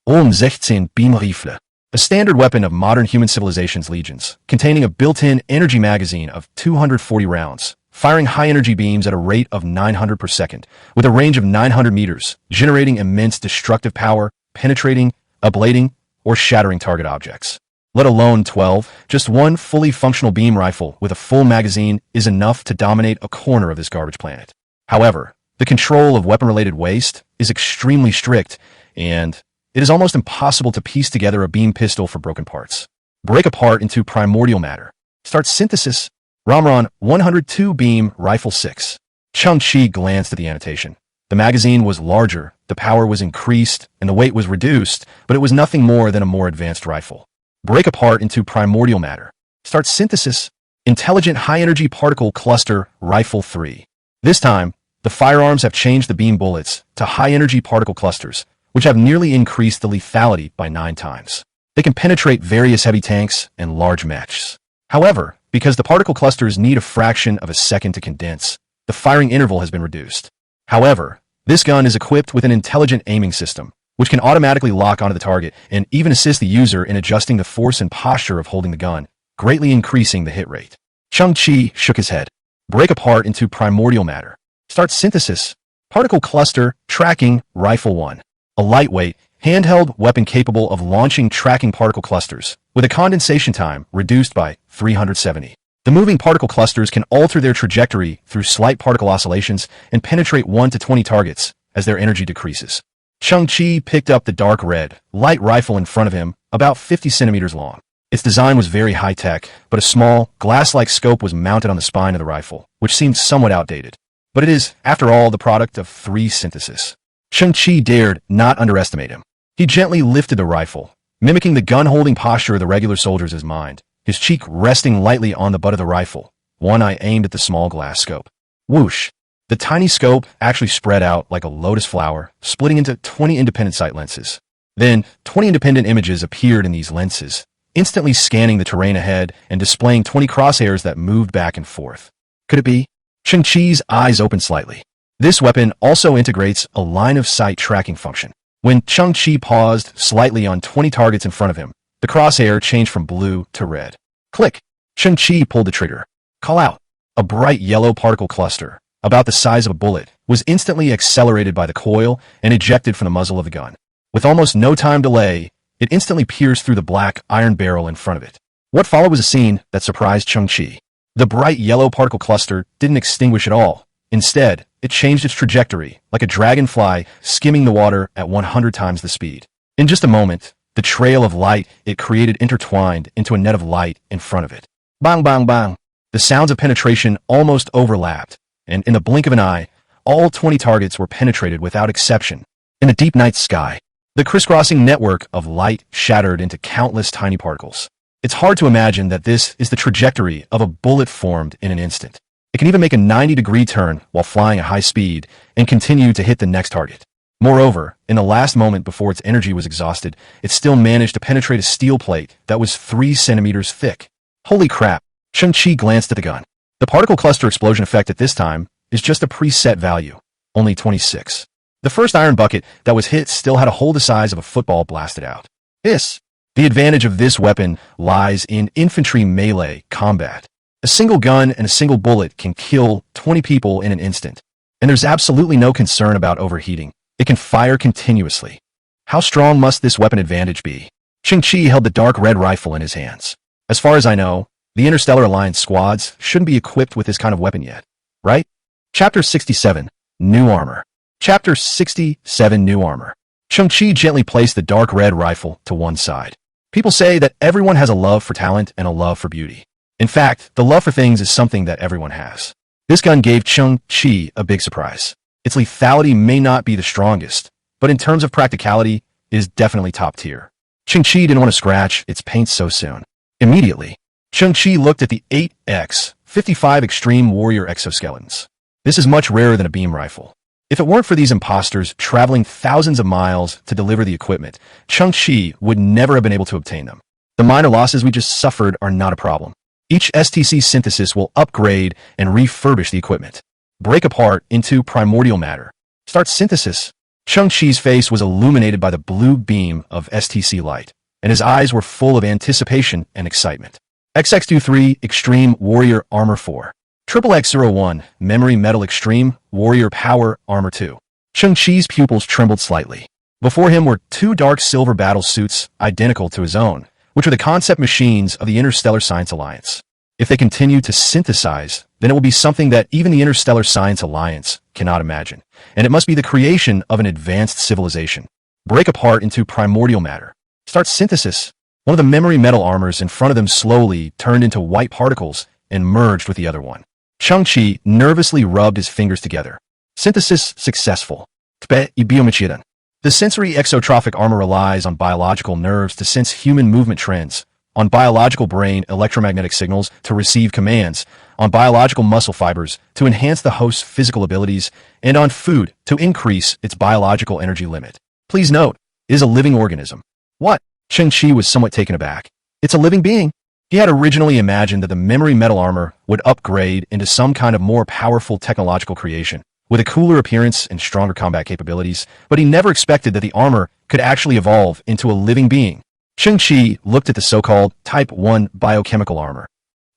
16 Beam Rifle. a standard weapon of modern human civilization's legions, containing a built-in energy magazine of 240 rounds, firing high-energy beams at a rate of 900 per second, with a range of 900 meters, generating immense destructive power, penetrating, ablating, or shattering target objects. Let alone 12, just one fully functional beam rifle with a full magazine is enough to dominate a corner of this garbage planet. However, the control of weapon-related waste is extremely strict, and it is almost impossible to piece together a beam pistol for broken parts. Break apart into primordial matter. Start synthesis. Ramron 102 Beam Rifle 6. Cheng Qi glanced at the annotation. The magazine was larger, the power was increased, and the weight was reduced, but it was nothing more than a more advanced rifle. Break apart into primordial matter. Start synthesis. Intelligent High-Energy Particle Cluster Rifle 3. This time, the firearms have changed the beam bullets to high-energy particle clusters, which have nearly increased the lethality by 9 times. They can penetrate various heavy tanks and large mechs. However, because the particle clusters need a fraction of a second to condense, the firing interval has been reduced. However, this gun is equipped with an intelligent aiming system, which can automatically lock onto the target and even assist the user in adjusting the force and posture of holding the gun, greatly increasing the hit rate. Cheng Qi shook his head. Break apart into primordial matter. Start synthesis. Particle Cluster Tracking Rifle 1. A lightweight, handheld weapon capable of launching tracking particle clusters, with a condensation time reduced by 370. The moving particle clusters can alter their trajectory through slight particle oscillations and penetrate 1 to 20 targets as their energy decreases. Cheng Qi picked up the dark red, light rifle in front of him, about 50 centimeters long. Its design was very high-tech, but a small, glass-like scope was mounted on the spine of the rifle, which seemed somewhat outdated. But it is, after all, the product of 3 synthesis. Cheng Qi dared not underestimate him. He gently lifted the rifle, mimicking the gun-holding posture of the regular soldier's mind, his cheek resting lightly on the butt of the rifle, one eye aimed at the small glass scope. Whoosh! The tiny scope actually spread out like a lotus flower, splitting into 20 independent sight lenses. Then, 20 independent images appeared in these lenses, instantly scanning the terrain ahead and displaying 20 crosshairs that moved back and forth. Could it be? Cheng Qi's eyes opened slightly. This weapon also integrates a line-of-sight tracking function. When Cheng Qi paused slightly on 20 targets in front of him, the crosshair changed from blue to red. Click! Cheng Qi pulled the trigger. Call out! A bright yellow particle cluster, about the size of a bullet, was instantly accelerated by the coil and ejected from the muzzle of the gun. With almost no time delay, it instantly pierced through the black iron barrel in front of it. What followed was a scene that surprised Cheng Qi. The bright yellow particle cluster didn't extinguish at all. Instead, it changed its trajectory, like a dragonfly skimming the water at 100 times the speed. In just a moment, the trail of light it created intertwined into a net of light in front of it. Bang, bang, bang. The sounds of penetration almost overlapped, and in the blink of an eye, all 20 targets were penetrated without exception. In the deep night sky, the crisscrossing network of light shattered into countless tiny particles. It's hard to imagine that this is the trajectory of a bullet formed in an instant. It can even make a 90-degree turn while flying at high speed and continue to hit the next target. Moreover, in the last moment before its energy was exhausted, it still managed to penetrate a steel plate that was 3 centimeters thick. Holy crap! Cheng Qi glanced at the gun. The particle cluster explosion effect at this time is just a preset value, only 26. The first iron bucket that was hit still had a hole the size of a football blasted out. The advantage of this weapon lies in infantry melee combat. A single gun and a single bullet can kill 20 people in an instant, and there's absolutely no concern about overheating. It can fire continuously. How strong must this weapon advantage be? Cheng Qi held the dark red rifle in his hands. As far as I know, the Interstellar Alliance squads shouldn't be equipped with this kind of weapon yet, right? Chapter 67, New Armor. Chapter 67, New Armor. Cheng Qi gently placed the dark red rifle to one side. People say that everyone has a love for talent and a love for beauty. In fact, the love for things is something that everyone has. This gun gave Cheng Qi a big surprise. Its lethality may not be the strongest, but in terms of practicality, it is definitely top tier. Cheng Qi didn't want to scratch its paint so soon. Immediately, Cheng Qi looked at the 8x55 Extreme Warrior exoskeletons. This is much rarer than a beam rifle. If it weren't for these imposters traveling thousands of miles to deliver the equipment, Cheng Qi would never have been able to obtain them. The minor losses we just suffered are not a problem. Each STC synthesis will upgrade and refurbish the equipment. Break apart into primordial matter. Start synthesis. Cheng Qi's face was illuminated by the blue beam of STC light. and his eyes were full of anticipation and excitement. XX23 Extreme Warrior Armor 4. XXX01 Memory Metal Extreme Warrior Power Armor 2. Cheng Qi's pupils trembled slightly. Before him were two dark silver battle suits identical to his own, which are the concept machines of the Interstellar Science Alliance. If they continue to synthesize, then it will be something that even the Interstellar Science Alliance cannot imagine, and it must be the creation of an advanced civilization. Break apart into primordial matter. Start synthesis. One of the memory metal armors in front of them slowly turned into white particles and merged with the other one. Cheng Qi nervously rubbed his fingers together. Synthesis successful. The sensory exotrophic armor relies on biological nerves to sense human movement trends, on biological brain electromagnetic signals to receive commands, on biological muscle fibers to enhance the host's physical abilities, and on food to increase its biological energy limit. Please note, it is a living organism. What? Cheng Qi was somewhat taken aback. It's a living being. He had originally imagined that the memory metal armor would upgrade into some kind of more powerful technological creation, with a cooler appearance and stronger combat capabilities, but he never expected that the armor could actually evolve into a living being. Cheng Qi looked at the so-called Type 1 biochemical armor.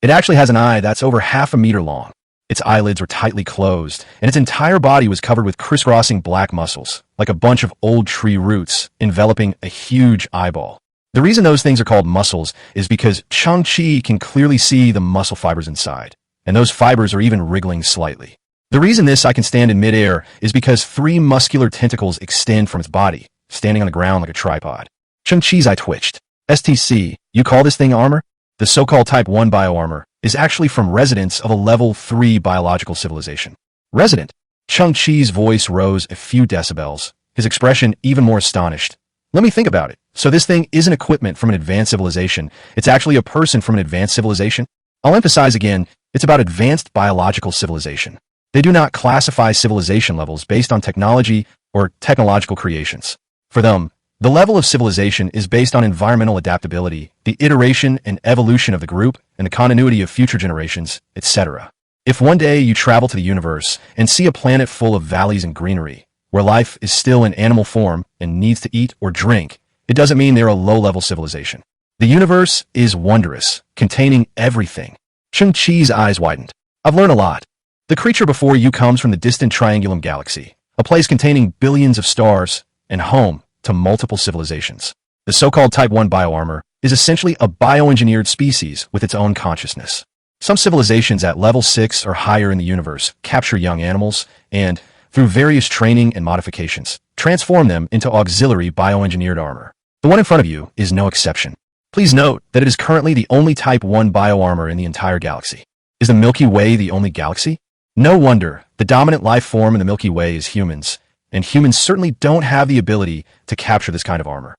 It actually has an eye that's over half a meter long. Its eyelids were tightly closed, and its entire body was covered with crisscrossing black muscles, like a bunch of old tree roots enveloping a huge eyeball. The reason those things are called muscles is because Cheng Qi can clearly see the muscle fibers inside, and those fibers are even wriggling slightly. The reason this eye can stand in midair is because three muscular tentacles extend from its body, standing on the ground like a tripod. Cheng Qi's eye twitched. STC, you call this thing armor? The so-called Type 1 bioarmor is actually from residents of a Level 3 biological civilization. Resident? Cheng Qi's voice rose a few decibels, his expression even more astonished. Let me think about it. So this thing isn't equipment from an advanced civilization, it's actually a person from an advanced civilization? I'll emphasize again, it's about advanced biological civilization. They do not classify civilization levels based on technology or technological creations. For them, the level of civilization is based on environmental adaptability, the iteration and evolution of the group, and the continuity of future generations, etc. If one day you travel to the universe and see a planet full of valleys and greenery, where life is still in animal form and needs to eat or drink, it doesn't mean they're a low-level civilization. The universe is wondrous, containing everything. Cheng Qi's eyes widened. I've learned a lot. The creature before you comes from the distant Triangulum Galaxy, a place containing billions of stars and home to multiple civilizations. The so-called Type 1 bioarmor is essentially a bioengineered species with its own consciousness. Some civilizations at level 6 or higher in the universe capture young animals and, through various training and modifications, transform them into auxiliary bioengineered armor. The one in front of you is no exception. Please note that it is currently the only Type 1 bioarmor in the entire galaxy. Is the Milky Way the only galaxy? No wonder the dominant life form in the Milky Way is humans, and humans certainly don't have the ability to capture this kind of armor.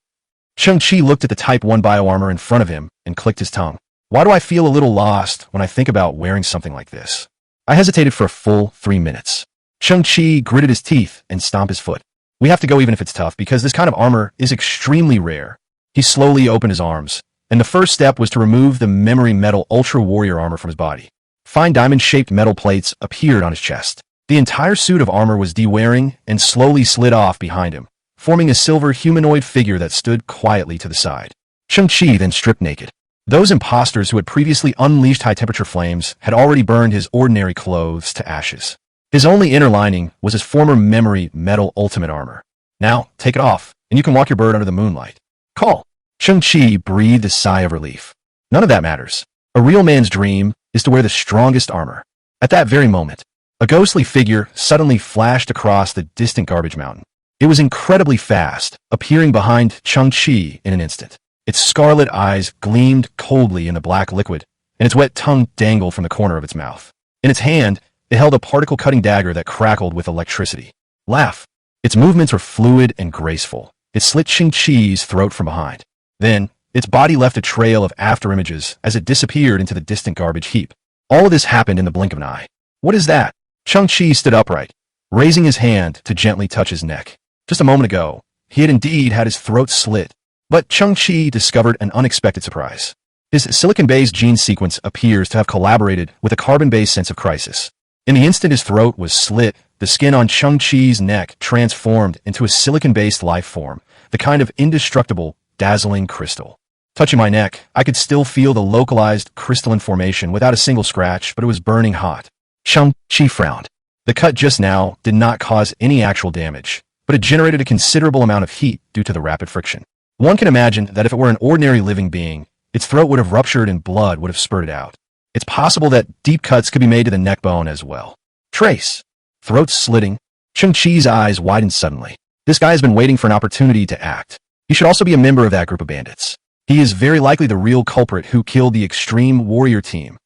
Cheng Qi looked at the Type 1 bioarmor in front of him and clicked his tongue. Why do I feel a little lost when I think about wearing something like this? I hesitated for a full 3 minutes. Cheng Qi gritted his teeth and stomped his foot. We have to go even if it's tough, because this kind of armor is extremely rare. He slowly opened his arms, and the first step was to remove the memory metal ultra warrior armor from his body. Fine diamond-shaped metal plates appeared on his chest. The entire suit of armor was de-wearing and slowly slid off behind him, forming a silver humanoid figure that stood quietly to the side. Cheng Qi then stripped naked. Those imposters who had previously unleashed high-temperature flames had already burned his ordinary clothes to ashes. His only inner lining was his former memory metal ultimate armor. Now, take it off, and you can walk your bird under the moonlight. Call. Cheng Qi breathed a sigh of relief. None of that matters. A real man's dream is to wear the strongest armor. At that very moment, a ghostly figure suddenly flashed across the distant garbage mountain. It was incredibly fast, appearing behind Cheng Qi in an instant. Its scarlet eyes gleamed coldly in the black liquid, and its wet tongue dangled from the corner of its mouth. In its hand, it held a particle-cutting dagger that crackled with electricity. Laugh. Its movements were fluid and graceful. It slit Cheng Qi's throat from behind. Then, its body left a trail of afterimages as it disappeared into the distant garbage heap. All of this happened in the blink of an eye. What is that? Cheng Qi stood upright, raising his hand to gently touch his neck. Just a moment ago, he had indeed had his throat slit. But Cheng Qi discovered an unexpected surprise. His silicon-based gene sequence appears to have collaborated with a carbon-based sense of crisis. In the instant his throat was slit, the skin on Cheng Qi's neck transformed into a silicon-based life form, the kind of indestructible, dazzling crystal. Touching my neck, I could still feel the localized crystalline formation without a single scratch, but it was burning hot. Cheng Qi frowned. The cut just now did not cause any actual damage, but it generated a considerable amount of heat due to the rapid friction. One can imagine that if it were an ordinary living being, its throat would have ruptured and blood would have spurted out. It's possible that deep cuts could be made to the neck bone as well. Trace. Throat slitting. Cheng Qi's eyes widened suddenly. This guy has been waiting for an opportunity to act. He should also be a member of that group of bandits. He is very likely the real culprit who killed the extreme warrior team.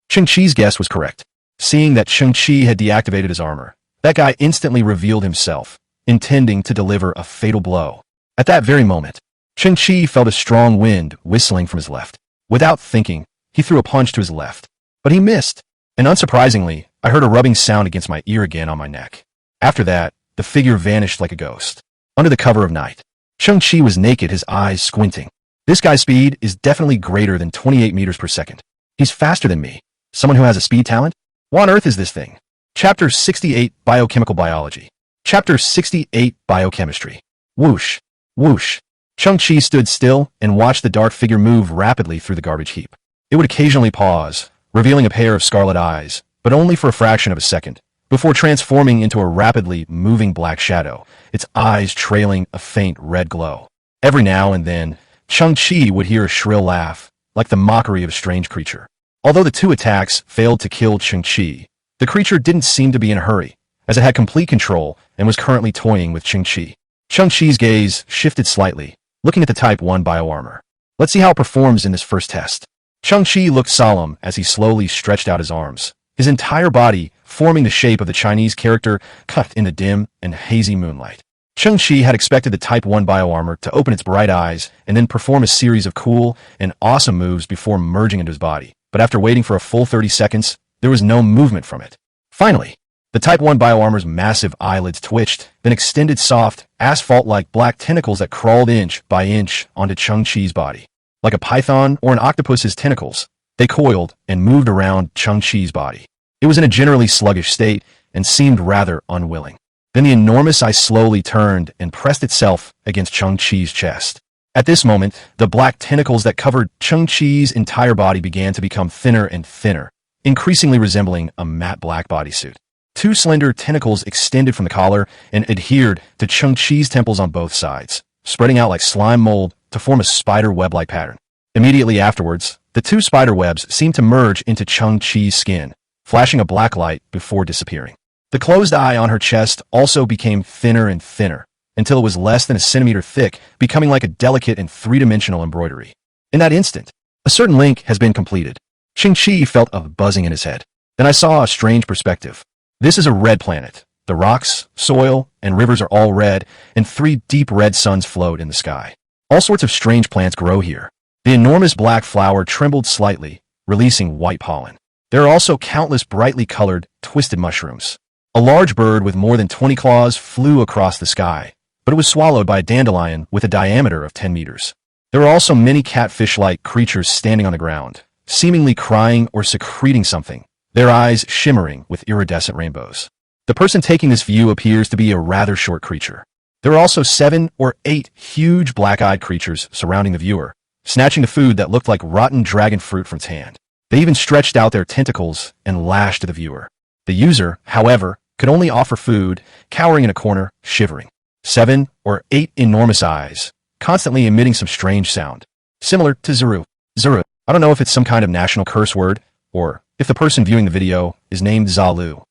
Cheng Qi's guess was correct. Seeing that Cheng Qi had deactivated his armor, that guy instantly revealed himself, intending to deliver a fatal blow. At that very moment, Cheng Qi felt a strong wind whistling from his left. Without thinking, he threw a punch to his left. But he missed, and unsurprisingly, I heard a rubbing sound against my ear again on my neck. After that, the figure vanished like a ghost. Under the cover of night, Cheng Qi was naked, his eyes squinting. This guy's speed is definitely greater than 28 meters per second. He's faster than me. Someone who has a speed talent? What on earth is this thing? Chapter 68, Biochemical Biology. Chapter 68, Biochemistry. Whoosh. Whoosh. Cheng Qi stood still and watched the dark figure move rapidly through the garbage heap. It would occasionally pause, revealing a pair of scarlet eyes, but only for a fraction of a second, before transforming into a rapidly moving black shadow, its eyes trailing a faint red glow. Every now and then, Cheng Qi would hear a shrill laugh, like the mockery of a strange creature. Although the two attacks failed to kill Cheng Qi, the creature didn't seem to be in a hurry, as it had complete control and was currently toying with Cheng Qi. Cheng Qi's gaze shifted slightly, looking at the Type 1 bioarmor. Let's see how it performs in this first test. Cheng Qi looked solemn as he slowly stretched out his arms, his entire body forming the shape of the Chinese character cut in the dim and hazy moonlight. Cheng Qi had expected the Type 1 bioarmor to open its bright eyes and then perform a series of cool and awesome moves before merging into his body. But after waiting for a full 30 seconds, there was no movement from it. Finally, the Type 1 bioarmor's massive eyelids twitched, then extended soft, asphalt-like black tentacles that crawled inch by inch onto Cheng Qi's body. Like a python or an octopus's tentacles, they coiled and moved around Cheng Qi's body. It was in a generally sluggish state and seemed rather unwilling. Then the enormous eye slowly turned and pressed itself against Cheng Qi's chest. At this moment, the black tentacles that covered Cheng Qi's entire body began to become thinner and thinner, increasingly resembling a matte black bodysuit. Two slender tentacles extended from the collar and adhered to Cheng Qi's temples on both sides, spreading out like slime mold to form a spider web-like pattern. Immediately afterwards, the two spider webs seemed to merge into Cheng Qi's skin, flashing a black light before disappearing. The closed eye on her chest also became thinner and thinner, until it was less than a centimeter thick, becoming like a delicate and three-dimensional embroidery. In that instant, a certain link has been completed. Cheng Qi felt a buzzing in his head. Then I saw a strange perspective. This is a red planet. The rocks, soil, and rivers are all red, and three deep red suns float in the sky. All sorts of strange plants grow here. The enormous black flower trembled slightly, releasing white pollen. There are also countless brightly colored, twisted mushrooms. A large bird with more than 20 claws flew across the sky, but it was swallowed by a dandelion with a diameter of 10 meters. There were also many catfish-like creatures standing on the ground, seemingly crying or secreting something, their eyes shimmering with iridescent rainbows. The person taking this view appears to be a rather short creature. There are also 7 or 8 huge black-eyed creatures surrounding the viewer, snatching the food that looked like rotten dragon fruit from its hand. They even stretched out their tentacles and lashed to the viewer. The user, however, could only offer food, cowering in a corner, shivering. 7 or 8 enormous eyes, constantly emitting some strange sound, similar to Zuru. Zuru. I don't know if it's some kind of national curse word, or if the person viewing the video is named Zalu.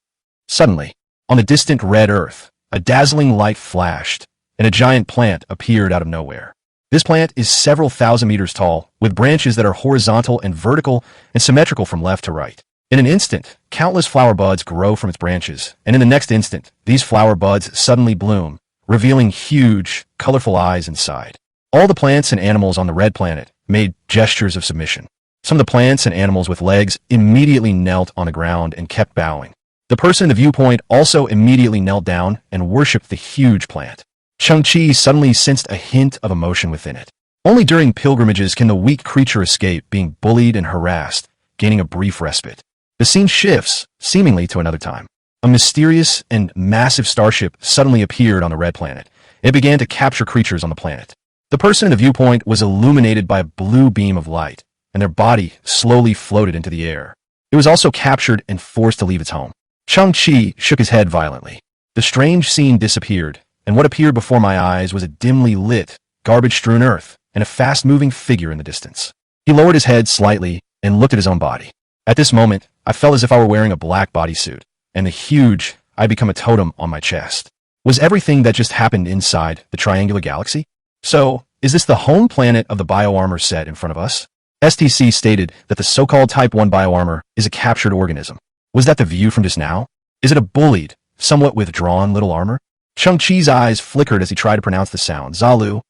Suddenly, on the distant red earth, a dazzling light flashed, and a giant plant appeared out of nowhere. This plant is several thousand meters tall, with branches that are horizontal and vertical and symmetrical from left to right. In an instant, countless flower buds grow from its branches, and in the next instant, these flower buds suddenly bloom, revealing huge, colorful eyes inside. All the plants and animals on the red planet made gestures of submission. Some of the plants and animals with legs immediately knelt on the ground and kept bowing. The person in the viewpoint also immediately knelt down and worshipped the huge plant. Cheng Qi suddenly sensed a hint of emotion within it. Only during pilgrimages can the weak creature escape being bullied and harassed, gaining a brief respite. The scene shifts, seemingly to another time. A mysterious and massive starship suddenly appeared on the red planet. It began to capture creatures on the planet. The person in the viewpoint was illuminated by a blue beam of light, and their body slowly floated into the air. It was also captured and forced to leave its home. Cheng Qi shook his head violently. The strange scene disappeared, and what appeared before my eyes was a dimly lit, garbage-strewn earth and a fast-moving figure in the distance. He lowered his head slightly and looked at his own body. At this moment, I felt as if I were wearing a black bodysuit, and the huge, I become a totem on my chest. Was everything that just happened inside the triangular galaxy? So, is this the home planet of the bioarmor set in front of us? STC stated that the so-called Type 1 bioarmor is a captured organism. Was that the view from just now? Is it a bullied, somewhat withdrawn little armor? Cheng Qi's eyes flickered as he tried to pronounce the sound, Zalu.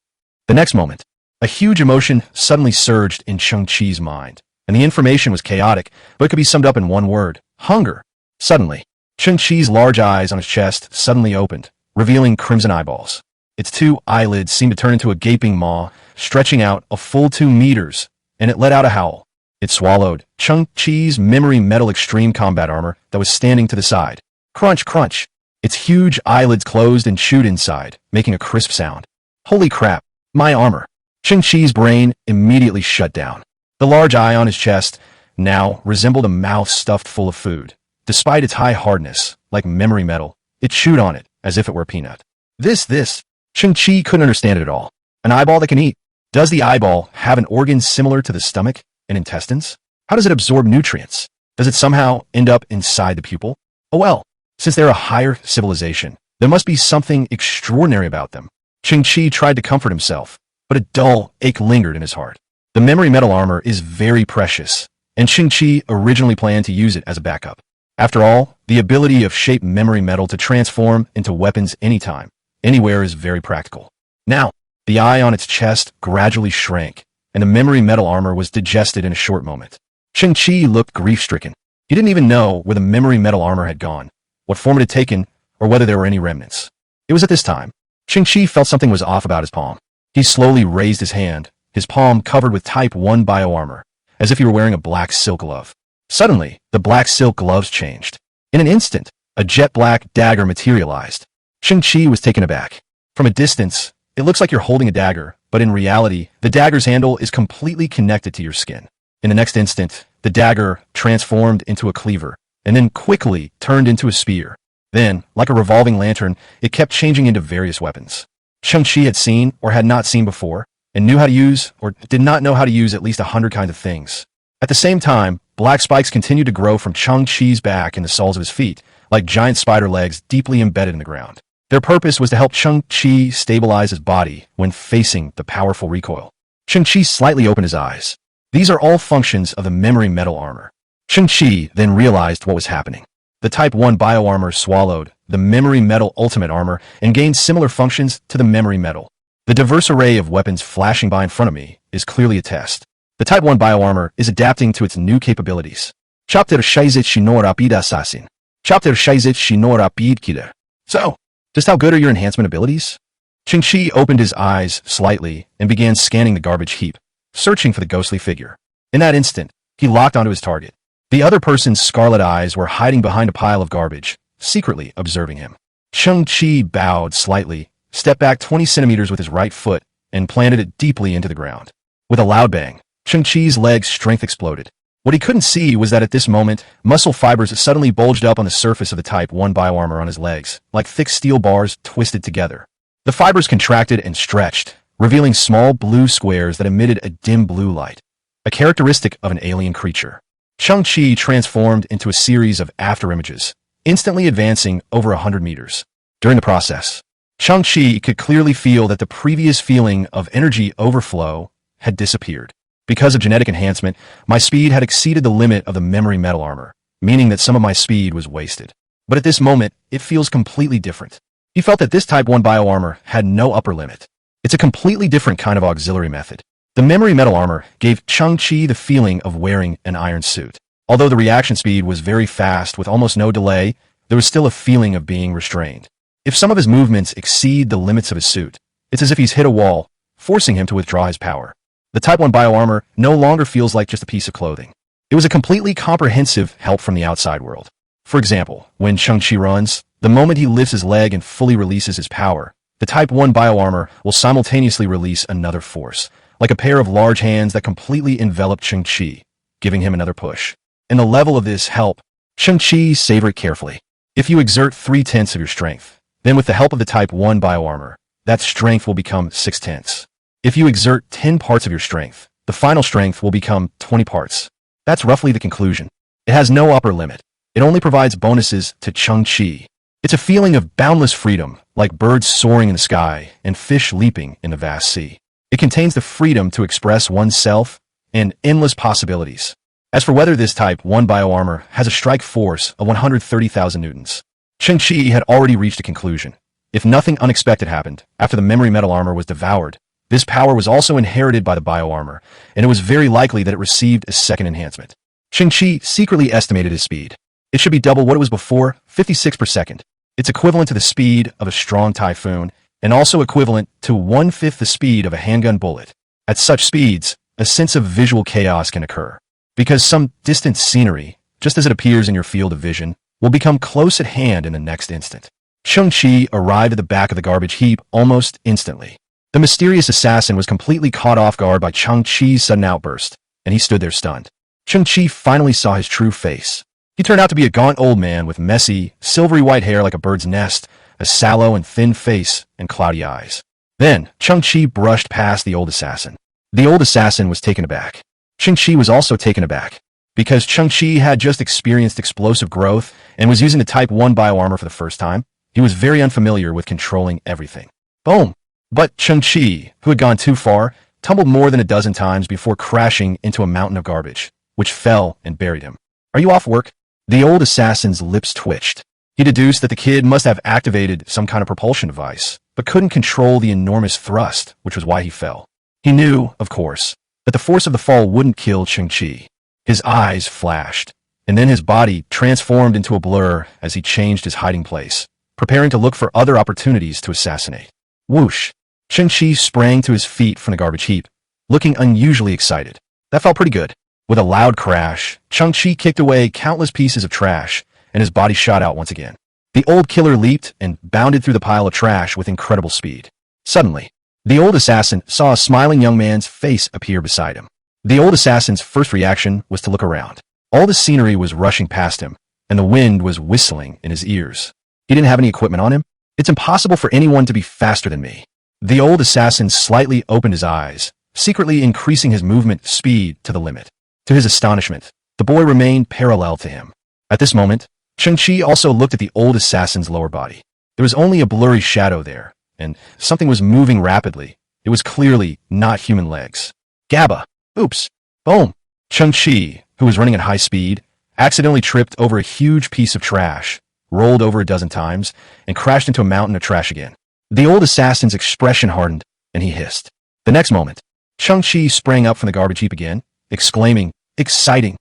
The next moment, a huge emotion suddenly surged in Cheng Qi's mind, and the information was chaotic, but it could be summed up in one word: hunger. Suddenly, Cheng Qi's large eyes on his chest suddenly opened, revealing crimson eyeballs. Its two eyelids seemed to turn into a gaping maw, stretching out a full 2 meters, and it let out a howl. It swallowed Cheng Qi's memory metal extreme combat armor that was standing to the side. Crunch, crunch. Its huge eyelids closed and chewed inside, making a crisp sound. Holy crap, my armor. Cheng Qi's brain immediately shut down. The large eye on his chest now resembled a mouth stuffed full of food. Despite its high hardness, like memory metal, it chewed on it as if it were a peanut. This. Cheng Qi couldn't understand it at all. An eyeball that can eat. Does the eyeball have an organ similar to the stomach and intestines? How does it absorb nutrients? Does it somehow end up inside the pupil? Oh well, since they're a higher civilization, there must be something extraordinary about them. Cheng Qi tried to comfort himself, but a dull ache lingered in his heart. The memory metal armor is very precious, and Cheng Qi originally planned to use it as a backup. After all, the ability of shape memory metal to transform into weapons anytime, anywhere is very practical. Now, the eye on its chest gradually shrank, and the memory metal armor was digested in a short moment. Cheng Qi looked grief-stricken. He didn't even know where the memory metal armor had gone, what form it had taken, or whether there were any remnants. It was at this time, Cheng Qi felt something was off about his palm. He slowly raised his hand, his palm covered with Type 1 bioarmor, as if he were wearing a black silk glove. Suddenly, the black silk gloves changed. In an instant, a jet-black dagger materialized. Cheng Qi was taken aback. From a distance, it looks like you're holding a dagger, but in reality, the dagger's handle is completely connected to your skin. In the next instant, the dagger transformed into a cleaver, and then quickly turned into a spear. Then, like a revolving lantern, it kept changing into various weapons. Cheng Qi had seen or had not seen before, and knew how to use or did not know how to use at least 100 kinds of things. At the same time, black spikes continued to grow from Cheng Qi's back and the soles of his feet, like giant spider legs deeply embedded in the ground. Their purpose was to help Cheng Qi stabilize his body when facing the powerful recoil. Cheng Qi slightly opened his eyes. These are all functions of the memory metal armor. Cheng Qi then realized what was happening. The Type 1 bioarmor swallowed the memory metal ultimate armor and gained similar functions to the memory metal. The diverse array of weapons flashing by in front of me is clearly a test. The Type 1 bioarmor is adapting to its new capabilities. Chapter Shaizit Shinor Rapid Assassin. Chapter Shaizit Shinor Rapid Killer. So, just how good are your enhancement abilities? Cheng Qi opened his eyes slightly and began scanning the garbage heap, searching for the ghostly figure. In that instant, he locked onto his target. The other person's scarlet eyes were hiding behind a pile of garbage, secretly observing him. Cheng Qi bowed slightly, stepped back 20 centimeters with his right foot, and planted it deeply into the ground. With a loud bang, Cheng Qi's leg's strength exploded. What he couldn't see was that at this moment, muscle fibers suddenly bulged up on the surface of the Type 1 bioarmor on his legs, like thick steel bars twisted together. The fibers contracted and stretched, revealing small blue squares that emitted a dim blue light, a characteristic of an alien creature. Cheng Qi transformed into a series of afterimages, instantly advancing over 100 meters. During the process, Cheng Qi could clearly feel that the previous feeling of energy overflow had disappeared. Because of genetic enhancement, my speed had exceeded the limit of the memory metal armor, meaning that some of my speed was wasted. But at this moment, it feels completely different. He felt that this Type 1 bioarmor had no upper limit. It's a completely different kind of auxiliary method. The memory metal armor gave Cheng Qi the feeling of wearing an iron suit. Although the reaction speed was very fast with almost no delay, there was still a feeling of being restrained. If some of his movements exceed the limits of his suit, it's as if he's hit a wall, forcing him to withdraw his power. The Type 1 bioarmor no longer feels like just a piece of clothing. It was a completely comprehensive help from the outside world. For example, when Cheng Qi runs, the moment he lifts his leg and fully releases his power, the Type 1 bioarmor will simultaneously release another force, like a pair of large hands that completely envelop Cheng Qi, giving him another push. And the level of this help, Cheng Qi savor it carefully. If you exert 3/10 of your strength, then with the help of the Type 1 bioarmor, that strength will become 6/10. If you exert 10 parts of your strength, the final strength will become 20 parts. That's roughly the conclusion. It has no upper limit. It only provides bonuses to Cheng Qi. It's a feeling of boundless freedom, like birds soaring in the sky and fish leaping in the vast sea. It contains the freedom to express oneself and endless possibilities. As for whether this Type 1 bioarmor has a strike force of 130,000 newtons, Cheng Qi had already reached a conclusion. If nothing unexpected happened after the memory metal armor was devoured, this power was also inherited by the bioarmor, and it was very likely that it received a second enhancement. Cheng Qi secretly estimated his speed. It should be double what it was before, 56 per second. It's equivalent to the speed of a strong typhoon, and also equivalent to 1/5 the speed of a handgun bullet. At such speeds, a sense of visual chaos can occur, because some distant scenery, just as it appears in your field of vision, will become close at hand in the next instant. Cheng Qi arrived at the back of the garbage heap almost instantly. The mysterious assassin was completely caught off guard by Cheng Qi's sudden outburst, and he stood there stunned. Cheng Qi finally saw his true face. He turned out to be a gaunt old man with messy, silvery white hair like a bird's nest, a sallow and thin face, and cloudy eyes. Then, Cheng Qi brushed past the old assassin. The old assassin was taken aback. Cheng Qi was also taken aback, because Cheng Qi had just experienced explosive growth and was using the Type 1 bioarmor for the first time. He was very unfamiliar with controlling everything. Boom! But Cheng Qi, who had gone too far, tumbled more than a dozen times before crashing into a mountain of garbage, which fell and buried him. Are you off work? The old assassin's lips twitched. He deduced that the kid must have activated some kind of propulsion device, but couldn't control the enormous thrust, which was why he fell. He knew, of course, that the force of the fall wouldn't kill Cheng Qi. His eyes flashed, and then his body transformed into a blur as he changed his hiding place, preparing to look for other opportunities to assassinate. Whoosh! Cheng Qi sprang to his feet from the garbage heap, looking unusually excited. That felt pretty good. With a loud crash, Cheng Qi kicked away countless pieces of trash, and his body shot out once again. The old killer leaped and bounded through the pile of trash with incredible speed. Suddenly, the old assassin saw a smiling young man's face appear beside him. The old assassin's first reaction was to look around. All the scenery was rushing past him, and the wind was whistling in his ears. He didn't have any equipment on him. It's impossible for anyone to be faster than me. The old assassin slightly opened his eyes, secretly increasing his movement speed to the limit. To his astonishment, the boy remained parallel to him. At this moment, Cheng Qi also looked at the old assassin's lower body. There was only a blurry shadow there, and something was moving rapidly. It was clearly not human legs. Gabba! Oops! Boom! Cheng Qi, who was running at high speed, accidentally tripped over a huge piece of trash, rolled over a dozen times, and crashed into a mountain of trash again. The old assassin's expression hardened, and he hissed. The next moment, Cheng Qi sprang up from the garbage heap again, exclaiming, "Exciting!"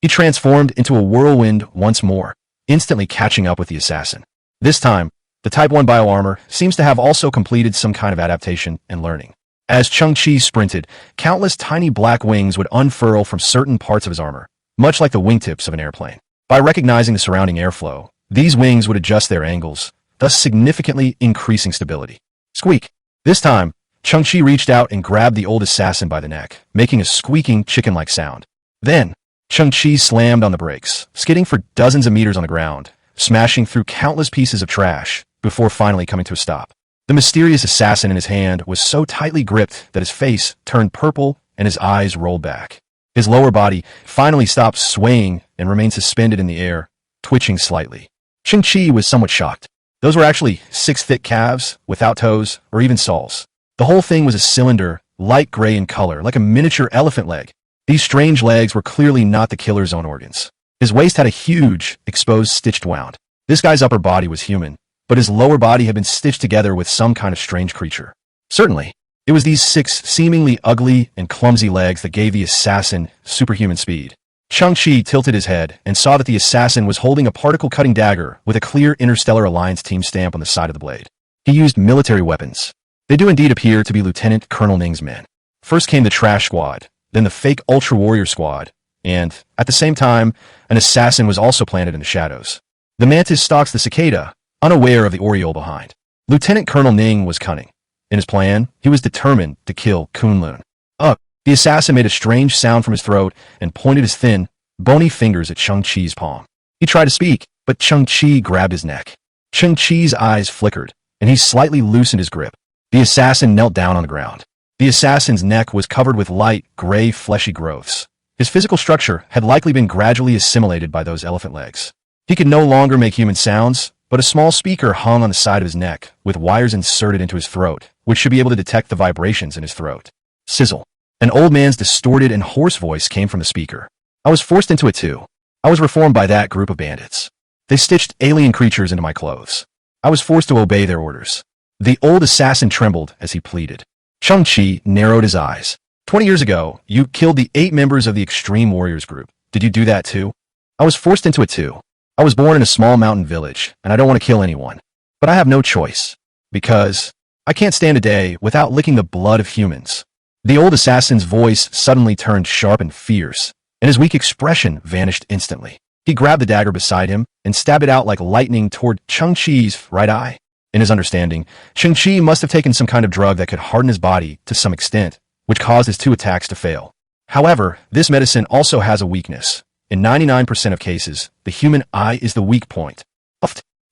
He transformed into a whirlwind once more, instantly catching up with the assassin. This time, the Type 1 bioarmor seems to have also completed some kind of adaptation and learning. As Cheng Qi sprinted, countless tiny black wings would unfurl from certain parts of his armor, much like the wingtips of an airplane. By recognizing the surrounding airflow, these wings would adjust their angles, thus significantly increasing stability. Squeak! This time, Cheng Qi reached out and grabbed the old assassin by the neck, making a squeaking chicken-like sound. Then, Cheng Qi slammed on the brakes, skidding for dozens of meters on the ground, smashing through countless pieces of trash, before finally coming to a stop. The mysterious assassin in his hand was so tightly gripped that his face turned purple and his eyes rolled back. His lower body finally stopped swaying and remained suspended in the air, twitching slightly. Cheng Qi was somewhat shocked. Those were actually 6 thick calves, without toes or even soles. The whole thing was a cylinder, light gray in color, like a miniature elephant leg. These strange legs were clearly not the killer's own organs. His waist had a huge, exposed stitched wound. This guy's upper body was human, but his lower body had been stitched together with some kind of strange creature. Certainly, it was these 6 seemingly ugly and clumsy legs that gave the assassin superhuman speed. Cheng Qi tilted his head and saw that the assassin was holding a particle-cutting dagger with a clear Interstellar Alliance team stamp on the side of the blade. He used military weapons. They do indeed appear to be Lieutenant Colonel Ning's men. First came the Trash Squad, then the fake Ultra Warrior Squad, and, at the same time, an assassin was also planted in the shadows. The mantis stalks the cicada, unaware of the oriole behind. Lieutenant Colonel Ning was cunning. In his plan, he was determined to kill Kunlun. The assassin made a strange sound from his throat and pointed his thin, bony fingers at Cheng Qi's palm. He tried to speak, but Cheng Qi grabbed his neck. Cheng Qi's eyes flickered, and he slightly loosened his grip. The assassin knelt down on the ground. The assassin's neck was covered with light, gray, fleshy growths. His physical structure had likely been gradually assimilated by those elephant legs. He could no longer make human sounds, but a small speaker hung on the side of his neck, with wires inserted into his throat, which should be able to detect the vibrations in his throat. Sizzle. An old man's distorted and hoarse voice came from the speaker. I was forced into it too. I was reformed by that group of bandits. They stitched alien creatures into my clothes. I was forced to obey their orders. The old assassin trembled as he pleaded. Cheng Qi narrowed his eyes. 20 years ago, you killed the 8 members of the Extreme Warriors group. Did you do that too? I was forced into it too. I was born in a small mountain village, and I don't want to kill anyone. But I have no choice. Because I can't stand a day without licking the blood of humans. The old assassin's voice suddenly turned sharp and fierce, and his weak expression vanished instantly. He grabbed the dagger beside him and stabbed it out like lightning toward Cheng Qi's right eye. In his understanding, Cheng Qi must have taken some kind of drug that could harden his body to some extent, which caused his 2 attacks to fail. However, this medicine also has a weakness. In 99% of cases, the human eye is the weak point.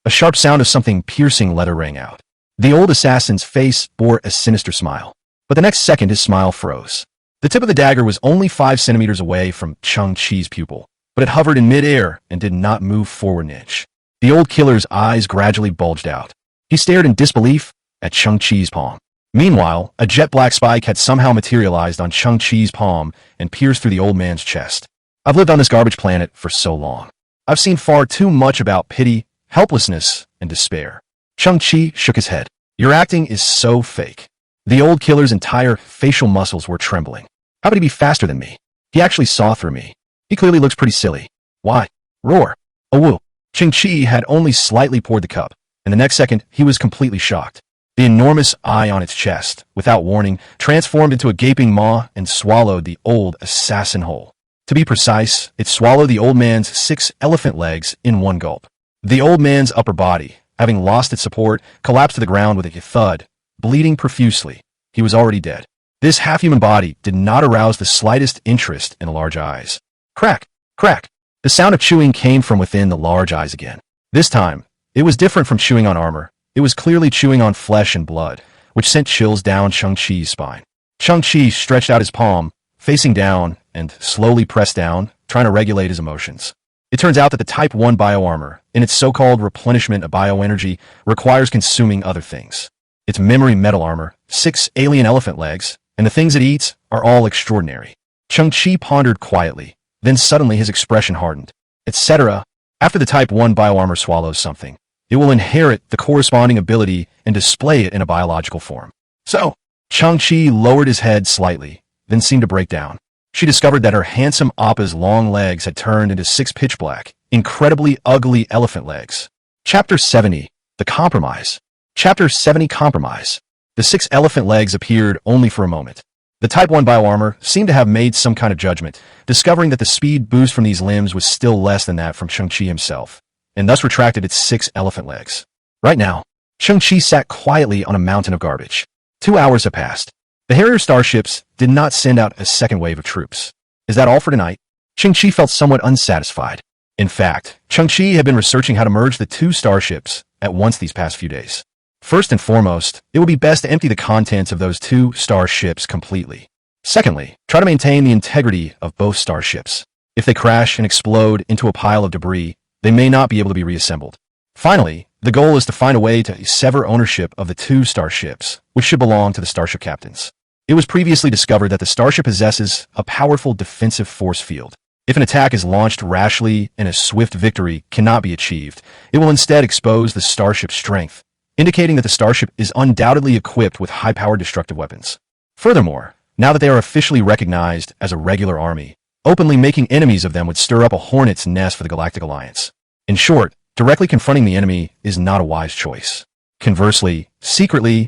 A sharp sound of something piercing leather rang out. The old assassin's face bore a sinister smile. But the next second his smile froze. The tip of the dagger was only 5 centimeters away from Cheng Qi's pupil, but it hovered in midair and did not move forward an inch. The old killer's eyes gradually bulged out. He stared in disbelief at Cheng Qi's palm. Meanwhile, a jet-black spike had somehow materialized on Cheng Qi's palm and pierced through the old man's chest. I've lived on this garbage planet for so long. I've seen far too much about pity, helplessness, and despair. Cheng Qi shook his head. Your acting is so fake. The old killer's entire facial muscles were trembling. How could he be faster than me? He actually saw through me. He clearly looks pretty silly. Why? Roar. Oh woo. Cheng Qi had only slightly poured the cup, and the next second he was completely shocked. The enormous eye on its chest, without warning, transformed into a gaping maw and swallowed the old assassin whole. To be precise, it swallowed the old man's 6 elephant legs in one gulp. The old man's upper body, having lost its support, collapsed to the ground with a thud, bleeding profusely. He was already dead. This half-human body did not arouse the slightest interest in the large eyes. Crack! Crack! The sound of chewing came from within the large eyes again. This time, it was different from chewing on armor. It was clearly chewing on flesh and blood, which sent chills down Cheng Qi's spine. Cheng Qi stretched out his palm, facing down, and slowly pressed down, trying to regulate his emotions. It turns out that the Type 1 bioarmor, in its so-called replenishment of bioenergy, requires consuming other things. Its memory metal armor, 6 alien elephant legs, and the things it eats are all extraordinary. Cheng Qi pondered quietly, then suddenly his expression hardened. Etc. After the Type 1 bioarmor swallows something, it will inherit the corresponding ability and display it in a biological form. So, Cheng Qi lowered his head slightly, then seemed to break down. She discovered that her handsome Appa's long legs had turned into 6 pitch-black, incredibly ugly elephant legs. Chapter 70. The Compromise. Chapter 70 Compromise. The 6 elephant legs appeared only for a moment. The Type 1 bioarmor seemed to have made some kind of judgment, discovering that the speed boost from these limbs was still less than that from Cheng Qi himself, and thus retracted its 6 elephant legs. Right now, Cheng Qi sat quietly on a mountain of garbage. 2 hours have passed. The Harrier starships did not send out a second wave of troops. Is that all for tonight? Cheng Qi felt somewhat unsatisfied. In fact, Cheng Qi had been researching how to merge the 2 starships at once these past few days. First and foremost, it would be best to empty the contents of those 2 starships completely. Secondly, try to maintain the integrity of both starships. If they crash and explode into a pile of debris, they may not be able to be reassembled. Finally, the goal is to find a way to sever ownership of the 2 starships, which should belong to the starship captains. It was previously discovered that the starship possesses a powerful defensive force field. If an attack is launched rashly and a swift victory cannot be achieved, it will instead expose the starship's strength, indicating that the starship is undoubtedly equipped with high-powered destructive weapons. Furthermore, now that they are officially recognized as a regular army, openly making enemies of them would stir up a hornet's nest for the Galactic Alliance. In short, directly confronting the enemy is not a wise choice. Conversely, secretly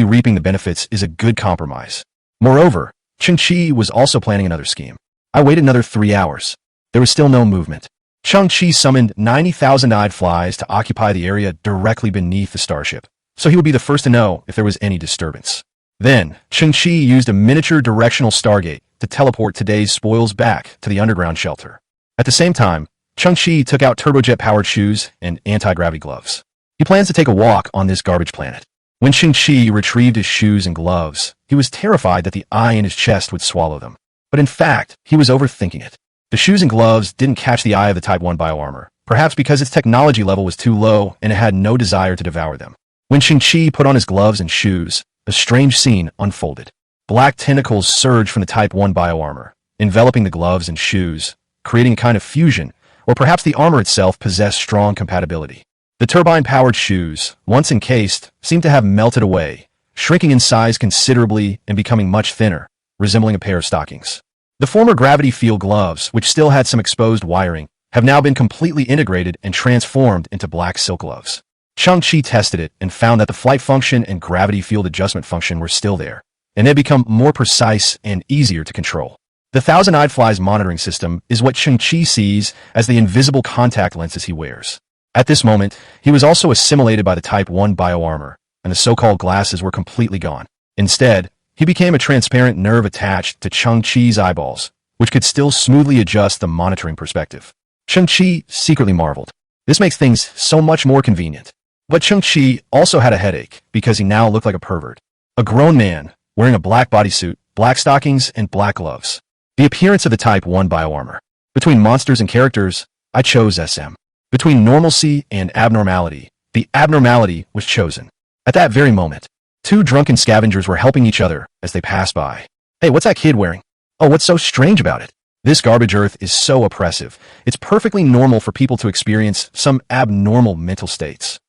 reaping the benefits is a good compromise. Moreover, Cheng Qi was also planning another scheme. I waited another 3 hours. There was still no movement. Cheng Qi summoned 90,000 eyed flies to occupy the area directly beneath the starship. so he would be the first to know if there was any disturbance. Then, Cheng Qi used a miniature directional stargate to teleport today's spoils back to the underground shelter. At the same time, Cheng Qi took out turbojet-powered shoes and anti-gravity gloves. He plans to take a walk on this garbage planet. When Cheng Qi retrieved his shoes and gloves, he was terrified that the eye in his chest would swallow them. But in fact, he was overthinking it. The shoes and gloves didn't catch the eye of the Type 1 bioarmor, perhaps because its technology level was too low and it had no desire to devour them. When Cheng Qi put on his gloves and shoes, a strange scene unfolded. Black tentacles surged from the Type 1 bioarmor, enveloping the gloves and shoes, creating a kind of fusion, or perhaps the armor itself possessed strong compatibility. The turbine-powered shoes, once encased, seemed to have melted away, shrinking in size considerably and becoming much thinner, resembling a pair of stockings. The former gravity field gloves, which still had some exposed wiring, have now been completely integrated and transformed into black silk gloves. Cheng Qi tested it and found that the flight function and gravity field adjustment function were still there, and had become more precise and easier to control. The Thousand-Eyed Fly's monitoring system is what Cheng Qi sees as the invisible contact lenses he wears. At this moment, he was also assimilated by the Type 1 bioarmor, and the so-called glasses were completely gone. Instead, he became a transparent nerve attached to Cheng Qi's eyeballs, which could still smoothly adjust the monitoring perspective. Cheng Qi secretly marveled. This makes things so much more convenient. But Cheng Qi also had a headache because he now looked like a pervert. A grown man, wearing a black bodysuit, black stockings, and black gloves. The appearance of the Type 1 bioarmor. Between monsters and characters, I chose SM. Between normalcy and abnormality, the abnormality was chosen. At that very moment, two drunken scavengers were helping each other as they passed by. Hey, what's that kid wearing? Oh, what's so strange about it? This garbage earth is so oppressive. It's perfectly normal for people to experience some abnormal mental states.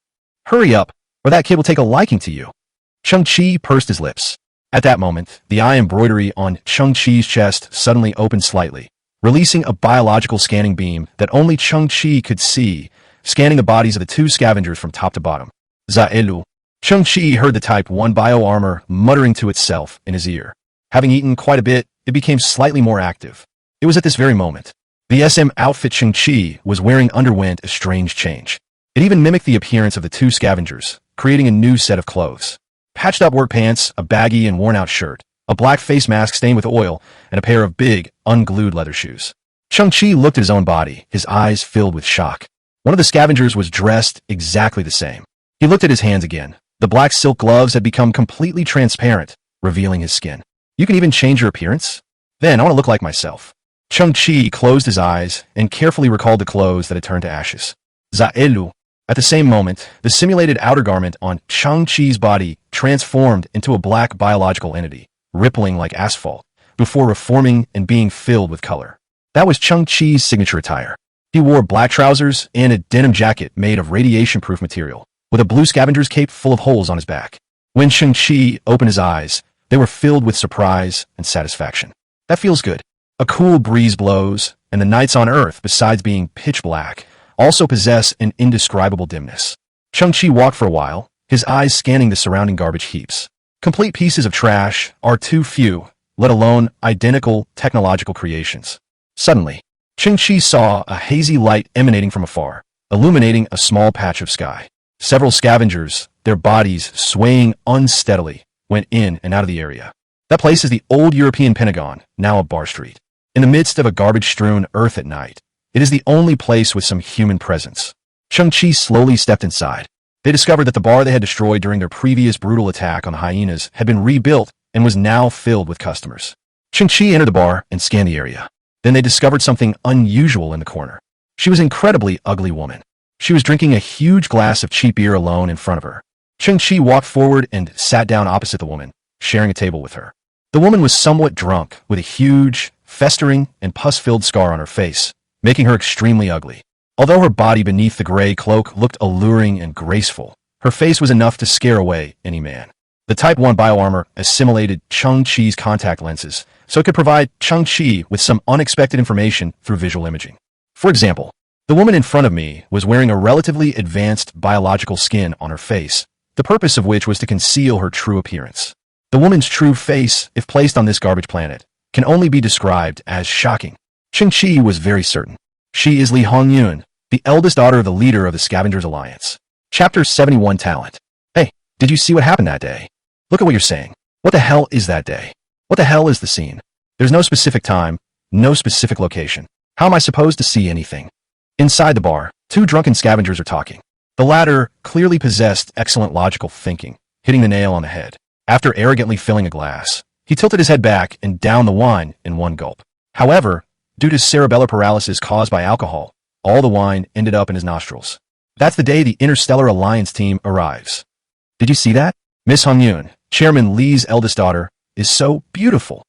Hurry up, or that kid will take a liking to you. Cheng Qi pursed his lips. At that moment, the eye embroidery on Cheng Qi's chest suddenly opened slightly, releasing a biological scanning beam that only Cheng Qi could see, scanning the bodies of the two scavengers from top to bottom. Zaelu. Cheng Qi heard the Type 1 bioarmor muttering to itself in his ear. Having eaten quite a bit, it became slightly more active. It was at this very moment. The SM outfit Cheng Qi was wearing underwent a strange change. It even mimicked the appearance of the two scavengers, creating a new set of clothes. Patched-up work pants, a baggy and worn-out shirt, a black face mask stained with oil, and a pair of big, unglued leather shoes. Cheng Qi looked at his own body, his eyes filled with shock. One of the scavengers was dressed exactly the same. He looked at his hands again. The black silk gloves had become completely transparent, revealing his skin. You can even change your appearance? Then I want to look like myself. Cheng Qi closed his eyes and carefully recalled the clothes that had turned to ashes. Zaelu. At the same moment, the simulated outer garment on Cheng Qi's body transformed into a black biological entity, rippling like asphalt, before reforming and being filled with color. That was Cheng Qi's signature attire. He wore black trousers and a denim jacket made of radiation-proof material, with a blue scavenger's cape full of holes on his back. When Cheng Qi opened his eyes, they were filled with surprise and satisfaction. That feels good. A cool breeze blows, and the nights on Earth, besides being pitch black, also possess an indescribable dimness. Cheng Qi walked for a while, his eyes scanning the surrounding garbage heaps. Complete pieces of trash are too few, let alone identical technological creations. Suddenly, Cheng Qi saw a hazy light emanating from afar, illuminating a small patch of sky. Several scavengers, their bodies swaying unsteadily, went in and out of the area. That place is the old European Pentagon, now a bar street. In the midst of a garbage-strewn earth at night, it is the only place with some human presence. Cheng Qi slowly stepped inside. They discovered that the bar they had destroyed during their previous brutal attack on the hyenas had been rebuilt and was now filled with customers. Cheng Qi entered the bar and scanned the area. Then they discovered something unusual in the corner. She was an incredibly ugly woman. She was drinking a huge glass of cheap beer alone in front of her. Cheng Qi walked forward and sat down opposite the woman, sharing a table with her. The woman was somewhat drunk, with a huge, festering, and pus-filled scar on her face, making her extremely ugly. Although her body beneath the gray cloak looked alluring and graceful, her face was enough to scare away any man. The Type 1 bioarmor assimilated Cheng Qi's contact lenses, so it could provide Cheng Qi with some unexpected information through visual imaging. For example, the woman in front of me was wearing a relatively advanced biological skin on her face, the purpose of which was to conceal her true appearance. The woman's true face, if placed on this garbage planet, can only be described as shocking. Cheng Qi was very certain. She is Li Hongyun, the eldest daughter of the leader of the Scavengers Alliance. Chapter 71 Talent. Hey, Did you see what happened that day? Look at what you're saying. What the hell is that day? What the hell is the scene? There's no specific time, no specific location. How am I supposed to see anything? Inside the bar, two drunken scavengers are talking. The latter clearly possessed excellent logical thinking, hitting the nail on the head. After arrogantly filling a glass, he tilted his head back and downed the wine in one gulp. However, due to cerebellar paralysis caused by alcohol, all the wine ended up in his nostrils. That's the day the Interstellar Alliance team arrives. Did you see that? Miss Hong Yun, Chairman Lee's eldest daughter, is so beautiful.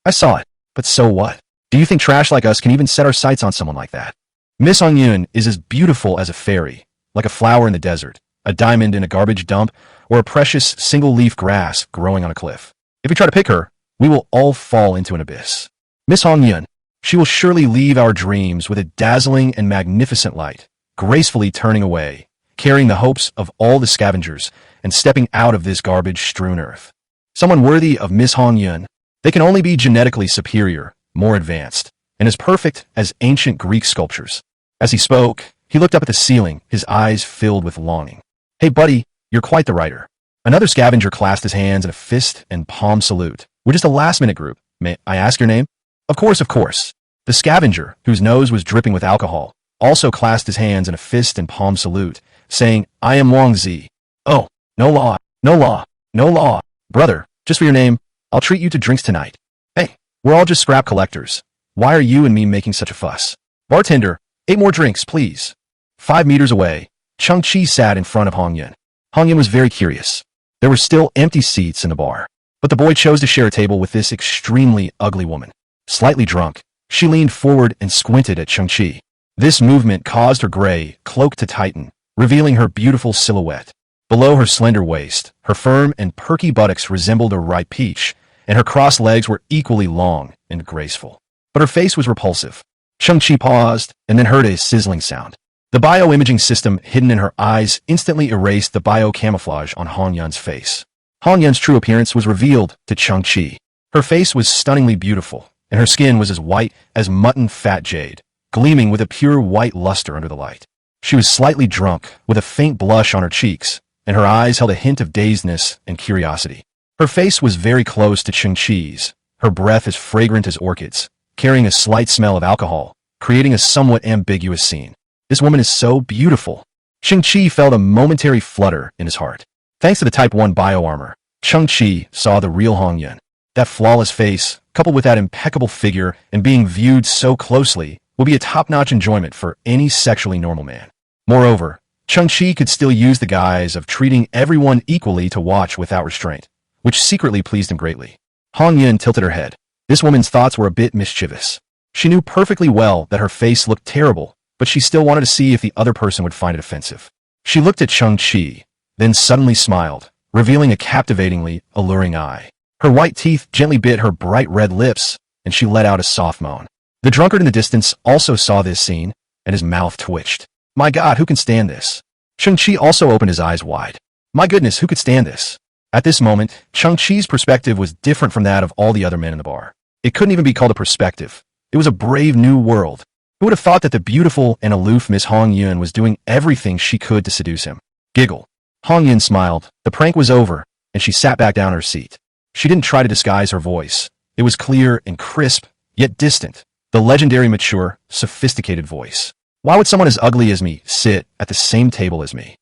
I saw it, but so what? Do you think trash like us can even set our sights on someone like that? Miss Hong Yun is as beautiful as a fairy, like a flower in the desert, a diamond in a garbage dump, or a precious single-leaf grass growing on a cliff. If we try to pick her, we will all fall into an abyss. Miss Hong Yun, she will surely leave our dreams with a dazzling and magnificent light, gracefully turning away, carrying the hopes of all the scavengers, and stepping out of this garbage-strewn earth. Someone worthy of Miss Hong Yun, they can only be genetically superior, more advanced, and as perfect as ancient Greek sculptures. As he spoke, he looked up at the ceiling, his eyes filled with longing. Hey buddy, you're quite the writer. Another scavenger clasped his hands in a fist and palm salute. We're just a last-minute group. May I ask your name? Of course, of course. The scavenger, whose nose was dripping with alcohol, also clasped his hands in a fist and palm salute, saying, I am Wang Zi. Oh, no law, no law, no law. Brother, just for your name, I'll treat you to drinks tonight. Hey, we're all just scrap collectors. Why are you and me making such a fuss? Bartender, 8 more drinks, please. 5 meters away, Cheng Qi sat in front of Hong Yun. Hong Yun was very curious. There were still empty seats in the bar, but the boy chose to share a table with this extremely ugly woman. Slightly drunk, she leaned forward and squinted at Cheng Qi. This movement caused her gray cloak to tighten, revealing her beautiful silhouette. Below her slender waist, her firm and perky buttocks resembled a ripe peach, and her crossed legs were equally long and graceful. But her face was repulsive. Cheng Qi paused and then heard a sizzling sound. The bioimaging system hidden in her eyes instantly erased the biocamouflage on Hong Yun's face. Hong Yun's true appearance was revealed to Cheng Qi. Her face was stunningly beautiful, and her skin was as white as mutton fat jade, gleaming with a pure white luster under the light. She was slightly drunk, with a faint blush on her cheeks, and her eyes held a hint of dazedness and curiosity. Her face was very close to Cheng Qi's, her breath as fragrant as orchids, carrying a slight smell of alcohol, creating a somewhat ambiguous scene. This woman is so beautiful. Cheng Qi felt a momentary flutter in his heart. Thanks to the Type 1 bioarmor, Cheng Qi saw the real Hong Yun. That flawless face, coupled with that impeccable figure and being viewed so closely, will be a top-notch enjoyment for any sexually normal man. Moreover, Cheng Qi could still use the guise of treating everyone equally to watch without restraint, which secretly pleased him greatly. Hong Yun tilted her head. This woman's thoughts were a bit mischievous. She knew perfectly well that her face looked terrible, but she still wanted to see if the other person would find it offensive. She looked at Cheng Qi, then suddenly smiled, revealing a captivatingly alluring eye. Her white teeth gently bit her bright red lips, and she let out a soft moan. The drunkard in the distance also saw this scene, and his mouth twitched. My God, who can stand this? Cheng Qi also opened his eyes wide. My goodness, who could stand this? At this moment, Cheng Qi's perspective was different from that of all the other men in the bar. It couldn't even be called a perspective. It was a brave new world. Who would have thought that the beautiful and aloof Miss Hong Yun was doing everything she could to seduce him? Giggle. Hong Yun smiled. The prank was over, and she sat back down in her seat. She didn't try to disguise her voice. It was clear and crisp, yet distant. The legendary mature, sophisticated voice. Why would someone as ugly as me sit at the same table as me?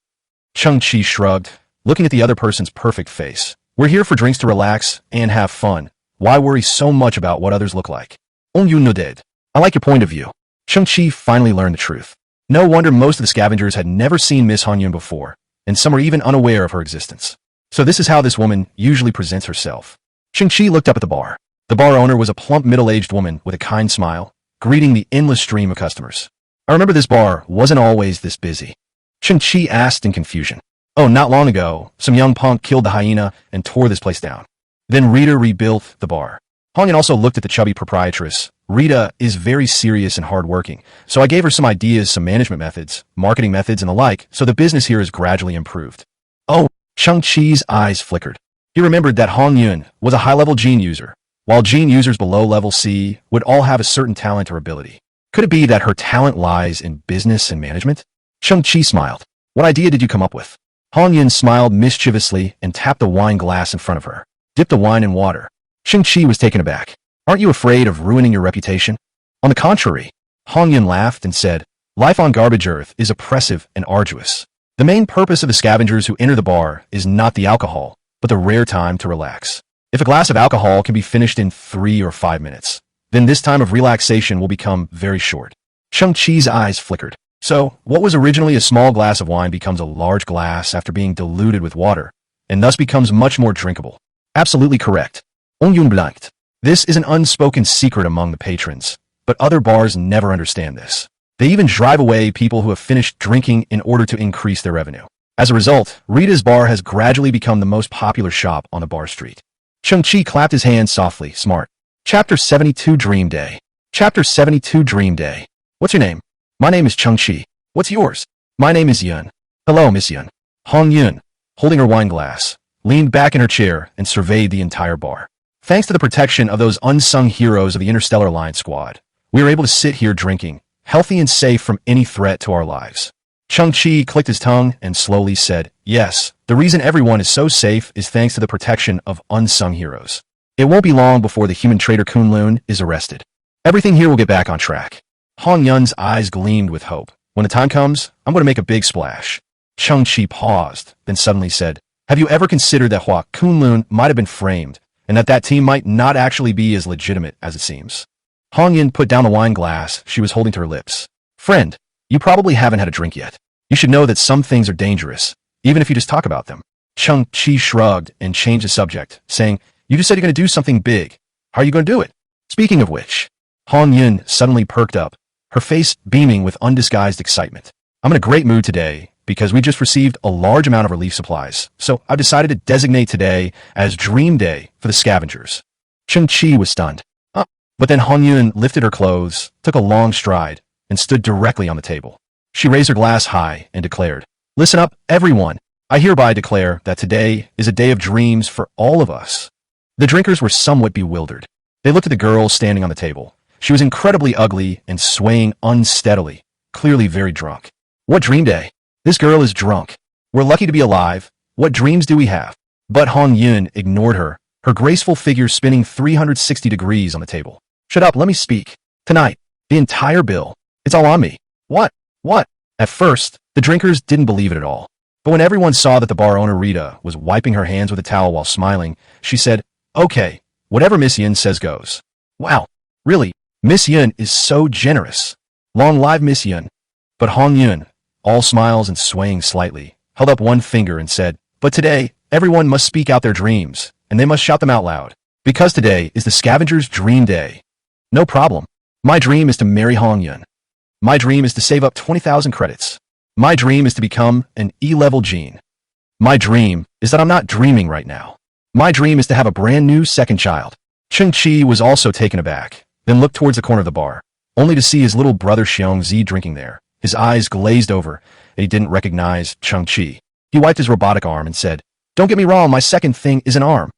Cheng Qi shrugged, looking at the other person's perfect face. We're here for drinks to relax and have fun. Why worry so much about what others look like? Hong Yun nodded. I like your point of view. Cheng Qi finally learned the truth. No wonder most of the scavengers had never seen Miss Hong Yun before, and some were even unaware of her existence. So this is how this woman usually presents herself. Cheng Qi looked up at the bar. The bar owner was a plump middle-aged woman with a kind smile, greeting the endless stream of customers. I remember this bar wasn't always this busy. Cheng Qi asked in confusion. Oh, not long ago, some young punk killed the hyena and tore this place down. Then Rita rebuilt the bar. Hong Yun also looked at the chubby proprietress. Rita is very serious and hardworking, so I gave her some ideas, some management methods, marketing methods, and the like, so the business here is gradually improved. Oh, Cheng Qi's eyes flickered. He remembered that Hong Yun was a high-level gene user, while gene users below level C would all have a certain talent or ability. Could it be that her talent lies in business and management? Cheng Qi smiled. What idea did you come up with? Hong Yun smiled mischievously and tapped the wine glass in front of her. Dip the wine in water. Cheng Qi was taken aback. Aren't you afraid of ruining your reputation? On the contrary. Hong Yun laughed and said, life on garbage earth is oppressive and arduous. The main purpose of the scavengers who enter the bar is not the alcohol, but the rare time to relax. If a glass of alcohol can be finished in 3 or 5 minutes, then this time of relaxation will become very short. Cheng Qi's eyes flickered. So, what was originally a small glass of wine becomes a large glass after being diluted with water, and thus becomes much more drinkable. Absolutely correct. Hong Yun blinked. This is an unspoken secret among the patrons, but other bars never understand this. They even drive away people who have finished drinking in order to increase their revenue. As a result, Rita's bar has gradually become the most popular shop on the bar street. Cheng Qi clapped his hands softly, smart. Chapter 72 Dream Day. Chapter 72 Dream Day. What's your name? My name is Cheng Qi. What's yours? My name is Yun. Hello, Miss Yun. Hong Yun, holding her wine glass, leaned back in her chair and surveyed the entire bar. Thanks to the protection of those unsung heroes of the Interstellar Alliance Squad, we were able to sit here drinking, healthy and safe from any threat to our lives. Cheng Qi clicked his tongue and slowly said, yes, the reason everyone is so safe is thanks to the protection of unsung heroes. It won't be long before the human traitor Kunlun is arrested. Everything here will get back on track. Hong Yun's eyes gleamed with hope. When the time comes, I'm going to make a big splash. Cheng Qi paused, then suddenly said, have you ever considered that Hua Kunlun might have been framed, and that team might not actually be as legitimate as it seems? Hong Yun put down the wine glass she was holding to her lips. Friend, you probably haven't had a drink yet. You should know that some things are dangerous, even if you just talk about them. Cheng Qi shrugged and changed the subject, saying, you just said you're going to do something big. How are you going to do it? Speaking of which, Hong Yun suddenly perked up, her face beaming with undisguised excitement. I'm in a great mood today because we just received a large amount of relief supplies, so I've decided to designate today as Dream Day for the scavengers. Cheng Qi was stunned. But then Hong Yun lifted her clothes, took a long stride, and stood directly on the table. She raised her glass high and declared, listen up, everyone. I hereby declare that today is a day of dreams for all of us. The drinkers were somewhat bewildered. They looked at the girl standing on the table. She was incredibly ugly and swaying unsteadily, clearly very drunk. What dream day? This girl is drunk. We're lucky to be alive. What dreams do we have? But Hong Yun ignored her, her graceful figure spinning 360 degrees on the table. Shut up, let me speak. Tonight, the entire bill. It's all on me. What? What? At first, the drinkers didn't believe it at all. But when everyone saw that the bar owner Rita was wiping her hands with a towel while smiling, she said, okay, whatever Miss Yun says goes. Wow, really? Miss Yun is so generous. Long live Miss Yun. But Hong Yun, all smiles and swaying slightly, held up one finger and said, but today, everyone must speak out their dreams, and they must shout them out loud. Because today is the Scavenger's Dream Day. No problem. My dream is to marry Hong Yun. My dream is to save up 20,000 credits. My dream is to become an E-level gene. My dream is that I'm not dreaming right now. My dream is to have a brand new second child. Cheng Qi was also taken aback, then looked towards the corner of the bar, only to see his little brother Xiong Zi drinking there. His eyes glazed over, and he didn't recognize Cheng Qi. He wiped his robotic arm and said, don't get me wrong, my second thing is an arm.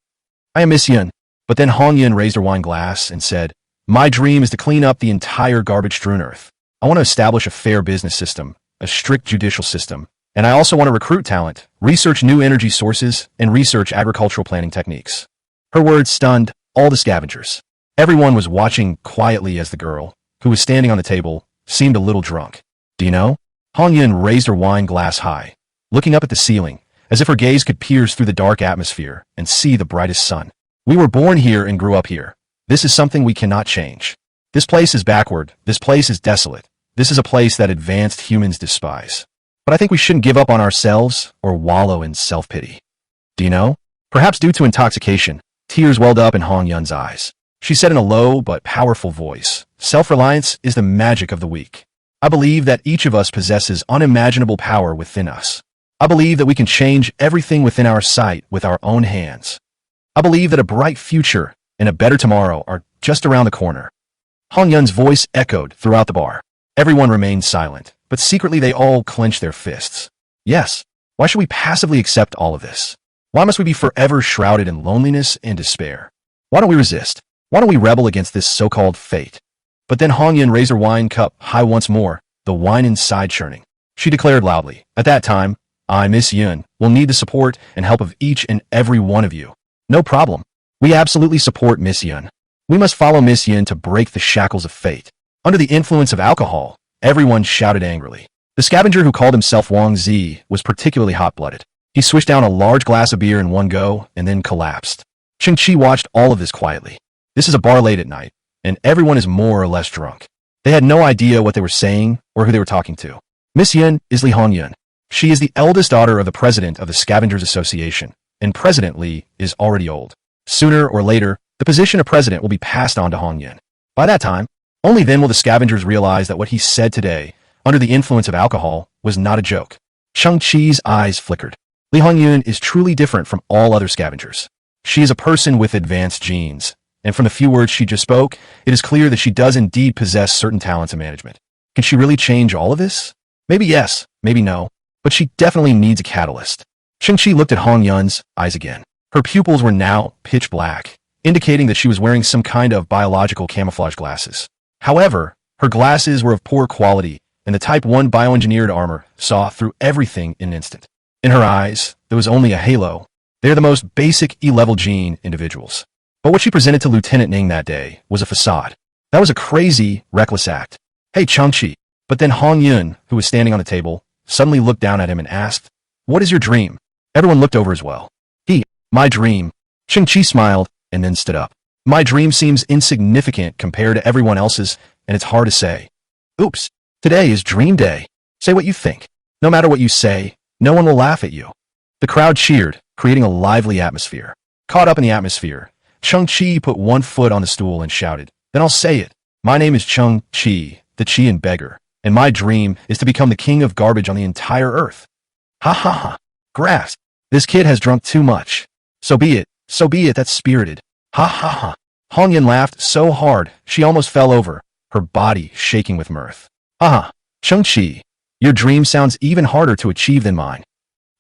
I am Miss Yun. But then Hong Yun raised her wine glass and said, my dream is to clean up the entire garbage-strewn earth. I want to establish a fair business system, a strict judicial system, and I also want to recruit talent, research new energy sources, and research agricultural planning techniques. Her words stunned all the scavengers. Everyone was watching quietly as the girl, who was standing on the table, seemed a little drunk. Do you know? Hong Yun raised her wine glass high, looking up at the ceiling, as if her gaze could pierce through the dark atmosphere and see the brightest sun. We were born here and grew up here. This is something we cannot change. This place is backward. This place is desolate. This is a place that advanced humans despise. But I think we shouldn't give up on ourselves or wallow in self-pity. Do you know? Perhaps due to intoxication, tears welled up in Hong Yun's eyes. She said in a low but powerful voice, self-reliance is the magic of the weak. I believe that each of us possesses unimaginable power within us. I believe that we can change everything within our sight with our own hands. I believe that a bright future and a better tomorrow are just around the corner. Hong Yun's voice echoed throughout the bar. Everyone remained silent, but secretly they all clenched their fists. Yes, why should we passively accept all of this? Why must we be forever shrouded in loneliness and despair? Why don't we resist? Why don't we rebel against this so-called fate? But then Hong Yun raised her wine cup high once more, the wine inside churning. She declared loudly, at that time, I, Miss Yun, will We'll need the support and help of each and every one of you. No problem. We absolutely support Miss Yun. We must follow Miss Yun to break the shackles of fate. Under the influence of alcohol, everyone shouted angrily. The scavenger who called himself Wang Zi was particularly hot-blooded. He swished down a large glass of beer in one go and then collapsed. Cheng Qi watched all of this quietly. This is a bar late at night, and everyone is more or less drunk. They had no idea what they were saying or who they were talking to. Miss Yun is Li Hongyun. She is the eldest daughter of the president of the Scavengers Association, and President Li is already old. Sooner or later, the position of president will be passed on to Hongyun. By that time, only then will the scavengers realize that what he said today, under the influence of alcohol, was not a joke. Cheng Qi's eyes flickered. Li Hongyun is truly different from all other scavengers. She is a person with advanced genes, and from the few words she just spoke, it is clear that she does indeed possess certain talents in management. Can she really change all of this? Maybe yes, maybe no, but she definitely needs a catalyst. Cheng Qi looked at Hongyun's eyes again. Her pupils were now pitch black, indicating that she was wearing some kind of biological camouflage glasses. However, her glasses were of poor quality, and the Type 1 bioengineered armor saw through everything in an instant. In her eyes, there was only a halo. They are the most basic E-level gene individuals. But what she presented to Lieutenant Ning that day was a facade. That was a crazy, reckless act. Hey, Cheng Qi. But then Hongyun, who was standing on the table, suddenly looked down at him and asked, "What is your dream?" Everyone looked over as well. My dream. Cheng Qi smiled and then stood up. My dream seems insignificant compared to everyone else's, and it's hard to say. Oops, today is dream day. Say what you think. No matter what you say, no one will laugh at you. The crowd cheered, creating a lively atmosphere. Caught up in the atmosphere, Cheng Qi put one foot on the stool and shouted, "Then I'll say it. My name is Cheng Qi, the Qian beggar, and my dream is to become the king of garbage on the entire earth." Ha ha ha. Grass. This kid has drunk too much. So be it, that's spirited. Ha ha ha. Hongyun laughed so hard, she almost fell over, her body shaking with mirth. Ha. Cheng Qi, your dream sounds even harder to achieve than mine.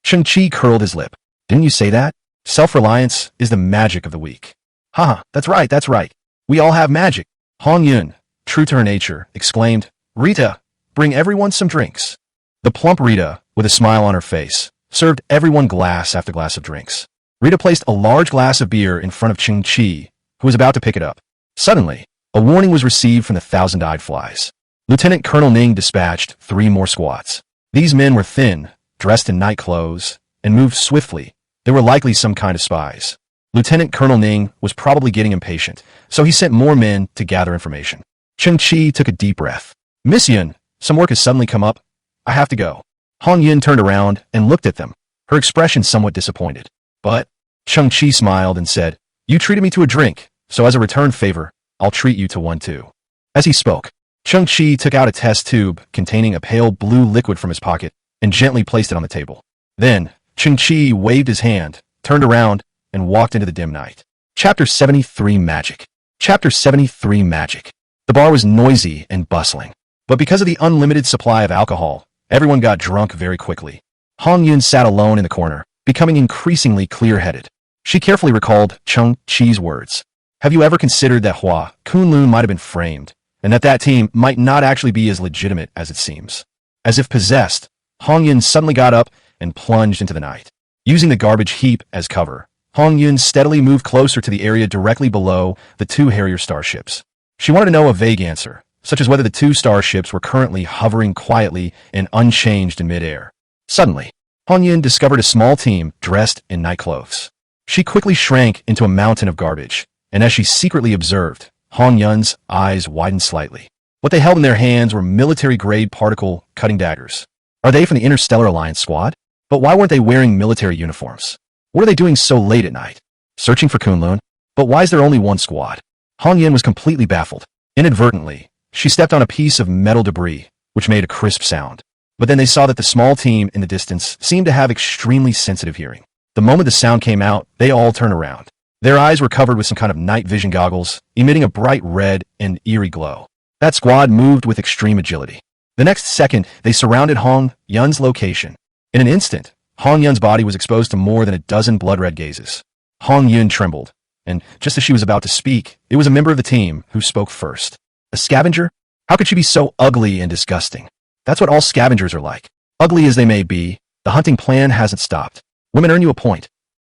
Cheng Qi curled his lip. Didn't you say that? Self-reliance is the magic of the weak. Ha, that's right. We all have magic. Hongyun, true to her nature, exclaimed, "Rita, bring everyone some drinks." The plump Rita, with a smile on her face, served everyone glass after glass of drinks. Rita placed a large glass of beer in front of Cheng Qi, who was about to pick it up. Suddenly, a warning was received from the thousand-eyed flies. Lieutenant Colonel Ning dispatched 3 more squads. These men were thin, dressed in night clothes, and moved swiftly. They were likely some kind of spies. Lieutenant Colonel Ning was probably getting impatient, so he sent more men to gather information. Cheng Qi took a deep breath. "Miss Yun, some work has suddenly come up. I have to go." Hongyun turned around and looked at them, her expression somewhat disappointed. "But," Cheng Qi smiled and said, "You treated me to a drink, so as a return favor, I'll treat you to one too." As he spoke, Cheng Qi took out a test tube containing a pale blue liquid from his pocket and gently placed it on the table. Then, Cheng Qi waved his hand, turned around, and walked into the dim night. Chapter 73 Magic. Chapter 73 Magic. The bar was noisy and bustling, but because of the unlimited supply of alcohol, everyone got drunk very quickly. Hongyun sat alone in the corner, becoming increasingly clear-headed. She carefully recalled Cheng Qi's words. Have you ever considered that Hua Kunlun might have been framed, and that team might not actually be as legitimate as it seems? As if possessed, Hongyun suddenly got up and plunged into the night. Using the garbage heap as cover, Hongyun steadily moved closer to the area directly below the 2 Harrier starships. She wanted to know a vague answer, such as whether the 2 starships were currently hovering quietly and unchanged in midair. Suddenly, Hongyun discovered a small team dressed in night clothes. She quickly shrank into a mountain of garbage, and as she secretly observed, Hongyun's eyes widened slightly. What they held in their hands were military-grade particle-cutting daggers. Are they from the Interstellar Alliance squad? But why weren't they wearing military uniforms? What are they doing so late at night? Searching for Kunlun? But why is there only 1 squad? Hongyun was completely baffled. Inadvertently, she stepped on a piece of metal debris, which made a crisp sound. But then they saw that the small team in the distance seemed to have extremely sensitive hearing. The moment the sound came out, they all turned around. Their eyes were covered with some kind of night vision goggles, emitting a bright red and eerie glow. That squad moved with extreme agility. The next second, they surrounded Hong Yun's location. In an instant, Hong Yun's body was exposed to more than a dozen blood-red gazes. Hong Yun trembled, and just as she was about to speak, it was a member of the team who spoke first. A scavenger? How could she be so ugly and disgusting? That's what all scavengers are like. Ugly as they may be, the hunting plan hasn't stopped. Women earn you a point.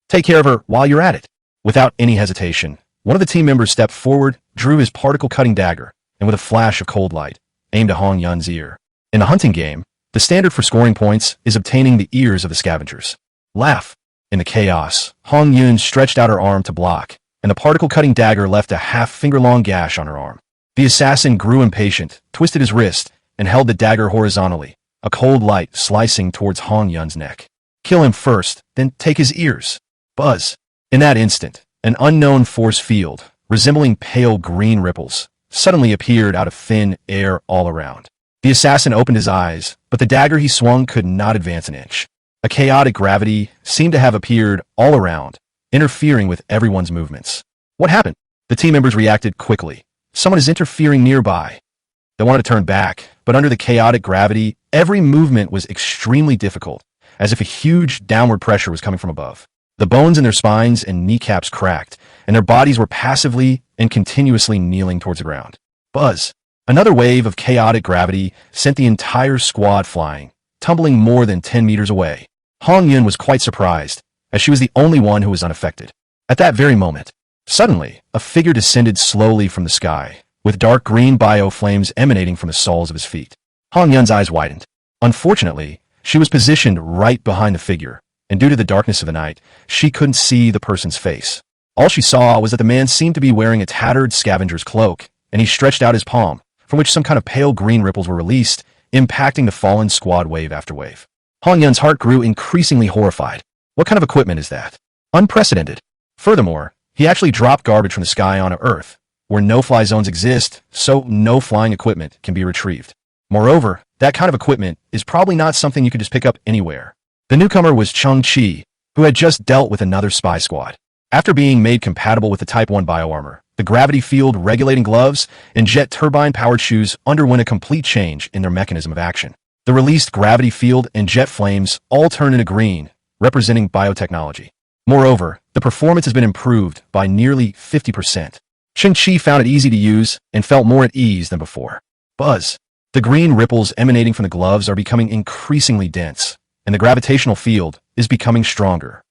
Take care of her while you're at it. Without any hesitation, one of the team members stepped forward, drew his particle-cutting dagger, and with a flash of cold light, aimed at Hong Yun's ear. In the hunting game, the standard for scoring points is obtaining the ears of the scavengers. Laugh. In the chaos, Hong Yun stretched out her arm to block, and the particle-cutting dagger left a half-finger-long gash on her arm. The assassin grew impatient, twisted his wrist, and held the dagger horizontally, a cold light slicing towards Hong Yun's neck. Kill him first, then take his ears. Buzz. In that instant, an unknown force field, resembling pale green ripples, suddenly appeared out of thin air all around. The assassin opened his eyes, but the dagger he swung could not advance an inch. A chaotic gravity seemed to have appeared all around, interfering with everyone's movements. What happened? The team members reacted quickly. Someone is interfering nearby. They wanted to turn back, but under the chaotic gravity, every movement was extremely difficult, as if a huge downward pressure was coming from above. The bones in their spines and kneecaps cracked, and their bodies were passively and continuously kneeling towards the ground. Buzz. Another wave of chaotic gravity sent the entire squad flying, tumbling more than 10 meters away. Hong Yun was quite surprised, as she was the only one who was unaffected. At that very moment, suddenly, a figure descended slowly from the sky, with dark green bio-flames emanating from the soles of his feet. Hong Yun's eyes widened. Unfortunately, she was positioned right behind the figure, and due to the darkness of the night, she couldn't see the person's face. All she saw was that the man seemed to be wearing a tattered scavenger's cloak, and he stretched out his palm, from which some kind of pale green ripples were released, impacting the fallen squad wave after wave. Hong Yun's heart grew increasingly horrified. What kind of equipment is that? Unprecedented. Furthermore, he actually dropped garbage from the sky onto Earth, where no-fly zones exist, so no flying equipment can be retrieved. Moreover, that kind of equipment is probably not something you could just pick up anywhere. The newcomer was Cheng Qi, who had just dealt with another spy squad. After being made compatible with the Type 1 bioarmor, the gravity field regulating gloves and jet turbine-powered shoes underwent a complete change in their mechanism of action. The released gravity field and jet flames all turned into green, representing biotechnology. Moreover, the performance has been improved by nearly 50%. Cheng Qi found it easy to use and felt more at ease than before. Buzz. The green ripples emanating from the gloves are becoming increasingly dense, and the gravitational field is becoming stronger.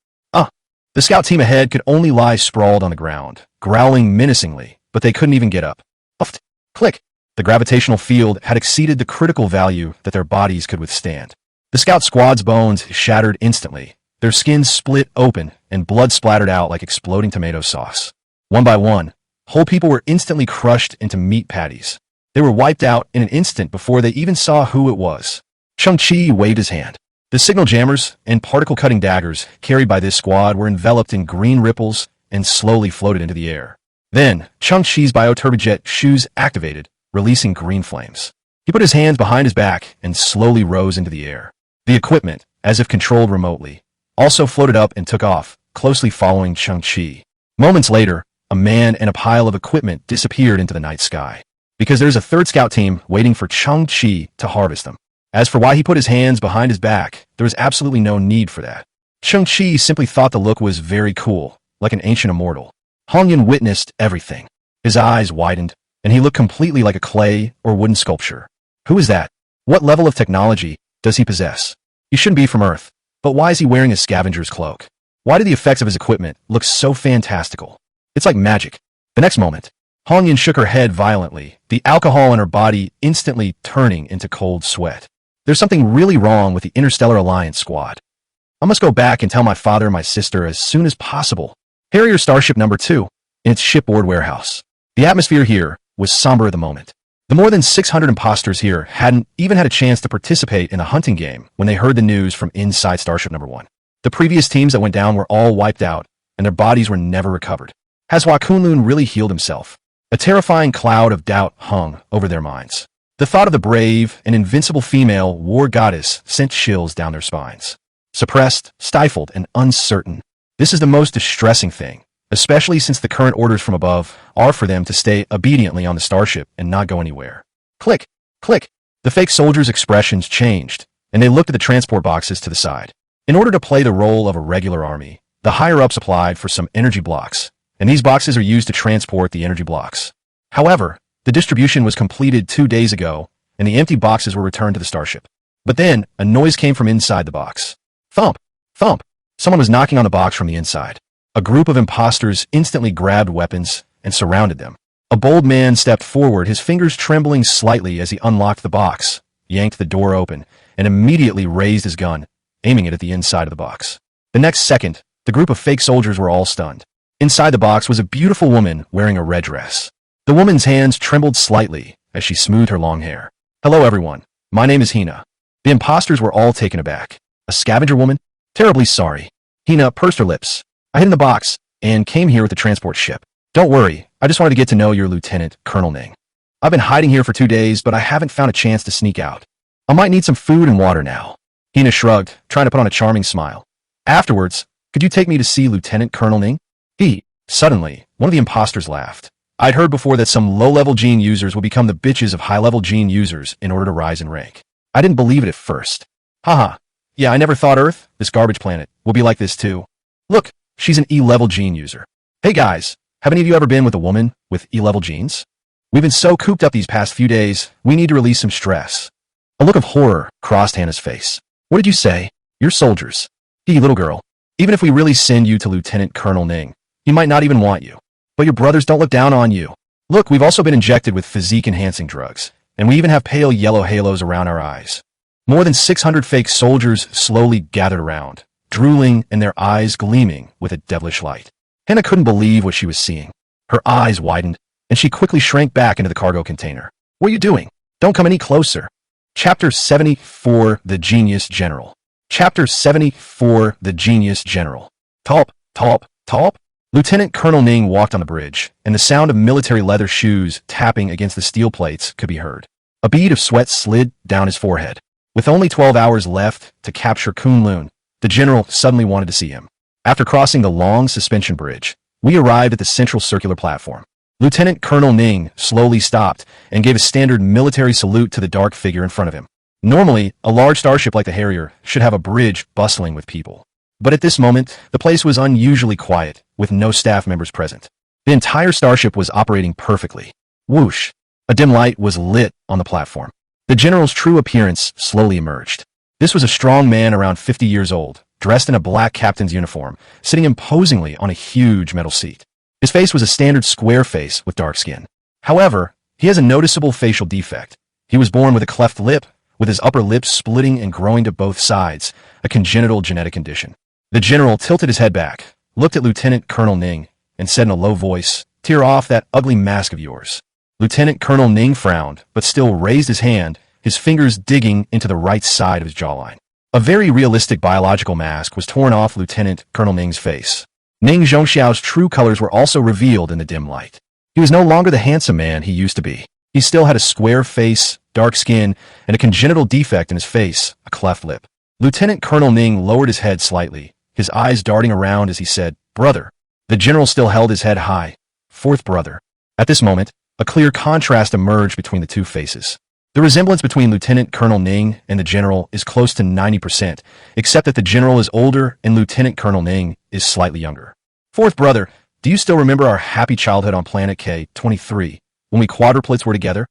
The scout team ahead could only lie sprawled on the ground, growling menacingly, but they couldn't even get up. Uft. Click. The gravitational field had exceeded the critical value that their bodies could withstand. The scout squad's bones shattered instantly, their skins split open, and blood splattered out like exploding tomato sauce. One by one, whole people were instantly crushed into meat patties. They were wiped out in an instant before they even saw who it was. Cheng Qi waved his hand. The signal jammers and particle-cutting daggers carried by this squad were enveloped in green ripples and slowly floated into the air. Then, Cheng Qi's bioturbojet shoes activated, releasing green flames. He put his hands behind his back and slowly rose into the air. The equipment, as if controlled remotely, also floated up and took off, closely following Cheng Qi. Moments later, a man and a pile of equipment disappeared into the night sky. Because there's a third scout team waiting for Cheng Qi to harvest them. As for why he put his hands behind his back, there was absolutely no need for that. Cheng Qi simply thought the look was very cool, like an ancient immortal. Hong Yun witnessed everything. His eyes widened, and he looked completely like a clay or wooden sculpture. Who is that? What level of technology does he possess? He shouldn't be from Earth, but why is he wearing a scavenger's cloak? Why do the effects of his equipment look so fantastical? It's like magic. The next moment, Hong Yun shook her head violently, the alcohol in her body instantly turning into cold sweat. There's something really wrong with the Interstellar Alliance squad. I must go back and tell my father and my sister as soon as possible. Harrier Starship No. 2, in its shipboard warehouse. The atmosphere here was somber at the moment. The more than 600 imposters here hadn't even had a chance to participate in the hunting game when they heard the news from inside Starship No. 1. The previous teams that went down were all wiped out, and their bodies were never recovered. Has Hua Kunlun really healed himself? A terrifying cloud of doubt hung over their minds. The thought of the brave and invincible female war goddess sent chills down their spines. Suppressed, stifled, and uncertain. This is the most distressing thing, especially since the current orders from above are for them to stay obediently on the starship and not go anywhere. Click, click. The fake soldiers' expressions changed, and they looked at the transport boxes to the side. In order to play the role of a regular army, the higher-ups applied for some energy blocks, and these boxes are used to transport the energy blocks. However, the distribution was completed 2 days ago, and the empty boxes were returned to the starship. But then, a noise came from inside the box. Thump! Thump! Someone was knocking on the box from the inside. A group of imposters instantly grabbed weapons and surrounded them. A bold man stepped forward, his fingers trembling slightly as he unlocked the box, yanked the door open, and immediately raised his gun, aiming it at the inside of the box. The next second, the group of fake soldiers were all stunned. Inside the box was a beautiful woman wearing a red dress. The woman's hands trembled slightly as she smoothed her long hair. "Hello everyone, my name is Hina." The imposters were all taken aback. "A scavenger woman? Terribly sorry." Hina pursed her lips. "I hid in the box and came here with the transport ship. Don't worry, I just wanted to get to know your Lieutenant Colonel Ning. I've been hiding here for 2 days, but I haven't found a chance to sneak out. I might need some food and water now." Hina shrugged, trying to put on a charming smile. "Afterwards, could you take me to see Lieutenant Colonel Ning?" Suddenly, one of the imposters laughed. "I'd heard before that some low-level gene users will become the bitches of high-level gene users in order to rise in rank. I didn't believe it at first. Haha. Yeah, I never thought Earth, this garbage planet, will be like this too. Look, she's an E-level gene user. Hey guys, have any of you ever been with a woman with E-level genes? We've been so cooped up these past few days, we need to release some stress." A look of horror crossed Hannah's face. "What did you say? You're soldiers. Little girl. Even if we really send you to Lieutenant Colonel Ning, he might not even want you. But your brothers don't look down on you. Look, we've also been injected with physique-enhancing drugs, and we even have pale yellow halos around our eyes." More than 600 fake soldiers slowly gathered around, drooling and their eyes gleaming with a devilish light. Hannah couldn't believe what she was seeing. Her eyes widened, and she quickly shrank back into the cargo container. "What are you doing? Don't come any closer." Chapter 74, The Genius General. Chapter 74, The Genius General. Top, top, top. Lieutenant Colonel Ning walked on the bridge, and the sound of military leather shoes tapping against the steel plates could be heard. A bead of sweat slid down his forehead. With only 12 hours left to capture Kunlun, the general suddenly wanted to see him. After crossing the long suspension bridge, we arrived at the central circular platform. Lieutenant Colonel Ning slowly stopped and gave a standard military salute to the dark figure in front of him. Normally, a large starship like the Harrier should have a bridge bustling with people. But at this moment, the place was unusually quiet, with no staff members present. The entire starship was operating perfectly. Whoosh! A dim light was lit on the platform. The general's true appearance slowly emerged. This was a strong man around 50 years old, dressed in a black captain's uniform, sitting imposingly on a huge metal seat. His face was a standard square face with dark skin. However, he has a noticeable facial defect. He was born with a cleft lip, with his upper lip splitting and growing to both sides, a congenital genetic condition. The general tilted his head back, looked at Lieutenant Colonel Ning, and said in a low voice, "Tear off that ugly mask of yours." Lieutenant Colonel Ning frowned, but still raised his hand, his fingers digging into the right side of his jawline. A very realistic biological mask was torn off Lieutenant Colonel Ning's face. Ning Zhongxiao's true colors were also revealed in the dim light. He was no longer the handsome man he used to be. He still had a square face, dark skin, and a congenital defect in his face, a cleft lip. Lieutenant Colonel Ning lowered his head slightly, his eyes darting around as he said, "Brother." The general still held his head high. "Fourth brother." At this moment, a clear contrast emerged between the two faces. The resemblance between Lieutenant Colonel Ning and the general is close to 90%, except that the general is older and Lieutenant Colonel Ning is slightly younger. "Fourth brother, do you still remember our happy childhood on planet K-23, when we quadruplets were together?"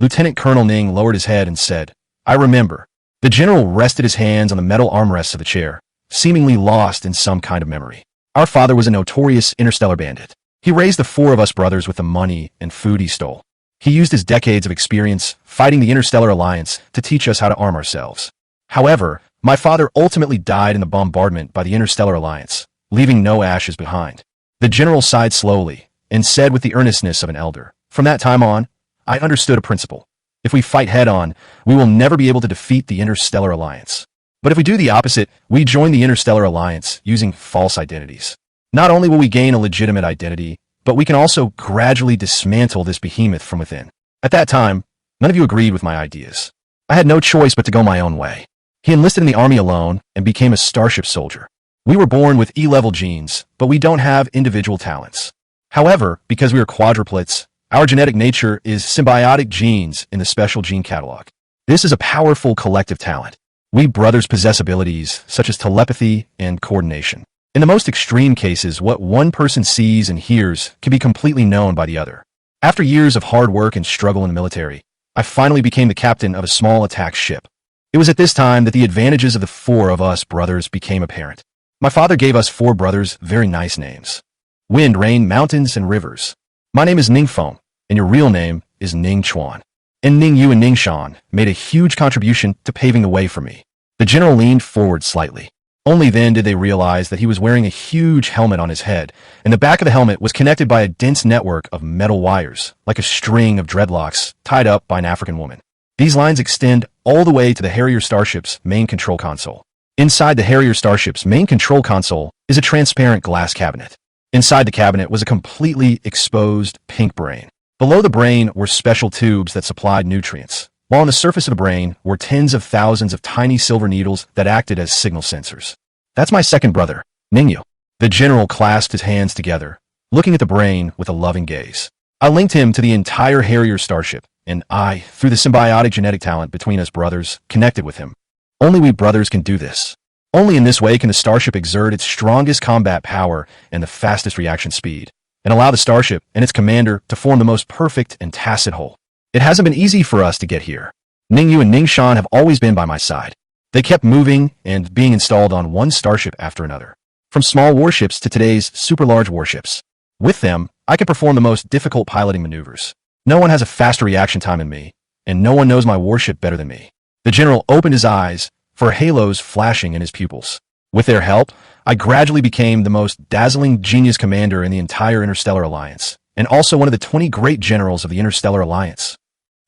Lieutenant Colonel Ning lowered his head and said, "I remember." The general rested his hands on the metal armrests of the chair, seemingly lost in some kind of memory. "Our father was a notorious interstellar bandit. He raised the 4 of us brothers with the money and food he stole. He used his decades of experience fighting the Interstellar Alliance to teach us how to arm ourselves. However, my father ultimately died in the bombardment by the Interstellar Alliance, leaving no ashes behind." The general sighed slowly and said with the earnestness of an elder, "From that time on, I understood a principle. If we fight head-on, we will never be able to defeat the Interstellar Alliance. But if we do the opposite, we join the Interstellar Alliance using false identities. Not only will we gain a legitimate identity, but we can also gradually dismantle this behemoth from within." At that time, none of you agreed with my ideas. I had no choice but to go my own way. He enlisted in the army alone and became a starship soldier. We were born with E-level genes, but we don't have individual talents. However, because we are quadruplets, our genetic nature is symbiotic genes in the special gene catalog. This is a powerful collective talent. We brothers possess abilities such as telepathy and coordination. In the most extreme cases, what one person sees and hears can be completely known by the other. After years of hard work and struggle in the military, I finally became the captain of a small attack ship. It was at this time that the advantages of the 4 of us brothers became apparent. My father gave us 4 brothers very nice names. Wind, rain, mountains, and rivers. My name is Ning Feng, and your real name is Ning Chuan. And Ning Yu and Ning Shan made a huge contribution to paving the way for me. The general leaned forward slightly. Only then did they realize that he was wearing a huge helmet on his head, and the back of the helmet was connected by a dense network of metal wires, like a string of dreadlocks tied up by an African woman. These lines extend all the way to the Harrier starship's main control console. Inside the Harrier starship's main control console is a transparent glass cabinet. Inside the cabinet was a completely exposed pink brain. Below the brain were special tubes that supplied nutrients, while on the surface of the brain were tens of thousands of tiny silver needles that acted as signal sensors. That's my second brother, Ningyu. The general clasped his hands together, looking at the brain with a loving gaze. I linked him to the entire Harrier starship, and I, through the symbiotic genetic talent between us brothers, connected with him. Only we brothers can do this. Only in this way can the starship exert its strongest combat power and the fastest reaction speed, and allow the starship and its commander to form the most perfect and tacit whole. It hasn't been easy for us to get here. Ningyu and Ning Shan have always been by my side. They kept moving and being installed on one starship after another. From small warships to today's super large warships. With them, I can perform the most difficult piloting maneuvers. No one has a faster reaction time than me, and no one knows my warship better than me. The general opened his eyes, for halos flashing in his pupils. With their help, I gradually became the most dazzling genius commander in the entire Interstellar Alliance, and also one of the 20 great generals of the Interstellar Alliance.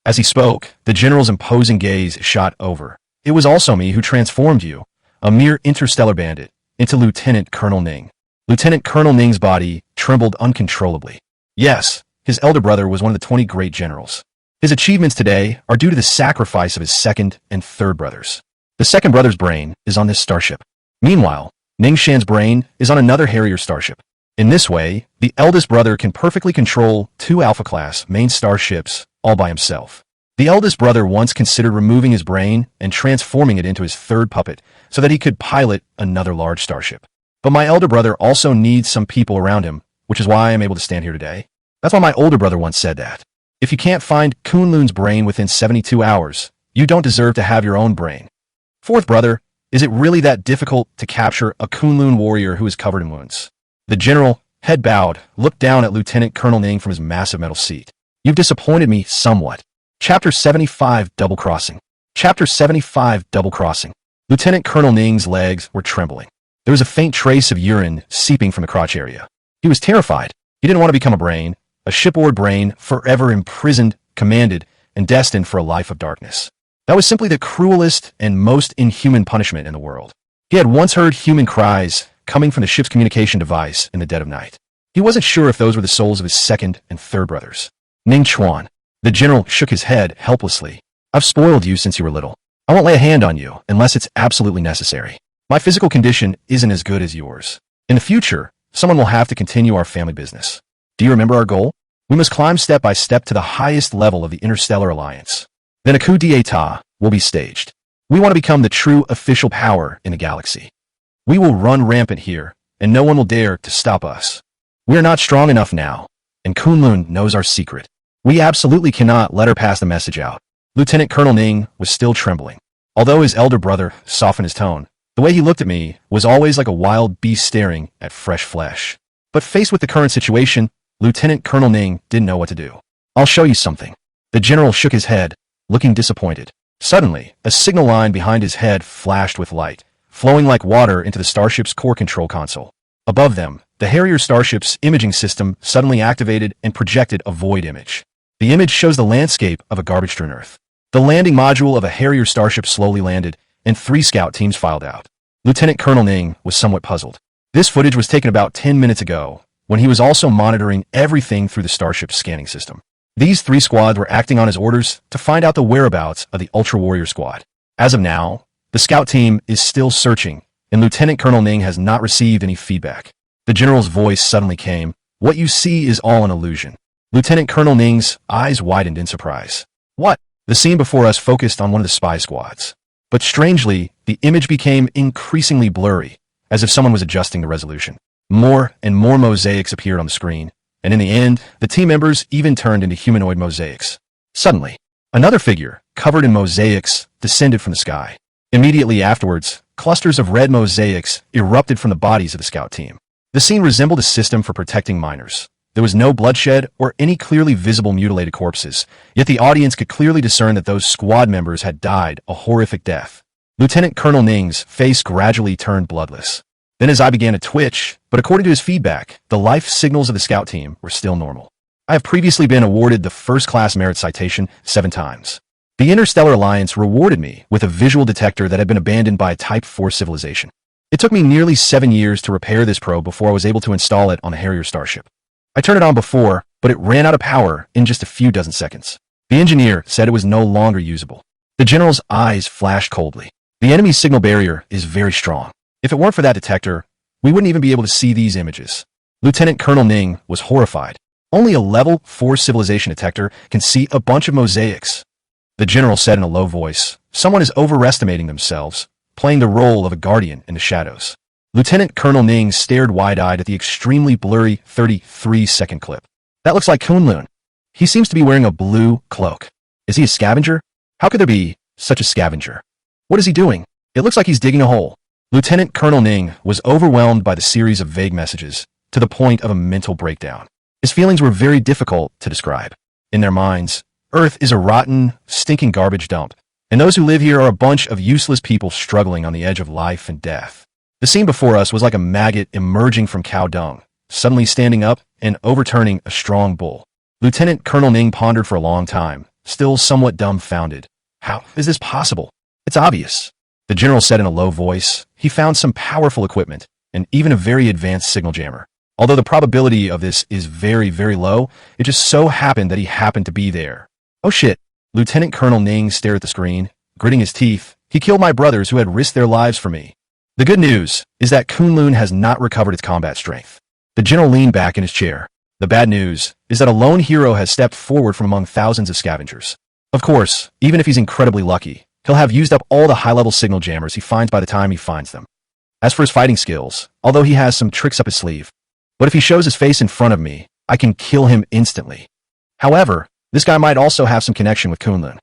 As he spoke, the general's imposing gaze shot over. It was also me who transformed you, a mere interstellar bandit, into Lieutenant Colonel Ning. Lieutenant Colonel Ning's body trembled uncontrollably. Yes, his elder brother was one of the 20 great generals. His achievements today are due to the sacrifice of his second and third brothers. The second brother's brain is on this starship. Meanwhile, Ning Shan's brain is on another Harrier starship. In this way, the eldest brother can perfectly control 2 Alpha-class main starships all by himself. The eldest brother once considered removing his brain and transforming it into his third puppet so that he could pilot another large starship. But my elder brother also needs some people around him, which is why I'm able to stand here today. That's why my older brother once said that. If you can't find Kunlun's brain within 72 hours, you don't deserve to have your own brain. Fourth brother, is it really that difficult to capture a Kunlun warrior who is covered in wounds? The general, head bowed, looked down at Lieutenant Colonel Ning from his massive metal seat. You've disappointed me somewhat. Chapter 75, Double Crossing. Chapter 75, Double Crossing. Lieutenant Colonel Ning's legs were trembling. There was a faint trace of urine seeping from the crotch area. He was terrified. He didn't want to become a brain, a shipboard brain forever imprisoned, commanded, and destined for a life of darkness. That was simply the cruelest and most inhuman punishment in the world. He had once heard human cries coming from the ship's communication device in the dead of night. He wasn't sure if those were the souls of his second and third brothers. Ning Chuan. The general shook his head helplessly. I've spoiled you since you were little. I won't lay a hand on you unless it's absolutely necessary. My physical condition isn't as good as yours. In the future, someone will have to continue our family business. Do you remember our goal? We must climb step by step to the highest level of the Interstellar Alliance. Then a coup d'etat will be staged. We want to become the true official power in the galaxy. We will run rampant here, and no one will dare to stop us. We are not strong enough now, and Kunlun knows our secret. We absolutely cannot let her pass the message out. Lieutenant Colonel Ning was still trembling. Although his elder brother softened his tone, the way he looked at me was always like a wild beast staring at fresh flesh. But faced with the current situation, Lieutenant Colonel Ning didn't know what to do. I'll show you something. The general shook his head, looking disappointed. Suddenly, a signal line behind his head flashed with light, flowing like water into the starship's core control console. Above them, the Harrier starship's imaging system suddenly activated and projected a void image. The image shows the landscape of a garbage-strewn Earth. The landing module of a Harrier starship slowly landed, and 3 scout teams filed out. Lieutenant Colonel Ning was somewhat puzzled. This footage was taken about 10 minutes ago, when he was also monitoring everything through the starship's scanning system. These 3 squads were acting on his orders to find out the whereabouts of the Ultra Warrior Squad. As of now, the scout team is still searching, and Lieutenant Colonel Ning has not received any feedback. The general's voice suddenly came. What you see is all an illusion. Lieutenant Colonel Ning's eyes widened in surprise. What? The scene before us focused on one of the spy squads. But strangely, the image became increasingly blurry, as if someone was adjusting the resolution. More and more mosaics appeared on the screen, and in the end, the team members even turned into humanoid mosaics. Suddenly, another figure, covered in mosaics, descended from the sky. Immediately afterwards, clusters of red mosaics erupted from the bodies of the scout team. The scene resembled a system for protecting minors. There was no bloodshed or any clearly visible mutilated corpses, yet the audience could clearly discern that those squad members had died a horrific death. Lieutenant Colonel Ning's face gradually turned bloodless. Then his eye began to twitch, but according to his feedback, the life signals of the scout team were still normal. I have previously been awarded the first-class merit citation 7 times. The Interstellar Alliance rewarded me with a visual detector that had been abandoned by a Type 4 civilization. It took me nearly 7 years to repair this probe before I was able to install it on a Harrier starship. I turned it on before, but it ran out of power in just a few dozen seconds. The engineer said it was no longer usable. The general's eyes flashed coldly. The enemy's signal barrier is very strong. If it weren't for that detector, we wouldn't even be able to see these images. Lieutenant Colonel Ning was horrified. Only a level 4 civilization detector can see a bunch of mosaics. The general said in a low voice, "Someone is overestimating themselves, playing the role of a guardian in the shadows." Lieutenant Colonel Ning stared wide-eyed at the extremely blurry 33-second clip. That looks like Kunlun. He seems to be wearing a blue cloak. Is he a scavenger? How could there be such a scavenger? What is he doing? It looks like he's digging a hole. Lieutenant Colonel Ning was overwhelmed by the series of vague messages, to the point of a mental breakdown. His feelings were very difficult to describe. In their minds, Earth is a rotten, stinking garbage dump, and those who live here are a bunch of useless people struggling on the edge of life and death. The scene before us was like a maggot emerging from cow dung, suddenly standing up and overturning a strong bull. Lieutenant Colonel Ning pondered for a long time, still somewhat dumbfounded. How is this possible? It's obvious. The general said in a low voice, he found some powerful equipment, and even a very advanced signal jammer. Although the probability of this is very, very low, it just so happened that he happened to be there. Oh shit. Lieutenant Colonel Ning stared at the screen, gritting his teeth. He killed my brothers who had risked their lives for me. The good news is that Kunlun has not recovered its combat strength. The general leaned back in his chair. The bad news is that a lone hero has stepped forward from among thousands of scavengers. Of course, even if he's incredibly lucky, he'll have used up all the high-level signal jammers he finds by the time he finds them. As for his fighting skills, although he has some tricks up his sleeve, but if he shows his face in front of me, I can kill him instantly. However, this guy might also have some connection with Kunlun.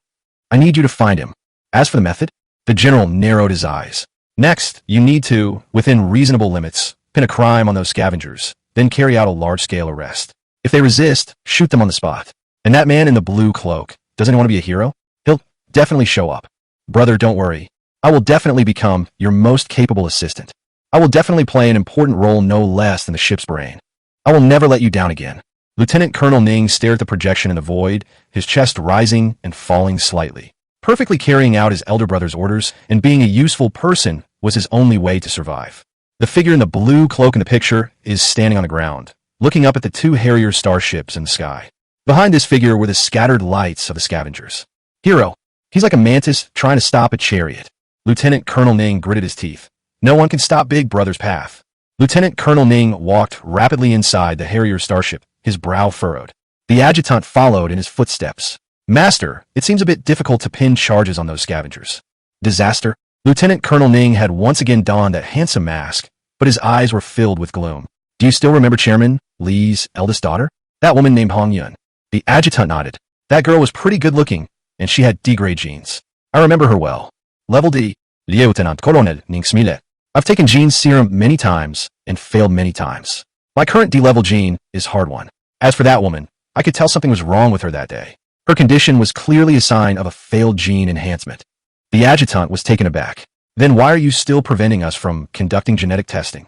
I need you to find him. As for the method, the general narrowed his eyes. Next, you need to, within reasonable limits, pin a crime on those scavengers, then carry out a large-scale arrest. If they resist, shoot them on the spot. And that man in the blue cloak, doesn't he want to be a hero? He'll definitely show up. Brother, don't worry. I will definitely become your most capable assistant. I will definitely play an important role no less than the ship's brain. I will never let you down again. Lieutenant Colonel Ning stared at the projection in the void, his chest rising and falling slightly. Perfectly carrying out his elder brother's orders and being a useful person was his only way to survive. The figure in the blue cloak in the picture is standing on the ground, looking up at the 2 Harrier starships in the sky. Behind this figure were the scattered lights of the scavengers. Hero. He's like a mantis trying to stop a chariot. Lieutenant Colonel Ning gritted his teeth. No one can stop Big Brother's path. Lieutenant Colonel Ning walked rapidly inside the Harrier starship, his brow furrowed. The adjutant followed in his footsteps. Master, it seems a bit difficult to pin charges on those scavengers. Disaster. Lieutenant Colonel Ning had once again donned that handsome mask, but his eyes were filled with gloom. Do you still remember Chairman Li's eldest daughter? That woman named Hong Yun. The adjutant nodded. That girl was pretty good looking, and she had D-grade genes. I remember her well. Level D. Lieutenant Colonel Ning Smile. I've taken gene serum many times and failed many times. My current D-level gene is hard one. As for that woman, I could tell something was wrong with her that day. Her condition was clearly a sign of a failed gene enhancement. The adjutant was taken aback. Then why are you still preventing us from conducting genetic testing?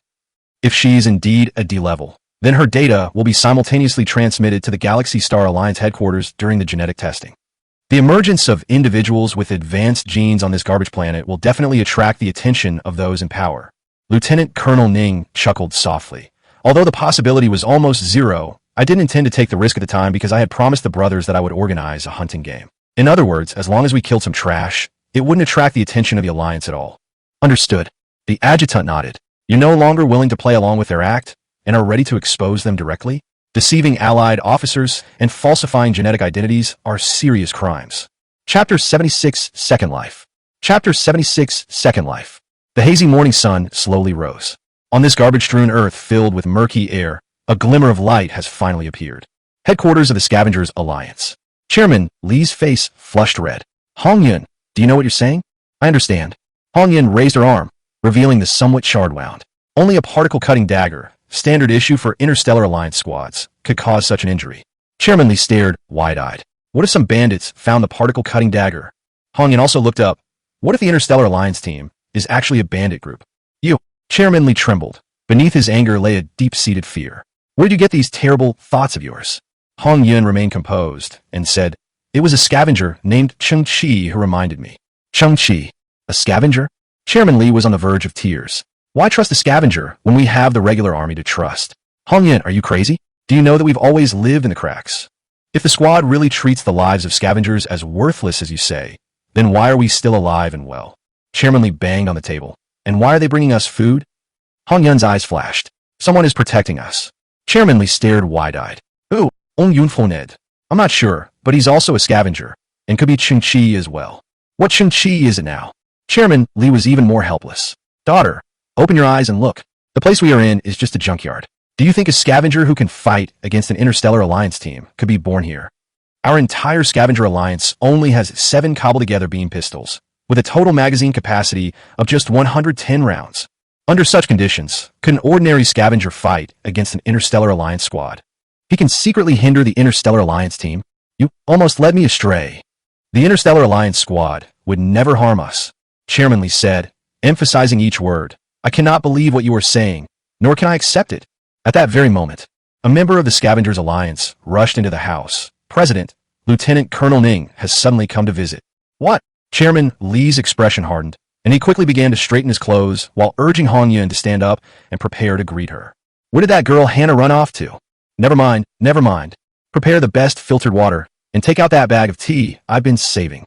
If she is indeed a D-level, then her data will be simultaneously transmitted to the Galaxy Star Alliance headquarters during the genetic testing. The emergence of individuals with advanced genes on this garbage planet will definitely attract the attention of those in power. Lieutenant Colonel Ning chuckled softly. Although the possibility was almost zero, I didn't intend to take the risk at the time because I had promised the brothers that I would organize a hunting game. In other words, as long as we killed some trash, it wouldn't attract the attention of the Alliance at all. Understood. The adjutant nodded. You're no longer willing to play along with their act, and are ready to expose them directly? Deceiving Allied officers and falsifying genetic identities are serious crimes. Chapter 76, Second Life. Chapter 76, Second Life. The hazy morning sun slowly rose. On this garbage-strewn earth filled with murky air, a glimmer of light has finally appeared. Headquarters of the Scavengers Alliance. Chairman Li's face flushed red. Hong Yun, do you know what you're saying? I understand. Hong Yun raised her arm. revealing the somewhat charred wound. Only a particle-cutting dagger, standard issue for Interstellar Alliance squads, could cause such an injury. Chairman Li stared, wide-eyed. What if some bandits found the particle-cutting dagger? Hong Yun also looked up. What if the Interstellar Alliance team is actually a bandit group? You. Chairman Li trembled. Beneath his anger lay a deep-seated fear. Where did you get these terrible thoughts of yours? Hong Yun remained composed and said, It was a scavenger named Cheng Qi who reminded me. Cheng Qi? A scavenger? Chairman Li was on the verge of tears. Why trust a scavenger when we have the regular army to trust? Hong Yun, are you crazy? Do you know that we've always lived in the cracks? If the squad really treats the lives of scavengers as worthless as you say, then why are we still alive and well? Chairman Li banged on the table. And why are they bringing us food? Hong Yun's eyes flashed. Someone is protecting us. Chairman Li stared wide-eyed. Who? Ong Yun Foned. I'm not sure, but he's also a scavenger, and could be Cheng Qi as well. What Cheng Qi is it now? Chairman Li was even more helpless. Daughter, open your eyes and look. The place we are in is just a junkyard. Do you think a scavenger who can fight against an Interstellar Alliance team could be born here? Our entire Scavenger Alliance only has 7 cobbled-together beam pistols, with a total magazine capacity of just 110 rounds. Under such conditions, could an ordinary scavenger fight against an Interstellar Alliance squad? He can secretly hinder the Interstellar Alliance team. You almost led me astray. The Interstellar Alliance squad would never harm us, Chairman Li said, emphasizing each word. I cannot believe what you are saying, nor can I accept it. At that very moment, a member of the Scavengers Alliance rushed into the house. President, Lieutenant Colonel Ning has suddenly come to visit. What? Chairman Li's expression hardened, and he quickly began to straighten his clothes while urging Hong Yun to stand up and prepare to greet her. Where did that girl Hannah run off to? Never mind, never mind. Prepare the best filtered water, and take out that bag of tea I've been saving.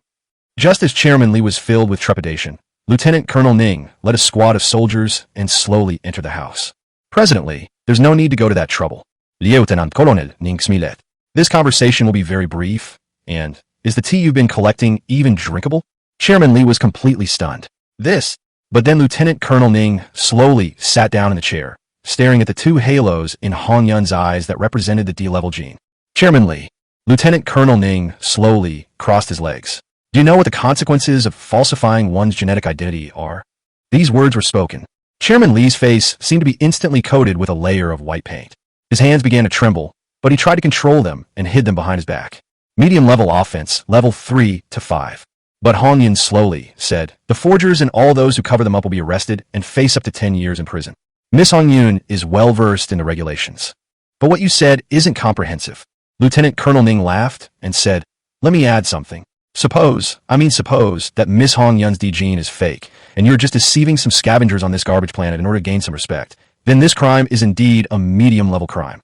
Just as Chairman Li was filled with trepidation, Lieutenant Colonel Ning led a squad of soldiers and slowly entered the house. President Li, there's no need to go to that trouble. Lieutenant Colonel Ning Smilet. This conversation will be very brief, and is the tea you've been collecting even drinkable? Chairman Li was completely stunned. But then Lieutenant Colonel Ning slowly sat down in the chair, staring at the 2 halos in Hong Yun's eyes that represented the D-level gene. Chairman Li. Lieutenant Colonel Ning slowly crossed his legs. Do you know what the consequences of falsifying one's genetic identity are? These words were spoken. Chairman Li's face seemed to be instantly coated with a layer of white paint. His hands began to tremble, but he tried to control them and hid them behind his back. Medium-level offense, level 3 to 5. But Hong Yun slowly said, the forgers and all those who cover them up will be arrested and face up to 10 years in prison. Miss Hong Yun is well-versed in the regulations. But what you said isn't comprehensive. Lieutenant Colonel Ning laughed and said, let me add something. Suppose that Miss Hong Yun's D gene is fake, and you're just deceiving some scavengers on this garbage planet in order to gain some respect. Then this crime is indeed a medium-level crime.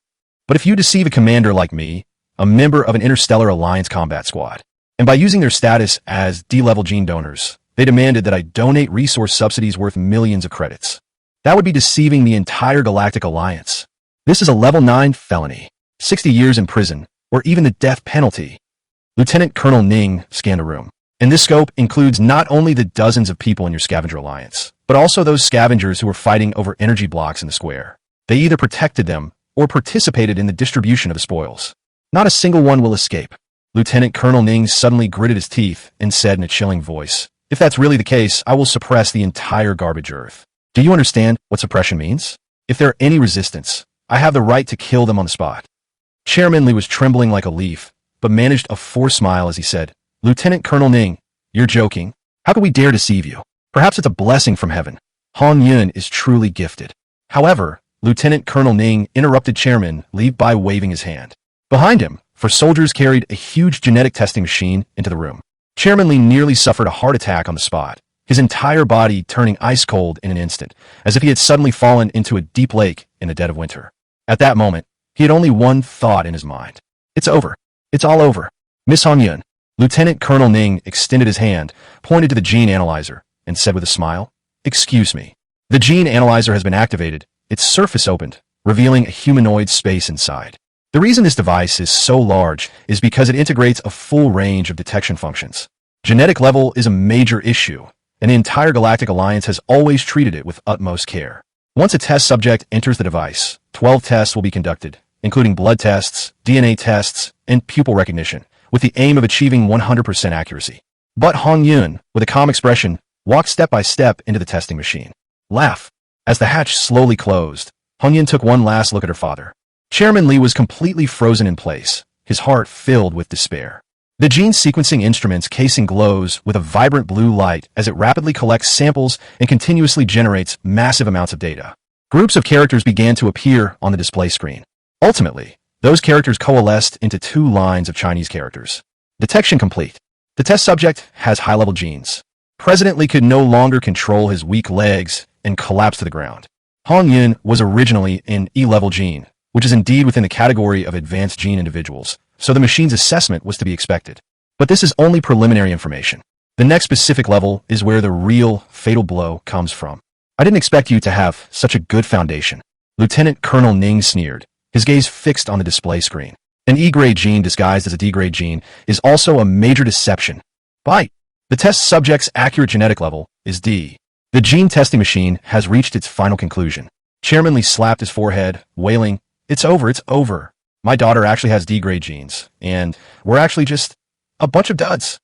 But if you deceive a commander like me, a member of an Interstellar Alliance combat squad, and by using their status as D-level gene donors, they demanded that I donate resource subsidies worth millions of credits. That would be deceiving the entire Galactic Alliance. This is a level 9 felony, 60 years in prison, or even the death penalty. Lieutenant Colonel Ning scanned the room. And this scope includes not only the dozens of people in your Scavenger Alliance, but also those scavengers who were fighting over energy blocks in the square. They either protected them or participated in the distribution of the spoils. Not a single one will escape. Lieutenant Colonel Ning suddenly gritted his teeth and said in a chilling voice, if that's really the case, I will suppress the entire garbage earth. Do you understand what suppression means? If there are any resistance, I have the right to kill them on the spot. Chairman Li was trembling like a leaf, but managed a forced smile as he said, Lieutenant Colonel Ning, you're joking. How could we dare deceive you? Perhaps it's a blessing from heaven. Hong Yun is truly gifted. However, Lieutenant Colonel Ning interrupted Chairman Li by waving his hand. Behind him, for soldiers carried a huge genetic testing machine into the room. Chairman Li nearly suffered a heart attack on the spot, his entire body turning ice cold in an instant, as if he had suddenly fallen into a deep lake in the dead of winter. At that moment, he had only one thought in his mind. It's over. It's all over. Miss Hong Yun. Lieutenant Colonel Ning extended his hand, pointed to the gene analyzer, and said with a smile, excuse me. The gene analyzer has been activated, its surface opened, revealing a humanoid space inside. The reason this device is so large is because it integrates a full range of detection functions. Genetic level is a major issue, and the entire Galactic Alliance has always treated it with utmost care. Once a test subject enters the device, 12 tests will be conducted, including blood tests, DNA tests, and pupil recognition, with the aim of achieving 100% accuracy. But Hong Yun, with a calm expression, walked step by step into the testing machine. Laugh. As the hatch slowly closed, Hong Yin took one last look at her father. Chairman Li was completely frozen in place, his heart filled with despair. The gene sequencing instrument's casing glows with a vibrant blue light as it rapidly collects samples and continuously generates massive amounts of data. Groups of characters began to appear on the display screen. Ultimately, those characters coalesced into 2 lines of Chinese characters. Detection complete. The test subject has high-level genes. President Li could no longer control his weak legs and collapsed to the ground. Hong Yin was originally an E-level gene, which is indeed within the category of advanced gene individuals, so the machine's assessment was to be expected. But this is only preliminary information. The next specific level is where the real fatal blow comes from. I didn't expect you to have such a good foundation. Lieutenant Colonel Ning sneered, his gaze fixed on the display screen. An E-grade gene disguised as a D-grade gene is also a major deception. Bite. The test subject's accurate genetic level is D. The gene testing machine has reached its final conclusion. Chairman Li slapped his forehead, wailing, "It's over, it's over. My daughter actually has D-grade genes, and we're actually just a bunch of duds."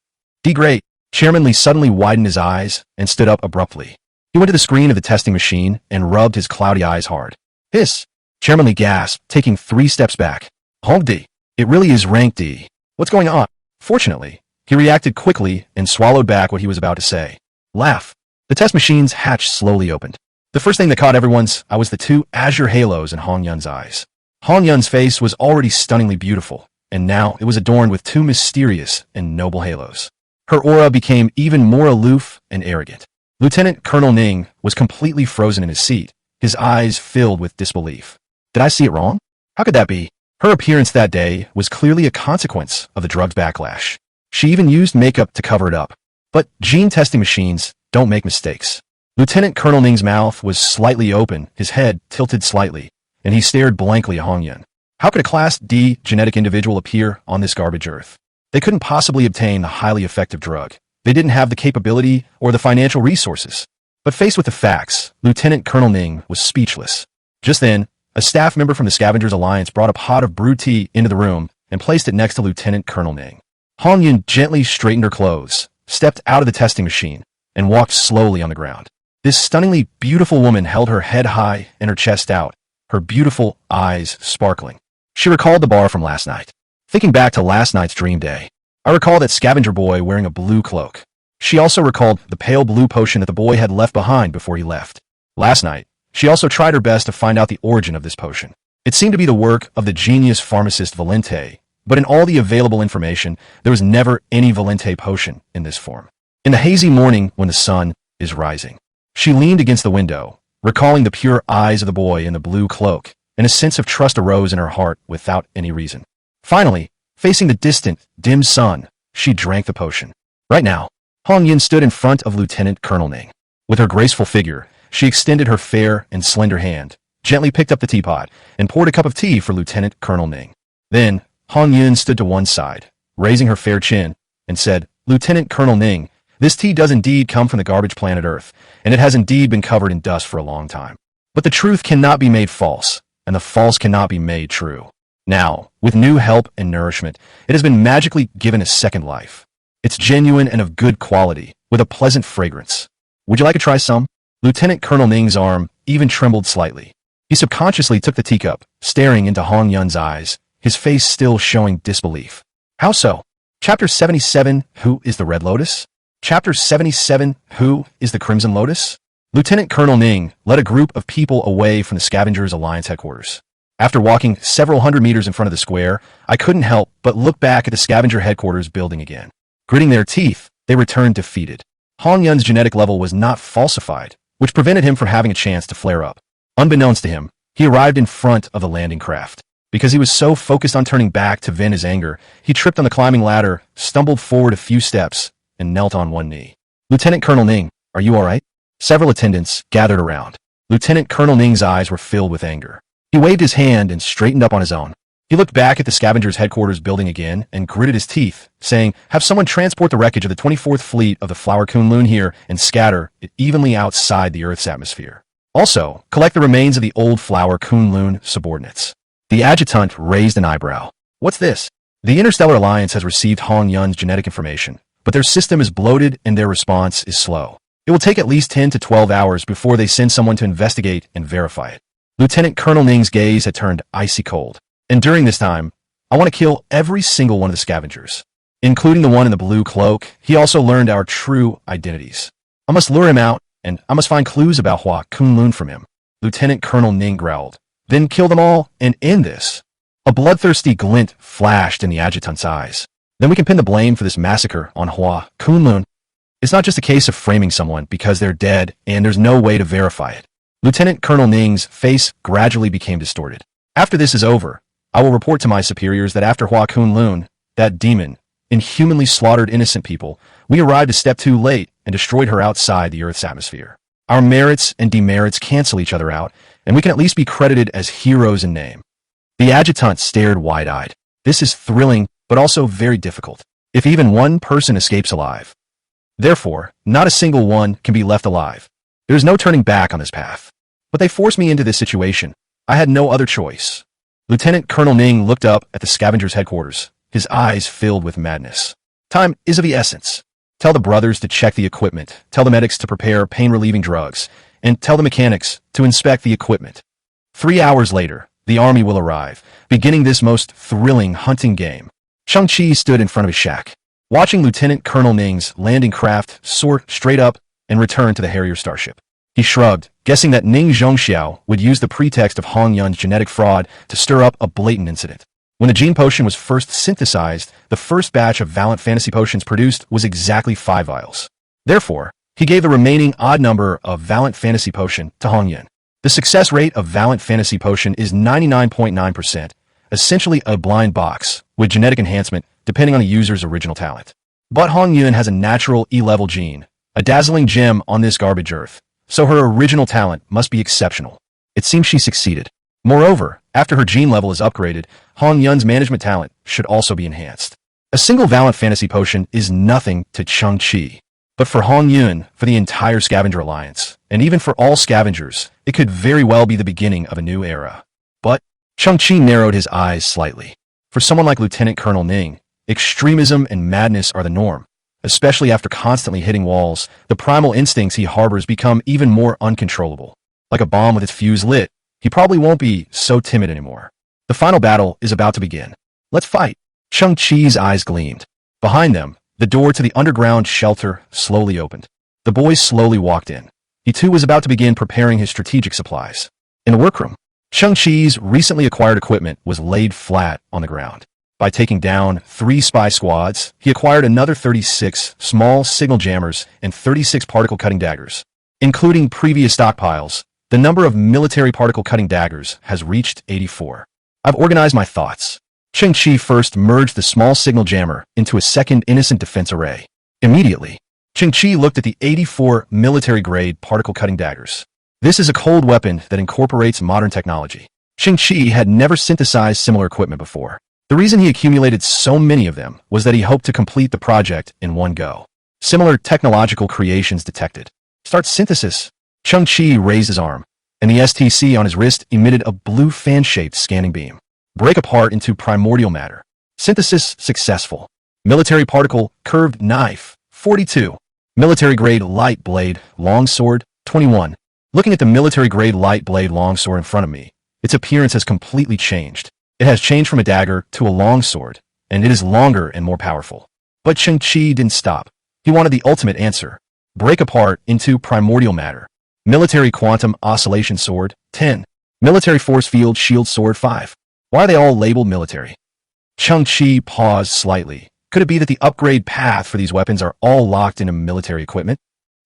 D-grade. Chairman Li suddenly widened his eyes and stood up abruptly. He went to the screen of the testing machine and rubbed his cloudy eyes hard. Hiss. Chairman Li gasped, taking 3 steps back. Hong D. It really is rank D. What's going on? Fortunately, he reacted quickly and swallowed back what he was about to say. Laugh. The test machine's hatch slowly opened. The first thing that caught everyone's eye was the 2 azure halos in Hong Yun's eyes. Hong Yun's face was already stunningly beautiful, and now it was adorned with 2 mysterious and noble halos. Her aura became even more aloof and arrogant. Lieutenant Colonel Ning was completely frozen in his seat, his eyes filled with disbelief. Did I see it wrong? How could that be? Her appearance that day was clearly a consequence of the drug's backlash. She even used makeup to cover it up. But gene testing machines don't make mistakes. Lieutenant Colonel Ning's mouth was slightly open, his head tilted slightly, and he stared blankly at Hong Yun. How could a Class D genetic individual appear on this garbage earth? They couldn't possibly obtain the highly effective drug. They didn't have the capability or the financial resources. But faced with the facts, Lieutenant Colonel Ning was speechless. Just then, a staff member from the Scavengers Alliance brought a pot of brewed tea into the room and placed it next to Lieutenant Colonel Ning. Hong Yun gently straightened her clothes, stepped out of the testing machine, and walked slowly on the ground. This stunningly beautiful woman held her head high and her chest out, her beautiful eyes sparkling. She recalled the bar from last night. Thinking back to last night's dream day, I recall that scavenger boy wearing a blue cloak. She also recalled the pale blue potion that the boy had left behind before he left. Last night, she also tried her best to find out the origin of this potion. It seemed to be the work of the genius pharmacist Valente, but in all the available information, there was never any Valente potion in this form. In the hazy morning when the sun is rising, she leaned against the window, recalling the pure eyes of the boy in the blue cloak, and a sense of trust arose in her heart without any reason. Finally, facing the distant, dim sun, she drank the potion. Right now, Hong Yin stood in front of Lieutenant Colonel Ning. With her graceful figure, she extended her fair and slender hand, gently picked up the teapot, and poured a cup of tea for Lieutenant Colonel Ning. Then, Hong Yin stood to one side, raising her fair chin, and said, "Lieutenant Colonel Ning, this tea does indeed come from the garbage planet Earth, and it has indeed been covered in dust for a long time. But the truth cannot be made false, and the false cannot be made true. Now, with new help and nourishment, it has been magically given a second life. It's genuine and of good quality, with a pleasant fragrance. Would you like to try some?" Lieutenant Colonel Ning's arm even trembled slightly. He subconsciously took the teacup, staring into Hong Yun's eyes, his face still showing disbelief. How so? Chapter 77, Who is the Red Lotus? Chapter 77, Who is the Crimson Lotus? Lieutenant Colonel Ning led a group of people away from the Scavengers Alliance headquarters. After walking several hundred meters in front of the square, I couldn't help but look back at the Scavenger headquarters building again. Gritting their teeth, they returned defeated. Hong Yun's genetic level was not falsified, which prevented him from having a chance to flare up. Unbeknownst to him, he arrived in front of the landing craft. Because he was so focused on turning back to vent his anger, he tripped on the climbing ladder, stumbled forward a few steps, and knelt on one knee. "Lieutenant Colonel Ning, are you all right?" Several attendants gathered around. Lieutenant Colonel Ning's eyes were filled with anger. He waved his hand and straightened up on his own. He looked back at the Scavengers headquarters building again and gritted his teeth, saying, "Have someone transport the wreckage of the 24th Fleet of the Flower Kunlun here and scatter it evenly outside the Earth's atmosphere. Also, collect the remains of the old Flower Kunlun subordinates." The adjutant raised an eyebrow. "What's this?" The Interstellar Alliance has received Hong Yun's genetic information, but their system is bloated and their response is slow. It will take at least 10 to 12 hours before they send someone to investigate and verify it. Lieutenant Colonel Ning's gaze had turned icy cold. And during this time, I want to kill every single one of the scavengers, including the one in the blue cloak. He also learned our true identities. I must lure him out, and I must find clues about Hua Kunlun from him. Lieutenant Colonel Ning growled. Then kill them all and end this. A bloodthirsty glint flashed in the adjutant's eyes. Then we can pin the blame for this massacre on Hua Kunlun. It's not just a case of framing someone because they're dead and there's no way to verify it. Lieutenant Colonel Ning's face gradually became distorted. After this is over, I will report to my superiors that after Hua Kunlun, that demon, inhumanly slaughtered innocent people, we arrived a step too late and destroyed her outside the Earth's atmosphere. Our merits and demerits cancel each other out, and we can at least be credited as heroes in name. The adjutant stared wide-eyed. This is thrilling, but also very difficult. If even one person escapes alive. Therefore, not a single one can be left alive. There is no turning back on this path. But they forced me into this situation. I had no other choice. Lieutenant Colonel Ning looked up at the Scavenger's headquarters, his eyes filled with madness. Time is of the essence. Tell the brothers to check the equipment, tell the medics to prepare pain-relieving drugs, and tell the mechanics to inspect the equipment. 3 hours later, the army will arrive, beginning this most thrilling hunting game. Cheng Qi stood in front of his shack, watching Lieutenant Colonel Ning's landing craft soar straight up and return to the Harrier starship. He shrugged, guessing that Ning Zhongxiao would use the pretext of Hong Yun's genetic fraud to stir up a blatant incident. When the gene potion was first synthesized, the first batch of Valiant Fantasy potions produced was exactly 5 vials. Therefore, he gave the remaining odd number of Valiant Fantasy potion to Hong Yun. The success rate of Valiant Fantasy potion is 99.9%, essentially a blind box, with genetic enhancement depending on the user's original talent. But Hong Yun has a natural E-level gene, a dazzling gem on this garbage earth, so her original talent must be exceptional. It seems she succeeded. Moreover, after her gene level is upgraded, Hong Yun's management talent should also be enhanced. A single Valiant Fantasy potion is nothing to Cheng Qi. But for Hong Yun, for the entire Scavenger Alliance, and even for all scavengers, it could very well be the beginning of a new era. But Cheng Qi narrowed his eyes slightly. For someone like Lieutenant Colonel Ning, extremism and madness are the norm. Especially after constantly hitting walls, the primal instincts he harbors become even more uncontrollable. Like a bomb with its fuse lit, he probably won't be so timid anymore. The final battle is about to begin. Let's fight. Cheng Qi's eyes gleamed. Behind them, the door to the underground shelter slowly opened. The boys slowly walked in. He too was about to begin preparing his strategic supplies. In the workroom, Cheng Qi's recently acquired equipment was laid flat on the ground. By taking down 3 spy squads, he acquired another 36 small signal jammers and 36 particle-cutting daggers. Including previous stockpiles, the number of military particle-cutting daggers has reached 84. I've organized my thoughts. Cheng Qi first merged the small signal jammer into a second innocent defense array. Immediately, Cheng Qi looked at the 84 military-grade particle-cutting daggers. This is a cold weapon that incorporates modern technology. Cheng Qi had never synthesized similar equipment before. The reason he accumulated so many of them was that he hoped to complete the project in one go. Similar technological creations detected. Start synthesis. Cheng Qi raised his arm, and the STC on his wrist emitted a blue fan-shaped scanning beam. Break apart into primordial matter. Synthesis successful. Military particle curved knife, 42. Military-grade light blade longsword, 21. Looking at the military-grade light blade longsword in front of me, its appearance has completely changed. It has changed from a dagger to a longsword, and it is longer and more powerful. But Cheng Qi didn't stop. He wanted the ultimate answer. Break apart into primordial matter. Military quantum oscillation sword, 10. Military force field shield sword, 5. Why are they all labeled military? Cheng Qi paused slightly. Could it be that the upgrade path for these weapons are all locked into military equipment?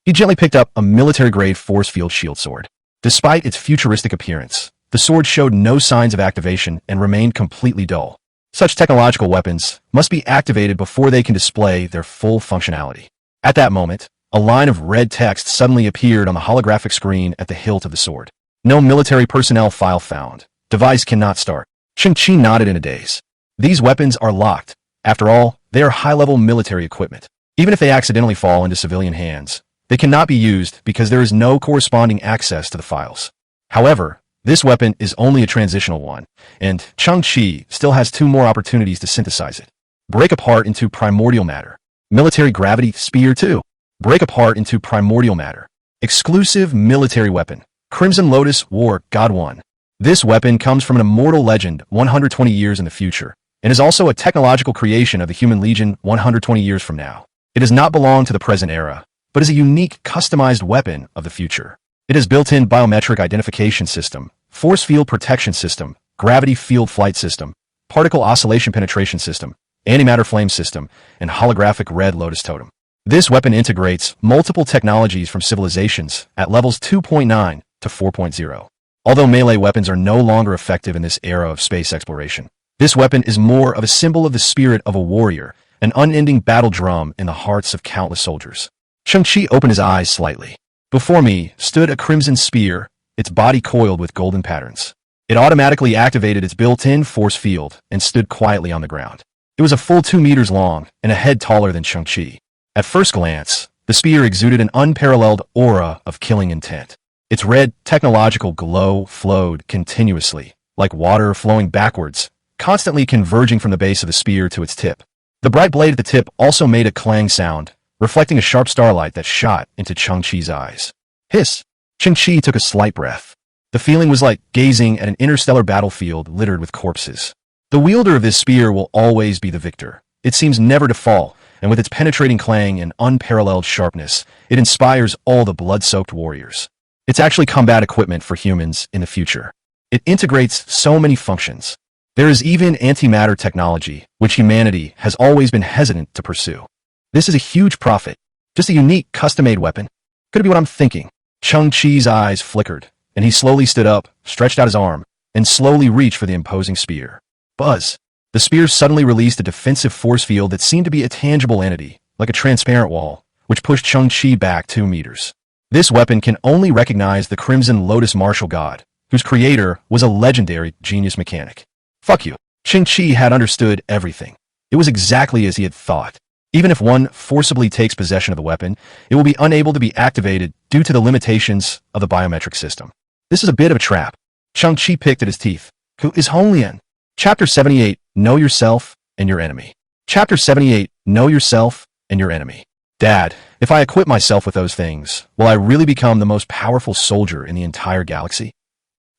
He gently picked up a military-grade force field shield sword. Despite its futuristic appearance, the sword showed no signs of activation and remained completely dull. Such technological weapons must be activated before they can display their full functionality. At that moment, a line of red text suddenly appeared on the holographic screen at the hilt of the sword. No military personnel file found. Device cannot start. Cheng Qi nodded in a daze. These weapons are locked. After all, they are high-level military equipment. Even if they accidentally fall into civilian hands, they cannot be used because there is no corresponding access to the files. However, this weapon is only a transitional one, and Cheng Qi still has 2 more opportunities to synthesize it. Break apart into primordial matter. Military gravity spear 2. break apart into primordial matter. Exclusive military weapon. Crimson Lotus War God 1. This weapon comes from an immortal legend 120 years in the future, and is also a technological creation of the Human Legion 120 years from now. It does not belong to the present era, but is a unique, customized weapon of the future. It has built-in biometric identification system, force field protection system, gravity field flight system, particle oscillation penetration system, antimatter flame system, and holographic red lotus totem. This weapon integrates multiple technologies from civilizations at levels 2.9 to 4.0. Although melee weapons are no longer effective in this era of space exploration, this weapon is more of a symbol of the spirit of a warrior, an unending battle drum in the hearts of countless soldiers. Cheng Qi opened his eyes slightly. Before me stood a crimson spear, its body coiled with golden patterns. It automatically activated its built-in force field and stood quietly on the ground. It was a full 2 meters long and a head taller than Cheng Qi. At first glance, the spear exuded an unparalleled aura of killing intent. Its red, technological glow flowed continuously, like water flowing backwards, constantly converging from the base of the spear to its tip. The bright blade at the tip also made a clang sound, reflecting a sharp starlight that shot into Cheng Qi's eyes. Hiss! Cheng Qi took a slight breath. The feeling was like gazing at an interstellar battlefield littered with corpses. The wielder of this spear will always be the victor. It seems never to fall, and with its penetrating clang and unparalleled sharpness, it inspires all the blood-soaked warriors. It's actually combat equipment for humans in the future. It integrates so many functions. There is even antimatter technology, which humanity has always been hesitant to pursue. This is a huge profit. Just a unique, custom-made weapon. Could it be what I'm thinking? Cheng Qi's eyes flickered, and he slowly stood up, stretched out his arm, and slowly reached for the imposing spear. Buzz! The spear suddenly released a defensive force field that seemed to be a tangible entity, like a transparent wall, which pushed Cheng Qi back 2 meters. This weapon can only recognize the Crimson Lotus martial god, whose creator was a legendary genius mechanic. Fuck you. Cheng Qi had understood everything. It was exactly as he had thought. Even if one forcibly takes possession of the weapon, it will be unable to be activated due to the limitations of the biometric system. This is a bit of a trap. Cheng Qi picked at his teeth. Who is Honglian? Chapter 78, Know Yourself and Your Enemy. Chapter 78, Know Yourself and Your Enemy. Dad, if I equip myself with those things, will I really become the most powerful soldier in the entire galaxy?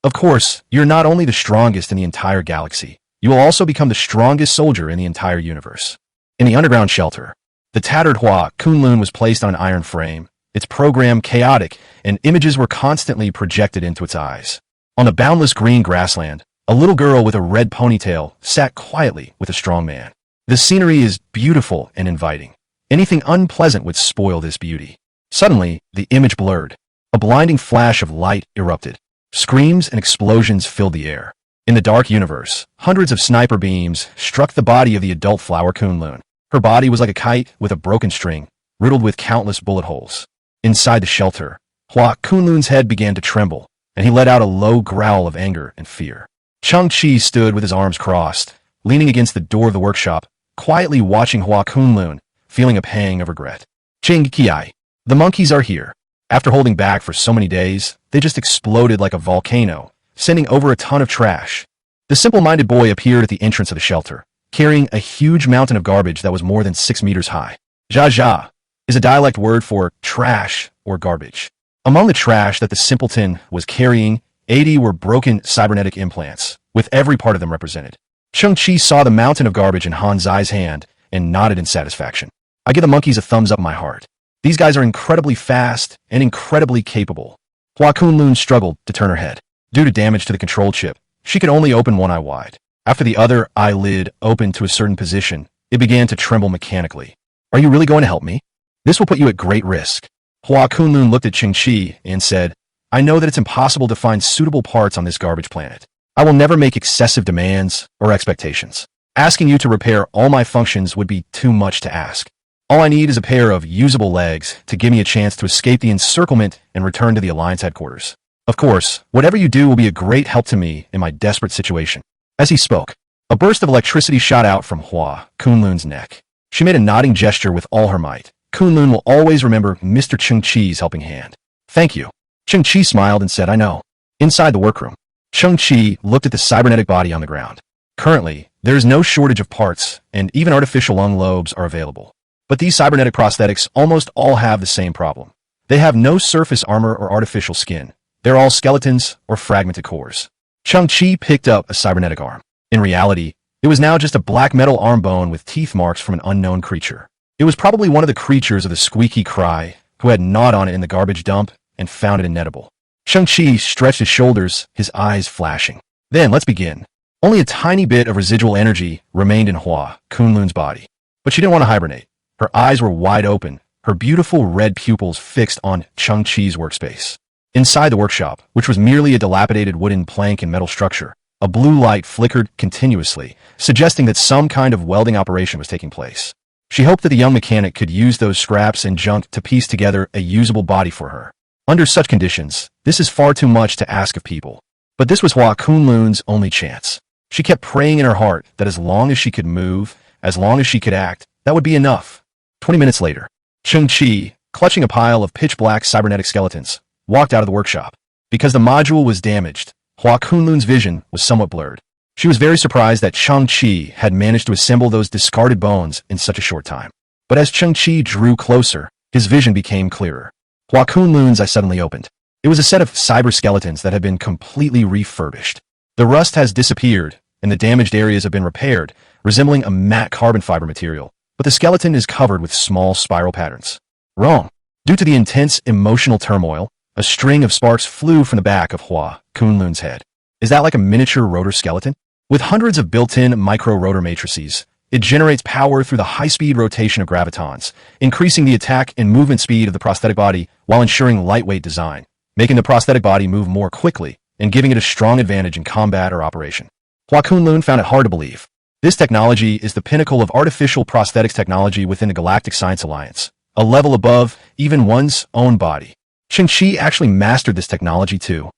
Of course, you're not only the strongest in the entire galaxy, you will also become the strongest soldier in the entire universe. In the underground shelter, the tattered Hua Kunlun was placed on an iron frame, its program chaotic, and images were constantly projected into its eyes. On the boundless green grassland, a little girl with a red ponytail sat quietly with a strong man. The scenery is beautiful and inviting. Anything unpleasant would spoil this beauty. Suddenly, the image blurred. A blinding flash of light erupted. Screams and explosions filled the air. In the dark universe, hundreds of sniper beams struck the body of the adult flower Kunlun. Her body was like a kite with a broken string, riddled with countless bullet holes. Inside the shelter, Hua Kunlun's head began to tremble, and he let out a low growl of anger and fear. Cheng Qi stood with his arms crossed, leaning against the door of the workshop, quietly watching Hua Kunlun, feeling a pang of regret. Cheng Qi, the monkeys are here. After holding back for so many days, they just exploded like a volcano, sending over a ton of trash. The simple-minded boy appeared at the entrance of the shelter, carrying a huge mountain of garbage that was more than 6 meters high. Zha is a dialect word for trash or garbage. Among the trash that the simpleton was carrying, 80 were broken cybernetic implants, with every part of them represented. Cheng Qi saw the mountain of garbage in Hansi's hand and nodded in satisfaction. I give the monkeys a thumbs up in my heart. These guys are incredibly fast and incredibly capable. Hua Kunlun struggled to turn her head. Due to damage to the control chip, she could only open one eye wide. After the other eyelid opened to a certain position, it began to tremble mechanically. Are you really going to help me? This will put you at great risk. Hua Kunlun looked at Cheng Qi and said, I know that it's impossible to find suitable parts on this garbage planet. I will never make excessive demands or expectations. Asking you to repair all my functions would be too much to ask. All I need is a pair of usable legs to give me a chance to escape the encirclement and return to the Alliance headquarters. Of course, whatever you do will be a great help to me in my desperate situation. As he spoke, a burst of electricity shot out from Hua Kunlun's neck. She made a nodding gesture with all her might. Kunlun will always remember Mr. Cheng Qi's helping hand. Thank you. Cheng Qi smiled and said, I know. Inside the workroom, Cheng Qi looked at the cybernetic body on the ground. Currently, there is no shortage of parts, and even artificial lung lobes are available. But these cybernetic prosthetics almost all have the same problem. They have no surface armor or artificial skin. They're all skeletons or fragmented cores. Cheng Qi picked up a cybernetic arm. In reality, it was now just a black metal arm bone with teeth marks from an unknown creature. It was probably one of the creatures of the squeaky cry who had gnawed on it in the garbage dump and found it inedible. Cheng Qi stretched his shoulders, his eyes flashing. Then, let's begin. Only a tiny bit of residual energy remained in Hua, Kunlun's body. But she didn't want to hibernate. Her eyes were wide open, her beautiful red pupils fixed on Cheng Qi's workspace. Inside the workshop, which was merely a dilapidated wooden plank and metal structure, a blue light flickered continuously, suggesting that some kind of welding operation was taking place. She hoped that the young mechanic could use those scraps and junk to piece together a usable body for her. Under such conditions, this is far too much to ask of people. But this was Hua Kunlun's only chance. She kept praying in her heart that as long as she could move, as long as she could act, that would be enough. 20 minutes later, Cheng Qi, clutching a pile of pitch-black cybernetic skeletons, walked out of the workshop. Because the module was damaged, Hua Kunlun's vision was somewhat blurred. She was very surprised that Cheng Qi had managed to assemble those discarded bones in such a short time. But as Cheng Qi drew closer, his vision became clearer. Hua Kunlun's eyes suddenly opened. It was a set of cyber skeletons that had been completely refurbished. The rust has disappeared, and the damaged areas have been repaired, resembling a matte carbon fiber material. But the skeleton is covered with small spiral patterns. Wrong. Due to the intense emotional turmoil, a string of sparks flew from the back of Hua Kunlun's head. Is that like a miniature rotor skeleton? With hundreds of built-in micro-rotor matrices, it generates power through the high-speed rotation of gravitons, increasing the attack and movement speed of the prosthetic body while ensuring lightweight design, making the prosthetic body move more quickly and giving it a strong advantage in combat or operation. Hua Kunlun found it hard to believe. This technology is the pinnacle of artificial prosthetics technology within the Galactic Science Alliance, a level above even one's own body. Cheng Qi actually mastered this technology too.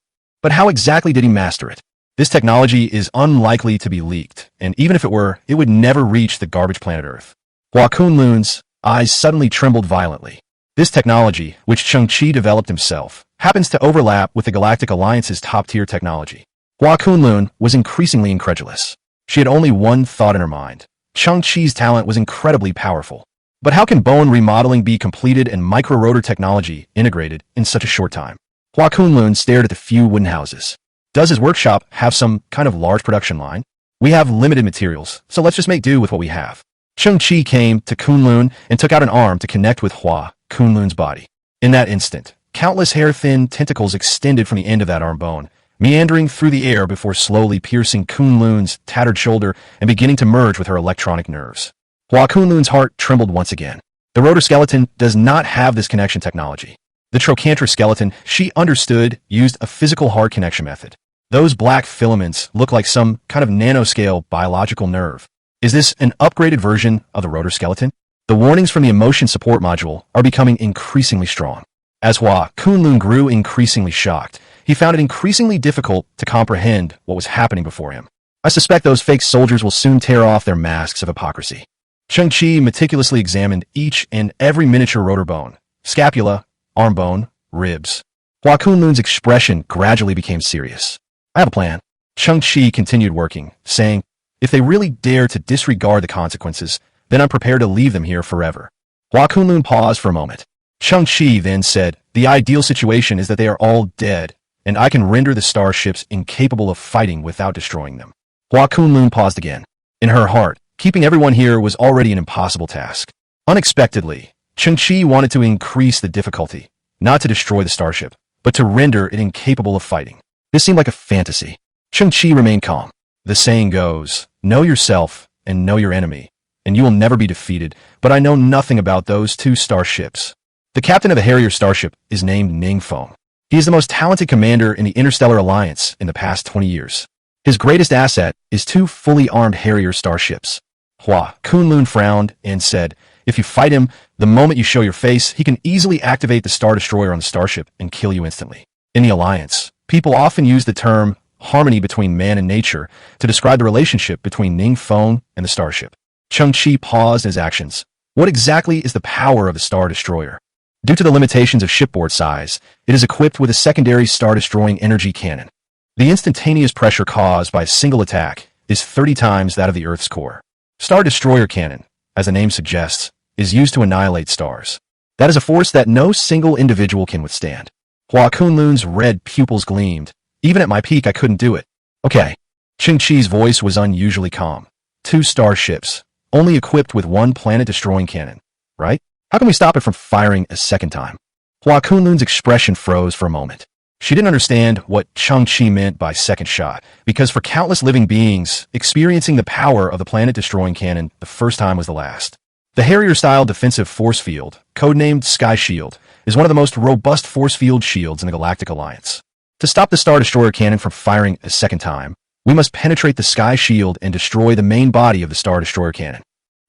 But how exactly did he master it? This technology is unlikely to be leaked, and even if it were, it would never reach the garbage planet Earth. Hua Kunlun's eyes suddenly trembled violently. This technology, which Cheng Qi developed himself, happens to overlap with the Galactic Alliance's top-tier technology. Hua Kunlun was increasingly incredulous. She had only one thought in her mind. Cheng Qi's talent was incredibly powerful. But how can bone remodeling be completed and micro-rotor technology integrated in such a short time? Hua Kunlun stared at the few wooden houses. Does his workshop have some kind of large production line? We have limited materials, so let's just make do with what we have. Cheng Qi came to Kunlun and took out an arm to connect with Hua Kunlun's body. In that instant, countless hair-thin tentacles extended from the end of that arm bone, meandering through the air before slowly piercing Kunlun's tattered shoulder and beginning to merge with her electronic nerves. Hua Kunlun's heart trembled once again. The rotor skeleton does not have this connection technology. The trochanter skeleton, she understood, used a physical hard connection method. Those black filaments look like some kind of nanoscale biological nerve. Is this an upgraded version of the rotor skeleton? The warnings from the emotion support module are becoming increasingly strong. As Hua Kunlun grew increasingly shocked, he found it increasingly difficult to comprehend what was happening before him. I suspect those fake soldiers will soon tear off their masks of hypocrisy. Cheng Qi meticulously examined each and every miniature rotor bone, scapula, arm bone, ribs. Hua Kunlun's expression gradually became serious. I have a plan. Cheng Qi continued working, saying, if they really dare to disregard the consequences, then I'm prepared to leave them here forever. Hua Kunlun paused for a moment. Cheng Qi then said, the ideal situation is that they are all dead, and I can render the starships incapable of fighting without destroying them. Hua Kunlun paused again. In her heart, keeping everyone here was already an impossible task. Unexpectedly, Cheng Qi wanted to increase the difficulty, not to destroy the starship, but to render it incapable of fighting. This seemed like a fantasy. Cheng Qi remained calm. The saying goes, know yourself and know your enemy, and you will never be defeated, but I know nothing about those two starships. The captain of the Harrier starship is named Ningfeng. He is the most talented commander in the Interstellar Alliance in the past 20 years. His greatest asset is two fully armed Harrier starships. Hua Kunlun frowned and said, if you fight him, the moment you show your face, he can easily activate the Star Destroyer on the starship and kill you instantly. In the Alliance, people often use the term harmony between man and nature to describe the relationship between Ningfeng and the starship. Cheng Qi paused in his actions. What exactly is the power of the Star Destroyer? Due to the limitations of shipboard size, it is equipped with a secondary star-destroying energy cannon. The instantaneous pressure caused by a single attack is 30 times that of the Earth's core. Star Destroyer cannon, as the name suggests, is used to annihilate stars. That is a force that no single individual can withstand. Hua Kunlun's red pupils gleamed. Even at my peak, I couldn't do it. Okay. Cheng Qi's voice was unusually calm. 2 starships, only equipped with 1 planet-destroying cannon, right? How can we stop it from firing a second time? Hua Kunlun's expression froze for a moment. She didn't understand what Cheng Qi meant by second shot, because for countless living beings, experiencing the power of the planet-destroying cannon the first time was the last. The Harrier-style defensive force field, codenamed Sky Shield, is one of the most robust force field shields in the Galactic Alliance. To stop the Star Destroyer cannon from firing a second time, we must penetrate the Sky Shield and destroy the main body of the Star Destroyer cannon.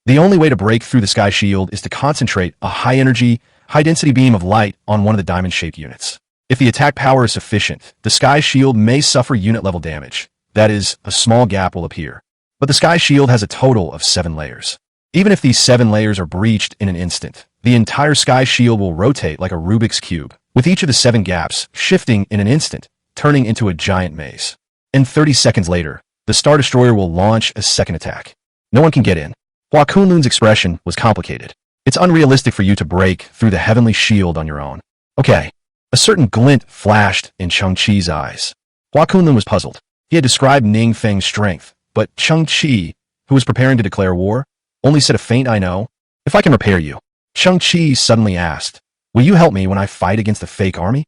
The only way to break through the Sky Shield is to concentrate a high-energy, high-density beam of light on one of the diamond-shaped units. If the attack power is sufficient, the Sky Shield may suffer unit-level damage. That is, a small gap will appear. But the Sky Shield has a total of 7 layers. Even if these 7 layers are breached in an instant, the entire Sky Shield will rotate like a Rubik's Cube, with each of the 7 gaps shifting in an instant, turning into a giant maze. And 30 seconds later, the Star Destroyer will launch a second attack. No one can get in. Hua Kunlun's expression was complicated. It's unrealistic for you to break through the heavenly shield on your own. Okay. A certain glint flashed in Cheng Qi's eyes. Hua Kunlun was puzzled. He had described Ning Feng's strength, but Cheng Qi, who was preparing to declare war, only said a faint "I know." If I can repair you, Cheng Qi suddenly asked, will you help me when I fight against the fake army?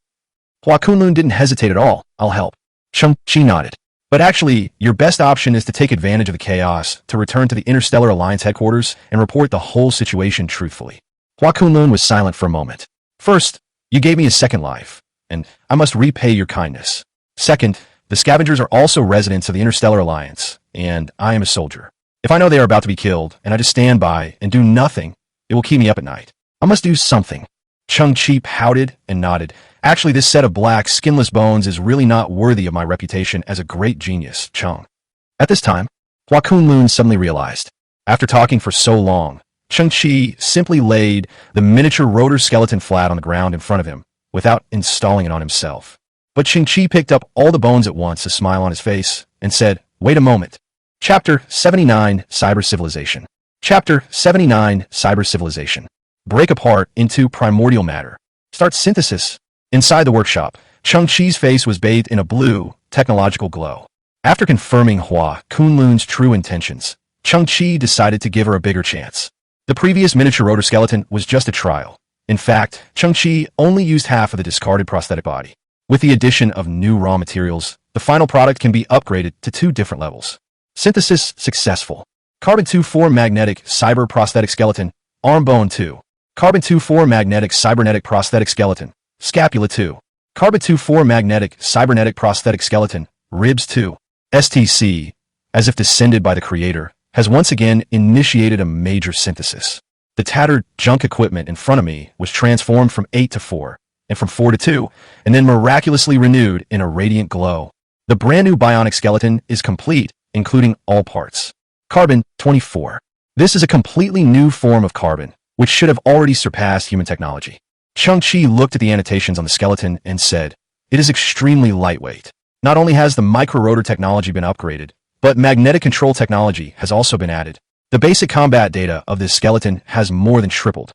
Hua Kunlun didn't hesitate at all. I'll help. Cheng Qi nodded. But actually, your best option is to take advantage of the chaos, to return to the Interstellar Alliance headquarters and report the whole situation truthfully. Hua Kunlun was silent for a moment. First, you gave me a second life, and I must repay your kindness. Second, the Scavengers are also residents of the Interstellar Alliance, and I am a soldier. If I know they are about to be killed, and I just stand by and do nothing, it will keep me up at night. I must do something. Cheng Qi pouted and nodded. Actually, this set of black, skinless bones is really not worthy of my reputation as a great genius, Cheng. At this time, Hua Kunlun suddenly realized. After talking for so long, Cheng Qi simply laid the miniature rotor skeleton flat on the ground in front of him, without installing it on himself. But Cheng Qi picked up all the bones at once, a smile on his face, and said, wait a moment. Chapter 79, Cyber Civilization. Chapter 79, Cyber Civilization. Break apart into primordial matter. Start synthesis. Inside the workshop, Cheng Qi's face was bathed in a blue, technological glow. After confirming Hua Kunlun's true intentions, Cheng Qi decided to give her a bigger chance. The previous miniature rotor skeleton was just a trial. In fact, Cheng Qi only used half of the discarded prosthetic body. With the addition of new raw materials, the final product can be upgraded to 2 different levels. Synthesis successful. Carbon-2-4 magnetic cyber prosthetic skeleton, arm bone 2. Carbon-2-4 magnetic cybernetic prosthetic skeleton, scapula 2. Carbon-2-4 magnetic cybernetic prosthetic skeleton, ribs 2. STC, as if descended by the creator, has once again initiated a major synthesis. The tattered junk equipment in front of me was transformed from 8 to 4, and from 4 to 2, and then miraculously renewed in a radiant glow. The brand new bionic skeleton is complete, including all parts. Carbon-24. This is a completely new form of carbon, which should have already surpassed human technology. Cheng Qi looked at the annotations on the skeleton and said, it is extremely lightweight. Not only has the micro-rotor technology been upgraded, but magnetic control technology has also been added. The basic combat data of this skeleton has more than tripled.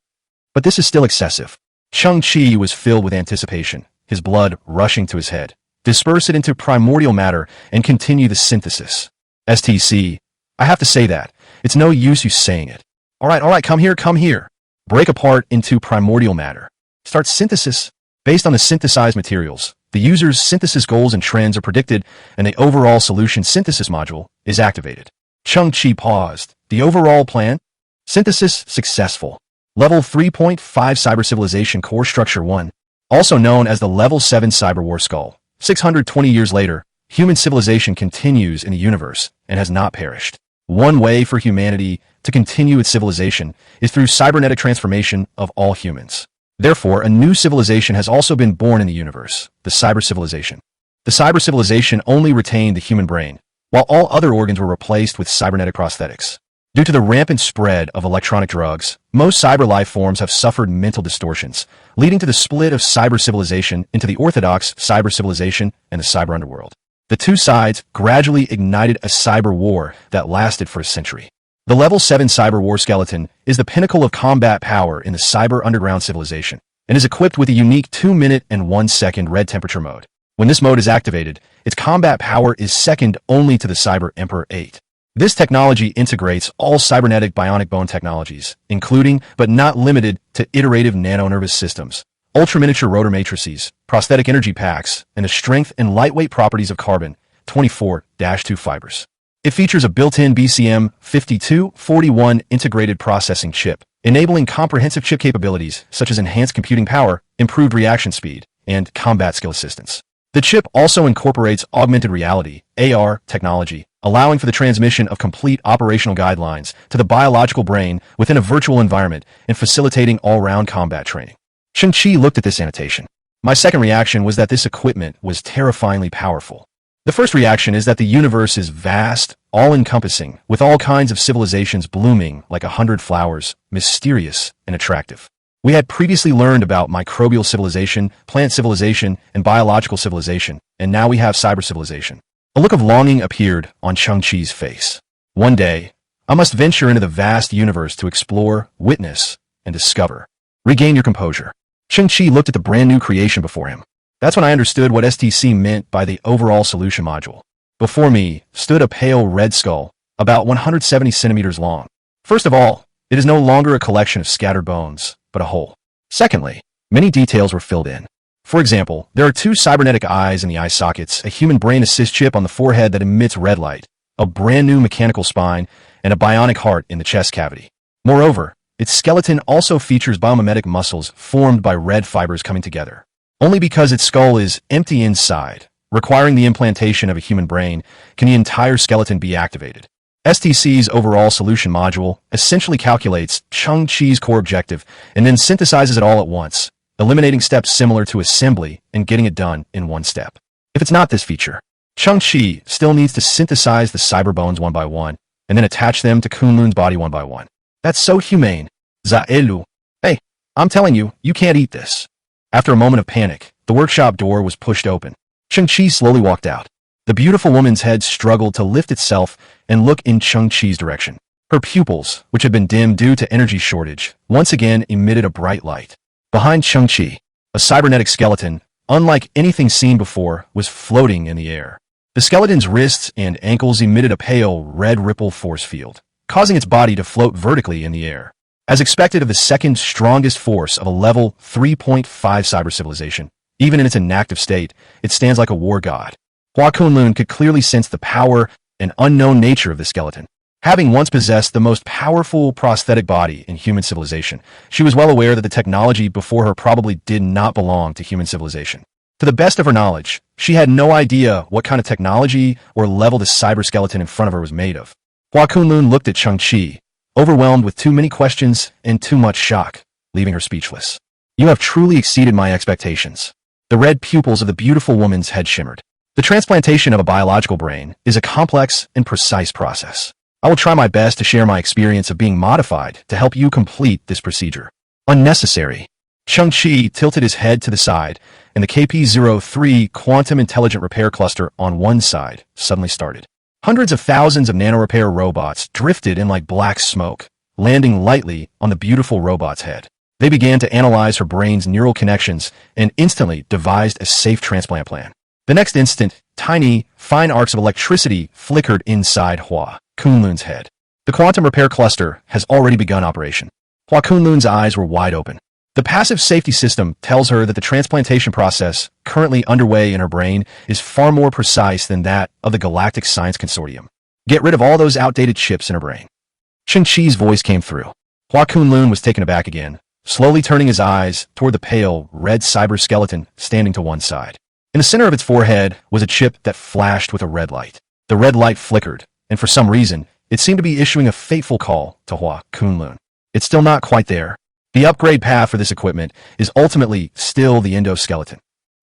But this is still excessive. Cheng Qi was filled with anticipation, his blood rushing to his head. Disperse it into primordial matter and continue the synthesis. STC, I have to say that. It's no use you saying it. All right, come here. Break apart into primordial matter. Start synthesis. Based on the synthesized materials, the user's synthesis goals and trends are predicted, and the overall solution synthesis module is activated. Cheng Qi paused. The overall plan? Synthesis successful. Level 3.5 Cyber Civilization Core Structure 1, also known as the Level 7 Cyber War Skull. 620 years later, human civilization continues in the universe and has not perished. One way for humanity to continue its civilization is through cybernetic transformation of all humans. Therefore, a new civilization has also been born in the universe, the Cyber Civilization. The Cyber Civilization only retained the human brain, while all other organs were replaced with cybernetic prosthetics. Due to the rampant spread of electronic drugs, most cyber life forms have suffered mental distortions, leading to the split of cyber civilization into the orthodox cyber civilization and the cyber underworld. The two sides gradually ignited a cyber war that lasted for a century. The Level 7 Cyber War Skeleton is the pinnacle of combat power in the cyber underground civilization, and is equipped with a unique 2-minute and 1-second red temperature mode. When this mode is activated, its combat power is second only to the Cyber Emperor 8. This technology integrates all cybernetic bionic bone technologies, including, but not limited to, iterative nano-nervous systems, ultra-miniature rotor matrices, prosthetic energy packs, and the strength and lightweight properties of carbon-24-2 fibers. It features a built-in BCM5241 integrated processing chip, enabling comprehensive chip capabilities such as enhanced computing power, improved reaction speed, and combat skill assistance. The chip also incorporates augmented reality (AR) technology, allowing for the transmission of complete operational guidelines to the biological brain within a virtual environment and facilitating all-round combat training. Cheng Qi looked at this annotation. My second reaction was that this equipment was terrifyingly powerful. The first reaction is that the universe is vast, all-encompassing, with all kinds of civilizations blooming like 100 flowers, mysterious and attractive. We had previously learned about microbial civilization, plant civilization, and biological civilization, and now we have cyber civilization. A look of longing appeared on Cheng Qi's face. One day, I must venture into the vast universe to explore, witness, and discover. Regain your composure. Cheng Qi looked at the brand new creation before him. That's when I understood what STC meant by the overall solution module. Before me stood a pale red skull, about 170 centimeters long. First of all, it is no longer a collection of scattered bones, but a whole. Secondly, many details were filled in. For example, there are 2 cybernetic eyes in the eye sockets, a human brain assist chip on the forehead that emits red light, a brand new mechanical spine, and a bionic heart in the chest cavity. Moreover, its skeleton also features biomimetic muscles formed by red fibers coming together. Only because its skull is empty inside, requiring the implantation of a human brain, can the entire skeleton be activated. STC's overall solution module essentially calculates Cheng Qi's core objective and then synthesizes it all at once, eliminating steps similar to assembly and getting it done in one step. If it's not this feature, Cheng Qi still needs to synthesize the cyber bones one by one, and then attach them to Kunlun's body one by one. That's so humane. Zaelu. Hey, I'm telling you, you can't eat this. After a moment of panic, the workshop door was pushed open. Cheng Qi slowly walked out. The beautiful woman's head struggled to lift itself and look in Cheng Qi's direction. Her pupils, which had been dimmed due to energy shortage, once again emitted a bright light. Behind Cheng Qi, a cybernetic skeleton, unlike anything seen before, was floating in the air. The skeleton's wrists and ankles emitted a pale, red ripple force field, causing its body to float vertically in the air. As expected of the second strongest force of a level 3.5 cyber civilization, even in its inactive state, it stands like a war god. Hua Kunlun could clearly sense the power and unknown nature of the skeleton. Having once possessed the most powerful prosthetic body in human civilization, she was well aware that the technology before her probably did not belong to human civilization. To the best of her knowledge, she had no idea what kind of technology or level the cyber skeleton in front of her was made of. Hua Kunlun looked at Cheng Qi, overwhelmed with too many questions and too much shock, leaving her speechless. You have truly exceeded my expectations. The red pupils of the beautiful woman's head shimmered. The transplantation of a biological brain is a complex and precise process. I will try my best to share my experience of being modified to help you complete this procedure. Unnecessary. Cheng Qi tilted his head to the side, and the KP-03 Quantum Intelligent Repair Cluster on one side suddenly started. Hundreds of thousands of nanorepair robots drifted in like black smoke, landing lightly on the beautiful robot's head. They began to analyze her brain's neural connections and instantly devised a safe transplant plan. The next instant, tiny, fine arcs of electricity flickered inside Hua Kunlun's head. The quantum repair cluster has already begun operation. Hua Kunlun's eyes were wide open. The passive safety system tells her that the transplantation process currently underway in her brain is far more precise than that of the Galactic Science Consortium. Get rid of all those outdated chips in her brain. Cheng Qi's voice came through. Hua Kunlun was taken aback again, slowly turning his eyes toward the pale, red cyber skeleton standing to one side. In the center of its forehead was a chip that flashed with a red light. The red light flickered, and for some reason, it seemed to be issuing a fateful call to Hua Kunlun. It's still not quite there. The upgrade path for this equipment is ultimately still the endoskeleton.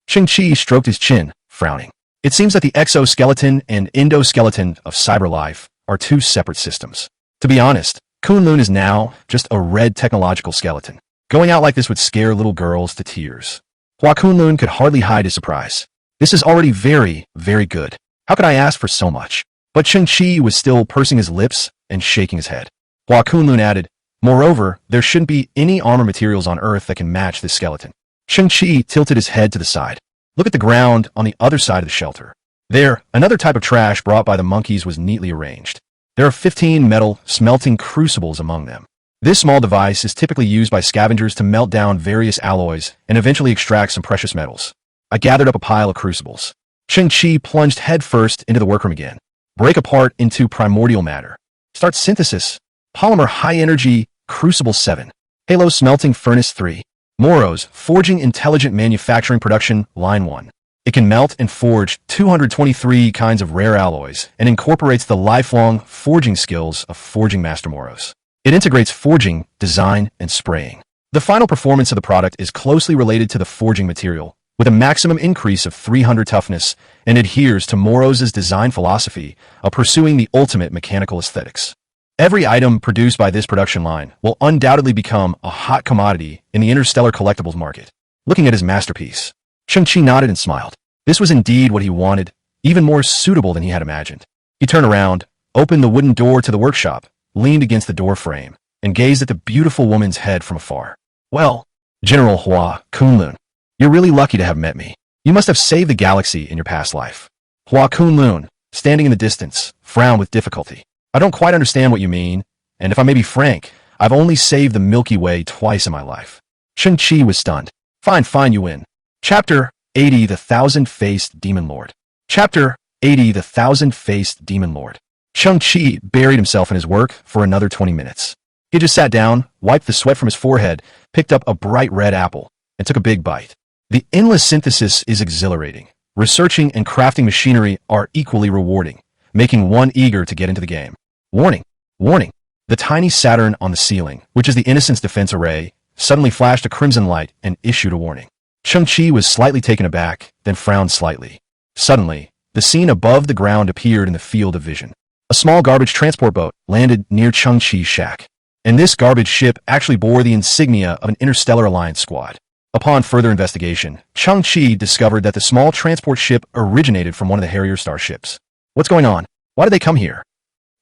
Cheng Qi stroked his chin, frowning. It seems that the exoskeleton and endoskeleton of cyber life are 2 separate systems. To be honest, Kunlun is now just a red technological skeleton. Going out like this would scare little girls to tears. Hua Kunlun could hardly hide his surprise. This is already very, very good. How could I ask for so much? But Cheng Qi was still pursing his lips and shaking his head. Hua Kunlun added, moreover, there shouldn't be any armor materials on Earth that can match this skeleton. Cheng Qi tilted his head to the side. Look at the ground on the other side of the shelter. There, another type of trash brought by the monkeys was neatly arranged. There are 15 metal smelting crucibles among them. This small device is typically used by scavengers to melt down various alloys and eventually extract some precious metals. I gathered up a pile of crucibles. Cheng Qi plunged headfirst into the workroom again. Break apart into primordial matter. Start synthesis. Polymer high energy, crucible 7. Halo smelting furnace 3. Moros, forging intelligent manufacturing production, line 1. It can melt and forge 223 kinds of rare alloys and incorporates the lifelong forging skills of forging master Moros. It integrates forging, design, and spraying. The final performance of the product is closely related to the forging material, with a maximum increase of 300 toughness, and adheres to Moros' design philosophy of pursuing the ultimate mechanical aesthetics. Every item produced by this production line will undoubtedly become a hot commodity in the interstellar collectibles market. Looking at his masterpiece, Cheng Qi nodded and smiled. This was indeed what he wanted, even more suitable than he had imagined. He turned around, opened the wooden door to the workshop, leaned against the door frame, and gazed at the beautiful woman's head from afar. Well, General Hua Kunlun, you're really lucky to have met me. You must have saved the galaxy in your past life. Hua Kunlun, standing in the distance, frowned with difficulty. I don't quite understand what you mean, and if I may be frank, I've only saved the Milky Way twice in my life. Cheng Qi was stunned. Fine, you win. Chapter 80 The Thousand-Faced Demon Lord. Chapter 80 The Thousand-Faced Demon Lord. Cheng Qi buried himself in his work for another 20 minutes. He just sat down, wiped the sweat from his forehead, picked up a bright red apple, and took a big bite. The endless synthesis is exhilarating. Researching and crafting machinery are equally rewarding, making one eager to get into the game. Warning! Warning! The tiny Saturn on the ceiling, which is the Innocence Defense Array, suddenly flashed a crimson light and issued a warning. Cheng Qi was slightly taken aback, then frowned slightly. Suddenly, the scene above the ground appeared in the field of vision. A small garbage transport boat landed near Cheng Qi's shack, and this garbage ship actually bore the insignia of an Interstellar Alliance squad. Upon further investigation, Cheng Qi discovered that the small transport ship originated from one of the Harrier starships. What's going on? Why did they come here?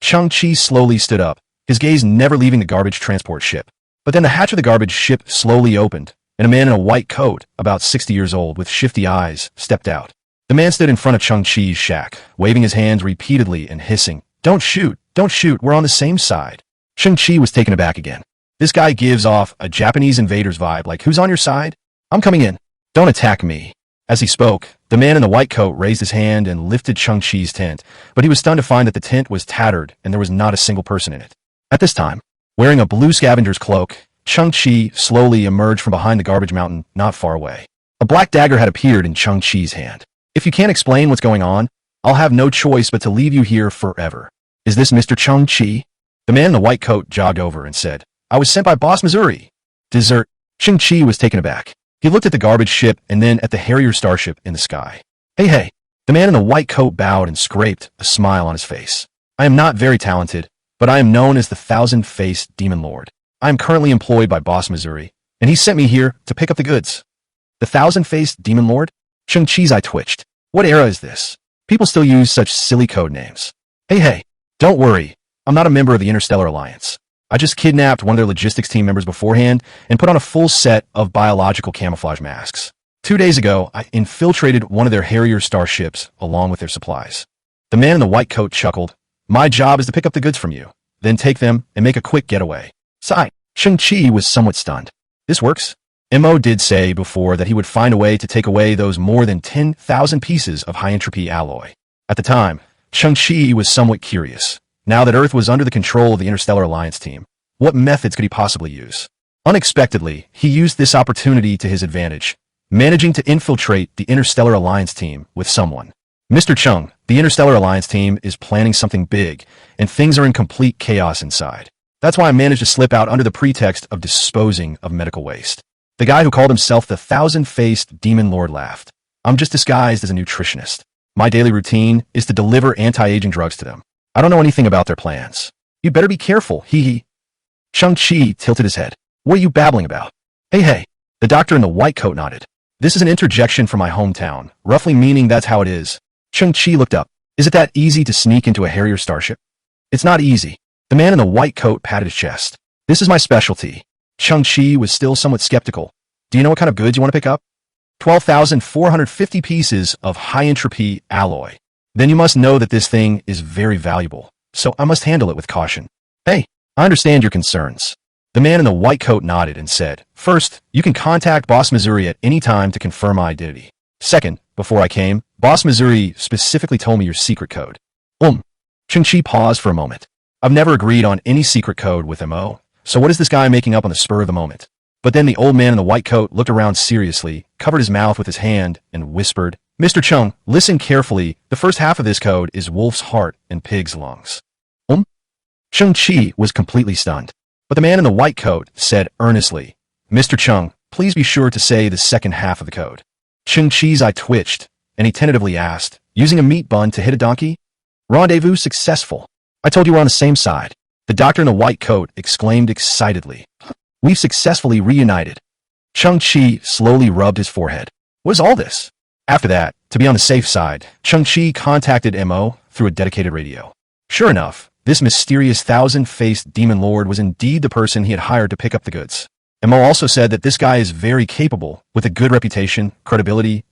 Cheng Qi slowly stood up, his gaze never leaving the garbage transport ship. But then the hatch of the garbage ship slowly opened, and a man in a white coat, about 60 years old, with shifty eyes, stepped out. The man stood in front of Cheng Qi's shack, waving his hands repeatedly and hissing, don't shoot, we're on the same side. Cheng Qi was taken aback again. This guy gives off a Japanese invader's vibe, like, who's on your side? I'm coming in. Don't attack me. As he spoke, the man in the white coat raised his hand and lifted Cheng Qi's tent, but he was stunned to find that the tent was tattered and there was not a single person in it. At this time, wearing a blue scavenger's cloak, Cheng Qi slowly emerged from behind the garbage mountain not far away. A black dagger had appeared in Cheng Qi's hand. If you can't explain what's going on, I'll have no choice but to leave you here forever. Is this Mr. Cheng Qi? The man in the white coat jogged over and said, I was sent by Boss Missouri. Dessert. Cheng Qi was taken aback. He looked at the garbage ship and then at the Harrier starship in the sky. Hey. The man in the white coat bowed and scraped a smile on his face. I am not very talented, but I am known as the Thousand-Faced Demon Lord. I am currently employed by Boss Missouri, and he sent me here to pick up the goods. The Thousand-Faced Demon Lord? Cheng Qi's eye twitched. What era is this? People still use such silly code names. Hey, don't worry. I'm not a member of the Interstellar Alliance. I just kidnapped one of their logistics team members beforehand and put on a full set of biological camouflage masks. 2 days ago, I infiltrated one of their Harrier starships along with their supplies. The man in the white coat chuckled. My job is to pick up the goods from you, then take them and make a quick getaway. Sigh. Cheng Qi was somewhat stunned. This works? Mo did say before that he would find a way to take away those more than 10,000 pieces of high-entropy alloy. At the time, Cheng Qi was somewhat curious. Now that Earth was under the control of the Interstellar Alliance team, what methods could he possibly use? Unexpectedly, he used this opportunity to his advantage, managing to infiltrate the Interstellar Alliance team with someone. Mr. Chung, the Interstellar Alliance team is planning something big, and things are in complete chaos inside. That's why I managed to slip out under the pretext of disposing of medical waste. The guy who called himself the Thousand-Faced Demon Lord laughed. I'm just disguised as a nutritionist. My daily routine is to deliver anti-aging drugs to them. I don't know anything about their plans. You'd better be careful, hee. Cheng Qi tilted his head. What are you babbling about? Hey. The doctor in the white coat nodded. This is an interjection from my hometown, roughly meaning that's how it is. Cheng Qi looked up. Is it that easy to sneak into a Harrier starship? It's not easy. The man in the white coat patted his chest. This is my specialty. Cheng Qi was still somewhat skeptical. Do you know what kind of goods you want to pick up? 12,450 pieces of high-entropy alloy. Then you must know that this thing is very valuable, so I must handle it with caution. Hey, I understand your concerns. The man in the white coat nodded and said, First, you can contact Boss Missouri at any time to confirm my identity. Second, before I came, Boss Missouri specifically told me your secret code. Cheng Qi paused for a moment. I've never agreed on any secret code with MO, so what is this guy making up on the spur of the moment? But then the old man in the white coat looked around seriously, covered his mouth with his hand, and whispered, Mr. Cheng, listen carefully. The first half of this code is wolf's heart and pig's lungs. Cheng Qi was completely stunned. But the man in the white coat said earnestly, Mr. Cheng, please be sure to say the second half of the code. Cheng Qi's eye twitched, and he tentatively asked, Using a meat bun to hit a donkey? Rendezvous successful. I told you we're on the same side. The doctor in the white coat exclaimed excitedly. We've successfully reunited. Cheng Qi slowly rubbed his forehead. What is all this? After that, to be on the safe side, Cheng Qi contacted MO through a dedicated radio. Sure enough, this mysterious thousand-faced demon lord was indeed the person he had hired to pick up the goods. MO also said that this guy is very capable, with a good reputation, credibility.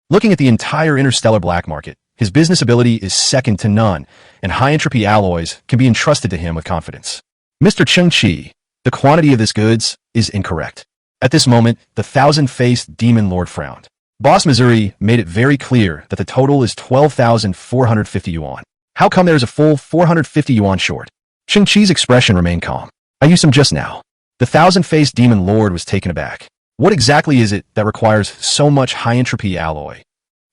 Looking at the entire interstellar black market, his business ability is second to none, and high-entropy alloys can be entrusted to him with confidence. Mr. Cheng Qi, the quantity of this goods is incorrect. At this moment, the thousand-faced demon lord frowned. Boss Missouri made it very clear that the total is 12,450 yuan. How come there's a full 450 yuan short? Cheng Qi's expression remained calm. I used him just now. The thousand-faced demon lord was taken aback. What exactly is it that requires so much high-entropy alloy?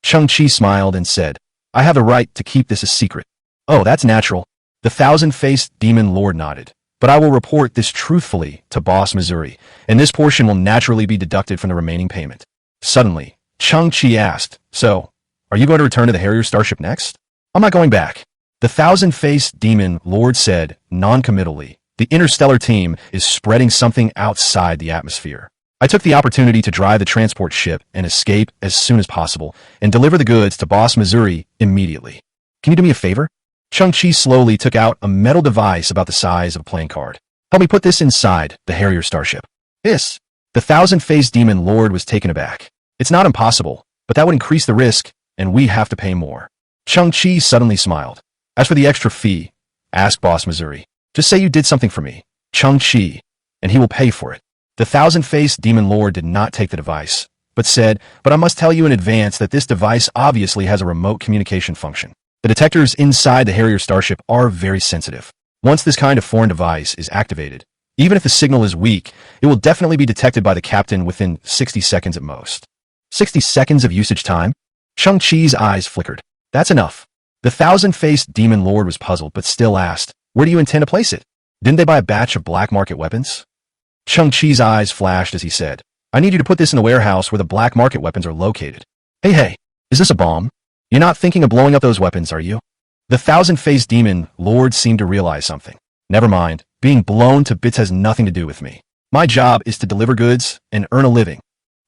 Cheng Qi smiled and said, I have the right to keep this a secret. Oh, that's natural. The thousand-faced demon lord nodded. But I will report this truthfully to Boss Missouri, and this portion will naturally be deducted from the remaining payment. Suddenly, Cheng Qi asked, So, are you going to return to the Harrier starship next? I'm not going back. The thousand-faced demon lord said, non-committally, the interstellar team is spreading something outside the atmosphere. I took the opportunity to drive the transport ship and escape as soon as possible, and deliver the goods to Boss Missouri immediately. Can you do me a favor? Cheng Qi slowly took out a metal device about the size of a playing card. Help me put this inside the Harrier starship. This. The thousand-faced demon lord was taken aback. It's not impossible, but that would increase the risk, and we have to pay more. Cheng Qi suddenly smiled. As for the extra fee, asked Boss Missouri, just say you did something for me, Cheng Qi, and he will pay for it. The thousand-faced demon lord did not take the device, but said, But I must tell you in advance that this device obviously has a remote communication function. The detectors inside the Harrier starship are very sensitive. Once this kind of foreign device is activated, even if the signal is weak, it will definitely be detected by the captain within 60 seconds at most. 60 seconds of usage time? Cheng Qi's eyes flickered. That's enough. The thousand-faced demon lord was puzzled, but still asked, Where do you intend to place it? Didn't they buy a batch of black market weapons? Cheng Qi's eyes flashed as he said, I need you to put this in the warehouse where the black market weapons are located. Hey, is this a bomb? You're not thinking of blowing up those weapons, are you? The thousand-faced demon lord seemed to realize something. Never mind, being blown to bits has nothing to do with me. My job is to deliver goods and earn a living.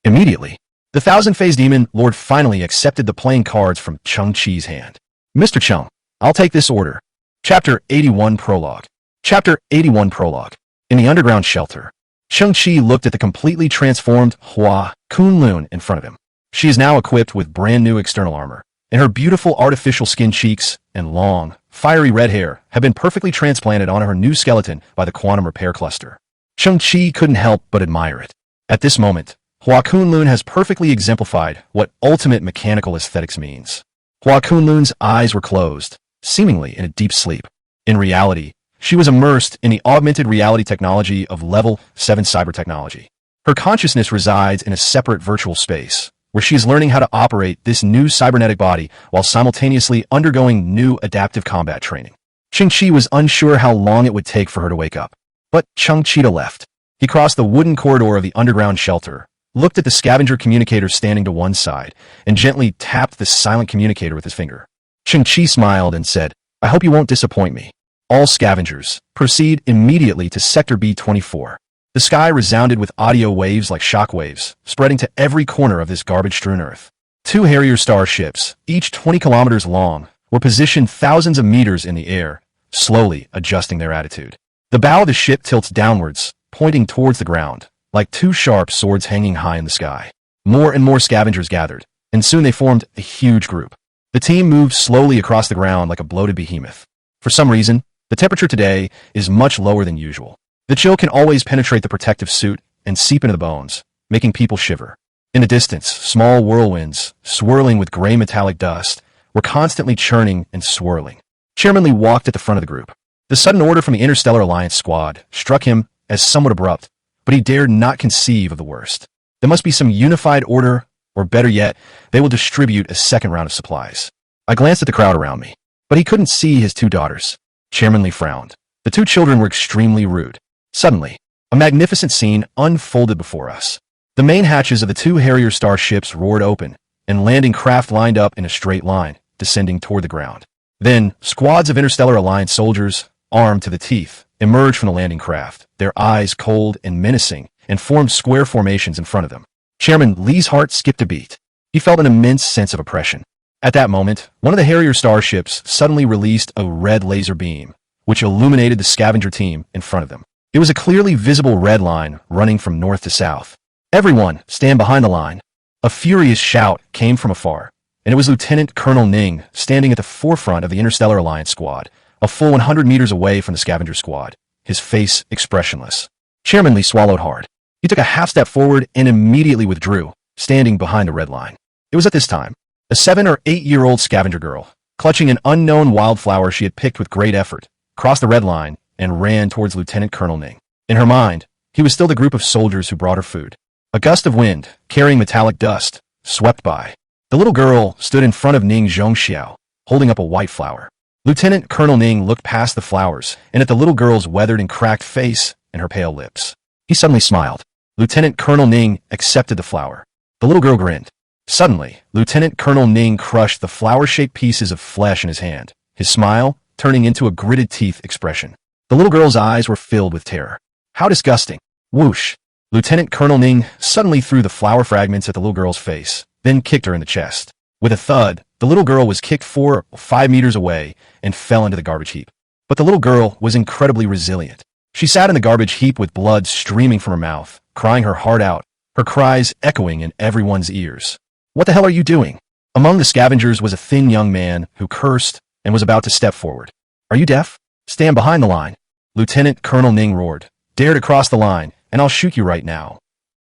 Immediately, the thousand-faced demon lord finally accepted the playing cards from Cheng Qi's hand. Mr. Cheng, I'll take this order. Chapter 81 Prologue. Chapter 81 Prologue. In the underground shelter, Cheng Qi looked at the completely transformed Hua Kunlun in front of him. She is now equipped with brand new external armor, and her beautiful artificial skin cheeks and long, fiery red hair have been perfectly transplanted onto her new skeleton by the quantum repair cluster. Cheng Qi couldn't help but admire it. At this moment, Hua Kunlun has perfectly exemplified what ultimate mechanical aesthetics means. Hua Kunlun's eyes were closed, seemingly in a deep sleep. In reality, she was immersed in the augmented reality technology of Level 7 cyber technology. Her consciousness resides in a separate virtual space, where she is learning how to operate this new cybernetic body while simultaneously undergoing new adaptive combat training. Cheng Qi was unsure how long it would take for her to wake up. But Cheng Qi left. He crossed the wooden corridor of the underground shelter, looked at the scavenger communicator standing to one side, and gently tapped the silent communicator with his finger. Cheng Qi smiled and said, I hope you won't disappoint me. All scavengers, proceed immediately to Sector B-24. The sky resounded with audio waves like shock waves, spreading to every corner of this garbage-strewn earth. 2 Harrier starships, each 20 kilometers long, were positioned thousands of meters in the air, slowly adjusting their attitude. The bow of the ship tilts downwards, pointing towards the ground, like two sharp swords hanging high in the sky. More and more scavengers gathered, and soon they formed a huge group. The team moved slowly across the ground like a bloated behemoth. For some reason, the temperature today is much lower than usual. The chill can always penetrate the protective suit and seep into the bones, making people shiver. In the distance, small whirlwinds, swirling with gray metallic dust, were constantly churning and swirling. Chairman Lee walked at the front of the group. The sudden order from the Interstellar Alliance squad struck him as somewhat abrupt, but he dared not conceive of the worst. There must be some unified order, or better yet, they will distribute a second round of supplies. I glanced at the crowd around me, but he couldn't see his two daughters. Chairman Lee frowned. The two children were extremely rude. Suddenly, a magnificent scene unfolded before us. The main hatches of the two Harrier starships roared open, and landing craft lined up in a straight line, descending toward the ground. Then, squads of Interstellar Alliance soldiers, armed to the teeth, emerged from the landing craft, their eyes cold and menacing, and formed square formations in front of them. Chairman Lee's heart skipped a beat. He felt an immense sense of oppression. At that moment, one of the Harrier starships suddenly released a red laser beam, which illuminated the scavenger team in front of them. It was a clearly visible red line running from north to south. "Everyone, stand behind the line." A furious shout came from afar, and it was Lieutenant Colonel Ning standing at the forefront of the Interstellar Alliance squad, a full 100 meters away from the scavenger squad, his face expressionless. Chairman Lee swallowed hard. He took a half step forward and immediately withdrew, standing behind the red line. It was at this time, a 7 or 8-year-old scavenger girl, clutching an unknown wildflower she had picked with great effort, crossed the red line and ran towards Lieutenant Colonel Ning. In her mind, he was still the group of soldiers who brought her food. A gust of wind, carrying metallic dust, swept by. The little girl stood in front of Ning Zhongxiao, holding up a white flower. Lieutenant Colonel Ning looked past the flowers and at the little girl's weathered and cracked face and her pale lips. He suddenly smiled. Lieutenant Colonel Ning accepted the flower. The little girl grinned. Suddenly, Lieutenant Colonel Ning crushed the flower-shaped pieces of flesh in his hand, his smile turning into a gritted teeth expression. The little girl's eyes were filled with terror. How disgusting. Whoosh. Lieutenant Colonel Ning suddenly threw the flower fragments at the little girl's face, then kicked her in the chest. With a thud, the little girl was kicked 4 or 5 meters away and fell into the garbage heap. But the little girl was incredibly resilient. She sat in the garbage heap with blood streaming from her mouth, crying her heart out, her cries echoing in everyone's ears. "What the hell are you doing?" Among the scavengers was a thin young man who cursed and was about to step forward. "Are you deaf? Stand behind the line." Lieutenant Colonel Ning roared. "Dare to cross the line, and I'll shoot you right now."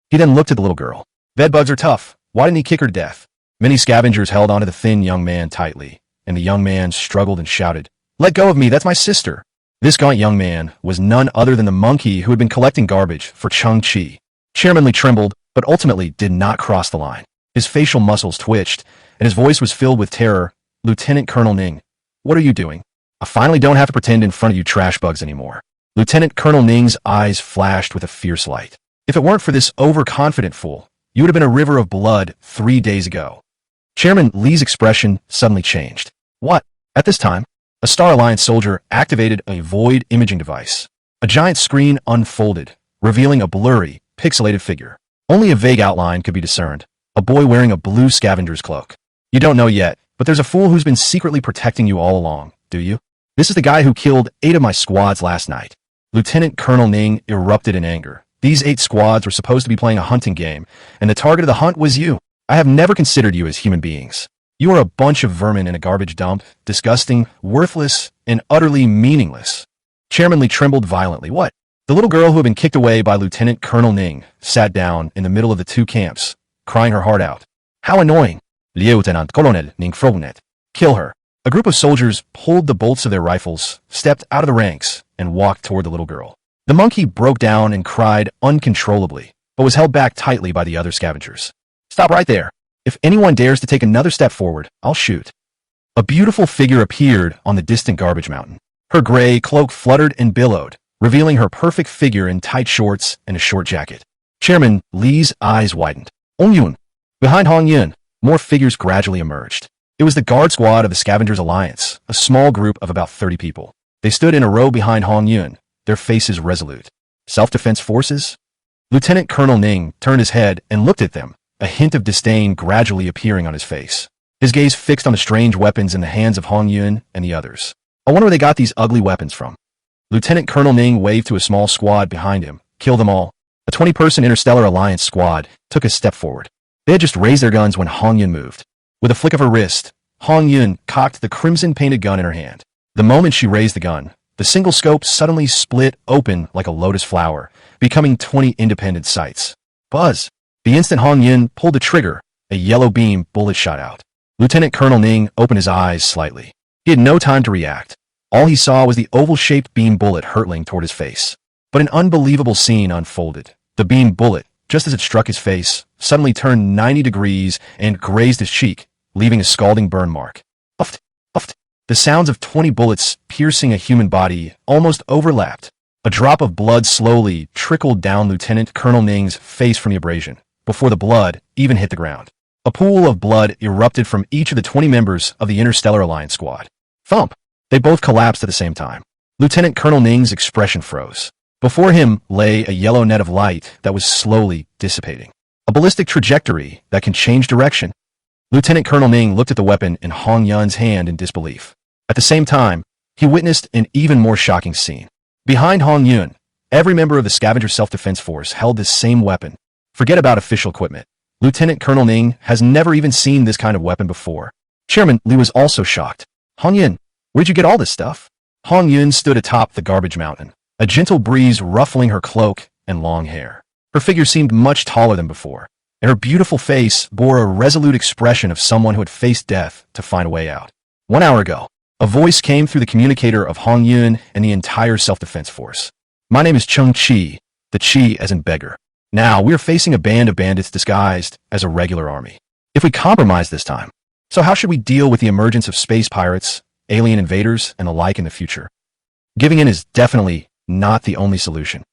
He then looked at the little girl. "Bedbugs are tough. Why didn't he kick her to death?" Many scavengers held onto the thin young man tightly, and the young man struggled and shouted, "Let go of me, that's my sister." This gaunt young man was none other than the monkey who had been collecting garbage for Cheng Qi. Chairman Lee trembled, but ultimately did not cross the line. His facial muscles twitched, and his voice was filled with terror. "Lieutenant Colonel Ning, what are you doing? I finally don't have to pretend in front of you trash bugs anymore." Lieutenant Colonel Ning's eyes flashed with a fierce light. "If it weren't for this overconfident fool, you would have been a river of blood 3 days ago." Chairman Lee's expression suddenly changed. "What?" At this time, a Star Alliance soldier activated a void imaging device. A giant screen unfolded, revealing a blurry, pixelated figure. Only a vague outline could be discerned. A boy wearing a blue scavenger's cloak. "You don't know yet, but there's a fool who's been secretly protecting you all along, do you? This is the guy who killed 8 of my squads last night." Lieutenant Colonel Ning erupted in anger. These 8 squads were supposed to be playing a hunting game, and the target of the hunt was you. I have never considered you as human beings. You are a bunch of vermin in a garbage dump, disgusting, worthless, and utterly meaningless. Chairman Lee trembled violently. "What?" The little girl who had been kicked away by Lieutenant Colonel Ning sat down in the middle of the 2 camps, crying her heart out. "How annoying." "Lieutenant Colonel Ning Frognet. Kill her." A group of soldiers pulled the bolts of their rifles, stepped out of the ranks, and walked toward the little girl. The monkey broke down and cried uncontrollably, but was held back tightly by the other scavengers. "Stop right there. If anyone dares to take another step forward, I'll shoot." A beautiful figure appeared on the distant garbage mountain. Her gray cloak fluttered and billowed, revealing her perfect figure in tight shorts and a short jacket. Chairman Lee's eyes widened. Hong Yun. Behind Hong Yun, more figures gradually emerged. It was the guard squad of the Scavengers Alliance, a small group of about 30 people. They stood in a row behind Hong Yun, their faces resolute. Self-defense forces? Lieutenant Colonel Ning turned his head and looked at them, a hint of disdain gradually appearing on his face. his gaze fixed on the strange weapons in the hands of Hong Yun and the others. I wonder where they got these ugly weapons from. Lieutenant Colonel Ning waved to a small squad behind him. Kill them all. A 20-person Interstellar Alliance squad took a step forward. They had just raised their guns when Hong Yun moved. With a flick of her wrist, Hong Yun cocked the crimson-painted gun in her hand. The moment she raised the gun, the single scope suddenly split open like a lotus flower, becoming 20 independent sights. Buzz! The instant Hong Yun pulled the trigger, a yellow beam bullet shot out. Lieutenant Colonel Ning opened his eyes slightly. He had no time to react. All he saw was the oval-shaped beam bullet hurtling toward his face. But an unbelievable scene unfolded. The beam bullet, just as it struck his face, suddenly turned 90 degrees and grazed his cheek, leaving a scalding burn mark. Uft, uft. The sounds of 20 bullets piercing a human body almost overlapped. A drop of blood slowly trickled down Lieutenant Colonel Ning's face from the abrasion, before the blood even hit the ground. A pool of blood erupted from each of the 20 members of the Interstellar Alliance squad. Thump! They both collapsed at the same time. Lieutenant Colonel Ning's expression froze. Before him lay a yellow net of light that was slowly dissipating. A ballistic trajectory that can change direction. Lieutenant Colonel Ning looked at the weapon in Hong Yun's hand in disbelief. At the same time, he witnessed an even more shocking scene. Behind Hong Yun, every member of the Scavenger Self-Defense Force held this same weapon. Forget about official equipment. Lieutenant Colonel Ning has never even seen this kind of weapon before. Chairman Li was also shocked. Hong Yun, where'd you get all this stuff? Hong Yun stood atop the garbage mountain, a gentle breeze ruffling her cloak and long hair. Her figure seemed much taller than before, and her beautiful face bore a resolute expression of someone who had faced death to find a way out. 1 hour ago, a voice came through the communicator of Hong Yun and the entire self-defense force. My name is Cheng Qi, the Qi as in beggar. Now, we are facing a band of bandits disguised as a regular army. If we compromise this time, so how should we deal with the emergence of space pirates, alien invaders, and the like in the future? Giving in is definitely not the only solution.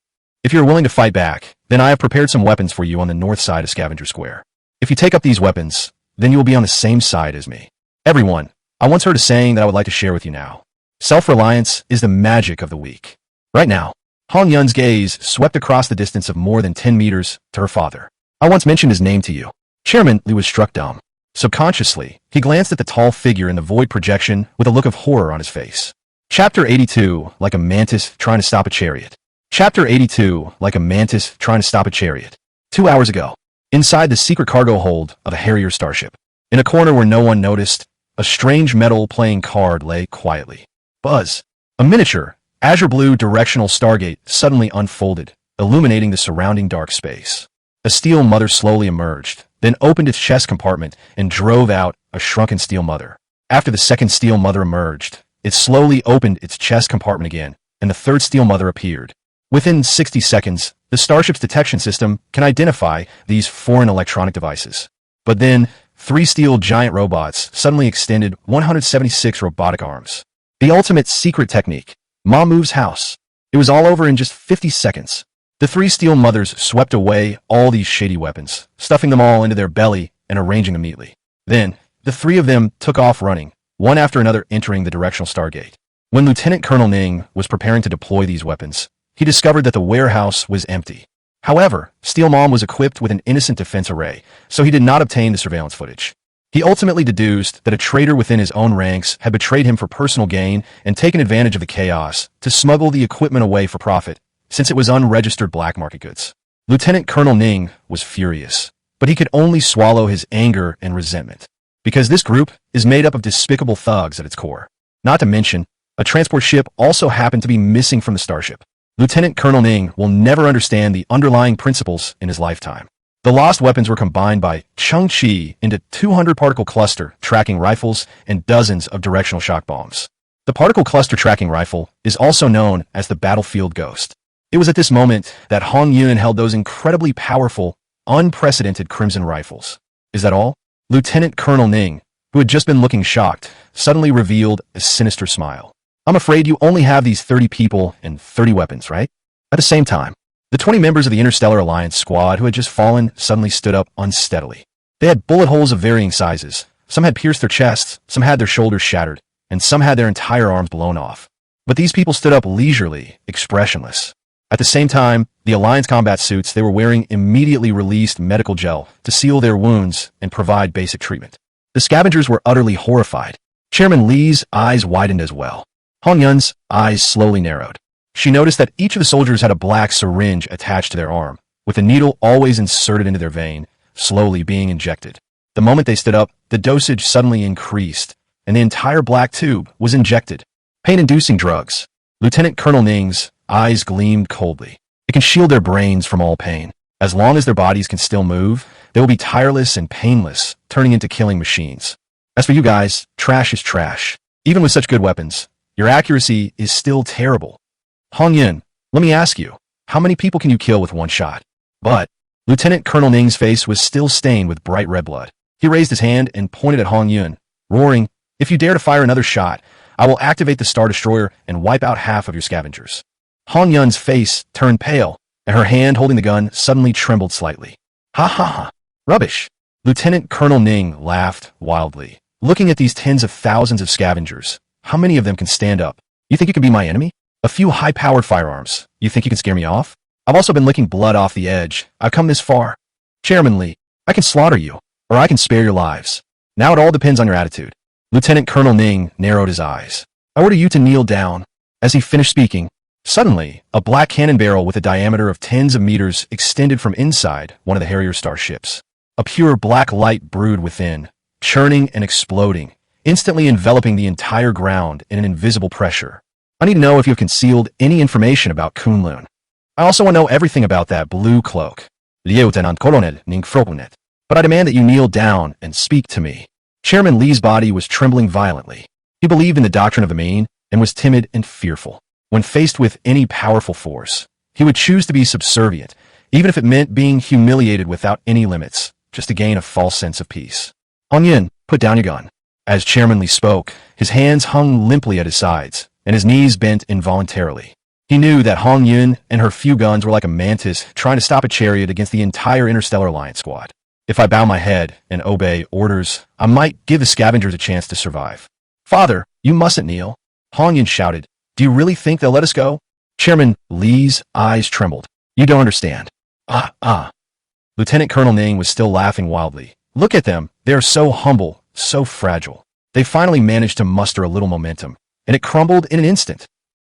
If you're willing to fight back, then I have prepared some weapons for you on the north side of Scavenger Square. If you take up these weapons, then you will be on the same side as me. Everyone, I once heard a saying that I would like to share with you now. Self-reliance is the magic of the weak. Right now, Hong Yun's gaze swept across the distance of more than 10 meters to her father. I once mentioned his name to you. Chairman Li was struck dumb. Subconsciously, he glanced at the tall figure in the void projection with a look of horror on his face. Chapter 82, like a mantis trying to stop a chariot. Chapter 82, like a mantis trying to stop a chariot. 2 hours ago, inside the secret cargo hold of a Harrier starship, in a corner where no one noticed, a strange metal playing card lay quietly. Buzz, a miniature, azure blue directional stargate suddenly unfolded, illuminating the surrounding dark space. A steel mother slowly emerged, then opened its chest compartment and drove out a shrunken steel mother. After the second steel mother emerged, it slowly opened its chest compartment again, and the third steel mother appeared. Within 60 seconds, the starship's detection system can identify these foreign electronic devices. But then, 3 steel giant robots suddenly extended 176 robotic arms. The ultimate secret technique. Ma moves house. It was all over in just 50 seconds. The 3 steel mothers swept away all these shady weapons, stuffing them all into their belly and arranging them neatly. Then, the 3 of them took off running, one after another entering the directional stargate. When Lieutenant Colonel Ning was preparing to deploy these weapons, he discovered that the warehouse was empty. However, Steel Mom was equipped with an innocent defense array, so he did not obtain the surveillance footage. He ultimately deduced that a traitor within his own ranks had betrayed him for personal gain and taken advantage of the chaos to smuggle the equipment away for profit, since it was unregistered black market goods. Lieutenant Colonel Ning was furious, but he could only swallow his anger and resentment, because this group is made up of despicable thugs at its core. Not to mention, a transport ship also happened to be missing from the starship. Lieutenant Colonel Ning will never understand the underlying principles in his lifetime. The lost weapons were combined by Cheng Qi into 200 particle cluster tracking rifles and dozens of directional shock bombs. The particle cluster tracking rifle is also known as the battlefield ghost. It was at this moment that Hong Yun held those incredibly powerful, unprecedented crimson rifles. Is that all? Lieutenant Colonel Ning, who had just been looking shocked, suddenly revealed a sinister smile. I'm afraid you only have these 30 people and 30 weapons, right? At the same time, the 20 members of the Interstellar Alliance squad who had just fallen suddenly stood up unsteadily. They had bullet holes of varying sizes. Some had pierced their chests, some had their shoulders shattered, and some had their entire arms blown off. But these people stood up leisurely, expressionless. At the same time, the Alliance combat suits they were wearing immediately released medical gel to seal their wounds and provide basic treatment. The scavengers were utterly horrified. Chairman Li's eyes widened as well. Hong Yun's eyes slowly narrowed. She noticed that each of the soldiers had a black syringe attached to their arm, with the needle always inserted into their vein, slowly being injected. The moment they stood up, the dosage suddenly increased, and the entire black tube was injected. Pain-inducing drugs. Lieutenant Colonel Ning's eyes gleamed coldly. It can shield their brains from all pain. As long as their bodies can still move, they will be tireless and painless, turning into killing machines. As for you guys, trash is trash. Even with such good weapons, your accuracy is still terrible. Hong Yun, let me ask you, how many people can you kill with one shot? But Lieutenant Colonel Ning's face was still stained with bright red blood. He raised his hand and pointed at Hong Yun, roaring, "If you dare to fire another shot, I will activate the Star Destroyer and wipe out half of your scavengers." Hong Yun's face turned pale, and her hand holding the gun suddenly trembled slightly. Ha ha ha. Rubbish. Lieutenant Colonel Ning laughed wildly. Looking at these tens of thousands of scavengers, how many of them can stand up? You think you can be my enemy? A few high-powered firearms. You think you can scare me off? I've also been licking blood off the edge. I've come this far. Chairman Li, I can slaughter you, or I can spare your lives. Now it all depends on your attitude. Lieutenant Colonel Ning narrowed his eyes. I order you to kneel down. As he finished speaking, suddenly, a black cannon barrel with a diameter of tens of meters extended from inside one of the Harrier Star ships. A pure black light brewed within, churning and exploding, instantly enveloping the entire ground in an invisible pressure. I need to know if you have concealed any information about Kunlun. I also want to know everything about that blue cloak. Lieutenant Colonel Ning Fropunet. But I demand that you kneel down and speak to me. Chairman Li's body was trembling violently. He believed in the doctrine of the mean and was timid and fearful. When faced with any powerful force, he would choose to be subservient, even if it meant being humiliated without any limits, just to gain a false sense of peace. Hong Yun, put down your gun. As Chairman Li spoke, his hands hung limply at his sides, and his knees bent involuntarily. He knew that Hong Yun and her few guns were like a mantis trying to stop a chariot against the entire Interstellar Alliance squad. If I bow my head and obey orders, I might give the scavengers a chance to survive. Father, you mustn't kneel. Hong Yun shouted. Do you really think they'll let us go? Chairman Li's eyes trembled. You don't understand. Lieutenant Colonel Ning was still laughing wildly. Look at them. They are so humble, so fragile. They finally managed to muster a little momentum, and it crumbled in an instant.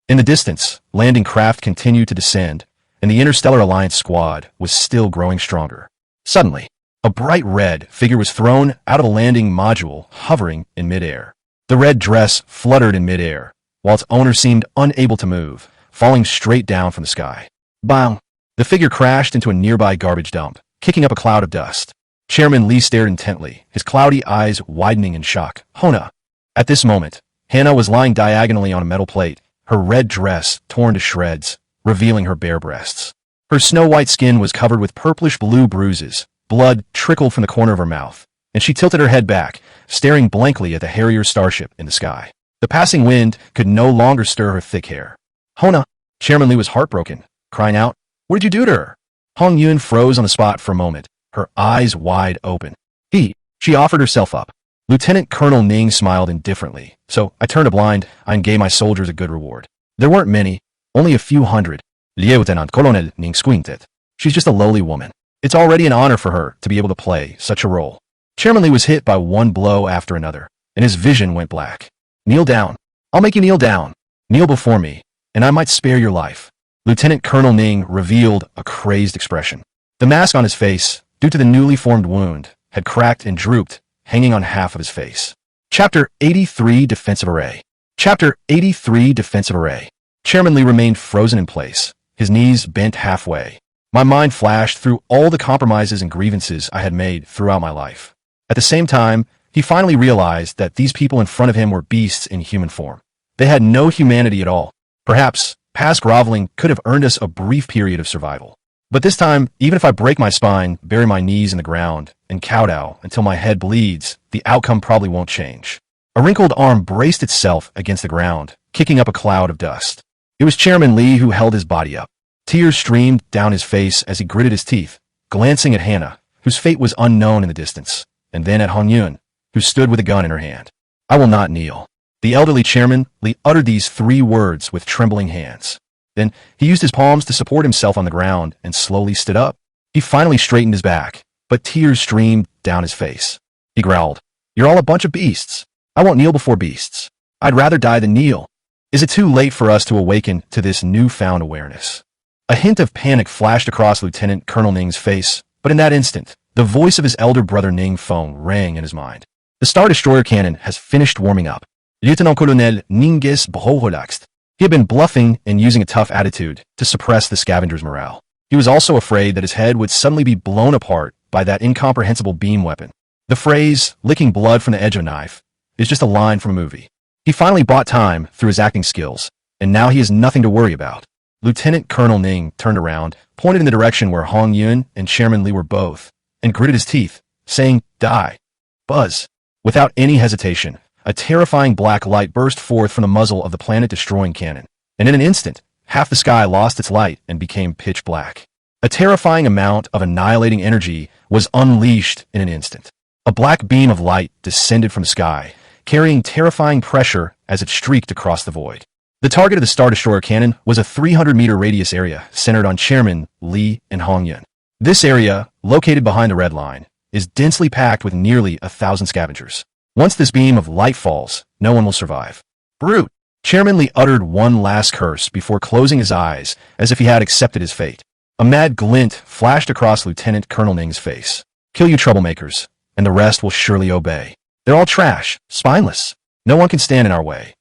In the distance, landing craft continued to descend, and the Interstellar Alliance squad was still growing stronger. Suddenly, a bright red figure was thrown out of the landing module, hovering in midair. The red dress fluttered in midair, while its owner seemed unable to move, falling straight down from the sky. Bang! The figure crashed into a nearby garbage dump, kicking up a cloud of dust. Chairman Li stared intently, his cloudy eyes widening in shock. Hona! At this moment, Hannah was lying diagonally on a metal plate, her red dress torn to shreds, revealing her bare breasts. Her snow-white skin was covered with purplish-blue bruises. Blood trickled from the corner of her mouth, and she tilted her head back, staring blankly at the Harrier starship in the sky. The passing wind could no longer stir her thick hair. Hona! Chairman Li was heartbroken, crying out, What did you do to her? Hong Yun froze on the spot for a moment, her eyes wide open. She offered herself up. Lieutenant Colonel Ning smiled indifferently, so I turned a blind eye and gave my soldiers a good reward. There weren't many, only a few hundred. Lieutenant Colonel Ning squinted. She's just a lowly woman. It's already an honor for her to be able to play such a role. Chairman Li was hit by one blow after another, and his vision went black. Kneel down. I'll make you kneel down. Kneel before me, and I might spare your life. Lieutenant Colonel Ning revealed a crazed expression. The mask on his face, due to the newly formed wound, had cracked and drooped, hanging on half of his face. Chapter 83 Defensive Array. Chapter 83 Defensive Array. Chairman Li remained frozen in place, his knees bent halfway. My mind flashed through all the compromises and grievances I had made throughout my life. At the same time, he finally realized that these people in front of him were beasts in human form. They had no humanity at all. Perhaps past groveling could have earned us a brief period of survival. But this time, even if I break my spine, bury my knees in the ground, and kowtow until my head bleeds, the outcome probably won't change. A wrinkled arm braced itself against the ground, kicking up a cloud of dust. It was Chairman Li who held his body up. Tears streamed down his face as he gritted his teeth, glancing at Hannah, whose fate was unknown in the distance, and then at Hong Yun, who stood with a gun in her hand. I will not kneel. The elderly Chairman Li uttered these 3 words with trembling hands. Then he used his palms to support himself on the ground and slowly stood up. He finally straightened his back, but tears streamed down his face. He growled, You're all a bunch of beasts. I won't kneel before beasts. I'd rather die than kneel. Is it too late for us to awaken to this newfound awareness? A hint of panic flashed across Lieutenant Colonel Ning's face, but in that instant, the voice of his elder brother Ning Feng rang in his mind. The Star Destroyer cannon has finished warming up. Lieutenant Colonel Ningis relaxed. He had been bluffing and using a tough attitude to suppress the Scavenger's morale. He was also afraid that his head would suddenly be blown apart by that incomprehensible beam weapon. The phrase, licking blood from the edge of a knife, is just a line from a movie. He finally bought time through his acting skills, and now he has nothing to worry about. Lieutenant Colonel Ning turned around, pointed in the direction where Hong Yun and Chairman Li were both, and gritted his teeth, saying, "Die." Buzz. Without any hesitation, a terrifying black light burst forth from the muzzle of the planet-destroying cannon, and in an instant, half the sky lost its light and became pitch black. A terrifying amount of annihilating energy was unleashed in an instant. A black beam of light descended from the sky, carrying terrifying pressure as it streaked across the void. The target of the Star Destroyer cannon was a 300-meter radius area centered on Chairman Li and Hong Yun. This area, located behind the red line, is densely packed with nearly 1,000 scavengers. Once this beam of light falls, no one will survive. Brute! Chairman Li uttered one last curse before closing his eyes as if he had accepted his fate. A mad glint flashed across Lieutenant Colonel Ning's face. Kill you troublemakers, and the rest will surely obey. They're all trash, spineless. No one can stand in our way.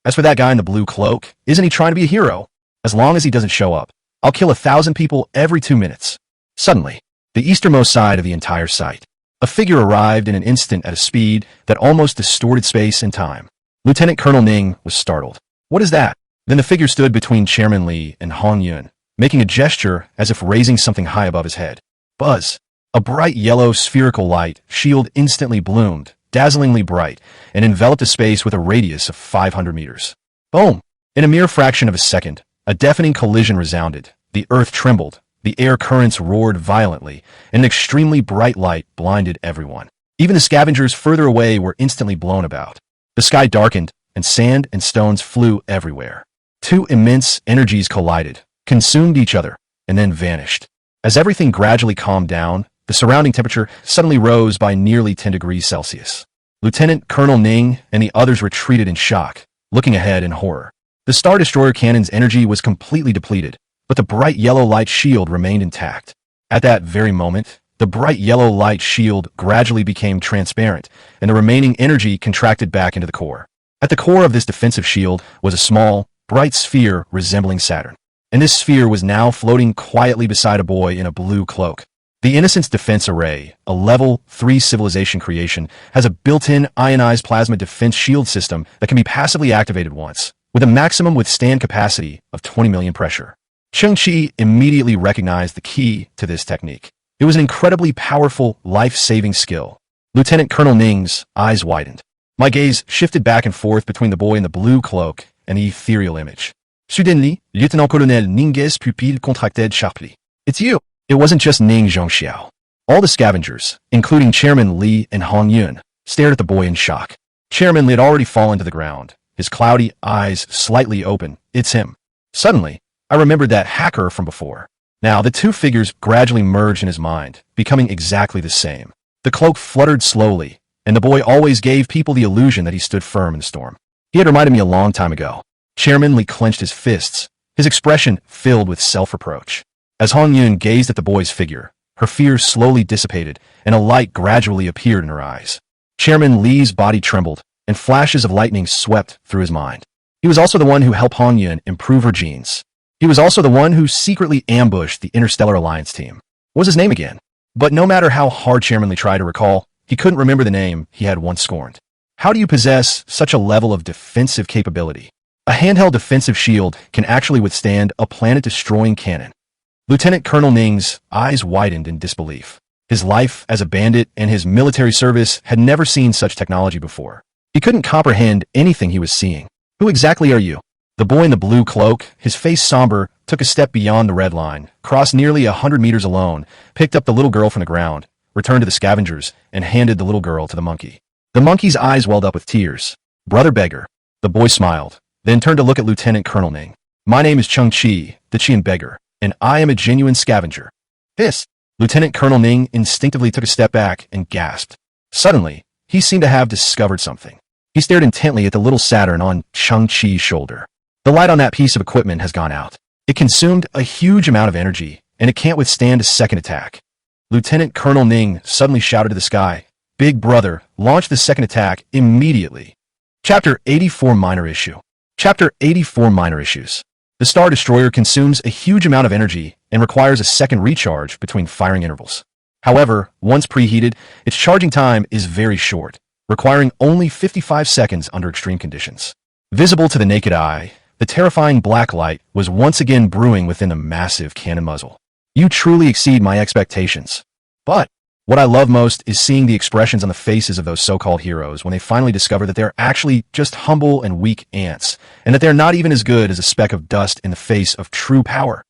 As for that guy in the blue cloak, isn't he trying to be a hero? As long as he doesn't show up, I'll kill 1,000 people every 2 minutes. Suddenly, the easternmost side of the entire site, a figure arrived in an instant at a speed that almost distorted space and time. Lieutenant Colonel Ning was startled. What is that? Then the figure stood between Chairman Li and Hong Yun, making a gesture as if raising something high above his head. Buzz. A bright yellow spherical light shield instantly bloomed, dazzlingly bright, and enveloped a space with a radius of 500 meters. Boom! In a mere fraction of a second, a deafening collision resounded. The earth trembled, the air currents roared violently, and an extremely bright light blinded everyone. Even the scavengers further away were instantly blown about. The sky darkened, and sand and stones flew everywhere. Two immense energies collided, consumed each other, and then vanished. As everything gradually calmed down, the surrounding temperature suddenly rose by nearly 10 degrees Celsius. Lieutenant Colonel Ning and the others retreated in shock, looking ahead in horror. The Star Destroyer cannon's energy was completely depleted, but the bright yellow light shield remained intact. At that very moment, the bright yellow light shield gradually became transparent, and the remaining energy contracted back into the core. At the core of this defensive shield was a small, bright sphere resembling Saturn, and this sphere was now floating quietly beside a boy in a blue cloak. The Innocence Defense Array, a Level 3 civilization creation, has a built-in ionized plasma defense shield system that can be passively activated once, with a maximum withstand capacity of 20 million pressure. Cheng Qi immediately recognized the key to this technique. It was an incredibly powerful, life-saving skill. Lieutenant Colonel Ning's eyes widened. My gaze shifted back and forth between the boy in the blue cloak and the ethereal image. Suddenly, Lieutenant Colonel Ning's pupille contracted sharply. It's you! It wasn't just Ning Zhongxiao. All the scavengers, including Chairman Li and Hong Yun, stared at the boy in shock. Chairman Li had already fallen to the ground, his cloudy eyes slightly open. It's him. Suddenly, I remembered that hacker from before. Now, the two figures gradually merged in his mind, becoming exactly the same. The cloak fluttered slowly, and the boy always gave people the illusion that he stood firm in the storm. He had reminded me a long time ago. Chairman Li clenched his fists, his expression filled with self-reproach. As Hong Yun gazed at the boy's figure, her fears slowly dissipated, and a light gradually appeared in her eyes. Chairman Li's body trembled, and flashes of lightning swept through his mind. He was also the one who helped Hong Yun improve her genes. He was also the one who secretly ambushed the Interstellar Alliance team. What was his name again? But no matter how hard Chairman Li tried to recall, he couldn't remember the name he had once scorned. How do you possess such a level of defensive capability? A handheld defensive shield can actually withstand a planet-destroying cannon. Lieutenant Colonel Ning's eyes widened in disbelief. His life as a bandit and his military service had never seen such technology before. He couldn't comprehend anything he was seeing. Who exactly are you? The boy in the blue cloak, his face somber, took a step beyond the red line, crossed nearly 100 meters alone, picked up the little girl from the ground, returned to the scavengers, and handed the little girl to the monkey. The monkey's eyes welled up with tears. Brother beggar. The boy smiled, then turned to look at Lieutenant Colonel Ning. My name is Cheng Qi, the Qian beggar, and I am a genuine scavenger. This. Lieutenant Colonel Ning instinctively took a step back and gasped. Suddenly, he seemed to have discovered something. He stared intently at the little Saturn on Cheng Qi's shoulder. The light on that piece of equipment has gone out. It consumed a huge amount of energy, and it can't withstand a second attack. Lieutenant Colonel Ning suddenly shouted to the sky, "Big brother, launch the second attack immediately." Chapter 84 Minor Issue. Chapter 84 Minor Issues. The Star Destroyer consumes a huge amount of energy and requires a second recharge between firing intervals. However, once preheated, its charging time is very short, requiring only 55 seconds under extreme conditions. Visible to the naked eye, the terrifying black light was once again brewing within the massive cannon muzzle. You truly exceed my expectations. But what I love most is seeing the expressions on the faces of those so-called heroes when they finally discover that they're actually just humble and weak ants, and that they're not even as good as a speck of dust in the face of true power.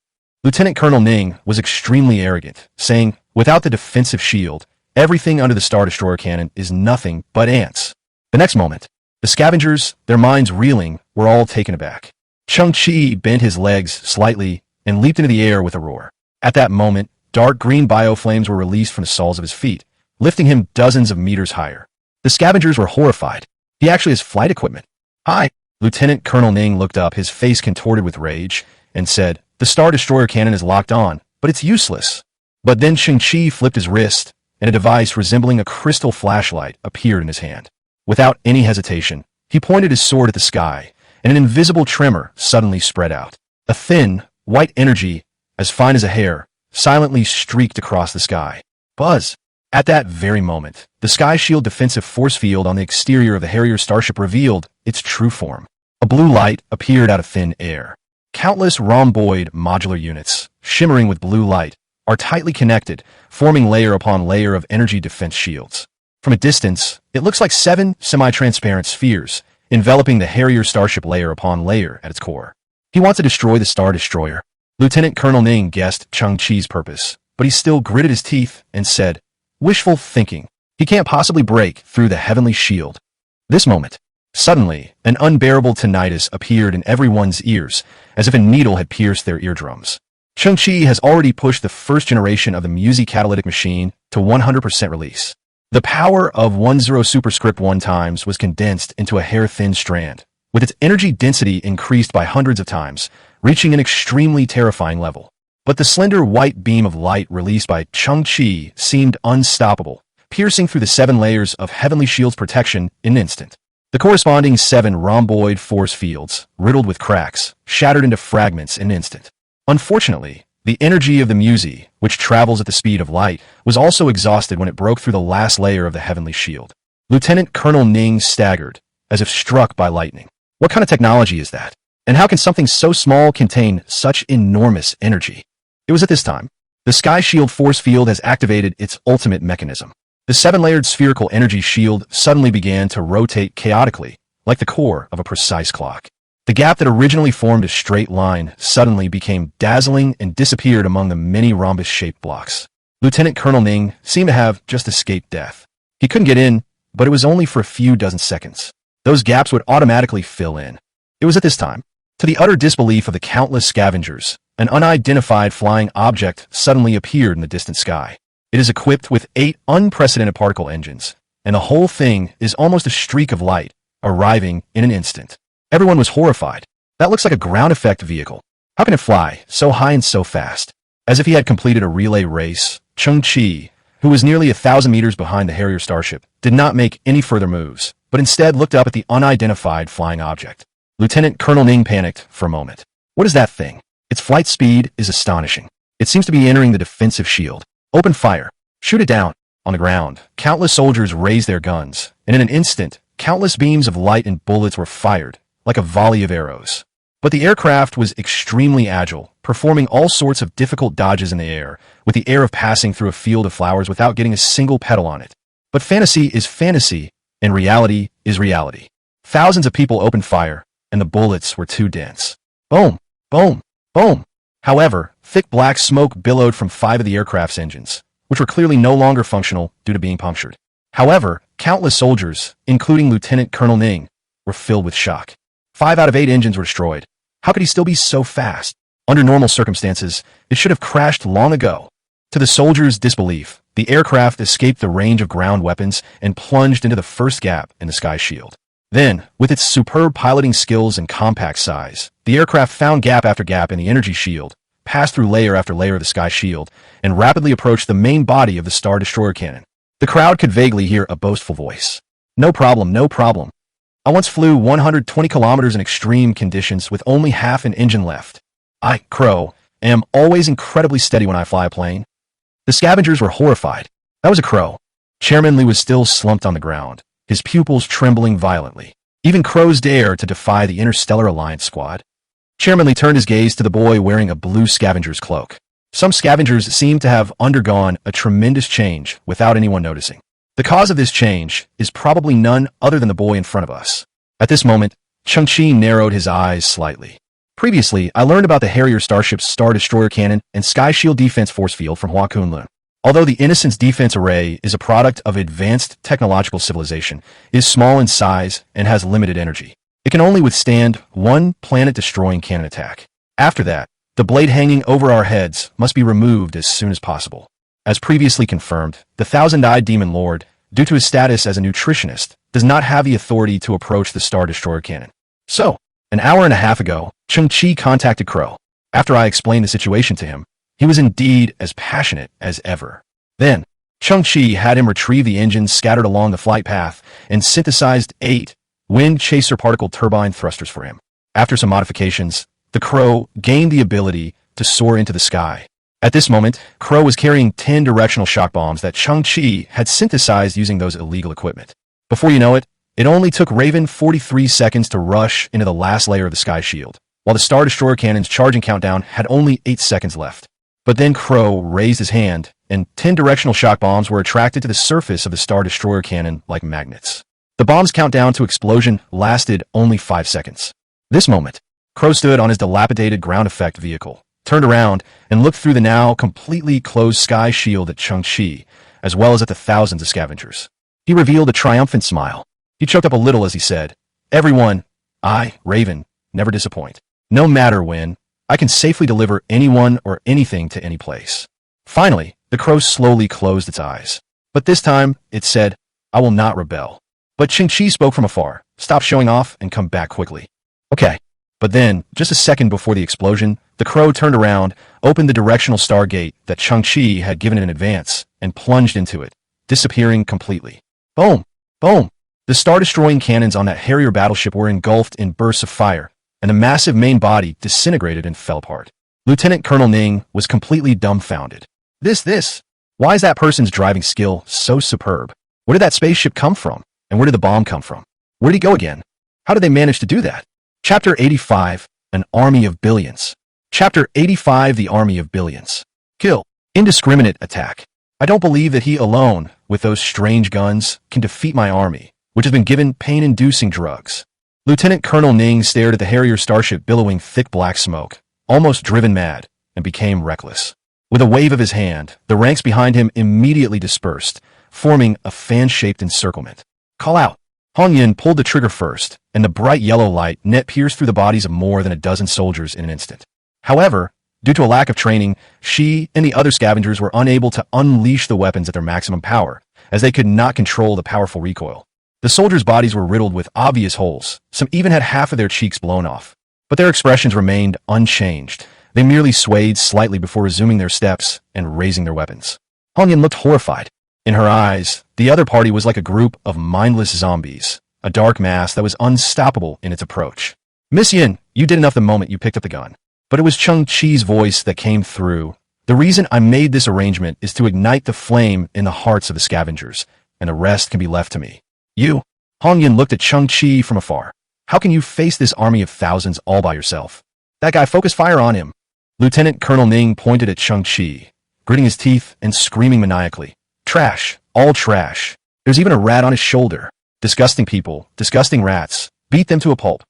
Lieutenant Colonel Ning was extremely arrogant, saying, "Without the defensive shield, everything under the Star Destroyer cannon is nothing but ants." The next moment, the scavengers, their minds reeling, were all taken aback. Cheng Qi bent his legs slightly and leaped into the air with a roar. At that moment, dark green bioflames were released from the soles of his feet, lifting him dozens of meters higher. The scavengers were horrified. He actually has flight equipment. "Hi." Lieutenant Colonel Ning looked up, his face contorted with rage, and said, "The Star Destroyer cannon is locked on, but it's useless." But then Cheng Qi flipped his wrist, and a device resembling a crystal flashlight appeared in his hand. Without any hesitation, he pointed his sword at the sky, and an invisible tremor suddenly spread out. A thin, white energy, as fine as a hair, silently streaked across the sky. Buzz! At that very moment, the Sky Shield defensive force field on the exterior of the Harrier starship revealed its true form. A blue light appeared out of thin air. Countless rhomboid modular units, shimmering with blue light, are tightly connected, forming layer upon layer of energy defense shields. From a distance, it looks like 7 semi-transparent spheres, enveloping the Harrier starship layer upon layer at its core. He wants to destroy the Star Destroyer. Lieutenant Colonel Ning guessed Cheng Qi's purpose, but he still gritted his teeth and said, "Wishful thinking. He can't possibly break through the heavenly shield." This moment, suddenly, an unbearable tinnitus appeared in everyone's ears, as if a needle had pierced their eardrums. Cheng Qi has already pushed the first generation of the Musi catalytic machine to 100% release. The power of 10 superscript 1 times was condensed into a hair-thin strand, with its energy density increased by hundreds of times, reaching an extremely terrifying level. But the slender white beam of light released by Cheng Qi seemed unstoppable, piercing through the 7 layers of Heavenly Shield's protection in an instant. The corresponding 7 rhomboid force fields, riddled with cracks, shattered into fragments in an instant. Unfortunately, the energy of the Musi, which travels at the speed of light, was also exhausted when it broke through the last layer of the Heavenly Shield. Lieutenant Colonel Ning staggered, as if struck by lightning. What kind of technology is that? And how can something so small contain such enormous energy? It was at this time. The Sky Shield force field has activated its ultimate mechanism. The 7-layered spherical energy shield suddenly began to rotate chaotically, like the core of a precise clock. The gap that originally formed a straight line suddenly became dazzling and disappeared among the many rhombus-shaped blocks. Lieutenant Colonel Ning seemed to have just escaped death. He couldn't get in, but it was only for a few dozen seconds. Those gaps would automatically fill in. It was at this time, to the utter disbelief of the countless scavengers, an unidentified flying object suddenly appeared in the distant sky. It is equipped with 8 unprecedented particle engines, and the whole thing is almost a streak of light, arriving in an instant. Everyone was horrified. That looks like a ground effect vehicle. How can it fly so high and so fast? As if he had completed a relay race, Cheng Qi, who was nearly 1,000 meters behind the Harrier starship, did not make any further moves, but instead looked up at the unidentified flying object. Lieutenant Colonel Ning panicked for a moment. What is that thing? Its flight speed is astonishing. It seems to be entering the defensive shield. Open fire. Shoot it down. On the ground, countless soldiers raised their guns, and in an instant, countless beams of light and bullets were fired, like a volley of arrows. But the aircraft was extremely agile, performing all sorts of difficult dodges in the air, with the air of passing through a field of flowers without getting a single petal on it. But fantasy is fantasy, and reality is reality. Thousands of people opened fire, and the bullets were too dense. Boom! Boom! Boom! However, thick black smoke billowed from 5 of the aircraft's engines, which were clearly no longer functional due to being punctured. However, countless soldiers, including Lieutenant Colonel Ning, were filled with shock. 5 out of 8 engines were destroyed. How could he still be so fast? Under normal circumstances, it should have crashed long ago. To the soldiers' disbelief, the aircraft escaped the range of ground weapons and plunged into the first gap in the sky shield. Then, with its superb piloting skills and compact size, the aircraft found gap after gap in the energy shield, passed through layer after layer of the sky shield, and rapidly approached the main body of the Star Destroyer cannon. The crowd could vaguely hear a boastful voice. "No problem, no problem. I once flew 120 kilometers in extreme conditions with only half an engine left. I, Crow, am always incredibly steady when I fly a plane." The scavengers were horrified. That was a Crow. Chairman Li was still slumped on the ground, his pupils trembling violently. Even crows dare to defy the Interstellar Alliance squad. Chairman Li turned his gaze to the boy wearing a blue scavenger's cloak. Some scavengers seemed to have undergone a tremendous change without anyone noticing. The cause of this change is probably none other than the boy in front of us. At this moment, Cheng Qi narrowed his eyes slightly. Previously, I learned about the Harrier Starship's Star Destroyer cannon and Sky Shield defense force field from Hua Kunlun. Although the Innocence defense array is a product of advanced technological civilization, it is small in size and has limited energy. It can only withstand one planet-destroying cannon attack. After that, the blade hanging over our heads must be removed as soon as possible. As previously confirmed, the Thousand-Eyed Demon Lord, due to his status as a nutritionist, does not have the authority to approach the Star Destroyer cannon. So, an hour and a half ago, Cheng Qi contacted Crow. After I explained the situation to him, he was indeed as passionate as ever. Then, Cheng Qi had him retrieve the engines scattered along the flight path and synthesized 8 wind chaser particle turbine thrusters for him. After some modifications, the Crow gained the ability to soar into the sky. At this moment, Crow was carrying 10 directional shock bombs that Cheng Qi had synthesized using those illegal equipment. Before you know it, it only took Raven 43 seconds to rush into the last layer of the sky shield, while the Star Destroyer cannon's charging countdown had only 8 seconds left. But then Crow raised his hand, and 10 directional shock bombs were attracted to the surface of the Star Destroyer cannon like magnets. The bomb's countdown to explosion lasted only 5 seconds. This moment, Crow stood on his dilapidated ground effect vehicle, turned around, and looked through the now completely closed sky shield at Cheng Qi, as well as at the thousands of scavengers. He revealed a triumphant smile. He choked up a little as he said, "Everyone, I, Raven, never disappoint. No matter when, I can safely deliver anyone or anything to any place." Finally, the Crow slowly closed its eyes. But this time, it said, "I will not rebel." But Cheng Qi spoke from afar, "Stop showing off and come back quickly." Okay. But then, just a second before the explosion, the Crow turned around, opened the directional star gate that Cheng Qi had given it in advance, and plunged into it, disappearing completely. Boom! Boom! The star-destroying cannons on that Harrier battleship were engulfed in bursts of fire, and the massive main body disintegrated and fell apart. Lieutenant Colonel Ning was completely dumbfounded. This? Why is that person's driving skill so superb? Where did that spaceship come from? And where did the bomb come from? Where did he go again? How did they manage to do that? Chapter 85, An Army of Billions. Chapter 85, The Army of Billions. Kill. Indiscriminate attack. I don't believe that he alone, with those strange guns, can defeat my army, which has been given pain-inducing drugs. Lieutenant Colonel Ning stared at the Harrier starship billowing thick black smoke, almost driven mad, and became reckless. With a wave of his hand, the ranks behind him immediately dispersed, forming a fan-shaped encirclement. Call out. Hong Yin pulled the trigger first, and the bright yellow light net pierced through the bodies of more than a dozen soldiers in an instant. However, due to a lack of training, she and the other scavengers were unable to unleash the weapons at their maximum power, as they could not control the powerful recoil. The soldiers' bodies were riddled with obvious holes, some even had half of their cheeks blown off. But their expressions remained unchanged. They merely swayed slightly before resuming their steps and raising their weapons. Hong Yin looked horrified. In her eyes, the other party was like a group of mindless zombies, a dark mass that was unstoppable in its approach. "Miss Yin, you did enough the moment you picked up the gun." But it was Cheng Qi's voice that came through. "The reason I made this arrangement is to ignite the flame in the hearts of the scavengers, and the rest can be left to me." "You?" Hong Yin looked at Cheng Qi from afar. "How can you face this army of thousands all by yourself?" "That guy, focus fire on him." Lieutenant Colonel Ning pointed at Cheng Qi, gritting his teeth and screaming maniacally. "Trash. All trash. There's even a rat on his shoulder. Disgusting people. Disgusting rats. Beat them to a pulp."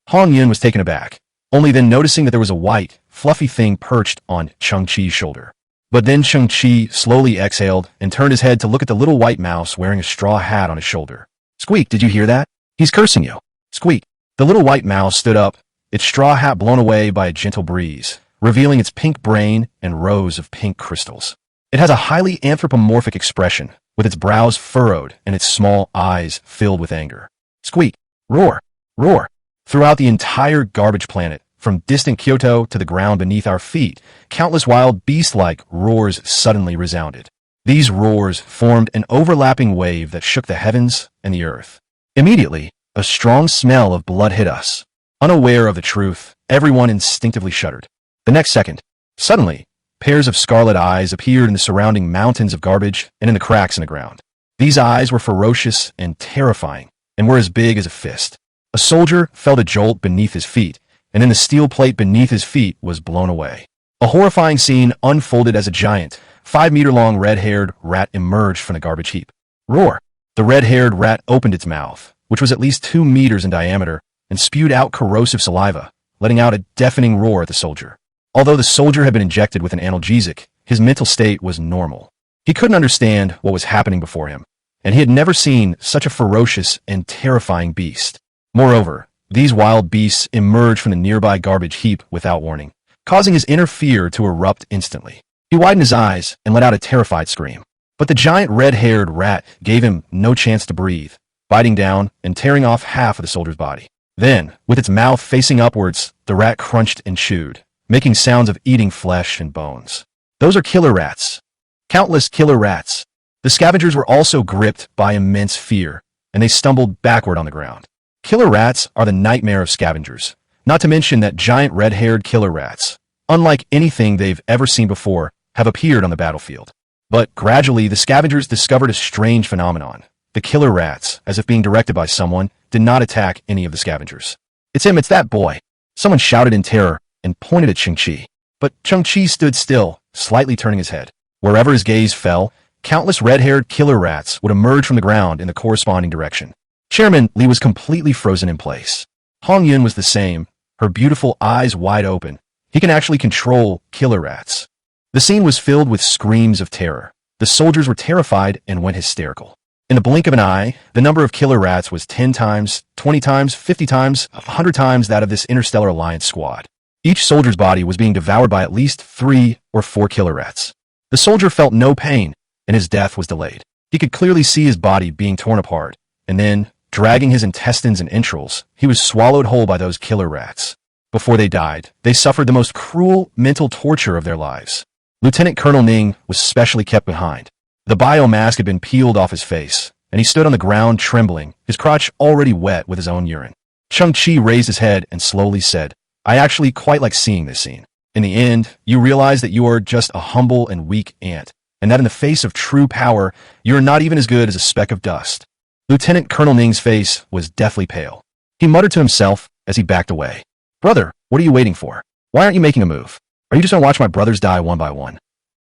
Hong Yin was taken aback, only then noticing that there was a white, fluffy thing perched on Cheng Qi's shoulder. But then Cheng Qi slowly exhaled and turned his head to look at the little white mouse wearing a straw hat on his shoulder. "Squeak, did you hear that? He's cursing you." Squeak. The little white mouse stood up, its straw hat blown away by a gentle breeze, revealing its pink brain and rows of pink crystals. It has a highly anthropomorphic expression, with its brows furrowed and its small eyes filled with anger. Squeak, roar, roar. Throughout the entire garbage planet, from distant Kyoto to the ground beneath our feet, countless wild beast-like roars suddenly resounded. These roars formed an overlapping wave that shook the heavens and the earth. Immediately, a strong smell of blood hit us. Unaware of the truth, everyone instinctively shuddered. The next second, suddenly, pairs of scarlet eyes appeared in the surrounding mountains of garbage and in the cracks in the ground. These eyes were ferocious and terrifying, and were as big as a fist. A soldier felt a jolt beneath his feet, and then the steel plate beneath his feet was blown away. A horrifying scene unfolded as a giant, 5-meter-long red-haired rat emerged from the garbage heap. Roar! The red-haired rat opened its mouth, which was at least 2 meters in diameter, and spewed out corrosive saliva, letting out a deafening roar at the soldier. Although the soldier had been injected with an analgesic, his mental state was normal. He couldn't understand what was happening before him, and he had never seen such a ferocious and terrifying beast. Moreover, these wild beasts emerged from the nearby garbage heap without warning, causing his inner fear to erupt instantly. He widened his eyes and let out a terrified scream. But the giant red-haired rat gave him no chance to breathe, biting down and tearing off half of the soldier's body. Then, with its mouth facing upwards, the rat crunched and chewed, making sounds of eating flesh and bones. Those are killer rats. Countless killer rats. The scavengers were also gripped by immense fear, and they stumbled backward on the ground. Killer rats are the nightmare of scavengers, not to mention that giant red-haired killer rats, unlike anything they've ever seen before, have appeared on the battlefield. But gradually, the scavengers discovered a strange phenomenon. The killer rats, as if being directed by someone, did not attack any of the scavengers. It's him, it's that boy. Someone shouted in terror and pointed at Cheng Qi. But Cheng Qi stood still, slightly turning his head. Wherever his gaze fell, countless red-haired killer rats would emerge from the ground in the corresponding direction. Chairman Li was completely frozen in place. Hong Yun was the same, her beautiful eyes wide open. He can actually control killer rats. The scene was filled with screams of terror. The soldiers were terrified and went hysterical. In the blink of an eye, the number of killer rats was 10 times, 20 times, 50 times, 100 times that of this Interstellar Alliance squad. Each soldier's body was being devoured by at least 3 or 4 killer rats. The soldier felt no pain, and his death was delayed. He could clearly see his body being torn apart, and then, dragging his intestines and entrails, he was swallowed whole by those killer rats. Before they died, they suffered the most cruel mental torture of their lives. Lieutenant Colonel Ning was specially kept behind. The biomask had been peeled off his face, and he stood on the ground trembling, his crotch already wet with his own urine. Cheng Qi raised his head and slowly said, "I actually quite like seeing this scene. In the end, you realize that you are just a humble and weak ant, and that in the face of true power, you are not even as good as a speck of dust." Lieutenant Colonel Ning's face was deathly pale. He muttered to himself as he backed away. "Brother, what are you waiting for? Why aren't you making a move? Are you just going to watch my brothers die one by one?"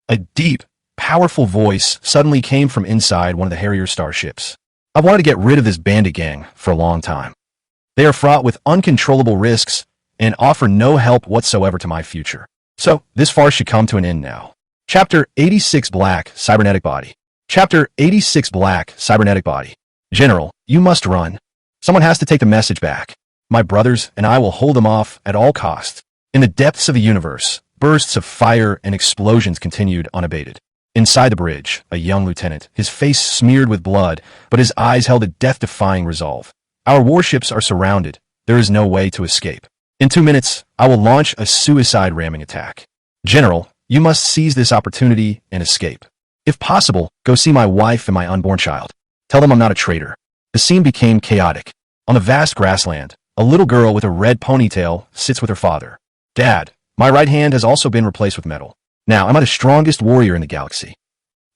A deep, powerful voice suddenly came from inside one of the Harrier starships. "I've wanted to get rid of this bandit gang for a long time. They are fraught with uncontrollable risks and offer no help whatsoever to my future. So, this farce should come to an end now." Chapter 86 Black Cybernetic Body. Chapter 86 Black Cybernetic Body. "General, you must run. Someone has to take the message back. My brothers and I will hold them off at all costs." In the depths of the universe, bursts of fire and explosions continued unabated. Inside the bridge, a young lieutenant, his face smeared with blood, but his eyes held a death-defying resolve. "Our warships are surrounded. There is no way to escape. In 2 minutes, I will launch a suicide ramming attack. General, you must seize this opportunity and escape. If possible, go see my wife and my unborn child. Tell them I'm not a traitor." The scene became chaotic. On the vast grassland, a little girl with a red ponytail sits with her father. "Dad, my right hand has also been replaced with metal. Now, am I the strongest warrior in the galaxy?"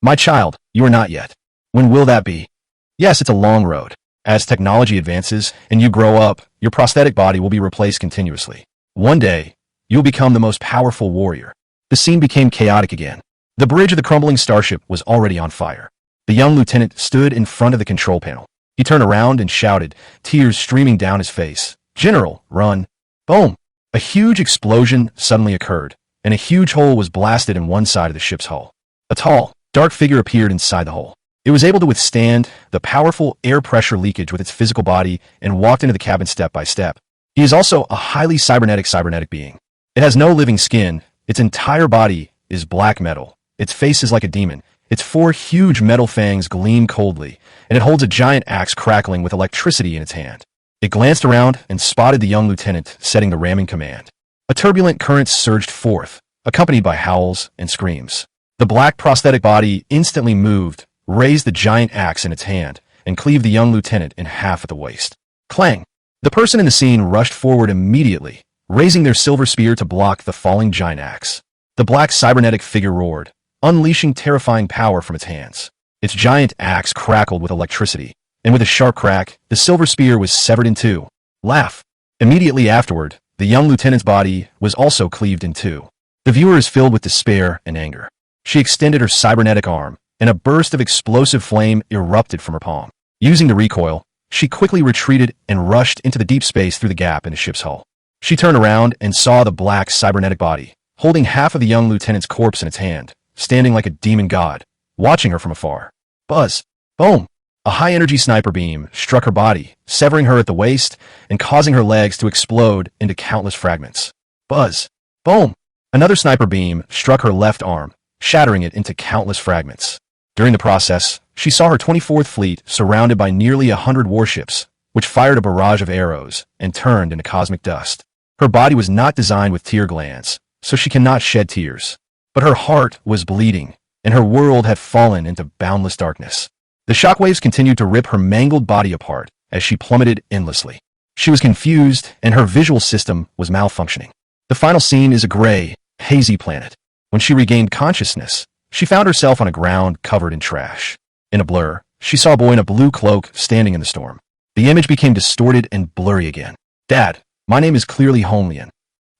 "My child, you are not yet. When will that be?" "Yes, it's a long road. As technology advances and you grow up, your prosthetic body will be replaced continuously. One day, you will become the most powerful warrior." The scene became chaotic again. The bridge of the crumbling starship was already on fire. The young lieutenant stood in front of the control panel. He turned around and shouted, tears streaming down his face, "General, run." Boom! A huge explosion suddenly occurred, and a huge hole was blasted in one side of the ship's hull. A tall, dark figure appeared inside the hole. It was able to withstand the powerful air pressure leakage with its physical body and walked into the cabin step by step. He is also a highly cybernetic being. It has no living skin. Its entire body is black metal, Its face is like a demon. Its four huge metal fangs gleam coldly, and it holds a giant axe crackling with electricity in its hand. It glanced around and spotted the young lieutenant setting the ramming command. A turbulent current surged forth, accompanied by howls and screams. The black prosthetic body instantly moved, raised the giant axe in its hand, and cleaved the young lieutenant in half at the waist. Clang! The person in the scene rushed forward immediately, raising their silver spear to block the falling giant axe. The black cybernetic figure roared, unleashing terrifying power from its hands. Its giant axe crackled with electricity, and with a sharp crack, the silver spear was severed in two. Laugh! Immediately afterward, the young lieutenant's body was also cleaved in two. The viewer is filled with despair and anger. She extended her cybernetic arm, and a burst of explosive flame erupted from her palm. Using the recoil, she quickly retreated and rushed into the deep space through the gap in the ship's hull. She turned around and saw the black cybernetic body, holding half of the young lieutenant's corpse in its hand, standing like a demon god, watching her from afar. Buzz! Boom! A high-energy sniper beam struck her body, severing her at the waist and causing her legs to explode into countless fragments. Buzz! Boom! Another sniper beam struck her left arm, shattering it into countless fragments. During the process, she saw her 24th Fleet surrounded by nearly 100 warships, which fired a barrage of arrows and turned into cosmic dust. Her body was not designed with tear glands, so she cannot shed tears. But her heart was bleeding, and her world had fallen into boundless darkness. The shockwaves continued to rip her mangled body apart as she plummeted endlessly. She was confused, and her visual system was malfunctioning. The final scene is a gray, hazy planet. When she regained consciousness, she found herself on a ground covered in trash. In a blur, she saw a boy in a blue cloak standing in the storm. The image became distorted and blurry again. Dad, my name is clearly Honglian.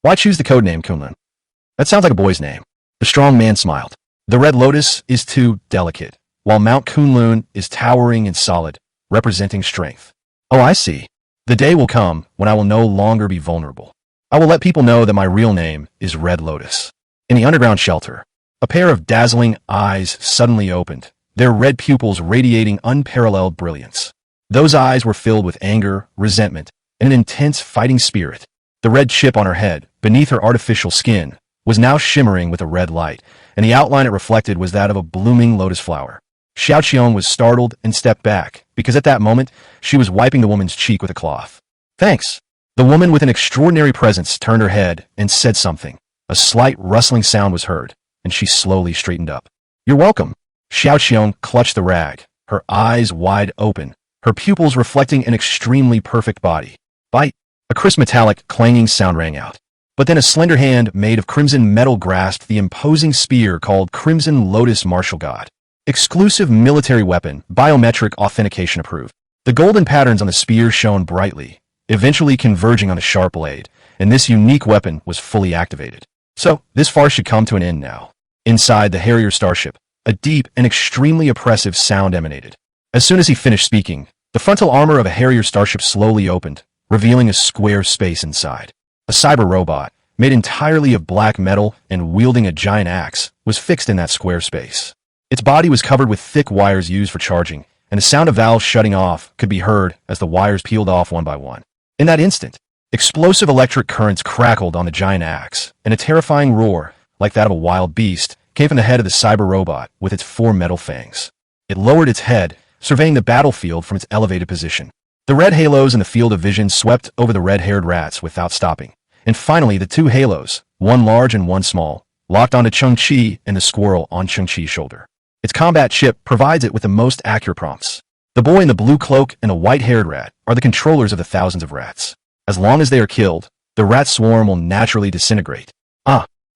Why choose the codename Kunlun? That sounds like a boy's name. The strong man smiled. The Red Lotus is too delicate, while Mount Kunlun is towering and solid, representing strength. Oh, I see. The day will come when I will no longer be vulnerable. I will let people know that my real name is Red Lotus. In the underground shelter, a pair of dazzling eyes suddenly opened, their red pupils radiating unparalleled brilliance. Those eyes were filled with anger, resentment, and an intense fighting spirit. The red chip on her head, beneath her artificial skin, was now shimmering with a red light, and the outline it reflected was that of a blooming lotus flower. Xiao Qiong was startled and stepped back, because at that moment, she was wiping the woman's cheek with a cloth. Thanks. The woman with an extraordinary presence turned her head and said something. A slight rustling sound was heard, and she slowly straightened up. You're welcome. Xiao Qiong clutched the rag, her eyes wide open, her pupils reflecting an extremely perfect body. Bite! A crisp metallic, clanging sound rang out. But then a slender hand made of crimson metal grasped the imposing spear called Crimson Lotus Martial God. Exclusive military weapon, biometric authentication approved. The golden patterns on the spear shone brightly, eventually converging on the sharp blade, and this unique weapon was fully activated. So, this farce should come to an end now. Inside the Harrier starship, a deep and extremely oppressive sound emanated. As soon as he finished speaking, the frontal armor of a Harrier starship slowly opened, revealing a square space inside. A cyber robot, made entirely of black metal and wielding a giant axe, was fixed in that square space. Its body was covered with thick wires used for charging, and the sound of valves shutting off could be heard as the wires peeled off one by one. In that instant, explosive electric currents crackled on the giant axe, and a terrifying roar, like that of a wild beast, came from the head of the cyber robot with its four metal fangs. It lowered its head, surveying the battlefield from its elevated position. The red halos in the field of vision swept over the red-haired rats without stopping, and finally the two halos, one large and one small, locked onto Cheng Qi and the squirrel on Cheng Qi's shoulder. Its combat chip provides it with the most accurate prompts. The boy in the blue cloak and a white-haired rat are the controllers of the thousands of rats. As long as they are killed, the rat swarm will naturally disintegrate.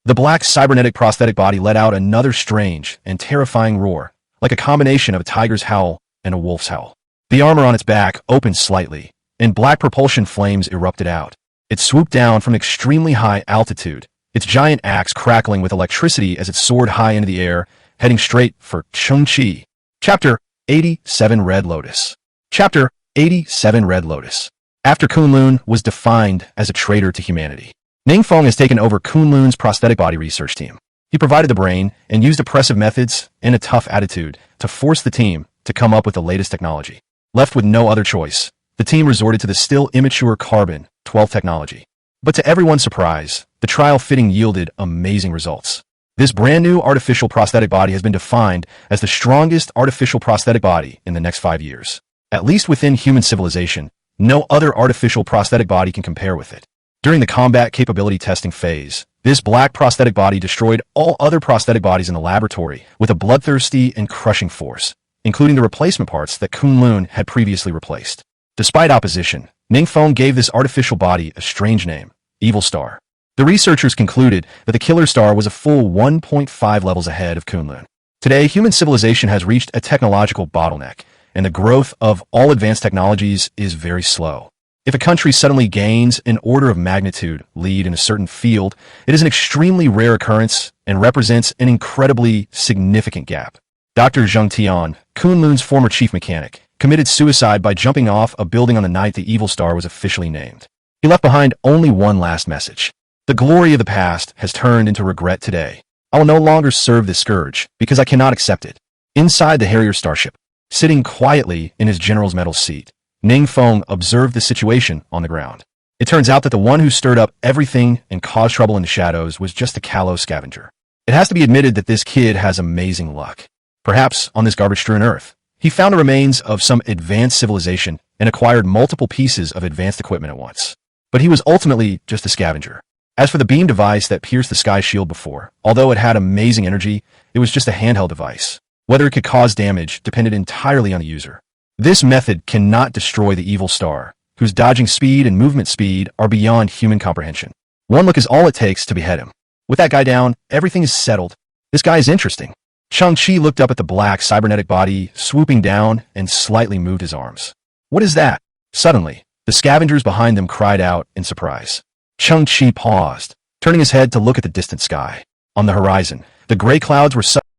The black cybernetic prosthetic body let out another strange and terrifying roar, like a combination of a tiger's howl and a wolf's howl. The armor on its back opened slightly, and black propulsion flames erupted out. It swooped down from extremely high altitude, its giant axe crackling with electricity as it soared high into the air, heading straight for Cheng Qi. Chapter 87 Red Lotus. Chapter 87 Red Lotus. After Kunlun was defined as a traitor to humanity, Ningfeng has taken over Kunlun's prosthetic body research team. He provided the brain and used oppressive methods and a tough attitude to force the team to come up with the latest technology. Left with no other choice, the team resorted to the still immature Carbon-12 technology. But to everyone's surprise, the trial fitting yielded amazing results. This brand new artificial prosthetic body has been defined as the strongest artificial prosthetic body in the next 5 years. At least within human civilization, no other artificial prosthetic body can compare with it. During the combat capability testing phase, this black prosthetic body destroyed all other prosthetic bodies in the laboratory with a bloodthirsty and crushing force, including the replacement parts that Kunlun had previously replaced. Despite opposition, Ningfeng gave this artificial body a strange name, Evil Star. The researchers concluded that the killer star was a full 1.5 levels ahead of Kunlun. Today, human civilization has reached a technological bottleneck, and the growth of all advanced technologies is very slow. If a country suddenly gains an order of magnitude lead in a certain field, it is an extremely rare occurrence and represents an incredibly significant gap. Dr. Zheng Tian, Kunlun's former chief mechanic, committed suicide by jumping off a building on the night the Evil Star was officially named. He left behind only one last message. The glory of the past has turned into regret today. I will no longer serve this scourge because I cannot accept it. Inside the Harrier starship, sitting quietly in his general's metal seat, Ningfeng observed the situation on the ground. It turns out that the one who stirred up everything and caused trouble in the shadows was just a callow scavenger. It has to be admitted that this kid has amazing luck. Perhaps on this garbage-strewn Earth, he found the remains of some advanced civilization and acquired multiple pieces of advanced equipment at once. But he was ultimately just a scavenger. As for the beam device that pierced the sky shield before, although it had amazing energy, it was just a handheld device. Whether it could cause damage depended entirely on the user. This method cannot destroy the Evil Star, whose dodging speed and movement speed are beyond human comprehension. One look is all it takes to behead him. With that guy down, everything is settled. This guy is interesting. Cheng Qi looked up at the black cybernetic body, swooping down, and slightly moved his arms. What is that? Suddenly, the scavengers behind them cried out in surprise. Cheng Qi paused, turning his head to look at the distant sky. On the horizon, the gray clouds were